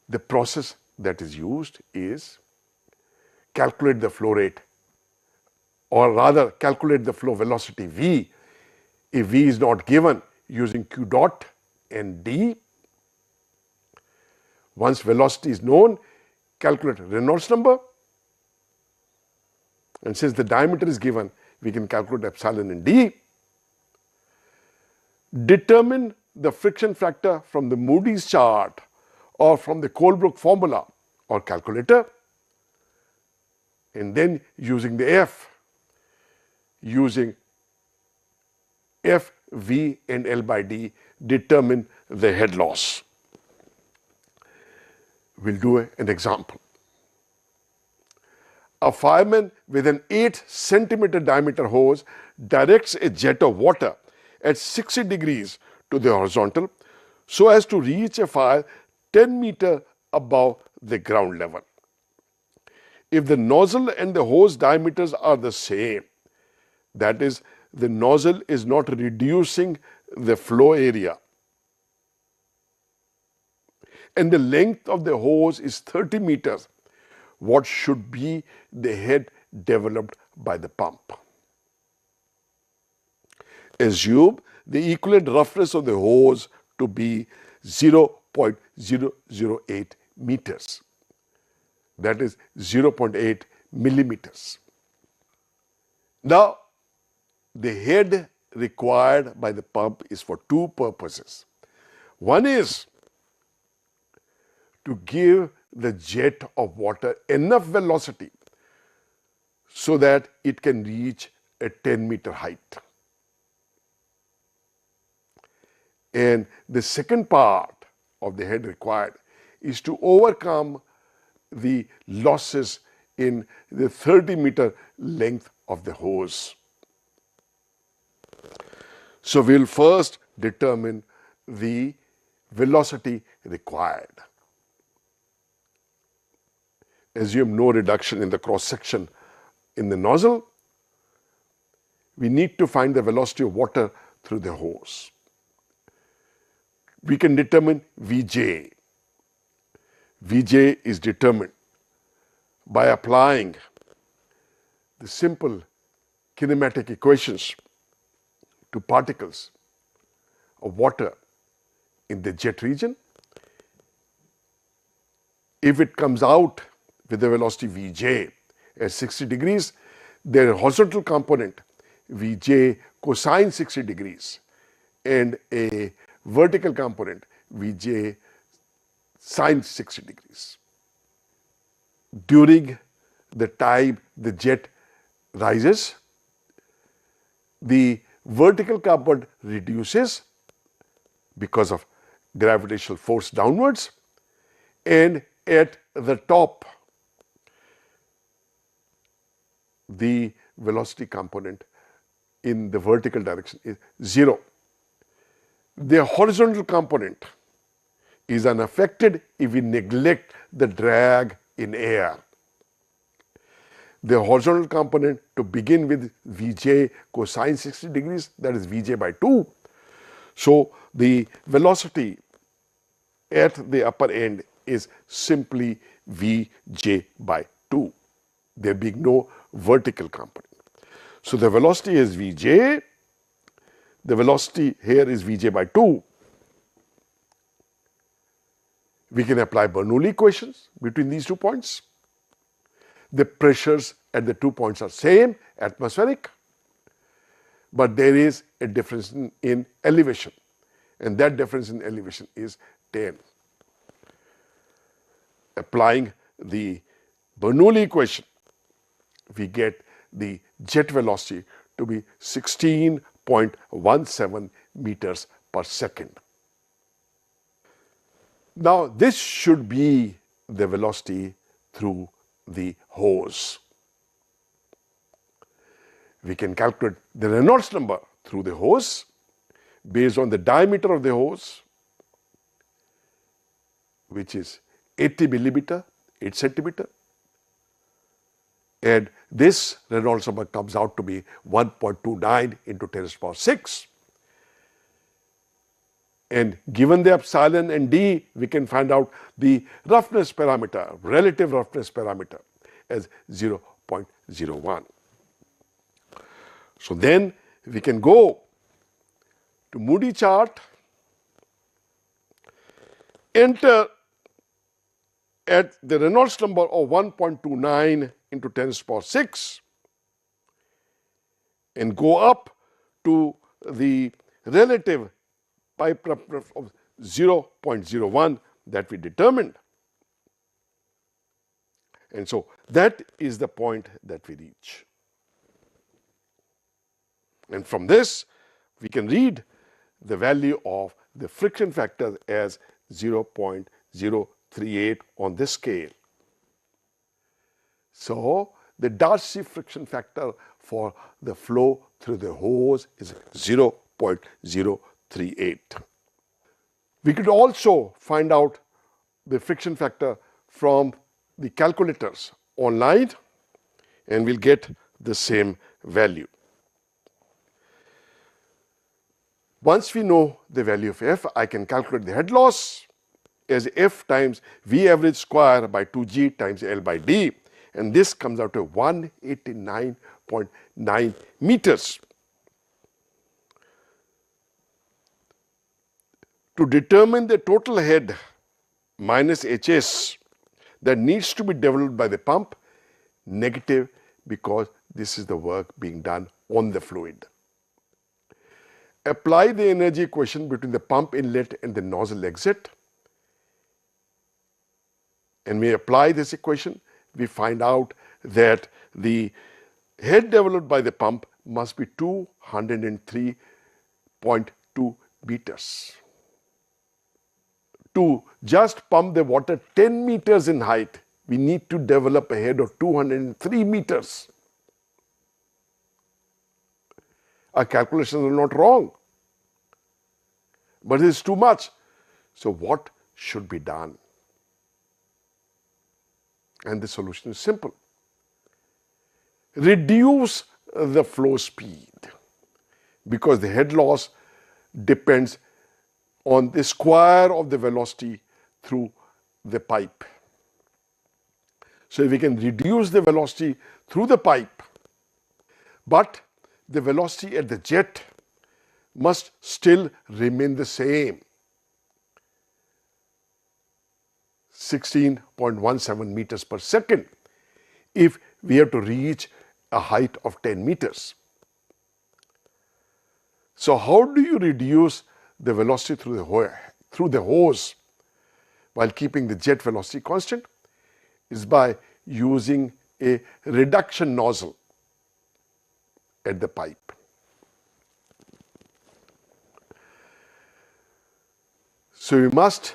[SPEAKER 6] The process that is used is calculate the flow rate, or rather calculate the flow velocity V. If V is not given, using Q dot and D. Once velocity is known, calculate Reynolds number. And since the diameter is given, we can calculate epsilon and D. Determine the friction factor from the Moody's chart or from the Colebrook formula or calculator, and then using the F, using F, V and L by D, determine the head loss. We'll do an example. A fireman with an 8 centimeter diameter hose directs a jet of water at 60 degrees to the horizontal so as to reach a fire 10 meters above the ground level. If the nozzle and the hose diameters are the same, that is, the nozzle is not reducing the flow area, and the length of the hose is 30 meters, what should be the head developed by the pump? Assume the equivalent roughness of the hose to be 0.008 meters, that is 0.8 millimeters. Now, the head required by the pump is for two purposes. One is to give the jet of water enough velocity so that it can reach a 10-meter height. And the second part of the head required is to overcome the losses in the 30-meter length of the hose. So we'll first determine the velocity required. Assume no reduction in the cross section in the nozzle. We need to find the velocity of water through the hose. We can determine Vj. Vj is determined by applying the simple kinematic equations to particles of water in the jet region. If it comes out with the velocity Vj at 60 degrees, their horizontal component Vj cosine 60 degrees and a vertical component Vj sine 60 degrees. During the time the jet rises, the vertical component reduces because of gravitational force downwards, and at the top the velocity component in the vertical direction is 0. The horizontal component is unaffected if we neglect the drag in air. The horizontal component to begin with Vj cosine 60 degrees, that is Vj by 2. So the velocity at the upper end is simply Vj by 2, there being no vertical component. So the velocity is Vj, the velocity here is Vj by 2. We can apply Bernoulli equations between these 2 points. The pressures at the 2 points are same, atmospheric, but there is a difference in elevation, and that difference in elevation is 10. Applying the Bernoulli equation, we get the jet velocity to be 16.17 meters per second. Now, this should be the velocity through the hose. We can calculate the Reynolds number through the hose based on the diameter of the hose, which is 80 millimeter, 8 centimeter, and this Reynolds number comes out to be 1.29 into 10 to the power 6. And given the epsilon and d, we can find out the roughness parameter, relative roughness parameter, as 0.01. So then we can go to Moody chart, enter at the Reynolds number of 1.29 into 10 to the power 6, and go up to the relative pipe roughness of 0.01 that we determined. And so that is the point that we reach. And from this, we can read the value of the friction factor as 0.038 on this scale. So the Darcy friction factor for the flow through the hose is 0.038. We could also find out the friction factor from the calculators online, and we'll get the same value. Once we know the value of F, I can calculate the head loss as F times V average square by 2G times L by D, and this comes out to 189.9 meters. To determine the total head minus HS that needs to be developed by the pump, negative, because this is the work being done on the fluid. Apply the energy equation between the pump inlet and the nozzle exit. And we apply this equation, we find out that the head developed by the pump must be 203.2 meters. To just pump the water 10 meters in height, we need to develop a head of 203 meters. Our calculations are not wrong, but it is too much. So what should be done? And the solution is simple. Reduce the flow speed, because the head loss depends on the square of the velocity through the pipe. So if we can reduce the velocity through the pipe, but the velocity at the jet must still remain the same, 16.17 meters per second, if we have to reach a height of 10 meters. So how do you reduce the velocity through the hose while keeping the jet velocity constant? Is by using a reduction nozzle at the pipe. So we must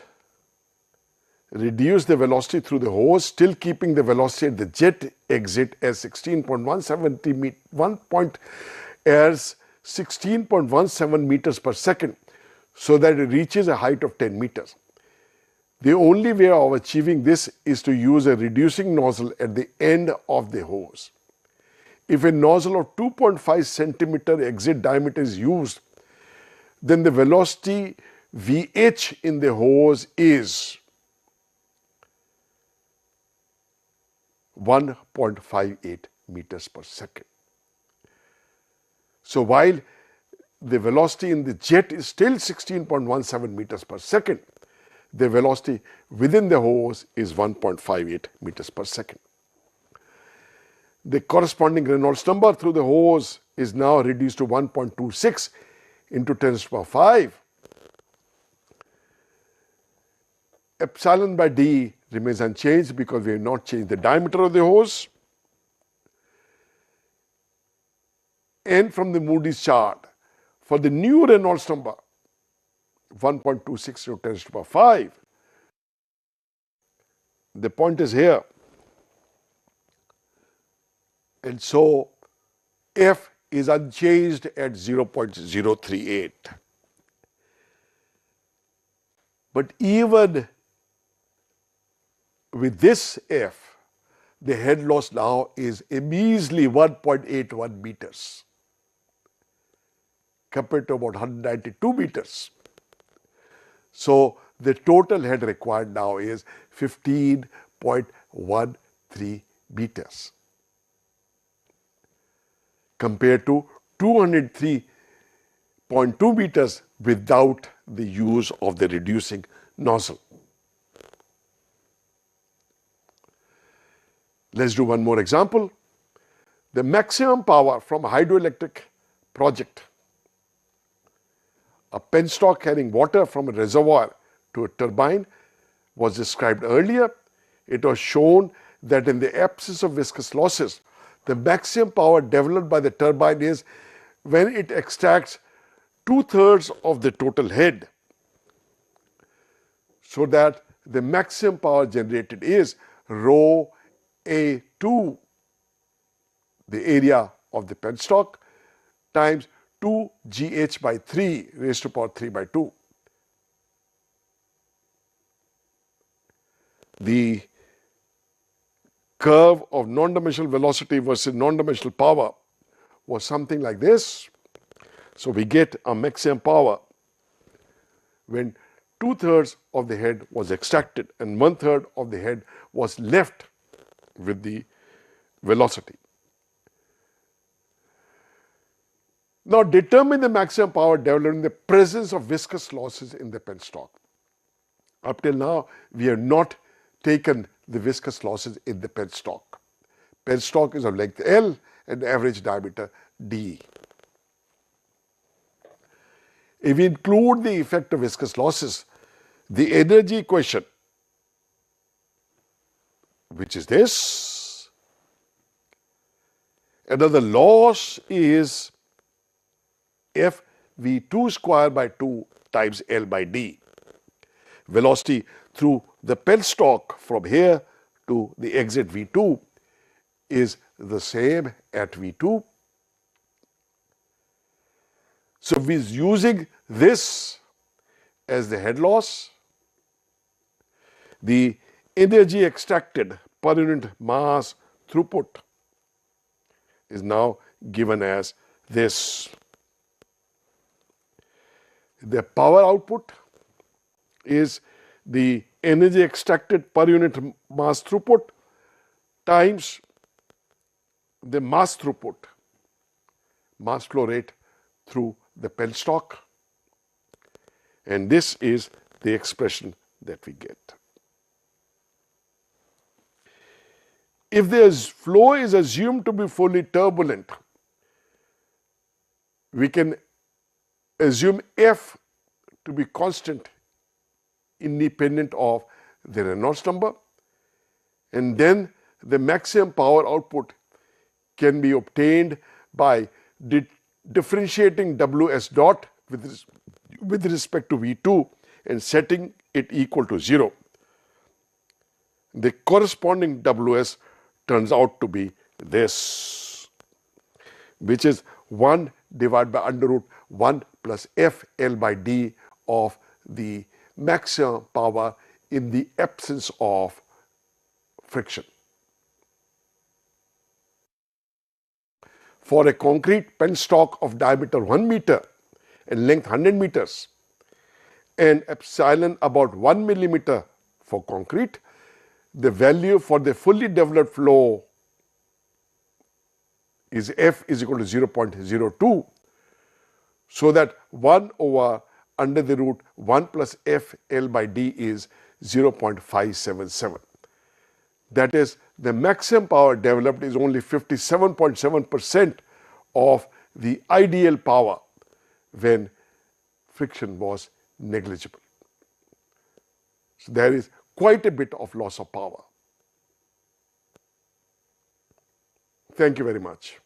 [SPEAKER 6] reduce the velocity through the hose, still keeping the velocity at the jet exit as 16.17 meters per second, so that it reaches a height of 10 meters. The only way of achieving this is to use a reducing nozzle at the end of the hose. If a nozzle of 2.5 centimeter exit diameter is used, then the velocity VH in the hose is 1.58 meters per second. So while the velocity in the jet is still 16.17 meters per second, the velocity within the hose is 1.58 meters per second. The corresponding Reynolds number through the hose is now reduced to 1.26 into 10 to the power 5. Epsilon by D remains unchanged because we have not changed the diameter of the hose. And from the Moody's chart, for the new Reynolds number, 1.26 to 10 to the power 5, the point is here. And so F is unchanged at 0.038. But even with this F, the head loss now is a measly 1.81 meters compared to about 192 meters. So the total head required now is 15.13 meters compared to 203.2 meters without the use of the reducing nozzle. Let's do one more example. The maximum power from a hydroelectric project, a penstock carrying water from a reservoir to a turbine, was described earlier. It was shown that in the absence of viscous losses, the maximum power developed by the turbine is when it extracts 2/3 of the total head, so that the maximum power generated is rho A2, the area of the penstock, times 2gh by 3 raised to power 3 by 2. The curve of non-dimensional velocity versus non-dimensional power was something like this. So we get a maximum power when 2/3 of the head was extracted and 1/3 of the head was left with the velocity. Now determine the maximum power developed in the presence of viscous losses in the penstock. Up till now, we have not taken the viscous losses in the penstock. Penstock is of length L and average diameter D. If we include the effect of viscous losses, the energy equation, which is this, another loss is FV2 square by 2 times L by D. Velocity through the penstock from here to the exit V2 is the same at V2. So we are using this as the head loss. The energy extracted per unit mass throughput is now given as this. The power output is the energy extracted per unit mass throughput times the mass throughput, mass flow rate through the penstock, and this is the expression that we get. If the flow is assumed to be fully turbulent, we can assume F to be constant independent of the Reynolds number, and then the maximum power output can be obtained by differentiating Ws dot with respect to V2 and setting it equal to 0. The corresponding Ws turns out to be this, which is 1 divided by under root 1 plus FL by D of the maximum power in the absence of friction. For a concrete penstock of diameter 1 meter and length 100 meters and epsilon about 1 millimeter for concrete, the value for the fully developed flow is F is equal to 0.02, so that 1 over under the root 1 plus FL by D is 0.577. That is, the maximum power developed is only 57.7% of the ideal power when friction was negligible. So there is quite a bit of loss of power. Thank you very much.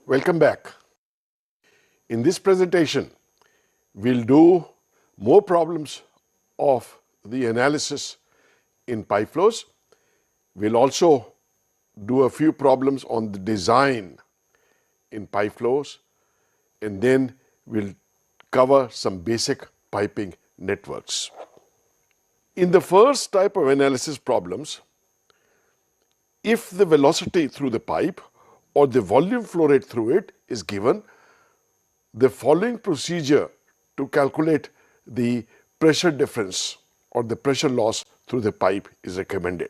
[SPEAKER 6] Welcome back. In this presentation, we'll do more problems of the analysis in pipe flows. We'll also do a few problems on the design in pipe flows, and then we'll cover some basic piping networks. In the first type of analysis problems, if the velocity through the pipe or the volume flow rate through it is given, the following procedure to calculate the pressure difference or the pressure loss through the pipe is recommended.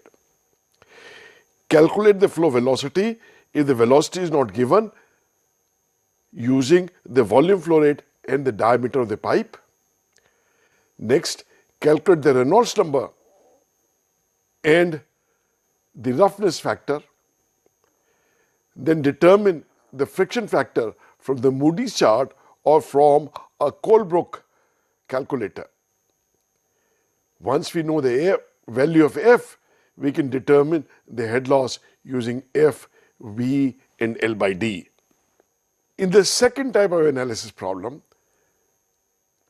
[SPEAKER 6] Calculate the flow velocity if the velocity is not given using the volume flow rate and the diameter of the pipe. Next, calculate the Reynolds number and the roughness factor. Then determine the friction factor from the Moody's chart or from a Colebrook calculator. Once we know the value of F, we can determine the head loss using F, V and L by D. In the second type of analysis problem,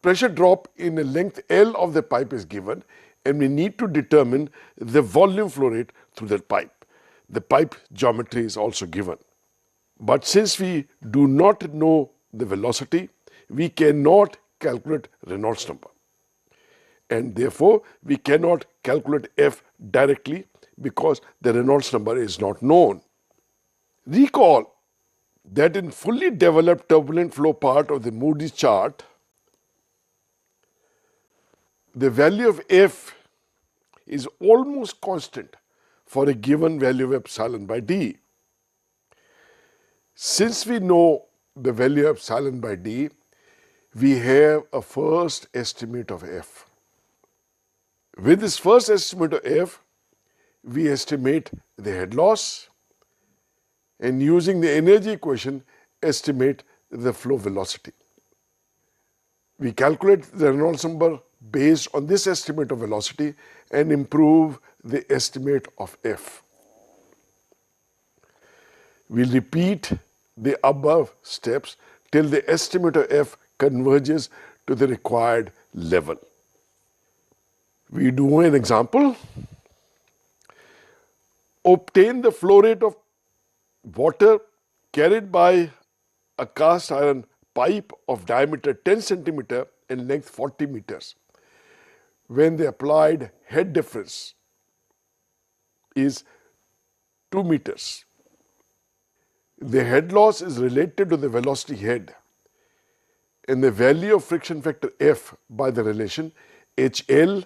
[SPEAKER 6] pressure drop in the length L of the pipe is given and we need to determine the volume flow rate through that pipe. The pipe geometry is also given. But since we do not know the velocity, we cannot calculate Reynolds number. And therefore, we cannot calculate F directly because the Reynolds number is not known. Recall that in fully developed turbulent flow part of the Moody's chart, the value of F is almost constant for a given value of epsilon by D. Since we know the value of epsilon by D, we have a first estimate of F. With this first estimate of F, we estimate the head loss and using the energy equation, estimate the flow velocity. We calculate the Reynolds number based on this estimate of velocity and improve the estimate of F. We'll repeat the above steps till the estimate of F converges to the required level. We do an example. Obtain the flow rate of water carried by a cast iron pipe of diameter 10 centimeter and length 40 meters when the applied head difference is 2 meters. The head loss is related to the velocity head and the value of friction factor F by the relation HL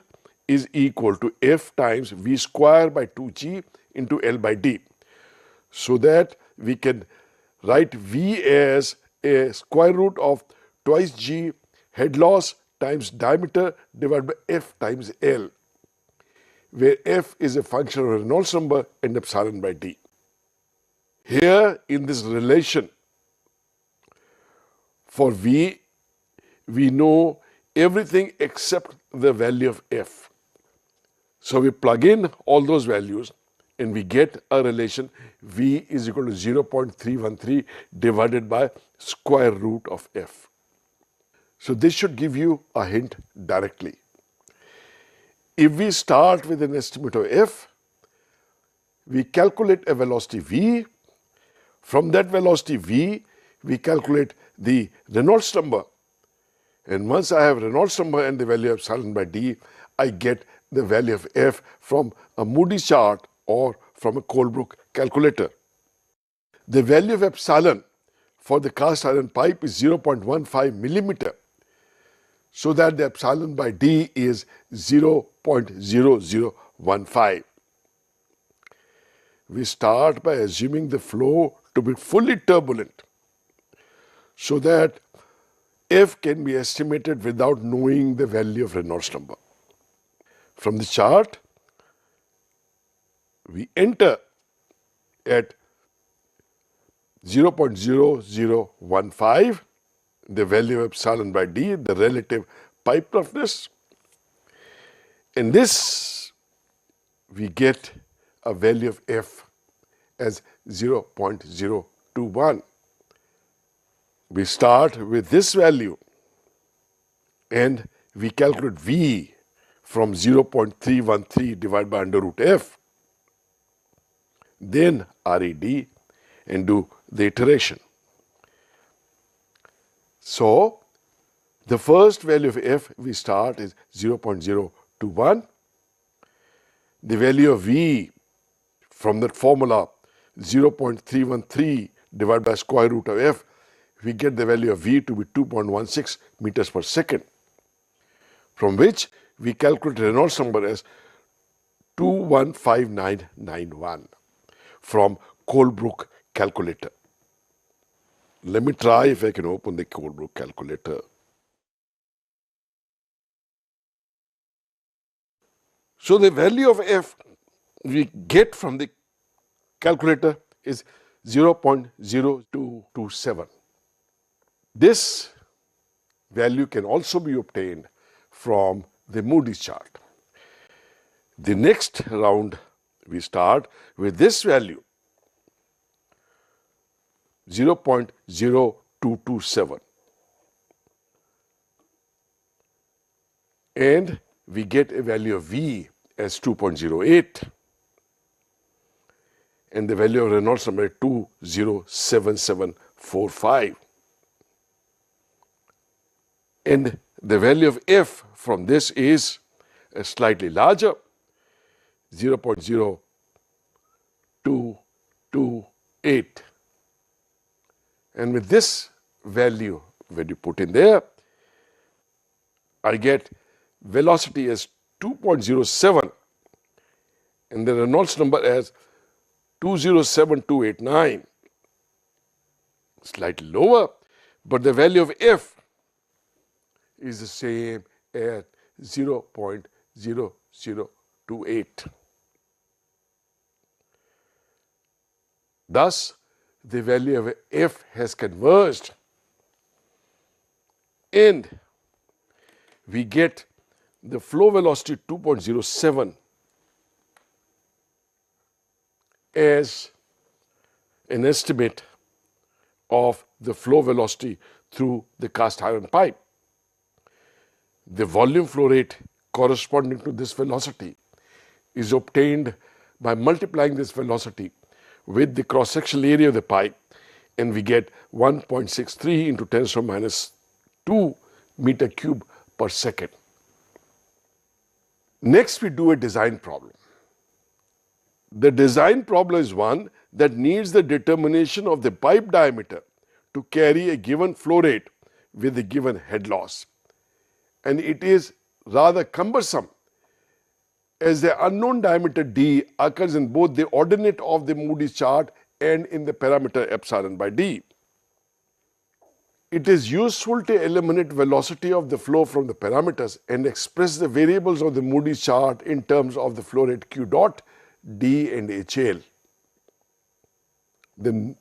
[SPEAKER 6] is equal to F times V square by 2G into L by D. So that we can write V as a square root of twice G head loss times diameter divided by F times L, where F is a function of Reynolds number and epsilon by D. Here in this relation, for V, we know everything except the value of F. So we plug in all those values and we get a relation V is equal to 0.313 divided by square root of F. So this should give you a hint directly. If we start with an estimate of F, we calculate a velocity V. From that velocity V, we calculate the Reynolds number. And once I have Reynolds number and the value of epsilon by D, I get the value of F from a Moody's chart or from a Colebrook calculator. The value of epsilon for the cast iron pipe is 0.15 millimeter, so that the epsilon by D is 0.0015. We start by assuming the flow to be fully turbulent, so that F can be estimated without knowing the value of Reynolds number. From the chart, we enter at 0.0015 the value of epsilon by D, the relative pipe roughness. In this, we get a value of F as 0.021. We start with this value and we calculate V from 0.313 divided by under root F, then RED and do the iteration. So, the first value of F we start is 0.021. The value of V from that formula 0.313 divided by square root of F, we get the value of V to be 2.16 meters per second, from which we calculate Reynolds number as 215991 from Colebrook calculator. Let me try if I can open the Colebrook calculator. So the value of F we get from the calculator is 0.0227. This value can also be obtained from the Moody's chart. The next round we start with this value 0.0227, and we get a value of V as 2.08, and the value of Reynolds number 207745, and the value of F from this is slightly larger, 0.0228. And with this value, when you put in there, I get velocity as 2.07 and the Reynolds number as 207289, slightly lower, but the value of F is the same at 0.0028. Thus, the value of F has converged and we get the flow velocity 2.07 as an estimate of the flow velocity through the cast iron pipe. The volume flow rate corresponding to this velocity is obtained by multiplying this velocity with the cross-sectional area of the pipe, and we get 1.63 into 10 to the minus 2 meter cube per second. Next, we do a design problem. The design problem is one that needs the determination of the pipe diameter to carry a given flow rate with a given head loss. And it is rather cumbersome as the unknown diameter d occurs in both the ordinate of the Moody's chart and in the parameter epsilon by d. It is useful to eliminate velocity of the flow from the parameters and express the variables of the Moody's chart in terms of the flow rate q dot, d and HL. Then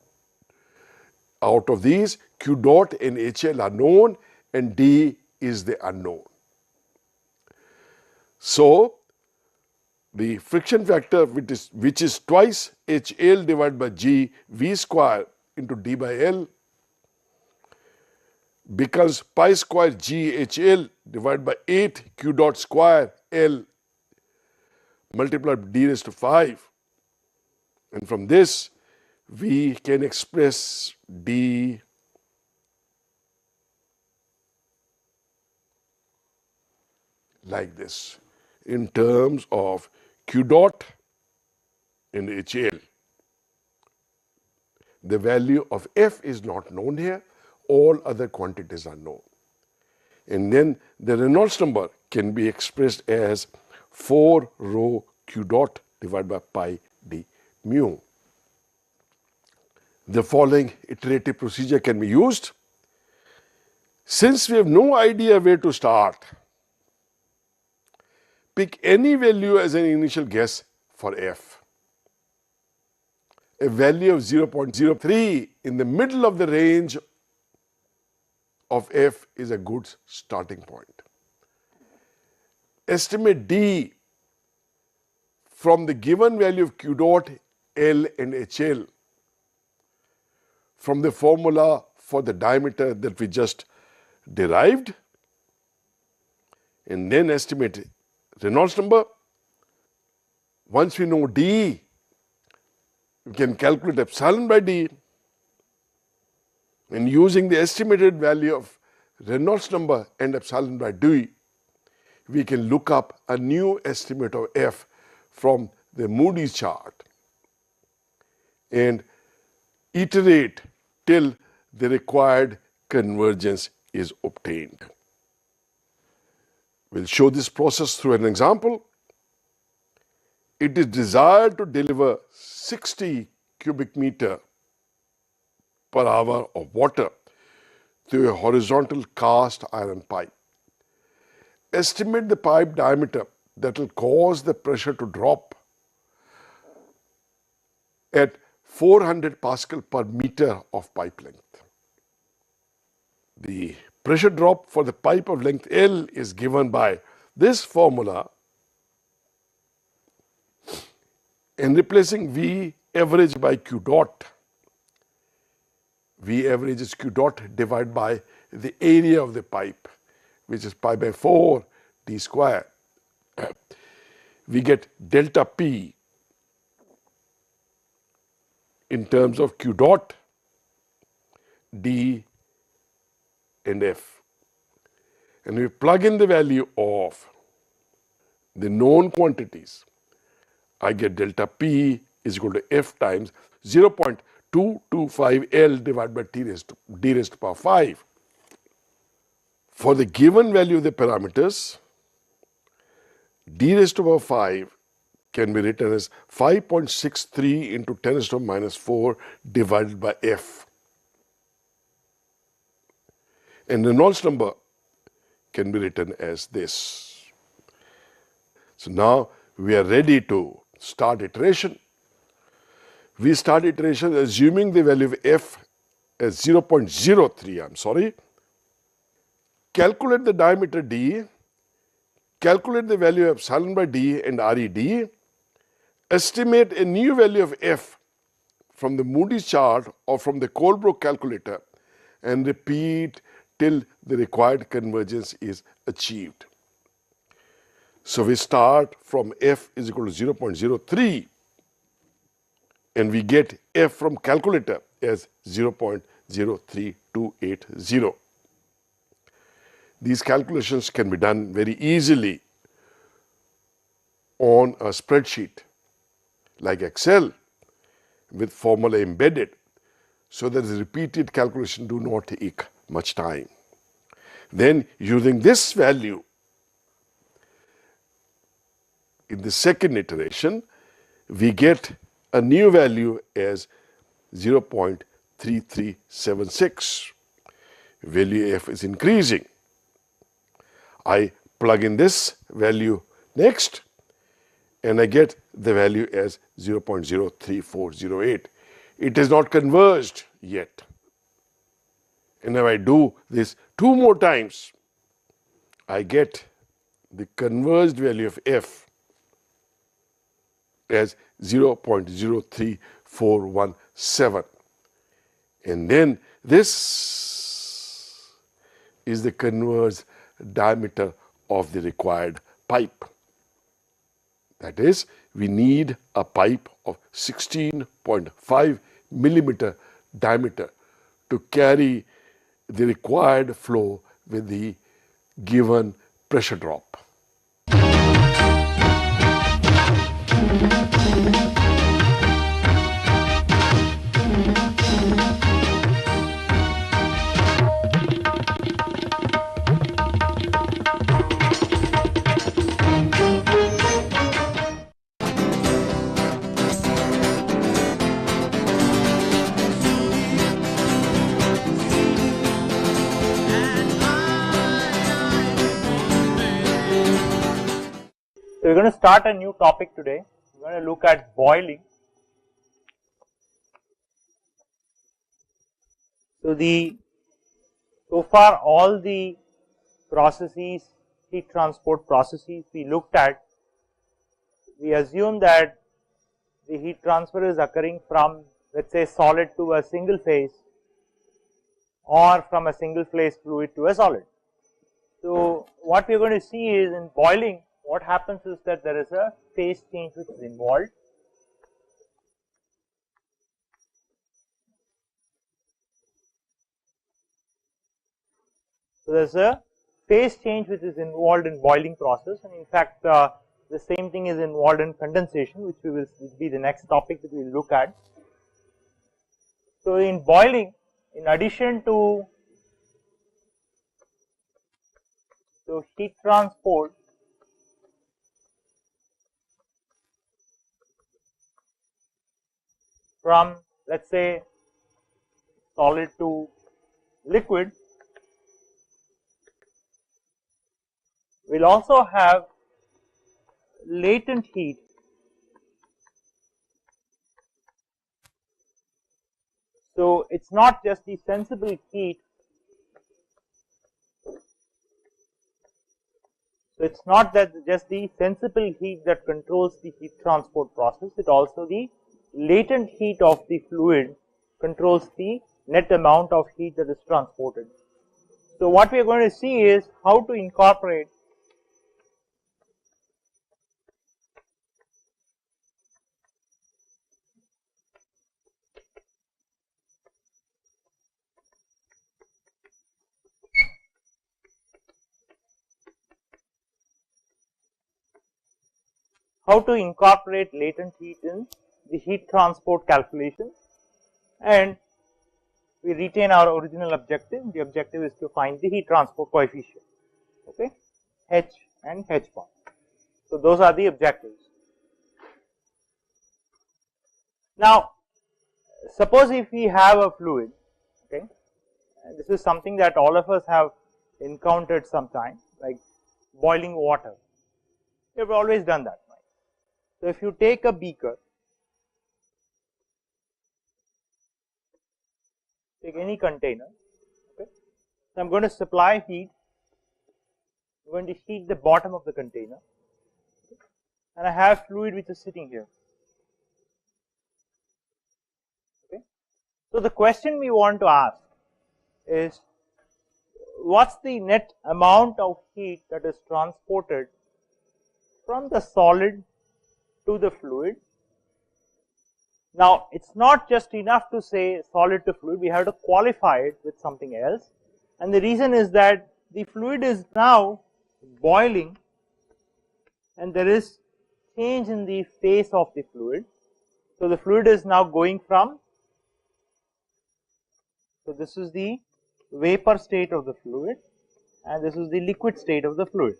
[SPEAKER 6] out of these, q dot and HL are known and d is the unknown. So, the friction factor which is twice HL divided by G V square into D by L becomes pi square G HL divided by 8 Q dot square L multiplied by D raised to 5. And from this, we can express D like this in terms of Q dot and HL. The value of F is not known here, all other quantities are known. And then the Reynolds number can be expressed as 4 rho Q dot divided by pi d mu. The following iterative procedure can be used. Since we have no idea where to start, pick any value as an initial guess for F. A value of 0.03 in the middle of the range of F is a good starting point. Estimate D from the given value of Q dot, L and HL from the formula for the diameter that we just derived, and then estimate Reynolds number. Once we know D, we can calculate epsilon by D, and using the estimated value of Reynolds number and epsilon by D, we can look up a new estimate of F from the Moody's chart and iterate till the required convergence is obtained. We will show this process through an example. It is desired to deliver 60 cubic meter per hour of water through a horizontal cast iron pipe. Estimate the pipe diameter that will cause the pressure to drop at 400 Pascal per meter of pipe length. The pressure drop for the pipe of length L is given by this formula, and replacing V average by Q dot. V average is Q dot divided by the area of the pipe, which is pi by 4 d square. We get delta P in terms of Q dot, D and F. And we plug in the value of the known quantities. I get delta P is equal to F times 0.225 L divided by d raised to power 5. For the given value of the parameters, d raised to power 5 can be written as 5.63 into 10 raised to minus 4 divided by F. And Reynolds number can be written as this. So now we are ready to start iteration. We start iteration assuming the value of F as 0.03, Calculate the diameter D, calculate the value of epsilon by D and RED, estimate a new value of F from the Moody's chart or from the Colebrook calculator, and repeat till the required convergence is achieved. So we start from F is equal to 0.03 and we get F from calculator as 0.03280. These calculations can be done very easily on a spreadsheet like Excel with formula embedded, so that the repeated calculation do not take much time. Then using this value in the second iteration, we get a new value as 0.3376. Value F is increasing. I plug in this value next and I get the value as 0.03408. It is not converged yet. And if I do this 2 more times, I get the converged value of F as 0.03417. And then this is the converged diameter of the required pipe. That is, we need a pipe of 16.5 millimeter diameter to carry the required flow with the given pressure drop.
[SPEAKER 7] So, we are going to start a new topic today. We are going to look at boiling. So far all the processes, heat transport processes we looked at, we assume that the heat transfer is occurring from, let us say, solid to a single phase or from a single phase fluid to a solid. So what we are going to see is in boiling, what happens is that there is a phase change which is involved. So there is a phase change which is involved in boiling process, and in fact the same thing is involved in condensation, which will be the next topic that we will look at. So in boiling, in addition to heat transport, from, let us say, solid to liquid, we will also have latent heat So it's not just the sensible heat. So it's not that just the sensible heat that controls the heat transport process, it also the latent heat of the fluid controls the net amount of heat that is transported. So what we are going to see is how to incorporate latent heat in the heat transport calculation, and we retain our original objective. The objective is to find the heat transport coefficient, okay, H and H bar. So those are the objectives. Now suppose if we have a fluid, okay, and this is something that all of us have encountered sometime, like boiling water. We have always done that, right? So if you take a beaker, take any container, okay, so I'm going to supply heat, I'm going to heat the bottom of the container, okay, and I have fluid which is sitting here. Okay. So the question we want to ask is, what's the net amount of heat that is transported from the solid to the fluid? Now it's not just enough to say solid to fluid, we have to qualify it with something else, and the reason is that the fluid is now boiling and there is change in the phase of the fluid. So the fluid is now going from, so this is the vapor state of the fluid and this is the liquid state of the fluid.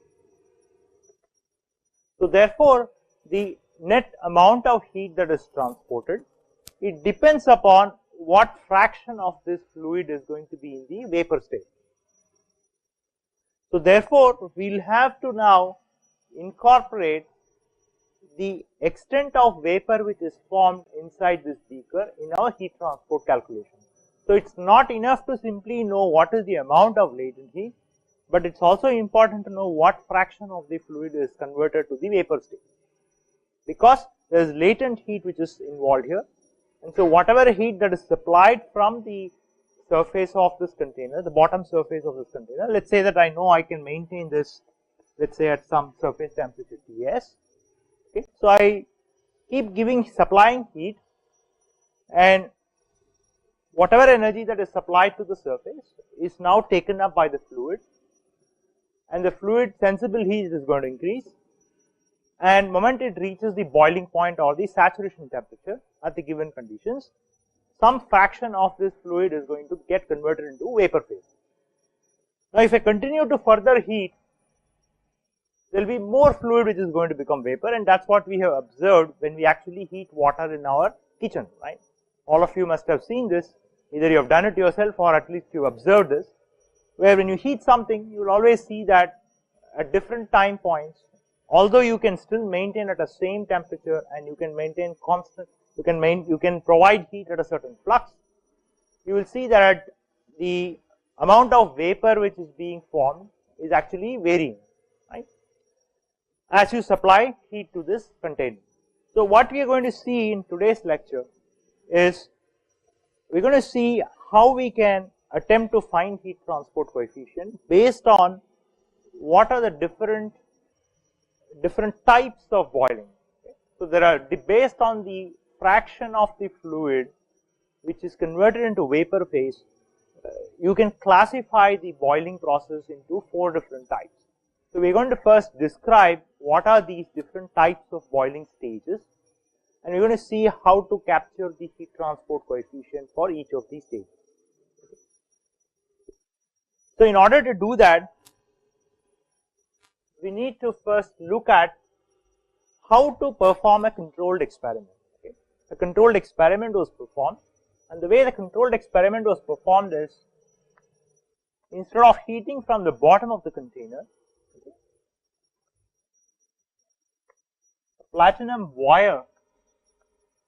[SPEAKER 7] So therefore the net amount of heat that is transported, it depends upon what fraction of this fluid is going to be in the vapor state. So therefore we will have to now incorporate the extent of vapor which is formed inside this beaker in our heat transport calculation. So it's not enough to simply know what is the amount of latent heat, but it's also important to know what fraction of the fluid is converted to the vapor state, because there is latent heat which is involved here, and so whatever heat that is supplied from the surface of this container, the bottom surface of this container, let's say that I know I can maintain this, let's say at some surface temperature Ts, okay. So I keep supplying heat, and whatever energy that is supplied to the surface is now taken up by the fluid, and the fluid sensible heat is going to increase, and moment it reaches the boiling point or the saturation temperature at the given conditions, some fraction of this fluid is going to get converted into vapor phase. Now if I continue to further heat, there will be more fluid which is going to become vapor, and that's what we have observed when we actually heat water in our kitchen, right? All of you must have seen this, either you have done it yourself or at least you observed this, where when you heat something, you will always see that at different time points, although you can still maintain at the same temperature and you can maintain constant, you can provide heat at a certain flux, you will see that the amount of vapor which is being formed is actually varying, right, as you supply heat to this container. So what we are going to see in today's lecture is, we are going to see how we can attempt to find heat transport coefficient based on what are the different types of boiling. Okay. So there are, based on the fraction of the fluid which is converted into vapor phase, you can classify the boiling process into 4 different types. So we are going to first describe what are these different types of boiling stages, and we are going to see how to capture the heat transport coefficient for each of these stages. So, in order to do that, we need to first look at how to perform a controlled experiment. Okay. A controlled experiment was performed, and the way the controlled experiment was performed is, instead of heating from the bottom of the container, okay, a platinum wire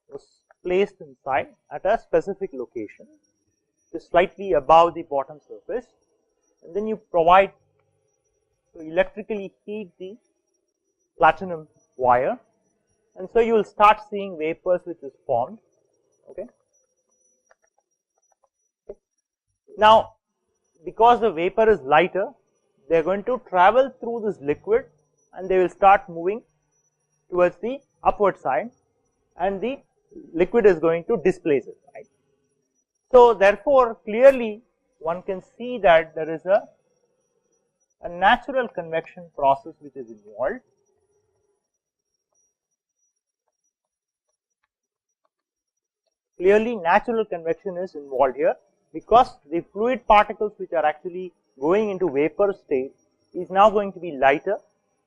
[SPEAKER 7] was placed inside at a specific location, just slightly above the bottom surface, and then you provide to electrically heat the platinum wire, and so you will start seeing vapors which is formed. Okay. Now, because the vapor is lighter, they are going to travel through this liquid and they will start moving towards the upward side, and the liquid is going to displace it, right. So, therefore, clearly one can see that there is a natural convection process which is involved. Clearly, natural convection is involved here, because the fluid particles which are actually going into vapor state is now going to be lighter,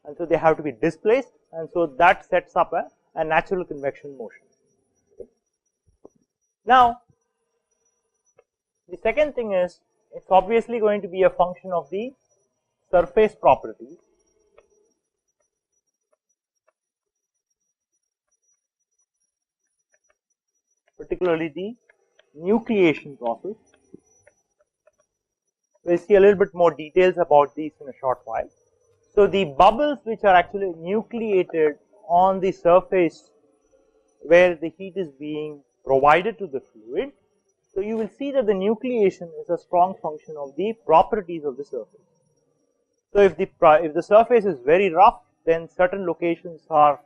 [SPEAKER 7] and so they have to be displaced, and so that sets up a natural convection motion. Okay. Now, the second thing is, it's obviously going to be a function of the surface properties. Particularly the nucleation process. We will see a little bit more details about these in a short while. So, the bubbles which are actually nucleated on the surface where the heat is being provided to the fluid. So, you will see that the nucleation is a strong function of the properties of the surface. So, if the surface is very rough, then certain locations are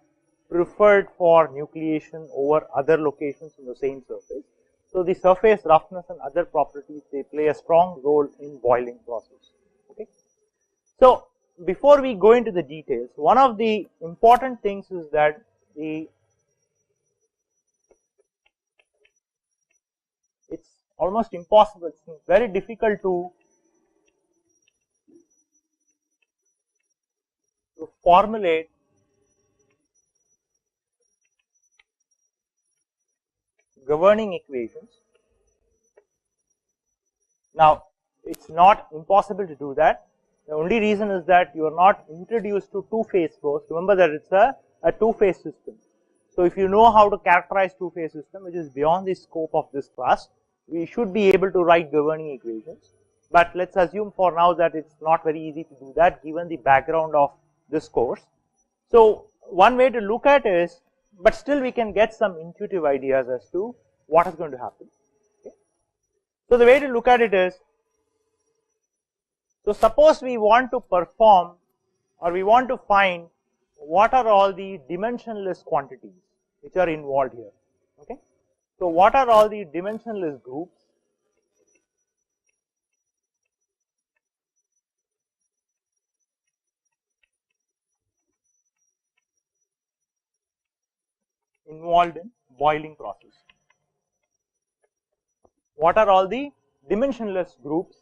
[SPEAKER 7] preferred for nucleation over other locations in the same surface. So, the surface roughness and other properties, they play a strong role in boiling process. Okay. So, before we go into the details, one of the important things is that it's almost impossible, it's very difficult to formulate governing equations. Now, it's not impossible to do that. The only reason is that you are not introduced to two-phase flows. Remember that it's a two-phase system. So, if you know how to characterize two-phase system, which is beyond the scope of this class, we should be able to write governing equations. But let's assume for now that it's not very easy to do that given the background of this course. So, one way to look at it is, but still we can get some intuitive ideas as to what is going to happen. Okay. So, the way to look at it is, so suppose we want to perform or we want to find what are all the dimensionless quantities which are involved here. Okay. So, what are all the dimensionless groups involved in boiling process? What are all the dimensionless groups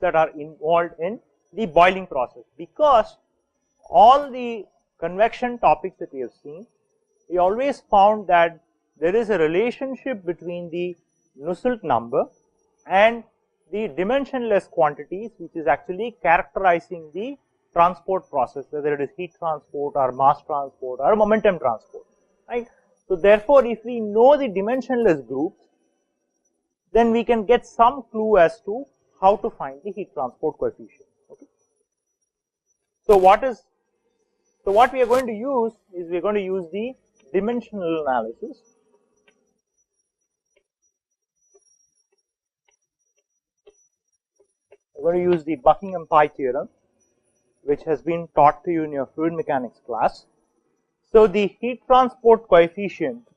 [SPEAKER 7] that are involved in the boiling process? Because all the convection topics that we have seen, we always found that there is a relationship between the Nusselt number and the dimensionless quantities which is actually characterizing the transport process, whether it is heat transport or mass transport or momentum transport, right. So, therefore, if we know the dimensionless groups, then we can get some clue as to how to find the heat transport coefficient. Okay. So, what we are going to use is we are going to use the dimensional analysis. We are going to use the Buckingham Pi theorem, which has been taught to you in your fluid mechanics class. So, the heat transport coefficient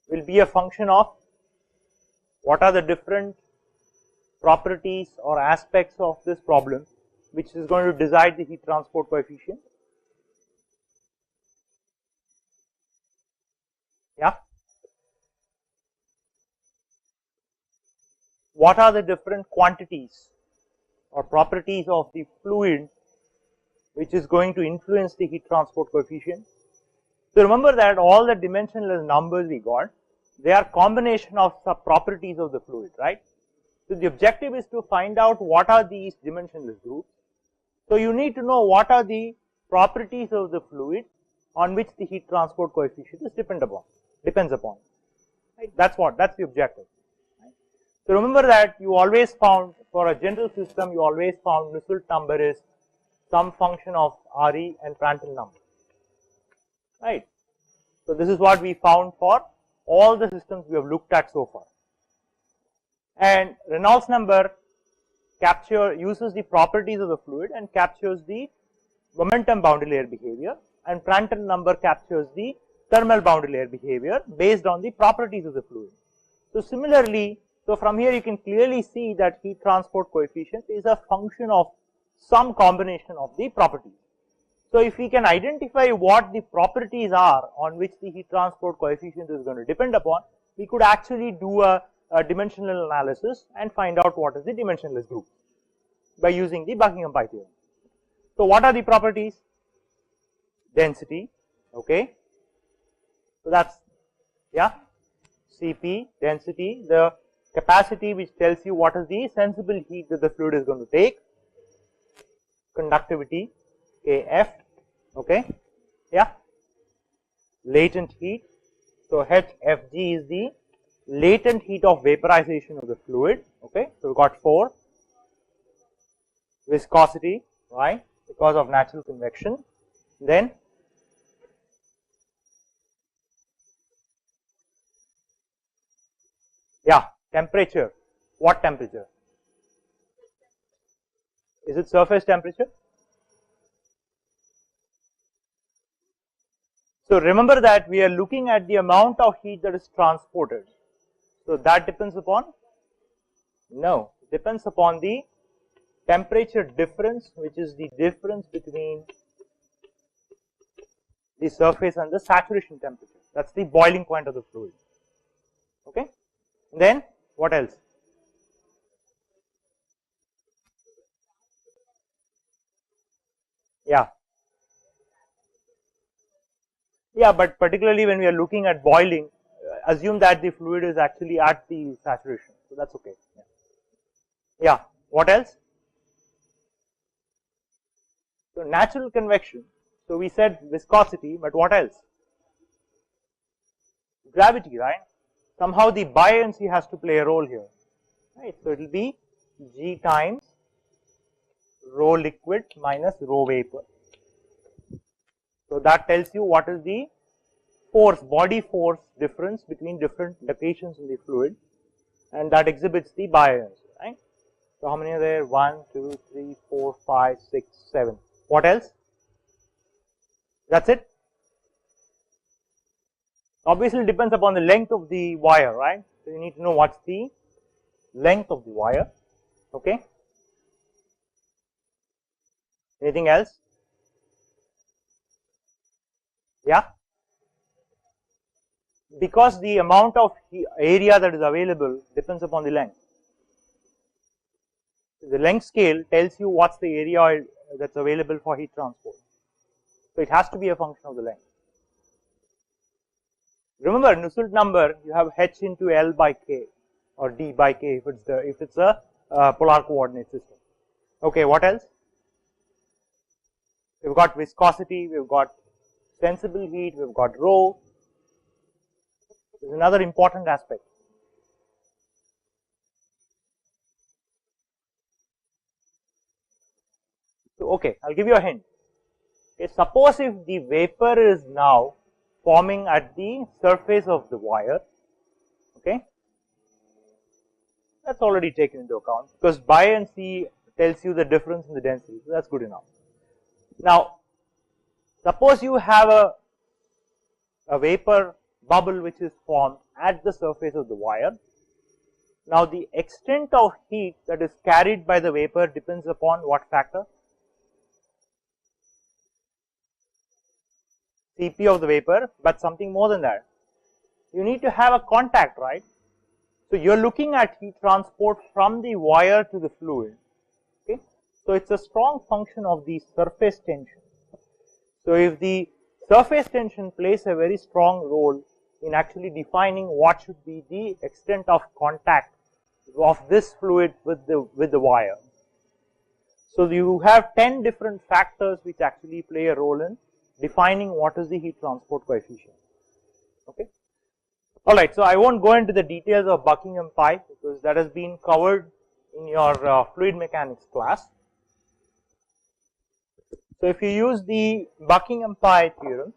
[SPEAKER 7] will be a function of what are the different properties or aspects of this problem which is going to decide the heat transport coefficient. Yeah. what are the different quantities or properties of the fluid which is going to influence the heat transport coefficient. So remember that all the dimensionless numbers we got, they are combination of sub properties of the fluid, right? So the objective is to find out what are these dimensionless groups. So you need to know what are the properties of the fluid on which the heat transport coefficient is depends upon. Right? That's the objective. Right? So remember that you always found, for a general system, you always found Nusselt number is some function of Re and Prandtl number. Right? So this is what we found for all the systems we have looked at so far. And Reynolds number uses the properties of the fluid and captures the momentum boundary layer behavior, and Prandtl number captures the thermal boundary layer behavior based on the properties of the fluid. So similarly, so from here you can clearly see that heat transport coefficient is a function of some combination of the properties. So if we can identify what the properties are on which the heat transport coefficient is going to depend upon, we could actually do a dimensional analysis and find out what is the dimensionless group by using the Buckingham Pi theorem. So what are the properties? Density, okay. So that's, yeah, Cp, density, the capacity which tells you what is the sensible heat that the fluid is going to take, conductivity, Kf, okay, yeah, latent heat. So HFG is the latent heat of vaporization of the fluid, okay. So we got 4. Viscosity, right, because of natural convection. Then yeah, temperature. What temperature? Is it surface temperature? So remember that we are looking at the amount of heat that is transported. So that depends upon? No, it depends upon the temperature difference, which is the difference between the surface and the saturation temperature. That's the boiling point of the fluid. Okay. Then what else? Yeah. Yeah, but particularly when we are looking at boiling, assume that the fluid is actually at the saturation. So that's okay. Yeah. Yeah. What else? So natural convection. So we said viscosity, but what else? Gravity, right? Somehow the buoyancy has to play a role here. Right. So it will be G times rho liquid minus rho vapor. So that tells you what is the force, body force difference between different locations in the fluid, and that exhibits the buoyancy, right? So how many are there? 1, 2, 3, 4, 5, 6, 7. What else? That's it. Obviously it depends upon the length of the wire, right? So you need to know what's the length of the wire. Okay. Anything else? Yeah. Because the amount of area that is available depends upon the length. The length scale tells you what's the area that's available for heat transport. So it has to be a function of the length. Remember, Nusselt number, you have h into L by k or d by k if it's a polar coordinate system. Okay, what else? We've got viscosity, we've got sensible heat, we've got rho. This is another important aspect. So, okay, I'll give you a hint. Okay, suppose if the vapor is now forming at the surface of the wire, okay, that's already taken into account because buoyancy tells you the difference in the density, so that's good enough. Now, suppose you have a vapor bubble which is formed at the surface of the wire. Now, the extent of heat that is carried by the vapor depends upon what factor? Cp of the vapor, but something more than that. You need to have a contact, right? So you are looking at heat transport from the wire to the fluid. Okay. So it's a strong function of the surface tension. So if the surface tension plays a very strong role in actually defining what should be the extent of contact of this fluid with the wire. So you have 10 different factors which actually play a role in defining what is the heat transport coefficient. Okay. Alright, so I won't go into the details of Buckingham pi because that has been covered in your fluid mechanics class. So if you use the Buckingham pi theorem,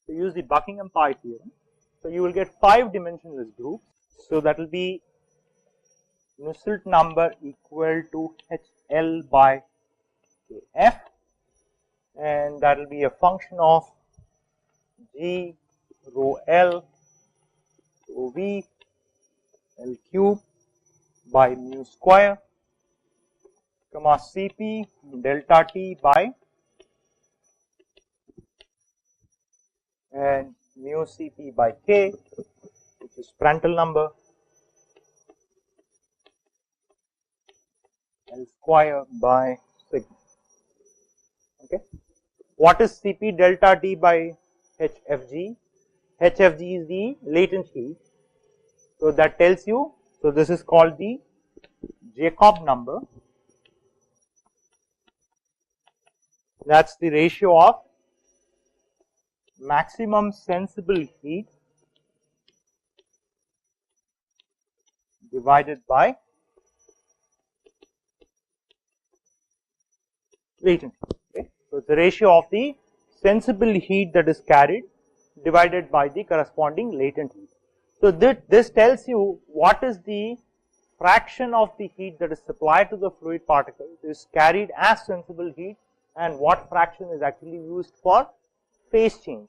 [SPEAKER 7] so you will get 5 dimensionless groups. So that will be Nusselt number equal to HL by KF, and that will be a function of G rho L rho V L cube by mu square, comma Cp delta T by and mu Cp by K, which is Prandtl number, L square by sigma. Okay. What is Cp delta T by HFG? HFG is the latent heat. So that tells you, so this is called the Jacob number. That's the ratio of maximum sensible heat divided by latent heat. Okay. So it's the ratio of the sensible heat that is carried divided by the corresponding latent heat. So this tells you what is the fraction of the heat that is supplied to the fluid particle is carried as sensible heat and what fraction is actually used for phase change.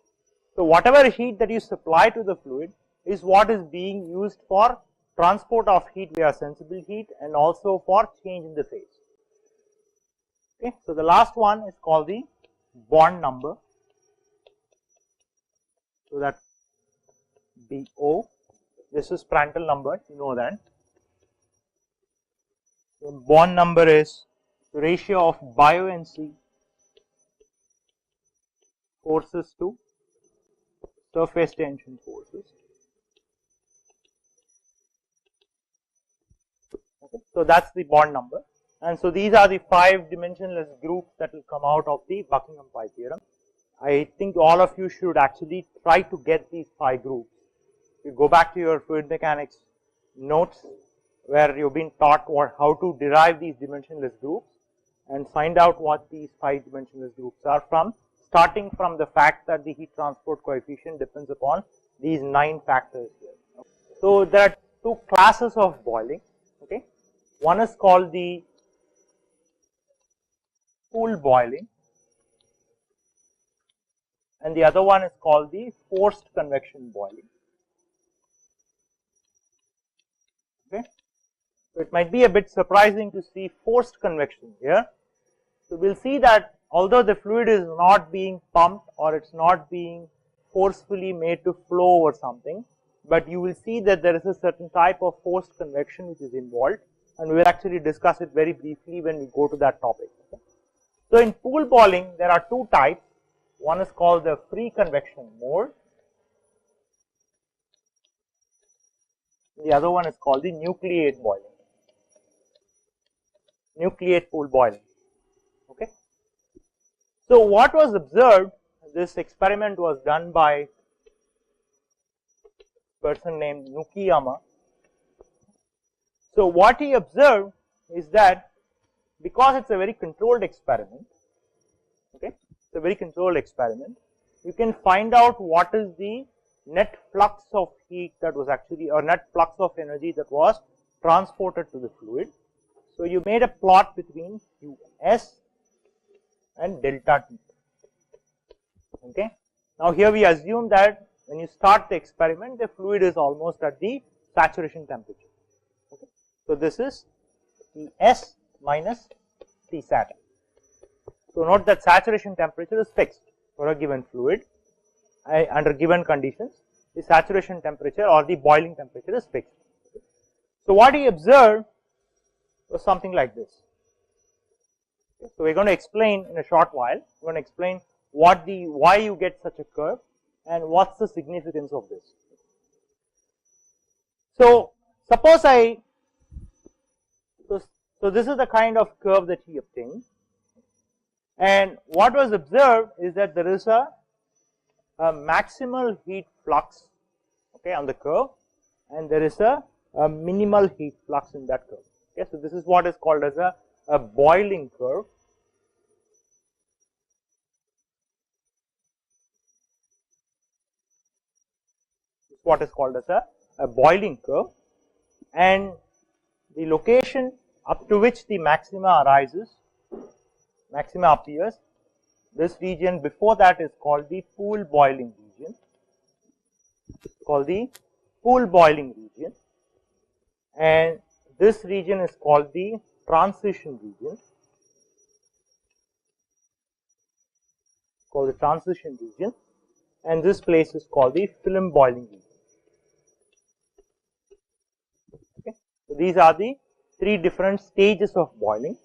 [SPEAKER 7] So whatever heat that you supply to the fluid is what is being used for transport of heat via sensible heat and also for change in the phase. Okay. So the last one is called the Bond number. So that BO, this is Prandtl number, you know that. So Bond number is the ratio of buoyancy forces to surface tension forces. Okay. So that's the Bond number, and so these are the 5 dimensionless groups that will come out of the Buckingham pi theorem. I think all of you should actually try to get these 5 groups. You go back to your fluid mechanics notes where you've been taught how to derive these dimensionless groups and find out what these 5 dimensionless groups are from, starting from the fact that the heat transport coefficient depends upon these 9 factors here. So there are 2 classes of boiling. Okay. One is called the pool boiling and the other one is called the forced convection boiling. Okay. So it might be a bit surprising to see forced convection here. So we'll see that although the fluid is not being pumped or it's not being forcefully made to flow or something, but you will see that there is a certain type of forced convection which is involved, and we will actually discuss it very briefly when we go to that topic. Okay. So in pool boiling there are 2 types. One is called the free convection mode, the other one is called the nucleate boiling, nucleate pool boiling. Okay. So what was observed, this experiment was done by a person named Nukiyama. So what he observed is that because it's a very controlled experiment, okay, it's a very controlled experiment, you can find out what is the net flux of heat that was actually, or net flux of energy that was transported to the fluid. So you made a plot between Qs and delta T. Okay. Now here we assume that when you start the experiment, the fluid is almost at the saturation temperature. Okay. So this is Ts minus Tsat. So note that saturation temperature is fixed for a given fluid under given conditions. the saturation temperature or the boiling temperature is fixed. So what he observed was something like this. Okay, so we are going to explain in a short while, we are going to explain why you get such a curve and what's the significance of this. So suppose so this is the kind of curve that he obtained, and what was observed is that there is a maximal heat flux, okay, on the curve, and there is a minimal heat flux in that curve. Okay, so this is what is called as a boiling curve. What is called as a boiling curve, and the location up to which the maxima appears, this region before that is called the pool boiling region, and this region is called the transition region, and this place is called the film boiling region. Okay. So these are the three different stages of boiling.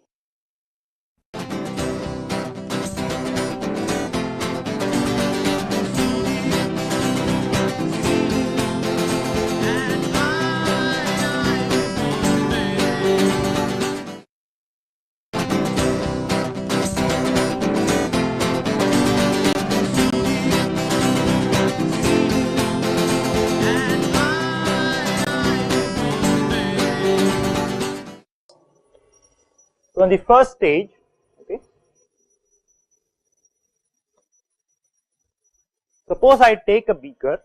[SPEAKER 7] So, in the first stage, okay, suppose I take a beaker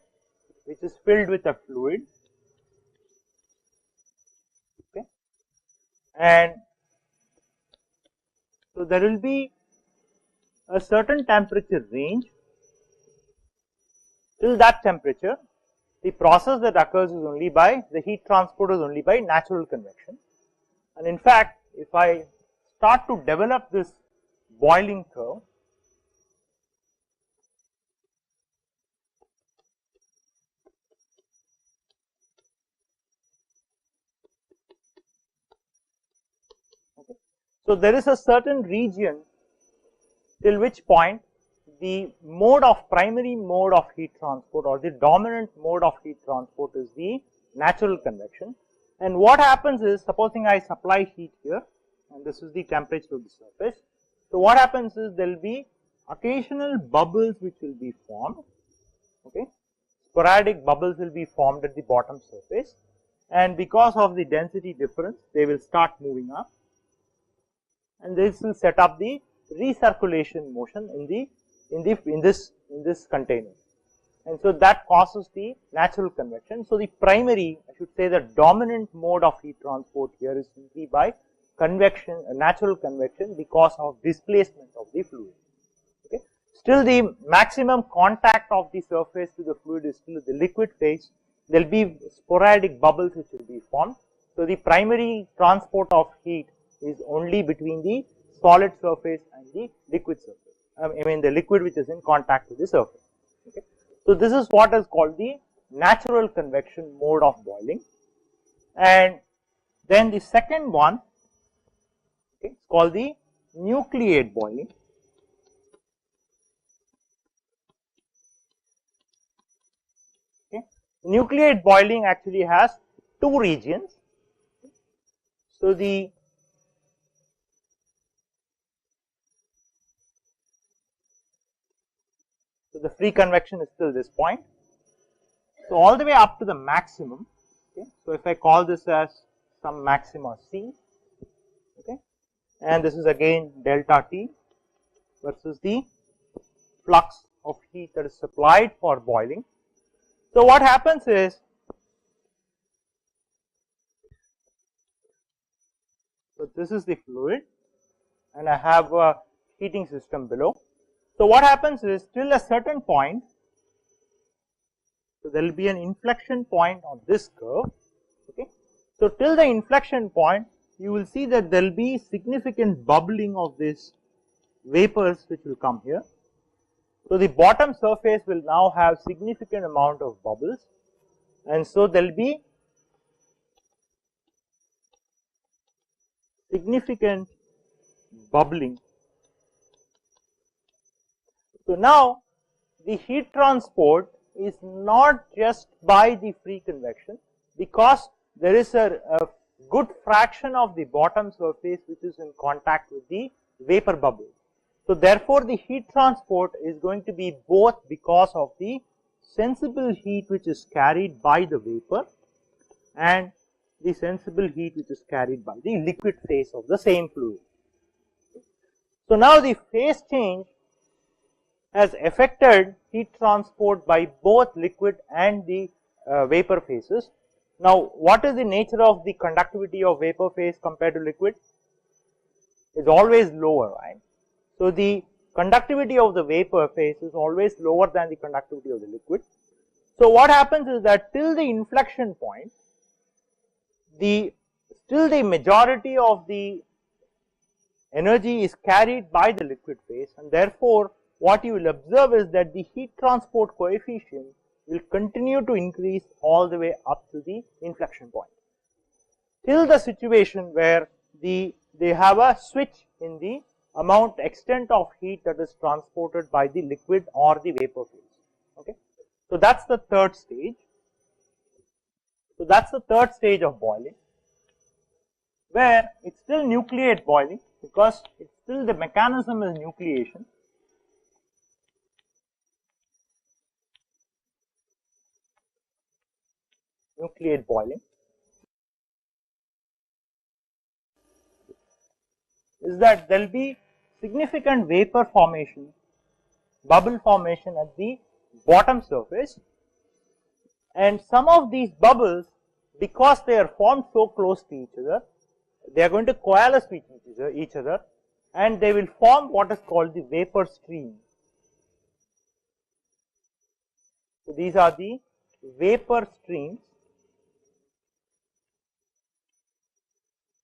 [SPEAKER 7] which is filled with a fluid, okay, and so there will be a certain temperature range. Till that temperature, the process that occurs is only by, the heat transport is only by natural convection, and in fact, if I start to develop this boiling curve, okay. So there is a certain region till which point the primary mode of heat transport or the dominant mode of heat transport is the natural convection, and what happens is, supposing I supply heat here, and this is the temperature of the surface. So what happens is, there will be occasional bubbles which will be formed, okay, sporadic bubbles will be formed at the bottom surface, and because of the density difference they will start moving up, and this will set up the recirculation motion in this container, and so that causes the natural convection. So the primary, I should say, the dominant mode of heat transport here is simply by convection, natural convection, because of displacement of the fluid. Okay. Still the maximum contact of the surface to the fluid is still the liquid phase. There will be sporadic bubbles which will be formed. So the primary transport of heat is only between the solid surface and the liquid surface. I mean the liquid which is in contact with the surface. Okay. So this is what is called the natural convection mode of boiling, and then the second one, okay, it's called the nucleate boiling. Okay. Nucleate boiling actually has two regions. So the free convection is still this point. So all the way up to the maximum. Okay. So if I call this as some maxima C, okay, and this is again delta T versus the flux of heat that is supplied for boiling. So what happens is, so this is the fluid and I have a heating system below. So what happens is, till a certain point, so there will be an inflection point on this curve, okay. So till the inflection point, you will see that there will be significant bubbling of these vapors which will come here. So the bottom surface will now have significant amount of bubbles, and so there will be significant bubbling. So now the heat transport is not just by the free convection, because there is a good fraction of the bottom surface which is in contact with the vapor bubble. So therefore the heat transport is going to be both because of the sensible heat which is carried by the vapor and the sensible heat which is carried by the liquid phase of the same fluid. So now the phase change has affected heat transport by both liquid and the vapor phases. Now what is the nature of the conductivity of vapor phase compared to liquid? It's always lower, right? So the conductivity of the vapor phase is always lower than the conductivity of the liquid. So what happens is that till the inflection point, still the majority of the energy is carried by the liquid phase, and therefore what you will observe is that the heat transport coefficient will continue to increase all the way up to the inflection point, till the situation where they have a switch in the extent of heat that is transported by the liquid or the vapor phase. Okay, so that's the third stage. So that's the third stage of boiling, where it's still nucleate boiling, because it's still the mechanism is nucleation. Nucleate boiling is that there will be significant vapor formation, bubble formation at the bottom surface, and some of these bubbles, because they are formed so close to each other, they are going to coalesce with each other, and they will form what is called the vapor stream. So these are the vapor streams.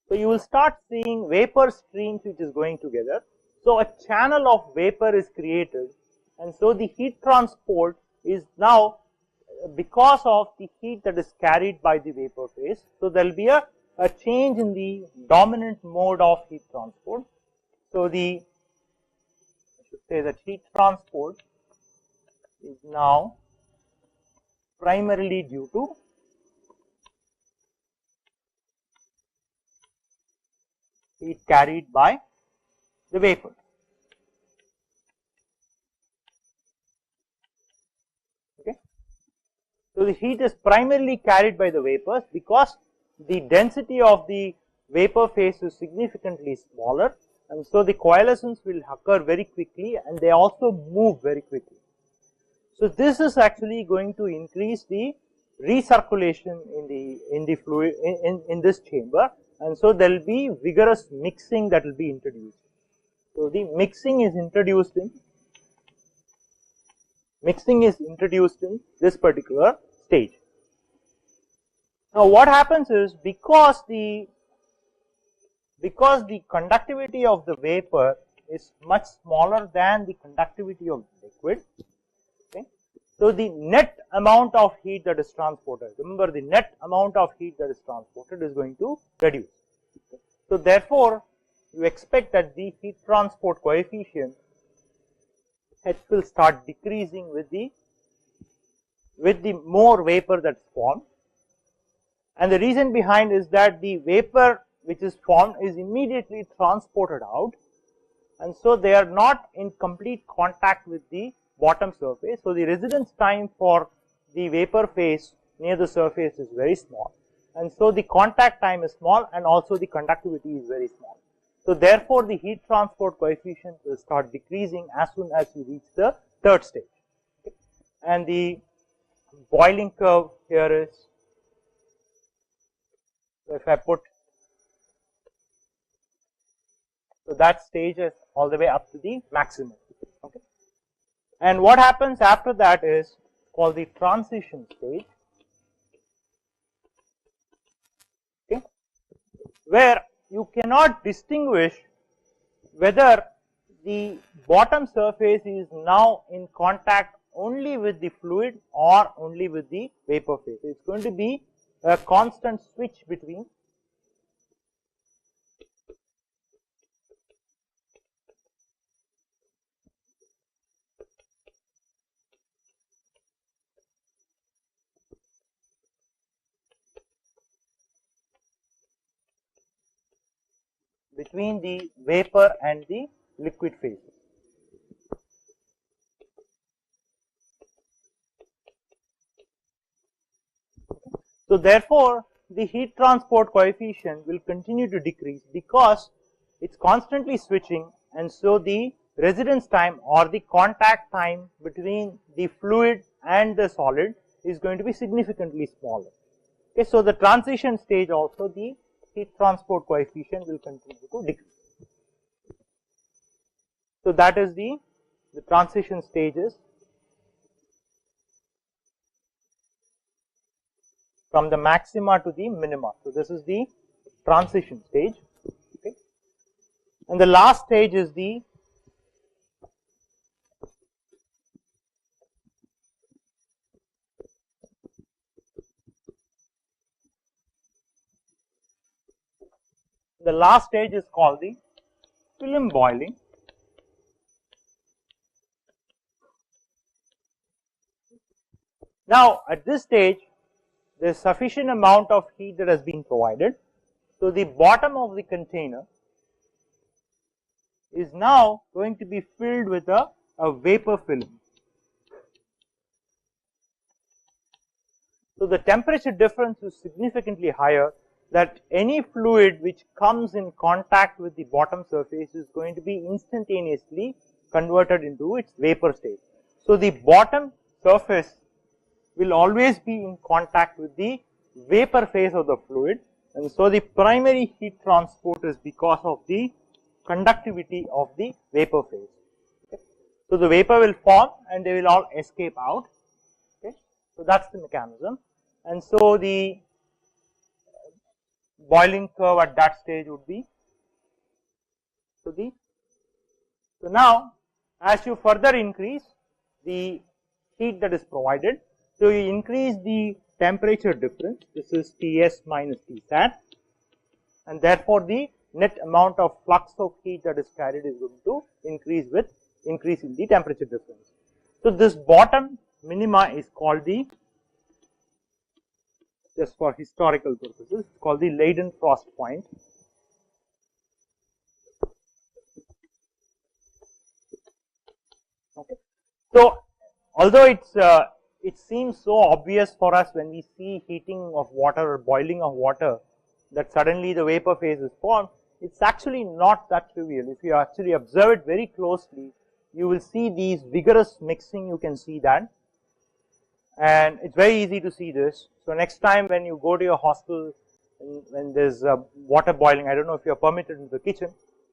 [SPEAKER 7] So you will start seeing vapor streams which is going together. So a channel of vapor is created, and so the heat transport is now because of the heat that is carried by the vapor phase. So there will be a change in the dominant mode of heat transport. So I should say that heat transport is now primarily due to heat carried by the vapor. Okay. So the heat is primarily carried by the vapors because the density of the vapor phase is significantly smaller, and so the coalescence will occur very quickly, and they also move very quickly. So this is actually going to increase the recirculation in the fluid in this chamber, and so there will be vigorous mixing that will be introduced. So the mixing is introduced in this particular stage. Now what happens is, because the conductivity of the vapor is much smaller than the conductivity of the liquid, okay, so the net amount of heat that is transported, remember the net amount of heat that is transported is going to reduce. Okay. So therefore you expect that the heat transport coefficient H will start decreasing with the more vapor that's formed, and the reason behind is that the vapor which is formed is immediately transported out, and so they are not in complete contact with the bottom surface. So the residence time for the vapor phase near the surface is very small, and so the contact time is small, and also the conductivity is very small. So therefore the heat transport coefficient will start decreasing as soon as you reach the third stage. Okay. And the boiling curve here is, so if I put, so that stage is all the way up to the maximum. Okay. And what happens after that is called the transition stage, okay, where you cannot distinguish whether the bottom surface is now in contact only with the fluid or only with the vapor phase. It is going to be a constant switch between the vapor and the liquid phase. So therefore, the heat transport coefficient will continue to decrease because it's constantly switching, and so the residence time or the contact time between the fluid and the solid is going to be significantly smaller. Okay, so the transition stage also, the heat transport coefficient will continue to decrease. So that is the transition stages from the maxima to the minima. So this is the transition stage, okay, and the last stage is the last stage is called the film boiling. Now at this stage there is sufficient amount of heat that has been provided. So the bottom of the container is now going to be filled with a vapor film. So the temperature difference is significantly higher, that any fluid which comes in contact with the bottom surface is going to be instantaneously converted into its vapor state. So the bottom surface will always be in contact with the vapor phase of the fluid, and so the primary heat transport is because of the conductivity of the vapor phase. Okay. So the vapor will form and they will all escape out. Okay. So that's the mechanism, and so the boiling curve at that stage would be so now as you further increase the heat that is provided, so you increase the temperature difference. This is Ts minus Tsat, and therefore the net amount of flux of heat that is carried is going to increase with increase in the temperature difference. So this bottom minima is called the, just for historical purposes, it's called the Leidenfrost point. Okay. So although it seems so obvious for us when we see heating of water or boiling of water that suddenly the vapor phase is formed, it's actually not that trivial. If you actually observe it very closely, you will see these vigorous mixing, you can see that, and it's very easy to see this. So next time when you go to your hostel, when there's water boiling, I don't know if you're permitted in the kitchen,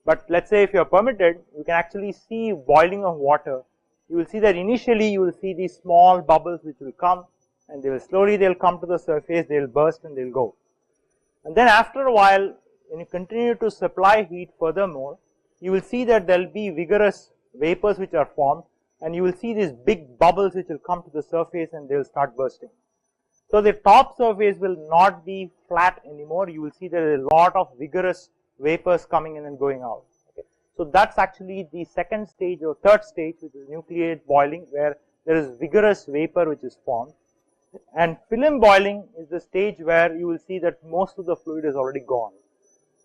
[SPEAKER 7] but let's say if you're permitted, you can actually see boiling of water. You will see that initially you will see these small bubbles which will come, and they will slowly, they'll come to the surface, they'll burst and they'll go. And then after a while, when you continue to supply heat furthermore, you will see that there will be vigorous vapors which are formed, and you will see these big bubbles which will come to the surface and they will start bursting. So the top surface will not be flat anymore. You will see there is a lot of vigorous vapors coming in and going out. Okay. So that's actually the second stage or third stage, which is nucleate boiling, where there is vigorous vapor which is formed. And film boiling is the stage where you will see that most of the fluid is already gone.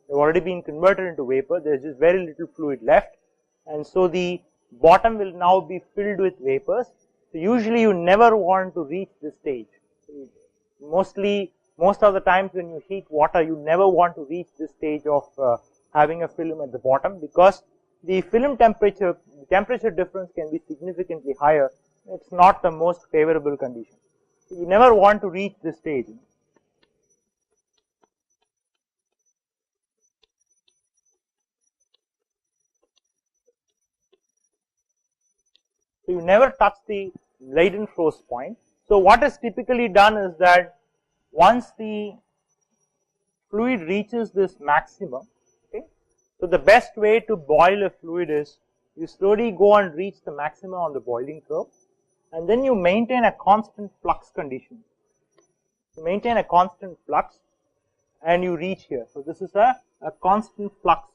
[SPEAKER 7] They've already been converted into vapor. There is just very little fluid left, and so the bottom will now be filled with vapors. So usually you never want to reach this stage. Most of the times when you heat water, you never want to reach this stage of having a film at the bottom, because the film temperature difference can be significantly higher. It's not the most favorable condition. So you never want to reach this stage. So you never touch the Leidenfrost point. So what is typically done is that once the fluid reaches this maximum, okay, so the best way to boil a fluid is you slowly go and reach the maximum on the boiling curve, and then you maintain a constant flux condition. You maintain a constant flux and you reach here. So this is a constant flux.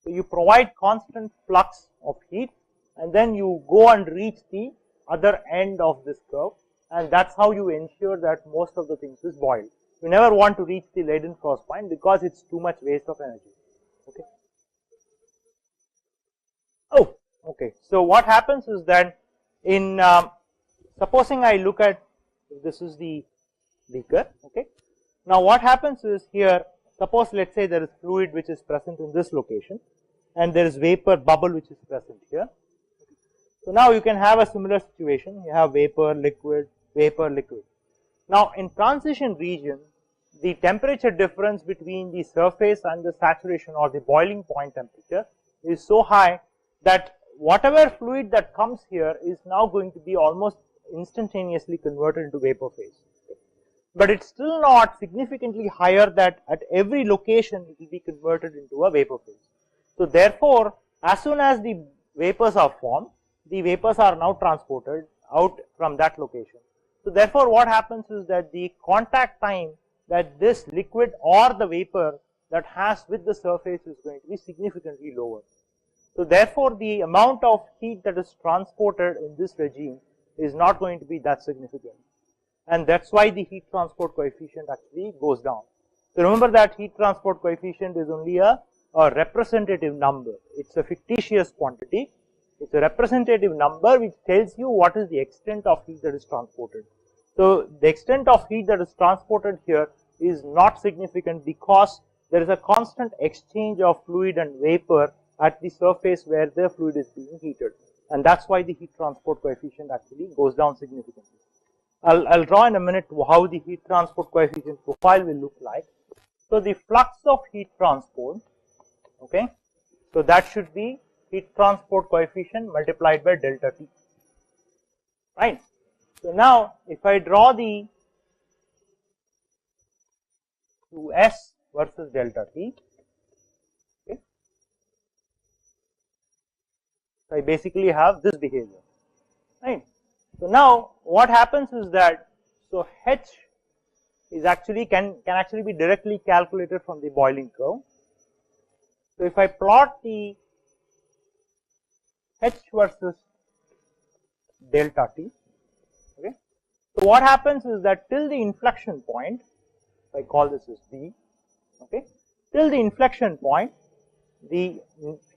[SPEAKER 7] So you provide constant flux of heat and then you go and reach the other end of this curve, and that's how you ensure that most of the things is boiled. You never want to reach the Leidenfrost point because it's too much waste of energy. Okay. Oh, okay. So what happens is that in supposing I look at, this is the beaker. Okay. Now what happens is here, suppose let's say there is fluid which is present in this location, and there is vapor bubble which is present here. So now you can have a similar situation. You have vapor, liquid, vapor, liquid. Now in transition region, the temperature difference between the surface and the saturation or the boiling point temperature is so high that whatever fluid that comes here is now going to be almost instantaneously converted into vapor phase. But it's still not significantly higher that at every location it will be converted into a vapor phase. So therefore, as soon as the vapors are formed, the vapors are now transported out from that location. So therefore, what happens is that the contact time that this liquid or the vapor that has with the surface is going to be significantly lower. So therefore, the amount of heat that is transported in this regime is not going to be that significant. And that's why the heat transport coefficient actually goes down. So remember that heat transport coefficient is only a representative number. It's a fictitious quantity. It's a representative number which tells you what is the extent of heat that is transported. So the extent of heat that is transported here is not significant because there is a constant exchange of fluid and vapor at the surface where the fluid is being heated. And that's why the heat transport coefficient actually goes down significantly. I'll draw in a minute how the heat transport coefficient profile will look like. So the flux of heat transport, okay, so that should be heat transport coefficient multiplied by delta T, right. So now if I draw the S versus delta T, okay, so I basically have this behavior, right. So now what happens is that, so H is actually can actually be directly calculated from the boiling curve. So if I plot the H versus delta T, okay. So what happens is that till the inflection point, I call this as B, okay, till the inflection point, the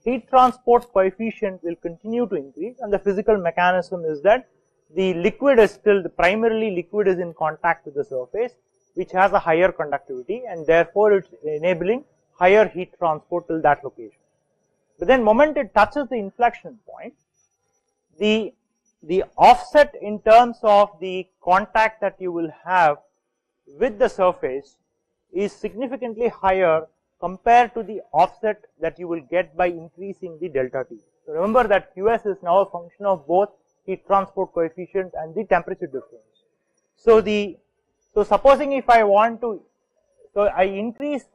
[SPEAKER 7] heat transport coefficient will continue to increase, and the physical mechanism is that the liquid is still, primarily liquid is in contact with the surface, which has a higher conductivity, and therefore it's enabling higher heat transport till that location. But then moment it touches the inflection point, the offset in terms of the contact that you will have with the surface is significantly higher compared to the offset that you will get by increasing the delta T. So remember that Qs is now a function of both heat transport coefficient and the temperature difference. So supposing if I want to, so I increase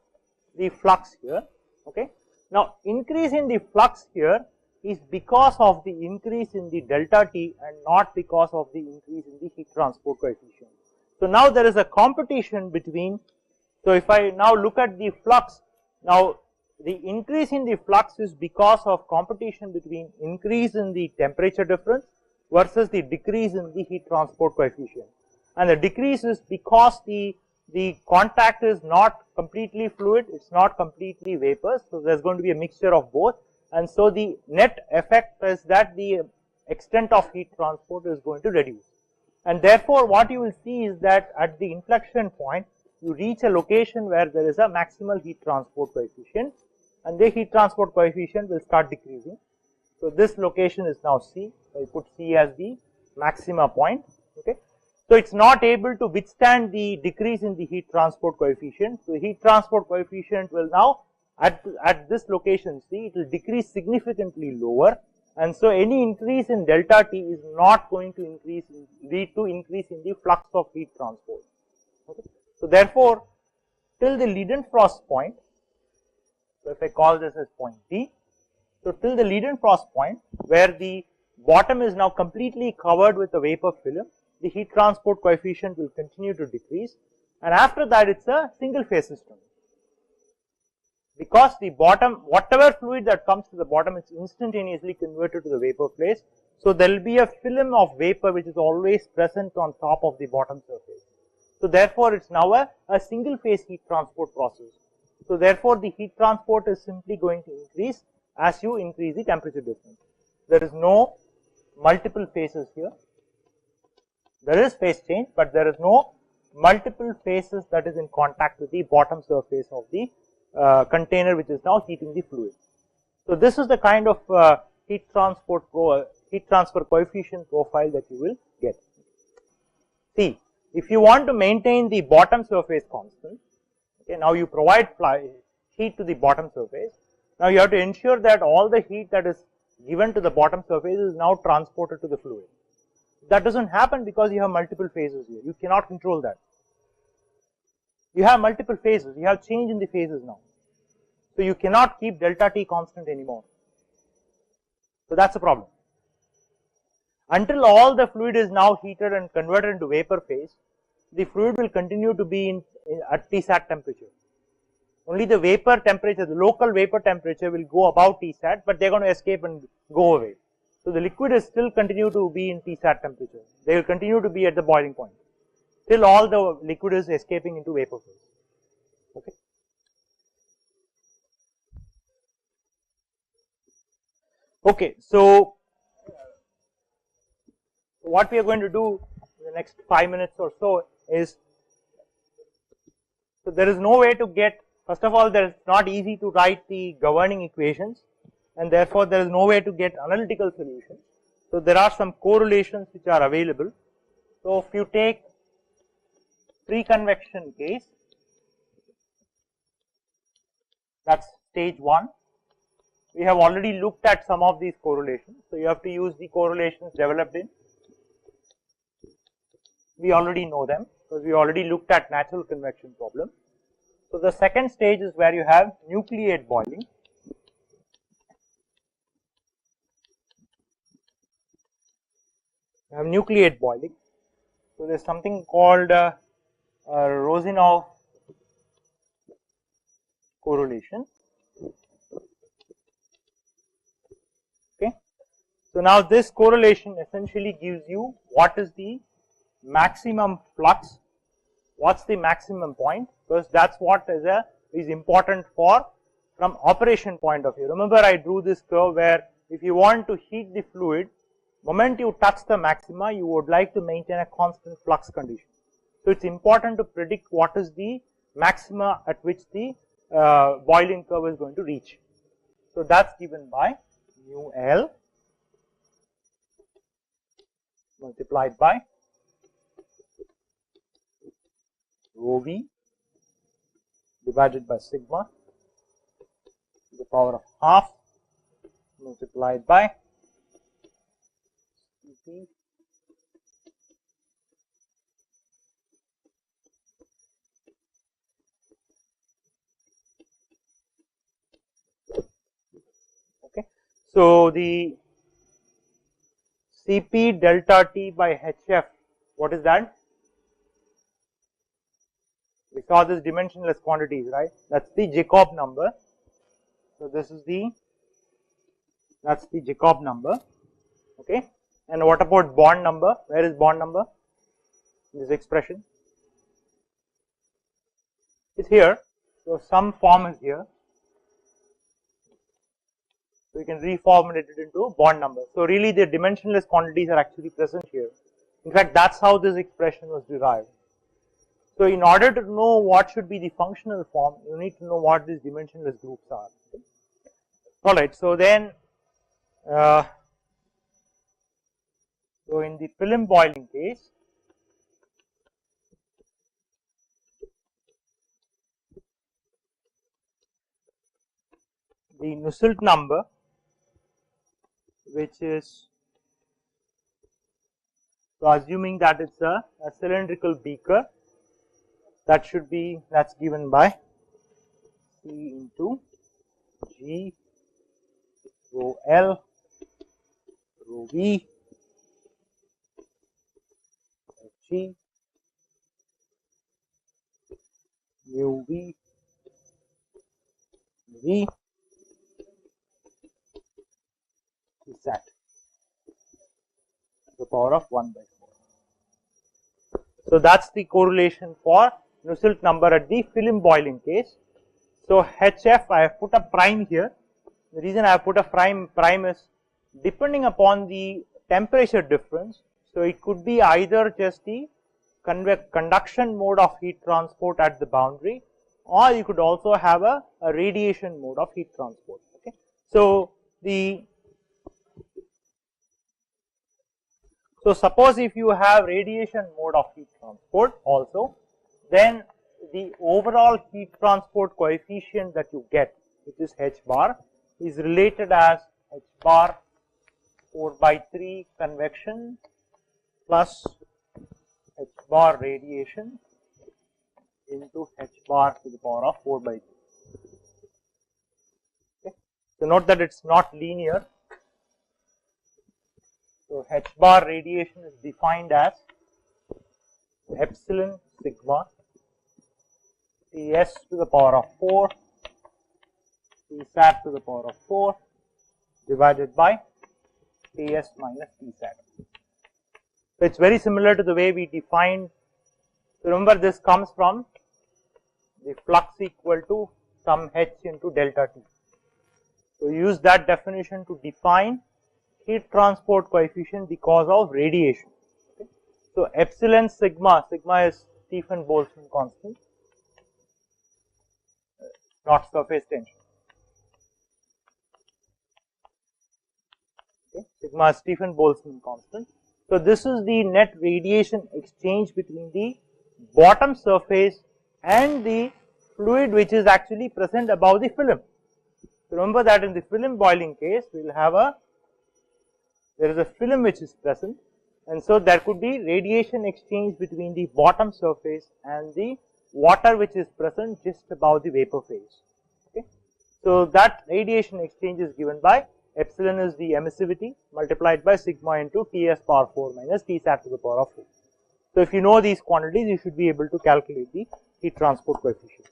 [SPEAKER 7] the flux here, okay. Now increase in the flux here is because of the increase in the delta T and not because of the increase in the heat transport coefficient. So now there is a competition between, so if I now look at the flux, now the increase in the flux is because of competition between increase in the temperature difference versus the decrease in the heat transport coefficient. And the decrease is because the contact is not completely fluid, it's not completely vapor, so there's going to be a mixture of both, and so the net effect is that the extent of heat transport is going to reduce. And therefore what you will see is that at the inflection point you reach a location where there is a maximal heat transport coefficient, and the heat transport coefficient will start decreasing. So this location is now C, so I put C as the maxima point, okay. So it's not able to withstand the decrease in the heat transport coefficient. So heat transport coefficient will now at this location C, it will decrease significantly lower, and so any increase in delta T is not going to lead to increase in the flux of heat transport, okay. So therefore till the Leidenfrost point, so if I call this as point D, So, till the Leidenfrost point where the bottom is now completely covered with a vapor film, the heat transport coefficient will continue to decrease, and after that it is a single phase system. Because the bottom, whatever fluid that comes to the bottom is instantaneously converted to the vapor phase. So, there will be a film of vapor which is always present on top of the bottom surface. So, therefore, it is now a single phase heat transport process. So, therefore, the heat transport is simply going to increase as you increase the temperature difference. There is no multiple phases here. There is phase change, but there is no multiple phases that is in contact with the bottom surface of the container which is now heating the fluid. So, this is the kind of heat transfer coefficient profile that you will get. See, if you want to maintain the bottom surface constant, okay, now you provide heat to the bottom surface. Now, you have to ensure that all the heat that is given to the bottom surface is now transported to the fluid. That does not happen because you have multiple phases here. You cannot control that. You have multiple phases. You have change in the phases now. So, you cannot keep delta T constant anymore. So, that is a problem. Until all the fluid is now heated and converted into vapor phase, the fluid will continue to be at Tsat temperature. Only the vapor temperature, the local vapor temperature will go above Tsat, but they are going to escape and go away. So, the liquid is still continue to be in Tsat temperature. They will continue to be at the boiling point till all the liquid is escaping into vapor phase. Okay. Okay, so what we are going to do in the next 5 minutes or so is, so there is no way to get, first of all, there is not easy to write the governing equations, and therefore there is no way to get analytical solutions. So there are some correlations which are available. So if you take free convection case, that is stage 1. We have already looked at some of these correlations. So you have to use the correlations developed in, we already know them because we already looked at natural convection problem. So the second stage is where you have nucleate boiling. You have nucleate boiling. So there is something called Rosinov correlation. Okay. So now this correlation essentially gives you what is the maximum flux, what's the maximum point, because that's what is important for from operation point of view. Remember, I drew this curve where if you want to heat the fluid, moment you touch the maxima, you would like to maintain a constant flux condition. So it's important to predict what is the maxima at which the boiling curve is going to reach. So that's given by mu L multiplied by rho V divided by sigma to the power of half multiplied by Cp okay. So the Cp delta T by Hf, what is that? We saw this dimensionless quantities, right? That's the Jacob number. So this is that's the Jacob number, okay. And what about Bond number? Where is Bond number? This expression. It's here. So some form is here. So you can reformulate it into Bond number. So really the dimensionless quantities are actually present here. In fact, that's how this expression was derived. So in order to know what should be the functional form, you need to know what these dimensionless groups are. Okay. Alright, so then, so in the film boiling case, the Nusselt number, which is, so assuming that it's a cylindrical beaker, that should be, that's given by C into G rho L, rho V, G, mu V, V, Tsat to the power of 1 by 4. So that is the correlation for Nusselt number at the film boiling case. So HF, I have put a prime here. The reason I have put a prime is depending upon the temperature difference. So it could be either just the conduction mode of heat transport at the boundary, or you could also have a radiation mode of heat transport. Okay. So suppose if you have radiation mode of heat transport also, then the overall heat transport coefficient that you get, which is h bar, is related as h bar 4 by 3 convection plus h bar radiation into h bar to the power of 4 by 3. Okay. So note that it is not linear. So h bar radiation is defined as epsilon sigma Ts to the power of 4 Tsat to the power of 4 divided by Ts minus Tsat. So it is very similar to the way we defined. So remember, this comes from the flux equal to some h into delta T. So use that definition to define heat transport coefficient because of radiation. Okay. So epsilon sigma is Stephen-Boltzmann constant, not surface tension. Okay. Sigma is Stephen-Boltzmann constant. So this is the net radiation exchange between the bottom surface and the fluid which is actually present above the film. So remember that in the film boiling case, we will have there is a film which is present, and so there could be radiation exchange between the bottom surface and the water which is present just above the vapor phase. Okay. So that radiation exchange is given by epsilon is the emissivity multiplied by sigma into Ts power 4 minus Tsat to the power of 4. So if you know these quantities, you should be able to calculate the heat transport coefficient.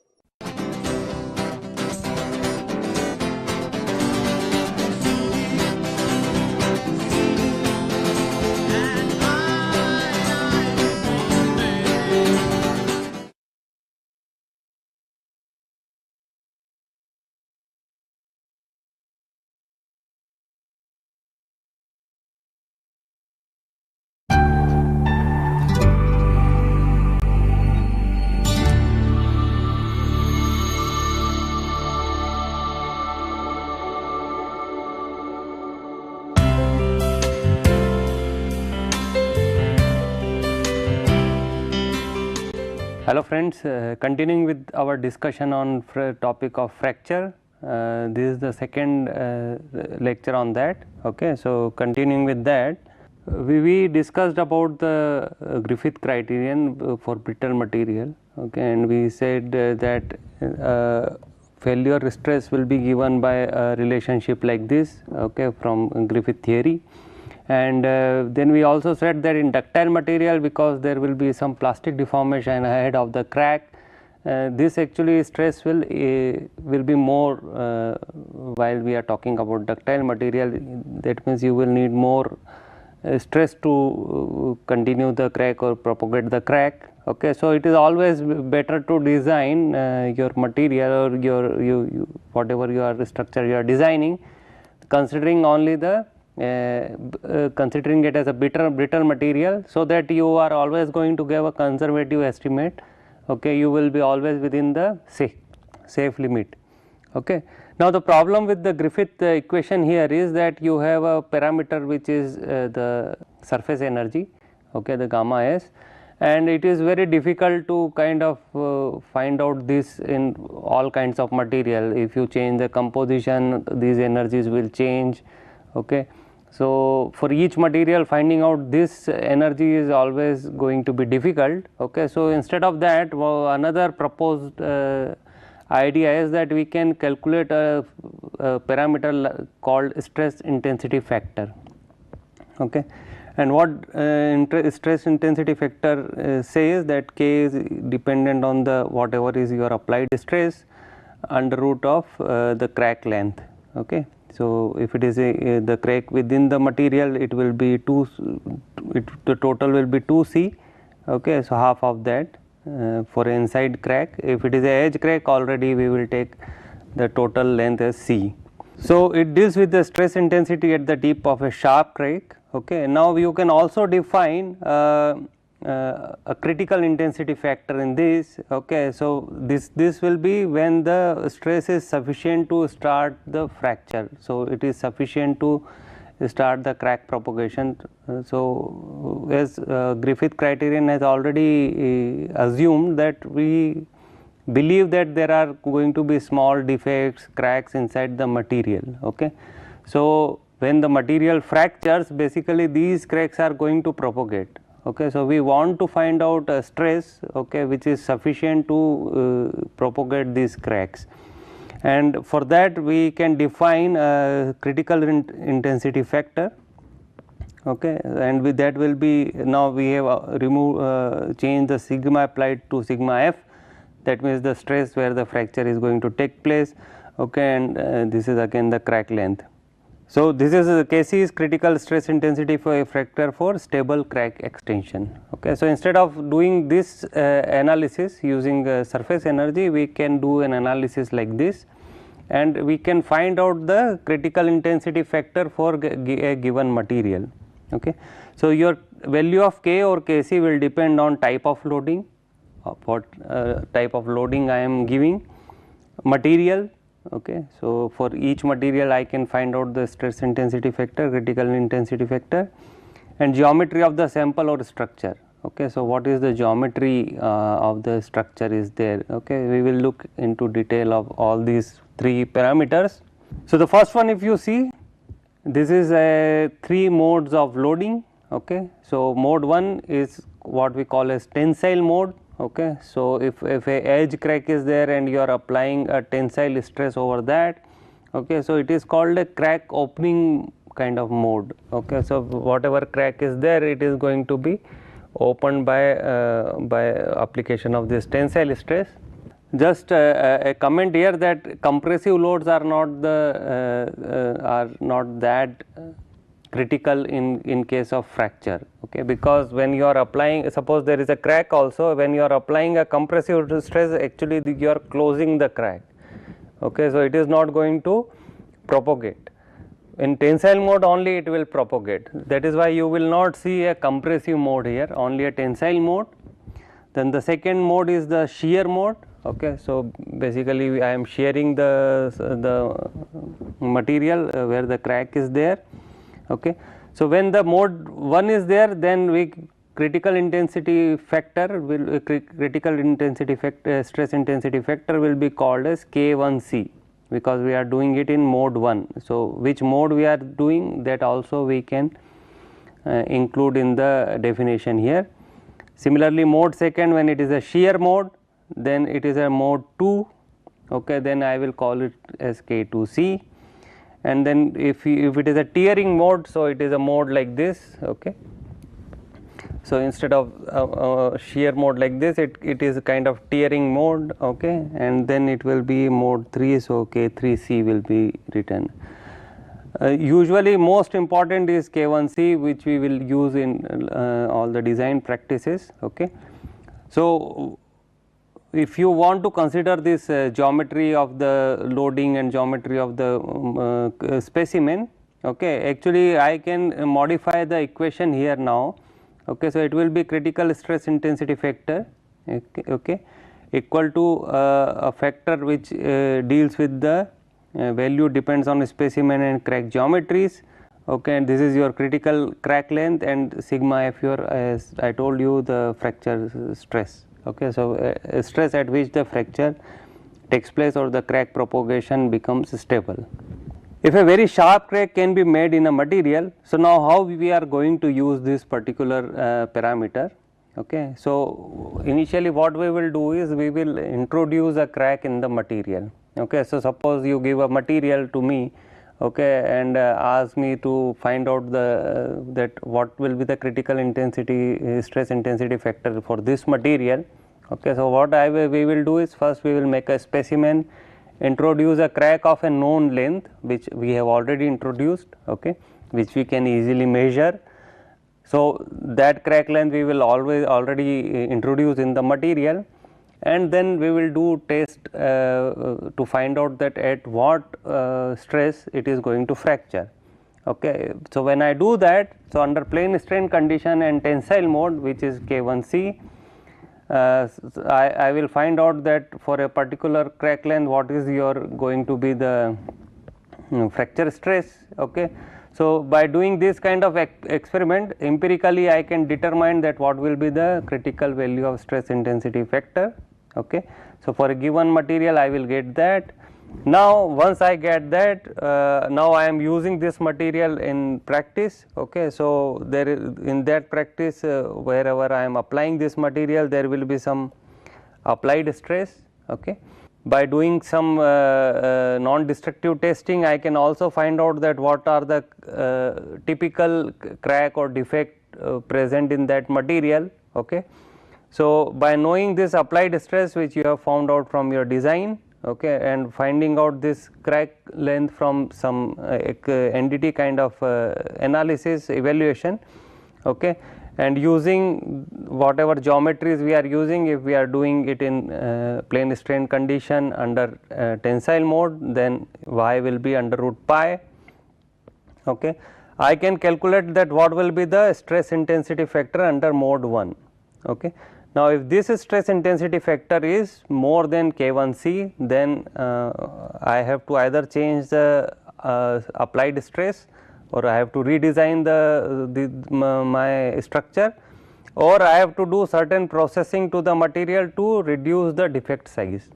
[SPEAKER 8] Hello friends, continuing with our discussion on topic of fracture. This is the second lecture on that. Okay, so continuing with that, we discussed about the Griffith criterion for brittle material. Okay, and we said that failure stress will be given by a relationship like this. Okay, from Griffith theory. And then we also said that in ductile material, because there will be some plastic deformation ahead of the crack, this actually stress will be more while we are talking about ductile material. That means you will need more stress to continue the crack or propagate the crack. Okay, so it is always better to design your material or your whatever your structure you are designing, considering only the considering it as a brittle material, so that you are always going to give a conservative estimate. Okay, you will be always within the safe limit. Okay. Now the problem with the Griffith equation here is that you have a parameter which is the surface energy, okay, the gamma s, and it is very difficult to kind of find out this in all kinds of material. If you change the composition, these energies will change. Okay. So for each material, finding out this energy is always going to be difficult. Okay. So instead of that, another proposed idea is that we can calculate a parameter called stress intensity factor. Okay. And what stress intensity factor says that K is dependent on the whatever is your applied stress under root of the crack length. Okay. So, if it is the crack within the material, it will be the total will be 2C. Okay. So, half of that for inside crack. If it is a edge crack, already we will take the total length as C. So, it deals with the stress intensity at the tip of a sharp crack. Okay. Now, you can also define a critical intensity factor in this. Okay. So, this will be when the stress is sufficient to start the fracture. So, it is sufficient to start the crack propagation. So, as Griffith criterion has already assumed that we believe that there are going to be small defects, cracks inside the material. Okay. So, when the material fractures, basically these cracks are going to propagate. Okay. So, we want to find out a stress, okay, which is sufficient to propagate these cracks, and for that we can define a critical intensity factor. Okay. And with that will be, now we have changed the sigma applied to sigma f, that means the stress where the fracture is going to take place. Okay. And this is again the crack length. So, this is Kc is critical stress intensity for a factor for stable crack extension. Okay. So, instead of doing this analysis using surface energy, we can do an analysis like this, and we can find out the critical intensity factor for a given material. Okay. So, your value of K or Kc will depend on type of loading, what type of loading I am giving, material. Okay. So, for each material I can find out the stress intensity factor, critical intensity factor, and geometry of the sample or structure. Okay. So, what is the geometry of the structure is there. Okay. We will look into detail of all these 3 parameters. So, the first one, if you see, this is a 3 modes of loading. Okay. So, mode 1 is what we call as tensile mode. Okay. So, if a edge crack is there and you are applying a tensile stress over that, okay, so it is called a crack opening kind of mode. Okay. So, whatever crack is there, it is going to be opened by application of this tensile stress. Just a comment here that compressive loads are not that critical in case of fracture. Okay. Because when you are applying, suppose there is a crack also, when you are applying a compressive stress, actually you are closing the crack. Okay. So, it is not going to propagate. In tensile mode only it will propagate. That is why you will not see a compressive mode here, only a tensile mode. Then the second mode is the shear mode. Okay. So, basically I am shearing the material where the crack is there. Okay. So, when the mode 1 is there, then critical intensity factor will stress intensity factor will be called as K1C, because we are doing it in mode 1. So, which mode we are doing, that also we can include in the definition here. Similarly, mode 2, when it is a shear mode, then it is a mode 2. Okay. Then I will call it as K2C. And then if it is a tearing mode, so it is a mode like this. Okay. So, instead of shear mode like this, it is a kind of tearing mode. Okay. And then it will be mode 3. So, K3C will be written. Usually most important is K1C, which we will use in all the design practices. Okay. So, if you want to consider this geometry of the loading and geometry of the specimen, okay, actually I can modify the equation here now. Okay. So, it will be critical stress intensity factor, okay, equal to a factor which deals with the value depends on specimen and crack geometries. Okay. And this is your critical crack length, and sigma f your, as I told you, the fracture stress. Okay. So, stress at which the fracture takes place or the crack propagation becomes stable. If a very sharp crack can be made in a material, so now how we are going to use this particular parameter. Okay. So, initially what we will do is we will introduce a crack in the material. Okay, so suppose you give a material to me, okay, and ask me to find out the that what will be the critical intensity stress intensity factor for this material. Okay, so what we will do is, first we will make a specimen, introduce a crack of a known length which we have already introduced, okay, which we can easily measure. So that crack length we will already introduce in the material, and then we will do test to find out that at what stress it is going to fracture. Okay. So when I do that, so under plane strain condition and tensile mode, which is K1C, I will find out that for a particular crack length what is your going to be the fracture stress. Okay. So by doing this kind of experiment, empirically I can determine that what will be the critical value of stress intensity factor. Okay. So for a given material I will get that. Now once I get that, now I am using this material in practice. Okay. So there is, in that practice, wherever I am applying this material, there will be some applied stress. Okay. By doing some non-destructive testing, I can also find out that what are the typical crack or defect present in that material. Okay. So by knowing this applied stress which you have found out from your design, okay, and finding out this crack length from some NDT kind of analysis evaluation, okay, and using whatever geometries we are using, if we are doing it in plane strain condition under tensile mode, then y will be under root pi. Okay. I can calculate that what will be the stress intensity factor under mode 1. Okay. Now if this stress intensity factor is more than K1C, then I have to either change the applied stress, or I have to redesign my structure, or I have to do certain processing to the material to reduce the defect size.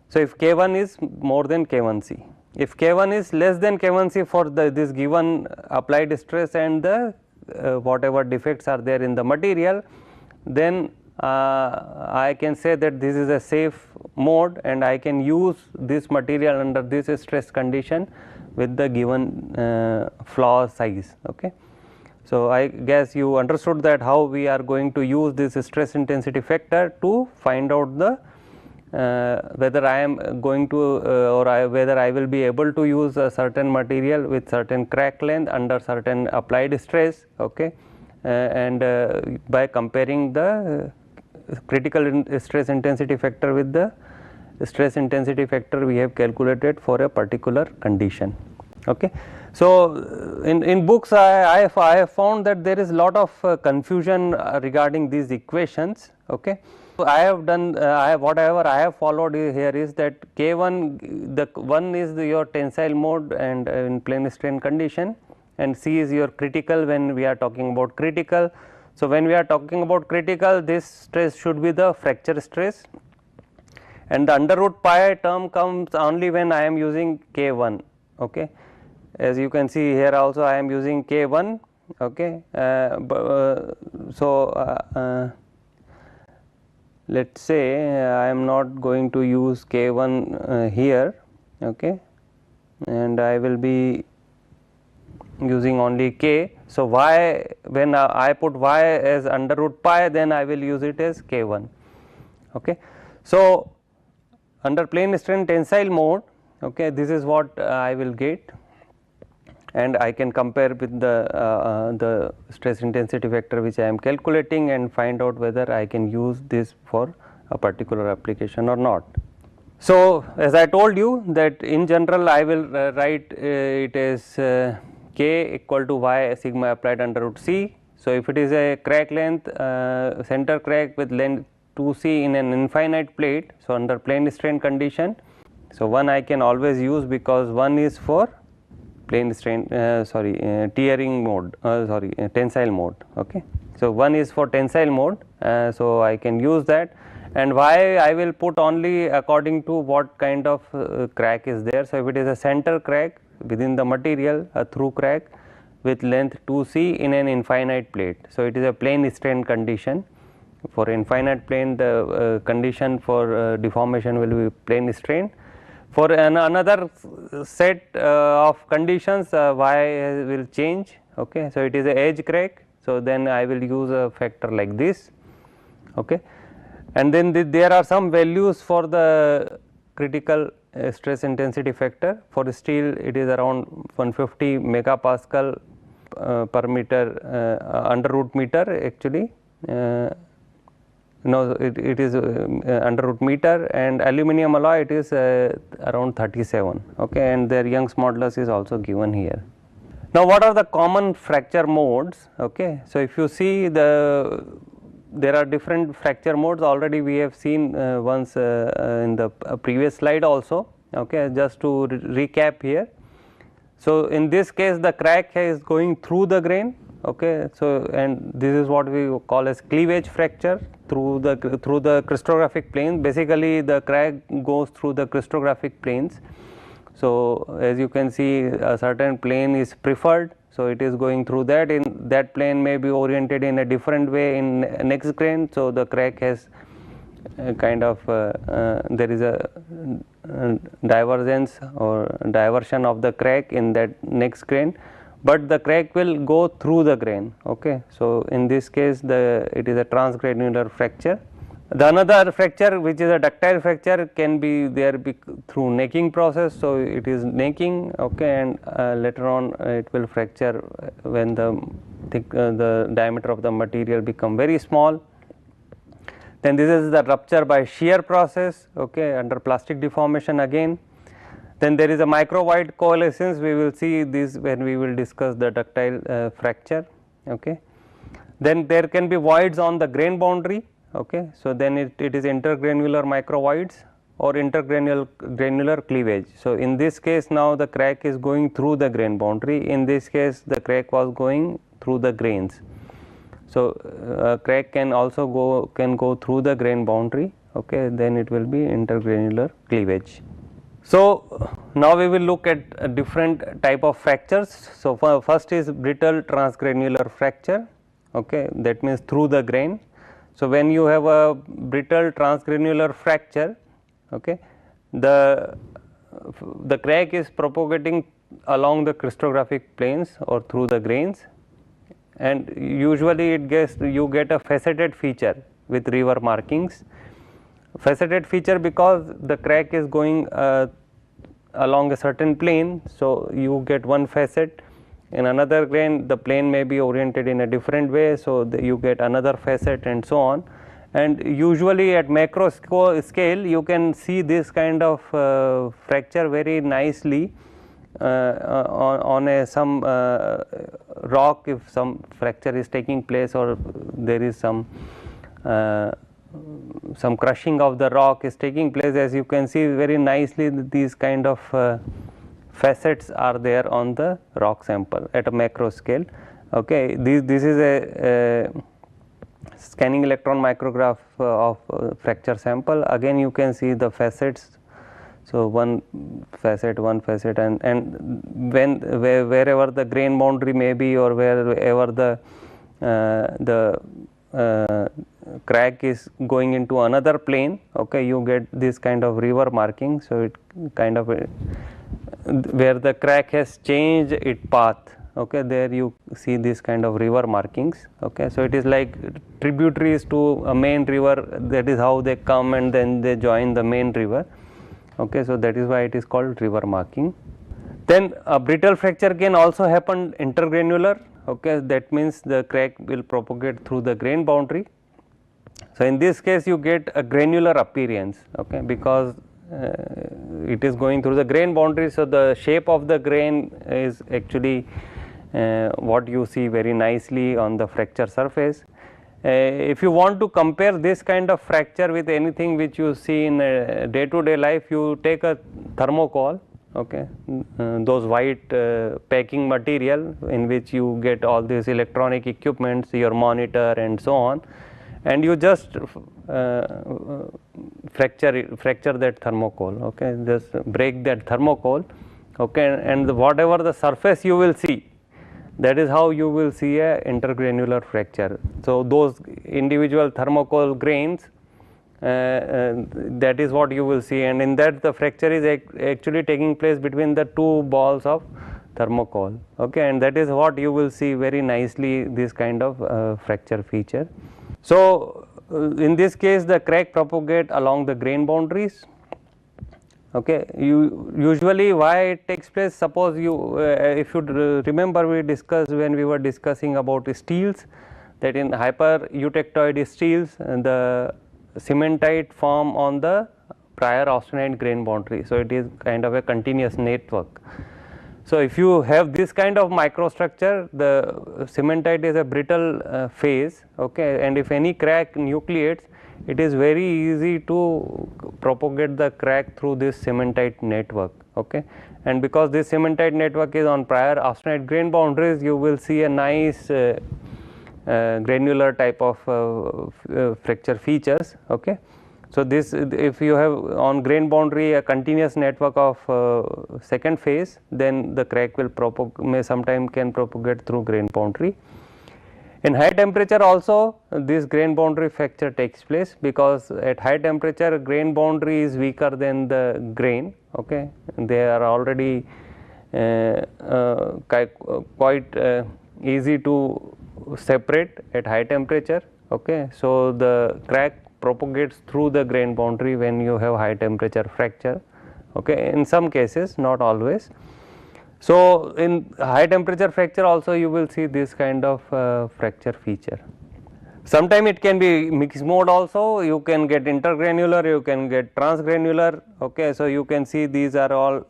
[SPEAKER 8] So if K1 is more than K1C, if K1 is less than K1C for this given applied stress and the whatever defects are there in the material, then I can say that this is a safe mode and I can use this material under this stress condition with the given flaw size. Okay. So I guess you understood that how we are going to use this stress intensity factor to find out the whether I am going to whether I will be able to use a certain material with certain crack length under certain applied stress. Okay. And by comparing the critical stress intensity factor with the stress intensity factor we have calculated for a particular condition. Okay. So in books I have found that there is a lot of confusion regarding these equations. Okay. So I have done whatever I have followed here is that K1, the 1 is your tensile mode and in plane strain condition, and C is your critical when we are talking about critical. So when we are talking about critical, this stress should be the fracture stress, and the under root pi term comes only when I am using K1. Okay. As you can see here also I am using K1. Okay. Let us say I am not going to use K1 here. Okay. And I will be using only K. So y, when I put y as under root pi, then I will use it as K1. Okay. So under plane strain tensile mode, okay, this is what I will get, and I can compare with the stress intensity factor which I am calculating and find out whether I can use this for a particular application or not. So as I told you that in general I will write it as K equal to y sigma applied under root C. So if it is a crack length, center crack with length 2C in an infinite plate, so under plane strain condition, so 1 I can always use because 1 is for plane strain tearing mode, tensile mode. Okay. So 1 is for tensile mode, so I can use that, and y I will put only according to what kind of crack is there. So if it is a center crack within the material, a through crack with length 2C in an infinite plate, so it is a plane strain condition. For infinite plane, the condition for deformation will be plane strain. For another set of conditions, y will change. Okay, so it is a edge crack. So then I will use a factor like this. Okay, and then there are some values for the critical stress intensity factor. For steel, it is around 150 megapascal per meter under root meter actually. No, it is under root meter, and aluminum alloy it is around 37. Okay, and their Young's modulus is also given here. Now, what are the common fracture modes? Okay, so if you see there are different fracture modes. Already we have seen once in the previous slide also. Okay, just to recap here. So in this case, the crack is going through the grain. Okay, so and this is what we call as cleavage fracture through the crystallographic plane. Basically, the crack goes through the crystallographic planes. So as you can see, a certain plane is preferred. So it is going through that. In that plane may be oriented in a different way in next grain. So the crack has kind of there is a divergence or diversion of the crack in that next grain, but the crack will go through the grain. Okay, so in this case it is a transgranular fracture. The another fracture which is a ductile fracture can be there through necking process. So it is necking. Okay, and later on it will fracture when the diameter of the material become very small. Then this is the rupture by shear process. Okay, under plastic deformation again. Then there is a micro void coalescence. We will see this when we will discuss the ductile fracture. Okay, then there can be voids on the grain boundary. Okay, so then it is intergranular microvoids or intergranular cleavage. So in this case now the crack is going through the grain boundary. In this case the crack was going through the grains. So crack can also go through the grain boundary. Okay, then it will be intergranular cleavage. So now we will look at a different type of fractures. So first is brittle transgranular fracture. Okay, that means through the grain. So when you have a brittle transgranular fracture, okay, the crack is propagating along the crystallographic planes or through the grains, and usually you get a faceted feature with river markings. Faceted feature because the crack is going along a certain plane, so you get one facet. In another grain the plane may be oriented in a different way, so you get another facet and so on. And usually at macro scale you can see this kind of fracture very nicely on some rock if some fracture is taking place or there is some crushing of the rock is taking place. As you can see very nicely these kind of facets are there on the rock sample at a macro scale. Okay, this is a scanning electron micrograph of fracture sample. Again you can see the facets. So one facet, and wherever the grain boundary may be or wherever the crack is going into another plane, okay, you get this kind of river marking. So it kind of where the crack has changed its path, okay, there you see this kind of river markings. Okay, so it is like tributaries to a main river. That is how they come and then they join the main river. Okay, so that is why it is called river marking. Then a brittle fracture can also happen intergranular. Okay, that means the crack will propagate through the grain boundary. So in this case you get a granular appearance, okay, because it is going through the grain boundary. So the shape of the grain is actually what you see very nicely on the fracture surface. If you want to compare this kind of fracture with anything which you see in day-to-day life, you take a thermocol, okay, those white packing material in which you get all these electronic equipments, your monitor and so on, and you just fracture that thermocol, okay, just break that thermocol, okay, and whatever the surface you will see, that is how you will see a intergranular fracture. So those individual thermocol grains that is what you will see, and in that the fracture is actually taking place between the two balls of thermocol, okay, and that is what you will see very nicely, this kind of fracture feature. So, in this case the crack propagate along the grain boundaries. Okay, usually why it takes place, suppose you if you remember, we discussed when we were discussing about steels, that in hyper-eutectoid steels the cementite form on the prior austenite grain boundary. So, it is kind of a continuous network. So, if you have this kind of microstructure, the cementite is a brittle phase, okay, and if any crack nucleates, it is very easy to propagate the crack through this cementite network, okay, and because this cementite network is on prior austenite grain boundaries, you will see a nice granular type of fracture features, okay. So, this if you have on grain boundary a continuous network of second phase, then the crack will sometime can propagate through grain boundary. In high temperature also this grain boundary fracture takes place, because at high temperature grain boundary is weaker than the grain, okay, they are already quite easy to separate at high temperature, okay. So, the crack propagates through the grain boundary when you have high temperature fracture, okay, in some cases, not always. So, in high temperature fracture also you will see this kind of fracture feature. Sometime it can be mixed mode also, you can get intergranular, you can get transgranular, okay. So, you can see these are all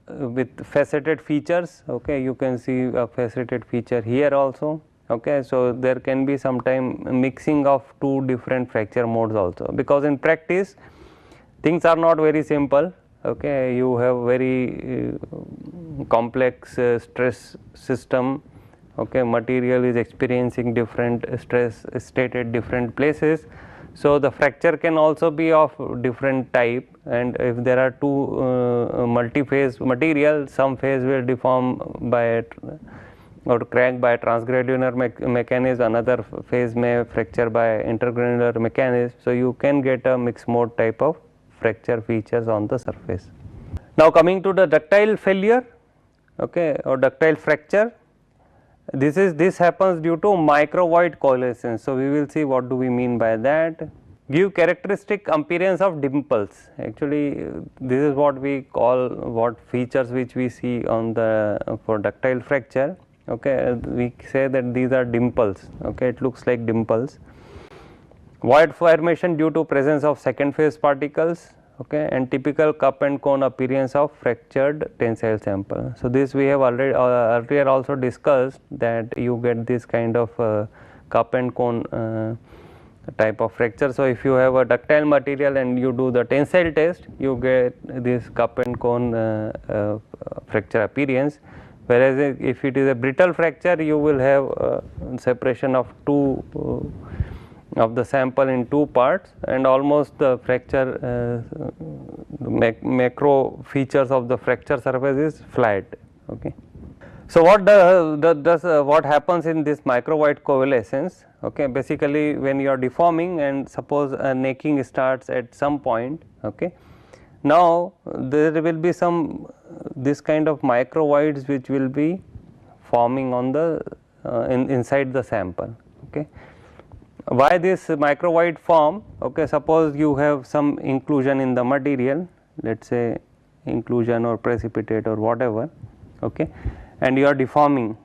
[SPEAKER 8] with faceted features, okay, you can see a faceted feature here also, okay. So, there can be sometime mixing of two different fracture modes also, because in practice things are not very simple, okay. You have very complex stress system, okay, material is experiencing different stress state at different places. So, the fracture can also be of different type, and if there are two multi-phase material, some phase will deform by or crack by transgranular mechanism, another phase may fracture by intergranular mechanism. So, you can get a mixed mode type of fracture features on the surface. Now, coming to the ductile failure, okay, or ductile fracture, this happens due to microvoid coalescence. So, we will see what do we mean by that. Give characteristic appearance of dimples. Actually, this is what we call what features which we see on the for ductile fracture, okay. We say that these are dimples, okay, it looks like dimples. Void formation due to presence of second phase particles, okay, and typical cup and cone appearance of fractured tensile sample. So, this we have already earlier also discussed, that you get this kind of cup and cone type of fracture. So, if you have a ductile material and you do the tensile test, you get this cup and cone fracture appearance, whereas if it is a brittle fracture, you will have separation of two of the sample in two parts, and almost the fracture macro features of the fracture surface is flat, okay. So, what happens in this microvoid coalescence, okay, basically when you are deforming and suppose a necking starts at some point, okay. Now, there will be some this kind of microvoids which will be forming on the inside the sample, okay. Why this microvoid form? Okay, suppose you have some inclusion in the material, let us say inclusion or precipitate or whatever, okay, and you are deforming.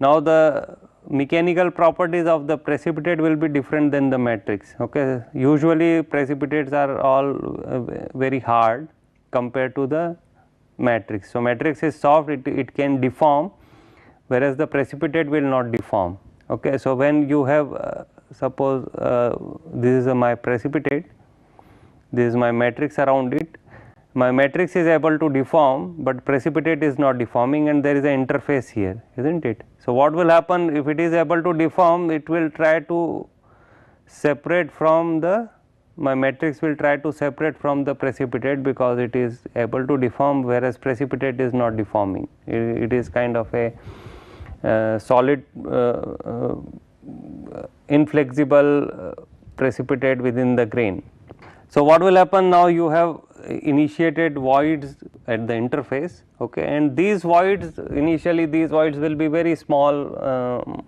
[SPEAKER 8] Now, the mechanical properties of the precipitate will be different than the matrix, okay. Usually precipitates are all very hard compared to the matrix. So, matrix is soft, it can deform, whereas the precipitate will not deform, okay. So, when you have suppose this is my precipitate, this is my matrix around it, my matrix is able to deform, but precipitate is not deforming, and there is an interface here, isn't it. So, what will happen if it is able to deform, it will try to separate from the, my matrix will try to separate from the precipitate, because it is able to deform, whereas precipitate is not deforming, it is kind of a solid inflexible precipitate within the grain. So, what will happen now, you have initiated voids at the interface, okay, and these voids, initially these voids will be very small,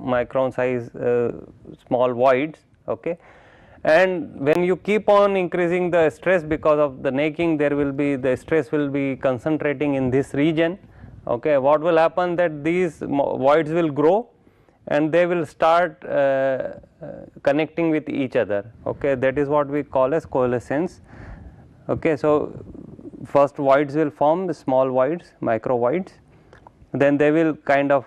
[SPEAKER 8] micron size small voids, okay, and when you keep on increasing the stress because of the necking, there will be, the stress will be concentrating in this region, okay. What will happen, that these voids will grow and they will start connecting with each other, okay, that is what we call as coalescence, okay. So, first voids will form, the small voids, micro voids, then they will kind of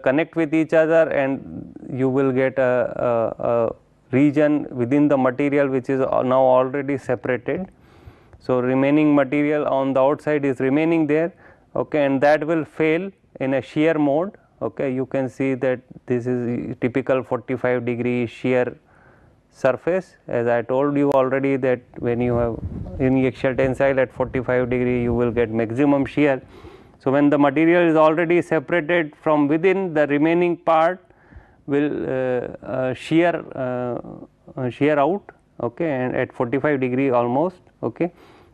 [SPEAKER 8] connect with each other and you will get a region within the material which is now already separated. So, remaining material on the outside is remaining there, okay, and that will fail in a shear mode, okay. You can see that this is typical 45-degree shear surface, as I told you already that when you have uniaxial tensile at 45-degree you will get maximum shear. So, when the material is already separated from within, the remaining part will shear out, okay, and at 45-degree almost, okay.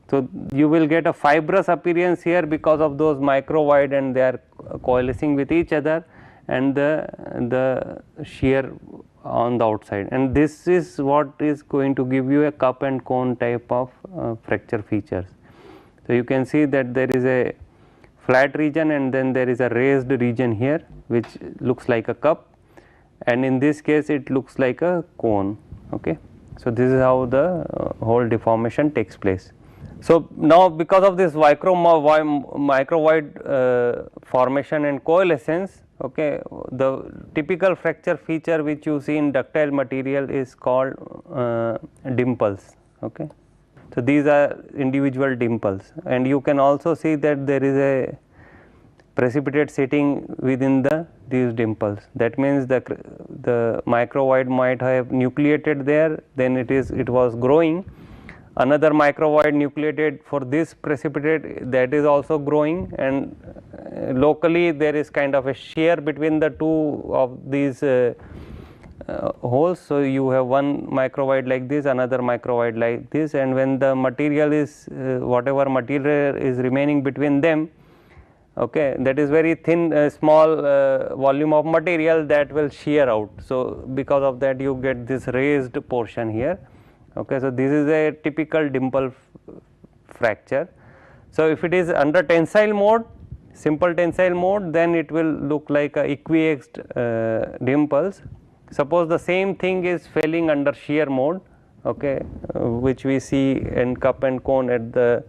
[SPEAKER 8] So, you will get a fibrous appearance here because of those micro void and they are coalescing with each other and the shear on the outside, and this is what is going to give you a cup and cone type of fracture features. So, you can see that there is a flat region and then there is a raised region here which looks like a cup, and in this case it looks like a cone, okay. So, this is how the whole deformation takes place. So, now because of this micro void formation and coalescence, okay, the typical fracture feature which you see in ductile material is called dimples, okay. So, these are individual dimples, and you can also see that there is a precipitate sitting within these dimples. That means the micro void might have nucleated there, then it was growing. Another micro void nucleated for this precipitate, that is also growing, and locally there is kind of a shear between the two of these holes. So, you have one micro void like this, another micro void like this, and when the material is whatever material is remaining between them, okay, that is very thin small volume of material that will shear out. So, because of that you get this raised portion here, okay. So, this is a typical dimple fracture. So, if it is under tensile mode, simple tensile mode, then it will look like a equiaxed dimples. Suppose the same thing is failing under shear mode, okay, which we see in cup and cone at the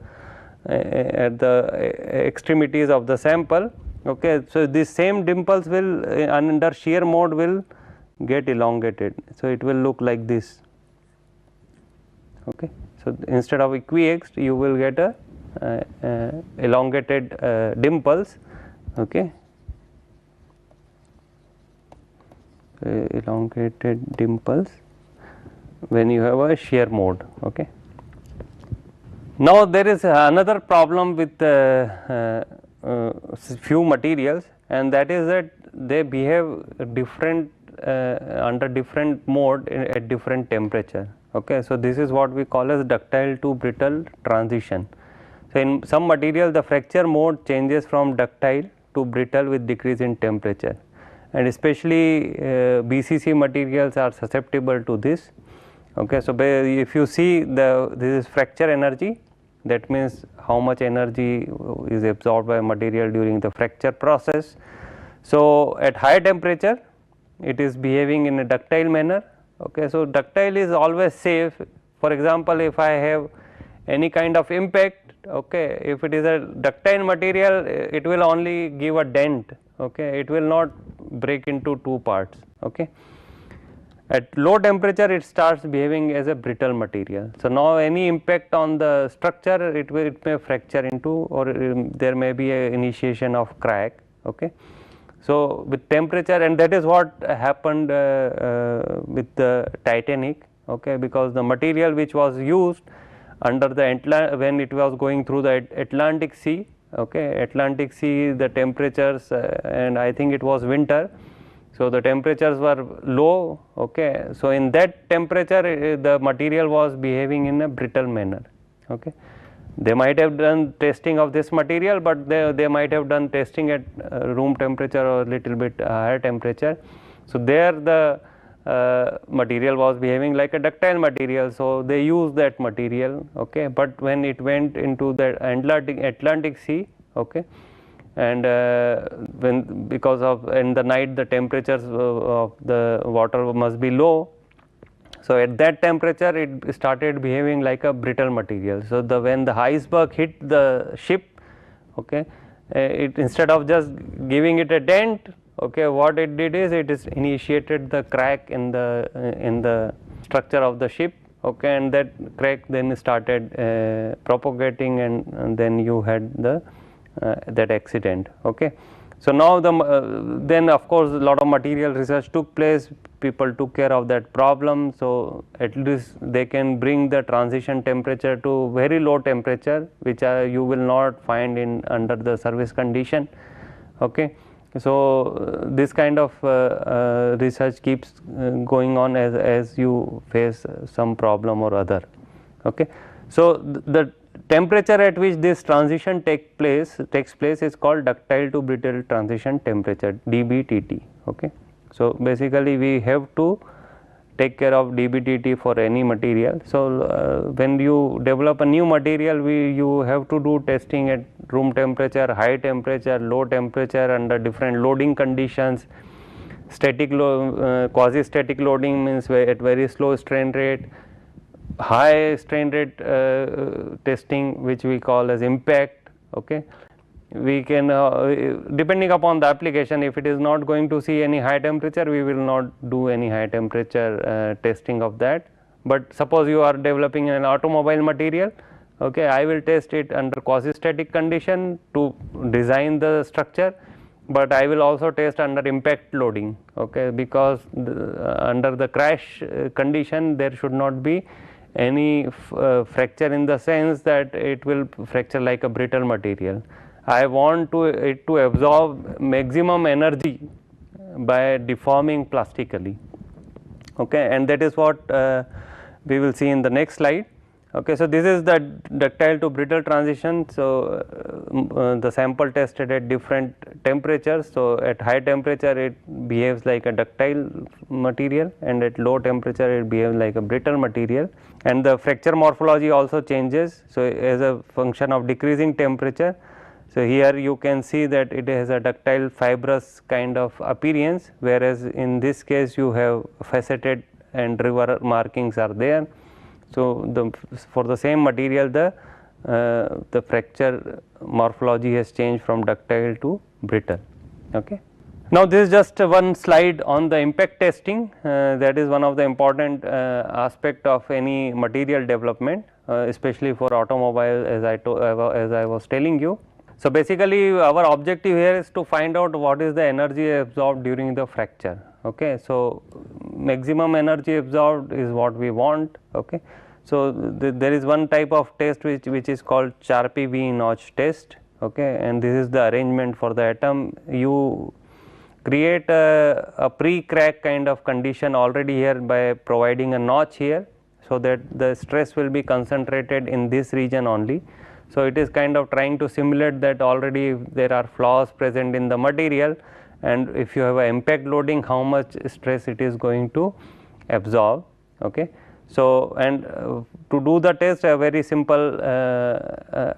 [SPEAKER 8] extremities of the sample, okay. So, this same dimples will under shear mode will get elongated. So, it will look like this, okay. So, instead of equiaxed you will get a elongated dimples, okay, elongated dimples when you have a shear mode, okay. Now, there is another problem with few materials, and that is that they behave different under different mode at different temperature, okay. So, this is what we call as ductile to brittle transition. So, in some material the fracture mode changes from ductile to brittle with decrease in temperature, and especially BCC materials are susceptible to this, okay. So, if you see this is fracture energy, that means how much energy is absorbed by material during the fracture process. So, at high temperature it is behaving in a ductile manner, okay. So, ductile is always safe. For example, if I have any kind of impact, okay, if it is a ductile material, it will only give a dent, okay, it will not break into two parts, okay. At low temperature it starts behaving as a brittle material. So, now any impact on the structure it may fracture into, or there may be a initiation of crack, okay. So, with temperature, and that is what happened with the Titanic, okay, because the material which was used under the when it was going through the Atlantic Sea, okay, Atlantic Sea, the temperatures and I think it was winter. So the temperatures were low, okay. So in that temperature the material was behaving in a brittle manner, okay. They might have done testing of this material, but they might have done testing at room temperature or a little bit higher temperature. So there the material was behaving like a ductile material, so they used that material, okay. But when it went into the Atlantic Sea, okay, and when because of in the night the temperatures of the water must be low, so at that temperature it started behaving like a brittle material. So when the iceberg hit the ship, okay, it instead of just giving it a dent, okay, what it did is it is initiated the crack in the structure of the ship, okay, and that crack then started propagating, and then you had the that accident, okay. So now then of course a lot of material research took place, people took care of that problem, so at least they can bring the transition temperature to very low temperature, which you will not find in under the service condition, okay. So this kind of research keeps going on as you face some problem or other, okay. So the temperature at which this transition takes place is called ductile to brittle transition temperature, DBTT, okay. So basically we have to take care of DBTT for any material. So when you develop a new material, you have to do testing at room temperature, high temperature, low temperature, under different loading conditions. Static quasi-static loading means at very slow strain rate, high strain rate testing, which we call as impact, okay. We can depending upon the application, if it is not going to see any high temperature, we will not do any high temperature testing of that. But suppose you are developing an automobile material, okay, I will test it under quasi-static condition to design the structure, but I will also test under impact loading, okay, because under the crash condition there should not be any fracture in the sense that it will fracture like a brittle material. I want it to absorb maximum energy by deforming plastically, okay, and that is what we will see in the next slide, okay. So this is the ductile to brittle transition. So the sample tested at different temperatures. So at high temperature it behaves like a ductile material, and at low temperature it behaves like a brittle material, and the fracture morphology also changes. So as a function of decreasing temperature, so here you can see that it has a ductile fibrous kind of appearance, whereas in this case you have faceted and river markings are there. So for the same material the fracture morphology has changed from ductile to brittle, okay. Now this is just one slide on the impact testing, that is one of the important aspect of any material development, especially for automobile, as I was telling you. So basically our objective here is to find out what is the energy absorbed during the fracture, okay. So maximum energy absorbed is what we want, okay. So there is one type of test which is called Charpy-V notch test, okay, and this is the arrangement for the atom. You create a pre-crack kind of condition already here by providing a notch here, so that the stress will be concentrated in this region only. So it is kind of trying to simulate that already there are flaws present in the material, and if you have an impact loading, how much stress it is going to absorb, okay. So and to do the test, a very simple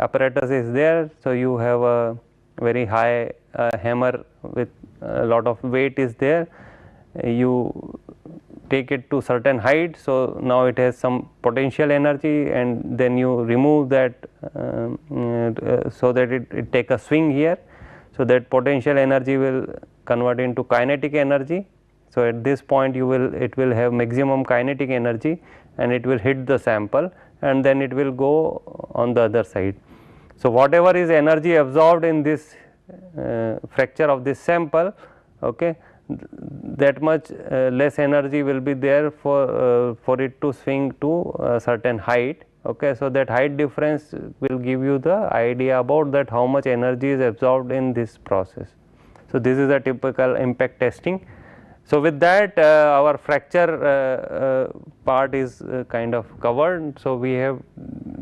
[SPEAKER 8] apparatus is there. So you have a very high hammer with a lot of weight is there, you take it to certain height. So now it has some potential energy, and then you remove that so that it take a swing here. So that potential energy will convert into kinetic energy. So at this point it will have maximum kinetic energy, and it will hit the sample, and then it will go on the other side. So whatever is energy absorbed in this fracture of this sample, okay, that much less energy will be there for it to swing to a certain height, okay. So that height difference will give you the idea about that how much energy is absorbed in this process. So this is a typical impact testing, So, with that our fracture part is kind of covered. So, we have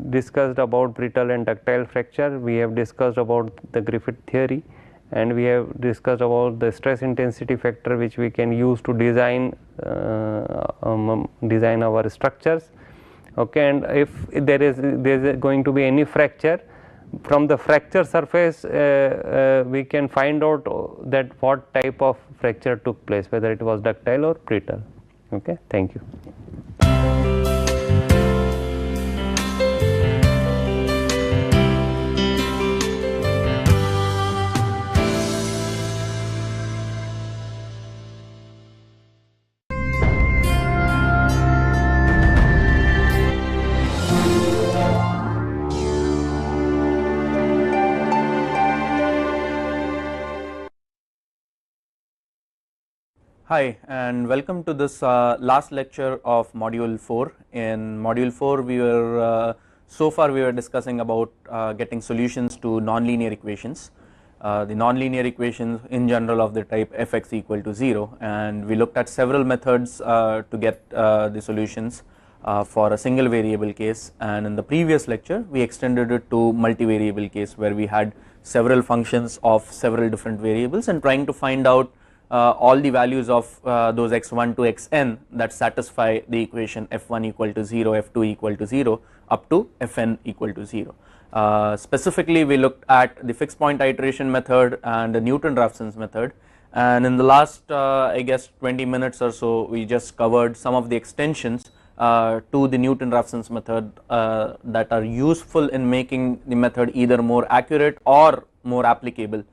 [SPEAKER 8] discussed about brittle and ductile fracture, we have discussed about the Griffith theory, and we have discussed about the stress intensity factor which we can use to design design our structures. Okay, and if there is going to be any fracture, from the fracture surface we can find out that what type of fracture took place, whether it was ductile or brittle. Okay, thank you.
[SPEAKER 9] Hi and welcome to this last lecture of module 4. In module 4 we were so far we were discussing about getting solutions to nonlinear equations, the nonlinear equations in general of the type fx equal to 0, and we looked at several methods to get the solutions for a single variable case, and in the previous lecture we extended it to multivariable case where we had several functions of several different variables and trying to find out all the values of those x1 to xn that satisfy the equation f1 equal to 0, f2 equal to 0 up to fn equal to 0. Specifically we looked at the fixed point iteration method and the Newton-Raphson's method, and in the last I guess 20 minutes or so we just covered some of the extensions to the Newton-Raphson's method that are useful in making the method either more accurate or more applicable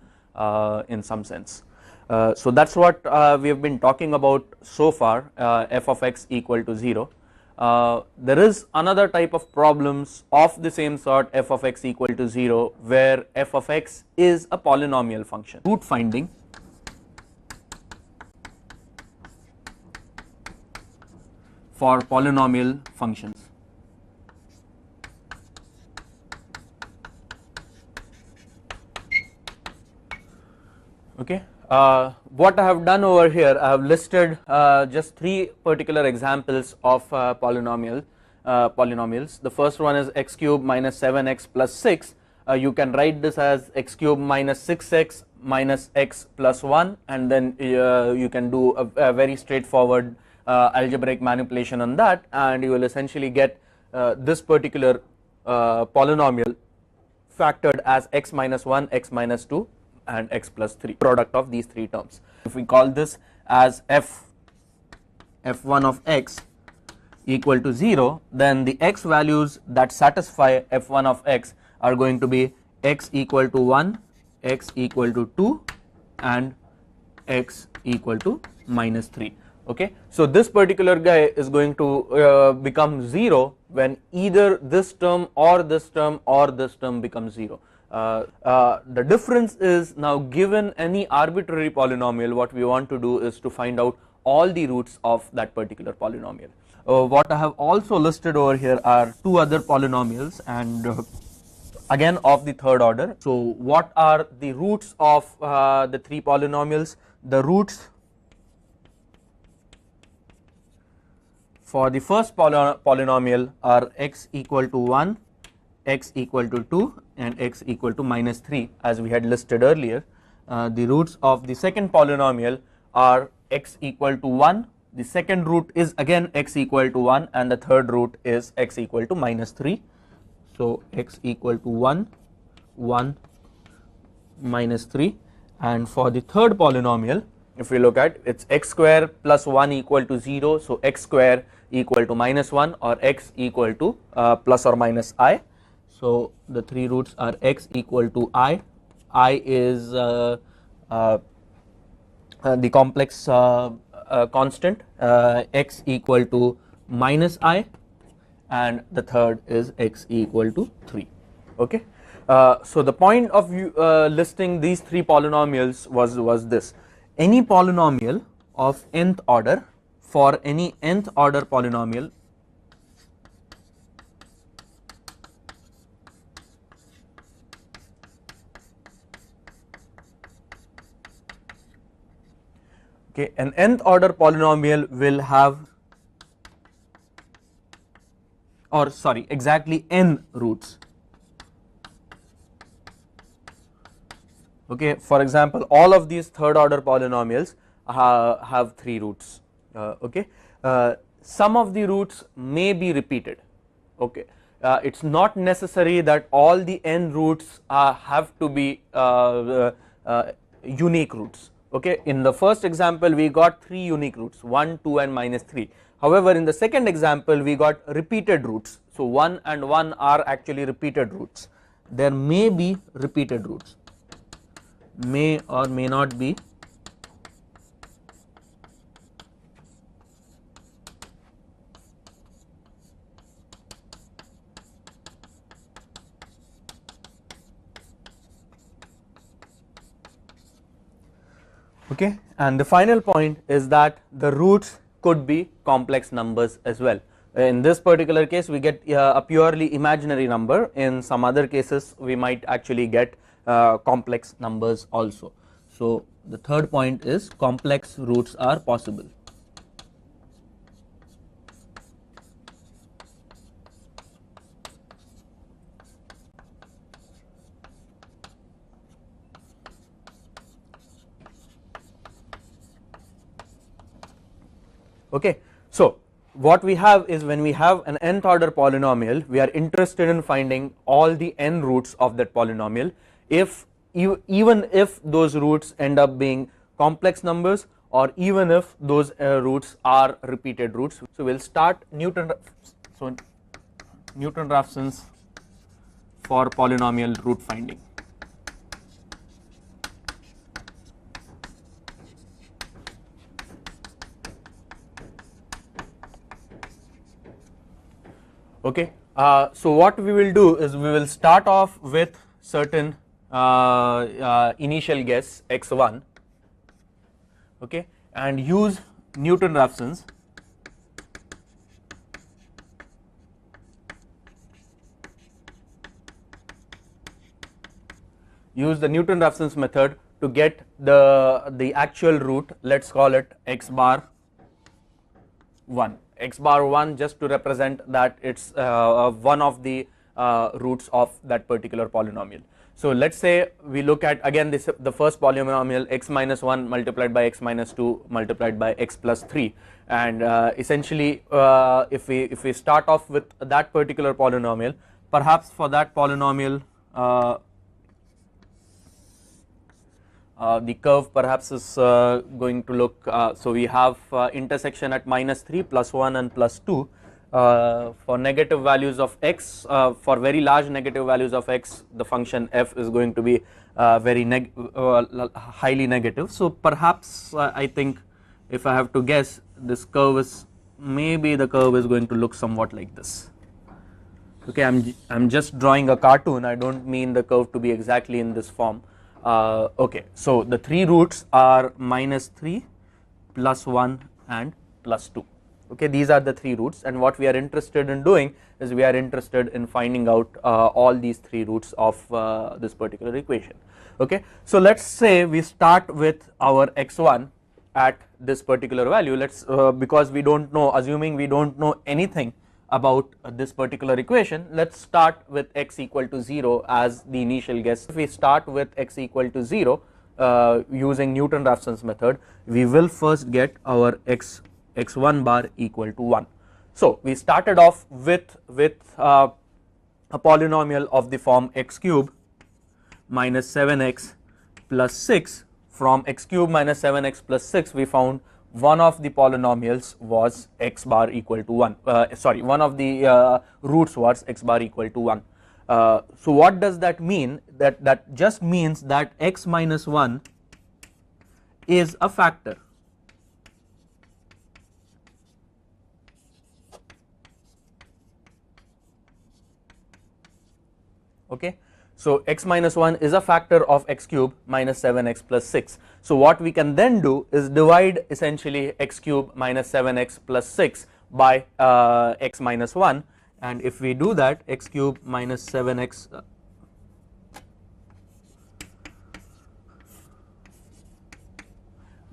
[SPEAKER 9] in some sense. So that is what we have been talking about so far, f of x equal to 0. There is another type of problems of the same sort, f of x equal to 0, where f of x is a polynomial function. Root finding for polynomial functions. Okay. What I have done over here, I have listed just 3 particular examples of polynomials. The first one is x cube minus 7x plus 6. You can write this as x cube minus 6x minus x plus 1, and then you can do a very straightforward algebraic manipulation on that, and you will essentially get this particular polynomial factored as x minus 1, x minus 2 and x plus 3, product of these 3 terms. If we call this as f1 of x equal to 0, then the x values that satisfy f1 of x are going to be x equal to 1, x equal to 2 and x equal to minus 3. Okay, so this particular guy is going to become 0 when either this term or this term or this term becomes 0. The difference is, now given any arbitrary polynomial, what we want to do is to find out all the roots of that particular polynomial. What I have also listed over here are 2 other polynomials, and again of the 3rd order. So what are the roots of the 3 polynomials? The roots for the first polynomial are x equal to 1, x equal to 2 and x equal to minus 3 as we had listed earlier. The roots of the second polynomial are x equal to 1, the second root is again x equal to 1, and the third root is x equal to minus 3. So x equal to 1, 1, minus 3, and for the third polynomial, if we look at, it's x square plus 1 equal to 0, so x square equal to minus 1 or x equal to plus or minus I. So the 3 roots are x equal to I is the complex constant, x equal to minus I, and the third is x equal to 3. Okay. So the point of listing these 3 polynomials was this: any polynomial of nth order, for any nth order polynomial Okay, an nth order polynomial will have, or sorry, exactly n roots. Okay, for example, all of these third order polynomials have 3 roots. Okay, some of the roots may be repeated. Okay, it's not necessary that all the n roots have to be unique roots. Okay, in the first example we got 3 unique roots, 1, 2 and minus 3. However, in the second example we got repeated roots, so 1 and 1 are actually repeated roots. There may be repeated roots, may or may not be okay. And the final point is that the roots could be complex numbers as well. In this particular case we get a purely imaginary number, in some other cases we might actually get complex numbers also. So the third point is complex roots are possible. Okay, so what we have is, when we have an nth order polynomial, we are interested in finding all the n roots of that polynomial, if even if those roots end up being complex numbers, or even if those roots are repeated roots. So we will start Newton-Raphson's for polynomial root finding. Okay, so what we will do is, we will start off with certain initial guess x1, okay, and use Newton-Raphson's method to get the actual root. Let's call it x bar 1. X bar 1 just to represent that it's one of the roots of that particular polynomial. So let's say we look at again the first polynomial, x minus 1 multiplied by x minus 2 multiplied by x plus 3, and essentially if we start off with that particular polynomial, perhaps for that polynomial the curve perhaps is going to look, so we have intersection at minus 3 plus 1 and plus 2 for negative values of x. For very large negative values of x, the function f is going to be very highly negative. So perhaps I think, if I have to guess, this curve is, maybe the curve is going to look somewhat like this. Okay, I'm just drawing a cartoon, I don't mean the curve to be exactly in this form. Okay, so the 3 roots are minus 3, plus 1 and plus 2. Okay, these are the 3 roots, and what we are interested in doing is, we are interested in finding out all these 3 roots of this particular equation. Okay, so let's say we start with our x1 at this particular value. Let's because we don't know, assuming we don't know anything about this particular equation, let's start with x equal to 0 as the initial guess. If we start with x equal to 0 using Newton-Raphson's method, we will first get our x1 bar equal to 1. So we started off with a polynomial of the form x cube minus 7x plus 6. From x cube minus 7x plus 6 we found one of the polynomials was x bar equal to 1, one of the roots was x bar equal to 1. So what does that mean? That just means that x minus 1 is a factor. Okay, so x minus 1 is a factor of x cube minus 7x plus 6. So what we can then do is divide essentially x cube minus 7x plus 6 by x minus 1, and if we do that, x cube minus 7x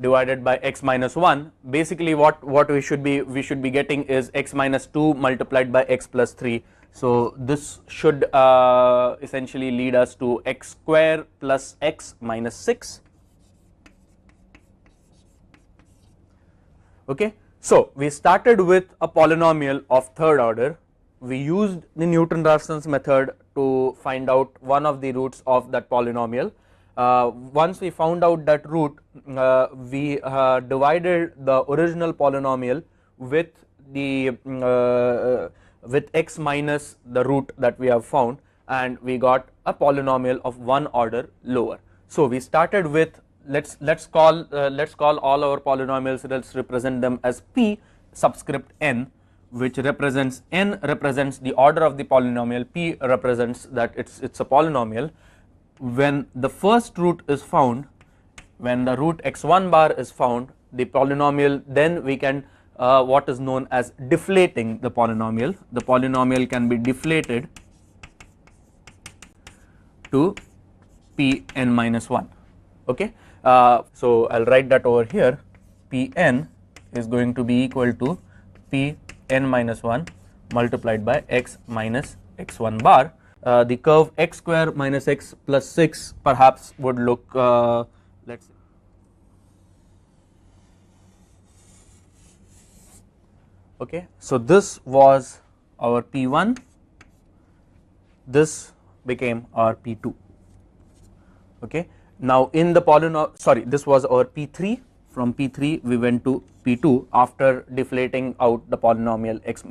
[SPEAKER 9] divided by x minus 1. Basically what we should be getting is x minus 2 multiplied by x plus 3. So this should essentially lead us to x square plus x minus 6. Okay. So we started with a polynomial of third order. We used the Newton-Raphson's method to find out one of the roots of that polynomial. Once we found out that root, we divided the original polynomial with the with x minus the root that we have found, and we got a polynomial of one order lower. So we started with let's call all our polynomials, let's represent them as p subscript n, which represents n represents the order of the polynomial, p represents that it's a polynomial. When the first root is found, when the root x1 bar is found, the polynomial, then we can what is known as deflating the polynomial. The polynomial can be deflated to Pn minus 1. Okay. So I'll write that over here. Pn is going to be equal to Pn minus 1 multiplied by x minus x1 bar. The curve x square minus x plus 6 perhaps would look let's see. Okay, so this was our P1, this became our P2. Okay, now in the polynomial, sorry, this was our P3. From P3 we went to P2 after deflating out the polynomial x,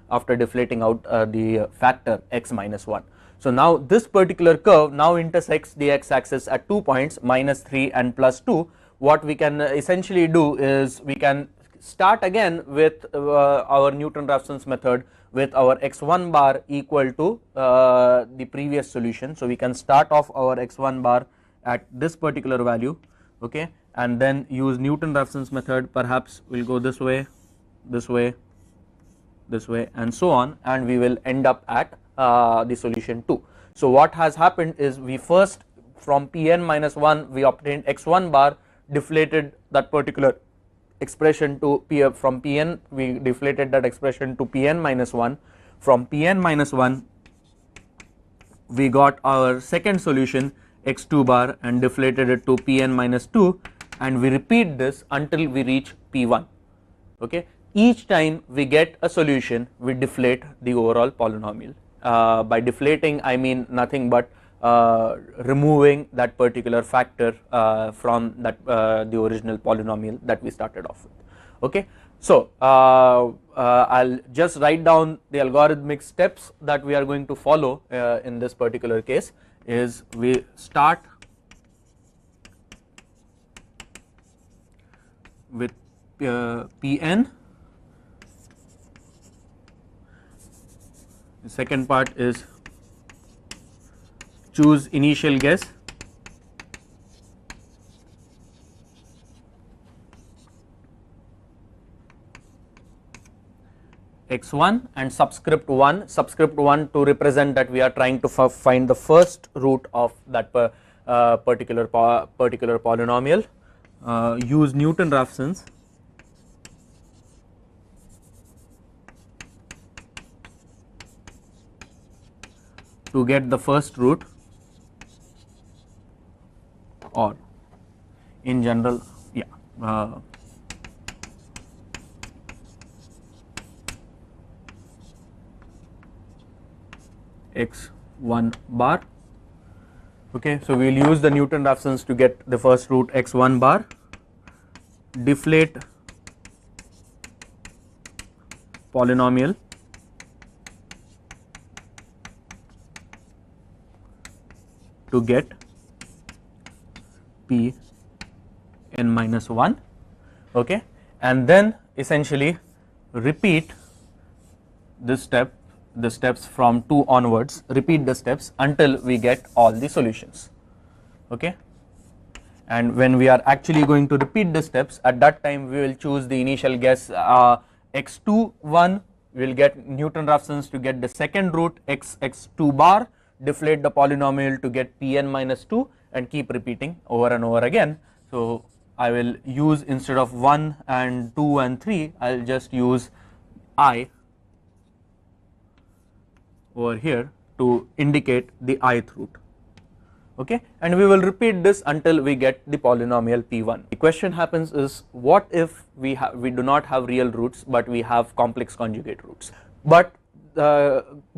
[SPEAKER 9] after deflating out the factor x minus 1. So now this particular curve now intersects the x axis at 2 points, minus 3 and plus 2. What we can essentially do is we can start again with our Newton-Raphson's method with our x1 bar equal to the previous solution. So we can start off our x1 bar at this particular value, okay, and then use Newton-Raphson's method. Perhaps we'll go this way, this way, this way, and so on, and we will end up at the solution 2. So what has happened is we first from Pn minus 1 we obtained x1 bar, deflated that particular expression to from Pn we deflated that expression to Pn minus 1. From Pn minus 1 we got our second solution x2 bar and deflated it to Pn minus 2, and we repeat this until we reach P1. Okay, each time we get a solution we deflate the overall polynomial. By deflating I mean nothing but removing that particular factor from that the original polynomial that we started off with. Okay, so I'll just write down the algorithmic steps that we are going to follow in this particular case. Is we start with Pn. The second part is choose initial guess, x1 and subscript 1 to represent that we are trying to find the first root of that particular polynomial. Use Newton-Raphson's to get the first root, or in general, yeah, x1 bar. Okay, so we will use the Newton-Raphson's to get the first root x1 bar, deflate polynomial to get P n minus 1, okay, and then essentially repeat this step, the steps from 2 onwards, repeat the steps until we get all the solutions, okay. And when we are actually going to repeat the steps, at that time we will choose the initial guess x2 1, we will get Newton-Raphson's to get the second root x2 bar, deflate the polynomial to get Pn minus 2, and keep repeating over and over again. So I will use, instead of 1 and 2 and 3, I will just use I over here to indicate the ith root. Okay, and we will repeat this until we get the polynomial P1. The question happens is, what if we do not have real roots but we have complex conjugate roots? But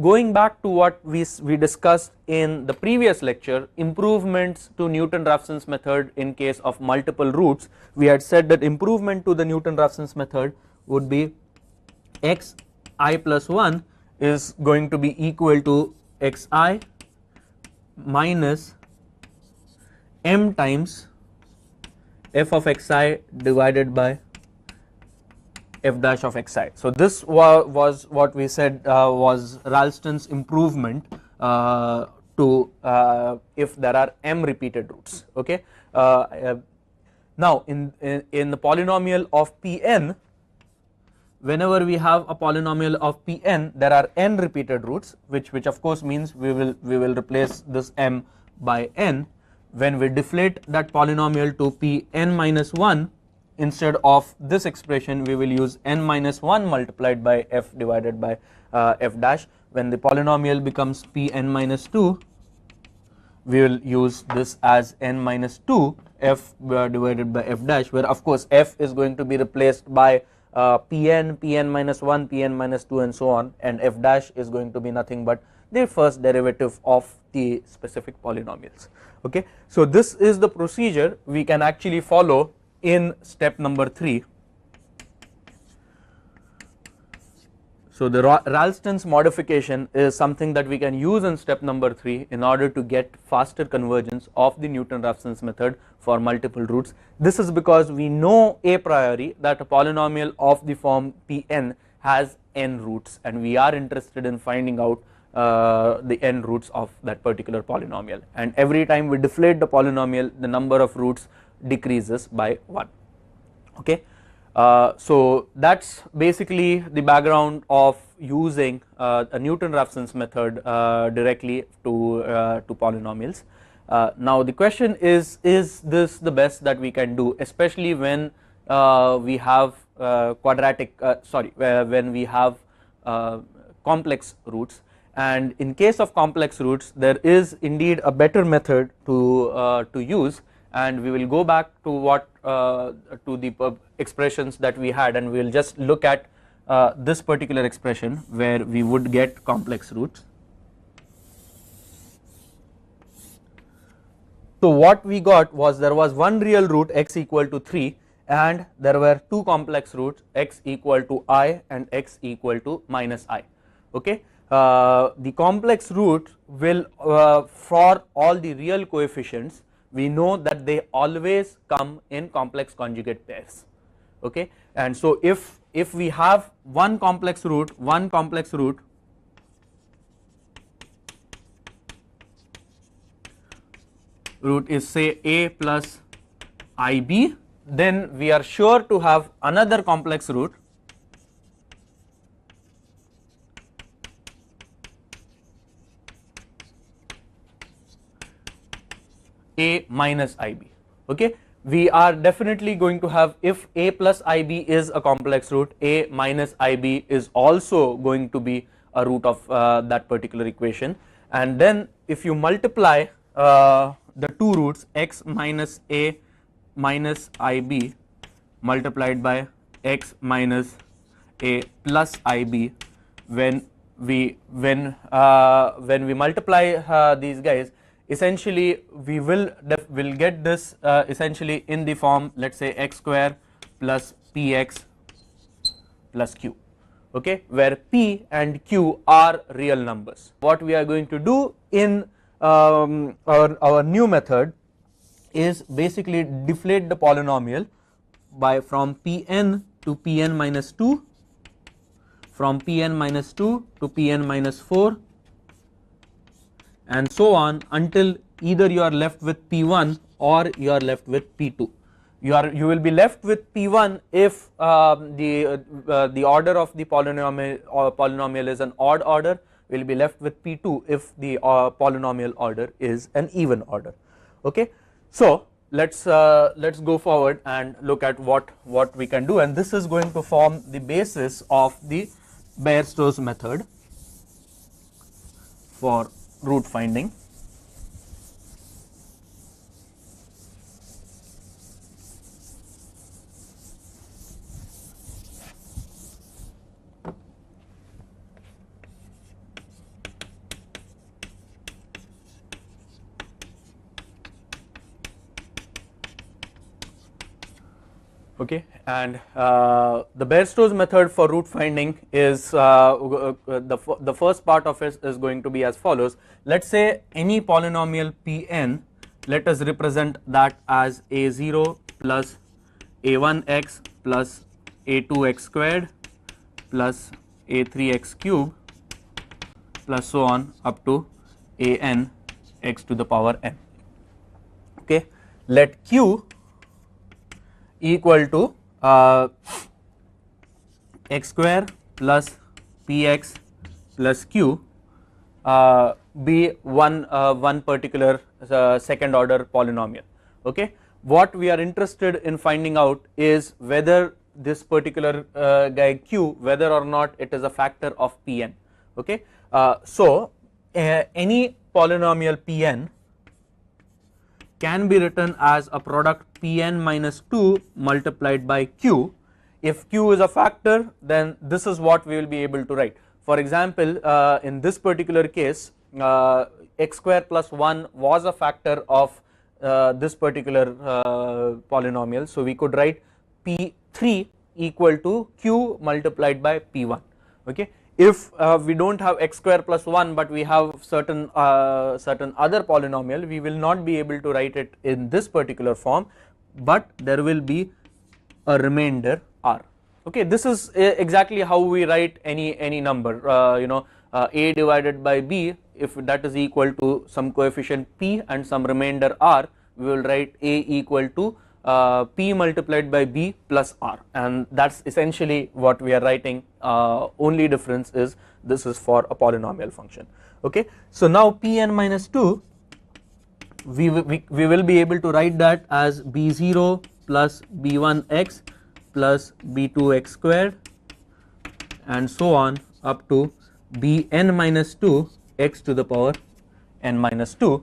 [SPEAKER 9] going back to what we discussed in the previous lecture, improvements to Newton-Raphson's method in case of multiple roots, we had said that improvement to the Newton-Raphson's method would be xi plus 1 is going to be equal to xi minus m times f of xi divided by f dash of xi. So this was what we said was Ralston's improvement to if there are m repeated roots. Okay. Now in the polynomial of Pn, whenever we have a polynomial of Pn, there are n repeated roots, which of course means we will replace this m by n. When we deflate that polynomial to Pn minus 1, instead of this expression we will use n minus 1 multiplied by f divided by f dash. When the polynomial becomes Pn minus 2, we will use this as n minus 2 f divided by f dash, where of course f is going to be replaced by Pn minus 1, Pn minus 2 and so on, and f dash is going to be nothing but the first derivative of the specific polynomials. Okay, so this is the procedure we can actually follow in step number 3. So the Ralston's modification is something that we can use in step number 3 in order to get faster convergence of the Newton-Raphson's method for multiple roots. This is because we know a priori that a polynomial of the form Pn has n roots, and we are interested in finding out the n roots of that particular polynomial, and every time we deflate the polynomial, the number of roots decreases by 1. Okay. So that's basically the background of using a Newton-Raphson's method directly to polynomials. Now the question is this the best that we can do, especially when we have when we have complex roots? And in case of complex roots, there is indeed a better method to use, and we will go back to what to the expressions that we had, and we will just look at this particular expression where we would get complex roots. So what we got was, there was one real root x equal to 3, and there were two complex roots x equal to I and x equal to minus I. Okay. The complex root will for all the real coefficients, we know that they always come in complex conjugate pairs. Okay, and so if we have one complex root is say a plus ib, then we are sure to have another complex root a minus ib. Okay, we are definitely going to have, if a plus ib is a complex root, a minus ib is also going to be a root of that particular equation, and then if you multiply the two roots x minus a minus ib multiplied by x minus a plus ib, when we multiply these guys, essentially we will get this essentially in the form, let's say x square plus px plus q. Okay, where p and q are real numbers. What we are going to do in our new method is basically deflate the polynomial by from Pn to Pn minus 2, from Pn minus 2 to Pn minus 4, and so on until either you are left with P1 or you are left with P2. You will be left with P1 if the order of the polynomial is an odd order. We will be left with P2 if the polynomial order is an even order. Okay, so let's go forward and look at what we can do, and this is going to form the basis of the Bairstow's method for root finding. Okay, and the Bairstow's method for root finding is the first part of it is going to be as follows. Let's say any polynomial Pn, let us represent that as a0 plus a1x plus a2x squared plus a3x cube plus so on up to an x to the power n. Okay, let q equal to x square plus px plus q be one particular second order polynomial. Okay, what we are interested in finding out is whether this particular guy q, whether or not it is a factor of Pn. Okay, so any polynomial Pn can be written as a product Pn minus 2 multiplied by q. If q is a factor, then this is what we will be able to write. For example, in this particular case, x square plus 1 was a factor of this particular polynomial, so we could write p3 equal to q multiplied by p1. Okay, if we don't have x square plus 1 but we have certain other polynomial, we will not be able to write it in this particular form, but there will be a remainder r. Okay, this is exactly how we write any number. A divided by b, if that is equal to some coefficient p and some remainder r, we will write a equal to p multiplied by b plus r, and that's essentially what we are writing. Only difference is this is for a polynomial function. Okay, so now Pn minus 2, we will be able to write that as b0 plus b1x plus b2x squared and so on up to bn minus 2 x to the power n minus 2.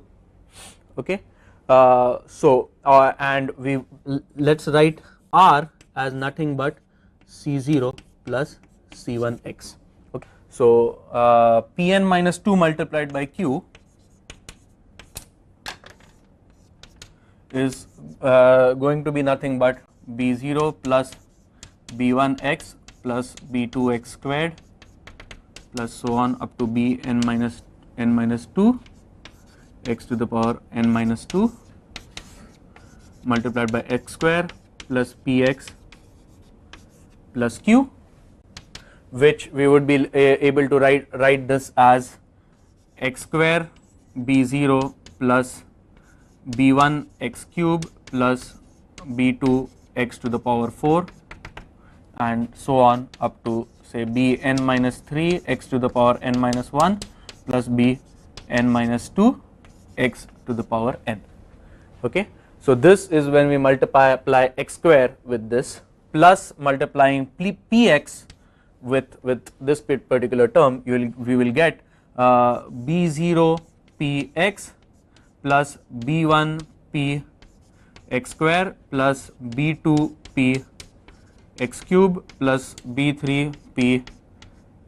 [SPEAKER 9] Okay, and let's write r as nothing but c0 plus c1x. Okay, so Pn minus 2 multiplied by q is going to be nothing but b0 plus b1x plus b2x squared plus so on up to bn minus n minus 2 x to the power n minus 2 multiplied by x square plus px plus q, which we would be able to write this as x square b0 plus b1 x cube plus b2 x to the power 4 and so on up to say bn minus 3 x to the power n minus 1 plus bn minus 2 x to the power n. Okay, so this is when we apply x square with this plus multiplying px with this particular term, we will get b0 px plus b1 p x square plus b2 p x cube plus b3 p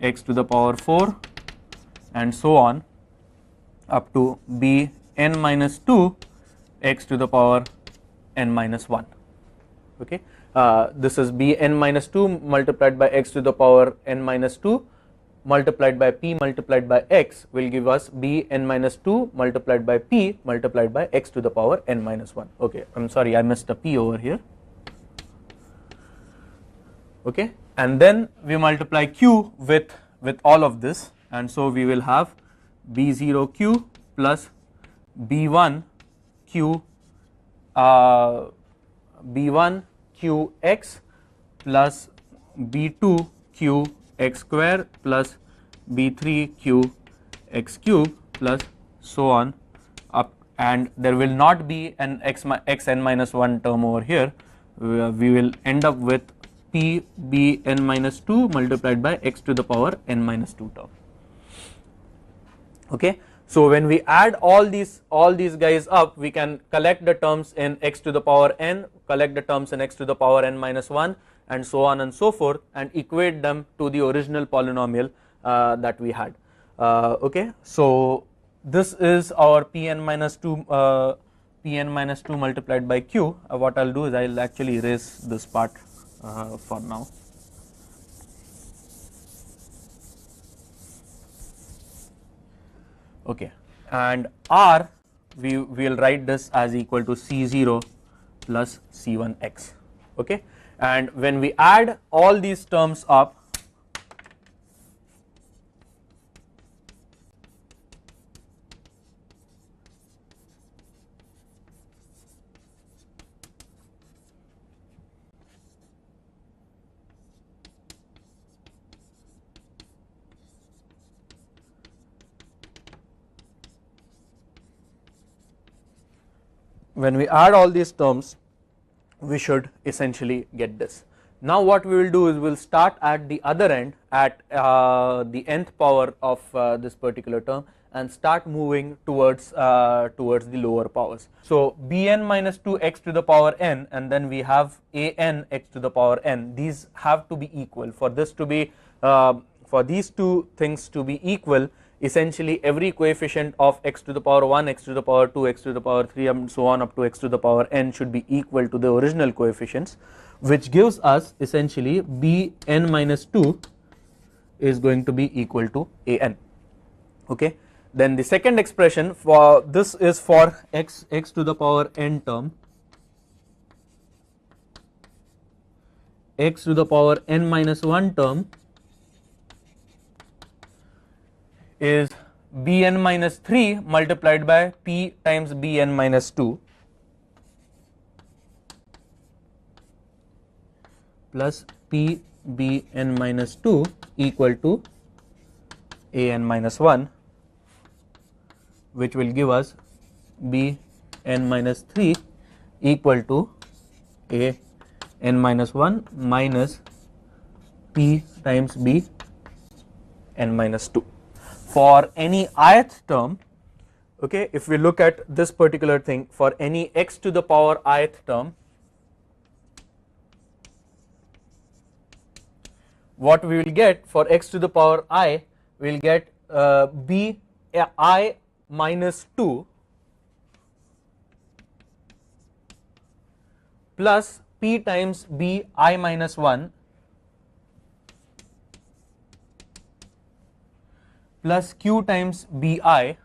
[SPEAKER 9] x to the power 4 and so on up to bn minus 2 x to the power n minus 1. Okay, this is bn minus 2 multiplied by x to the power n minus 2 multiplied by p multiplied by x will give us bn minus 2 multiplied by p multiplied by x to the power n minus 1. Okay, I'm sorry, I missed a p over here. Okay, and then we multiply q with all of this, and so we will have b0 q plus b1 q b1 q x plus b2 q x square plus b3 q x cube plus so on up and there will not be an xn minus 1 term over here. We will end up with p b n minus 2 multiplied by x to the power n minus 2 term. Okay. So when we add all these guys up, we can collect the terms in x to the power n, collect the terms in x to the power n minus 1, and so on and so forth, and equate them to the original polynomial that we had. Okay. So this is our Pn minus 2 multiplied by q. What I'll do is I'll actually erase this part for now. Okay, and R we will write this as equal to C0 plus C1x. Okay, and when we add all these terms up, when we add all these terms, we should essentially get this. Now what we will do is we will start at the other end at the nth power of this particular term and start moving towards the lower powers. So bn minus 2 x to the power n, and then we have an x to the power n. These have to be equal. For this to be for these two things to be equal, essentially every coefficient of x to the power 1, x to the power 2, x to the power 3, and so on up to x to the power n should be equal to the original coefficients, which gives us essentially bn minus 2 is going to be equal to an. Okay. Then the second expression for this is for x to the power n term, x to the power n minus 1 term is bn minus 3 multiplied by p times bn minus 2 plus p bn minus 2 equal to an minus 1, which will give us bn minus 3 equal to an minus 1 minus p times bn minus 2. For any ith term, okay, if we look at this particular thing, for any x to the power ith term, what we will get for x to the power I, we will get b I minus 2 plus p times b I minus 1 plus q times bi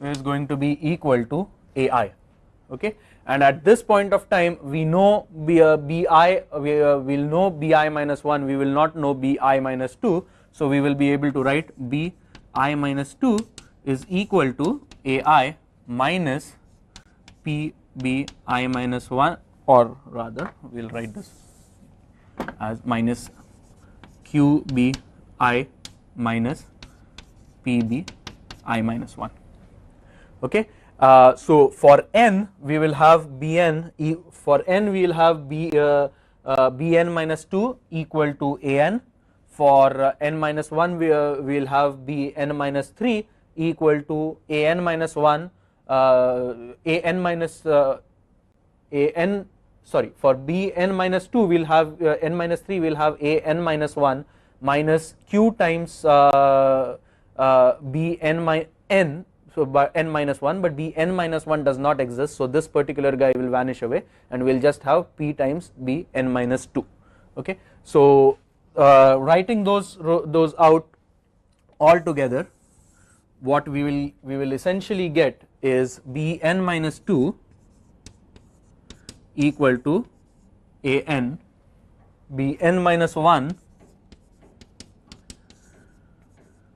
[SPEAKER 9] is going to be equal to ai. Okay, and at this point of time we know we will know bi minus 1, we will not know bi minus 2, so we will be able to write bi minus 2 is equal to ai minus p bi minus 1, or rather we will write this as minus q b I minus p b I minus 1. Okay, so for n we will have bn, for n we will have bn minus 2 equal to an, for n minus 1 we will have bn minus 3 equal to an minus 1, an minus an, sorry, for bn minus 2 we will have n minus 3 we will have an minus 1 minus q times bn n, so by n minus 1, but bn minus 1 does not exist, so this particular guy will vanish away and we will just have p times bn minus 2. Okay, so writing those out all together, what we will essentially get is bn minus 2 equal to an, bn minus 1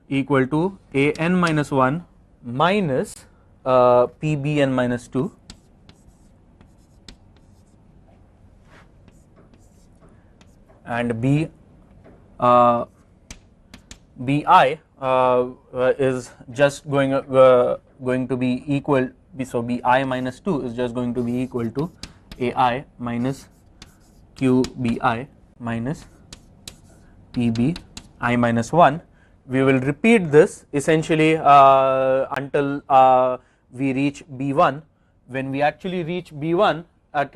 [SPEAKER 9] equal to an minus 1 minus pbn minus 2 and bi is just going to be equal, so bi minus 2 is just going to be equal to ai minus qbi minus pbi minus 1. We will repeat this essentially until we reach b1. When we actually reach b1 at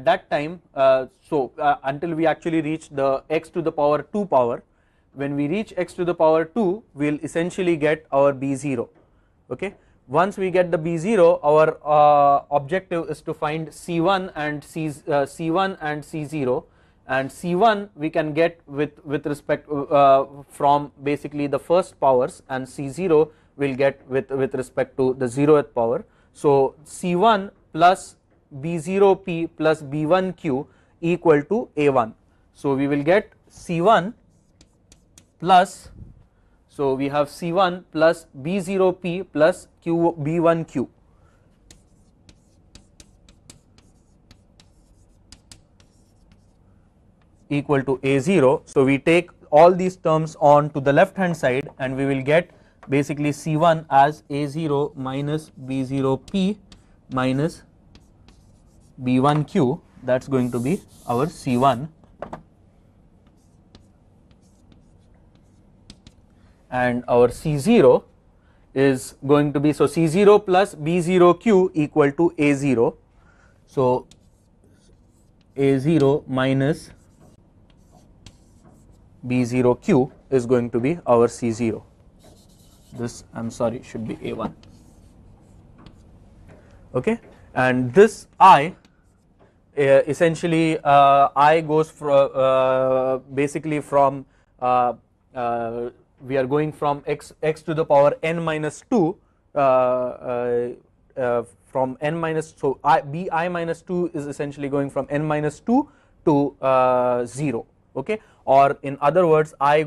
[SPEAKER 9] that time, until we actually reach the x to the power 2 power, when we reach x to the power 2, we will essentially get our b0. Okay. Once we get the b0, our objective is to find c1 and c1 and c0, and c1 we can get with respect from basically the first powers, and c0 will get with respect to the 0th power. So c1 plus b0p plus b1q equal to a1. So we will get c1 plus, so we have c1 plus b0p plus b1q equal to a0. So we take all these terms on to the left hand side, and we will get basically c1 as a0 minus b0p minus b1q. That's going to be our c1, and our c0 is going to be, so c0 plus b0q equal to a0. So a0 minus b0q is going to be our c0. This, I'm sorry, should be a1. Okay, and this I essentially I goes from basically from we are going from x to the power n minus 2 from n minus, so bi minus 2 is essentially going from n minus 2 to 0. Okay, or in other words, I